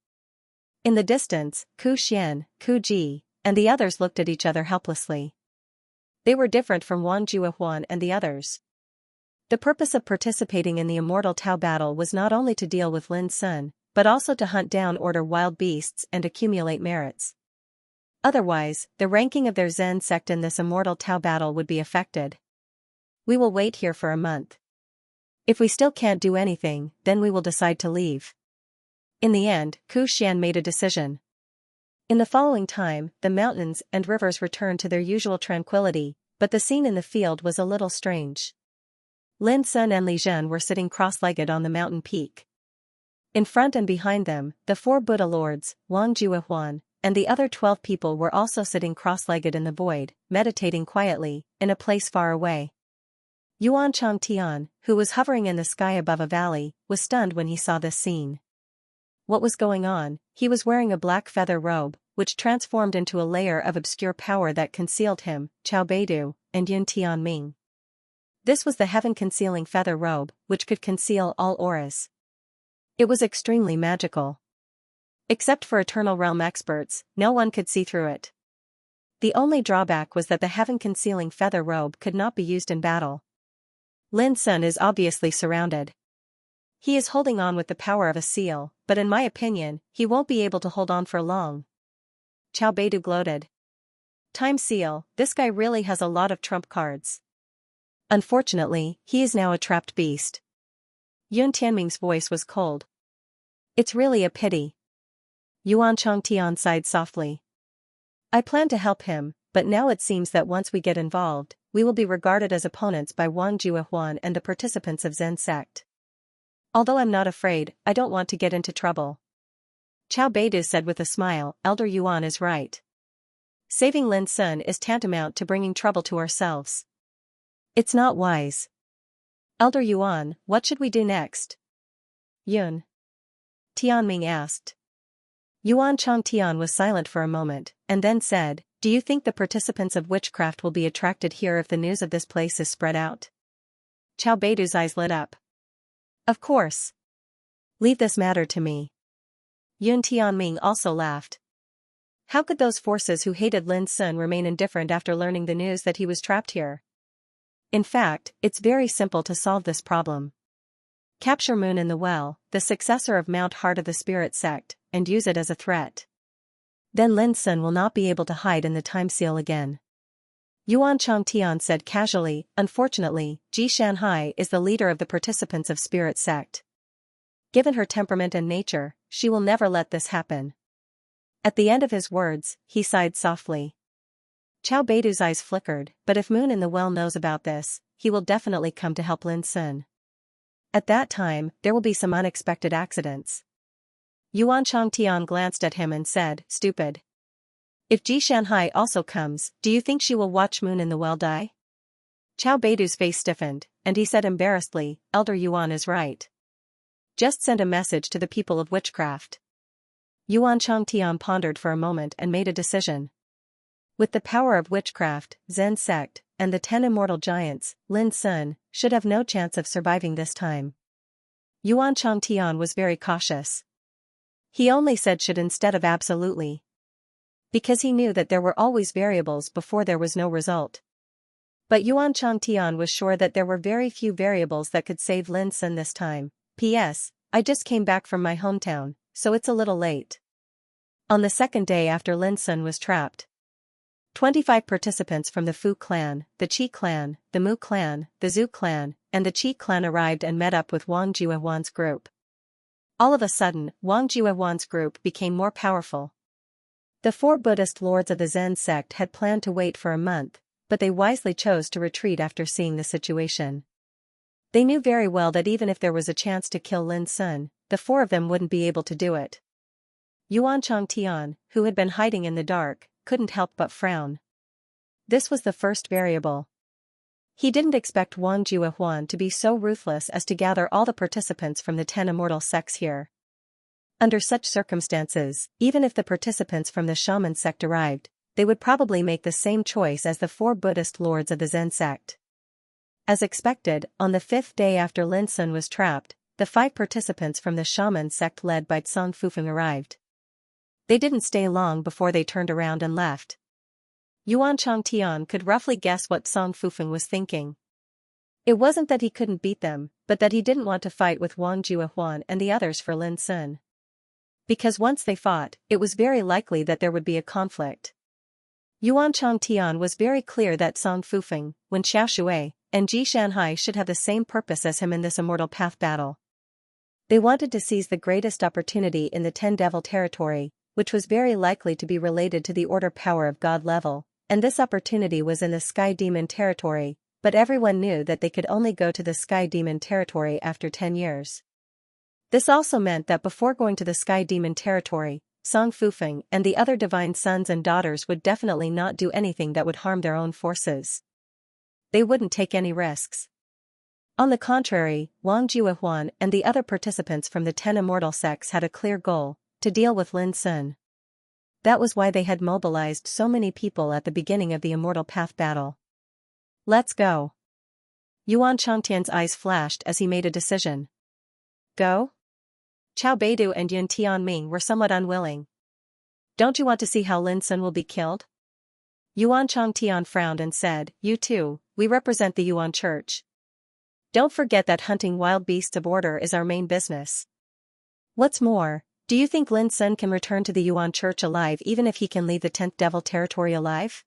In the distance, Ku Xian, Ku Ji, and the others looked at each other helplessly. They were different from Wang Juehuan and the others. The purpose of participating in the Immortal Tao battle was not only to deal with Lin Sun, but also to hunt down order wild beasts and accumulate merits. Otherwise, the ranking of their Zen sect in this Immortal Tao battle would be affected. We will wait here for a month. If we still can't do anything, then we will decide to leave. In the end, Ku Xian made a decision. In the following time, the mountains and rivers returned to their usual tranquility, but the scene in the field was a little strange. Lin Sun and Li Zhen were sitting cross-legged on the mountain peak. In front and behind them, the 4 Buddha lords, Wang Juehuan, and the other 12 people were also sitting cross-legged in the void, meditating quietly, in a place far away. Yuan Changtian, who was hovering in the sky above a valley, was stunned when he saw this scene. What was going on? He was wearing a black feather robe, which transformed into a layer of obscure power that concealed him, Qiao Beidu, and Yun Tianming. This was the heaven-concealing feather robe, which could conceal all auras. It was extremely magical. Except for Eternal Realm experts, no one could see through it. The only drawback was that the heaven-concealing feather robe could not be used in battle. Lin Sun is obviously surrounded. He is holding on with the power of a seal, but in my opinion, he won't be able to hold on for long. Qiao Beidu gloated. Time seal, this guy really has a lot of trump cards. Unfortunately, he is now a trapped beast. Yun Tianming's voice was cold. It's really a pity. Yuan Changtian sighed softly. I plan to help him, but now it seems that once we get involved, we will be regarded as opponents by Wang Juehuan and the participants of Zen sect. Although I'm not afraid, I don't want to get into trouble. Qiao Beidu said with a smile, Elder Yuan is right. Saving Lin Sun is tantamount to bringing trouble to ourselves. It's not wise. Elder Yuan, what should we do next? Yun Tianming asked. Yuan Changtian was silent for a moment, and then said, do you think the participants of witchcraft will be attracted here if the news of this place is spread out? Qiao Beidu's eyes lit up. Of course. Leave this matter to me. Yun Tianming also laughed. How could those forces who hated Lin Sun remain indifferent after learning the news that he was trapped here? In fact, it's very simple to solve this problem. Capture Moon in the Well, the successor of Mount Heart of the Spirit sect, and use it as a threat. Then Lin Sun will not be able to hide in the time seal again. Yuan Changtian said casually, unfortunately, Xianxia is the leader of the participants of Spirit sect. Given her temperament and nature, she will never let this happen. At the end of his words, he sighed softly. Qiao Beidu's eyes flickered, but if Moon in the Well knows about this, he will definitely come to help Lin Sun. At that time, there will be some unexpected accidents. Yuan Changtian glanced at him and said, stupid. If Xianxia also comes, do you think she will watch Moon in the Well die? Qiao Beidu's face stiffened, and he said embarrassedly, Elder Yuan is right. Just send a message to the people of witchcraft. Yuan Changtian pondered for a moment and made a decision. With the power of witchcraft, Zen sect, and the 10 immortal giants, Lin Sun should have no chance of surviving this time. Yuan Changtian was very cautious. He only said should instead of absolutely. Because he knew that there were always variables before there was no result. But Yuan Changtian was sure that there were very few variables that could save Lin Sun this time. P.S. I just came back from my hometown, so it's a little late. On the second day after Lin Sun was trapped, 25 participants from the Fu clan, the Qi clan, the Mu clan, the Zhu clan, and the Qi clan arrived and met up with Wang Juehuan's group. All of a sudden, Wang Juehuan's group became more powerful. The 4 Buddhist lords of the Zen sect had planned to wait for a month, but they wisely chose to retreat after seeing the situation. They knew very well that even if there was a chance to kill Lin Sun, the 4 of them wouldn't be able to do it. Yuan Changtian, who had been hiding in the dark, couldn't help but frown. This was the first variable. He didn't expect Wang Juehuan to be so ruthless as to gather all the participants from the 10 immortal sects here. Under such circumstances, even if the participants from the shaman sect arrived, they would probably make the same choice as the 4 Buddhist lords of the Zen sect. As expected, on the 5th day after Lin Sun was trapped, the 5 participants from the shaman sect led by Tsang Fufeng arrived. They didn't stay long before they turned around and left. Yuan Changtian could roughly guess what Tsang Fufeng was thinking. It wasn't that he couldn't beat them, but that he didn't want to fight with Wang Juehuan and the others for Lin Sun. Because once they fought, it was very likely that there would be a conflict. Yuan Changtian was very clear that Tsang Fufeng, Wen Xiaoshui, and Xianxia should have the same purpose as him in this immortal path battle. They wanted to seize the greatest opportunity in the 10 Devil territory, which was very likely to be related to the order power of God level, and this opportunity was in the Sky Demon territory, but everyone knew that they could only go to the Sky Demon territory after 10 years. This also meant that before going to the Sky Demon territory, Tsang Fufeng and the other divine sons and daughters would definitely not do anything that would harm their own forces. They wouldn't take any risks. On the contrary, Wang Juehuan and the other participants from the 10 immortal sects had a clear goal: to deal with Lin Sun. That was why they had mobilized so many people at the beginning of the Immortal Path battle. Let's go. Yuan Changtian's eyes flashed as he made a decision. Go? Chao Beidu and Yun Tianming were somewhat unwilling. Don't you want to see how Lin Sun will be killed? Yuan Changtian frowned and said, You too, we represent the Yuan Church. Don't forget that hunting wild beasts of order is our main business. What's more, do you think Lin Sun can return to the Yuan Church alive even if he can leave the 10th Devil territory alive?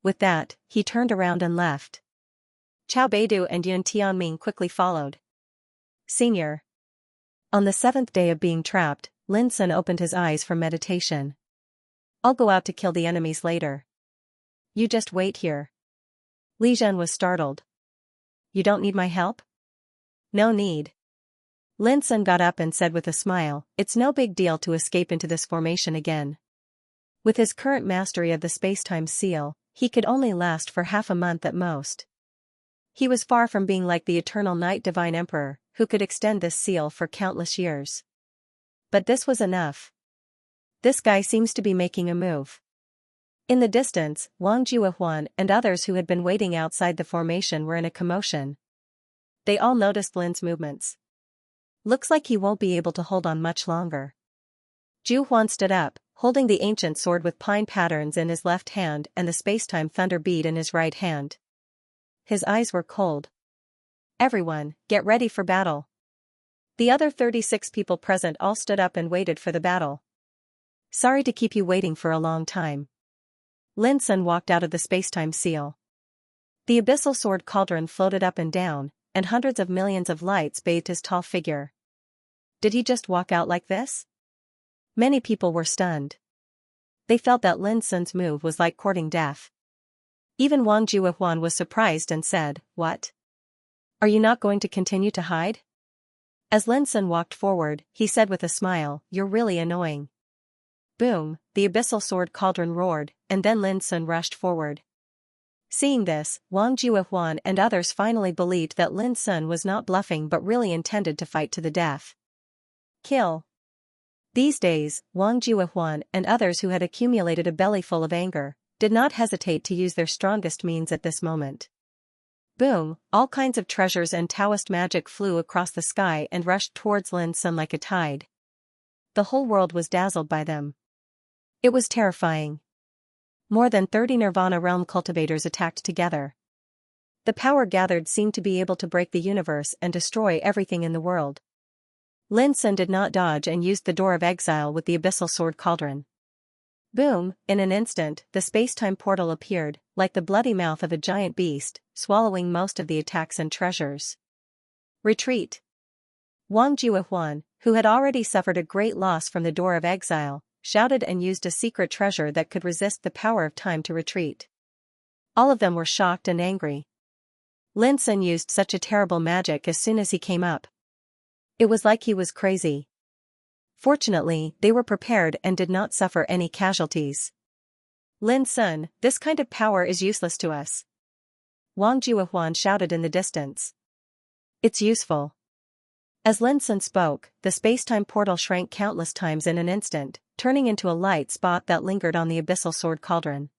With that, he turned around and left. Chao Beidu and Yun Tianming quickly followed. Senior. On the 7th day of being trapped, Lin Sun opened his eyes from meditation. I'll go out to kill the enemies later. You just wait here. Li Zhen was startled. You don't need my help? No need. Lin Sun got up and said with a smile, It's no big deal to escape into this formation again. With his current mastery of the space-time seal, he could only last for half a month at most. He was far from being like the eternal Night Divine Emperor, who could extend this seal for countless years. But this was enough. This guy seems to be making a move. In the distance, Wang Juehuan and others who had been waiting outside the formation were in a commotion. They all noticed Lin's movements. Looks like he won't be able to hold on much longer. Juehuan stood up, holding the ancient sword with pine patterns in his left hand and the space-time thunder bead in his right hand. His eyes were cold. Everyone, get ready for battle. The other 36 people present all stood up and waited for the battle. Sorry to keep you waiting for a long time. Lin Sun walked out of the space-time seal. The abyssal sword cauldron floated up and down, and hundreds of millions of lights bathed his tall figure. Did he just walk out like this? Many people were stunned. They felt that Lin Sun's move was like courting death. Even Wang Juehuan was surprised and said, What? Are you not going to continue to hide? As Lin Sun walked forward, he said with a smile, You're really annoying. Boom, the abyssal sword cauldron roared, and then Lin Sun rushed forward. Seeing this, Wang Juehuan and others finally believed that Lin Sun was not bluffing but really intended to fight to the death. Kill. These days, Wang Juehuan and others who had accumulated a bellyful of anger did not hesitate to use their strongest means at this moment. Boom, all kinds of treasures and Taoist magic flew across the sky and rushed towards Lin Sun like a tide. The whole world was dazzled by them. It was terrifying. More than 30 Nirvana realm cultivators attacked together. The power gathered seemed to be able to break the universe and destroy everything in the world. Lin Sun did not dodge and used the door of exile with the abyssal sword cauldron. Boom, in an instant, the space-time portal appeared, like the bloody mouth of a giant beast, swallowing most of the attacks and treasures. Retreat. Wang Juehuan, who had already suffered a great loss from the door of exile, shouted and used a secret treasure that could resist the power of time to retreat. All of them were shocked and angry. Lin Sun used such a terrible magic as soon as he came up. It was like he was crazy. Fortunately, they were prepared and did not suffer any casualties. Lin Sun, this kind of power is useless to us. Wang Juehuan shouted in the distance. It's useful. As Lin Sun spoke, the space-time portal shrank countless times in an instant, turning into a light spot that lingered on the abyssal sword cauldron.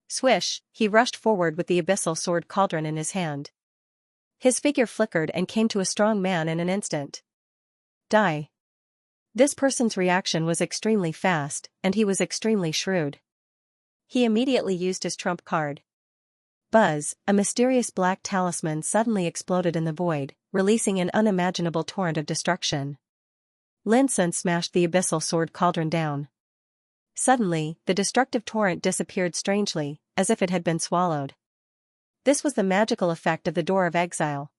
Swish, he rushed forward with the abyssal sword cauldron in his hand. His figure flickered and came to a strong man in an instant. Die. This person's reaction was extremely fast, and he was extremely shrewd. He immediately used his trump card. Buzz, a mysterious black talisman suddenly exploded in the void, releasing an unimaginable torrent of destruction. Lin Sun smashed the abyssal sword cauldron down. Suddenly, the destructive torrent disappeared strangely, as if it had been swallowed. This was the magical effect of the door of exile.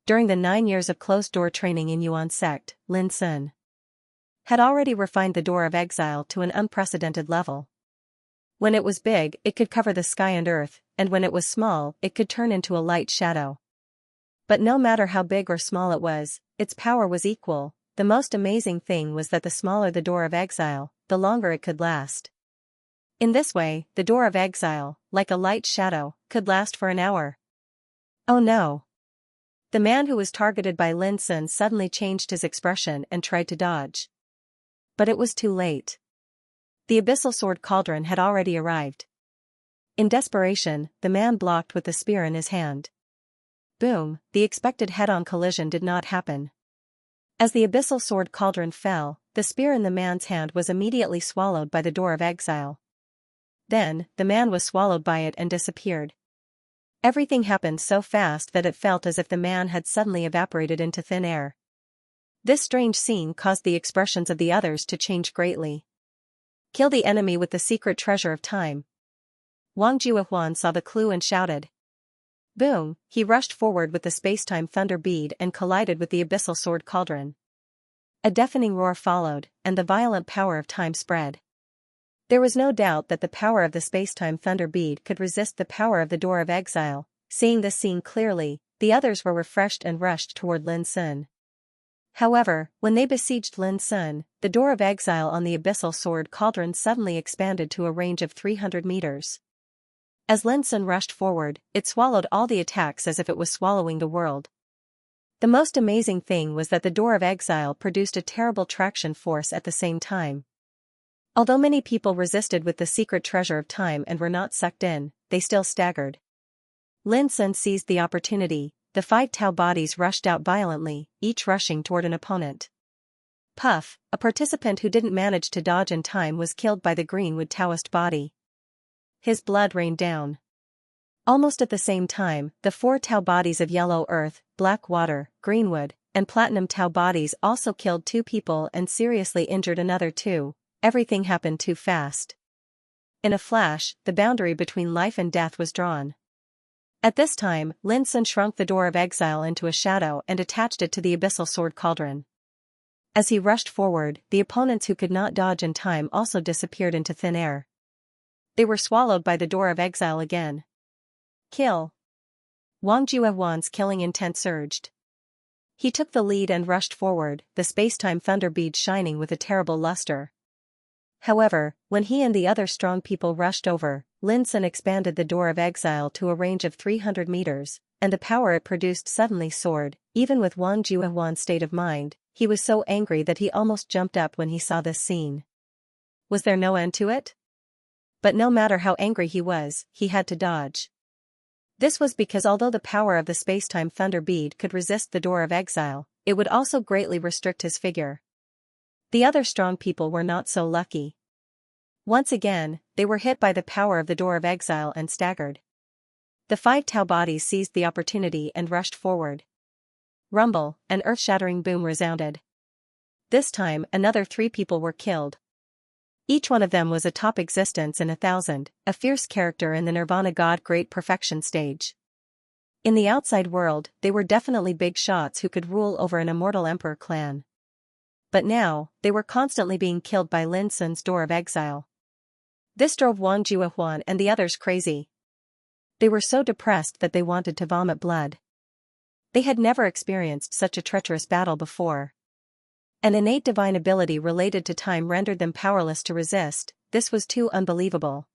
During the 9 years of closed-door training in Yuan sect, Lin Sun had already refined the door of exile to an unprecedented level. When it was big, it could cover the sky and earth, and when it was small, it could turn into a light shadow. But no matter how big or small it was, its power was equal. The most amazing thing was that the smaller the door of exile, the longer it could last. In this way, the door of exile, like a light shadow, could last for an hour. Oh no! The man who was targeted by Lin Sun suddenly changed his expression and tried to dodge. But it was too late. The abyssal sword cauldron had already arrived. In desperation, the man blocked with the spear in his hand. Boom, the expected head-on collision did not happen. As the abyssal sword cauldron fell, the spear in the man's hand was immediately swallowed by the door of exile. Then, the man was swallowed by it and disappeared. Everything happened so fast that it felt as if the man had suddenly evaporated into thin air. This strange scene caused the expressions of the others to change greatly. Kill the enemy with the secret treasure of time. Wang Juehuan saw the clue and shouted. Boom, he rushed forward with the spacetime thunder bead and collided with the abyssal sword cauldron. A deafening roar followed, and the violent power of time spread. There was no doubt that the power of the spacetime thunder bead could resist the power of the door of exile. Seeing this scene clearly, the others were refreshed and rushed toward Lin Sun. However, when they besieged Lin Sun, the door of exile on the abyssal sword cauldron suddenly expanded to a range of 300 meters. As Lin Sun rushed forward, it swallowed all the attacks as if it was swallowing the world. The most amazing thing was that the door of exile produced a terrible traction force at the same time. Although many people resisted with the secret treasure of time and were not sucked in, they still staggered. Lin Sun seized the opportunity. The 5 Tao bodies rushed out violently, each rushing toward an opponent. Puff, a participant who didn't manage to dodge in time, was killed by the Greenwood Taoist body. His blood rained down. Almost at the same time, the 4 Tao bodies of Yellow Earth, Black Water, Greenwood, and Platinum Tao bodies also killed 2 people and seriously injured another 2. Everything happened too fast. In a flash, the boundary between life and death was drawn. At this time, Lin Sun shrunk the door of exile into a shadow and attached it to the abyssal sword cauldron. As he rushed forward, the opponents who could not dodge in time also disappeared into thin air. They were swallowed by the door of exile again. Kill. Wang Juehuan's killing intent surged. He took the lead and rushed forward, the spacetime thunder bead shining with a terrible luster. However, when he and the other strong people rushed over, Lin Sun expanded the door of exile to a range of 300 meters, and the power it produced suddenly soared. Even with Wang Juehuan's state of mind, he was so angry that he almost jumped up when he saw this scene. Was there no end to it? But no matter how angry he was, he had to dodge. This was because although the power of the spacetime thunder bead could resist the door of exile, it would also greatly restrict his figure. The other strong people were not so lucky. Once again, they were hit by the power of the door of exile and staggered. The 5 Tao bodies seized the opportunity and rushed forward. Rumble, an earth-shattering boom resounded. This time, another 3 people were killed. Each one of them was a top existence in 1,000, a fierce character in the Nirvana God Great Perfection stage. In the outside world, they were definitely big shots who could rule over an immortal emperor clan. But now, they were constantly being killed by Lin Sun's door of exile. This drove Wang Juehuan and the others crazy. They were so depressed that they wanted to vomit blood. They had never experienced such a treacherous battle before. An innate divine ability related to time rendered them powerless to resist. This was too unbelievable.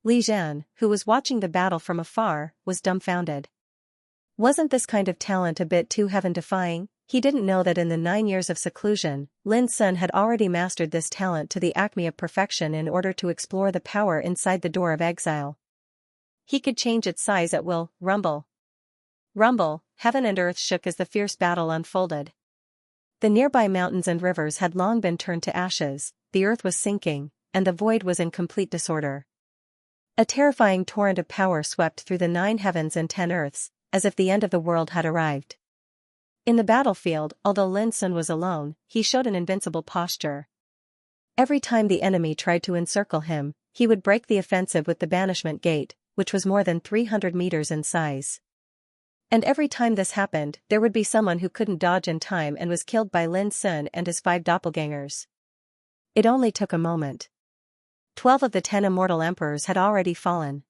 Li Zhan, who was watching the battle from afar, was dumbfounded. Wasn't this kind of talent a bit too heaven-defying? He didn't know that in the 9 years of seclusion, Lin Sun had already mastered this talent to the acme of perfection in order to explore the power inside the door of exile. He could change its size at will. Rumble. Rumble, heaven and earth shook as the fierce battle unfolded. The nearby mountains and rivers had long been turned to ashes, the earth was sinking, and the void was in complete disorder. A terrifying torrent of power swept through the 9 heavens and 10 earths, as if the end of the world had arrived. In the battlefield, although Lin Sun was alone, he showed an invincible posture. Every time the enemy tried to encircle him, he would break the offensive with the banishment gate, which was more than 300 meters in size. And every time this happened, there would be someone who couldn't dodge in time and was killed by Lin Sun and his 5 doppelgangers. It only took a moment. 12 of the 10 immortal emperors had already fallen.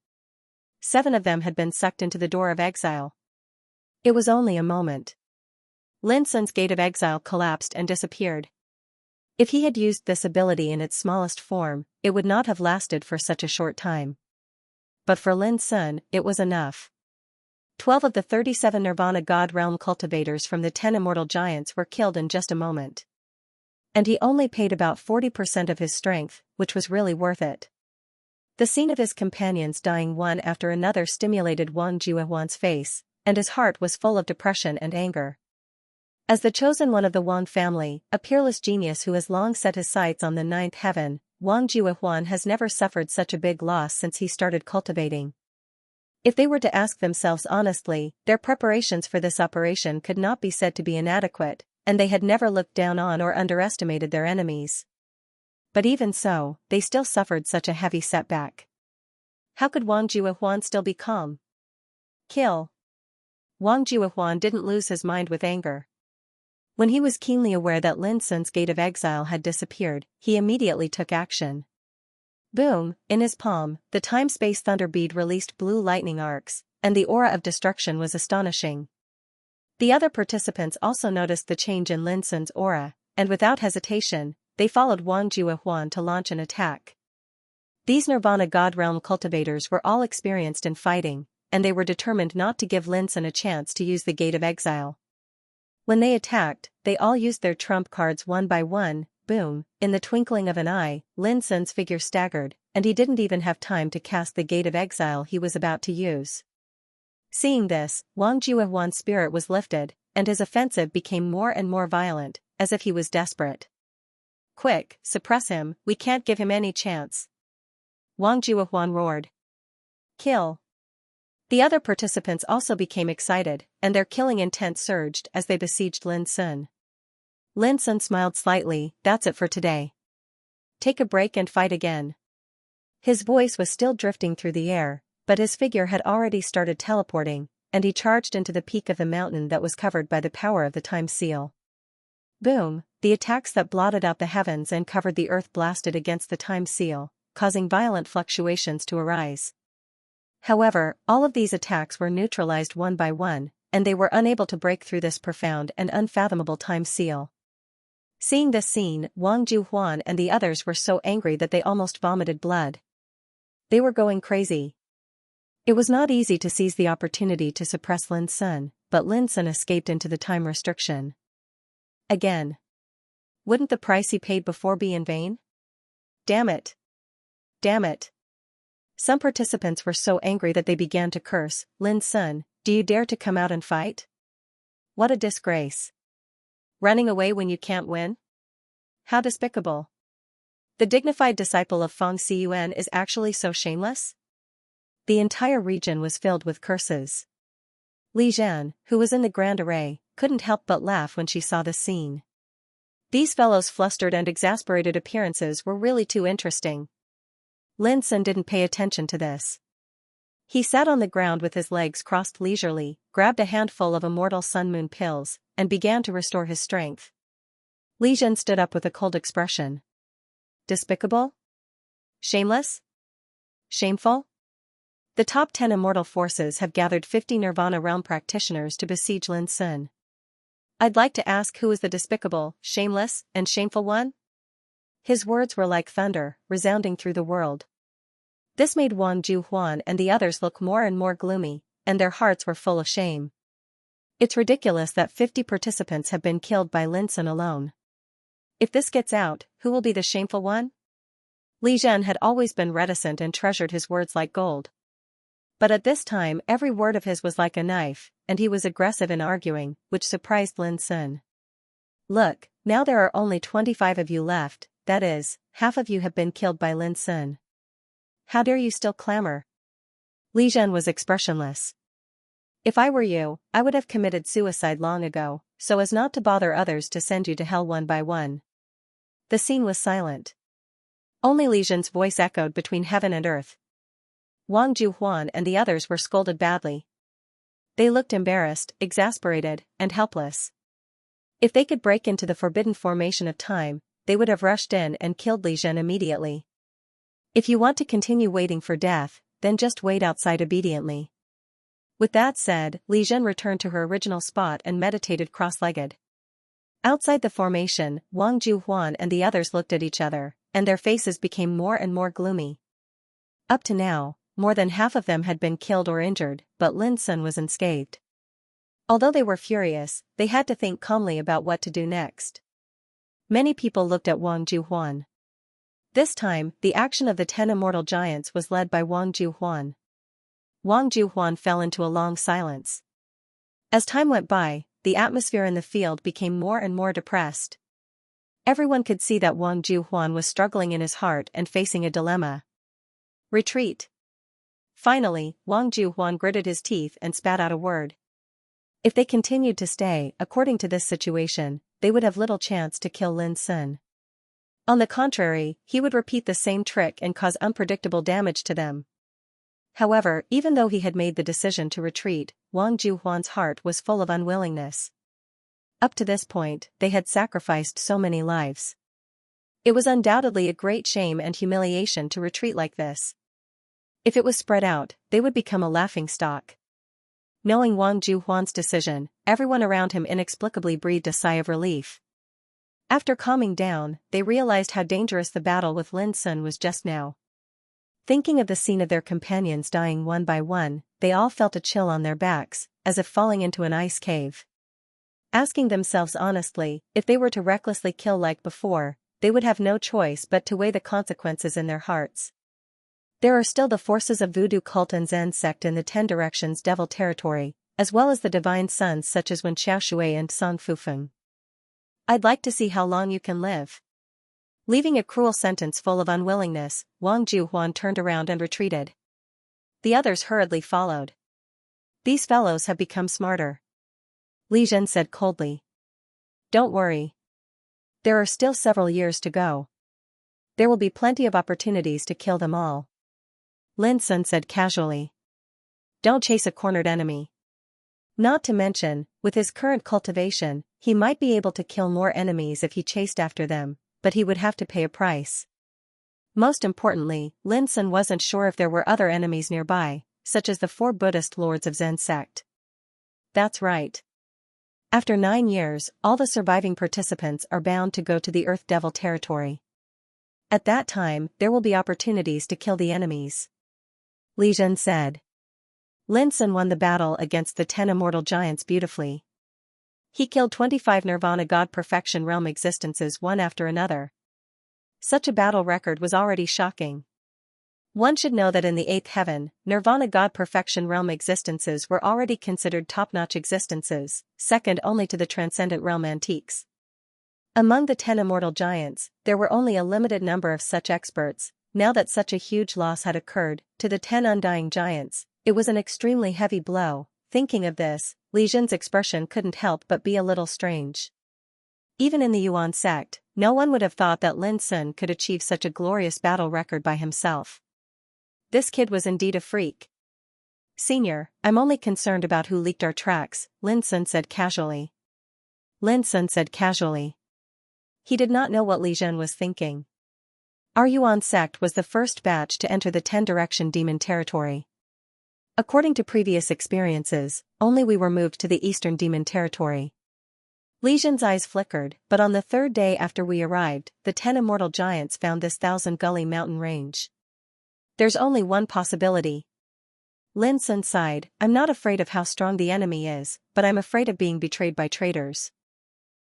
7 of them had been sucked into the door of exile. It was only a moment. Lin Sun's gate of exile collapsed and disappeared. If he had used this ability in its smallest form, it would not have lasted for such a short time. But for Lin Sun, it was enough. 12 of the 37 Nirvana God Realm cultivators from the 10 immortal giants were killed in just a moment. And he only paid about 40% of his strength, which was really worth it. The scene of his companions dying one after another stimulated Wang Juehuan's face, and his heart was full of depression and anger. As the chosen one of the Wang family, a peerless genius who has long set his sights on the ninth heaven, Wang Juehuan has never suffered such a big loss since he started cultivating. If they were to ask themselves honestly, their preparations for this operation could not be said to be inadequate, and they had never looked down on or underestimated their enemies. But even so, they still suffered such a heavy setback. How could Wang Juehuan still be calm? Kill. Wang Juehuan didn't lose his mind with anger. When he was keenly aware that Lin Sun's gate of exile had disappeared, he immediately took action. Boom, in his palm, the time-space thunder bead released blue lightning arcs, and the aura of destruction was astonishing. The other participants also noticed the change in Lin Sun's aura, and without hesitation, they followed Wang Juehuan to launch an attack. These Nirvana God Realm cultivators were all experienced in fighting, and they were determined not to give Lin Sun a chance to use the Gate of Exile. When they attacked, they all used their trump cards one by one. Boom, in the twinkling of an eye, Lin Sun's figure staggered, and he didn't even have time to cast the Gate of Exile he was about to use. Seeing this, Wang Juehuan's spirit was lifted, and his offensive became more and more violent, as if he was desperate. Quick, suppress him, we can't give him any chance. Wang Juehuan roared. Kill. The other participants also became excited, and their killing intent surged as they besieged Lin Sun. Lin Sun smiled slightly, that's it for today. Take a break and fight again. His voice was still drifting through the air, but his figure had already started teleporting, and he charged into the peak of the mountain that was covered by the power of the time seal. Boom, the attacks that blotted out the heavens and covered the earth blasted against the time seal, causing violent fluctuations to arise. However, all of these attacks were neutralized one by one, and they were unable to break through this profound and unfathomable time seal. Seeing this scene, Wang Juehuan and the others were so angry that they almost vomited blood. They were going crazy. It was not easy to seize the opportunity to suppress Lin Sun, but Lin Sun escaped into the time restriction. Again. Wouldn't the price he paid before be in vain? Damn it. Damn it. Some participants were so angry that they began to curse, Lin Sun, do you dare to come out and fight? What a disgrace. Running away when you can't win? How despicable. The dignified disciple of Feng Xiyuan is actually so shameless? The entire region was filled with curses. Li Zhan, who was in the grand array, couldn't help but laugh when she saw the scene. These fellows' flustered and exasperated appearances were really too interesting. Lin Sun didn't pay attention to this. He sat on the ground with his legs crossed leisurely, grabbed a handful of immortal sun-moon pills, and began to restore his strength. Li Zhan stood up with a cold expression. Despicable? Shameless? Shameful? The top 10 immortal forces have gathered 50 Nirvana Realm practitioners to besiege Lin Sun. I'd like to ask who is the despicable, shameless, and shameful one? His words were like thunder, resounding through the world. This made Wang Juehuan and the others look more and more gloomy, and their hearts were full of shame. It's ridiculous that 50 participants have been killed by Lin Sun alone. If this gets out, who will be the shameful one? Li Zhan had always been reticent and treasured his words like gold. But at this time every word of his was like a knife, and he was aggressive in arguing, which surprised Lin Sun. Look, now there are only 25 of you left, that is, half of you have been killed by Lin Sun. How dare you still clamor? Li Zhan was expressionless. If I were you, I would have committed suicide long ago, so as not to bother others to send you to hell one by one. The scene was silent. Only Li Zhan's voice echoed between heaven and earth. Wang Juehuan and the others were scolded badly. They looked embarrassed, exasperated, and helpless. If they could break into the forbidden formation of time, they would have rushed in and killed Li Zhan immediately. If you want to continue waiting for death, then just wait outside obediently. With that said, Li Zhan returned to her original spot and meditated cross-legged. Outside the formation, Wang Juehuan and the others looked at each other, and their faces became more and more gloomy. Up to now, more than half of them had been killed or injured, but Lin Sun was unscathed. Although they were furious, they had to think calmly about what to do next. Many people looked at Wang Juhuan. This time, the action of the 10 immortal giants was led by Wang Juhuan. Wang Juhuan fell into a long silence. As time went by, the atmosphere in the field became more and more depressed. Everyone could see that Wang Juhuan was struggling in his heart and facing a dilemma. Retreat. Finally, Wang Juhuan gritted his teeth and spat out a word. If they continued to stay, according to this situation, they would have little chance to kill Lin Sun. On the contrary, he would repeat the same trick and cause unpredictable damage to them. However, even though he had made the decision to retreat, Wang Juhuan's heart was full of unwillingness. Up to this point, they had sacrificed so many lives. It was undoubtedly a great shame and humiliation to retreat like this. If it was spread out, they would become a laughingstock. Knowing Wang Juhuan's decision, everyone around him inexplicably breathed a sigh of relief. After calming down, they realized how dangerous the battle with Lin Sun was just now. Thinking of the scene of their companions dying one by one, they all felt a chill on their backs, as if falling into an ice cave. Asking themselves honestly, if they were to recklessly kill like before, they would have no choice but to weigh the consequences in their hearts. There are still the forces of voodoo cult and Zen sect in the 10 Directions Devil territory, as well as the divine sons such as Wen Xiaoshui and Song Fufeng. I'd like to see how long you can live. Leaving a cruel sentence full of unwillingness, Wang Juhuan turned around and retreated. The others hurriedly followed. These fellows have become smarter. Li Zhen said coldly. Don't worry. There are still several years to go. There will be plenty of opportunities to kill them all. Lin Sun said casually. Don't chase a cornered enemy. Not to mention, with his current cultivation, he might be able to kill more enemies if he chased after them, but he would have to pay a price. Most importantly, Lin Sun wasn't sure if there were other enemies nearby, such as the 4 Buddhist lords of Zen sect. That's right. After 9 years, all the surviving participants are bound to go to the Earth Devil territory. At that time, there will be opportunities to kill the enemies. Li Zhen said. Lin Sun won the battle against the 10 immortal giants beautifully. He killed 25 Nirvana God Perfection Realm existences one after another. Such a battle record was already shocking. One should know that in the 8th heaven, Nirvana God Perfection Realm existences were already considered top-notch existences, second only to the Transcendent Realm antiques. Among the 10 immortal giants, there were only a limited number of such experts. Now that such a huge loss had occurred to the 10 undying giants, it was an extremely heavy blow. Thinking of this, Li Zhen's expression couldn't help but be a little strange. Even in the Yuan sect, no one would have thought that Lin Sun could achieve such a glorious battle record by himself. This kid was indeed a freak. Senior, I'm only concerned about who leaked our tracks, Lin Sun said casually. Lin Sun said casually. He did not know what Li Zhen was thinking. Our Yuan sect was the first batch to enter the 10 Direction Demon territory. According to previous experiences, only we were moved to the Eastern Demon territory. Li Zhen's eyes flickered, but on the 3rd day after we arrived, the 10 immortal giants found this 1,000-gully mountain range. There's only one possibility. Lin Sun sighed. I'm not afraid of how strong the enemy is, but I'm afraid of being betrayed by traitors.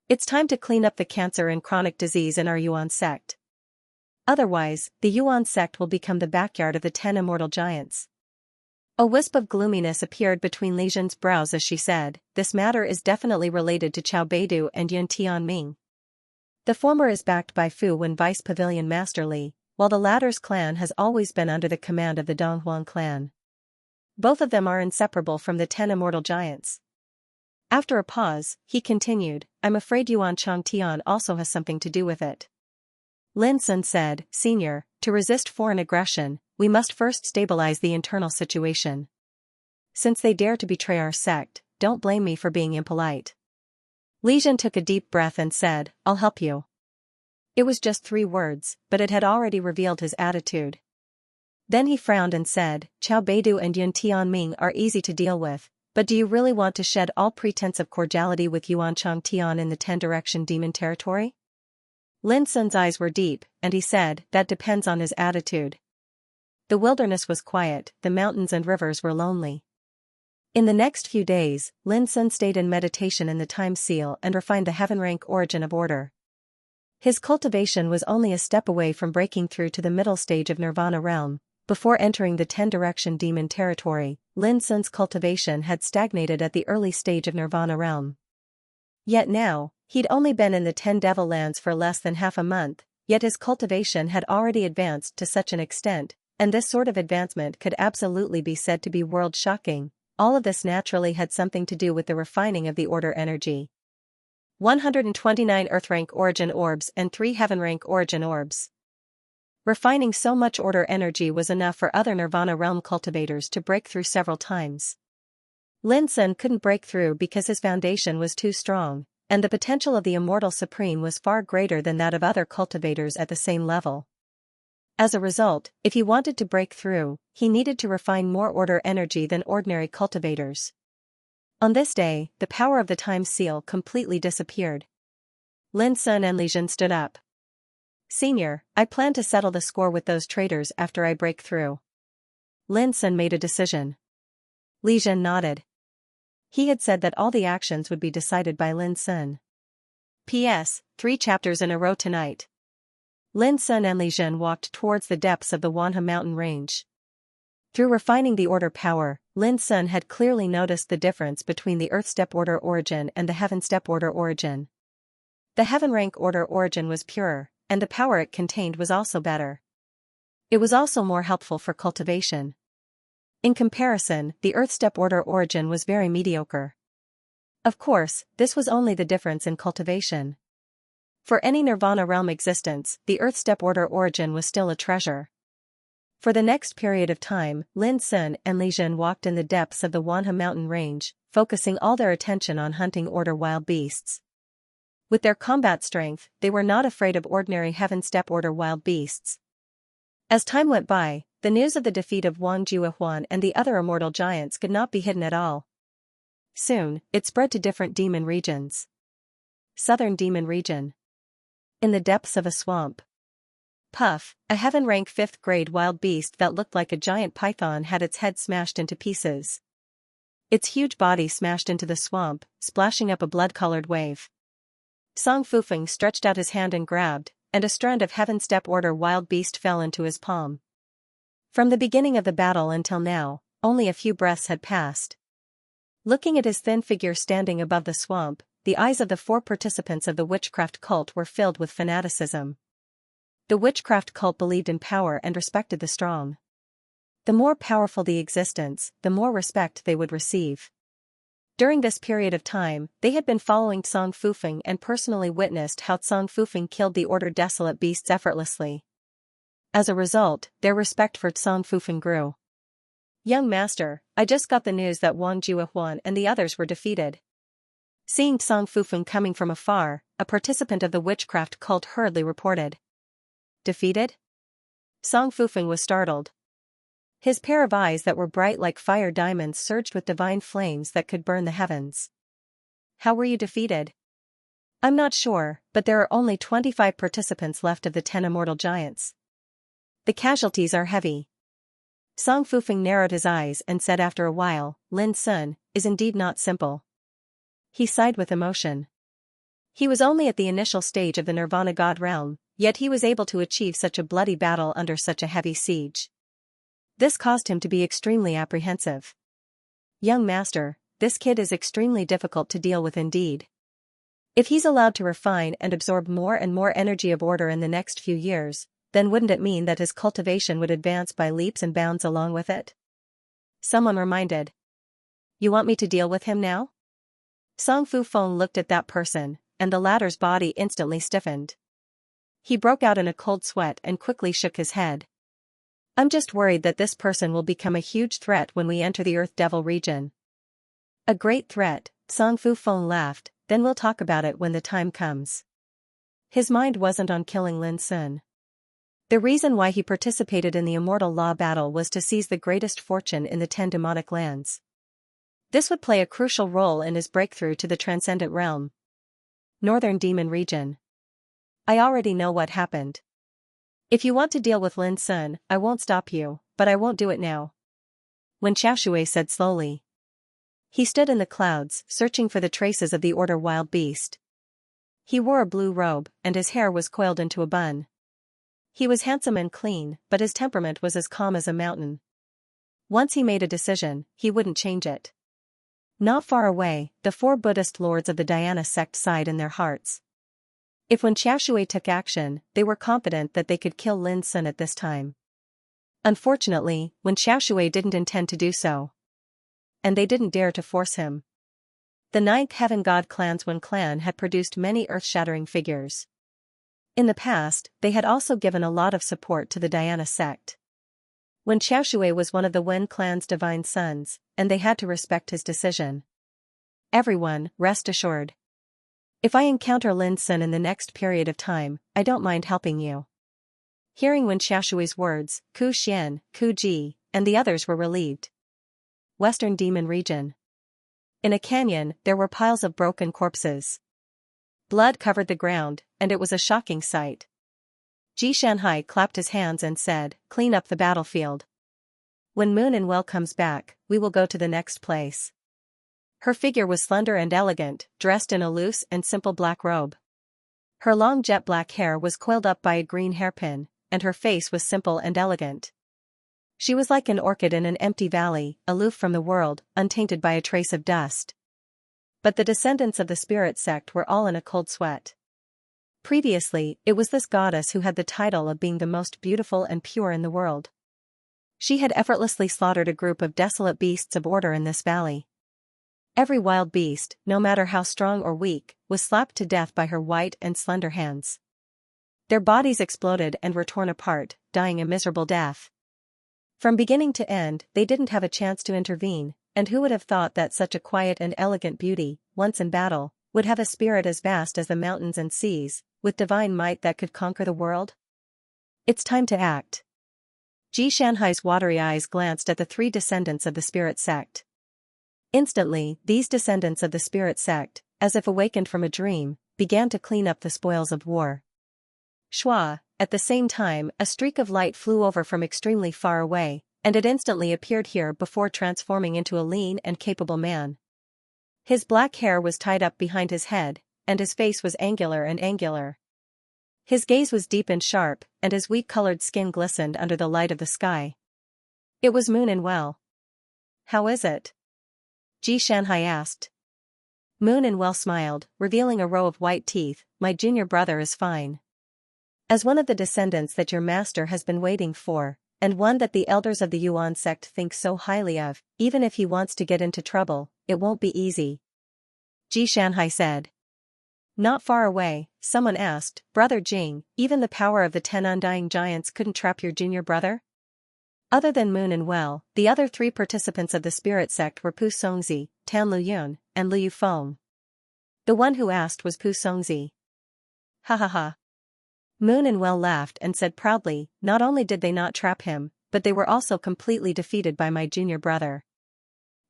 It's time to clean up the cancer and chronic disease in our Yuan sect. Otherwise, the Yuan sect will become the backyard of the 10 immortal giants. A wisp of gloominess appeared between Li Zhen's brows as she said, this matter is definitely related to Qiao Beidu and Yun Tianming. The former is backed by Fu Wen Vice Pavilion Master Li, while the latter's clan has always been under the command of the Donghuang clan. Both of them are inseparable from the 10 immortal giants. After a pause, he continued, I'm afraid Yuan Changtian also has something to do with it. Lin Sun said, Senior, to resist foreign aggression, we must first stabilize the internal situation. Since they dare to betray our sect, don't blame me for being impolite. Li Zhen took a deep breath and said, I'll help you. It was just 3 words, but it had already revealed his attitude. Then he frowned and said, Qiao Beidu and Yun Tianming are easy to deal with, but do you really want to shed all pretense of cordiality with Yuan Changtian in the 10 Direction Demon territory? Lin Sun's eyes were deep, and he said, that depends on his attitude. The wilderness was quiet, the mountains and rivers were lonely. In the next few days, Lin Sun stayed in meditation in the time seal and refined the heaven rank origin of order. His cultivation was only a step away from breaking through to the middle stage of Nirvana realm. Before entering the 10-direction demon territory, Lin Sun's cultivation had stagnated at the early stage of Nirvana realm. Yet now, he'd only been in the 10 devil lands for less than half a month, yet his cultivation had already advanced to such an extent, and this sort of advancement could absolutely be said to be world-shocking. All of this naturally had something to do with the refining of the order energy. 129 Earth-rank origin orbs and 3 heaven-rank origin orbs. Refining so much order energy was enough for other Nirvana realm cultivators to break through several times. Lin Sun couldn't break through because his foundation was too strong, and the potential of the Immortal Supreme was far greater than that of other cultivators at the same level. As a result, if he wanted to break through, he needed to refine more order energy than ordinary cultivators. On this day, the power of the time seal completely disappeared. Lin Sun and Li Jun stood up. "Senior, I plan to settle the score with those traitors after I break through." Lin Sun made a decision. Li Jun nodded. He had said that all the actions would be decided by Lin Sun. P.S. 3 chapters in a row tonight. Lin Sun and Li Jun walked towards the depths of the Wanhe mountain range. Through refining the order power, Lin Sun had clearly noticed the difference between the Earth Step Order origin and the Heaven Step Order origin. The Heaven Rank Order origin was purer, and the power it contained was also better. It was also more helpful for cultivation. In comparison, the Earth Step Order origin was very mediocre. Of course, this was only the difference in cultivation. For any Nirvana realm existence, the Earth Step Order origin was still a treasure. For the next period of time, Lin Sun and Li Jun walked in the depths of the Wanhe mountain range, focusing all their attention on hunting order wild beasts. With their combat strength, they were not afraid of ordinary Heaven Step Order wild beasts. As time went by, the news of the defeat of Wang Juehuan and the other immortal giants could not be hidden at all. Soon, it spread to different demon regions. Southern Demon Region. In the depths of a swamp. Puff, a heaven-rank 5th grade wild beast that looked like a giant python, had its head smashed into pieces. Its huge body smashed into the swamp, splashing up a blood-colored wave. Song Fufeng stretched out his hand and grabbed, and a strand of Heaven Step Order wild beast fell into his palm. From the beginning of the battle until now, only a few breaths had passed. Looking at his thin figure standing above the swamp, the eyes of the 4 participants of the witchcraft cult were filled with fanaticism. The witchcraft cult believed in power and respected the strong. The more powerful the existence, the more respect they would receive. During this period of time, they had been following Song Fufeng and personally witnessed how Song Fufeng killed the Order Desolate beasts effortlessly. As a result, their respect for Song Fufeng grew. "Young master, I just got the news that Wang Juehuan and the others were defeated." Seeing Song Fufeng coming from afar, a participant of the witchcraft cult hurriedly reported. "Defeated?" Song Fufeng was startled. His pair of eyes that were bright like fire diamonds surged with divine flames that could burn the heavens. "How were you defeated?" "I'm not sure, but there are only 25 participants left of the 10 immortal giants. The casualties are heavy." Song Fufeng narrowed his eyes and said after a while, "Lin Sun is indeed not simple." He sighed with emotion. He was only at the initial stage of the Nirvana God realm, yet he was able to achieve such a bloody battle under such a heavy siege. This caused him to be extremely apprehensive. "Young master, this kid is extremely difficult to deal with indeed. If he's allowed to refine and absorb more and more energy of order in the next few years, then wouldn't it mean that his cultivation would advance by leaps and bounds along with it?" Someone reminded. "You want me to deal with him now?" Song Fufeng looked at that person, and the latter's body instantly stiffened. He broke out in a cold sweat and quickly shook his head. "I'm just worried that this person will become a huge threat when we enter the Earth Devil region." "A great threat," Song Fufeng laughed, "then we'll talk about it when the time comes." His mind wasn't on killing Lin Sun. The reason why he participated in the Immortal Law battle was to seize the greatest fortune in the 10 demonic lands. This would play a crucial role in his breakthrough to the Transcendent Realm. Northern Demon Region. "I already know what happened. If you want to deal with Lin Sun, I won't stop you, but I won't do it now," Wen Xiaoshui said slowly. He stood in the clouds, searching for the traces of the Order wild beast. He wore a blue robe, and his hair was coiled into a bun. He was handsome and clean, but his temperament was as calm as a mountain. Once he made a decision, he wouldn't change it. Not far away, the 4 Buddhist lords of the Dhyana sect sighed in their hearts. If when Xiaoshui took action, they were confident that they could kill Lin Sun at this time. Unfortunately, when Xiaoshui didn't intend to do so. And they didn't dare to force him. The 9th Heaven God Clanswan clan had produced many earth-shattering figures. In the past, they had also given a lot of support to the Dhyana sect. When Xiaoshui was one of the Wen clan's divine sons, and they had to respect his decision. Everyone, rest assured. If I encounter Lin Sun in the next period of time, I don't mind helping you. Hearing Wen Xiaoshui's words, Ku Xian, Ku Ji, and the others were relieved. Western Demon Region. In a canyon, there were piles of broken corpses. Blood covered the ground, and it was a shocking sight. Xianxia clapped his hands and said, "Clean up the battlefield. When Moon and Well comes back, we will go to the next place." Her figure was slender and elegant, dressed in a loose and simple black robe. Her long jet black hair was coiled up by a green hairpin, and her face was simple and elegant. She was like an orchid in an empty valley, aloof from the world, untainted by a trace of dust. But the descendants of the spirit sect were all in a cold sweat. Previously, it was this goddess who had the title of being the most beautiful and pure in the world. She had effortlessly slaughtered a group of desolate beasts of order in this valley. Every wild beast, no matter how strong or weak, was slapped to death by her white and slender hands. Their bodies exploded and were torn apart, dying a miserable death. From beginning to end, they didn't have a chance to intervene, and who would have thought that such a quiet and elegant beauty, once in battle, would have a spirit as vast as the mountains and seas, with divine might that could conquer the world? It's time to act. Xianxia's watery eyes glanced at the 3 descendants of the spirit sect. Instantly, these descendants of the spirit sect, as if awakened from a dream, began to clean up the spoils of war. Shua, at the same time, a streak of light flew over from extremely far away, and it instantly appeared here before transforming into a lean and capable man. His black hair was tied up behind his head, and his face was angular and angular. His gaze was deep and sharp, and his wheat-colored skin glistened under the light of the sky. It was Moon and Well. "How is it?" Xianxia asked. Moon and Well smiled, revealing a row of white teeth. "My junior brother is fine. As one of the descendants that your master has been waiting for, and one that the elders of the Yuan sect think so highly of, even if he wants to get into trouble, it won't be easy," Xianxia said. Not far away, someone asked, "Brother Jing, even the power of the 10 undying giants couldn't trap your junior brother?" Other than Moon and Well, the other 3 participants of the spirit sect were Pu Songzi, Tan Luyun, and Liu Feng. The one who asked was Pu Songzi. "Ha ha ha." Moon and Well laughed and said proudly, "Not only did they not trap him, but they were also completely defeated by my junior brother.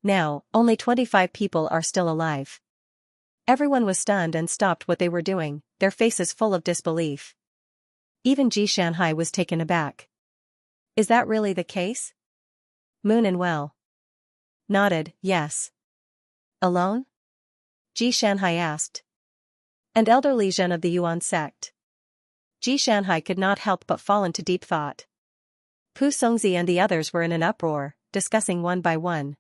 Now, only 25 people are still alive." Everyone was stunned and stopped what they were doing, their faces full of disbelief. Even Xianxia was taken aback. "Is that really the case?" Moon and Well nodded, "Yes." "Alone?" Xianxia asked. "And elder Li Zhen of the Yuan sect." Xianxia could not help but fall into deep thought. Pu Songzi and the others were in an uproar, discussing one by one.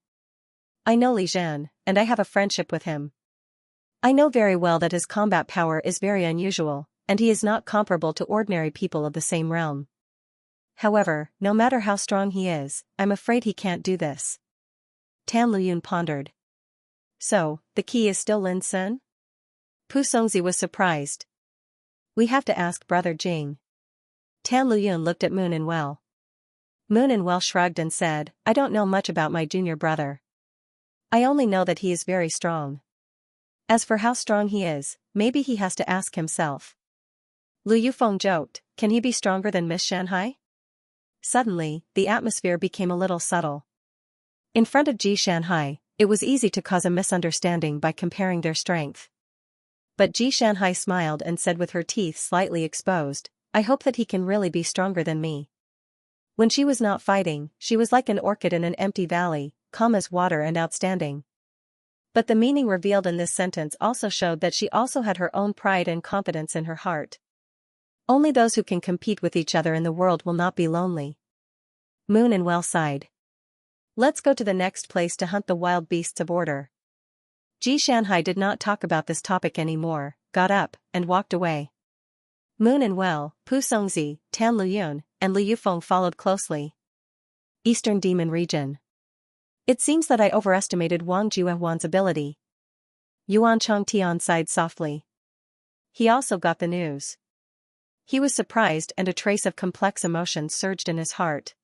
"I know Li Zhen, and I have a friendship with him. I know very well that his combat power is very unusual, and he is not comparable to ordinary people of the same realm. However, no matter how strong he is, I'm afraid he can't do this." Tan Luyun pondered. "So, the key is still Lin Sun?" Pu Songzi was surprised. "We have to ask Brother Jing." Tan Luyun looked at Moon and Well. Moon and Well shrugged and said, "I don't know much about my junior brother. I only know that he is very strong. As for how strong he is, maybe he has to ask himself." Liu Yufeng joked, "Can he be stronger than Miss Xianxia?" Suddenly, the atmosphere became a little subtle. In front of Xianxia, it was easy to cause a misunderstanding by comparing their strength. But Xianxia smiled and said with her teeth slightly exposed, "I hope that he can really be stronger than me." When she was not fighting, she was like an orchid in an empty valley, calm as water and outstanding. But the meaning revealed in this sentence also showed that she also had her own pride and confidence in her heart. Only those who can compete with each other in the world will not be lonely. Moon and Well sighed. Let's go to the next place to hunt the wild beasts of order. Xianxia did not talk about this topic anymore, got up, and walked away. Moon and Well, Pu Songzi, Tan Luyun, and Liu Yufeng followed closely. Eastern Demon Region. It seems that I overestimated Wang Juehuan's ability. Yuan Changtian sighed softly. He also got the news. He was surprised and a trace of complex emotion surged in his heart.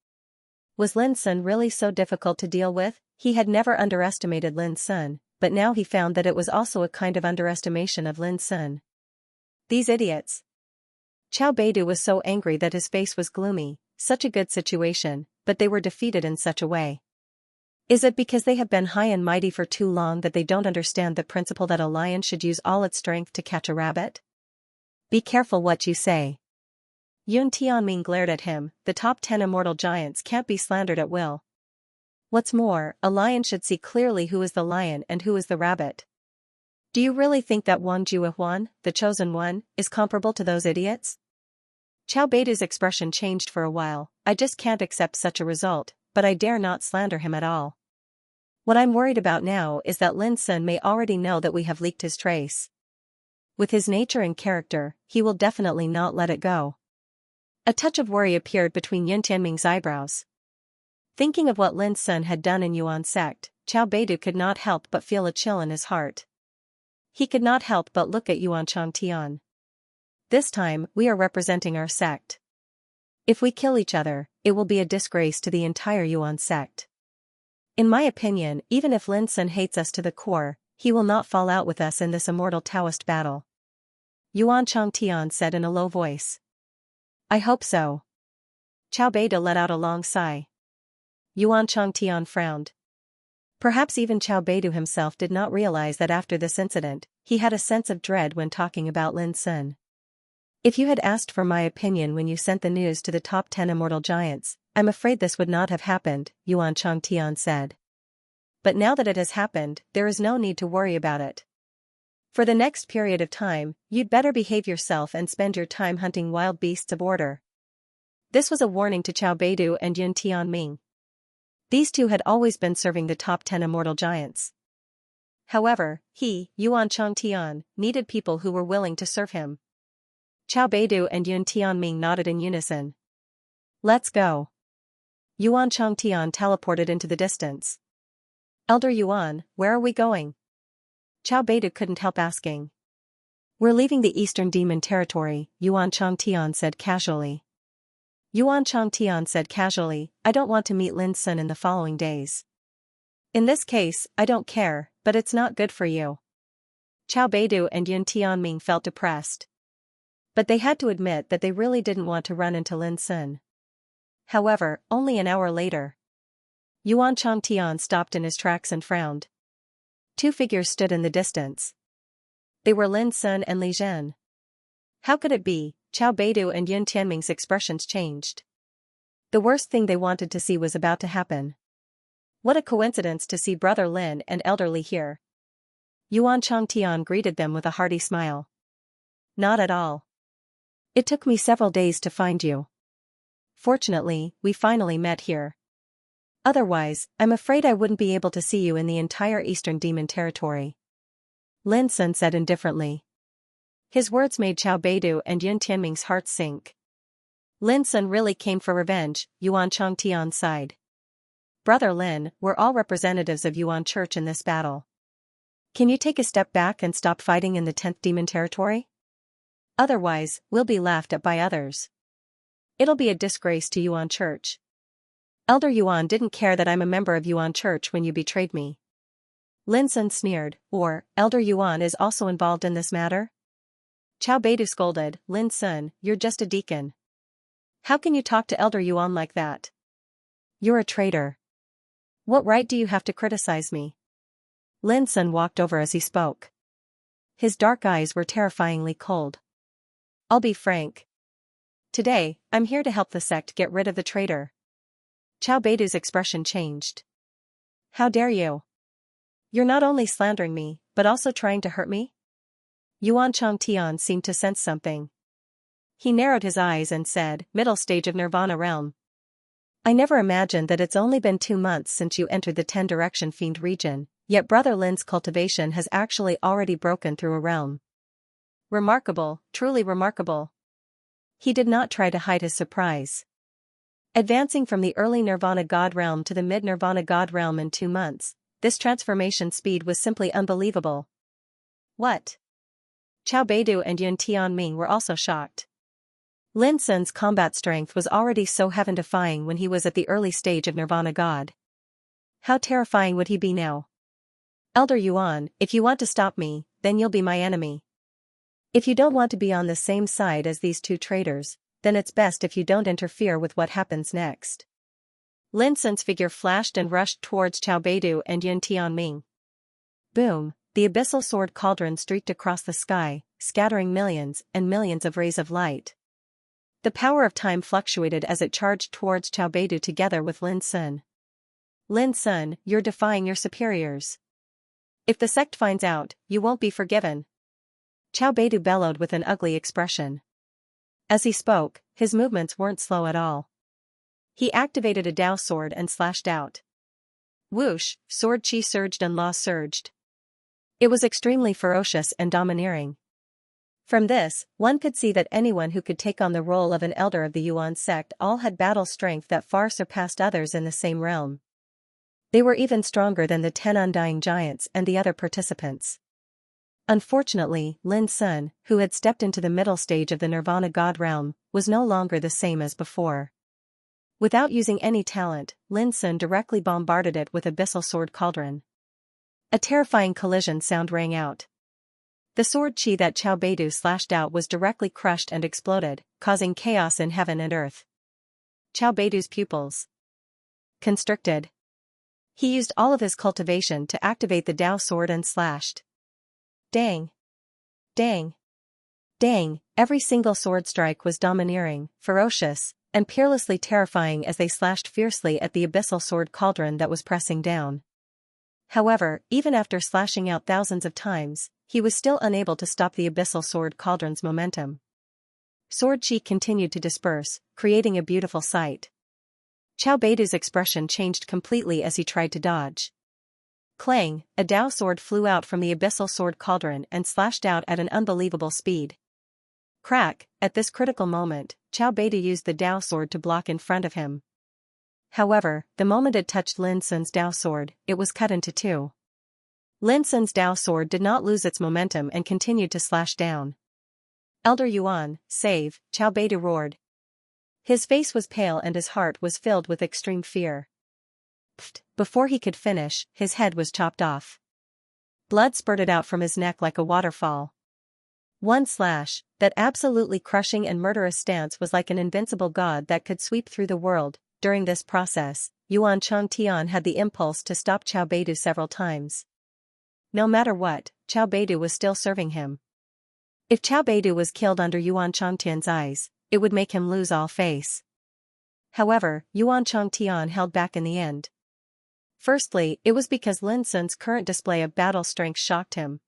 Was Lin Sun really so difficult to deal with? He had never underestimated Lin Sun, but now he found that it was also a kind of underestimation of Lin Sun. These idiots. Qiao Beidu was so angry that his face was gloomy. Such a good situation, but they were defeated in such a way. Is it because they have been high and mighty for too long that they don't understand the principle that a lion should use all its strength to catch a rabbit? Be careful what you say. Yun Tianming glared at him. The top 10 immortal giants can't be slandered at will. What's more, a lion should see clearly who is the lion and who is the rabbit. Do you really think that Wang Juehuan, the chosen one, is comparable to those idiots? Qiao Beidu's expression changed for a while. I just can't accept such a result, but I dare not slander him at all. What I'm worried about now is that Lin Sun may already know that we have leaked his trace. With his nature and character, he will definitely not let it go. A touch of worry appeared between Yun Tianming's eyebrows. Thinking of what Lin Sun had done in Yuan sect, Qiao Beidu could not help but feel a chill in his heart. He could not help but look at Yuan Changtian. This time, we are representing our sect. If we kill each other, it will be a disgrace to the entire Yuan sect. In my opinion, even if Lin Sun hates us to the core, he will not fall out with us in this immortal Taoist battle. Yuan Changtian said in a low voice. I hope so. Qiao Beidu let out a long sigh. Yuan Changtian frowned. Perhaps even Qiao Beidu himself did not realize that after this incident, he had a sense of dread when talking about Lin Sun. If you had asked for my opinion when you sent the news to the top 10 immortal giants, I'm afraid this would not have happened, Yuan Changtian said. But now that it has happened, there is no need to worry about it. For the next period of time, you'd better behave yourself and spend your time hunting wild beasts of order. This was a warning to Qiao Beidu and Yun Tianming. These two had always been serving the top 10 immortal giants. However, he, Yuan Changtian, needed people who were willing to serve him. Qiao Beidu and Yun Tianming nodded in unison. Let's go. Yuan Changtian teleported into the distance. Elder Yuan, where are we going? Qiao Beidu couldn't help asking. We're leaving the Eastern Demon Territory, Yuan Changtian said casually. Yuan Changtian said casually, I don't want to meet Lin Sun in the following days. In this case, I don't care, but it's not good for you. Qiao Beidu and Yun Tianming felt depressed. But they had to admit that they really didn't want to run into Lin Sun. However, only an hour later. Yuan Changtian stopped in his tracks and frowned. Two figures stood in the distance. They were Lin Sun and Li Zhen. How could it be? Qiao Beidu and Yun Tianming's expressions changed. The worst thing they wanted to see was about to happen. What a coincidence to see Brother Lin and Elder Li here. Yuan Changtian greeted them with a hearty smile. Not at all. It took me several days to find you. Fortunately, we finally met here. Otherwise, I'm afraid I wouldn't be able to see you in the entire Eastern Demon Territory. Lin Sun said indifferently. His words made Qiao Beidu and Yun Tianming's hearts sink. Lin Sun really came for revenge, Yuan Changtian sighed. Brother Lin, we're all representatives of Yuan Church in this battle. Can you take a step back and stop fighting in the 10th Demon Territory? Otherwise, we'll be laughed at by others. It'll be a disgrace to Yuan Church. Elder Yuan didn't care that I'm a member of Yuan Church when you betrayed me. Lin Sun sneered, or, Elder Yuan is also involved in this matter? Qiao Beidu scolded, Lin Sun, you're just a deacon. How can you talk to Elder Yuan like that? You're a traitor. What right do you have to criticize me? Lin Sun walked over as he spoke. His dark eyes were terrifyingly cold. I'll be frank. Today, I'm here to help the sect get rid of the traitor. Qiao Beidu's expression changed. How dare you? You're not only slandering me, but also trying to hurt me? Yuan Changtian seemed to sense something. He narrowed his eyes and said, middle stage of Nirvana realm. I never imagined that it's only been 2 months since you entered the 10-direction fiend region, yet Brother Lin's cultivation has actually already broken through a realm. Remarkable, truly remarkable. He did not try to hide his surprise. Advancing from the early Nirvana God realm to the mid-Nirvana God realm in 2 months, this transformation speed was simply unbelievable. What? Qiao Beidu and Yun Tianming were also shocked. Lin Sun's combat strength was already so heaven-defying when he was at the early stage of Nirvana God. How terrifying would he be now? Elder Yuan, if you want to stop me, then you'll be my enemy. If you don't want to be on the same side as these 2 traitors, then it's best if you don't interfere with what happens next. Lin Sun's figure flashed and rushed towards Qiao Beidu and Yun Tianming. Boom, the abyssal sword cauldron streaked across the sky, scattering millions and millions of rays of light. The power of time fluctuated as it charged towards Qiao Beidu together with Lin Sun. Lin Sun, you're defying your superiors. If the sect finds out, you won't be forgiven. Qiao Beidu bellowed with an ugly expression. As he spoke, his movements weren't slow at all. He activated a Dao sword and slashed out. Whoosh, sword chi surged and law surged. It was extremely ferocious and domineering. From this, one could see that anyone who could take on the role of an elder of the Yuan sect all had battle strength that far surpassed others in the same realm. They were even stronger than the 10 undying giants and the other participants. Unfortunately, Lin Sun, who had stepped into the middle stage of the Nirvana God realm, was no longer the same as before. Without using any talent, Lin Sun directly bombarded it with abyssal sword cauldron. A terrifying collision sound rang out. The sword chi that Qiao Beidu slashed out was directly crushed and exploded, causing chaos in heaven and earth. Qiao Beidu's pupils constricted. He used all of his cultivation to activate the Dao sword and slashed. Dang! Dang! Dang! Every single sword strike was domineering, ferocious, and peerlessly terrifying as they slashed fiercely at the abyssal sword cauldron that was pressing down. However, even after slashing out thousands of times, he was still unable to stop the abyssal sword cauldron's momentum. Sword chi continued to disperse, creating a beautiful sight. Qiao Beidu's expression changed completely as he tried to dodge. Clang, a Dao sword flew out from the abyssal sword cauldron and slashed out at an unbelievable speed. Crack, at this critical moment, Qiao Beidu used the Dao sword to block in front of him. However, the moment it touched Lin Sun's Dao sword, it was cut into 2. Lin Sun's Dao sword did not lose its momentum and continued to slash down. Elder Yuan, save, Qiao Beidu roared. His face was pale and his heart was filled with extreme fear. Pfft, before he could finish, his head was chopped off. Blood spurted out from his neck like a waterfall. One slash, that absolutely crushing and murderous stance was like an invincible god that could sweep through the world. During this process, Yuan Changtian had the impulse to stop Qiao Beidu several times. No matter what, Qiao Beidu was still serving him. If Qiao Beidu was killed under Yuan Changtian's eyes, it would make him lose all face. However, Yuan Changtian held back in the end. Firstly, it was because Lin Sun's current display of battle strength shocked him.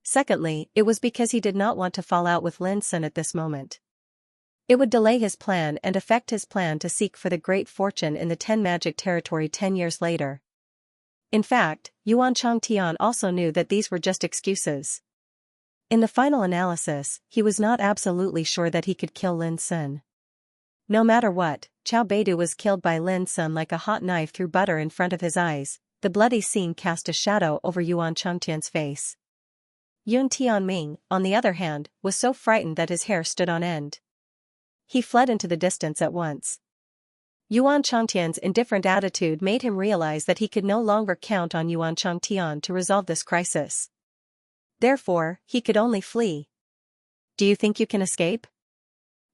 Secondly, it was because he did not want to fall out with Lin Sun at this moment. It would delay his plan and affect his plan to seek for the great fortune in the 10 magic territory 10 years later. In fact, Yuan Changtian also knew that these were just excuses. In the final analysis, he was not absolutely sure that he could kill Lin Sun. No matter what, Qiao Beidu was killed by Lin Sun like a hot knife through butter in front of his eyes. The bloody scene cast a shadow over Yuan Changtian's face. Yun Tianming, on the other hand, was so frightened that his hair stood on end. He fled into the distance at once. Yuan Changtian's indifferent attitude made him realize that he could no longer count on Yuan Changtian to resolve this crisis. Therefore, he could only flee. Do you think you can escape?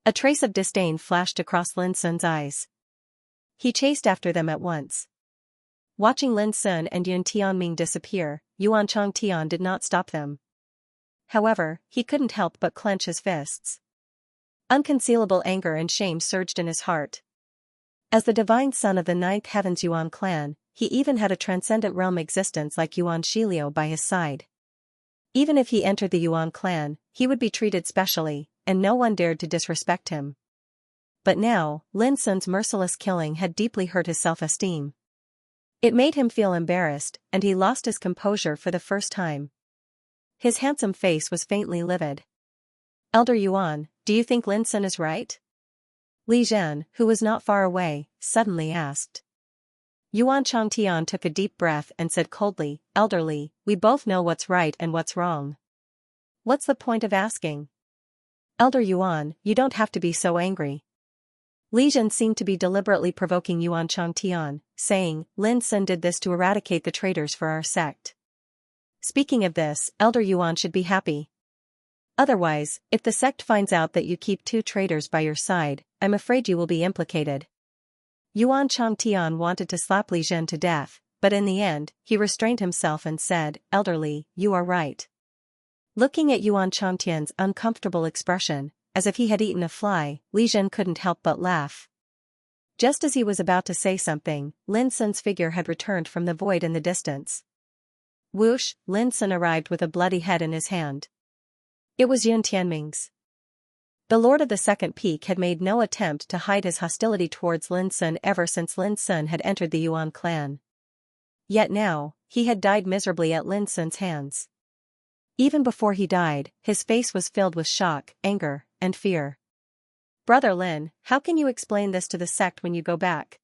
A trace of disdain flashed across Lin Sun's eyes. He chased after them at once. Watching Lin Sun and Yun Tianming disappear, Yuan Changtian did not stop them. However, he couldn't help but clench his fists. Unconcealable anger and shame surged in his heart. As the divine son of the 9th Heaven's Yuan clan, he even had a transcendent realm existence like Yuan Shiliu by his side. Even if he entered the Yuan clan, he would be treated specially, and no one dared to disrespect him. But now, Lin Sun's merciless killing had deeply hurt his self-esteem. It made him feel embarrassed, and he lost his composure for the first time. His handsome face was faintly livid. "Elder Yuan, do you think Lin Sun is right?" Li Zhen, who was not far away, suddenly asked. Yuan Changtian took a deep breath and said coldly, "Elder Li, we both know what's right and what's wrong. What's the point of asking?" "Elder Yuan, you don't have to be so angry." Li Zhen seemed to be deliberately provoking Yuan Changtian, saying, "Lin Sun did this to eradicate the traitors for our sect. Speaking of this, Elder Yuan should be happy. Otherwise, if the sect finds out that you keep 2 traitors by your side, I'm afraid you will be implicated." Yuan Changtian wanted to slap Li Zhen to death, but in the end, he restrained himself and said, "Elder Li, you are right." Looking at Yuan Changtian's uncomfortable expression, as if he had eaten a fly, Li Zhen couldn't help but laugh. Just as he was about to say something, Lin Sun's figure had returned from the void in the distance. Whoosh, Lin Sun arrived with a bloody head in his hand. It was Yun Tianming's. The Lord of the Second Peak had made no attempt to hide his hostility towards Lin Sun ever since Lin Sun had entered the Yuan clan. Yet now, he had died miserably at Lin Sun's hands. Even before he died, his face was filled with shock, anger, and fear. "Brother Lin, how can you explain this to the sect when you go back?"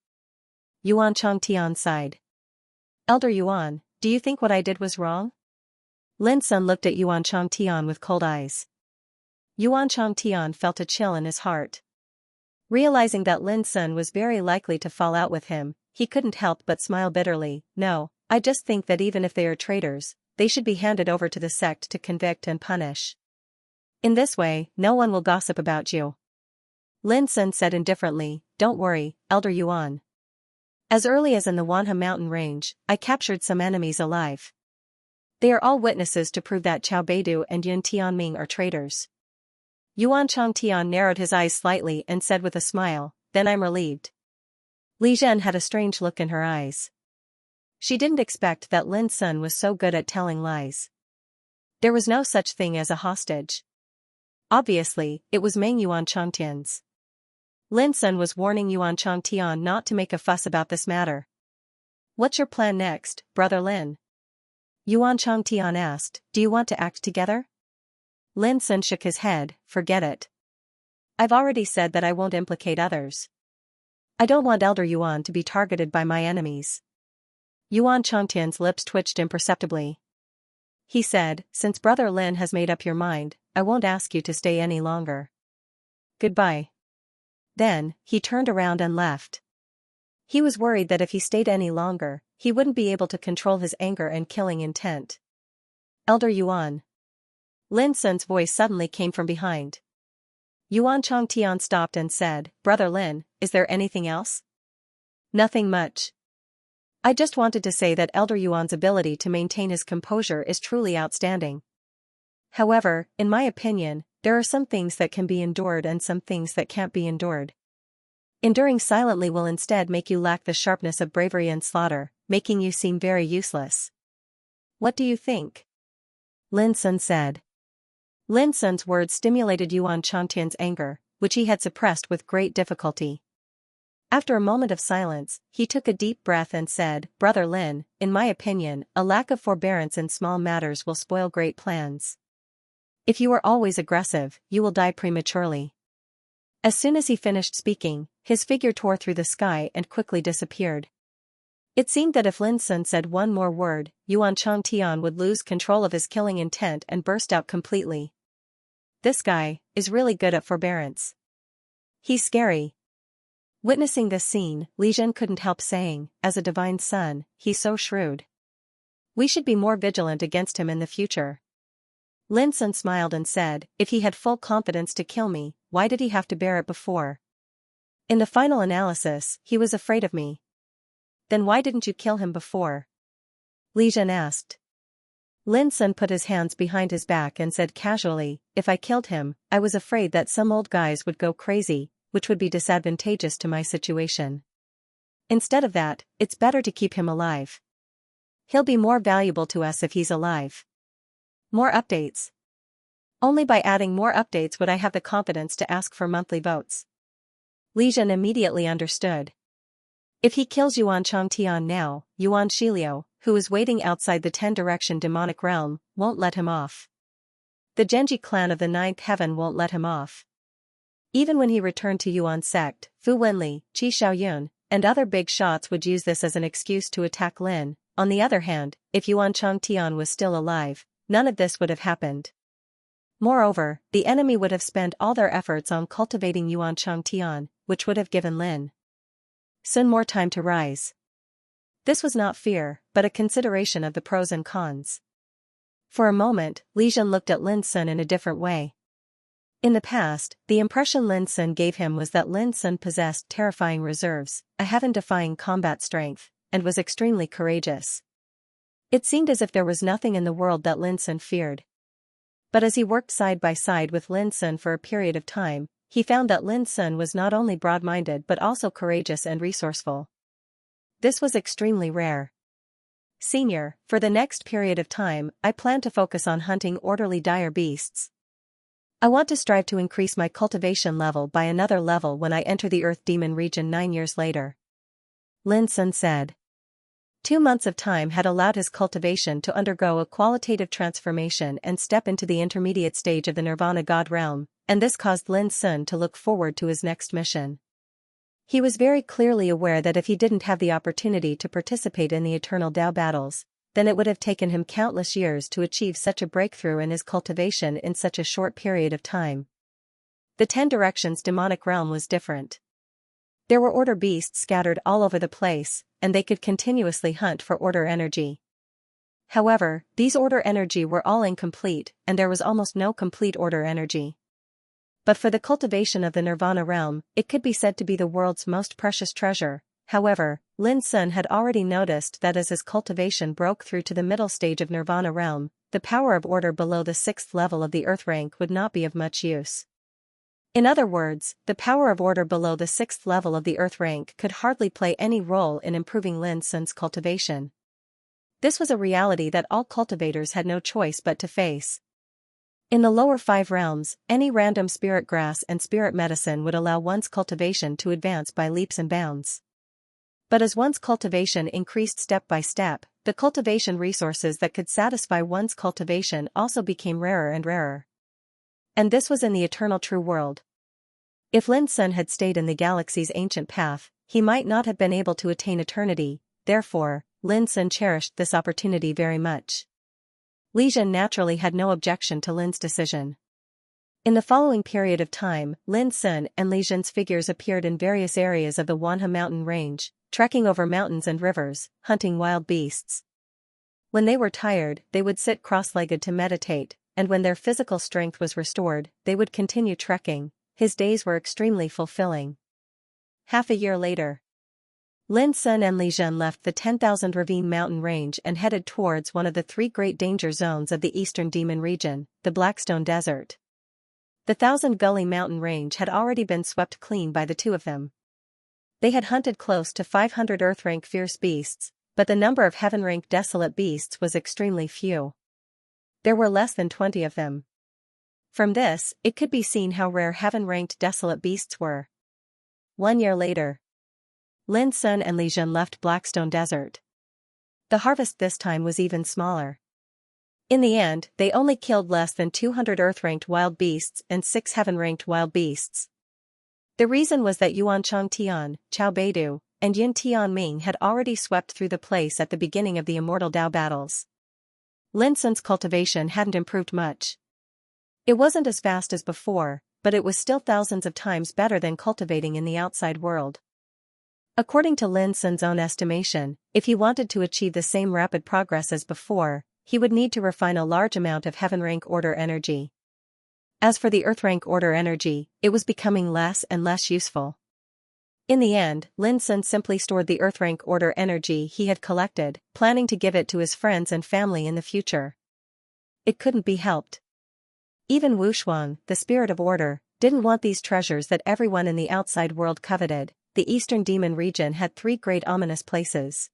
Yuan Changtian sighed. "Elder Yuan, do you think what I did was wrong?" Lin Sun looked at Yuan Changtian with cold eyes. Yuan Changtian felt a chill in his heart. Realizing that Lin Sun was very likely to fall out with him, he couldn't help but smile bitterly. "No, I just think that even if they are traitors, they should be handed over to the sect to convict and punish. In this way, no one will gossip about you." Lin Sun said indifferently, "Don't worry, Elder Yuan. As early as in the Wanhe mountain range, I captured some enemies alive. They are all witnesses to prove that Qiao Beidu and Yun Tianming are traitors." Yuan Changtian narrowed his eyes slightly and said with a smile, "Then I'm relieved." Li Zhen had a strange look in her eyes. She didn't expect that Lin Sun was so good at telling lies. There was no such thing as a hostage. Obviously, it was Meng Yuan Changtian's. Lin Sun was warning Yuan Changtian not to make a fuss about this matter. "What's your plan next, Brother Lin?" Yuan Changtian asked, "Do you want to act together?" Lin Sun shook his head, "Forget it. I've already said that I won't implicate others. I don't want Elder Yuan to be targeted by my enemies." Yuan Changtian's lips twitched imperceptibly. He said, "Since Brother Lin has made up your mind, I won't ask you to stay any longer. Goodbye." Then, he turned around and left. He was worried that if he stayed any longer, he wouldn't be able to control his anger and killing intent. "Elder Yuan." Lin Sun's voice suddenly came from behind. Yuan Changtian stopped and said, "Brother Lin, is there anything else?" "Nothing much. I just wanted to say that Elder Yuan's ability to maintain his composure is truly outstanding. However, in my opinion, there are some things that can be endured and some things that can't be endured. Enduring silently will instead make you lack the sharpness of bravery and slaughter, making you seem very useless. What do you think?" Lin Sun said. Lin Sun's words stimulated Yuan Changtian's anger, which he had suppressed with great difficulty. After a moment of silence, he took a deep breath and said, "Brother Lin, in my opinion, a lack of forbearance in small matters will spoil great plans. If you are always aggressive, you will die prematurely." As soon as he finished speaking, his figure tore through the sky and quickly disappeared. It seemed that if Lin Sun said one more word, Yuan Changtian would lose control of his killing intent and burst out completely. "This guy is really good at forbearance. He's scary." Witnessing this scene, Li Zhen couldn't help saying, "As a divine son, he's so shrewd. We should be more vigilant against him in the future." Lin Sun smiled and said, "If he had full confidence to kill me, why did he have to bear it before? In the final analysis, he was afraid of me." "Then why didn't you kill him before?" Li Zhen asked. Lin Sun put his hands behind his back and said casually, "If I killed him, I was afraid that some old guys would go crazy, which would be disadvantageous to my situation." Instead of that, it's better to keep him alive. He'll be more valuable to us if he's alive. More updates. Only by adding more updates would I have the confidence to ask for monthly votes. Li Zhen immediately understood. If he kills Yuan Changtian now, Yuan Shiliu, who is waiting outside the 10-direction demonic realm, won't let him off. The Genji clan of the 9th heaven won't let him off. Even when he returned to Yuan sect, Fu Wenli, Qi Xiaoyun, and other big shots would use this as an excuse to attack Lin. On the other hand, if Yuan Changtian was still alive, none of this would have happened. Moreover, the enemy would have spent all their efforts on cultivating Yuan Changtian, which would have given Lin Sun more time to rise. This was not fear, but a consideration of the pros and cons. For a moment, Li Zhen looked at Lin Sun in a different way. In the past, the impression Lin Sun gave him was that Lin Sun possessed terrifying reserves, a heaven-defying combat strength, and was extremely courageous. It seemed as if there was nothing in the world that Lin Sun feared. But as he worked side by side with Lin Sun for a period of time, he found that Lin Sun was not only broad-minded but also courageous and resourceful. This was extremely rare. Senior, for the next period of time, I plan to focus on hunting orderly dire beasts. I want to strive to increase my cultivation level by another level when I enter the Earth Demon region 9 years later. Lin Sun said. 2 months of time had allowed his cultivation to undergo a qualitative transformation and step into the intermediate stage of the Nirvana God realm, and this caused Lin Sun to look forward to his next mission. He was very clearly aware that if he didn't have the opportunity to participate in the eternal Tao battles, then it would have taken him countless years to achieve such a breakthrough in his cultivation in such a short period of time. The 10 Directions demonic realm was different. There were order beasts scattered all over the place, and they could continuously hunt for order energy. However, these order energy were all incomplete, and there was almost no complete order energy. But for the cultivation of the Nirvana realm, it could be said to be the world's most precious treasure. However, Lin Sun had already noticed that as his cultivation broke through to the middle stage of Nirvana realm, the power of order below the 6th level of the earth rank would not be of much use. In other words, the power of order below the 6th level of the earth rank could hardly play any role in improving Lin Sun's cultivation. This was a reality that all cultivators had no choice but to face. In the lower 5 realms, any random spirit grass and spirit medicine would allow one's cultivation to advance by leaps and bounds. But as one's cultivation increased step by step, the cultivation resources that could satisfy one's cultivation also became rarer and rarer. And this was in the eternal true world. If Lin Sun had stayed in the galaxy's ancient path, he might not have been able to attain eternity. Therefore, Lin Sun cherished this opportunity very much. Li Zhen naturally had no objection to Lin's decision. In the following period of time, Lin Sun and Li Zhen's figures appeared in various areas of the Wanhe mountain range, trekking over mountains and rivers, hunting wild beasts. When they were tired, they would sit cross-legged to meditate, and when their physical strength was restored, they would continue trekking. His days were extremely fulfilling. Half a year later, Lin Sun and Li Zhen left the 10,000 Ravine mountain range and headed towards one of the 3 great danger zones of the Eastern Demon region, the Blackstone Desert. The 1,000 Gully mountain range had already been swept clean by the 2 of them. They had hunted close to 500 Earth-rank fierce beasts, but the number of Heaven-rank desolate beasts was extremely few. There were less than 20 of them. From this, it could be seen how rare Heaven-ranked desolate beasts were. 1 year later, Lin Sun and Li Zhen left Blackstone Desert. The harvest this time was even smaller. In the end, they only killed less than 200 Earth-ranked wild beasts and 6 Heaven-ranked wild beasts. The reason was that Yuan Changtian, Chao Beidu, and Yin Tianming had already swept through the place at the beginning of the Immortal Tao battles. Lin Sun's cultivation hadn't improved much. It wasn't as fast as before, but it was still thousands of times better than cultivating in the outside world. According to Lin Sun's own estimation, if he wanted to achieve the same rapid progress as before, he would need to refine a large amount of Heaven-rank order energy. As for the Earth-rank order energy, it was becoming less and less useful. In the end, Lin Sun simply stored the Earth-rank order energy he had collected, planning to give it to his friends and family in the future. It couldn't be helped. Even Wu Shuang, the spirit of order, didn't want these treasures that everyone in the outside world coveted, the Eastern Demon region had three great ominous places.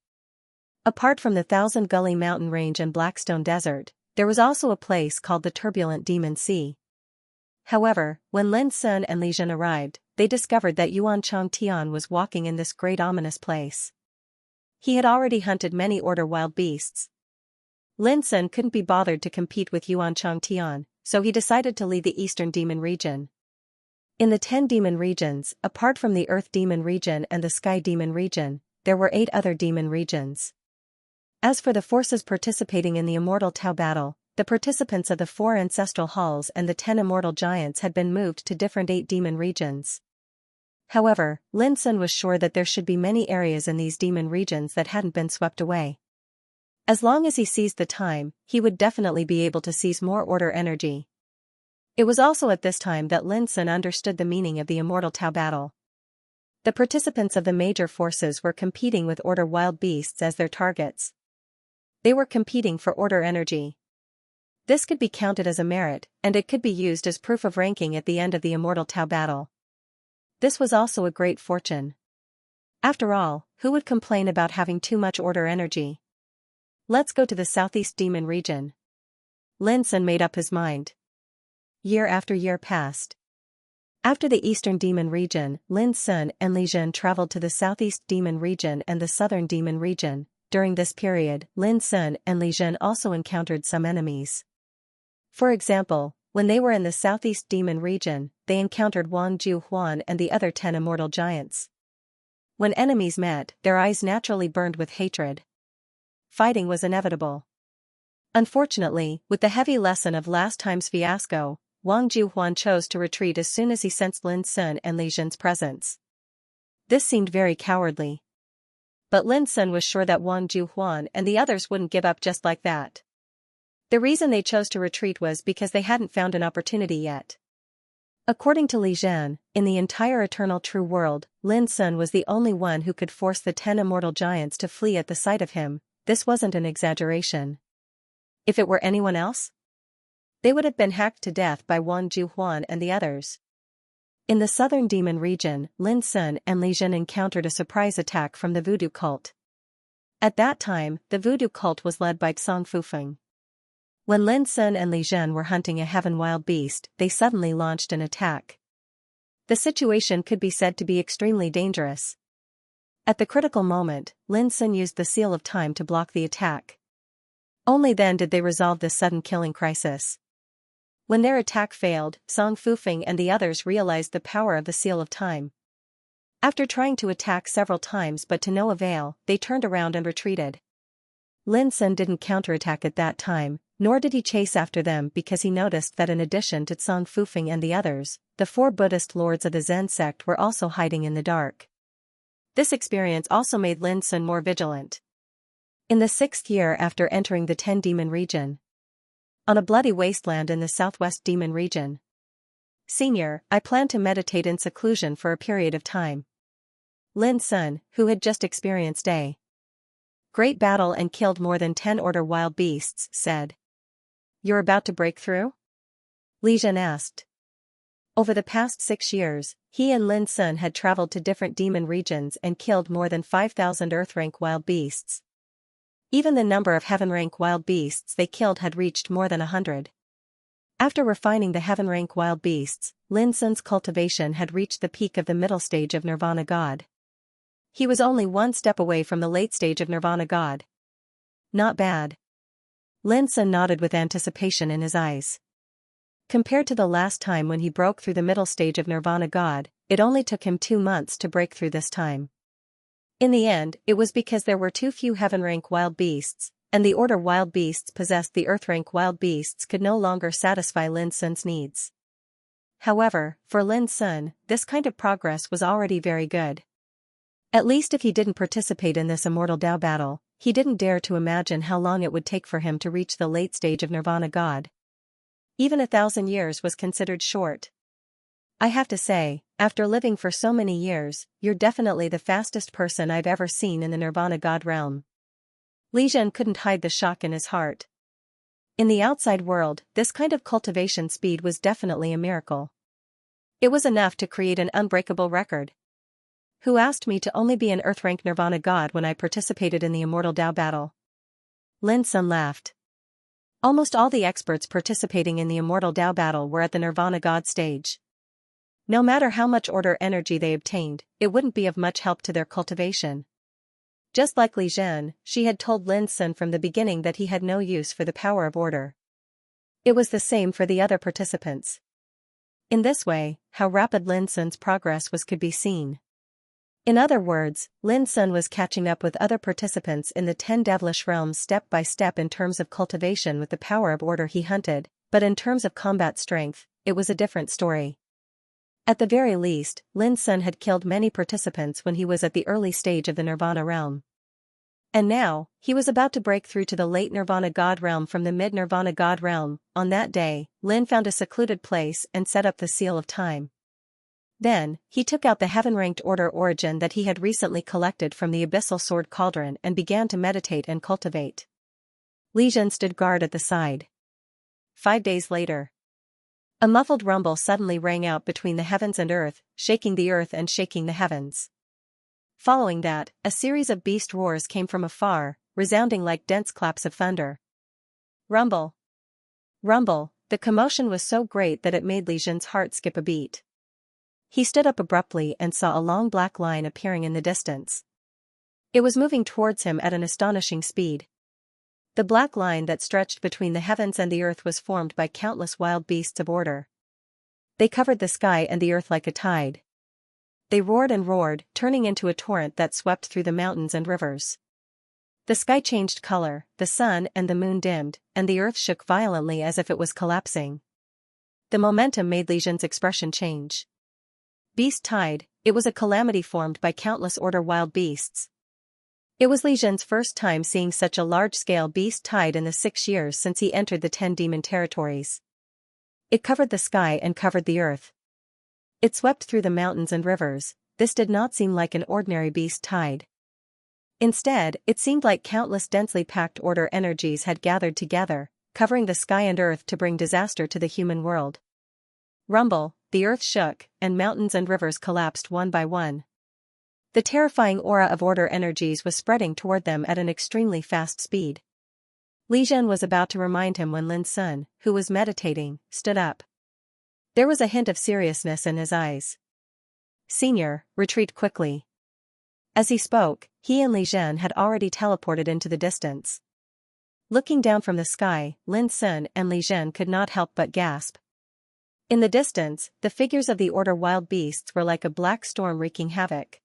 Apart from the Thousand Gully Mountain Range and Blackstone Desert, there was also a place called the Turbulent Demon Sea. However, when Lin Sun and Li Zhen arrived, they discovered that Yuan Changtian was walking in this great ominous place. He had already hunted many order wild beasts. Lin Sun couldn't be bothered to compete with Yuan Changtian, so he decided to lead the Eastern Demon region. In the 10 demon regions, apart from the Earth Demon region and the Sky Demon region, there were 8 other demon regions. As for the forces participating in the Immortal Tao battle, the participants of the 4 ancestral halls and the 10 immortal giants had been moved to different 8 demon regions. However, Lin Sun was sure that there should be many areas in these demon regions that hadn't been swept away. As long as he seized the time, he would definitely be able to seize more order energy. It was also at this time that Lin Sun understood the meaning of the Immortal Tao battle. The participants of the major forces were competing with order wild beasts as their targets. They were competing for order energy. This could be counted as a merit, and it could be used as proof of ranking at the end of the Immortal Tao battle. This was also a great fortune. After all, who would complain about having too much order energy? Let's go to the Southeast Demon region. Lin Sun made up his mind. Year after year passed. After the Eastern Demon region, Lin Sun and Li Zhen traveled to the Southeast Demon region and the Southern Demon region. During this period, Lin Sun and Li Zhen also encountered some enemies. For example, when they were in the Southeast Demon region, they encountered Wang Ju Huan and the other 10 immortal giants. When enemies met, their eyes naturally burned with hatred. Fighting was inevitable. Unfortunately, with the heavy lesson of last time's fiasco, Wang Ju Huan chose to retreat as soon as he sensed Lin Sun and Li Zhen's presence. This seemed very cowardly. But Lin Sun was sure that Wang Ju Huan and the others wouldn't give up just like that. The reason they chose to retreat was because they hadn't found an opportunity yet. According to Li Zhen, in the entire eternal true world, Lin Sun was the only one who could force the 10 immortal giants to flee at the sight of him. This wasn't an exaggeration. If it were anyone else, they would have been hacked to death by Wang Ju Huan and the others. In the Southern Demon region, Lin Sun and Li Zhen encountered a surprise attack from the voodoo cult. At that time, the voodoo cult was led by Xiang Fufeng. When Lin Sun and Li Zhen were hunting a heaven wild beast, they suddenly launched an attack. The situation could be said to be extremely dangerous. At the critical moment, Lin Sun used the seal of time to block the attack. Only then did they resolve this sudden killing crisis. When their attack failed, Xiang Fufeng and the others realized the power of the seal of time. After trying to attack several times but to no avail, they turned around and retreated. Lin Sun didn't counterattack at that time, nor did he chase after them because he noticed that in addition to Xiang Fufeng and the others, the 4 Buddhist lords of the Zen sect were also hiding in the dark. This experience also made Lin Sun more vigilant. In the 6th year after entering the 10 demon region, on a bloody wasteland in the Southwest Demon region. Senior, I plan to meditate in seclusion for a period of time. Lin Sun, who had just experienced a great battle and killed more than 10 order wild beasts, said. You're about to break through? Li Zhen asked. Over the past 6 years, he and Lin Sun had traveled to different demon regions and killed more than 5,000 Earth-rank wild beasts. Even the number of heaven-rank wild beasts they killed had reached more than 100. After refining the heaven-rank wild beasts, Lin Sun's cultivation had reached the peak of the middle stage of Nirvana God. He was only one step away from the late stage of Nirvana God. Not bad. Lin Sun nodded with anticipation in his eyes. Compared to the last time when he broke through the middle stage of Nirvana God, it only took him 2 months to break through this time. In the end, it was because there were too few heaven-rank wild beasts, and the order wild beasts possessed the earth-rank wild beasts could no longer satisfy Lin Sun's needs. However, for Lin Sun, this kind of progress was already very good. At least if he didn't participate in this immortal Tao battle, he didn't dare to imagine how long it would take for him to reach the late stage of Nirvana God. Even 1,000 years was considered short. I have to say, after living for so many years, you're definitely the fastest person I've ever seen in the Nirvana God realm. Li Zhen couldn't hide the shock in his heart. In the outside world, this kind of cultivation speed was definitely a miracle. It was enough to create an unbreakable record. who asked me to only be an Earth-rank Nirvana god when I participated in the Immortal Tao battle. Lin Sun laughed. Almost all the experts participating in the Immortal Tao battle were at the Nirvana god stage. No matter how much order energy they obtained, it wouldn't be of much help to their cultivation. Just like Li Zhen, she had told Lin Sun from the beginning that he had no use for the power of order. It was the same for the other participants. In this way, how rapid Lin Sun's progress could be seen. In other words, Lin Sun was catching up with other participants in the 10 devilish realms step by step in terms of cultivation with the power of order he hunted, but in terms of combat strength, it was a different story. At the very least, Lin Sun had killed many participants when he was at the early stage of the Nirvana realm. And now, he was about to break through to the late Nirvana god realm from the mid-Nirvana god realm. On that day, Lin found a secluded place and set up the seal of time. Then, he took out the heaven-ranked order origin that he had recently collected from the abyssal sword cauldron and began to meditate and cultivate. Li Zhen stood guard at the side. 5 days later. A muffled rumble suddenly rang out between the heavens and earth, shaking the earth and shaking the heavens. Following that, a series of beast roars came from afar, resounding like dense claps of thunder. Rumble. Rumble, the commotion was so great that it made Li Zhen's heart skip a beat. He stood up abruptly and saw a long black line appearing in the distance. It was moving towards him at an astonishing speed. The black line that stretched between the heavens and the earth was formed by countless wild beasts of order. They covered the sky and the earth like a tide. They roared and roared, turning into a torrent that swept through the mountains and rivers. The sky changed color, the sun and the moon dimmed, and the earth shook violently as if it was collapsing. The momentum made Li Zhen's expression change. Beast tide, it was a calamity formed by countless order wild beasts. It was Li Zhen's first time seeing such a large-scale beast tide in the 6 years since he entered the 10 demon territories. It covered the sky and covered the earth. It swept through the mountains and rivers. This did not seem like an ordinary beast tide. Instead, it seemed like countless densely packed order energies had gathered together, covering the sky and earth to bring disaster to the human world. Rumble, the earth shook, and mountains and rivers collapsed one by one. The terrifying aura of order energies was spreading toward them at an extremely fast speed. Li Zhen was about to remind him when Lin Sun, who was meditating, stood up. There was a hint of seriousness in his eyes. "Senior, retreat quickly." As he spoke, he and Li Zhen had already teleported into the distance. Looking down from the sky, Lin Sun and Li Zhen could not help but gasp. In the distance, the figures of the order wild beasts were like a black storm wreaking havoc.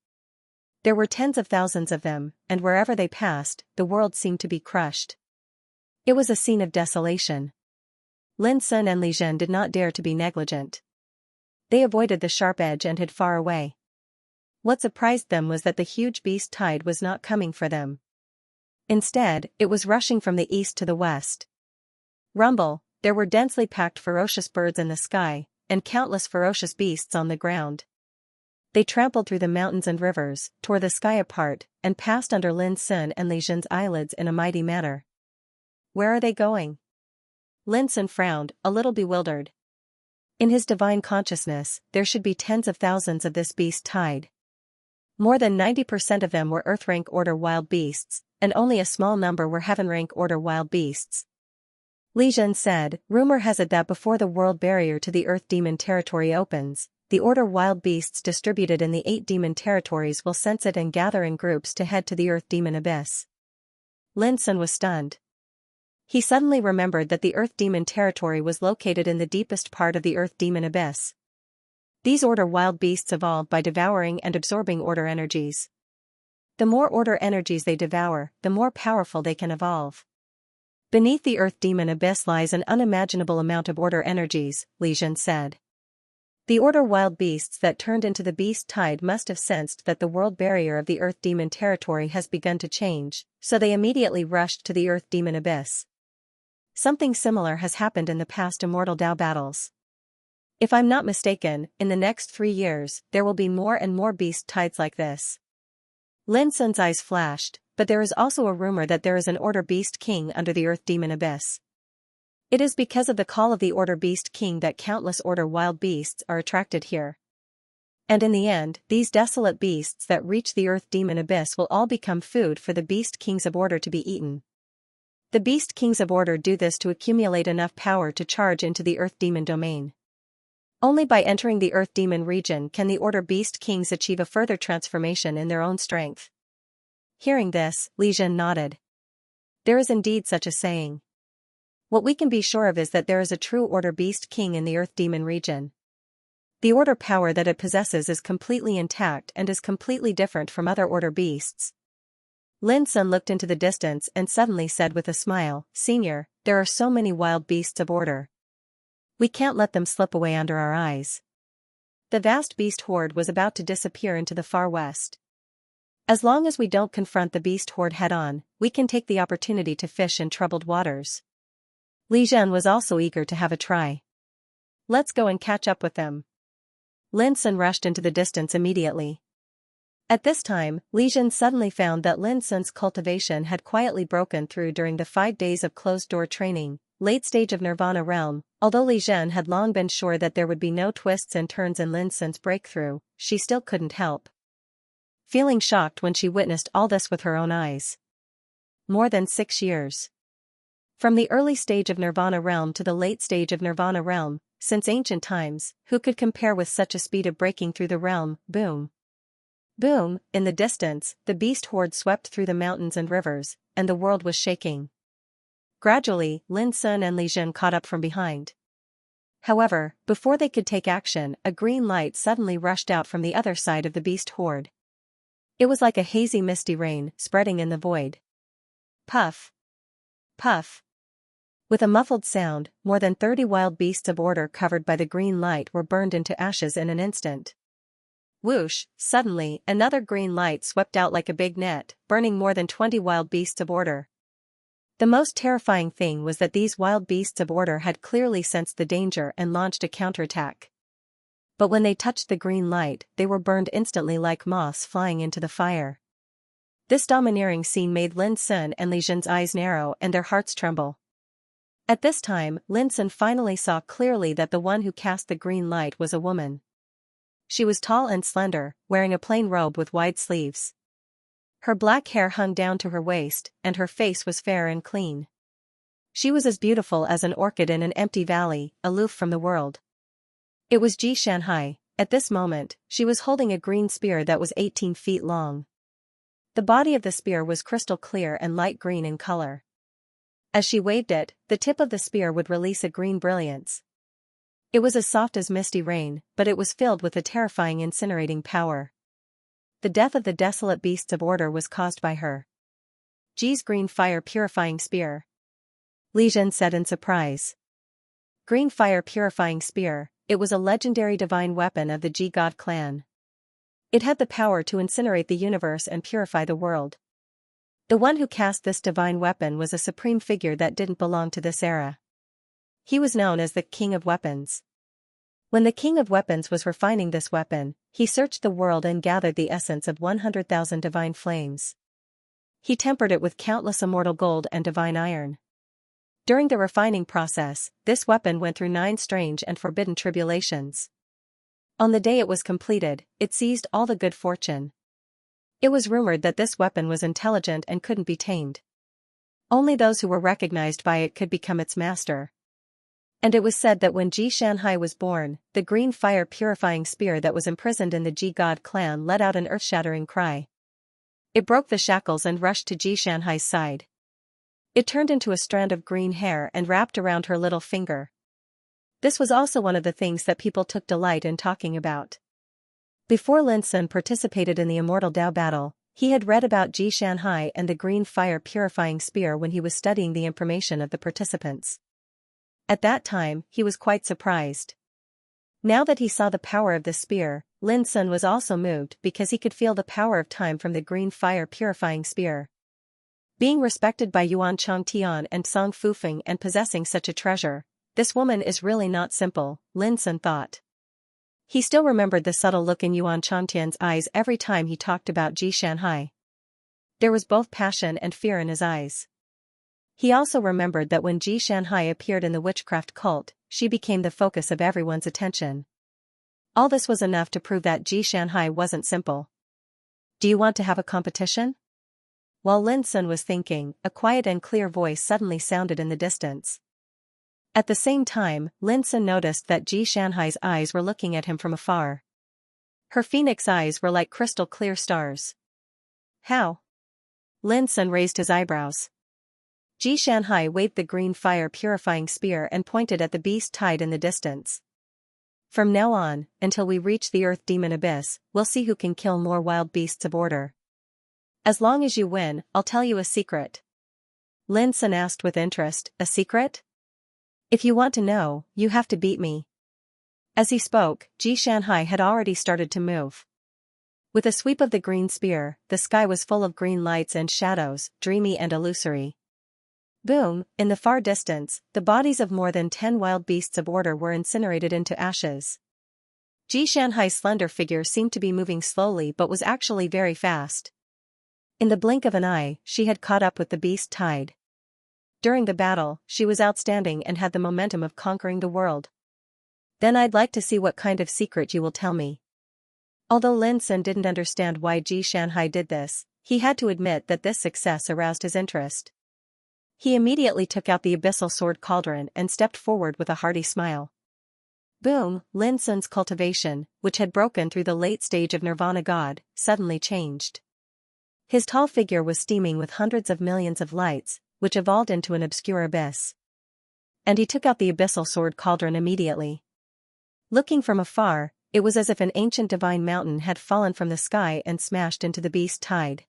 There were tens of thousands of them, and wherever they passed, the world seemed to be crushed. It was a scene of desolation. Lin Sun and Li Zhen did not dare to be negligent. They avoided the sharp edge and hid far away. What surprised them was that the huge beast tide was not coming for them. Instead, it was rushing from the east to the west. Rumble, there were densely packed ferocious birds in the sky, and countless ferocious beasts on the ground. They trampled through the mountains and rivers, tore the sky apart, and passed under Lin Sun and Li Zhen's eyelids in a mighty manner. Where are they going? Lin Sun frowned, a little bewildered. In his divine consciousness, there should be tens of thousands of this beast tide. More than 90% of them were Earth-rank order wild beasts, and only a small number were Heaven-rank order wild beasts. Li Zhen said, "Rumor has it that before the world barrier to the Earth demon territory opens, the order wild beasts distributed in the 8 demon territories will sense it and gather in groups to head to the Earth demon abyss." Lin Sun was stunned. He suddenly remembered that the Earth demon territory was located in the deepest part of the Earth demon abyss. These order wild beasts evolved by devouring and absorbing order energies. The more order energies they devour, the more powerful they can evolve. Beneath the Earth demon abyss lies an unimaginable amount of order energies, Li Zhen said. The order wild beasts that turned into the beast tide must have sensed that the world barrier of the Earth demon territory has begun to change, so they immediately rushed to the Earth demon abyss. Something similar has happened in the past Immortal Tao battles. If I'm not mistaken, in the next 3 years, there will be more and more beast tides like this. Lin Sun's eyes flashed, but there is also a rumor that there is an Order Beast King under the Earth Demon Abyss. It is because of the call of the Order Beast King that countless Order wild beasts are attracted here. And in the end, these desolate beasts that reach the earth demon abyss will all become food for the beast kings of order to be eaten. The beast kings of order do this to accumulate enough power to charge into the earth demon domain. Only by entering the earth demon region can the order beast kings achieve a further transformation in their own strength. Hearing this, Li Zhen nodded. There is indeed such a saying. What we can be sure of is that there is a true order beast king in the earth demon region. The order power that it possesses is completely intact and is completely different from other order beasts. Lin Sun looked into the distance and suddenly said with a smile, "Senior, there are so many wild beasts of order. We can't let them slip away under our eyes." The vast beast horde was about to disappear into the far west. As long as we don't confront the beast horde head-on, we can take the opportunity to fish in troubled waters. Li Zhen was also eager to have a try. Let's go and catch up with them. Lin Sun rushed into the distance immediately. At this time, Li Zhen suddenly found that Lin Sun's cultivation had quietly broken through during the 5 days of closed-door training, late stage of Nirvana realm. Although Li Zhen had long been sure that there would be no twists and turns in Lin Sun's breakthrough, she still couldn't help feeling shocked when she witnessed all this with her own eyes. More than 6 years. From the early stage of Nirvana realm to the late stage of Nirvana realm, since ancient times, who could compare with such a speed of breaking through the realm? Boom. Boom, in the distance, the beast horde swept through the mountains and rivers, and the world was shaking. Gradually, Lin Sun and Li Zhen caught up from behind. However, before they could take action, a green light suddenly rushed out from the other side of the beast horde. It was like a hazy misty rain, spreading in the void. Puff. Puff. With a muffled sound, more than 30 wild beasts of order covered by the green light were burned into ashes in an instant. Whoosh, suddenly, another green light swept out like a big net, burning more than 20 wild beasts of order. The most terrifying thing was that these wild beasts of order had clearly sensed the danger and launched a counterattack. But when they touched the green light, they were burned instantly like moths flying into the fire. This domineering scene made Lin Sun and Li Zhen's eyes narrow and their hearts tremble. At this time, Lin Sun finally saw clearly that the one who cast the green light was a woman. She was tall and slender, wearing a plain robe with wide sleeves. Her black hair hung down to her waist, and her face was fair and clean. She was as beautiful as an orchid in an empty valley, aloof from the world. It was Xianxia. At this moment, she was holding a green spear that was 18 feet long. The body of the spear was crystal clear and light green in color. As she waved it, the tip of the spear would release a green brilliance. It was as soft as misty rain, but it was filled with a terrifying incinerating power. The death of the desolate beasts of order was caused by her. Ji's green fire purifying spear. Li Zhen said in surprise. Green fire purifying spear, it was a legendary divine weapon of the Ji God clan. It had the power to incinerate the universe and purify the world. The one who cast this divine weapon was a supreme figure that didn't belong to this era. He was known as the King of Weapons. When the King of Weapons was refining this weapon, he searched the world and gathered the essence of 100,000 divine flames. He tempered it with countless immortal gold and divine iron. During the refining process, this weapon went through 9 strange and forbidden tribulations. On the day it was completed, it seized all the good fortune. It was rumored that this weapon was intelligent and couldn't be tamed. Only those who were recognized by it could become its master. And it was said that when Xianxia was born, the green fire purifying spear that was imprisoned in the Ji God clan let out an earth-shattering cry. It broke the shackles and rushed to Xianxia's side. It turned into a strand of green hair and wrapped around her little finger. This was also one of the things that people took delight in talking about. Before Lin Sun participated in the Immortal Dao battle, he had read about Xianxia and the green fire purifying spear when he was studying the information of the participants. At that time, he was quite surprised. Now that he saw the power of the spear, Lin Sun was also moved because he could feel the power of time from the green fire purifying spear. Being respected by Yuan Changtian and Song Fufeng and possessing such a treasure, this woman is really not simple, Lin Sun thought. He still remembered the subtle look in Yuan Changtian's eyes every time he talked about Xianxia. There was both passion and fear in his eyes. He also remembered that when Xianxia appeared in the witchcraft cult, she became the focus of everyone's attention. All this was enough to prove that Xianxia wasn't simple. Do you want to have a competition? While Lin Sun was thinking, a quiet and clear voice suddenly sounded in the distance. At the same time, Lin Sun noticed that Xianxia's eyes were looking at him from afar. Her phoenix eyes were like crystal clear stars. How? Lin Sun raised his eyebrows. Xianxia waved the green fire purifying spear and pointed at the beast tied in the distance. From now on, until we reach the Earth Demon Abyss, we'll see who can kill more wild beasts of order. As long as you win, I'll tell you a secret. Lin Sun asked with interest, a secret? If you want to know, you have to beat me. As he spoke, Xianxia had already started to move. With a sweep of the green spear, the sky was full of green lights and shadows, dreamy and illusory. Boom, in the far distance, the bodies of more than 10 wild beasts of order were incinerated into ashes. Xianxia's slender figure seemed to be moving slowly but was actually very fast. In the blink of an eye, she had caught up with the beast tide. During the battle, she was outstanding and had the momentum of conquering the world. Then I'd like to see what kind of secret you will tell me. Although Lin Sun didn't understand why Xianxia did this, he had to admit that this success aroused his interest. He immediately took out the abyssal sword cauldron and stepped forward with a hearty smile. Boom, Lin Sun's cultivation, which had broken through the late stage of Nirvana God, suddenly changed. His tall figure was steaming with hundreds of millions of lights, which evolved into an obscure abyss. And he took out the abyssal sword cauldron immediately. Looking from afar, it was as if an ancient divine mountain had fallen from the sky and smashed into the beast tide.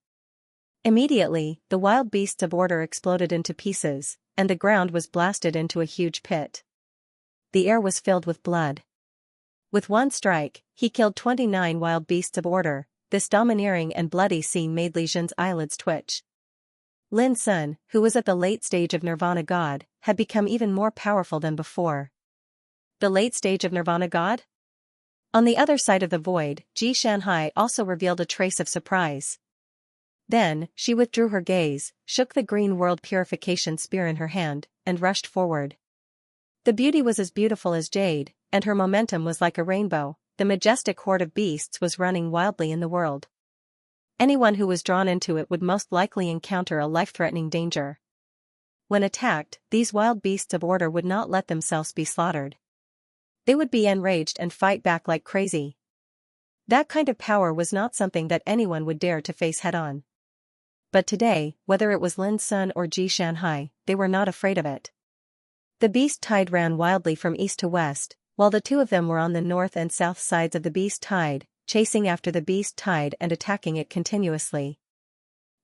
Immediately, the wild beasts of order exploded into pieces, and the ground was blasted into a huge pit. The air was filled with blood. With one strike, he killed 29 wild beasts of order. This domineering and bloody scene made Li Zhen's eyelids twitch. Lin Sun, who was at the late stage of Nirvana God, had become even more powerful than before. The late stage of Nirvana God? On the other side of the void, Xianxia also revealed a trace of surprise. Then, she withdrew her gaze, shook the green world purification spear in her hand, and rushed forward. The beauty was as beautiful as jade, and her momentum was like a rainbow. The majestic horde of beasts was running wildly in the world. Anyone who was drawn into it would most likely encounter a life-threatening danger. When attacked, these wild beasts of order would not let themselves be slaughtered. They would be enraged and fight back like crazy. That kind of power was not something that anyone would dare to face head-on. But today, whether it was Lin Sun or Xianxia, they were not afraid of it. The beast tide ran wildly from east to west, while the two of them were on the north and south sides of the beast tide, chasing after the beast tide and attacking it continuously.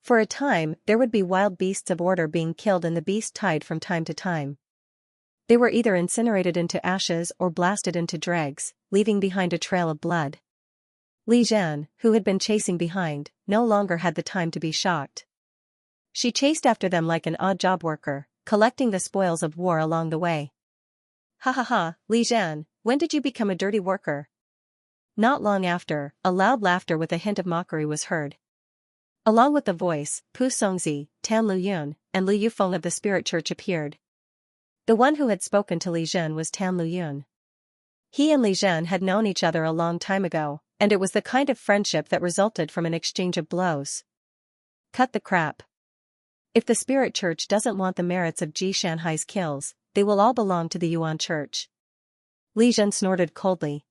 For a time, there would be wild beasts of order being killed in the beast tide from time to time. They were either incinerated into ashes or blasted into dregs, leaving behind a trail of blood. Li Zhen, who had been chasing behind, no longer had the time to be shocked. She chased after them like an odd job worker, collecting the spoils of war along the way. Ha ha ha, Li Zhen, when did you become a dirty worker? Not long after, a loud laughter with a hint of mockery was heard. Along with the voice, Pu Songzi, Tan Luyun, and Lu Yufeng of the Spirit Church appeared. The one who had spoken to Li Zhen was Tan Luyun. He and Li Zhen had known each other a long time ago, and it was the kind of friendship that resulted from an exchange of blows. Cut the crap. If the Spirit Church doesn't want the merits of Xianxia's kills, they will all belong to the Yuan Church. Li Zhen snorted coldly.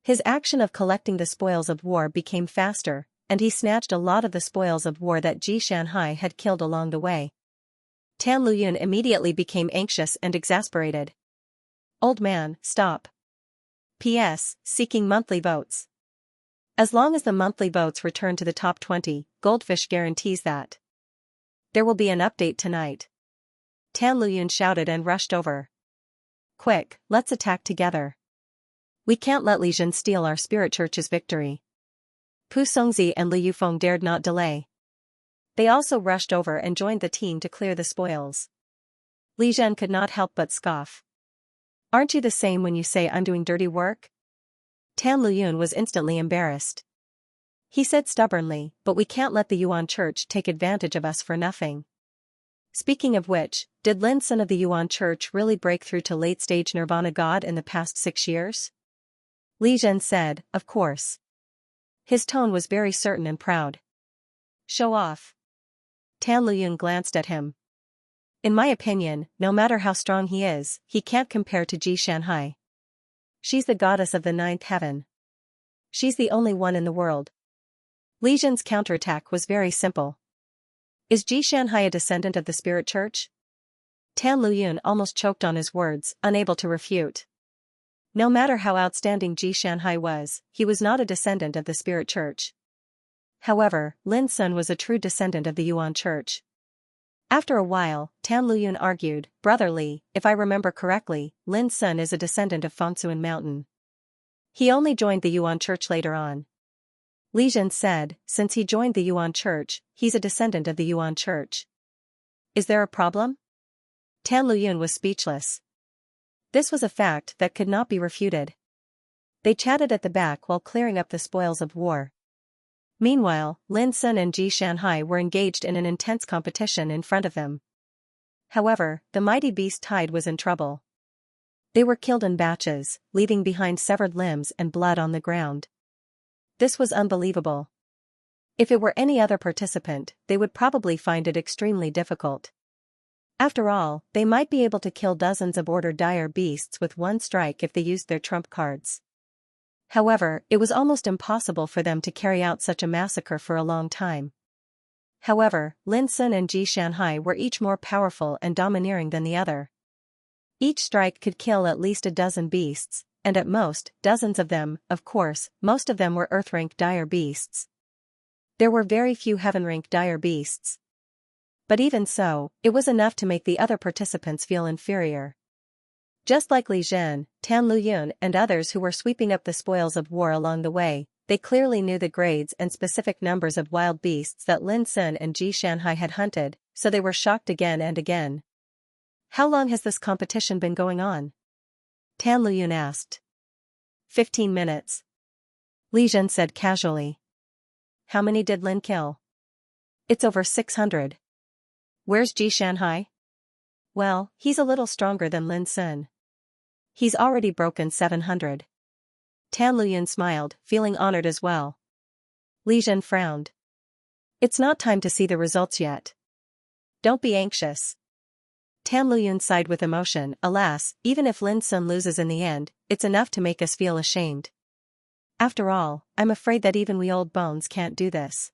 His action of collecting the spoils of war became faster, and he snatched a lot of the spoils of war that Xianxia had killed along the way. Tan Luyun immediately became anxious and exasperated. Old man, stop. P.S. Seeking monthly votes. As long as the monthly votes return to the top 20, Goldfish guarantees that. There will be an update tonight. Tan Luyun shouted and rushed over. Quick, let's attack together. We can't let Li Zhen steal our Spirit Church's victory. Pu Songzi and Li Yufeng dared not delay. They also rushed over and joined the team to clear the spoils. Li Zhen could not help but scoff. Aren't you the same when you say I'm doing dirty work? Tan Luyun was instantly embarrassed. He said stubbornly, but we can't let the Yuan Church take advantage of us for nothing. Speaking of which, did Lin Sun of the Yuan Church really break through to late-stage Nirvana God in the past 6 years? Li Zhen said, of course. His tone was very certain and proud. Show off. Tan Luyun glanced at him. In my opinion, no matter how strong he is, he can't compare to Xianxia. She's the goddess of the ninth heaven. She's the only one in the world. Li Zhen's counterattack was very simple. Is Xianxia a descendant of the spirit church? Tan Luyun almost choked on his words, unable to refute. No matter how outstanding Xianxia was, he was not a descendant of the spirit church. However, Lin Sun was a true descendant of the Yuan church. After a while, Tan Luyun argued, Brother Li, if I remember correctly, Lin Sun is a descendant of Fangsuan Mountain. He only joined the Yuan church later on. Li Zhen said, since he joined the Yuan church, he's a descendant of the Yuan church. Is there a problem? Tan Luyun was speechless. This was a fact that could not be refuted. They chatted at the back while clearing up the spoils of war. Meanwhile, Lin Sun and Xianxia were engaged in an intense competition in front of them. However, the mighty beast tide was in trouble. They were killed in batches, leaving behind severed limbs and blood on the ground. This was unbelievable. If it were any other participant, they would probably find it extremely difficult. After all, they might be able to kill dozens of order dire beasts with one strike if they used their trump cards. However, it was almost impossible for them to carry out such a massacre for a long time. However, Lin Sun and Xianxia were each more powerful and domineering than the other. Each strike could kill at least a dozen beasts, and at most, dozens of them. Of course, most of them were earth-rank dire beasts. There were very few heaven-rank dire beasts. But even so, it was enough to make the other participants feel inferior. Just like Li Zhen, Tan Luyun and others who were sweeping up the spoils of war along the way, they clearly knew the grades and specific numbers of wild beasts that Lin Sun and Xianxia had hunted, so they were shocked again and again. How long has this competition been going on? Tan Luyun asked. 15 minutes. Li Zhen said casually. How many did Lin kill? It's over 600. Where's Xianxia? Well, he's a little stronger than Lin Sun. He's already broken 700. Tan Luyun smiled, feeling honored as well. Li Zhen frowned. It's not time to see the results yet. Don't be anxious. Tan Luyun sighed with emotion. Alas, even if Lin Sun loses in the end, it's enough to make us feel ashamed. After all, I'm afraid that even we old bones can't do this.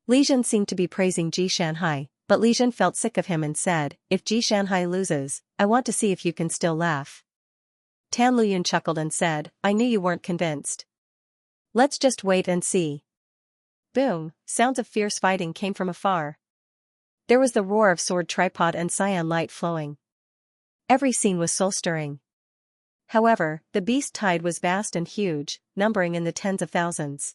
Li Zhen seemed to be praising Xianxia, but Li Zhen felt sick of him and said, if Xianxia loses, I want to see if you can still laugh. Tan Luyun chuckled and said, I knew you weren't convinced. Let's just wait and see. Boom, sounds of fierce fighting came from afar. There was the roar of sword tripod and cyan light flowing. Every scene was soul-stirring. However, the beast tide was vast and huge, numbering in the tens of thousands.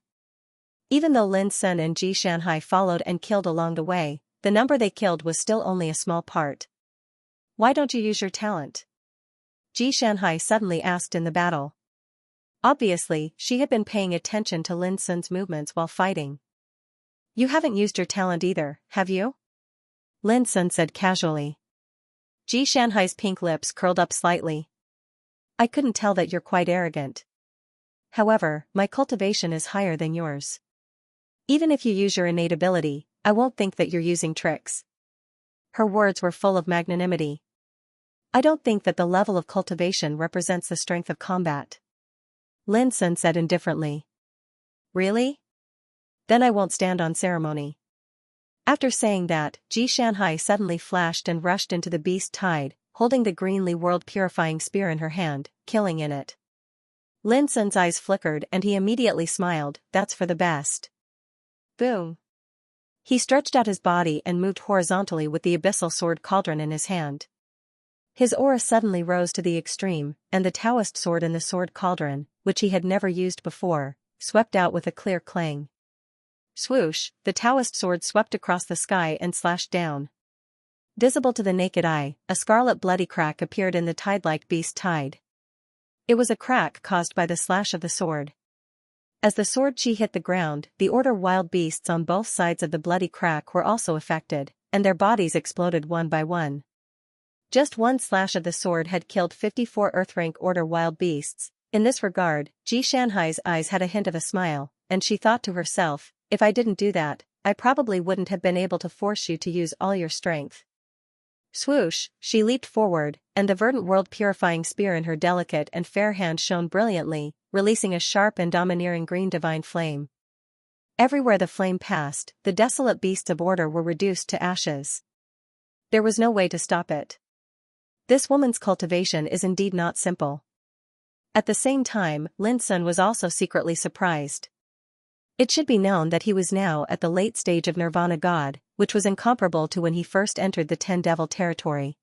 Even though Lin Sun and Xianxia followed and killed along the way, the number they killed was still only a small part. Why don't you use your talent? Xianxia suddenly asked in the battle. Obviously, she had been paying attention to Lin Sun's movements while fighting. You haven't used your talent either, have you? Lin Sun said casually. Xianxia's pink lips curled up slightly. I couldn't tell that you're quite arrogant. However, my cultivation is higher than yours. Even if you use your innate ability, I won't think that you're using tricks. Her words were full of magnanimity. I don't think that the level of cultivation represents the strength of combat. Lin Sun said indifferently. Really? Then I won't stand on ceremony. After saying that, Xianxia suddenly flashed and rushed into the beast tide, holding the greenly world-purifying spear in her hand, killing in it. Lin Sun's eyes flickered and he immediately smiled, that's for the best. Boom. He stretched out his body and moved horizontally with the abyssal sword cauldron in his hand. His aura suddenly rose to the extreme, and the Taoist sword in the sword cauldron, which he had never used before, swept out with a clear clang. Swoosh, the Taoist sword swept across the sky and slashed down. Visible to the naked eye, a scarlet bloody crack appeared in the tide-like beast tide. It was a crack caused by the slash of the sword. As the sword chi hit the ground, the order wild beasts on both sides of the bloody crack were also affected, and their bodies exploded one by one. Just one slash of the sword had killed 54 Earth-rank order wild beasts, In this regard, Ji Shanhai's eyes had a hint of a smile, and she thought to herself, if I didn't do that, I probably wouldn't have been able to force you to use all your strength. Swoosh, she leaped forward, and the verdant world-purifying spear in her delicate and fair hand shone brilliantly, releasing a sharp and domineering green divine flame. Everywhere the flame passed, the desolate beasts of order were reduced to ashes. There was no way to stop it. This woman's cultivation is indeed not simple. At the same time, Lin Sun was also secretly surprised. It should be known that he was now at the late stage of Nirvana God, which was incomparable to when he first entered the Ten Devil territory.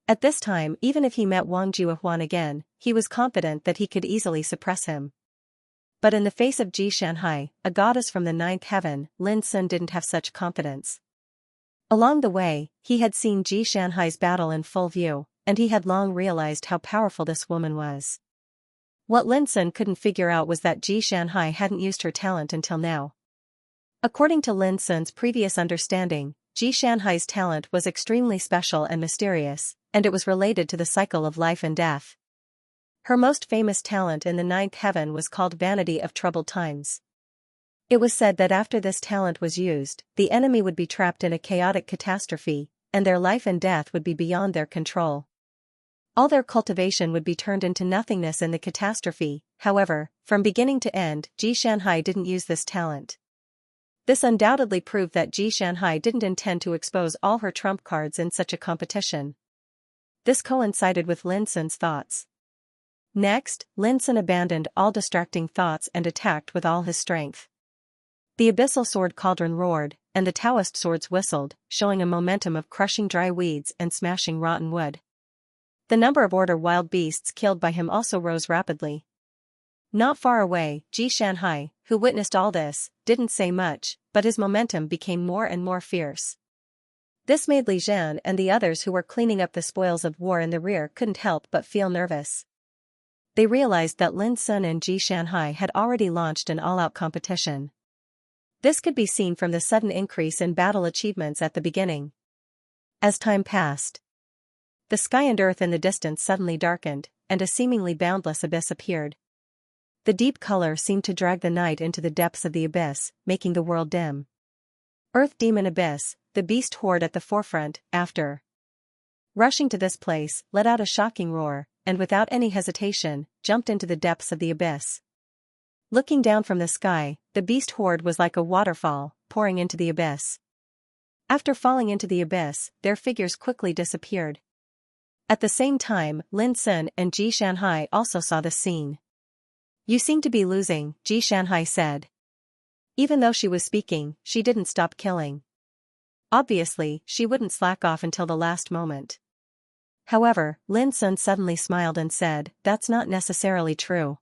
At this time, even if he met Wang Juehuan again, he was confident that he could easily suppress him. But in the face of Ji Shanhai, a goddess from the ninth heaven, Lin Sun didn't have such confidence. Along the way, he had seen Ji Shanhai's battle in full view, and he had long realized how powerful this woman was. What Lin Sun couldn't figure out was that Ji Shanhai hadn't used her talent until now. According to Lin Sun's previous understanding, Ji Shanhai's talent was extremely special and mysterious, and it was related to the cycle of life and death. Her most famous talent in the ninth heaven was called Vanity of Troubled Times. It was said that after this talent was used, the enemy would be trapped in a chaotic catastrophe, and their life and death would be beyond their control. All their cultivation would be turned into nothingness in the catastrophe. However, from beginning to end, Ji Shanhai didn't use this talent. This undoubtedly proved that Ji Shanhai didn't intend to expose all her trump cards in such a competition. This coincided with Lin Sun's thoughts. Next, Lin Sun abandoned all distracting thoughts and attacked with all his strength. The abyssal sword cauldron roared, and the Taoist swords whistled, showing a momentum of crushing dry weeds and smashing rotten wood. The number of order wild beasts killed by him also rose rapidly. Not far away, Ji Shanhai, who witnessed all this, didn't say much, but his momentum became more and more fierce. This made Li Zhan and the others who were cleaning up the spoils of war in the rear couldn't help but feel nervous. They realized that Lin Sun and Ji Shanhai had already launched an all-out competition. This could be seen from the sudden increase in battle achievements at the beginning. As time passed, the sky and earth in the distance suddenly darkened, and a seemingly boundless abyss appeared. The deep color seemed to drag the night into the depths of the abyss, making the world dim. Earth Demon Abyss, the beast horde at the forefront, after rushing to this place, let out a shocking roar, and without any hesitation, jumped into the depths of the abyss. Looking down from the sky, the beast horde was like a waterfall, pouring into the abyss. After falling into the abyss, their figures quickly disappeared. At the same time, Lin Sun and Ji Shanhai also saw the scene. "You seem to be losing," Ji Shanhai said. Even though she was speaking, she didn't stop killing. Obviously, she wouldn't slack off until the last moment. However, Lin Sun suddenly smiled and said, "That's not necessarily true."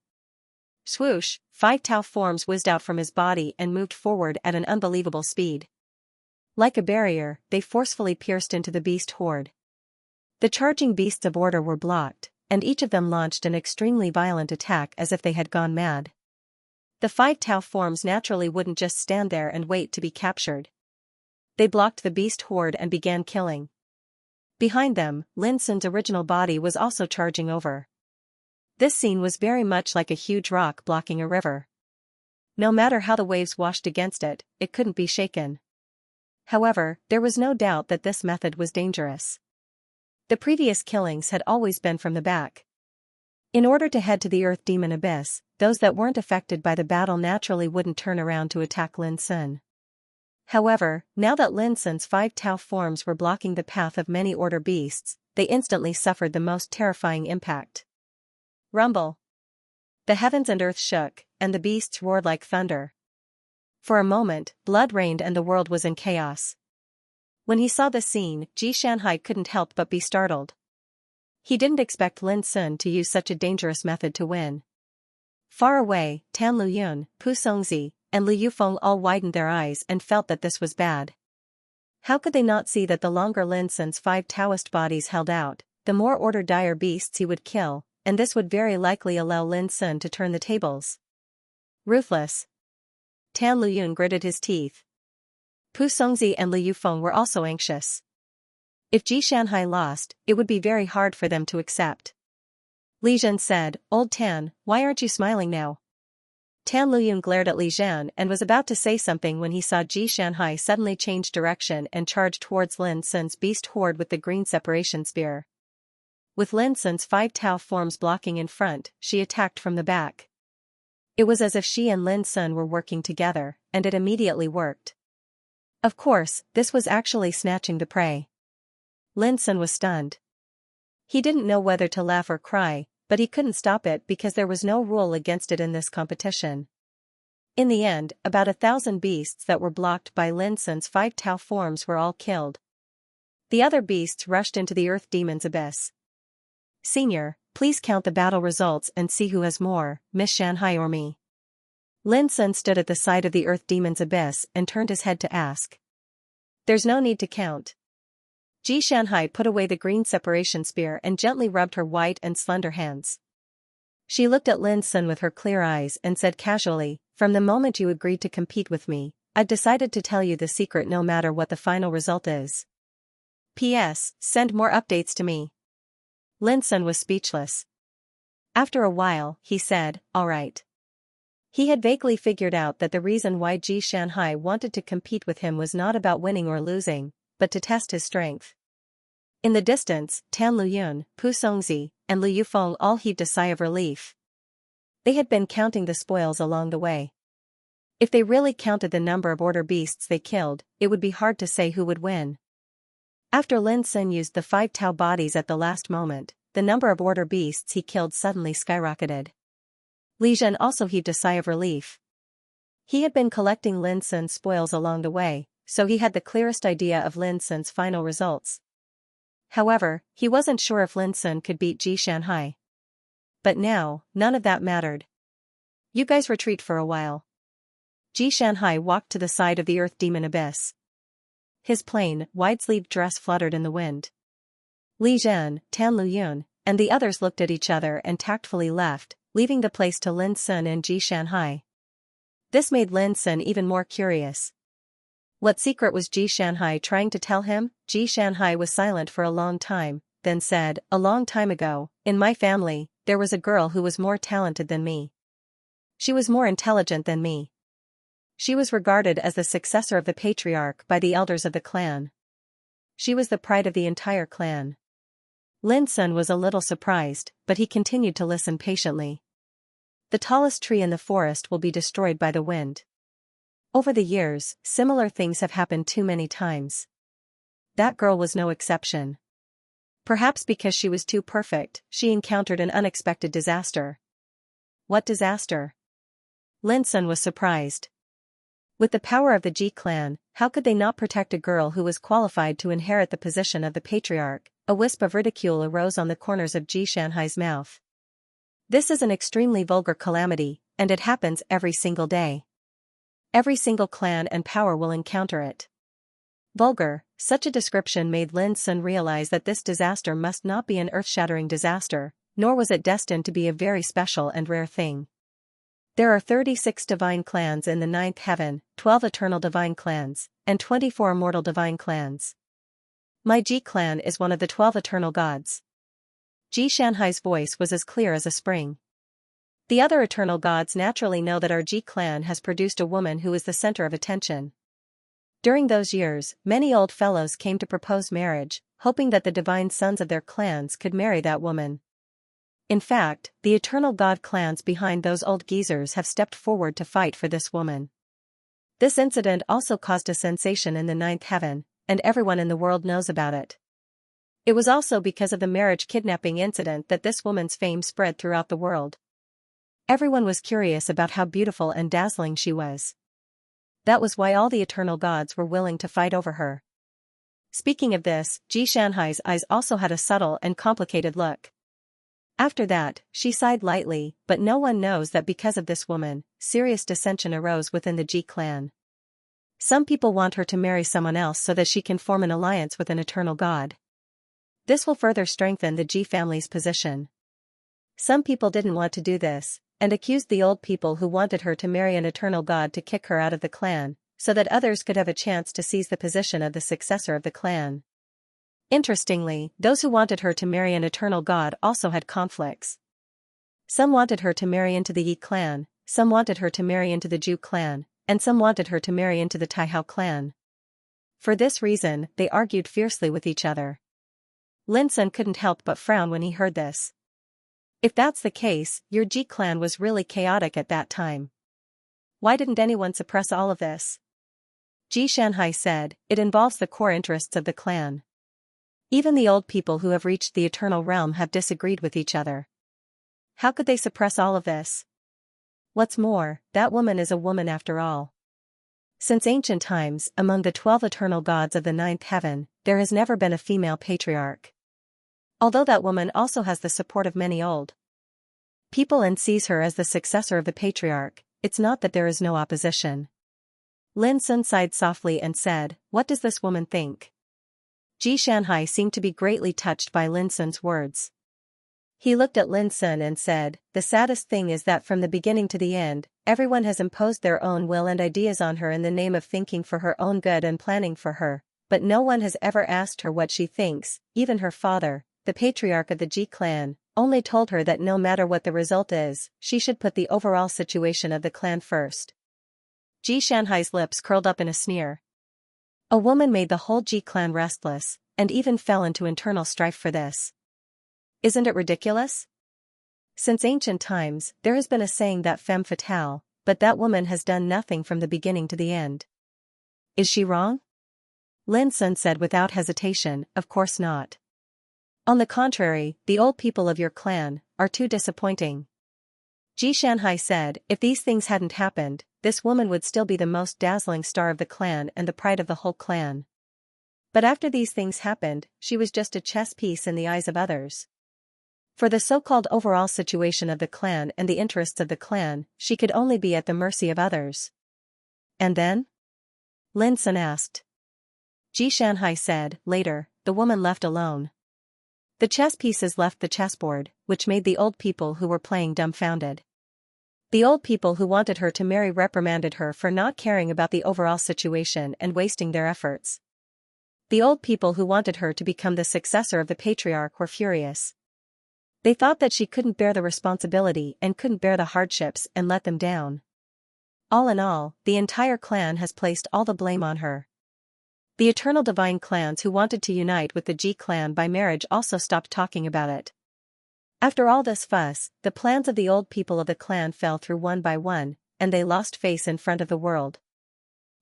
Swoosh, 5 Tao forms whizzed out from his body and moved forward at an unbelievable speed. Like a barrier, they forcefully pierced into the beast horde. The charging beasts of order were blocked, and each of them launched an extremely violent attack as if they had gone mad. The 5 Tao forms naturally wouldn't just stand there and wait to be captured. They blocked the beast horde and began killing. Behind them, Lin Sun's original body was also charging over. This scene was very much like a huge rock blocking a river. No matter how the waves washed against it, it couldn't be shaken. However, there was no doubt that this method was dangerous. The previous killings had always been from the back. In order to head to the Earth Demon Abyss, those that weren't affected by the battle naturally wouldn't turn around to attack Lin Sun. However, now that Lin Sun's 5 Tao forms were blocking the path of many order beasts, they instantly suffered the most terrifying impact. Rumble. The heavens and earth shook, and the beasts roared like thunder. For a moment, blood rained and the world was in chaos. When he saw the scene, Ji Shanhai couldn't help but be startled. He didn't expect Lin Sun to use such a dangerous method to win. Far away, Tan Luyun, Pu Songzi, and Li Yufeng all widened their eyes and felt that this was bad. How could they not see that the longer Lin Sun's 5 Taoist bodies held out, the more order dire beasts he would kill, and this would very likely allow Lin Sun to turn the tables. Ruthless. Tan Luyun gritted his teeth. Pu Songzi and Li Yufeng were also anxious. If Ji Shanhai lost, it would be very hard for them to accept. Li Zhen said, "Old Tan, why aren't you smiling now?" Tan Luyun glared at Li Zhen and was about to say something when he saw Xianxia suddenly change direction and charge towards Lin Sun's beast horde with the green separation spear. With Lin Sun's 5 Tao forms blocking in front, she attacked from the back. It was as if she and Lin Sun were working together, and it immediately worked. Of course, this was actually snatching the prey. Lin Sun was stunned. He didn't know whether to laugh or cry, but he couldn't stop it because there was no rule against it in this competition. In the end, about 1,000 beasts that were blocked by Lin Sun's 5 Tao forms were all killed. The other beasts rushed into the Earth Demon's abyss. "Senior, please count the battle results and see who has more, Miss Xianxia or me." Lin Sun stood at the side of the Earth Demon's abyss and turned his head to ask. "There's no need to count." Xianxia put away the green separation spear and gently rubbed her white and slender hands. She looked at Lin Sun with her clear eyes and said casually, "From the moment you agreed to compete with me, I've decided to tell you the secret no matter what the final result is. P.S. Send more updates to me." Lin Sun was speechless. After a while, he said, "All right." He had vaguely figured out that the reason why Xianxia wanted to compete with him was not about winning or losing, but to test his strength. In the distance, Tan Luyun, Pu Songzi, and Lu Yufeng all heaved a sigh of relief. They had been counting the spoils along the way. If they really counted the number of order beasts they killed, it would be hard to say who would win. After Lin Sun used the 5 Tao bodies at the last moment, the number of order beasts he killed suddenly skyrocketed. Li Zhen also heaved a sigh of relief. He had been collecting Lin Sun's spoils along the way, so he had the clearest idea of Lin Sun's final results. However, he wasn't sure if Lin Sun could beat Xianxia. But now, none of that mattered. "You guys retreat for a while." Xianxia walked to the side of the Earth Demon abyss. His plain, wide-sleeved dress fluttered in the wind. Li Zhen, Tan Luyun, and the others looked at each other and tactfully left, leaving the place to Lin Sun and Xianxia. This made Lin Sun even more curious. What secret was Xianxia trying to tell him? Xianxia was silent for a long time, then said, "A long time ago, in my family, there was a girl who was more talented than me. She was more intelligent than me. She was regarded as the successor of the patriarch by the elders of the clan. She was the pride of the entire clan." Lin Sun was a little surprised, but he continued to listen patiently. "The tallest tree in the forest will be destroyed by the wind. Over the years, similar things have happened too many times. That girl was no exception. Perhaps because she was too perfect, she encountered an unexpected disaster." "What disaster?" Lin Sun was surprised. With the power of the Ji clan, how could they not protect a girl who was qualified to inherit the position of the patriarch? A wisp of ridicule arose on the corners of Xianxia's mouth. "This is an extremely vulgar calamity, and it happens every single day. Every single clan and power will encounter it." Vulgar, such a description made Lin Sun realize that this disaster must not be an earth-shattering disaster, nor was it destined to be a very special and rare thing. There are 36 divine clans in the 9th heaven, 12 eternal divine clans, and 24 immortal divine clans. My Ji clan is one of the 12 eternal gods. Xianxia's voice was as clear as a spring. The other eternal gods naturally know that our Ji clan has produced a woman who is the center of attention. During those years, many old fellows came to propose marriage, hoping that the divine sons of their clans could marry that woman. In fact, the eternal god clans behind those old geezers have stepped forward to fight for this woman. This incident also caused a sensation in the 9th heaven, and everyone in the world knows about it. It was also because of the marriage kidnapping incident that this woman's fame spread throughout the world. Everyone was curious about how beautiful and dazzling she was. That was why all the eternal gods were willing to fight over her. Speaking of this, Xianxia's eyes also had a subtle and complicated look. After that, she sighed lightly, but no one knows that because of this woman, serious dissension arose within the Ji clan. Some people want her to marry someone else so that she can form an alliance with an eternal god. This will further strengthen the Ji family's position. Some people didn't want to do this, and accused the old people who wanted her to marry an eternal god to kick her out of the clan, so that others could have a chance to seize the position of the successor of the clan. Interestingly, those who wanted her to marry an eternal god also had conflicts. Some wanted her to marry into the Yi clan, some wanted her to marry into the Ju clan, and some wanted her to marry into the Taihao clan. For this reason, they argued fiercely with each other. Lin Sun couldn't help but frown when he heard this. If that's the case, your Ji clan was really chaotic at that time. Why didn't anyone suppress all of this? Ji Shanhai said, it involves the core interests of the clan. Even the old people who have reached the eternal realm have disagreed with each other. How could they suppress all of this? What's more, that woman is a woman after all. Since ancient times, among the 12 eternal gods of the 9th heaven, there has never been a female patriarch. Although that woman also has the support of many old people and sees her as the successor of the patriarch, it's not that there is no opposition. Lin Sun sighed softly and said, what does this woman think? Ji Shanhai seemed to be greatly touched by Lin Sun's words. He looked at Lin Sun and said, the saddest thing is that from the beginning to the end, everyone has imposed their own will and ideas on her in the name of thinking for her own good and planning for her, but no one has ever asked her what she thinks. Even her father, the patriarch of the Ji clan, only told her that no matter what the result is, she should put the overall situation of the clan first. Ji Shanhai's lips curled up in a sneer. A woman made the whole Ji clan restless, and even fell into internal strife for this. Isn't it ridiculous? Since ancient times, there has been a saying that femme fatale, but that woman has done nothing from the beginning to the end. Is she wrong? Lin Sun said without hesitation, of course not. On the contrary, the old people of your clan are too disappointing. Ji Shanhai said, if these things hadn't happened, this woman would still be the most dazzling star of the clan and the pride of the whole clan. But after these things happened, she was just a chess piece in the eyes of others. For the so-called overall situation of the clan and the interests of the clan, she could only be at the mercy of others. And then? Lin Sun asked. Ji Shanhai said, later, the woman left alone. The chess pieces left the chessboard, which made the old people who were playing dumbfounded. The old people who wanted her to marry reprimanded her for not caring about the overall situation and wasting their efforts. The old people who wanted her to become the successor of the patriarch were furious. They thought that she couldn't bear the responsibility and couldn't bear the hardships and let them down. All in all, the entire clan has placed all the blame on her. The eternal divine clans who wanted to unite with the Ji clan by marriage also stopped talking about it. After all this fuss, the plans of the old people of the clan fell through one by one, and they lost face in front of the world.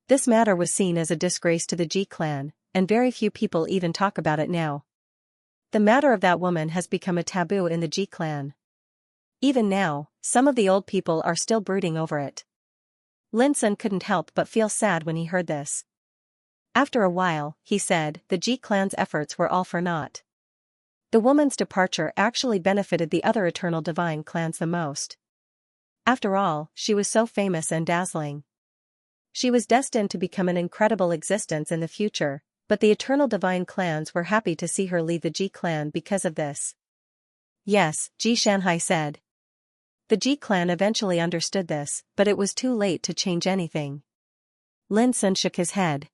This matter was seen as a disgrace to the Ji clan, and very few people even talk about it now. The matter of that woman has become a taboo in the Ji clan. Even now, some of the old people are still brooding over it. Lin Sun couldn't help but feel sad when he heard this. After a while, he said, the Ji clan's efforts were all for naught. The woman's departure actually benefited the other eternal divine clans the most. After all, she was so famous and dazzling. She was destined to become an incredible existence in the future, but the eternal divine clans were happy to see her leave the Ji clan because of this. Yes, Ji Shanhai said. The Ji clan eventually understood this, but it was too late to change anything. Lin Sun shook his head.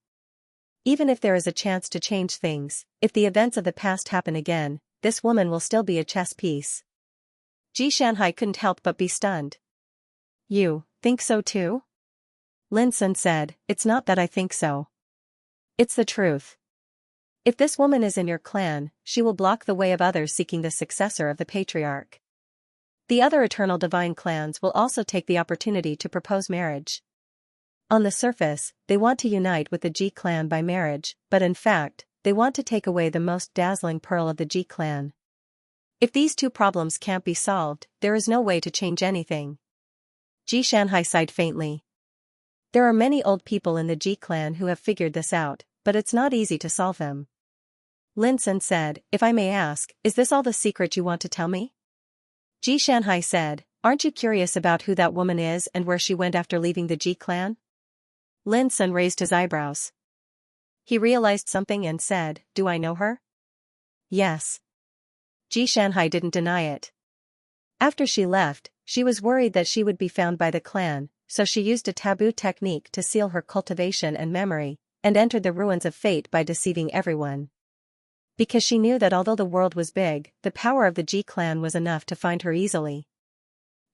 Even if there is a chance to change things, if the events of the past happen again, this woman will still be a chess piece. Ji Shanhai couldn't help but be stunned. You think so too? Lin Sun said, it's not that I think so. It's the truth. If this woman is in your clan, she will block the way of others seeking the successor of the patriarch. The other eternal divine clans will also take the opportunity to propose marriage. On the surface, they want to unite with the Ji clan by marriage, but in fact, they want to take away the most dazzling pearl of the Ji clan. If these two problems can't be solved, there is no way to change anything. Ji Shanhai sighed faintly. There are many old people in the Ji clan who have figured this out, but it's not easy to solve them. Lin Sun said, if I may ask, is this all the secret you want to tell me? Ji Shanhai said, aren't you curious about who that woman is and where she went after leaving the Ji clan? Lin Sun raised his eyebrows. He realized something and said, do I know her? Yes. Ji Shanhai didn't deny it. After she left, she was worried that she would be found by the clan, so she used a taboo technique to seal her cultivation and memory, and entered the ruins of fate by deceiving everyone. Because she knew that although the world was big, the power of the Ji clan was enough to find her easily.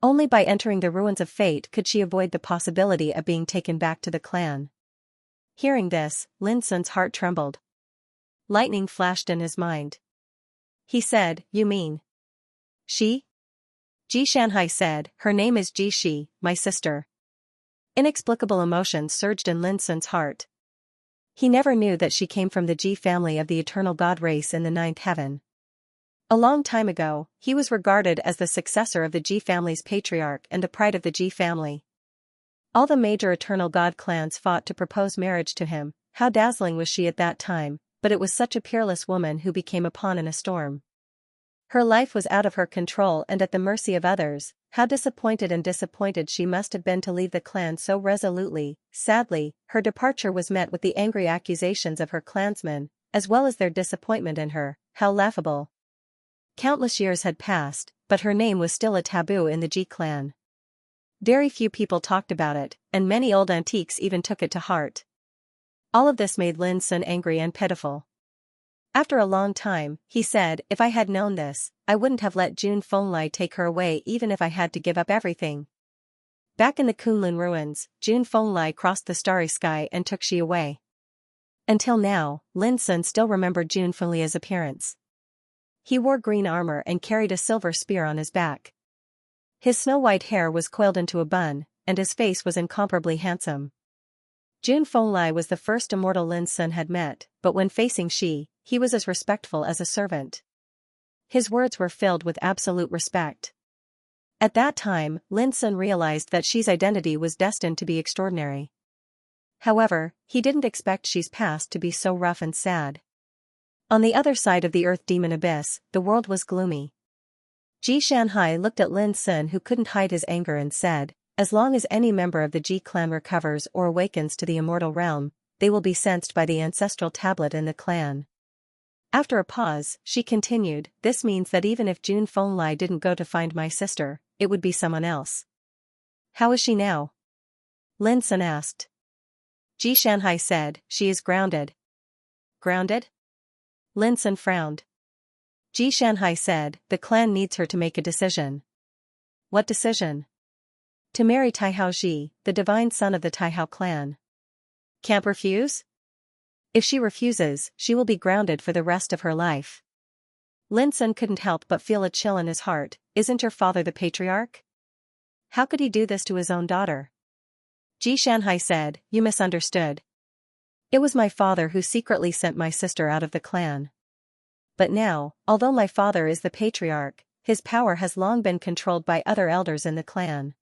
Only by entering the ruins of fate could she avoid the possibility of being taken back to the clan. Hearing this, Lin Sun's heart trembled. Lightning flashed in his mind. He said, "You mean she?" Xianxia said, "Her name is Shi, my sister." Inexplicable emotion surged in Lin Sun's heart. He never knew that she came from the Ji family of the eternal god race in the ninth heaven. A long time ago, he was regarded as the successor of the Ji family's patriarch and the pride of the Ji family. All the major eternal god clans fought to propose marriage to him. How dazzling was she at that time, but it was such a peerless woman who became a pawn in a storm. Her life was out of her control and at the mercy of others. How disappointed she must have been to leave the clan so resolutely. Sadly, her departure was met with the angry accusations of her clansmen, as well as their disappointment in her. How laughable. Countless years had passed, but her name was still a taboo in the Ji clan. Very few people talked about it, and many old antiques even took it to heart. All of this made Lin Sun angry and pitiful. After a long time, he said, "If I had known this, I wouldn't have let Jun Fenglai take her away even if I had to give up everything." Back in the Kunlun ruins, Jun Fenglai crossed the starry sky and took she away. Until now, Lin Sun still remembered Jun Fenglai's appearance. He wore green armor and carried a silver spear on his back. His snow-white hair was coiled into a bun, and his face was incomparably handsome. Jun Fenglai was the first immortal Lin Sun had met, but when facing she, he was as respectful as a servant. His words were filled with absolute respect. At that time, Lin Sun realized that she's identity was destined to be extraordinary. However, he didn't expect she's past to be so rough and sad. On the other side of the Earth Demon Abyss, the world was gloomy. Xianxia looked at Lin Sun, who couldn't hide his anger, and said, "As long as any member of the Ji clan recovers or awakens to the immortal realm, they will be sensed by the ancestral tablet in the clan." After a pause, she continued, "This means that even if Jun Fenglai didn't go to find my sister, it would be someone else." "How is she now?" Lin Sun asked. Xianxia said, "She is grounded." "Grounded?" Lin Sun frowned. Xianxia said, "The clan needs her to make a decision." "What decision?" "To marry Taihao Ji, the divine son of the Taihao clan." "Can't refuse?" "If she refuses, she will be grounded for the rest of her life." Lin Sun couldn't help but feel a chill in his heart. Isn't your father the patriarch? How could he do this to his own daughter? Xianxia said, "You misunderstood. It was my father who secretly sent my sister out of the clan. But now, although my father is the patriarch, his power has long been controlled by other elders in the clan.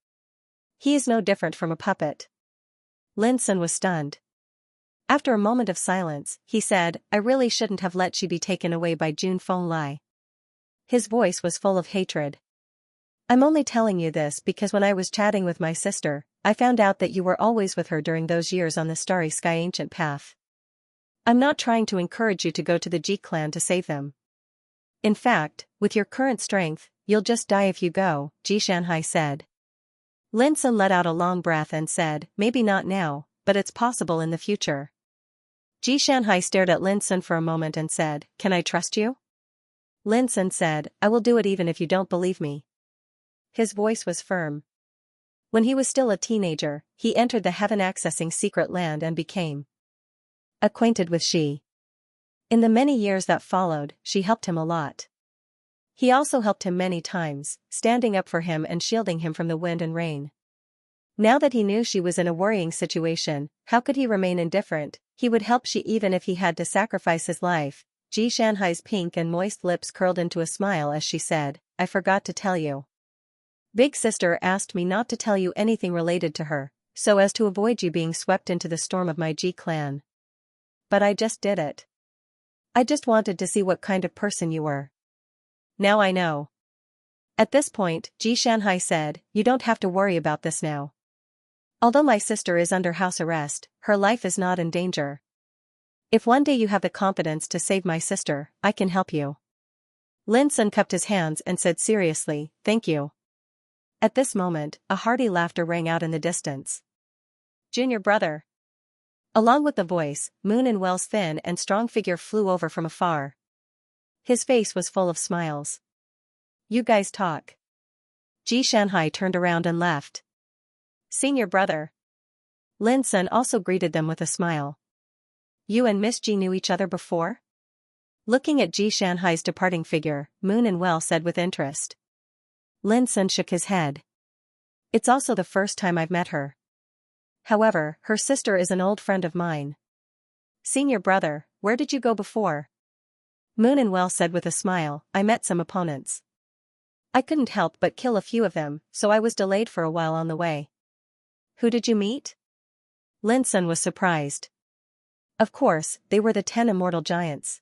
He is no different from a puppet." Lin Sun was stunned. After a moment of silence, he said, "I really shouldn't have let she be taken away by Jun Fenglai." His voice was full of hatred. "I'm only telling you this because when I was chatting with my sister, I found out that you were always with her during those years on the starry sky ancient path. I'm not trying to encourage you to go to the Ji clan to save them. In fact, with your current strength, you'll just die if you go," Xianxia said. Lin Sun let out a long breath and said, "Maybe not now, but it's possible in the future." Xianxia stared at Lin Sun for a moment and said, "Can I trust you?" Lin Sun said, "I will do it even if you don't believe me." His voice was firm. When he was still a teenager, he entered the heaven-accessing secret land and became acquainted with she. In the many years that followed, she helped him a lot. He also helped him many times, standing up for him and shielding him from the wind and rain. Now that he knew she was in a worrying situation, how could he remain indifferent? He would help she even if he had to sacrifice his life. Xianxia's pink and moist lips curled into a smile as she said, "I forgot to tell you. Big sister asked me not to tell you anything related to her, so as to avoid you being swept into the storm of my Ji clan. But I just did it. I just wanted to see what kind of person you were. Now I know." At this point, Xianxia said, "You don't have to worry about this now. Although my sister is under house arrest, her life is not in danger. If one day you have the confidence to save my sister, I can help you." Lin Sun cupped his hands and said seriously, "Thank you." At this moment, a hearty laughter rang out in the distance. "Junior brother." Along with the voice, Moon and Well's thin and strong figure flew over from afar. His face was full of smiles. "You guys talk." Xianxia turned around and left. Senior brother. Lin Sun also greeted them with a smile. You and Miss Ji knew each other before? Looking at Xianxia's departing figure, Moon and Well said with interest. Lin Sun shook his head. It's also the first time I've met her. However, her sister is an old friend of mine. Senior brother, where did you go before? Moon and Well said with a smile, I met some opponents. I couldn't help but kill a few of them, so I was delayed for a while on the way. Who did you meet? Lin Sun was surprised. Of course, they were the 10 immortal giants.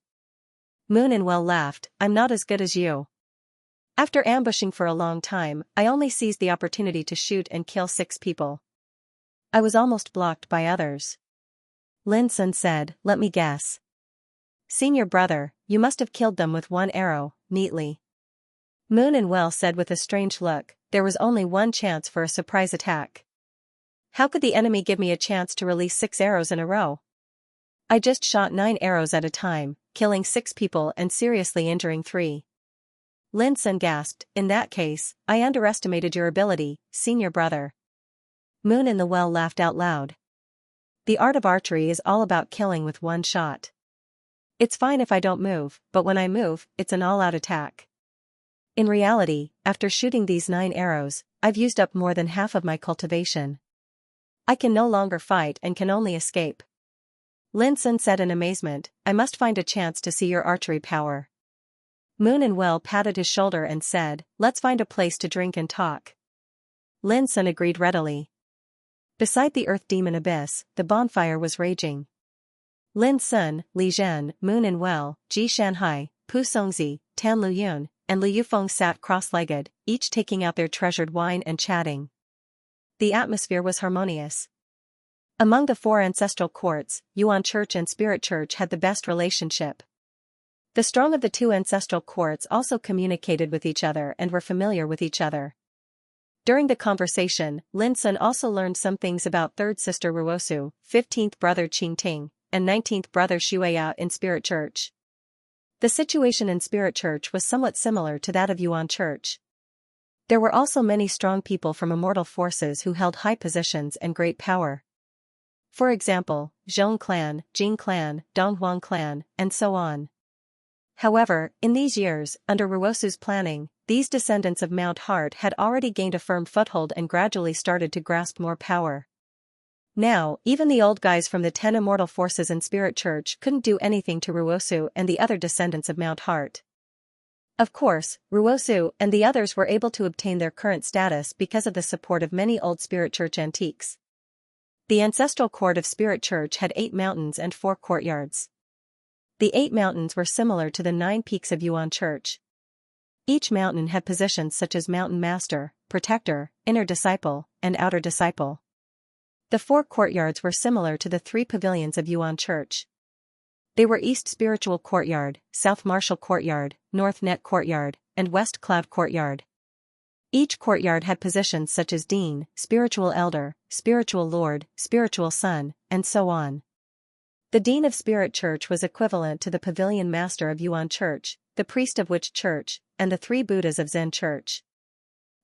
Moon and Well laughed, I'm not as good as you. After ambushing for a long time, I only seized the opportunity to shoot and kill 6 people. I was almost blocked by others. Lin Sun said, let me guess. Senior brother, you must have killed them with 1 arrow, neatly. Moon and Well said with a strange look, there was only 1 chance for a surprise attack. How could the enemy give me a chance to release 6 arrows in a row? I just shot 9 arrows at a time, killing 6 people and seriously injuring 3. Lin Sun gasped, in that case, I underestimated your ability, senior brother. Moon and the Well laughed out loud. The art of archery is all about killing with 1 shot. It's fine if I don't move, but when I move, it's an all-out attack. In reality, after shooting these 9 arrows, I've used up more than half of my cultivation. I can no longer fight and can only escape. Lin Sun said in amazement, I must find a chance to see your archery power. Moon and Well patted his shoulder and said, let's find a place to drink and talk. Lin Sun agreed readily. Beside the Earth Demon Abyss, the bonfire was raging. Lin Sun, Li Zhen, Moon and Well, Xianxia, Pu Songzi, Tan Luyun, and Liu Yufeng sat cross-legged, each taking out their treasured wine and chatting. The atmosphere was harmonious. Among the 4 ancestral courts, Yuan Church and Spirit Church had the best relationship. The strong of the 2 ancestral courts also communicated with each other and were familiar with each other. During the conversation, Lin Sun also learned some things about 3rd sister Ruosu, 15th brother Qingting, and 19th brother Xueya in Spirit Church. The situation in Spirit Church was somewhat similar to that of Yuan Church. There were also many strong people from immortal forces who held high positions and great power. For example, Zhong clan, Jing clan, Donghuang clan, and so on. However, in these years, under Ruosu's planning, these descendants of Mount Heart had already gained a firm foothold and gradually started to grasp more power. Now, even the old guys from the 10 immortal forces in Spirit Church couldn't do anything to Ruosu and the other descendants of Mount Heart. Of course, Ruosu and the others were able to obtain their current status because of the support of many old Spirit Church antiques. The ancestral court of Spirit Church had 8 mountains and 4 courtyards. The 8 mountains were similar to the 9 peaks of Yuan Church. Each mountain had positions such as Mountain Master, Protector, Inner Disciple, and Outer Disciple. The 4 courtyards were similar to the 3 pavilions of Yuan Church. They were East Spiritual Courtyard, South Martial Courtyard, North Net Courtyard, and West Cloud Courtyard. Each courtyard had positions such as Dean, Spiritual Elder, Spiritual Lord, Spiritual Son, and so on. The Dean of Spirit Church was equivalent to the Pavilion Master of Yuan Church, the Priest of Witch Church, and the 3 Buddhas of Zen Church.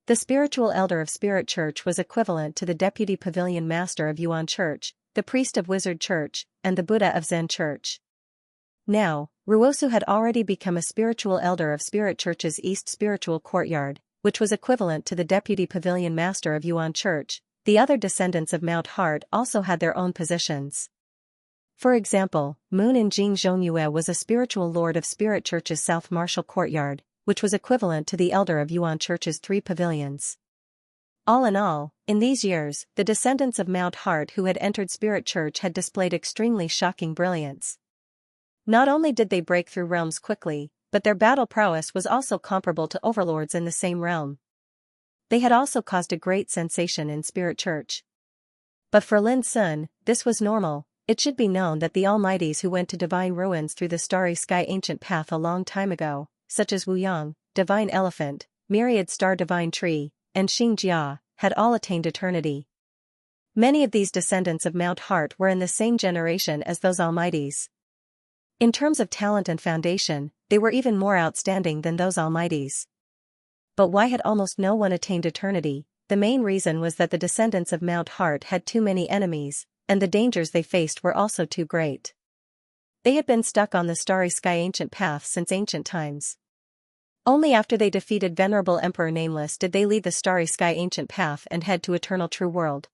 The Spiritual Elder of Spirit Church was equivalent to the Deputy Pavilion Master of Yuan Church, the Priest of Wizard Church, and the Buddha of Zen Church. Now, Ruosu had already become a Spiritual Elder of Spirit Church's East Spiritual Courtyard, which was equivalent to the Deputy Pavilion Master of Yuan Church. The other descendants of Mount Heart also had their own positions. For example, Moon and Jing Zhongyue was a Spiritual Lord of Spirit Church's South Martial Courtyard, which was equivalent to the Elder of Yuan Church's 3 pavilions. All in all, in these years, the descendants of Mount Heart who had entered Spirit Church had displayed extremely shocking brilliance. Not only did they break through realms quickly, but their battle prowess was also comparable to overlords in the same realm. They had also caused a great sensation in Spirit Church. But for Lin Sun, this was normal. It should be known that the Almighties who went to divine ruins through the starry sky ancient path a long time ago, such as Wu Yang, Divine Elephant, Myriad Star Divine Tree, and Xianxia, had all attained eternity. Many of these descendants of Mount Heart were in the same generation as those Almighties. In terms of talent and foundation, they were even more outstanding than those Almighties. But why had almost no one attained eternity? The main reason was that the descendants of Mount Heart had too many enemies, and the dangers they faced were also too great. They had been stuck on the starry sky ancient path since ancient times. Only after they defeated Venerable Emperor Nameless did they leave the starry sky ancient path and head to eternal true world.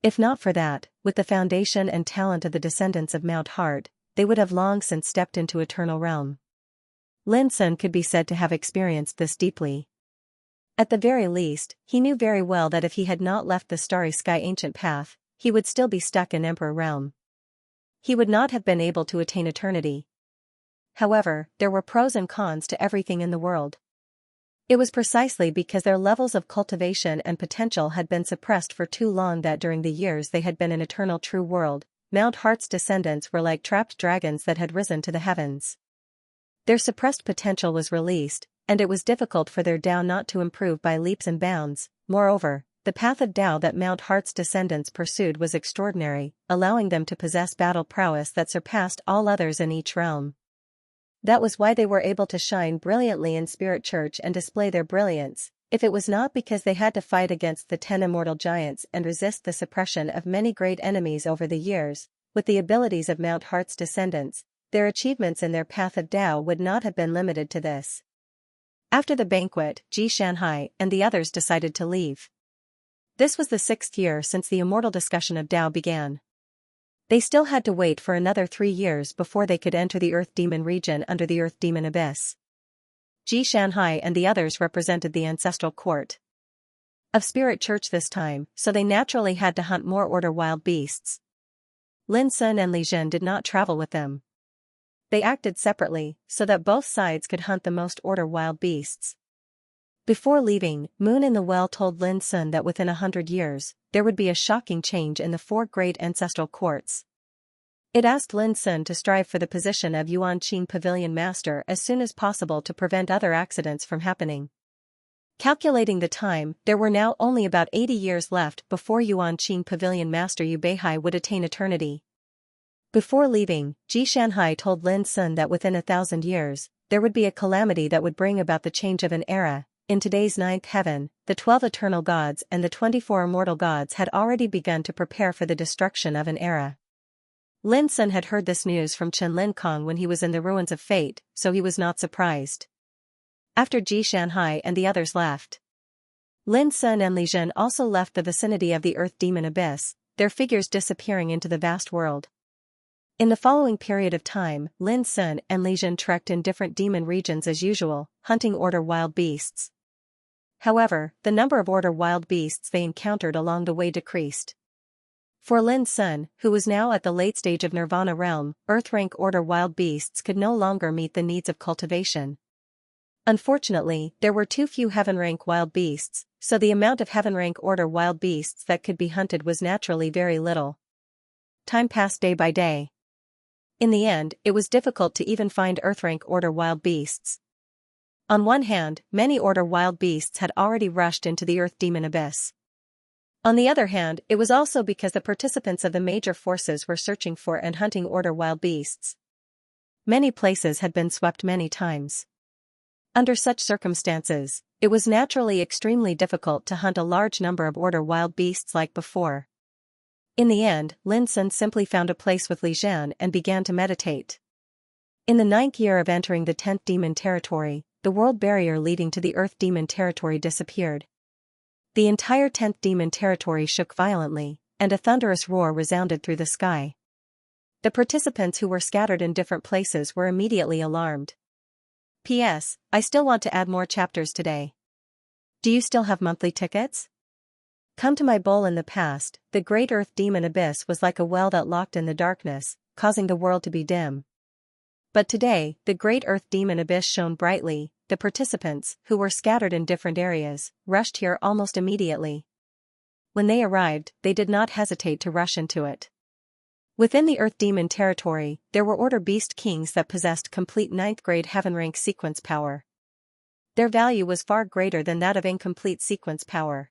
If not for that, with the foundation and talent of the descendants of Mount Heart, they would have long since stepped into eternal realm. Lin Sun could be said to have experienced this deeply. At the very least, he knew very well that if he had not left the starry sky ancient path, he would still be stuck in Emperor realm. He would not have been able to attain eternity. However, there were pros and cons to everything in the world. It was precisely because their levels of cultivation and potential had been suppressed for too long that during the years they had been in eternal true world, Mount Heart's descendants were like trapped dragons that had risen to the heavens. Their suppressed potential was released, and it was difficult for their Tao not to improve by leaps and bounds. Moreover, the path of Tao that Mount Heart's descendants pursued was extraordinary, allowing them to possess battle prowess that surpassed all others in each realm. That was why they were able to shine brilliantly in Spirit Church and display their brilliance, if it was not because they had to fight against the 10 immortal giants and resist the suppression of many great enemies over the years. With the abilities of Mount Heart's descendants, their achievements in their path of Tao would not have been limited to this. After the banquet, Xianxia and the others decided to leave. This was the 6th year since the immortal discussion of Tao began. They still had to wait for another 3 years before they could enter the Earth Demon region under the Earth Demon Abyss. Xianxia and the others represented the ancestral court of Spirit Church this time, so they naturally had to hunt more Order wild beasts. Lin Sun and Li Zhen did not travel with them. They acted separately, so that both sides could hunt the most Order wild beasts. Before leaving, Moon in the Well told Lin Sun that within 100 years, there would be a shocking change in the 4 great ancestral courts. It asked Lin Sun to strive for the position of Yuanqing Pavilion Master as soon as possible to prevent other accidents from happening. Calculating the time, there were now only about 80 years left before Yuanqing Pavilion Master Yu Beihai would attain eternity. Before leaving, Xianxia told Lin Sun that within 1,000 years, there would be a calamity that would bring about the change of an era. In today's 9th heaven, the 12 eternal gods and the 24 immortal gods had already begun to prepare for the destruction of an era. Lin Sun had heard this news from Chen Lin Kong when he was in the ruins of fate, so he was not surprised. After Xianxia and the others left, Lin Sun and Li Zhen also left the vicinity of the Earth Demon Abyss, their figures disappearing into the vast world. In the following period of time, Lin Sun and Li Zhen trekked in different demon regions as usual, hunting Order wild beasts. However, the number of Order wild beasts they encountered along the way decreased. For Lin Sun, who was now at the late stage of Nirvana realm, Earth-rank Order wild beasts could no longer meet the needs of cultivation. Unfortunately, there were too few Heaven-rank wild beasts, so the amount of Heaven-rank Order wild beasts that could be hunted was naturally very little. Time passed day by day. In the end, it was difficult to even find Earth-rank Order wild beasts. On one hand, many Order wild beasts had already rushed into the Earth Demon Abyss. On the other hand, it was also because the participants of the major forces were searching for and hunting Order wild beasts. Many places had been swept many times. Under such circumstances, it was naturally extremely difficult to hunt a large number of Order wild beasts like before. In the end, Lin Sun simply found a place with Li Zhen and began to meditate. In the 9th year of entering the 10th demon territory, the world barrier leading to the Earth demon territory disappeared. The entire 10th demon territory shook violently, and a thunderous roar resounded through the sky. The participants who were scattered in different places were immediately alarmed. P.S. I still want to add more chapters today. Do you still have monthly tickets? Come to my bowl. In the past, the great Earth Demon Abyss was like a well that locked in the darkness, causing the world to be dim. But today, the great Earth Demon Abyss shone brightly. The participants, who were scattered in different areas, rushed here almost immediately. When they arrived, they did not hesitate to rush into it. Within the Earth Demon territory, there were Order Beast Kings that possessed complete 9th grade Heaven rank sequence power. Their value was far greater than that of incomplete sequence power.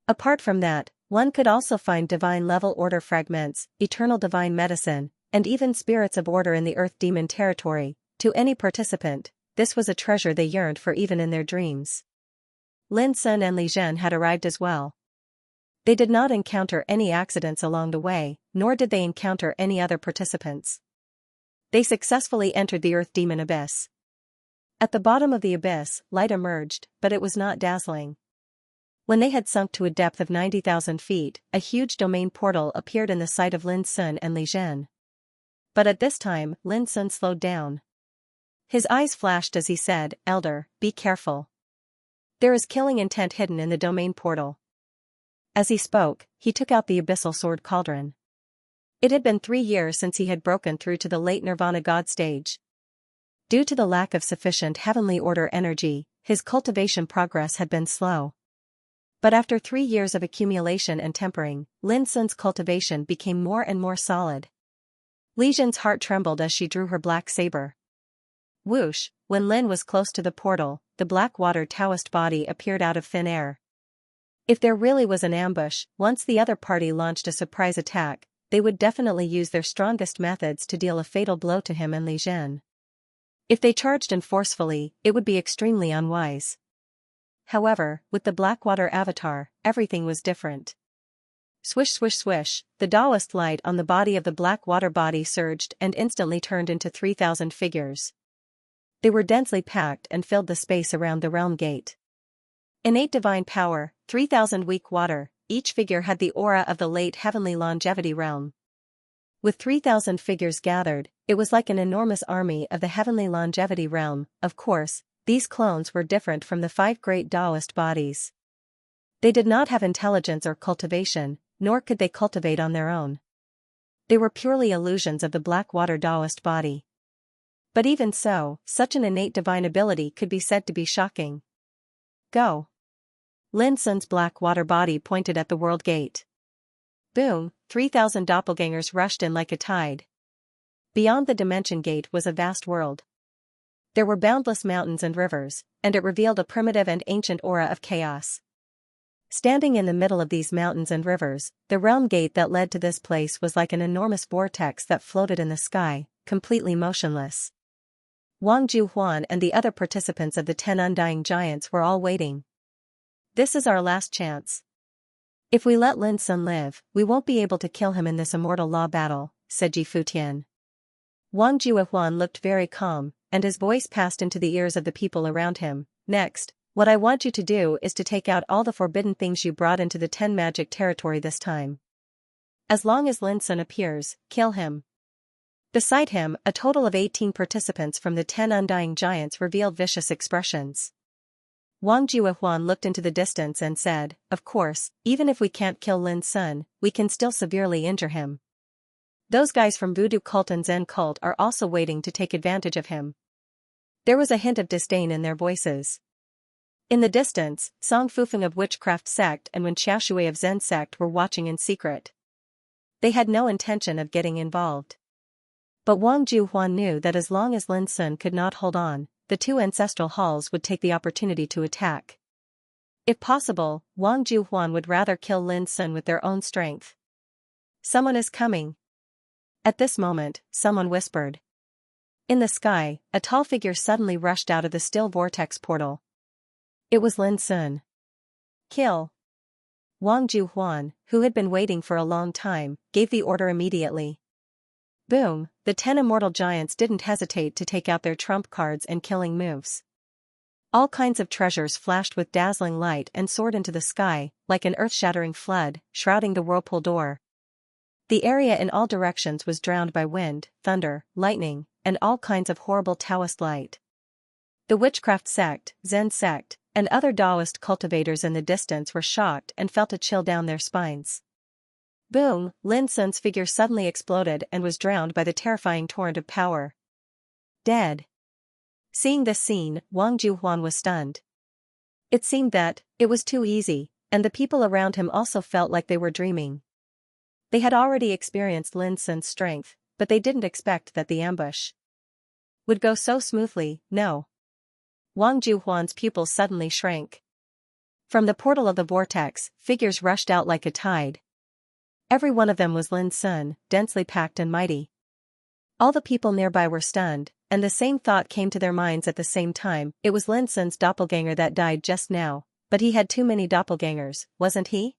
Apart from that, one could also find divine level Order fragments, eternal divine medicine, and even spirits of Order in the Earth Demon territory. To any participant, this was a treasure they yearned for even in their dreams. Lin Sun and Li Zhen had arrived as well. They did not encounter any accidents along the way, nor did they encounter any other participants. They successfully entered the Earth Demon Abyss. At the bottom of the abyss, light emerged, but it was not dazzling. When they had sunk to a depth of 90,000 feet, a huge domain portal appeared in the sight of Lin Sun and Li Zhen. But at this time, Lin Sun slowed down. His eyes flashed as he said, "Elder, be careful. There is killing intent hidden in the domain portal." As he spoke, he took out the abyssal sword cauldron. It had been 3 years since he had broken through to the late Nirvana God stage. Due to the lack of sufficient heavenly order energy, his cultivation progress had been slow. But after 3 years of accumulation and tempering, Lin Sun's cultivation became more and more solid. Li Zhen's heart trembled as she drew her black saber. Whoosh, when Lin was close to the portal, the black water Taoist body appeared out of thin air. If there really was an ambush, once the other party launched a surprise attack, they would definitely use their strongest methods to deal a fatal blow to him and Li Zhen. If they charged in forcefully, it would be extremely unwise. However, with the Blackwater avatar, everything was different. Swish swish swish, the Taoist light on the body of the Blackwater body surged and instantly turned into 3,000 figures. They were densely packed and filled the space around the realm gate. Innate divine power, 3,000 weak water, each figure had the aura of the late heavenly longevity realm. With 3,000 figures gathered, it was like an enormous army of the heavenly longevity realm. Of course, these clones were different from the 5 great Taoist bodies. They did not have intelligence or cultivation, nor could they cultivate on their own. They were purely illusions of the Blackwater Taoist body. But even so, such an innate divine ability could be said to be shocking. Go! Lin Sun's Blackwater body pointed at the world gate. Boom, 3,000 doppelgangers rushed in like a tide. Beyond the dimension gate was a vast world. There were boundless mountains and rivers, and it revealed a primitive and ancient aura of chaos. Standing in the middle of these mountains and rivers, the realm gate that led to this place was like an enormous vortex that floated in the sky, completely motionless. Wang Juhuan and the other participants of the 10 Undying Giants were all waiting. This is our last chance. If we let Lin Sun live, we won't be able to kill him in this immortal law battle, said Ji Futian. Wang Juhuan looked very calm, and his voice passed into the ears of the people around him. Next, what I want you to do is to take out all the forbidden things you brought into the 10 magic territory this time. As long as Lin Sun appears, kill him. Beside him, a total of 18 participants from the 10 Undying Giants revealed vicious expressions. Wang Juhuan looked into the distance and said, "Of course, even if we can't kill Lin Sun, we can still severely injure him. Those guys from Voodoo Cult and Zen Cult are also waiting to take advantage of him." There was a hint of disdain in their voices. In the distance, Song Fufeng of Witchcraft Sect and Wen Xiaoshui of Zen Sect were watching in secret. They had no intention of getting involved. But Wang Juhuan knew that as long as Lin Sun could not hold on, the 2 ancestral halls would take the opportunity to attack. If possible, Wang Juhuan would rather kill Lin Sun with their own strength. Someone is coming. At this moment, someone whispered. In the sky, a tall figure suddenly rushed out of the still vortex portal. It was Lin Sun. Kill! Wang Juhuan, who had been waiting for a long time, gave the order immediately. Boom, the 10 immortal giants didn't hesitate to take out their trump cards and killing moves. All kinds of treasures flashed with dazzling light and soared into the sky, like an earth-shattering flood, shrouding the whirlpool door. The area in all directions was drowned by wind, thunder, lightning, and all kinds of horrible Taoist light. The Witchcraft Sect, Zen Sect, and other Taoist cultivators in the distance were shocked and felt a chill down their spines. Boom, Lin Sun's figure suddenly exploded and was drowned by the terrifying torrent of power. Dead. Seeing this scene, Wang Juhuan was stunned. It seemed that it was too easy, and the people around him also felt like they were dreaming. They had already experienced Lin Sun's strength, but they didn't expect that the ambush would go so smoothly. No. Wang Juhuan's pupils suddenly shrank. From the portal of the vortex, figures rushed out like a tide. Every one of them was Lin Sun, densely packed and mighty. All the people nearby were stunned, and the same thought came to their minds at the same time. It was Lin Sun's doppelganger that died just now. But he had too many doppelgangers, wasn't he?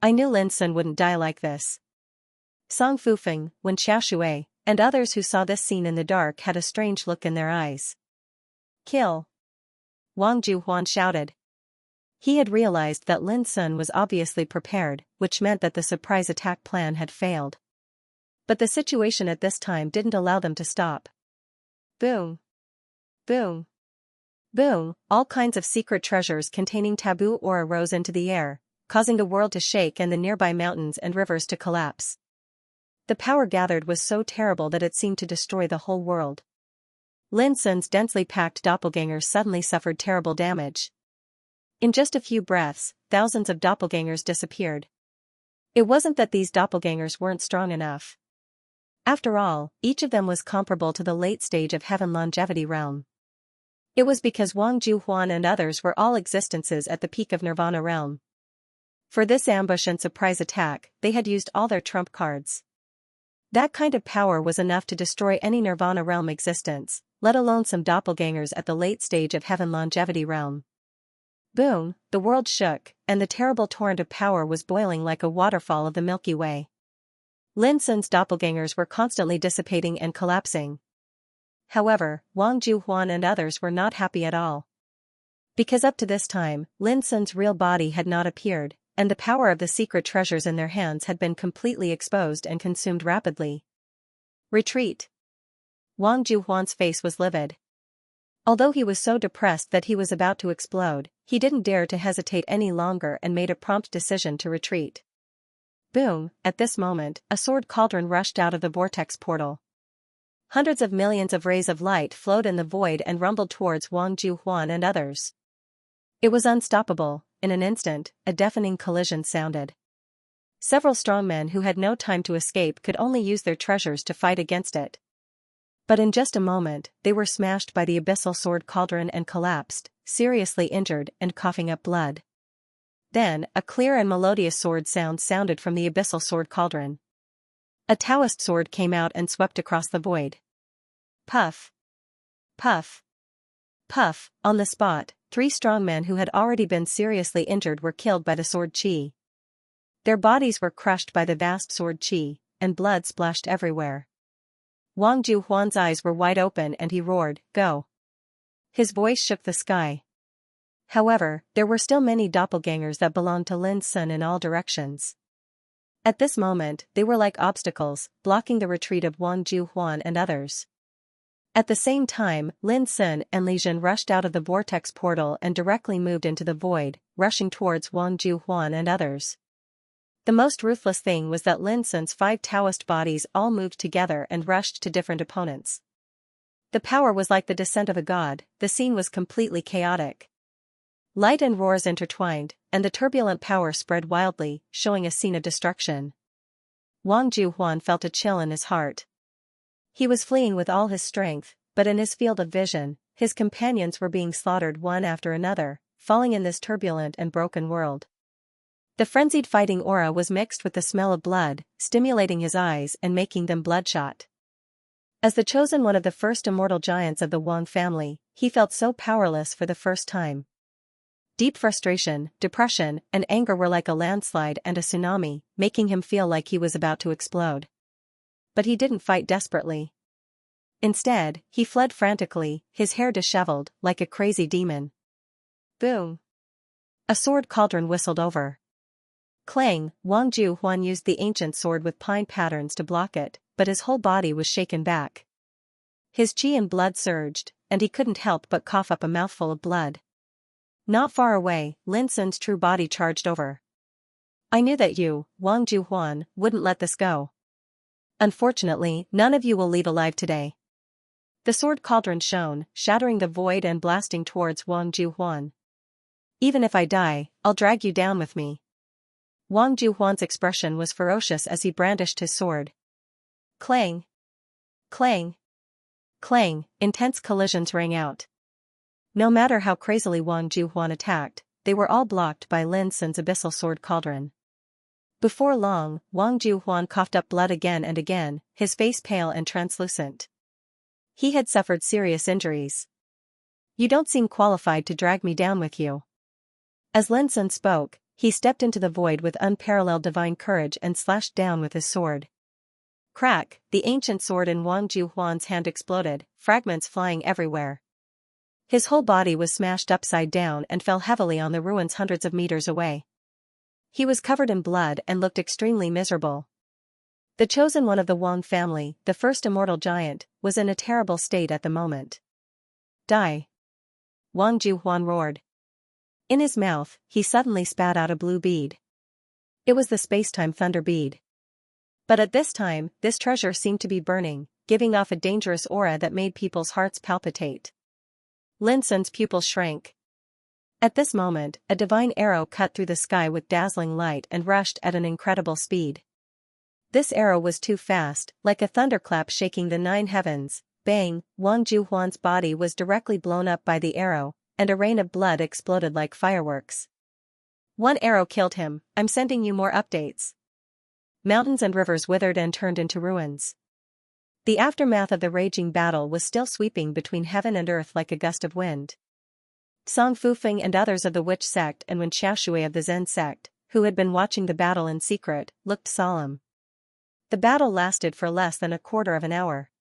I knew Lin Sun wouldn't die like this. Song Fufeng, Wen Xiaoshui, and others who saw this scene in the dark had a strange look in their eyes. Kill! Wang Juhuan shouted. He had realized that Lin Sun was obviously prepared, which meant that the surprise attack plan had failed. But the situation at this time didn't allow them to stop. Boom! Boom! Boom! All kinds of secret treasures containing taboo aura rose into the air, causing the world to shake and the nearby mountains and rivers to collapse. The power gathered was so terrible that it seemed to destroy the whole world. Lin Sun's densely packed doppelgangers suddenly suffered terrible damage. In just a few breaths, thousands of doppelgangers disappeared. It wasn't that these doppelgangers weren't strong enough. After all, each of them was comparable to the late stage of Heaven Longevity Realm. It was because Wang Juhuan and others were all existences at the peak of Nirvana Realm. For this ambush and surprise attack, they had used all their trump cards. That kind of power was enough to destroy any Nirvana Realm existence, let alone some doppelgangers at the late stage of Heaven Longevity Realm. Boom, the world shook, and the terrible torrent of power was boiling like a waterfall of the Milky Way. Lin Sun's doppelgangers were constantly dissipating and collapsing. However, Wang Juhuan and others were not happy at all. Because up to this time, Lin Sun's real body had not appeared, and the power of the secret treasures in their hands had been completely exposed and consumed rapidly. Retreat! Wang Juhuan's face was livid. Although he was so depressed that he was about to explode, he didn't dare to hesitate any longer and made a prompt decision to retreat. Boom! At this moment, a sword cauldron rushed out of the vortex portal. Hundreds of millions of rays of light flowed in the void and rumbled towards Wang Juhuan and others. It was unstoppable. In an instant, a deafening collision sounded. Several strongmen who had no time to escape could only use their treasures to fight against it. But in just a moment, they were smashed by the abyssal sword cauldron and collapsed, seriously injured and coughing up blood. Then, a clear and melodious sword sound sounded from the abyssal sword cauldron. A Taoist sword came out and swept across the void. Puff! Puff! Puff! On the spot, 3 strongmen who had already been seriously injured were killed by the sword chi. Their bodies were crushed by the vast sword chi, and blood splashed everywhere. Wang Juhuan's eyes were wide open and he roared, "Go!" His voice shook the sky. However, there were still many doppelgangers that belonged to Lin Sun in all directions. At this moment, they were like obstacles, blocking the retreat of Wang Juhuan and others. At the same time, Lin Sun and Li Jin rushed out of the vortex portal and directly moved into the void, rushing towards Wang Juhuan and others. The most ruthless thing was that Lin Sun's 5 Taoist bodies all moved together and rushed to different opponents. The power was like the descent of a god, the scene was completely chaotic. Light and roars intertwined, and the turbulent power spread wildly, showing a scene of destruction. Wang Juhuan felt a chill in his heart. He was fleeing with all his strength, but in his field of vision, his companions were being slaughtered one after another, falling in this turbulent and broken world. The frenzied fighting aura was mixed with the smell of blood, stimulating his eyes and making them bloodshot. As the chosen one of the first immortal giants of the Wang family, he felt so powerless for the first time. Deep frustration, depression, and anger were like a landslide and a tsunami, making him feel like he was about to explode. But he didn't fight desperately. Instead, he fled frantically, his hair disheveled, like a crazy demon. Boom! A sword cauldron whistled over. Clang! Wang Juhuan used the ancient sword with pine patterns to block it, but his whole body was shaken back. His chi and blood surged, and he couldn't help but cough up a mouthful of blood. Not far away, Lin Sun's true body charged over. "I knew that you, Wang Juhuan, wouldn't let this go. Unfortunately, none of you will leave alive today." The sword cauldron shone, shattering the void and blasting towards Wang Juhuan. "Even if I die, I'll drag you down with me." Wang Juhuan's expression was ferocious as he brandished his sword. Clang! Clang! Clang! Intense collisions rang out. No matter how crazily Wang Juhuan attacked, they were all blocked by Lin Sun's abyssal sword cauldron. Before long, Wang Juhuan coughed up blood again and again, his face pale and translucent. He had suffered serious injuries. "You don't seem qualified to drag me down with you." As Lin Sun spoke, he stepped into the void with unparalleled divine courage and slashed down with his sword. Crack, the ancient sword in Wang Juhuan's hand exploded, fragments flying everywhere. His whole body was smashed upside down and fell heavily on the ruins hundreds of meters away. He was covered in blood and looked extremely miserable. The chosen one of the Wang family, the first immortal giant, was in a terrible state at the moment. Die! Wang Juhuan roared. In his mouth, he suddenly spat out a blue bead. It was the spacetime thunder bead. But at this time, this treasure seemed to be burning, giving off a dangerous aura that made people's hearts palpitate. Lin Sun's pupils shrank. At this moment, a divine arrow cut through the sky with dazzling light and rushed at an incredible speed. This arrow was too fast, like a thunderclap shaking the 9 heavens. Bang! Wang Juhuan's body was directly blown up by the arrow, and a rain of blood exploded like fireworks. One arrow killed him. I'm sending you more updates. Mountains and rivers withered and turned into ruins. The aftermath of the raging battle was still sweeping between heaven and earth like a gust of wind. Song Fufeng and others of the witch sect and Wen Xiaoshui of the Zen sect, who had been watching the battle in secret, looked solemn. The battle lasted for less than a quarter of an hour.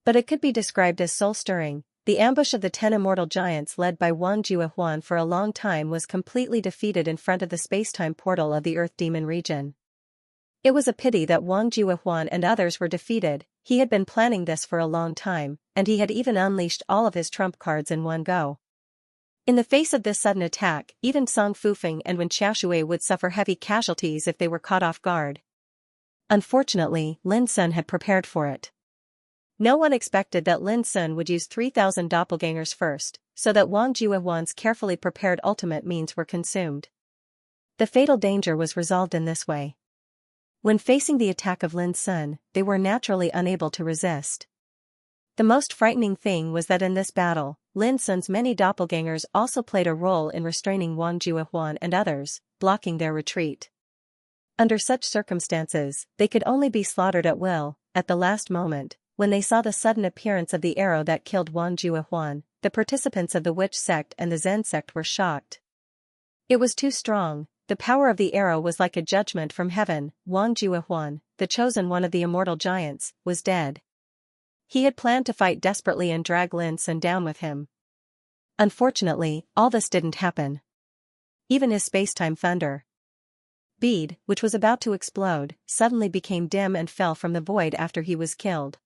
But it could be described as soul-stirring. The ambush of the 10 immortal giants led by Wang Juehuan for a long time was completely defeated in front of the spacetime portal of the Earth Demon region. It was a pity that Wang Juehuan and others were defeated. He had been planning this for a long time, and he had even unleashed all of his trump cards in one go. In the face of this sudden attack, even Song Fufeng and Wen Xiaoshui would suffer heavy casualties if they were caught off guard. Unfortunately, Lin Sun had prepared for it. No one expected that Lin Sun would use 3,000 doppelgangers first, so that Wang Juehuan's carefully prepared ultimate means were consumed. The fatal danger was resolved in this way. When facing the attack of Lin Sun, they were naturally unable to resist. The most frightening thing was that in this battle, Lin Sun's many doppelgangers also played a role in restraining Wang Juehuan and others, blocking their retreat. Under such circumstances, they could only be slaughtered at will. At the last moment, when they saw the sudden appearance of the arrow that killed Wang Juehuan, the participants of the witch sect and the Zen sect were shocked. It was too strong. The power of the arrow was like a judgment from heaven. Wang Juehuan, the chosen one of the immortal giants, was dead. He had planned to fight desperately and drag Lin Sun down with him. Unfortunately, all this didn't happen. Even his spacetime thunder bead, which was about to explode, suddenly became dim and fell from the void after he was killed.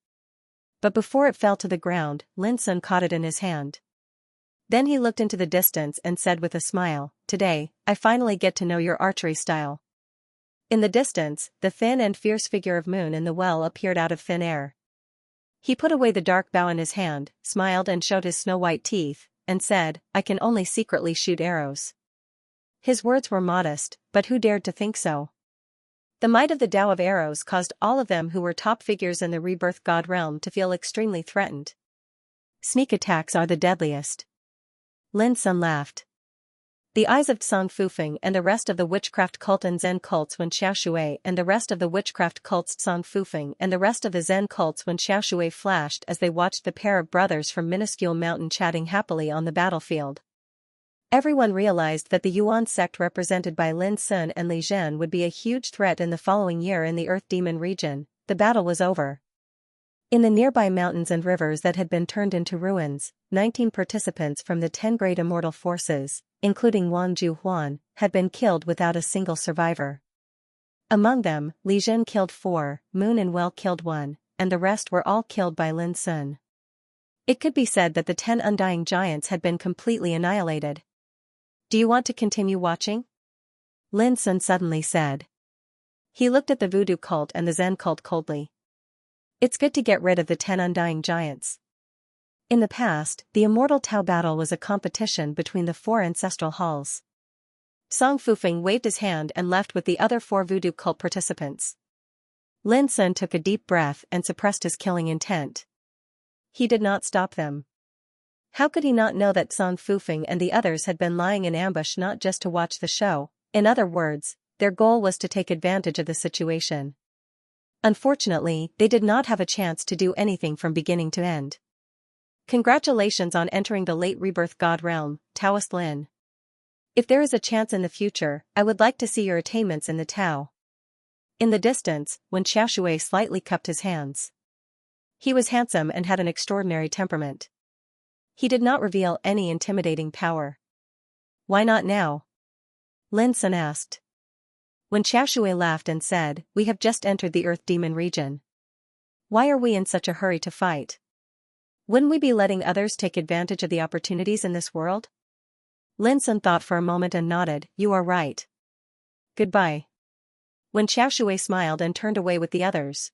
But before it fell to the ground, Lin Sun caught it in his hand. Then he looked into the distance and said with a smile, "Today, I finally get to know your archery style." In the distance, the thin and fierce figure of Moon in the well appeared out of thin air. He put away the dark bow in his hand, smiled and showed his snow-white teeth, and said, "I can only secretly shoot arrows." His words were modest, but who dared to think so? The might of the Tao of arrows caused all of them who were top figures in the rebirth god realm to feel extremely threatened. Sneak attacks are the deadliest. Lin Sun laughed. The eyes of Song Fufeng and the rest of the witchcraft cult and Zen cults Wen Xiaoshui and the rest of the witchcraft cults Song Fufeng and the rest of the Zen cults Wen Xiaoshui flashed as they watched the pair of brothers from minuscule mountain chatting happily on the battlefield. Everyone realized that the Yuan sect represented by Lin Sun and Li Zhen would be a huge threat in the following year in the Earth Demon region. The battle was over. In the nearby mountains and rivers that had been turned into ruins, 19 participants from the 10 great immortal forces, including Wang Juehuan, had been killed without a single survivor. Among them, Li Zhen killed 4, Moon and Well killed 1, and the rest were all killed by Lin Sun. It could be said that the 10 undying giants had been completely annihilated. "Do you want to continue watching?" Lin Sun suddenly said. He looked at the voodoo cult and the Zen cult coldly. It's good to get rid of the 10 undying giants. In the past, the immortal Tao battle was a competition between the 4 ancestral halls. Song Fufeng waved his hand and left with the other 4 voodoo cult participants. Lin Sun took a deep breath and suppressed his killing intent. He did not stop them. How could he not know that Song Fufeng and the others had been lying in ambush not just to watch the show? In other words, their goal was to take advantage of the situation. Unfortunately, they did not have a chance to do anything from beginning to end. Congratulations on entering the late rebirth god realm, Taoist Lin. If there is a chance in the future, I would like to see your attainments in the Tao. In the distance, when Xiaoshui slightly cupped his hands. He was handsome and had an extraordinary temperament. He did not reveal any intimidating power. Why not now? Lin Sun asked. When Xiaoshui laughed and said, we have just entered the Earth Demon region. Why are we in such a hurry to fight? Wouldn't we be letting others take advantage of the opportunities in this world? Lin Sun thought for a moment and nodded, you are right. Goodbye. When Xiaoshui smiled and turned away with the others.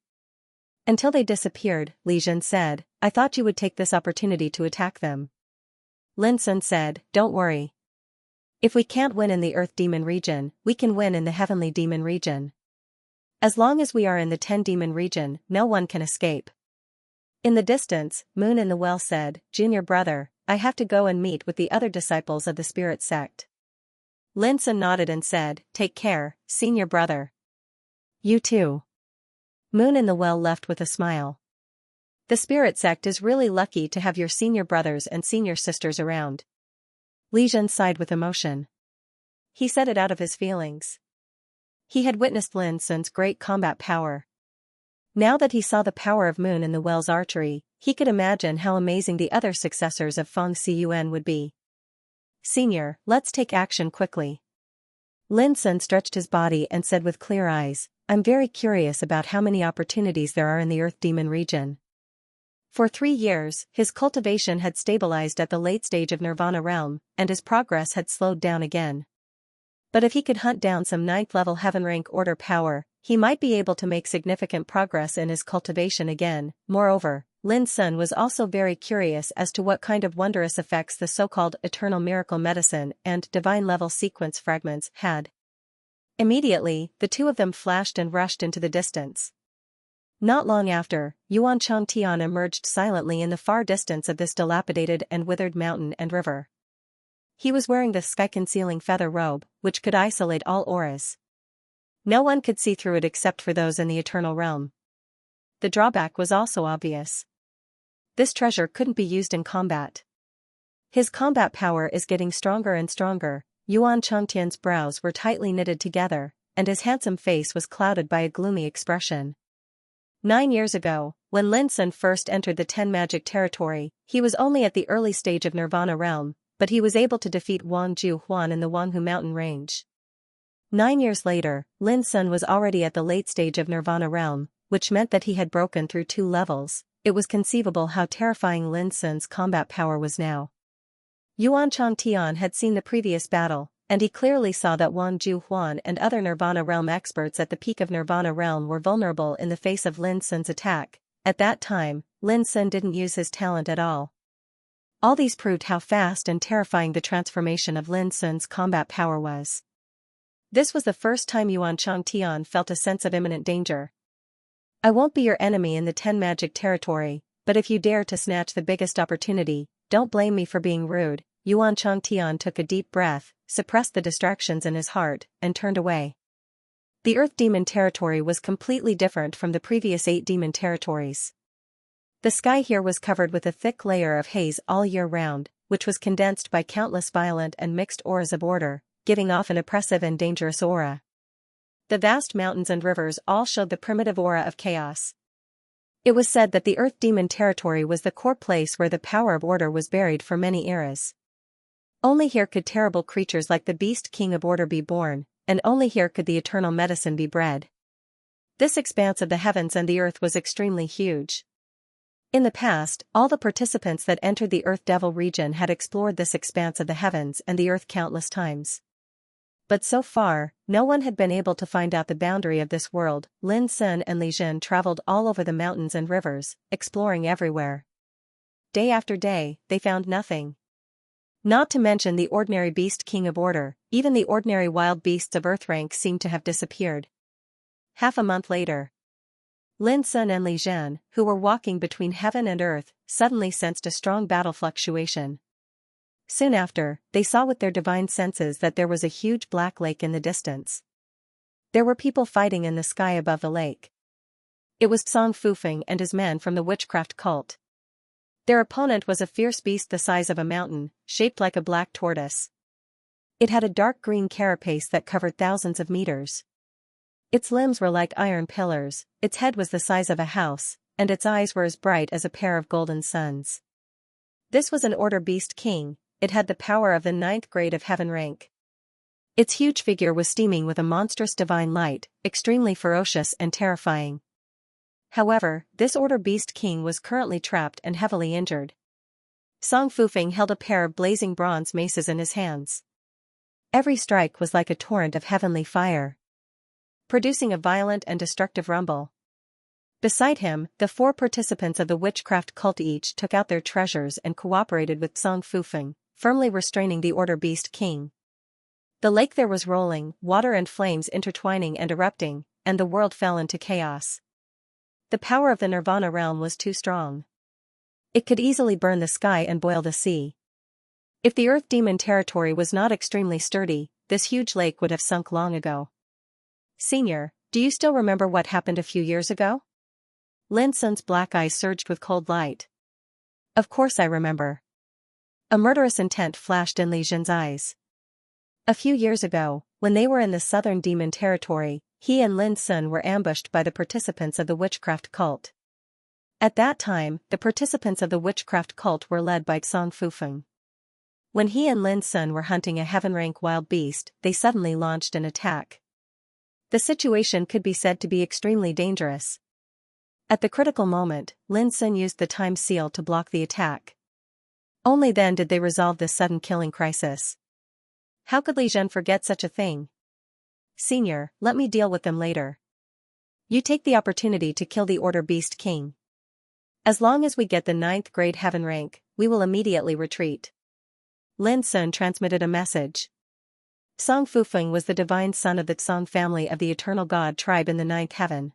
Until they disappeared, Li Jin said, I thought you would take this opportunity to attack them. Lin Sun said, don't worry. If we can't win in the Earth Demon region, we can win in the Heavenly Demon region. As long as we are in the 10 Demon region, no one can escape. In the distance, Moon in the Well said, Junior brother, I have to go and meet with the other disciples of the Spirit sect. Lin Sun nodded and said, take care, senior brother. You too. Moon in the Well left with a smile. The Spirit sect is really lucky to have your senior brothers and senior sisters around. Li Jin sighed with emotion. He said it out of his feelings. He had witnessed Lin Sun's great combat power. Now that he saw the power of Moon in the Well's archery, he could imagine how amazing the other successors of Feng Cun would be. Senior, let's take action quickly. Lin Sun stretched his body and said with clear eyes, I'm very curious about how many opportunities there are in the Earth Demon region. For 3 years, his cultivation had stabilized at the late stage of Nirvana realm, and his progress had slowed down again. But if he could hunt down some 9th level heaven rank order power, he might be able to make significant progress in his cultivation again. Moreover, Lin Sun was also very curious as to what kind of wondrous effects the so-called eternal miracle medicine and divine level sequence fragments had. Immediately, the two of them flashed and rushed into the distance. Not long after, Yuan Changtian emerged silently in the far distance of this dilapidated and withered mountain and river. He was wearing the sky-concealing feather robe, which could isolate all auras. No one could see through it except for those in the eternal realm. The drawback was also obvious. This treasure couldn't be used in combat. His combat power is getting stronger and stronger. Yuan Changtian's brows were tightly knitted together, and his handsome face was clouded by a gloomy expression. 9 years ago, when Lin Sun first entered the 10 magic territory, he was only at the early stage of Nirvana realm, but he was able to defeat Wang Ju Huan in the Wanghu mountain range. 9 years later, Lin Sun was already at the late stage of Nirvana realm, which meant that he had broken through 2 levels. It was conceivable how terrifying Lin Sun's combat power was now. Yuan Changtian had seen the previous battle, and he clearly saw that Wang Ju Huan and other Nirvana realm experts at the peak of Nirvana realm were vulnerable in the face of Lin Sun's attack. At that time, Lin Sun didn't use his talent at all. All these proved how fast and terrifying the transformation of Lin Sun's combat power was. This was the first time Yuan Changtian felt a sense of imminent danger. I won't be your enemy in the 10 magic territory, but if you dare to snatch the biggest opportunity, don't blame me for being rude. Yuan Changtian took a deep breath, suppressed the distractions in his heart, and turned away. The Earth Demon territory was completely different from the previous 8 demon territories. The sky here was covered with a thick layer of haze all year round, which was condensed by countless violent and mixed auras of order, giving off an oppressive and dangerous aura. The vast mountains and rivers all showed the primitive aura of chaos. It was said that the Earth Demon territory was the core place where the power of order was buried for many eras. Only here could terrible creatures like the Beast King of Order be born, and only here could the eternal medicine be bred. This expanse of the heavens and the earth was extremely huge. In the past, all the participants that entered the Earth Devil region had explored this expanse of the heavens and the earth countless times. But so far, no one had been able to find out the boundary of this world. Lin Sun and Li Jin traveled all over the mountains and rivers, exploring everywhere. Day after day, they found nothing. Not to mention the ordinary Beast King of Order, even the ordinary wild beasts of Earth rank seemed to have disappeared. Half a month later, Lin Sun and Li Jin, who were walking between heaven and earth, suddenly sensed a strong battle fluctuation. Soon after, they saw with their divine senses that there was a huge black lake in the distance. There were people fighting in the sky above the lake. It was Song Fufeng and his men from the witchcraft cult. Their opponent was a fierce beast the size of a mountain, shaped like a black tortoise. It had a dark green carapace that covered thousands of meters. Its limbs were like iron pillars, its head was the size of a house, and its eyes were as bright as a pair of golden suns. This was an Order Beast King. It had the power of the 9th grade of heaven rank. Its huge figure was steaming with a monstrous divine light, extremely ferocious and terrifying. However, this Order Beast King was currently trapped and heavily injured. Song Fufeng held a pair of blazing bronze maces in his hands. Every strike was like a torrent of heavenly fire, producing a violent and destructive rumble. Beside him, the 4 participants of the witchcraft cult each took out their treasures and cooperated with Song Fufeng, firmly restraining the Order Beast King. The lake there was rolling, water and flames intertwining and erupting, and the world fell into chaos. The power of the Nirvana realm was too strong. It could easily burn the sky and boil the sea. If the Earth Demon territory was not extremely sturdy, this huge lake would have sunk long ago. Senior, do you still remember what happened a few years ago? Lin Sun's black eyes surged with cold light. Of course I remember. A murderous intent flashed in Li Jin's eyes. A few years ago, when they were in the southern demon territory, he and Lin Sun were ambushed by the participants of the witchcraft cult. At that time, the participants of the witchcraft cult were led by Song Fufeng. When he and Lin Sun were hunting a heaven-rank wild beast, they suddenly launched an attack. The situation could be said to be extremely dangerous. At the critical moment, Lin Sun used the time seal to block the attack. Only then did they resolve this sudden killing crisis. How could Li Jin forget such a thing? Senior, let me deal with them later. You take the opportunity to kill the Order Beast King. As long as we get the 9th grade heaven rank, we will immediately retreat. Lin Sun transmitted a message. Song Fufeng was the divine son of the Song family of the Eternal God tribe in the 9th heaven.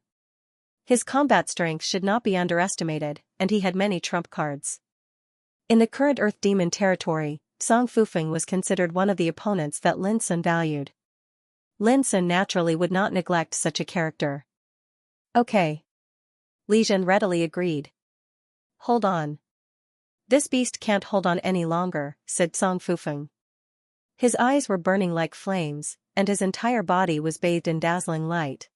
His combat strength should not be underestimated, and he had many trump cards. In the current Earth Demon territory, Song Fufeng was considered one of the opponents that Lin Sun valued. Lin Sun naturally would not neglect such a character. Okay. Li Jin readily agreed. Hold on. This beast can't hold on any longer, said Song Fufeng. His eyes were burning like flames, and his entire body was bathed in dazzling light.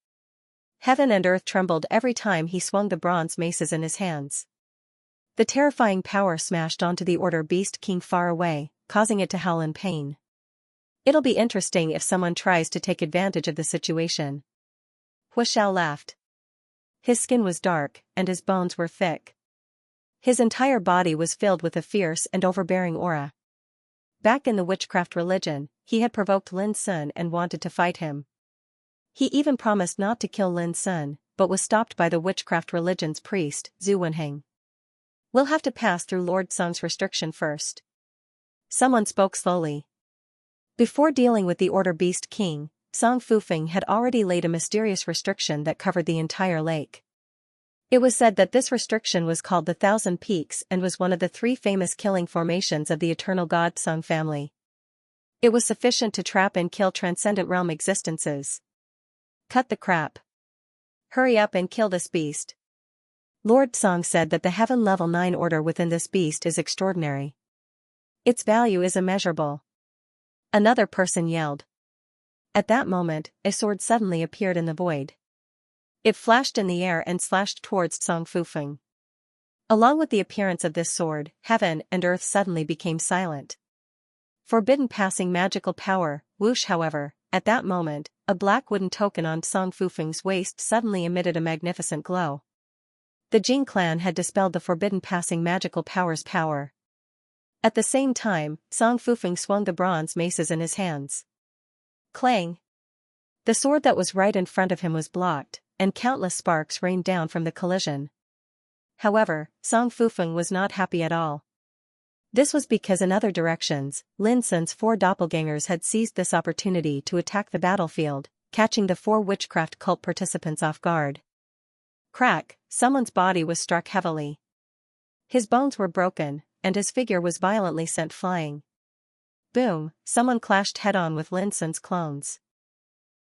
Heaven and earth trembled every time he swung the bronze maces in his hands. The terrifying power smashed onto the Order Beast King far away, causing it to howl in pain. It'll be interesting if someone tries to take advantage of the situation. Hua Xiao laughed. His skin was dark, and his bones were thick. His entire body was filled with a fierce and overbearing aura. Back in the witchcraft religion, he had provoked Lin Sun and wanted to fight him. He even promised not to kill Lin Sun, but was stopped by the witchcraft religion's priest, Zhu Wenheng. We'll have to pass through Lord Song's restriction first. Someone spoke slowly. Before dealing with the Order Beast King, Song Fufeng had already laid a mysterious restriction that covered the entire lake. It was said that this restriction was called the 1,000 Peaks and was one of the 3 famous killing formations of the Eternal God Song family. It was sufficient to trap and kill transcendent realm existences. Cut the crap. Hurry up and kill this beast. Lord Song said that the heaven level 9 order within this beast is extraordinary. Its value is immeasurable. Another person yelled. At that moment, a sword suddenly appeared in the void. It flashed in the air and slashed towards Song Fufeng. Along with the appearance of this sword, heaven and earth suddenly became silent. Forbidden passing magical power, whoosh. However, at that moment, a black wooden token on Song Fufeng's waist suddenly emitted a magnificent glow. The Jing clan had dispelled the forbidden passing magical power's power. At the same time, Song Fufeng swung the bronze maces in his hands. Clang! The sword that was right in front of him was blocked, and countless sparks rained down from the collision. However, Song Fufeng was not happy at all. This was because in other directions, Lin Sun's 4 doppelgangers had seized this opportunity to attack the battlefield, catching the 4 witchcraft cult participants off guard. Crack! Someone's body was struck heavily. His bones were broken, and his figure was violently sent flying. Boom! Someone clashed head-on with Lin Sun's clones.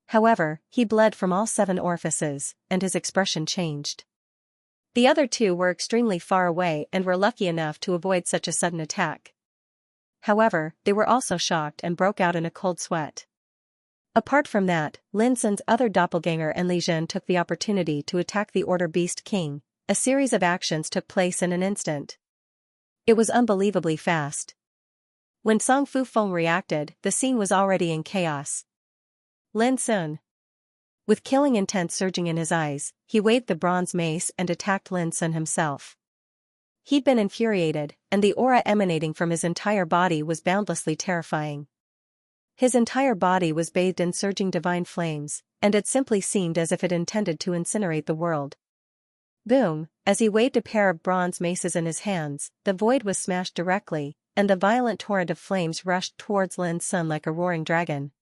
However, he bled from all 7 orifices, and his expression changed. The other 2 were extremely far away and were lucky enough to avoid such a sudden attack. However, they were also shocked and broke out in a cold sweat. Apart from that, Lin Sun's other doppelganger and Li Jin took the opportunity to attack the Order Beast King. A series of actions took place in an instant. It was unbelievably fast. When Song Fufeng reacted, the scene was already in chaos. Lin Sun, with killing intent surging in his eyes, he waved the bronze mace and attacked Lin Sun himself. He'd been infuriated, and the aura emanating from his entire body was boundlessly terrifying. His entire body was bathed in surging divine flames, and it simply seemed as if it intended to incinerate the world. Boom! As he waved a pair of bronze maces in his hands, the void was smashed directly, and the violent torrent of flames rushed towards Lin Sun like a roaring dragon.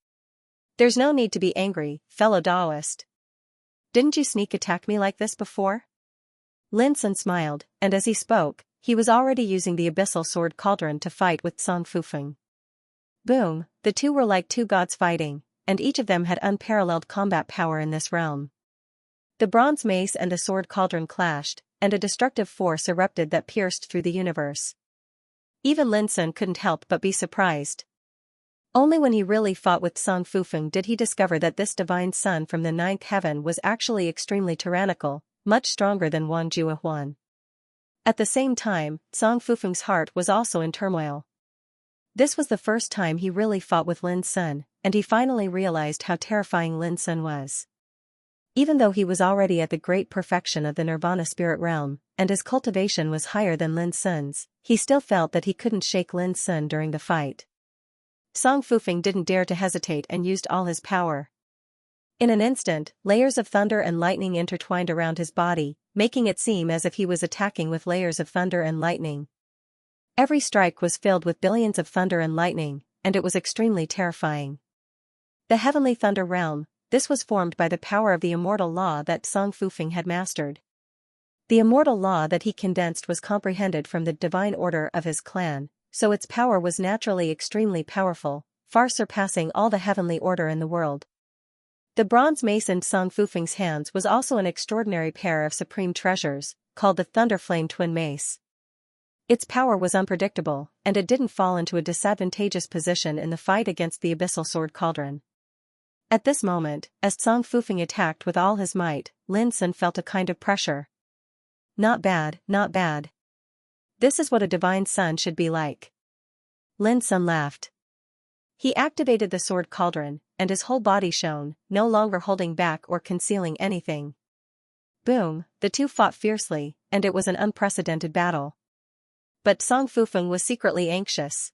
There's no need to be angry, fellow Daoist. Didn't you sneak attack me like this before? Lin Sun smiled, and as he spoke, he was already using the abyssal sword cauldron to fight with Song Fufeng. Boom! The two were like two gods fighting, and each of them had unparalleled combat power in this realm. The bronze mace and the sword cauldron clashed, and a destructive force erupted that pierced through the universe. Even Lin Sun couldn't help but be surprised. Only when he really fought with Song Fufeng did he discover that this divine son from the ninth heaven was actually extremely tyrannical, much stronger than Wang Juehuan. At the same time, Song Fufeng's heart was also in turmoil. This was the first time he really fought with Lin Sun, and he finally realized how terrifying Lin Sun was. Even though he was already at the great perfection of the Nirvana spirit realm, and his cultivation was higher than Lin Sun's, he still felt that he couldn't shake Lin Sun during the fight. Song Fufeng didn't dare to hesitate and used all his power. In an instant, layers of thunder and lightning intertwined around his body, making it seem as if he was attacking with layers of thunder and lightning. Every strike was filled with billions of thunder and lightning, and it was extremely terrifying. The Heavenly Thunder Realm, this was formed by the power of the immortal law that Song Fufeng had mastered. The immortal law that he condensed was comprehended from the divine order of his clan, so its power was naturally extremely powerful, far surpassing all the heavenly order in the world. The bronze mace in Song Fufeng's hands was also an extraordinary pair of supreme treasures, called the Thunderflame Twin Mace. Its power was unpredictable, and it didn't fall into a disadvantageous position in the fight against the abyssal sword cauldron. At this moment, as Song Fufeng attacked with all his might, Lin Sun felt a kind of pressure. Not bad, not bad. This is what a divine son should be like. Lin Sun laughed. He activated the sword cauldron, and his whole body shone, no longer holding back or concealing anything. Boom, the two fought fiercely, and it was an unprecedented battle. But Song Fufeng was secretly anxious.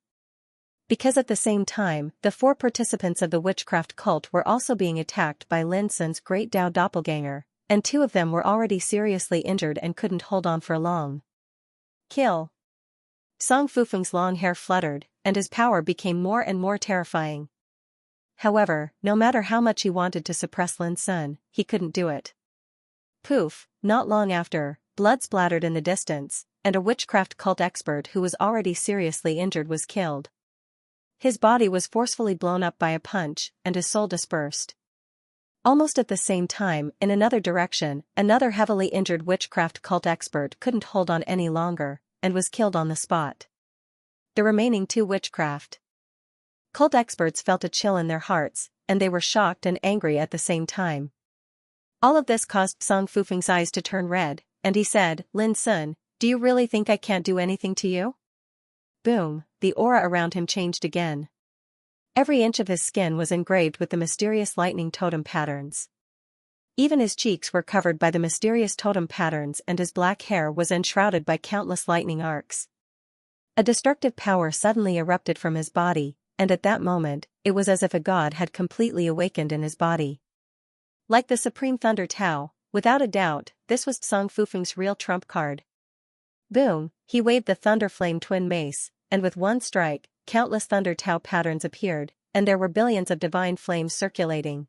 Because at the same time, the 4 participants of the witchcraft cult were also being attacked by Lin Sun's great Dao doppelganger, and 2 of them were already seriously injured and couldn't hold on for long. Kill. Song Fufeng's long hair fluttered, and his power became more and more terrifying. However, no matter how much he wanted to suppress Lin Sun, he couldn't do it. Poof, not long after, blood splattered in the distance, and a witchcraft cult expert who was already seriously injured was killed. His body was forcefully blown up by a punch, and his soul dispersed. Almost at the same time, in another direction, another heavily injured witchcraft cult expert couldn't hold on any longer, and was killed on the spot. The remaining 2 witchcraft cult experts felt a chill in their hearts, and they were shocked and angry at the same time. All of this caused Song Fufeng's eyes to turn red, and he said, "Lin Sun, do you really think I can't do anything to you?" Boom, the aura around him changed again. Every inch of his skin was engraved with the mysterious lightning totem patterns. Even his cheeks were covered by the mysterious totem patterns, and his black hair was enshrouded by countless lightning arcs. A destructive power suddenly erupted from his body, and at that moment, it was as if a god had completely awakened in his body. Like the Supreme Thunder Tao, without a doubt, this was Song Fufeng's real trump card. Boom, he waved the Thunderflame Twin Mace, and with one strike, countless Thunder Tao patterns appeared, and there were billions of divine flames circulating.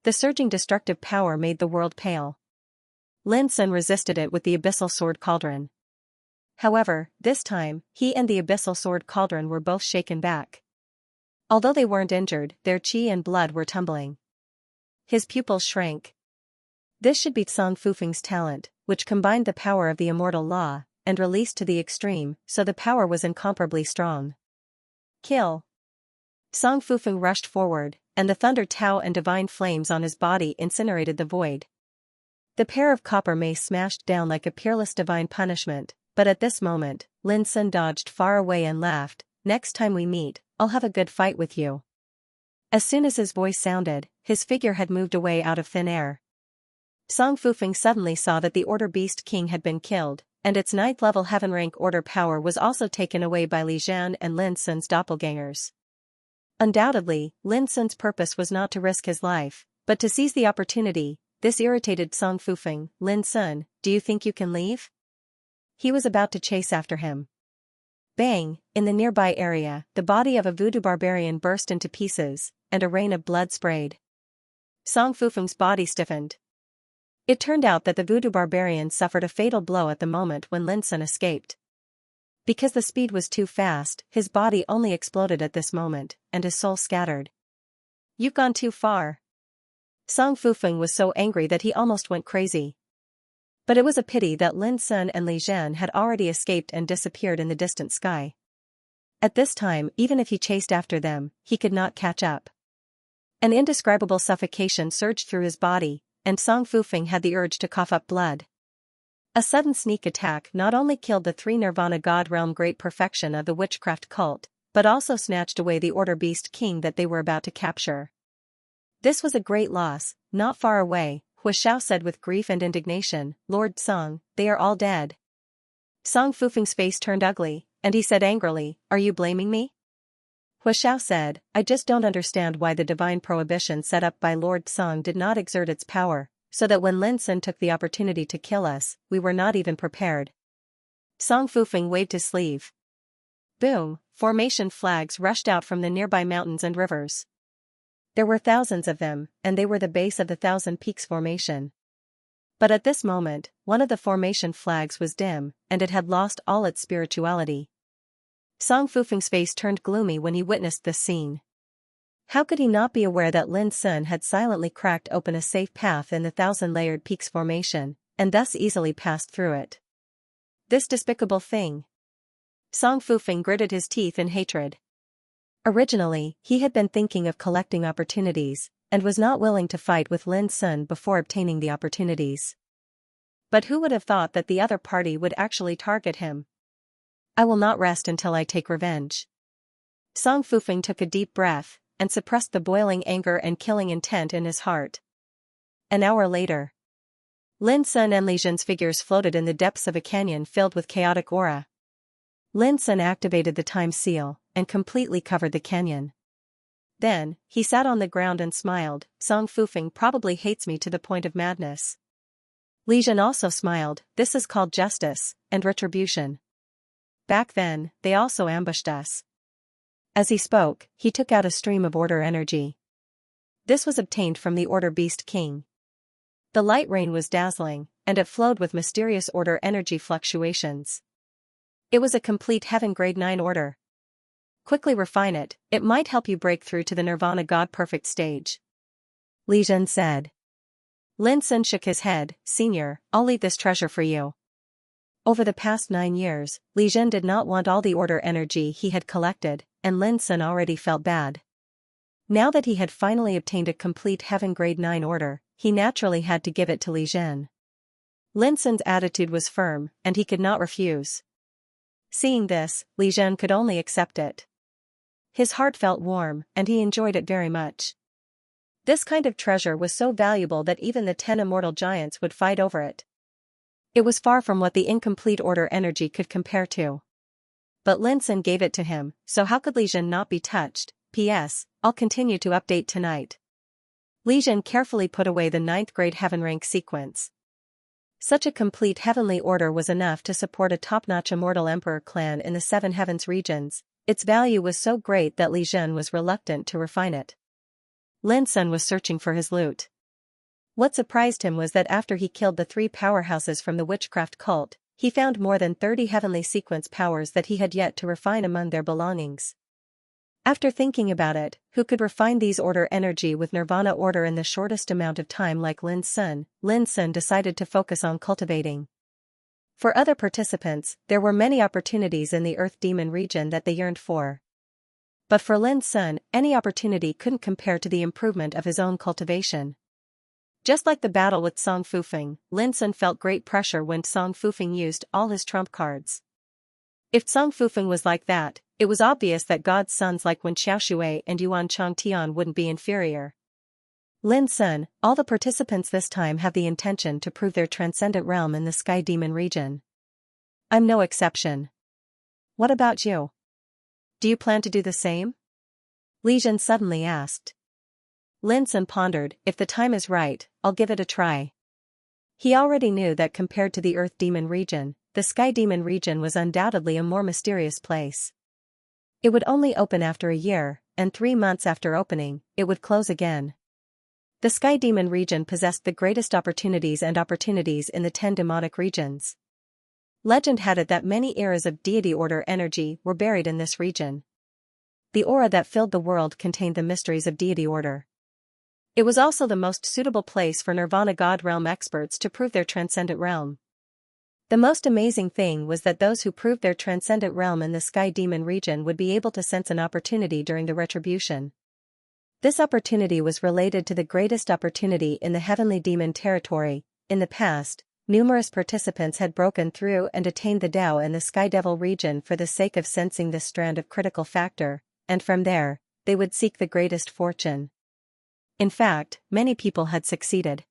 The surging destructive power made the world pale. Lin Sun resisted it with the abyssal sword cauldron. However, this time, he and the abyssal sword cauldron were both shaken back. Although they weren't injured, their qi and blood were tumbling. His pupils shrank. This should be Song Fufeng's talent, which combined the power of the immortal law, and released to the extreme, so the power was incomparably strong. Kill. Song Fufeng rushed forward, and the thunder Tao and divine flames on his body incinerated the void. The pair of copper mace smashed down like a peerless divine punishment, but at this moment, Lin Sun dodged far away and laughed, "Next time we meet, I'll have a good fight with you." As soon as his voice sounded, his figure had moved away out of thin air. Song Fufeng suddenly saw that the Order Beast King had been killed, and its 9th level heaven rank order power was also taken away by Li Zhan and Lin Sun's doppelgangers. Undoubtedly, Lin Sun's purpose was not to risk his life, but to seize the opportunity. This irritated Song Fufeng. "Lin Sun, do you think you can leave?" He was about to chase after him. Bang! In the nearby area, the body of a voodoo barbarian burst into pieces, and a rain of blood sprayed. Song Fufeng's body stiffened. It turned out that the voodoo barbarian suffered a fatal blow at the moment when Lin Sun escaped. Because the speed was too fast, his body only exploded at this moment, and his soul scattered. "You've gone too far." Song Fufeng was so angry that he almost went crazy. But it was a pity that Lin Sun and Li Zhan had already escaped and disappeared in the distant sky. At this time, even if he chased after them, he could not catch up. An indescribable suffocation surged through his body, and Song Fufeng had the urge to cough up blood. A sudden sneak attack not only killed the 3 Nirvana God Realm Great Perfection of the witchcraft cult, but also snatched away the Order Beast King that they were about to capture. This was a great loss. Not far away, Huashao said with grief and indignation, "Lord Song, they are all dead." Song Fufeng's face turned ugly, and he said angrily, "Are you blaming me?" Huashao said, "I just don't understand why the divine prohibition set up by Lord Song did not exert its power, so that when Lin Sun took the opportunity to kill us, we were not even prepared." Song Fufeng waved his sleeve. Boom! Formation flags rushed out from the nearby mountains and rivers. There were thousands of them, and they were the base of the Thousand Peaks formation. But at this moment, one of the formation flags was dim, and it had lost all its spirituality. Song Fufeng's face turned gloomy when he witnessed this scene. How could he not be aware that Lin Sun had silently cracked open a safe path in the thousand-layered peaks formation, and thus easily passed through it? This despicable thing! Song Fufeng gritted his teeth in hatred. Originally, he had been thinking of collecting opportunities, and was not willing to fight with Lin Sun before obtaining the opportunities. But who would have thought that the other party would actually target him? "I will not rest until I take revenge." Song Fufeng took a deep breath, and suppressed the boiling anger and killing intent in his heart. An hour later, Lin Sun and Li Zhan's figures floated in the depths of a canyon filled with chaotic aura. Lin Sun activated the time seal, and completely covered the canyon. Then, he sat on the ground and smiled. "Song Fufeng probably hates me to the point of madness." Li Zhan also smiled. "This is called justice, and retribution. Back then, they also ambushed us." As he spoke, he took out a stream of order energy. This was obtained from the Order Beast King. The light rain was dazzling, and it flowed with mysterious order energy fluctuations. It was a complete Heaven Grade 9 order. Quickly refine it, it might help you break through to the Nirvana God Perfect stage," Li Zhan said. Lin Sun shook his head. "Senior, I'll leave this treasure for you." Over the past 9 years, Li Zhan did not want all the order energy he had collected, and Lin Sun already felt bad. Now that he had finally obtained a complete Heaven Grade 9 order, he naturally had to give it to Li Zhan. Lin Sun's attitude was firm, and he could not refuse. Seeing this, Li Zhan could only accept it. His heart felt warm, and he enjoyed it very much. This kind of treasure was so valuable that even the 10 immortal giants would fight over it. It was far from what the incomplete order energy could compare to. But Lin Sun gave it to him, so how could Li Zhan not be touched? P.S. I'll continue to update tonight. Li Zhan carefully put away the 9th grade heaven rank sequence. Such a complete heavenly order was enough to support a top-notch immortal emperor clan in the 7 heavens regions. Its value was so great that Li Zhan was reluctant to refine it. Lin Sun was searching for his loot. What surprised him was that after he killed the 3 powerhouses from the witchcraft cult, he found more than 30 heavenly sequence powers that he had yet to refine among their belongings. After thinking about it, who could refine these order energy with Nirvana order in the shortest amount of time like Lin Sun decided to focus on cultivating. For other participants, there were many opportunities in the Earth Demon region that they yearned for. But for Lin Sun, any opportunity couldn't compare to the improvement of his own cultivation. Just like the battle with Song Fufeng, Lin Sun felt great pressure when Song Fufeng used all his trump cards. If Song Fufeng was like that, it was obvious that God's sons like Wen Xiaoshui and Yuan Changtian wouldn't be inferior. Lin Sun, all the participants this time have the intention to prove their transcendent realm in the Sky Demon region. I'm no exception. What about you? Do you plan to do the same? Li Jun suddenly asked. Lin Sun pondered, if the time is right, I'll give it a try. He already knew that compared to the Earth Demon region, the Sky Demon region was undoubtedly a more mysterious place. It would only open after a year, and 3 months after opening, it would close again. The Sky Demon region possessed the greatest opportunities in the 10 demonic regions. Legend had it that many eras of deity order energy were buried in this region. The aura that filled the world contained the mysteries of deity order. It was also the most suitable place for Nirvana God realm experts to prove their transcendent realm. The most amazing thing was that those who proved their transcendent realm in the Sky Demon region would be able to sense an opportunity during the retribution. This opportunity was related to the greatest opportunity in the Heavenly Demon territory. In the past, numerous participants had broken through and attained the Tao in the Sky Devil region for the sake of sensing this strand of critical factor, and from there, they would seek the greatest fortune. In fact, many people had succeeded.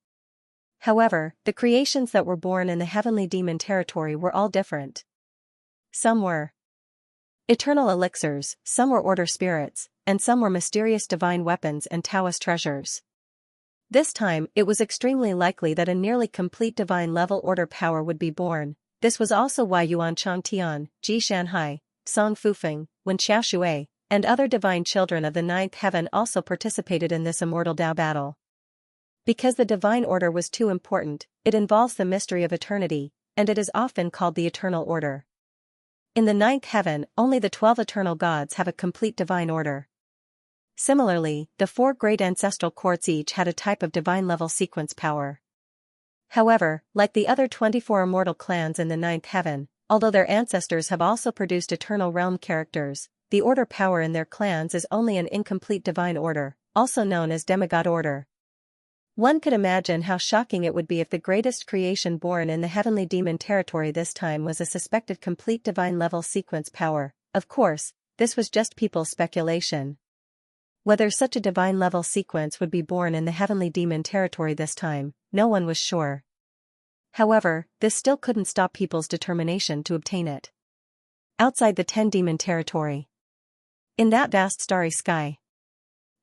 However, the creations that were born in the Heavenly Demon territory were all different. Some were eternal elixirs, some were order spirits, and some were mysterious divine weapons and Taoist treasures. This time, it was extremely likely that a nearly complete divine level order power would be born. This was also why Yuan Changtian, Ji Shanhai, Song Fufeng, Wen Xiaoshui, and other divine children of the 9th heaven also participated in this immortal Tao battle. Because the divine order was too important, it involves the mystery of eternity, and it is often called the eternal order. In the 9th heaven, only the 12 eternal gods have a complete divine order. Similarly, the 4 great ancestral courts each had a type of divine level sequence power. However, like the other 24 immortal clans in the 9th heaven, although their ancestors have also produced eternal realm characters, the order power in their clans is only an incomplete divine order, also known as demigod order. One could imagine how shocking it would be if the greatest creation born in the Heavenly Demon territory this time was a suspected complete divine level sequence power. Of course, this was just people's speculation. Whether such a divine level sequence would be born in the Heavenly Demon territory this time, no one was sure. However, this still couldn't stop people's determination to obtain it. Outside the 10 demon territory, in that vast starry sky,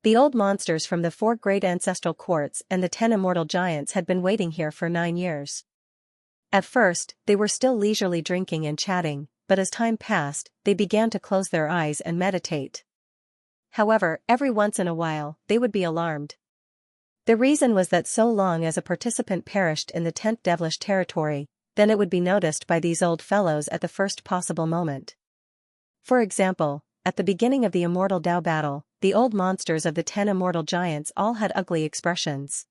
the old monsters from the 4 great ancestral courts and the 10 immortal giants had been waiting here for 9 years. At first, they were still leisurely drinking and chatting, but as time passed, they began to close their eyes and meditate. However, every once in a while, they would be alarmed. The reason was that so long as a participant perished in the 10th devilish territory, then it would be noticed by these old fellows at the first possible moment. For example, at the beginning of the immortal Tao battle, the old monsters of the 10 immortal giants all had ugly expressions.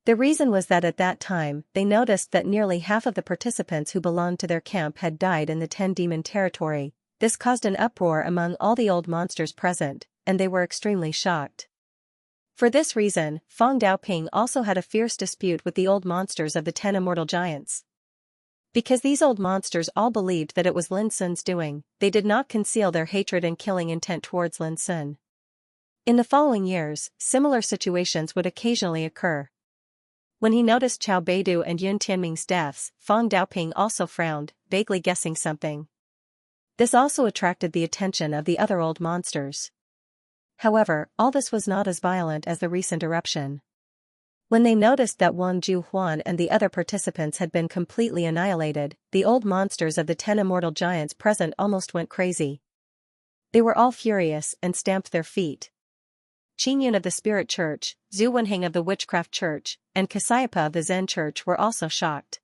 The reason was that at that time, they noticed that nearly half of the participants who belonged to their camp had died in the 10 demon territory. This caused an uproar among all the old monsters present, and they were extremely shocked. For this reason, Feng Daoping also had a fierce dispute with the old monsters of the 10 immortal giants. Because these old monsters all believed that it was Lin Sun's doing, they did not conceal their hatred and killing intent towards Lin Sun. In the following years, similar situations would occasionally occur. When he noticed Chao Beidu and Yun Tianming's deaths, Feng Daoping also frowned, vaguely guessing something. This also attracted the attention of the other old monsters. However, all this was not as violent as the recent eruption. When they noticed that Wang Juhuan and the other participants had been completely annihilated, the old monsters of the 10 immortal giants present almost went crazy. They were all furious and stamped their feet. Qingyun of the Spirit Church, Zhu Wenheng of the Witchcraft Church, and Cassiopeia of the Zen Church were also shocked.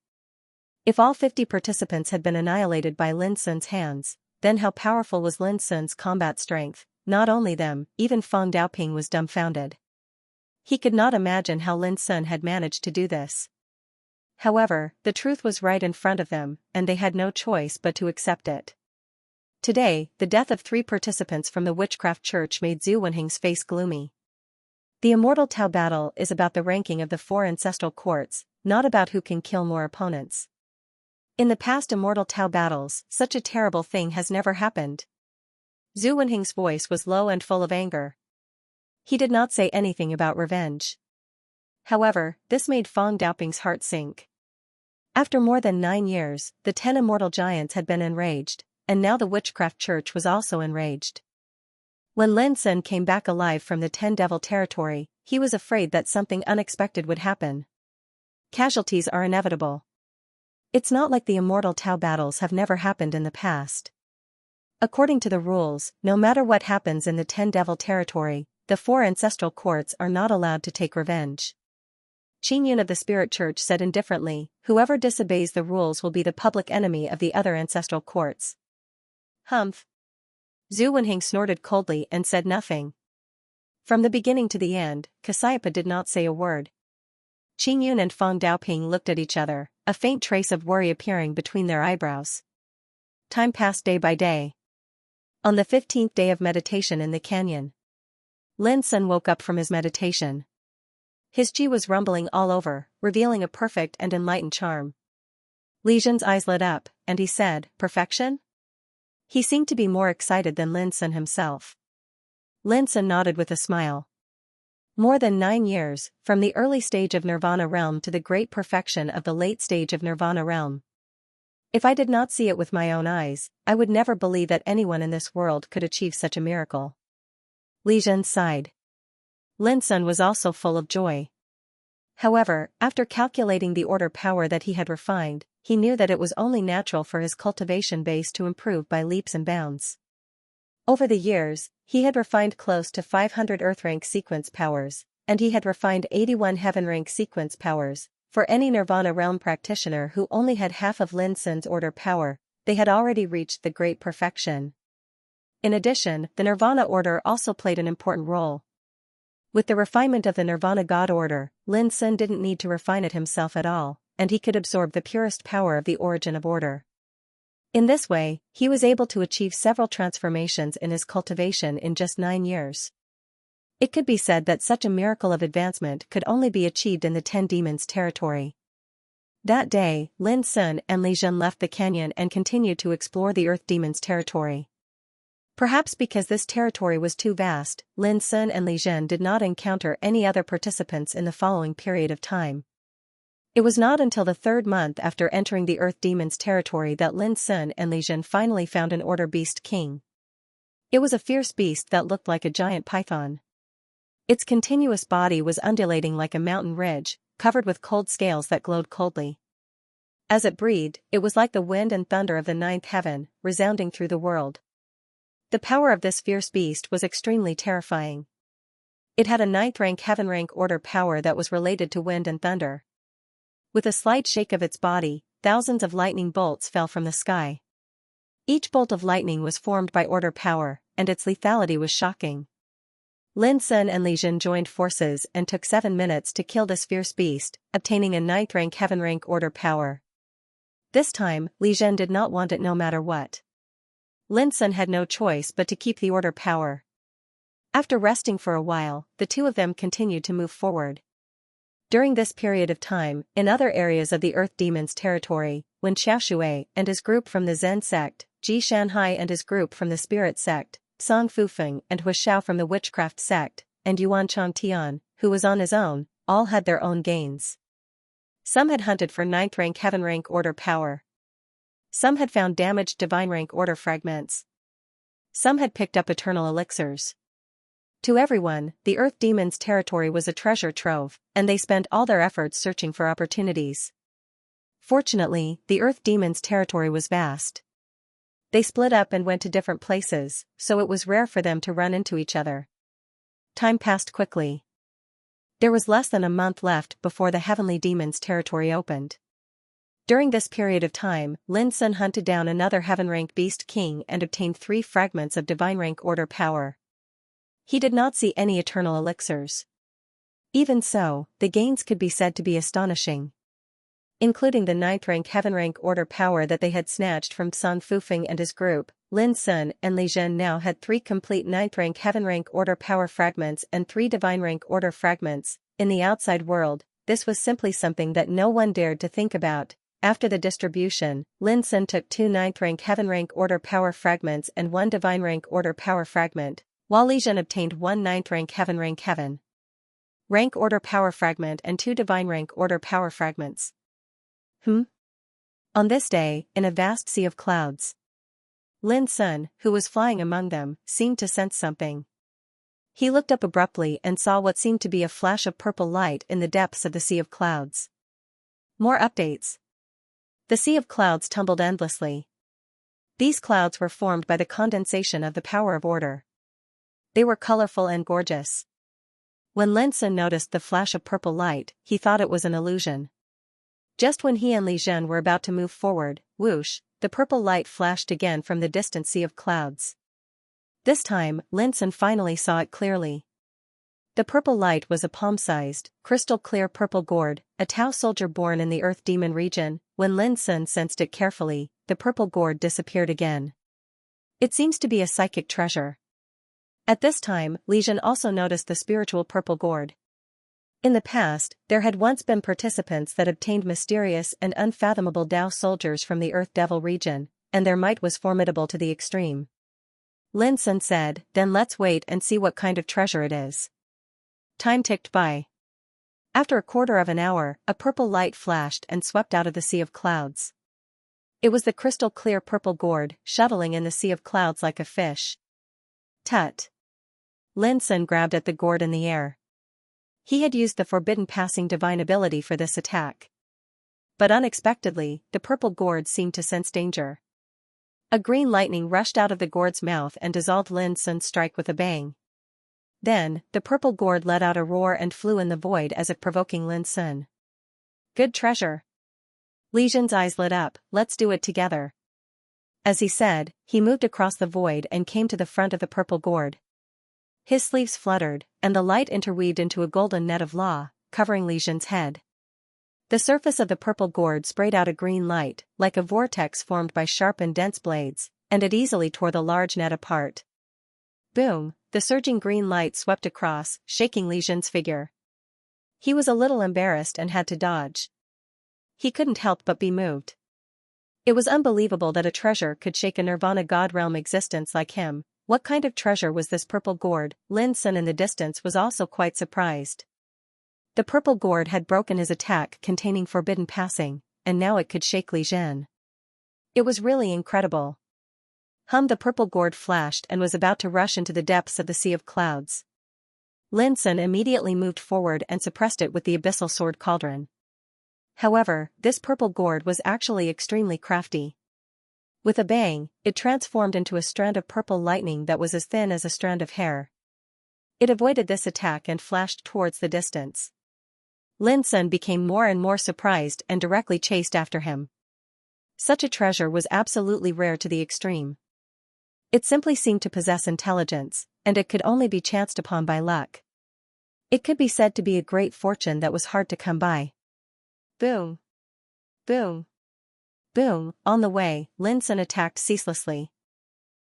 If all 50 participants had been annihilated by Lin Sun's hands, then how powerful was Lin Sun's combat strength? Not only them, even Feng Daoping was dumbfounded. He could not imagine how Lin Sun had managed to do this. However, the truth was right in front of them, and they had no choice but to accept it. Today, the death of 3 participants from the witchcraft church made Zhu Wenhing's face gloomy. The Immortal Tao battle is about the ranking of the 4 ancestral courts, not about who can kill more opponents. In the past Immortal Tao battles, such a terrible thing has never happened. Zhu Wenhing's voice was low and full of anger. He did not say anything about revenge. However, this made Fang Daoping's heart sink. After more than 9 years, the 10 immortal giants had been enraged, and now the witchcraft church was also enraged. When Lin Sun came back alive from the 10 devil territory, he was afraid that something unexpected would happen. Casualties are inevitable. It's not like the Immortal Tao battles have never happened in the past. According to the rules, no matter what happens in the 10 devil territory, the 4 ancestral courts are not allowed to take revenge. Qing Yun of the Spirit Church said indifferently, whoever disobeys the rules will be the public enemy of the other ancestral courts. Humph. Zhu Wenhing snorted coldly and said nothing. From the beginning to the end, Cassiopeia did not say a word. Qing Yun and Fang Daoping looked at each other, a faint trace of worry appearing between their eyebrows. Time passed day by day. On the 15th day of meditation in the canyon, Lin Sun woke up from his meditation. His chi was rumbling all over, revealing a perfect and enlightened charm. Li Zhen's eyes lit up, and he said, "Perfection?" He seemed to be more excited than Lin Sun himself. Lin Sun nodded with a smile. More than 9 years, from the early stage of Nirvana realm to the great perfection of the late stage of Nirvana realm. If I did not see it with my own eyes, I would never believe that anyone in this world could achieve such a miracle. Li Zhen sighed. Lin Sun was also full of joy. However, after calculating the order power that he had refined, he knew that it was only natural for his cultivation base to improve by leaps and bounds. Over the years, he had refined close to 500 Earth rank sequence powers, and he had refined 81 Heaven rank sequence powers. For any Nirvana realm practitioner who only had half of Lin Sun's order power, they had already reached the great perfection. In addition, the Nirvana order also played an important role. With the refinement of the Nirvana God order, Lin Sun didn't need to refine it himself at all, and he could absorb the purest power of the origin of order. In this way, he was able to achieve several transformations in his cultivation in just 9 years. It could be said that such a miracle of advancement could only be achieved in the 10 demons territory. That day, Lin Sun and Li Zhen left the canyon and continued to explore the Earth demons territory. Perhaps because this territory was too vast, Lin Sun and Li Zhen did not encounter any other participants in the following period of time. It was not until the 3rd month after entering the Earth demons territory that Lin Sun and Li Zhen finally found an order beast king. It was a fierce beast that looked like a giant python. Its continuous body was undulating like a mountain ridge, covered with cold scales that glowed coldly. As it breathed, it was like the wind and thunder of the 9th heaven, resounding through the world. The power of this fierce beast was extremely terrifying. It had a 9th rank heaven rank order power that was related to wind and thunder. With a slight shake of its body, thousands of lightning bolts fell from the sky. Each bolt of lightning was formed by order power, and its lethality was shocking. Lin Sun and Li Zhen joined forces and took 7 minutes to kill this fierce beast, obtaining a 9th rank heaven rank order power. This time, Li Zhen did not want it no matter what. Lin Sun had no choice but to keep the order power. After resting for a while, the two of them continued to move forward. During this period of time, in other areas of the Earth Demons territory, when Xiaoshui and his group from the Zen sect, Ji Shanhai and his group from the Spirit sect, Song Fufeng and Huishao from the Witchcraft sect, and Yuan Changtian, who was on his own, all had their own gains. Some had hunted for 9th rank heaven rank order power. Some had found damaged divine rank order fragments. Some had picked up eternal elixirs. To everyone, the Earth Demons territory was a treasure trove, and they spent all their efforts searching for opportunities. Fortunately, the Earth Demons territory was vast. They split up and went to different places, so it was rare for them to run into each other. Time passed quickly. There was less than a month left before the Heavenly Demons territory opened. During this period of time, Lin Sun hunted down another heaven rank beast king and obtained 3 fragments of divine rank order power. He did not see any eternal elixirs. Even so, the gains could be said to be astonishing. including the 9th rank heaven rank order power that they had snatched from Sun Fufeng and his group. Lin Sun and Li Zhen now had 3 complete 9th rank heaven rank order power fragments and 3 divine rank order fragments. In the outside world, this was simply something that no one dared to think about. After the distribution, Lin Sun took 2 9th rank heaven rank order power fragments and 1 divine rank order power fragment, while Li Zhen obtained 1 9th rank heaven rank order power fragment and 2 divine rank order power fragments. On this day, in a vast sea of clouds, Lin Sun, who was flying among them, seemed to sense something. He looked up abruptly and saw what seemed to be a flash of purple light in the depths of the sea of clouds. More updates. The sea of clouds tumbled endlessly. These clouds were formed by the condensation of the power of order. They were colorful and gorgeous. When Lin Sun noticed the flash of purple light, he thought it was an illusion. Just when he and Li Zhen were about to move forward, whoosh, the purple light flashed again from the distant sea of clouds. This time, Lin Sun finally saw it clearly. The purple light was a palm-sized, crystal-clear purple gourd, a Tao soldier born in the Earth Demon region. When Lin Sun sensed it carefully, the purple gourd disappeared again. It seems to be a psychic treasure. At this time, Li Zhen also noticed the spiritual purple gourd. In the past, there had once been participants that obtained mysterious and unfathomable Tao soldiers from the Earth Devil region, and their might was formidable to the extreme. Lin Sun said, "Then let's wait and see what kind of treasure it is." Time ticked by. After a quarter of an hour, a purple light flashed and swept out of the sea of clouds. It was the crystal-clear purple gourd, shuttling in the sea of clouds like a fish. Tut! Lin Sun grabbed at the gourd in the air. He had used the forbidden passing divine ability for this attack. But unexpectedly, the purple gourd seemed to sense danger. A green lightning rushed out of the gourd's mouth and dissolved Lin Sun's strike with a bang. Then, the purple gourd let out a roar and flew in the void as if provoking Lin Sun. Good treasure. Li Zhen's eyes lit up, let's do it together. As he said, he moved across the void and came to the front of the purple gourd. His sleeves fluttered, and the light interweaved into a golden net of law, covering Li Zhen's head. The surface of the purple gourd sprayed out a green light, like a vortex formed by sharp and dense blades, and it easily tore the large net apart. Boom, the surging green light swept across, shaking Li Zhen's figure. He was a little embarrassed and had to dodge. He couldn't help but be moved. It was unbelievable that a treasure could shake a nirvana god realm existence like him. What kind of treasure was this purple gourd? Lin Sun in the distance was also quite surprised. The purple gourd had broken his attack containing forbidden passing, and now it could shake Li Zhen. It was really incredible. The purple gourd flashed and was about to rush into the depths of the sea of clouds. Lin Sun immediately moved forward and suppressed it with the abyssal sword cauldron. However, this purple gourd was actually extremely crafty. With a bang, it transformed into a strand of purple lightning that was as thin as a strand of hair. It avoided this attack and flashed towards the distance. Lin Sun became more and more surprised and directly chased after him. Such a treasure was absolutely rare to the extreme. It simply seemed to possess intelligence, and it could only be chanced upon by luck. It could be said to be a great fortune that was hard to come by. Boom! Boom! Boom! On the way, Lin Sun attacked ceaselessly.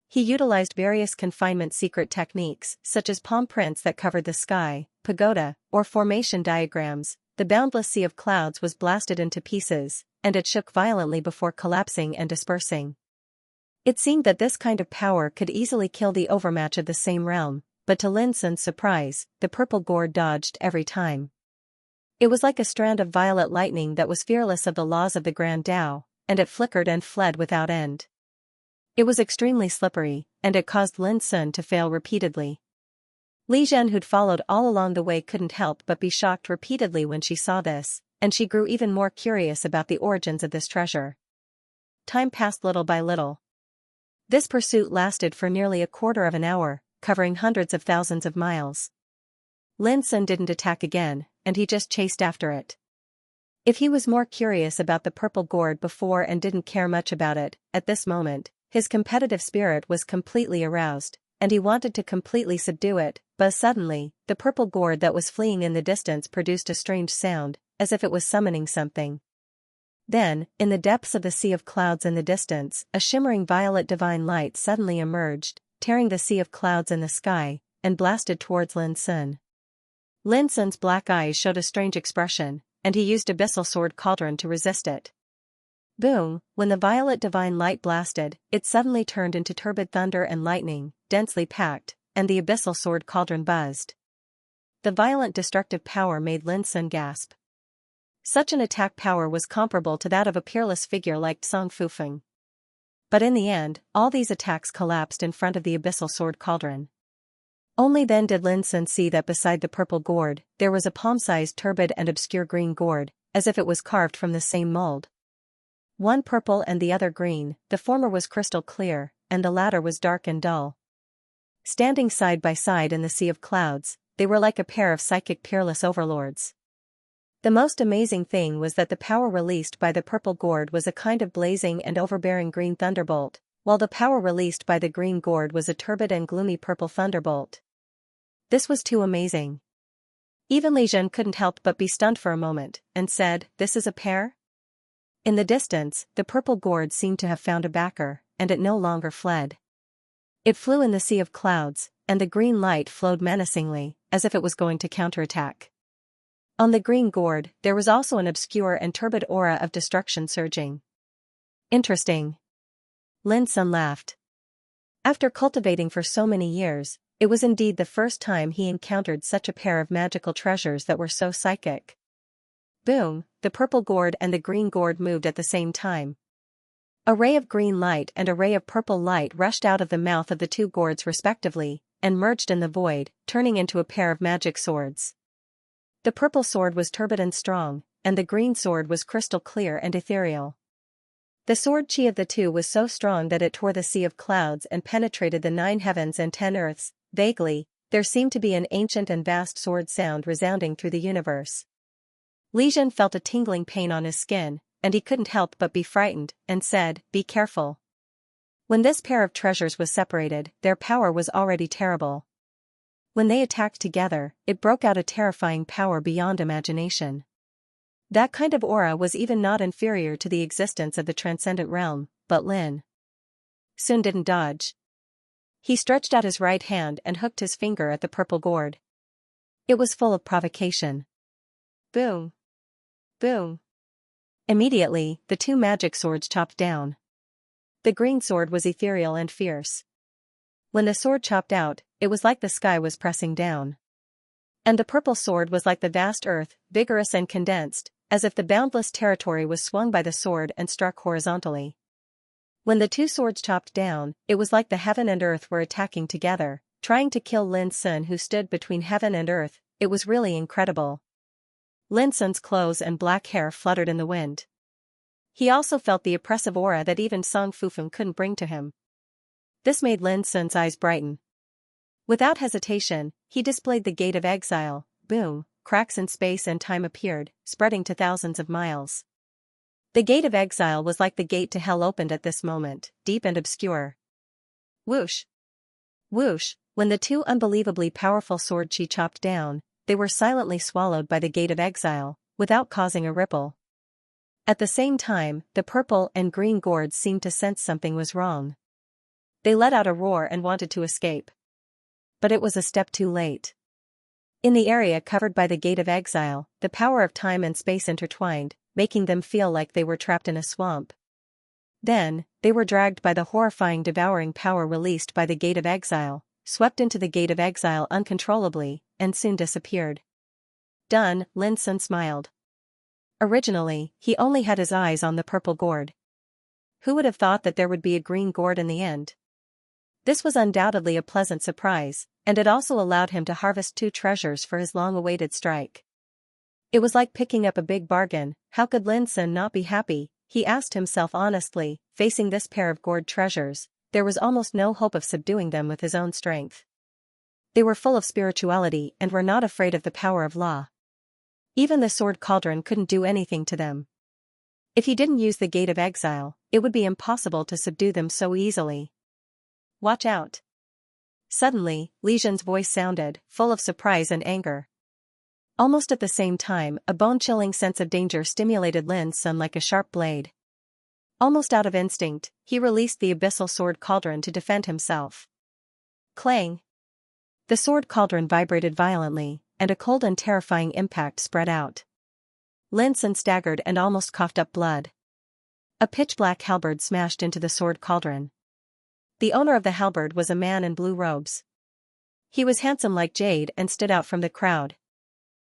He utilized various confinement secret techniques, such as palm prints that covered the sky, pagoda, or formation diagrams. The boundless sea of clouds was blasted into pieces, and it shook violently before collapsing and dispersing. It seemed that this kind of power could easily kill the overmatch of the same realm, but to Lin Sun's surprise, the purple gourd dodged every time. It was like a strand of violet lightning that was fearless of the laws of the Grand Tao, and it flickered and fled without end. It was extremely slippery, and it caused Lin Sun to fail repeatedly. Li Zhen, who'd followed all along the way, couldn't help but be shocked repeatedly when she saw this, and she grew even more curious about the origins of this treasure. Time passed little by little. This pursuit lasted for nearly a quarter of an hour, covering hundreds of thousands of miles. Lin Sun didn't attack again, and he just chased after it. If he was more curious about the purple gourd before and didn't care much about it, at this moment, his competitive spirit was completely aroused, and he wanted to completely subdue it, but suddenly, the purple gourd that was fleeing in the distance produced a strange sound, as if it was summoning something. Then, in the depths of the sea of clouds in the distance, a shimmering violet divine light suddenly emerged, tearing the sea of clouds in the sky, and blasted towards Lin Sun. Lin Sun's black eyes showed a strange expression, and he used Abyssal Sword Cauldron to resist it. Boom! When the violet divine light blasted, it suddenly turned into turbid thunder and lightning, densely packed, and the Abyssal Sword Cauldron buzzed. The violent destructive power made Lin Sun gasp. Such an attack power was comparable to that of a peerless figure like Song Fufeng. But in the end, all these attacks collapsed in front of the Abyssal Sword Cauldron. Only then did Lin Sun see that beside the purple gourd, there was a palm-sized turbid and obscure green gourd, as if it was carved from the same mold. One purple and the other green, the former was crystal clear, and the latter was dark and dull. Standing side by side in the sea of clouds, they were like a pair of psychic peerless overlords. The most amazing thing was that the power released by the purple gourd was a kind of blazing and overbearing green thunderbolt, while the power released by the green gourd was a turbid and gloomy purple thunderbolt. This was too amazing. Even Li Jun couldn't help but be stunned for a moment, and said, "This is a pair?" In the distance, the purple gourd seemed to have found a backer, and it no longer fled. It flew in the sea of clouds, and the green light flowed menacingly, as if it was going to counterattack. On the green gourd, there was also an obscure and turbid aura of destruction surging. Interesting. Lin Sun laughed. After cultivating for so many years, it was indeed the first time he encountered such a pair of magical treasures that were so psychic. Boom! The purple gourd and the green gourd moved at the same time. A ray of green light and a ray of purple light rushed out of the mouth of the two gourds respectively, and merged in the void, turning into a pair of magic swords. The purple sword was turbid and strong, and the green sword was crystal clear and ethereal. The sword chi of the two was so strong that it tore the sea of clouds and penetrated the 9 heavens and 10 earths. Vaguely, there seemed to be an ancient and vast sword sound resounding through the universe. Li Jun felt a tingling pain on his skin, and he couldn't help but be frightened, and said, "Be careful." When this pair of treasures was separated, their power was already terrible. When they attacked together, it broke out a terrifying power beyond imagination. That kind of aura was even not inferior to the existence of the transcendent realm, but Lin Sun didn't dodge. He stretched out his right hand and hooked his finger at the purple gourd. It was full of provocation. Boom! Boom! Immediately, the two magic swords chopped down. The green sword was ethereal and fierce. When the sword chopped out, it was like the sky was pressing down. And the purple sword was like the vast earth, vigorous and condensed, as if the boundless territory was swung by the sword and struck horizontally. When the two swords chopped down, it was like the heaven and earth were attacking together, trying to kill Lin Sun who stood between heaven and earth. It was really incredible. Lin Sun's clothes and black hair fluttered in the wind. He also felt the oppressive aura that even Song Fufeng couldn't bring to him. This made Lin Sun's eyes brighten. Without hesitation, he displayed the Gate of Exile. Boom! Cracks in space and time appeared, spreading to thousands of miles. The Gate of Exile was like the gate to hell opened at this moment, deep and obscure. Whoosh! Whoosh! When the two unbelievably powerful sword chi chopped down, they were silently swallowed by the Gate of Exile, without causing a ripple. At the same time, the purple and green gourds seemed to sense something was wrong. They let out a roar and wanted to escape. But it was a step too late. In the area covered by the Gate of Exile, the power of time and space intertwined, making them feel like they were trapped in a swamp. Then, they were dragged by the horrifying devouring power released by the Gate of Exile, swept into the Gate of Exile uncontrollably, and soon disappeared. Done, Lin Sun smiled. Originally, he only had his eyes on the purple gourd. Who would have thought that there would be a green gourd in the end? This was undoubtedly a pleasant surprise, and it also allowed him to harvest 2 treasures for his long-awaited strike. It was like picking up a big bargain. How could Lin Sun not be happy? He asked himself honestly. Facing this pair of gourd treasures, there was almost no hope of subduing them with his own strength. They were full of spirituality and were not afraid of the power of law. Even the sword cauldron couldn't do anything to them. If he didn't use the Gate of Exile, it would be impossible to subdue them so easily. Watch out! Suddenly, Li Jun's voice sounded, full of surprise and anger. Almost at the same time, a bone-chilling sense of danger stimulated Lin Sun like a sharp blade. Almost out of instinct, he released the abyssal sword cauldron to defend himself. Clang! The sword cauldron vibrated violently, and a cold and terrifying impact spread out. Lin Sun staggered and almost coughed up blood. A pitch-black halberd smashed into the sword cauldron. The owner of the halberd was a man in blue robes. He was handsome like jade and stood out from the crowd.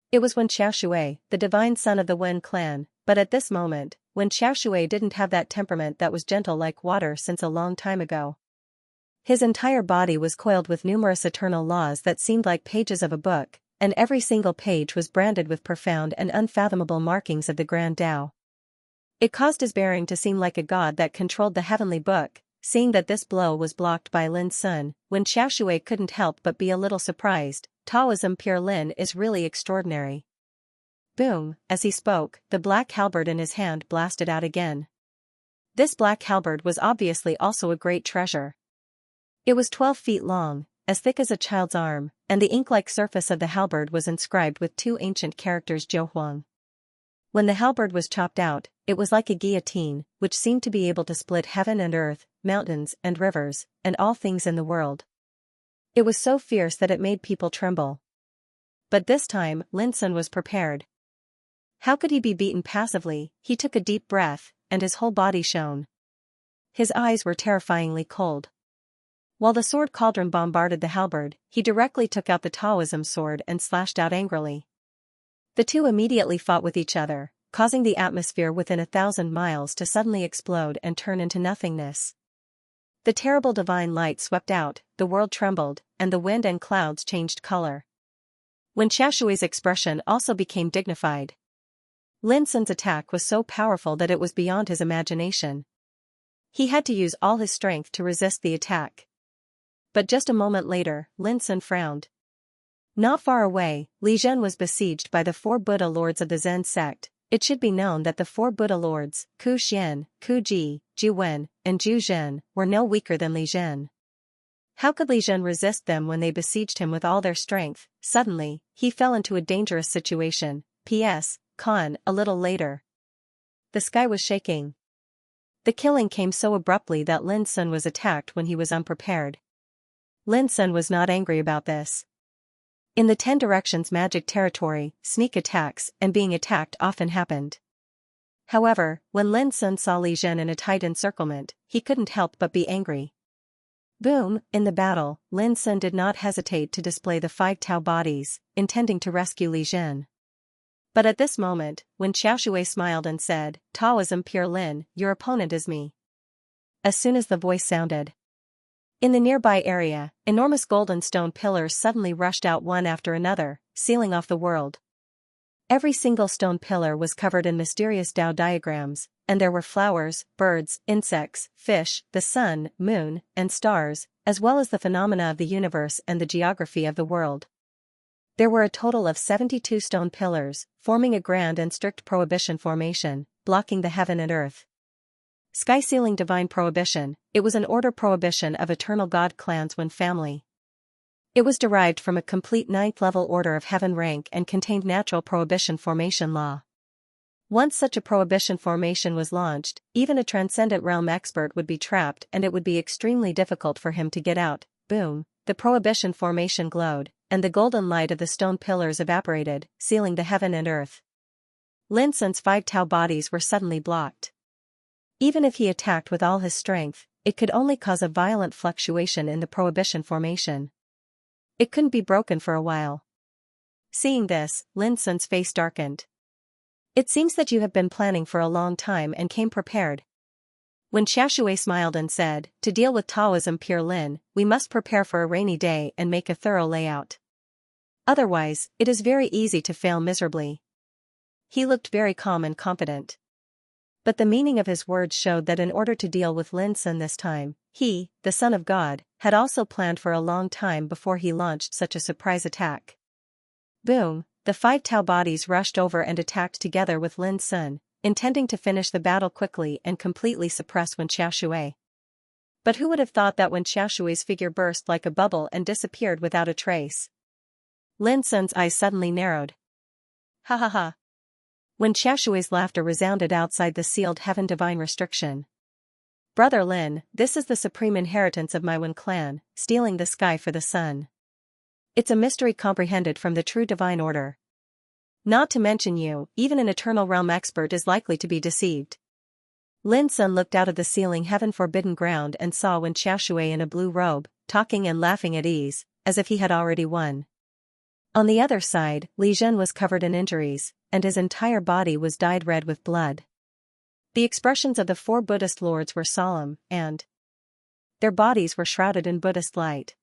It was Wen Xiaoshui, the divine son of the Wen clan, but at this moment, Wen Xiaoshui didn't have that temperament that was gentle like water since a long time ago. His entire body was coiled with numerous eternal laws that seemed like pages of a book, and every single page was branded with profound and unfathomable markings of the Grand Tao. It caused his bearing to seem like a god that controlled the heavenly book. Seeing that this blow was blocked by Lin Sun, Wen Xiaoshui couldn't help but be a little surprised. Taoism Pure Lin is really extraordinary. Boom, as he spoke, the black halberd in his hand blasted out again. This black halberd was obviously also a great treasure. It was 12 feet long, as thick as a child's arm, and the ink-like surface of the halberd was inscribed with 2 ancient characters Jiuhuang. When the halberd was chopped out, it was like a guillotine, which seemed to be able to split heaven and earth, mountains and rivers, and all things in the world. It was so fierce that it made people tremble. But this time, Lin Sun was prepared. How could he be beaten passively? He took a deep breath, and his whole body shone. His eyes were terrifyingly cold. While the sword cauldron bombarded the halberd, he directly took out the Taoism sword and slashed out angrily. The two immediately fought with each other, causing the atmosphere within 1,000 miles to suddenly explode and turn into nothingness. The terrible divine light swept out, the world trembled, and the wind and clouds changed color. Wen Xiaoshui's expression also became dignified. Lin Sun's attack was so powerful that it was beyond his imagination. He had to use all his strength to resist the attack. But just a moment later, Lin Sun frowned. Not far away, Li Zhen was besieged by the 4 Buddha lords of the Zen sect. It should be known that the 4 Buddha lords, Ku Xian, Ku Ji, Ji Wen, and Zhu Zhen, were no weaker than Li Zhen. How could Li Zhen resist them when they besieged him with all their strength? Suddenly, he fell into a dangerous situation. P.S. Con, a little later. The sky was shaking. The killing came so abruptly that Lin Sun was attacked when he was unprepared. Lin Sun was not angry about this. In the 10 Directions magic territory, sneak attacks and being attacked often happened. However, when Lin Sun saw Li Zhen in a tight encirclement, he couldn't help but be angry. Boom, in the battle, Lin Sun did not hesitate to display the 5 Tao bodies, intending to rescue Li Zhen. But at this moment, Wen Xiaoshui smiled and said, Taoism Pure Lin, your opponent is me. As soon as the voice sounded. In the nearby area, enormous golden stone pillars suddenly rushed out one after another, sealing off the world. Every single stone pillar was covered in mysterious Tao diagrams, and there were flowers, birds, insects, fish, the sun, moon, and stars, as well as the phenomena of the universe and the geography of the world. There were a total of 72 stone pillars, forming a grand and strict prohibition formation, blocking the heaven and earth. Sky sealing divine prohibition, it was an order prohibition of eternal god clans when family. It was derived from a complete 9th level order of heaven rank and contained natural prohibition formation law. Once such a prohibition formation was launched, even a transcendent realm expert would be trapped and it would be extremely difficult for him to get out. Boom, the prohibition formation glowed, and the golden light of the stone pillars evaporated, sealing the heaven and earth. Lin Sun's 5 Tao bodies were suddenly blocked. Even if he attacked with all his strength, it could only cause a violent fluctuation in the prohibition formation. It couldn't be broken for a while. Seeing this, Lin Sun's face darkened. It seems that you have been planning for a long time and came prepared. Wen Xiaoshui smiled and said, to deal with Taoism Pure Lin, we must prepare for a rainy day and make a thorough layout. Otherwise, it is very easy to fail miserably. He looked very calm and confident. But the meaning of his words showed that in order to deal with Lin Sun this time, he, the Son of God, had also planned for a long time before he launched such a surprise attack. Boom, the 5 Tao bodies rushed over and attacked together with Lin Sun, intending to finish the battle quickly and completely suppress Wen Xiaoshui. But who would have thought that Wen Xiaoshui's figure burst like a bubble and disappeared without a trace? Lin Sun's eyes suddenly narrowed. Ha ha ha. When Chashui's laughter resounded outside the sealed heaven divine restriction. Brother Lin, this is the supreme inheritance of my Wen clan, stealing the sky for the sun. It's a mystery comprehended from the true divine order. Not to mention you, even an eternal realm expert is likely to be deceived. Lin Sun looked out of the ceiling heaven forbidden ground and saw Wen Xiaoshui in a blue robe, talking and laughing at ease, as if he had already won. On the other side, Li Zhen was covered in injuries, and his entire body was dyed red with blood. The expressions of the four Buddhist lords were solemn, and their bodies were shrouded in Buddhist light.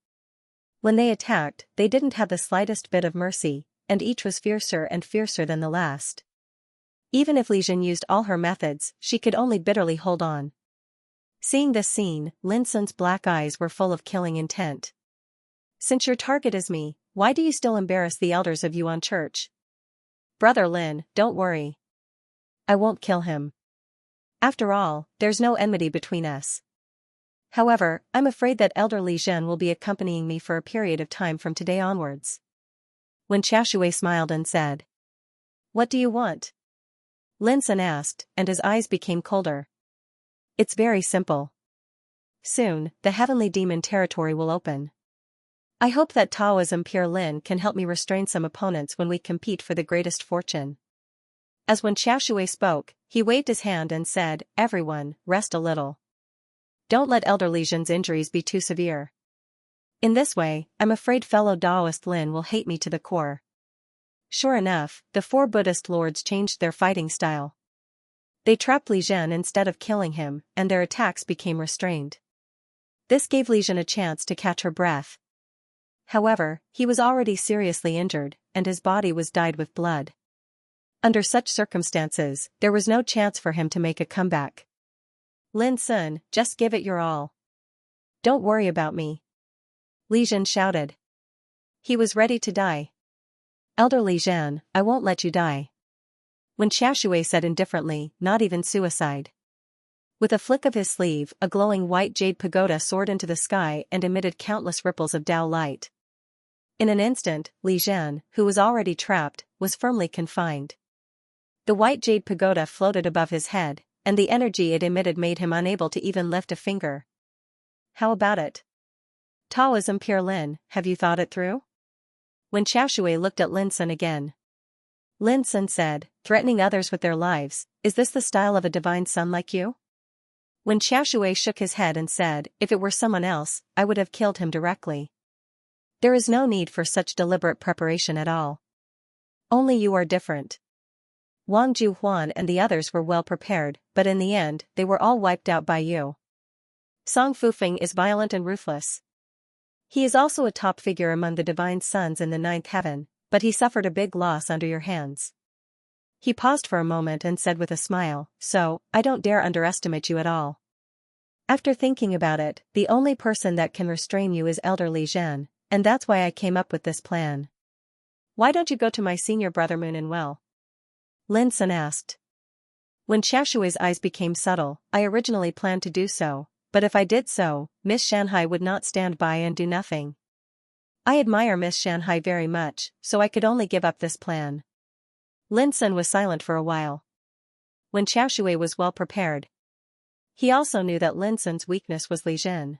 When they attacked, they didn't have the slightest bit of mercy, and each was fiercer and fiercer than the last. Even if Li Zhen used all her methods, she could only bitterly hold on. Seeing this scene, Lin Sun's black eyes were full of killing intent. Since your target is me, why do you still embarrass the elders of Yuan Church? Brother Lin, don't worry. I won't kill him. After all, there's no enmity between us. However, I'm afraid that Elder Li Zhen will be accompanying me for a period of time from today onwards. Wen Xiaoshui smiled and said, What do you want? Lin Sun asked, and his eyes became colder. It's very simple. Soon, the heavenly demon territory will open. I hope that Taoism Pure Lin can help me restrain some opponents when we compete for the greatest fortune. As when Xiaoshui spoke, he waved his hand and said, Everyone, rest a little. Don't let Elder Li Zhen's injuries be too severe. In this way, I'm afraid fellow Taoist Lin will hate me to the core. Sure enough, the four Buddhist lords changed their fighting style. They trapped Li Zhen instead of killing him, and their attacks became restrained. This gave Li Zhen a chance to catch her breath. However, he was already seriously injured, and his body was dyed with blood. Under such circumstances, there was no chance for him to make a comeback. Lin Sun, just give it your all. Don't worry about me. Li Zhen shouted. He was ready to die. Elder Li Zhen, I won't let you die. Wen Xiaoshui said indifferently, not even suicide. With a flick of his sleeve, a glowing white jade pagoda soared into the sky and emitted countless ripples of Tao light. In an instant, Li Zhen, who was already trapped, was firmly confined. The white jade pagoda floated above his head, and the energy it emitted made him unable to even lift a finger. How about it? Taoism Pure Lin, have you thought it through? When Xiaoshui looked at Lin Sun again. Lin Sun said, threatening others with their lives, is this the style of a divine son like you? When Xiaoshui shook his head and said, if it were someone else, I would have killed him directly. There is no need for such deliberate preparation at all. Only you are different. Wang Juhuan and the others were well prepared, but in the end, they were all wiped out by you. Song Fufeng is violent and ruthless. He is also a top figure among the divine sons in the ninth heaven, but he suffered a big loss under your hands. He paused for a moment and said with a smile, so, I don't dare underestimate you at all. After thinking about it, the only person that can restrain you is Elder Li Zhen, and that's why I came up with this plan. Why don't you go to my senior brother Moon and well? Lin Sun asked. When Xiaoshui's eyes became subtle, I originally planned to do so, but if I did so, Miss Shanghai would not stand by and do nothing. I admire Miss Shanghai very much, so I could only give up this plan. Lin Sun was silent for a while. When Xiaoshui was well prepared. He also knew that Lin Sun's weakness was Li Zhen.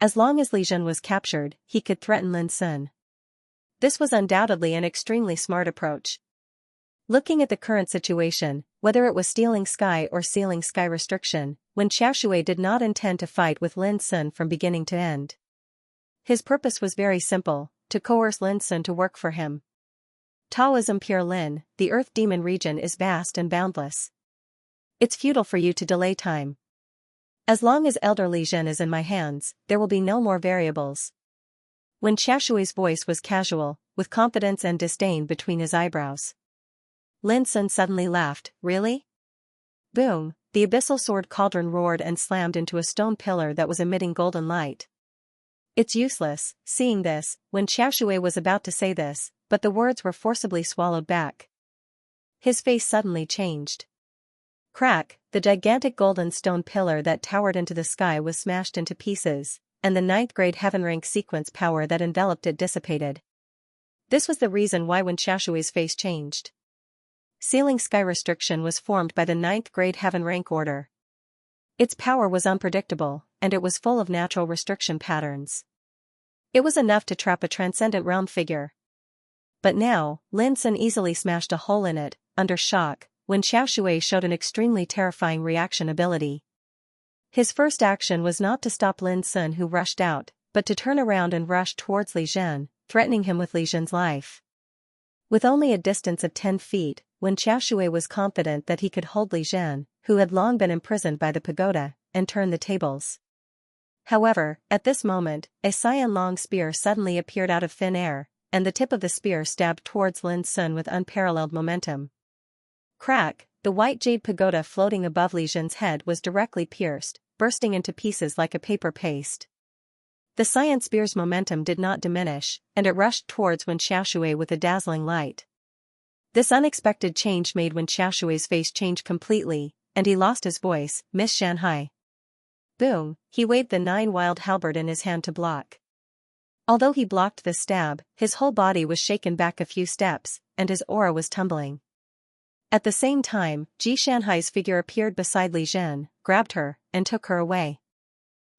As long as Li Zhen was captured, he could threaten Lin Sun. This was undoubtedly an extremely smart approach. Looking at the current situation, whether it was stealing sky or sealing sky restriction, Wen Xiaoshui did not intend to fight with Lin Sun from beginning to end. His purpose was very simple, to coerce Lin Sun to work for him. Taoism Pure Lin, the Earth Demon region is vast and boundless. It's futile for you to delay time. As long as Elder Li Zhen is in my hands, there will be no more variables. When Xiaoshui's voice was casual, with confidence and disdain between his eyebrows. Lin Sun suddenly laughed, really? Boom, the abyssal sword cauldron roared and slammed into a stone pillar that was emitting golden light. It's useless, seeing this, when Xiaoshui was about to say this, but the words were forcibly swallowed back. His face suddenly changed. Crack, the gigantic golden stone pillar that towered into the sky was smashed into pieces, and the ninth-grade heaven-rank sequence power that enveloped it dissipated. This was the reason why when Xiaoshui's face changed. sealing sky restriction was formed by the 9th grade heaven rank order. Its power was unpredictable, and it was full of natural restriction patterns. It was enough to trap a transcendent realm figure. But now, Lin Sun easily smashed a hole in it, under shock, when Xiaoshui showed an extremely terrifying reaction ability. His first action was not to stop Lin Sun, who rushed out, but to turn around and rush towards Li Zhen, threatening him with Li Zhen's life. With only a distance of 10 feet, when Xiaoshui was confident that he could hold Li Zhen, who had long been imprisoned by the pagoda, and turn the tables. However, at this moment, a cyan-long spear suddenly appeared out of thin air, and the tip of the spear stabbed towards Lin Sun with unparalleled momentum. Crack! The white jade pagoda floating above Li Zhen's head was directly pierced, bursting into pieces like a paper paste. The cyan spear's momentum did not diminish, and it rushed towards Wen Xiaoshui with a dazzling light. This unexpected change made Wen Xiaoshui's face change completely, and he lost his voice. Miss Shanhai. Boom! He waved the 9 wild halberd in his hand to block. Although he blocked the stab, his whole body was shaken back a few steps, and his aura was tumbling. At the same time, Ji Shanhai's figure appeared beside Li Zhen, grabbed her, and took her away.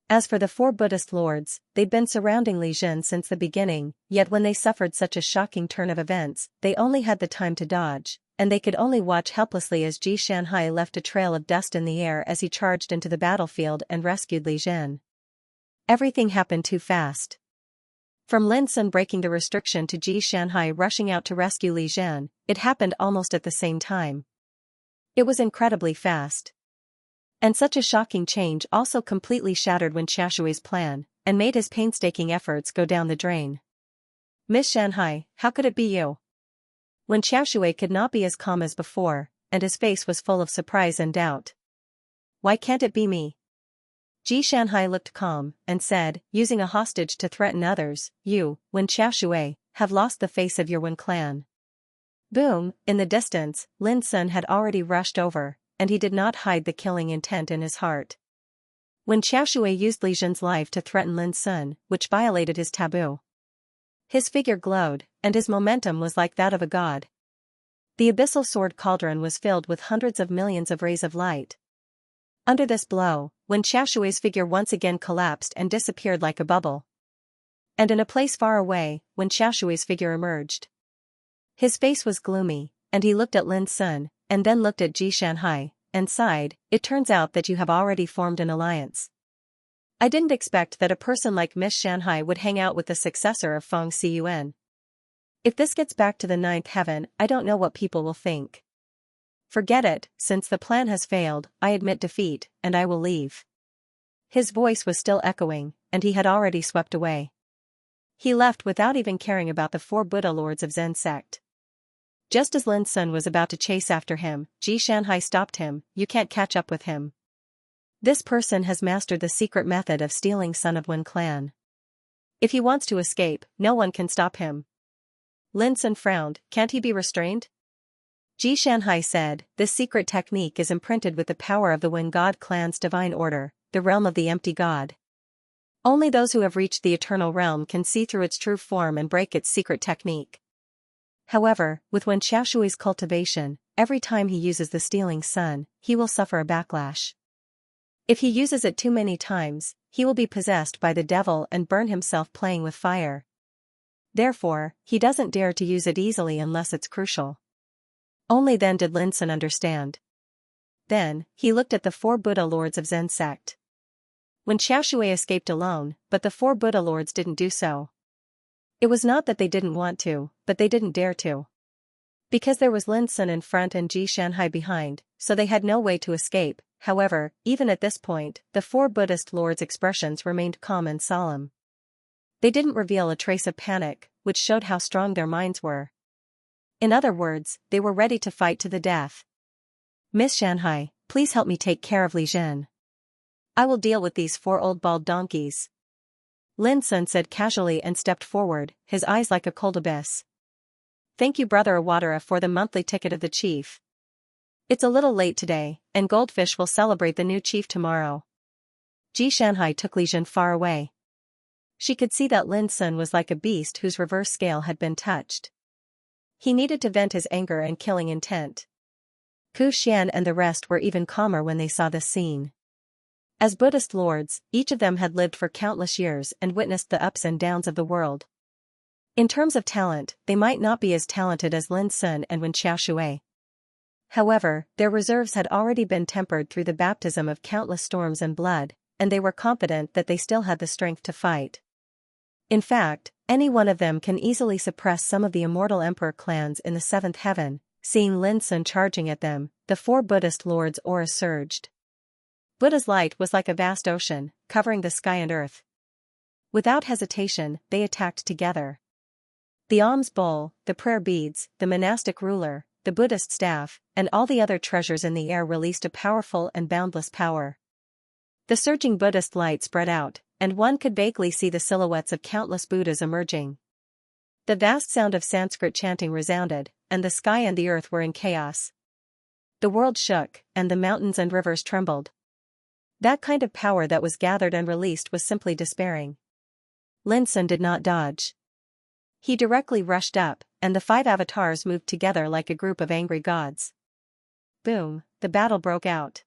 As for the 4 Buddhist lords, they'd been surrounding Li Zhen since the beginning, yet when they suffered such a shocking turn of events, they only had the time to dodge, and they could only watch helplessly as Ji Shanhai left a trail of dust in the air as he charged into the battlefield and rescued Li Zhen. Everything happened too fast. From Lin Sun breaking the restriction to Ji Shanhai rushing out to rescue Li Zhen, it happened almost at the same time. It was incredibly fast. And such a shocking change also completely shattered Wen Xiaoshui's plan, and made his painstaking efforts go down the drain. Miss Shanhai, how could it be you? Wen Xiaoshui could not be as calm as before, and his face was full of surprise and doubt. Why can't it be me? Ji Shanhai looked calm, and said, using a hostage to threaten others, you, Wen Xiaoshui, have lost the face of your Wen clan. Boom! In the distance, Lin Sun had already rushed over, and he did not hide the killing intent in his heart. Wen Xiaoshui used Li Zhen's life to threaten Lin Sun, which violated his taboo. His figure glowed, and his momentum was like that of a god. The abyssal sword cauldron was filled with hundreds of millions of rays of light. Under this blow, Wen Xiaoshui's figure once again collapsed and disappeared like a bubble. And in a place far away, Wen Xiaoshui's figure emerged. His face was gloomy, and he looked at Lin Sun, and then looked at Ji Shanhai, and sighed, it turns out that you have already formed an alliance. I didn't expect that a person like Miss Shanhai would hang out with the successor of Feng Cun. If this gets back to the 9th heaven, I don't know what people will think. Forget it, since the plan has failed, I admit defeat, and I will leave. His voice was still echoing, and he had already swept away. He left without even caring about the 4 Buddha lords of Zen sect. Just as Lin Sun was about to chase after him, Ji Shanhai stopped him. You can't catch up with him. This person has mastered the secret method of stealing Son of Wen clan. If he wants to escape, no one can stop him. Lin Sun frowned. Can't he be restrained? Ji Shanhai said, this secret technique is imprinted with the power of the Wen God clan's divine order, the realm of the empty god. Only those who have reached the eternal realm can see through its true form and break its secret technique. However, with Wen Xiaoshui's cultivation, every time he uses the stealing sun, he will suffer a backlash. If he uses it too many times, he will be possessed by the devil and burn himself playing with fire. Therefore, he doesn't dare to use it easily unless it's crucial. Only then did Lin Sun understand. Then, he looked at the 4 Buddha lords of Zen sect. Wen Xiaoshui escaped alone, but the 4 Buddha lords didn't do so. It was not that they didn't want to, but they didn't dare to. Because there was Lin Sun in front and Ji Shanhai behind, so they had no way to escape. However, even at this point, the 4 Buddhist lords' expressions remained calm and solemn. They didn't reveal a trace of panic, which showed how strong their minds were. In other words, they were ready to fight to the death. Miss Shanhai, please help me take care of Li Zhen. I will deal with these 4 old bald donkeys. Lin Sun said casually and stepped forward, his eyes like a cold abyss. Thank you Brother Awadara for the monthly ticket of the chief. It's a little late today, and Goldfish will celebrate the new chief tomorrow. Ji Shanhai took Li Zhen far away. She could see that Lin Sun was like a beast whose reverse scale had been touched. He needed to vent his anger and killing intent. Ku Xian and the rest were even calmer when they saw this scene. As Buddhist lords, each of them had lived for countless years and witnessed the ups and downs of the world. In terms of talent, they might not be as talented as Lin Sun and Wen Xiaoshui. However, their reserves had already been tempered through the baptism of countless storms and blood, and they were confident that they still had the strength to fight. In fact, any one of them can easily suppress some of the immortal emperor clans in the seventh heaven. Seeing Lin Sun charging at them, the four Buddhist lords' aura surged. Buddha's light was like a vast ocean, covering the sky and earth. Without hesitation, they attacked together. The alms bowl, the prayer beads, the monastic ruler, the Buddhist staff, and all the other treasures in the air released a powerful and boundless power. The surging Buddhist light spread out, and one could vaguely see the silhouettes of countless Buddhas emerging. The vast sound of Sanskrit chanting resounded, and the sky and the earth were in chaos. The world shook, and the mountains and rivers trembled. That kind of power that was gathered and released was simply despairing. Lin Sun did not dodge. He directly rushed up, and the five avatars moved together like a group of angry gods. Boom, the battle broke out.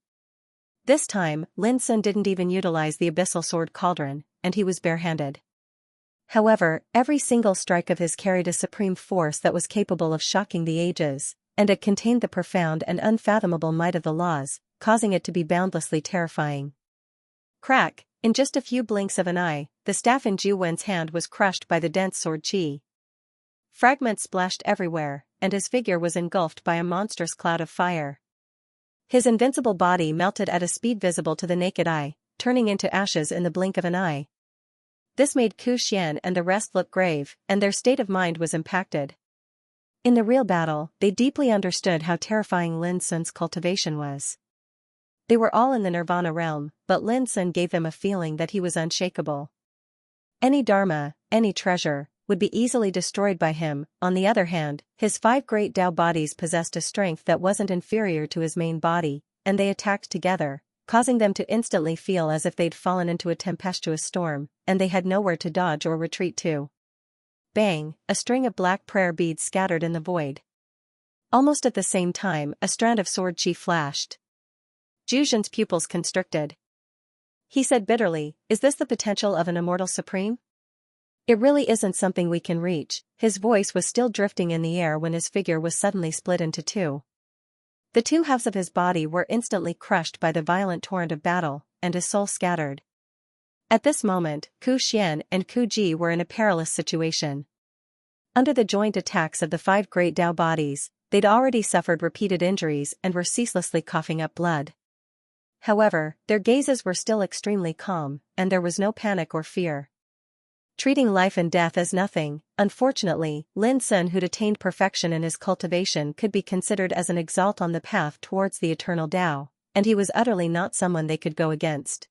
This time, Lin Sun didn't even utilize the abyssal sword cauldron, and he was barehanded. However, every single strike of his carried a supreme force that was capable of shocking the ages, and it contained the profound and unfathomable might of the laws, causing it to be boundlessly terrifying. Crack, in just a few blinks of an eye, the staff in Zhu Wen's hand was crushed by the dense sword qi. Fragments splashed everywhere, and his figure was engulfed by a monstrous cloud of fire. His invincible body melted at a speed visible to the naked eye, turning into ashes in the blink of an eye. This made Ku Xian and the rest look grave, and their state of mind was impacted. In the real battle, they deeply understood how terrifying Lin Sun's cultivation was. They were all in the nirvana realm, but Lin Sun gave them a feeling that he was unshakable. Any dharma, any treasure, would be easily destroyed by him. On the other hand, his five great Tao bodies possessed a strength that wasn't inferior to his main body, and they attacked together, causing them to instantly feel as if they'd fallen into a tempestuous storm, and they had nowhere to dodge or retreat to. Bang, a string of black prayer beads scattered in the void. Almost at the same time, a strand of sword qi flashed. Zhu Zhen's pupils constricted. He said bitterly, "Is this the potential of an immortal supreme? It really isn't something we can reach." His voice was still drifting in the air when his figure was suddenly split into two. The two halves of his body were instantly crushed by the violent torrent of battle, and his soul scattered. At this moment, Ku Xian and Ku Ji were in a perilous situation. Under the joint attacks of the five great Tao bodies, they'd already suffered repeated injuries and were ceaselessly coughing up blood. However, their gazes were still extremely calm, and there was no panic or fear. Treating life and death as nothing, unfortunately, Lin Sun, who'd attained perfection in his cultivation, could be considered as an exalt on the path towards the eternal Tao, and he was utterly not someone they could go against.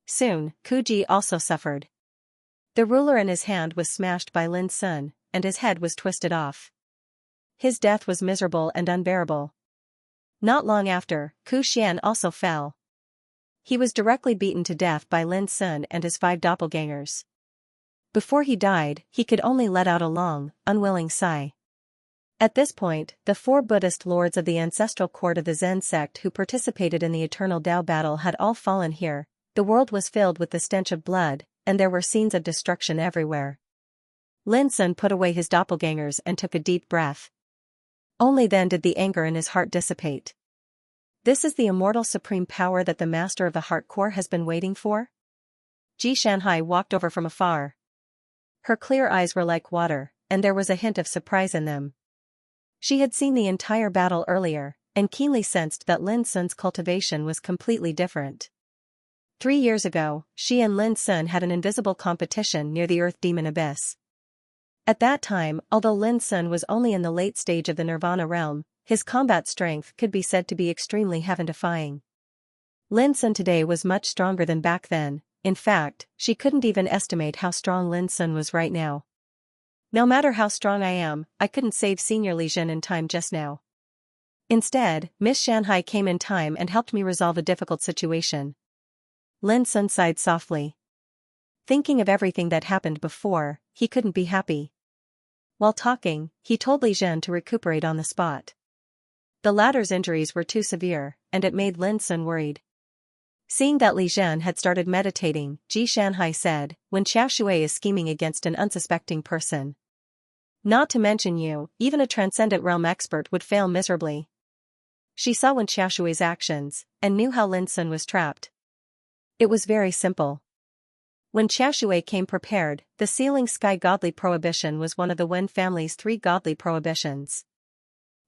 Soon, Ku Ji also suffered. The ruler in his hand was smashed by Lin Sun, and his head was twisted off. His death was miserable and unbearable. Not long after, Ku Xian also fell. He was directly beaten to death by Lin Sun and his five doppelgangers. Before he died, he could only let out a long, unwilling sigh. At this point, the four Buddhist lords of the ancestral court of the Zen sect who participated in the eternal Tao battle had all fallen here. The world was filled with the stench of blood, and there were scenes of destruction everywhere. Lin Sun put away his doppelgangers and took a deep breath. Only then did the anger in his heart dissipate. This is the immortal supreme power that the master of the heart core has been waiting for? Ji Shanhai walked over from afar. Her clear eyes were like water, and there was a hint of surprise in them. She had seen the entire battle earlier, and keenly sensed that Lin Sun's cultivation was completely different. 3 years ago, she and Lin Sun had an invisible competition near the Earth Demon Abyss. At that time, although Lin Sun was only in the late stage of the Nirvana realm, his combat strength could be said to be extremely heaven-defying. Lin Sun today was much stronger than back then. In fact, she couldn't even estimate how strong Lin Sun was right now. No matter how strong I am, I couldn't save Senior Li Zhen in time just now. Instead, Miss Shanhai came in time and helped me resolve a difficult situation. Lin Sun sighed softly. Thinking of everything that happened before, he couldn't be happy. While talking, he told Li Zhen to recuperate on the spot. The latter's injuries were too severe, and it made Lin Sun worried. Seeing that Li Zhen had started meditating, Xianxia said, "When Xiaoshui is scheming against an unsuspecting person. Not to mention you, even a transcendent realm expert would fail miserably." She saw Wen Xiaoshui's actions, and knew how Lin Sun was trapped. It was very simple. When Xiaoshui came prepared, the sealing sky godly prohibition was one of the Wen family's 3 godly prohibitions.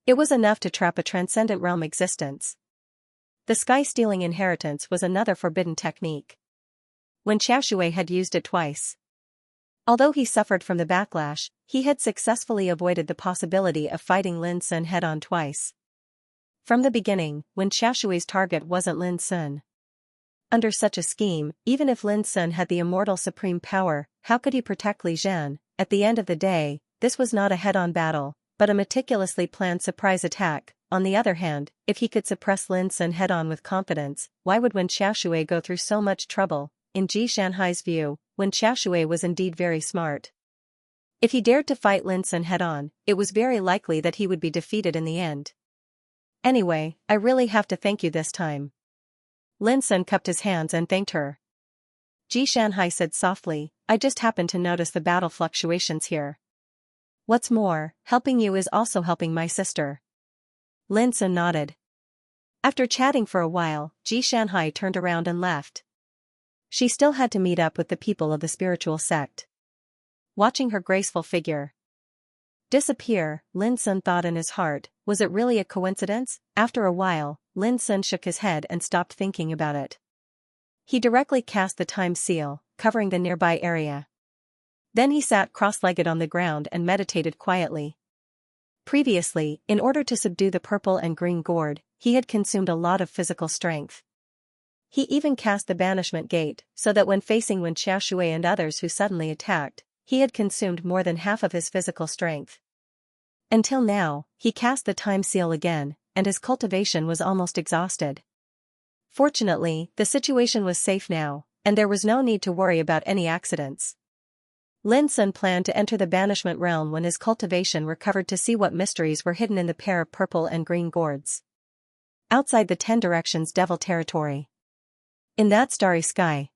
It was enough to trap a transcendent realm existence. The sky-stealing inheritance was another forbidden technique. When Xiaoshui had used it twice. Although he suffered from the backlash, he had successfully avoided the possibility of fighting Lin Sun head-on twice. From the beginning, Wen Xiaoshui's target wasn't Lin Sun. Under such a scheme, even if Lin Sun had the immortal supreme power, how could he protect Li Zhen? At the end of the day, this was not a head-on battle, but a meticulously planned surprise attack. On the other hand, if he could suppress Lin Sun head-on with confidence, why would Wen Xiaoshui go through so much trouble? In Xianxia's view, Wen Xiaoshui was indeed very smart. If he dared to fight Lin Sun head-on, it was very likely that he would be defeated in the end. "Anyway, I really have to thank you this time." Lin Sun cupped his hands and thanked her. Xianxia said softly, "I just happened to notice the battle fluctuations here. What's more, helping you is also helping my sister." Lin Sun nodded. After chatting for a while, Xianxia turned around and left. She still had to meet up with the people of the spiritual sect. Watching her graceful figure disappear, Lin Sun thought in his heart, was it really a coincidence? After a while, Lin Sun shook his head and stopped thinking about it. He directly cast the time seal, covering the nearby area. Then he sat cross-legged on the ground and meditated quietly. Previously, in order to subdue the purple and green gourd, he had consumed a lot of physical strength. He even cast the banishment gate, so that when facing Wen Xiaoshui and others who suddenly attacked, he had consumed more than half of his physical strength. Until now, he cast the time seal again, and his cultivation was almost exhausted. Fortunately, the situation was safe now, and there was no need to worry about any accidents. Lin Sun planned to enter the banishment realm when his cultivation recovered to see what mysteries were hidden in the pair of purple and green gourds. Outside the 10 directions devil territory. In that starry sky,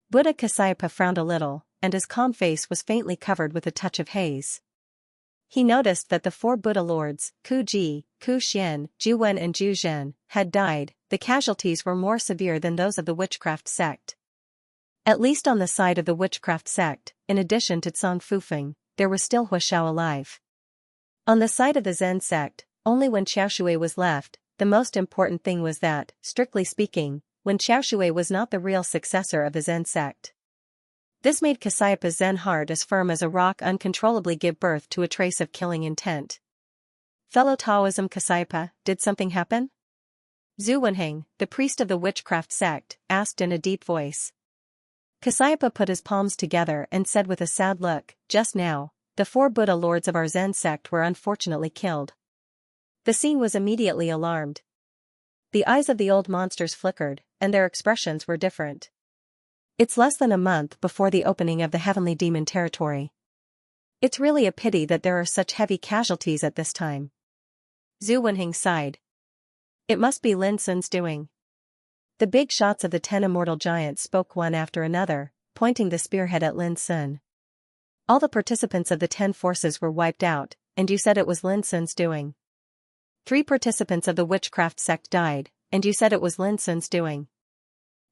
Buddha Kasyapa frowned a little, and his calm face was faintly covered with a touch of haze. He noticed that the 4 Buddha lords, Ku Ji, Ku Xian, Ju Wen and Ju Zhen, had died. The casualties were more severe than those of the witchcraft sect. At least on the side of the witchcraft sect, in addition to Zhang Fufeng, there was still Huashao alive. On the side of the Zen sect, only Wen Xiaoshui was left. The most important thing was that, strictly speaking, Wen Xiaoshui was not the real successor of the Zen sect. This made Kasyapa's Zen heart as firm as a rock uncontrollably give birth to a trace of killing intent. "Fellow Taoism Kasyapa, did something happen?" Zhu Wenheng, the priest of the witchcraft sect, asked in a deep voice. Kasyapa put his palms together and said with a sad look, "Just now, the 4 Buddha lords of our Zen sect were unfortunately killed." The scene was immediately alarmed. The eyes of the old monsters flickered, and their expressions were different. "It's less than a month before the opening of the heavenly demon territory. It's really a pity that there are such heavy casualties at this time." Zhu Wenheng sighed. "It must be Lin Sun's doing." The big shots of the 10 immortal giants spoke one after another, pointing the spearhead at Lin Sun. "All the participants of the 10 forces were wiped out, and you said it was Lin Sun's doing. 3 participants of the witchcraft sect died, and you said it was Lin Sun's doing.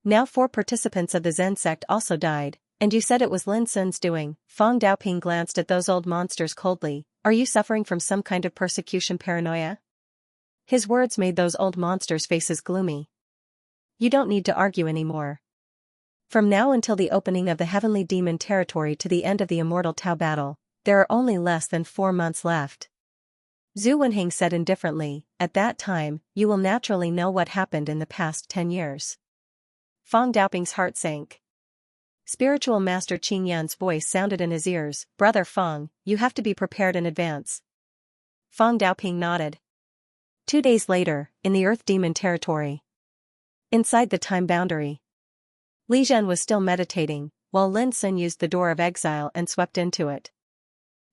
Now 4 participants of the Zen sect also died, and you said it was Lin Sun's doing." Fang Daoping glanced at those old monsters coldly. "Are you suffering from some kind of persecution paranoia?" His words made those old monsters' faces gloomy. "You don't need to argue anymore. From now until the opening of the heavenly demon territory to the end of the immortal Tao battle, there are only less than 4 months left." Zhu Wenheng said indifferently, "At that time, you will naturally know what happened in the past 10 years. Fang Daoping's heart sank. Spiritual Master Qing Yan's voice sounded in his ears, "Brother Fang, you have to be prepared in advance." Fang Daoping nodded. 2 days later, in the Earth Demon territory. Inside the time boundary. Li Zhen was still meditating, while Lin Sun used the door of exile and swept into it.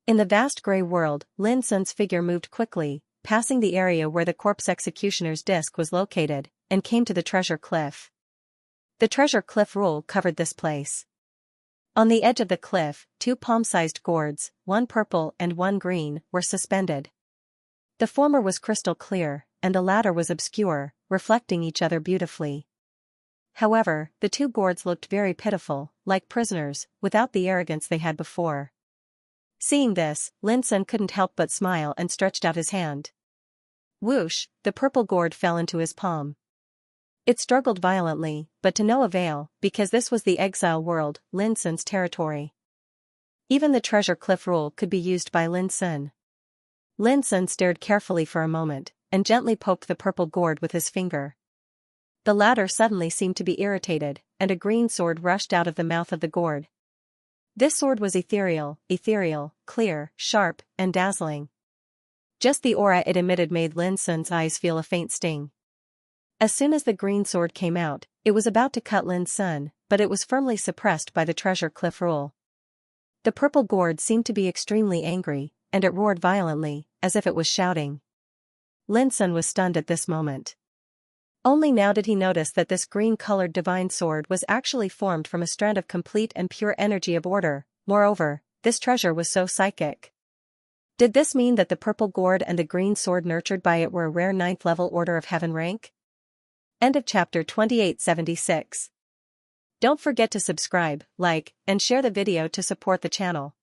In the vast gray world, Lin Sun's figure moved quickly, passing the area where the corpse executioner's disc was located, and came to the treasure cliff. The treasure cliff rule covered this place. On the edge of the cliff, 2 palm-sized gourds, one purple and one green, were suspended. The former was crystal clear, and the latter was obscure, reflecting each other beautifully. However, the 2 gourds looked very pitiful, like prisoners, without the arrogance they had before. Seeing this, Lin Sun couldn't help but smile and stretched out his hand. Whoosh, the purple gourd fell into his palm. It struggled violently, but to no avail, because this was the exile world, Lin Sun's territory. Even the treasure cliff rule could be used by Lin Sun. Lin Sun stared carefully for a moment, and gently poked the purple gourd with his finger. The latter suddenly seemed to be irritated, and a green sword rushed out of the mouth of the gourd. This sword was ethereal, clear, sharp, and dazzling. Just the aura it emitted made Lin Sun's eyes feel a faint sting. As soon as the green sword came out, it was about to cut Lin Sun, but it was firmly suppressed by the treasure cliff rule. The purple gourd seemed to be extremely angry, and it roared violently, as if it was shouting. Lin Sun was stunned at this moment. Only now did he notice that this green-colored divine sword was actually formed from a strand of complete and pure energy of order. Moreover, this treasure was so psychic. Did this mean that the purple gourd and the green sword nurtured by it were a rare 9th level Order of Heaven rank? End of chapter 2876. Don't forget to subscribe, like, and share the video to support the channel.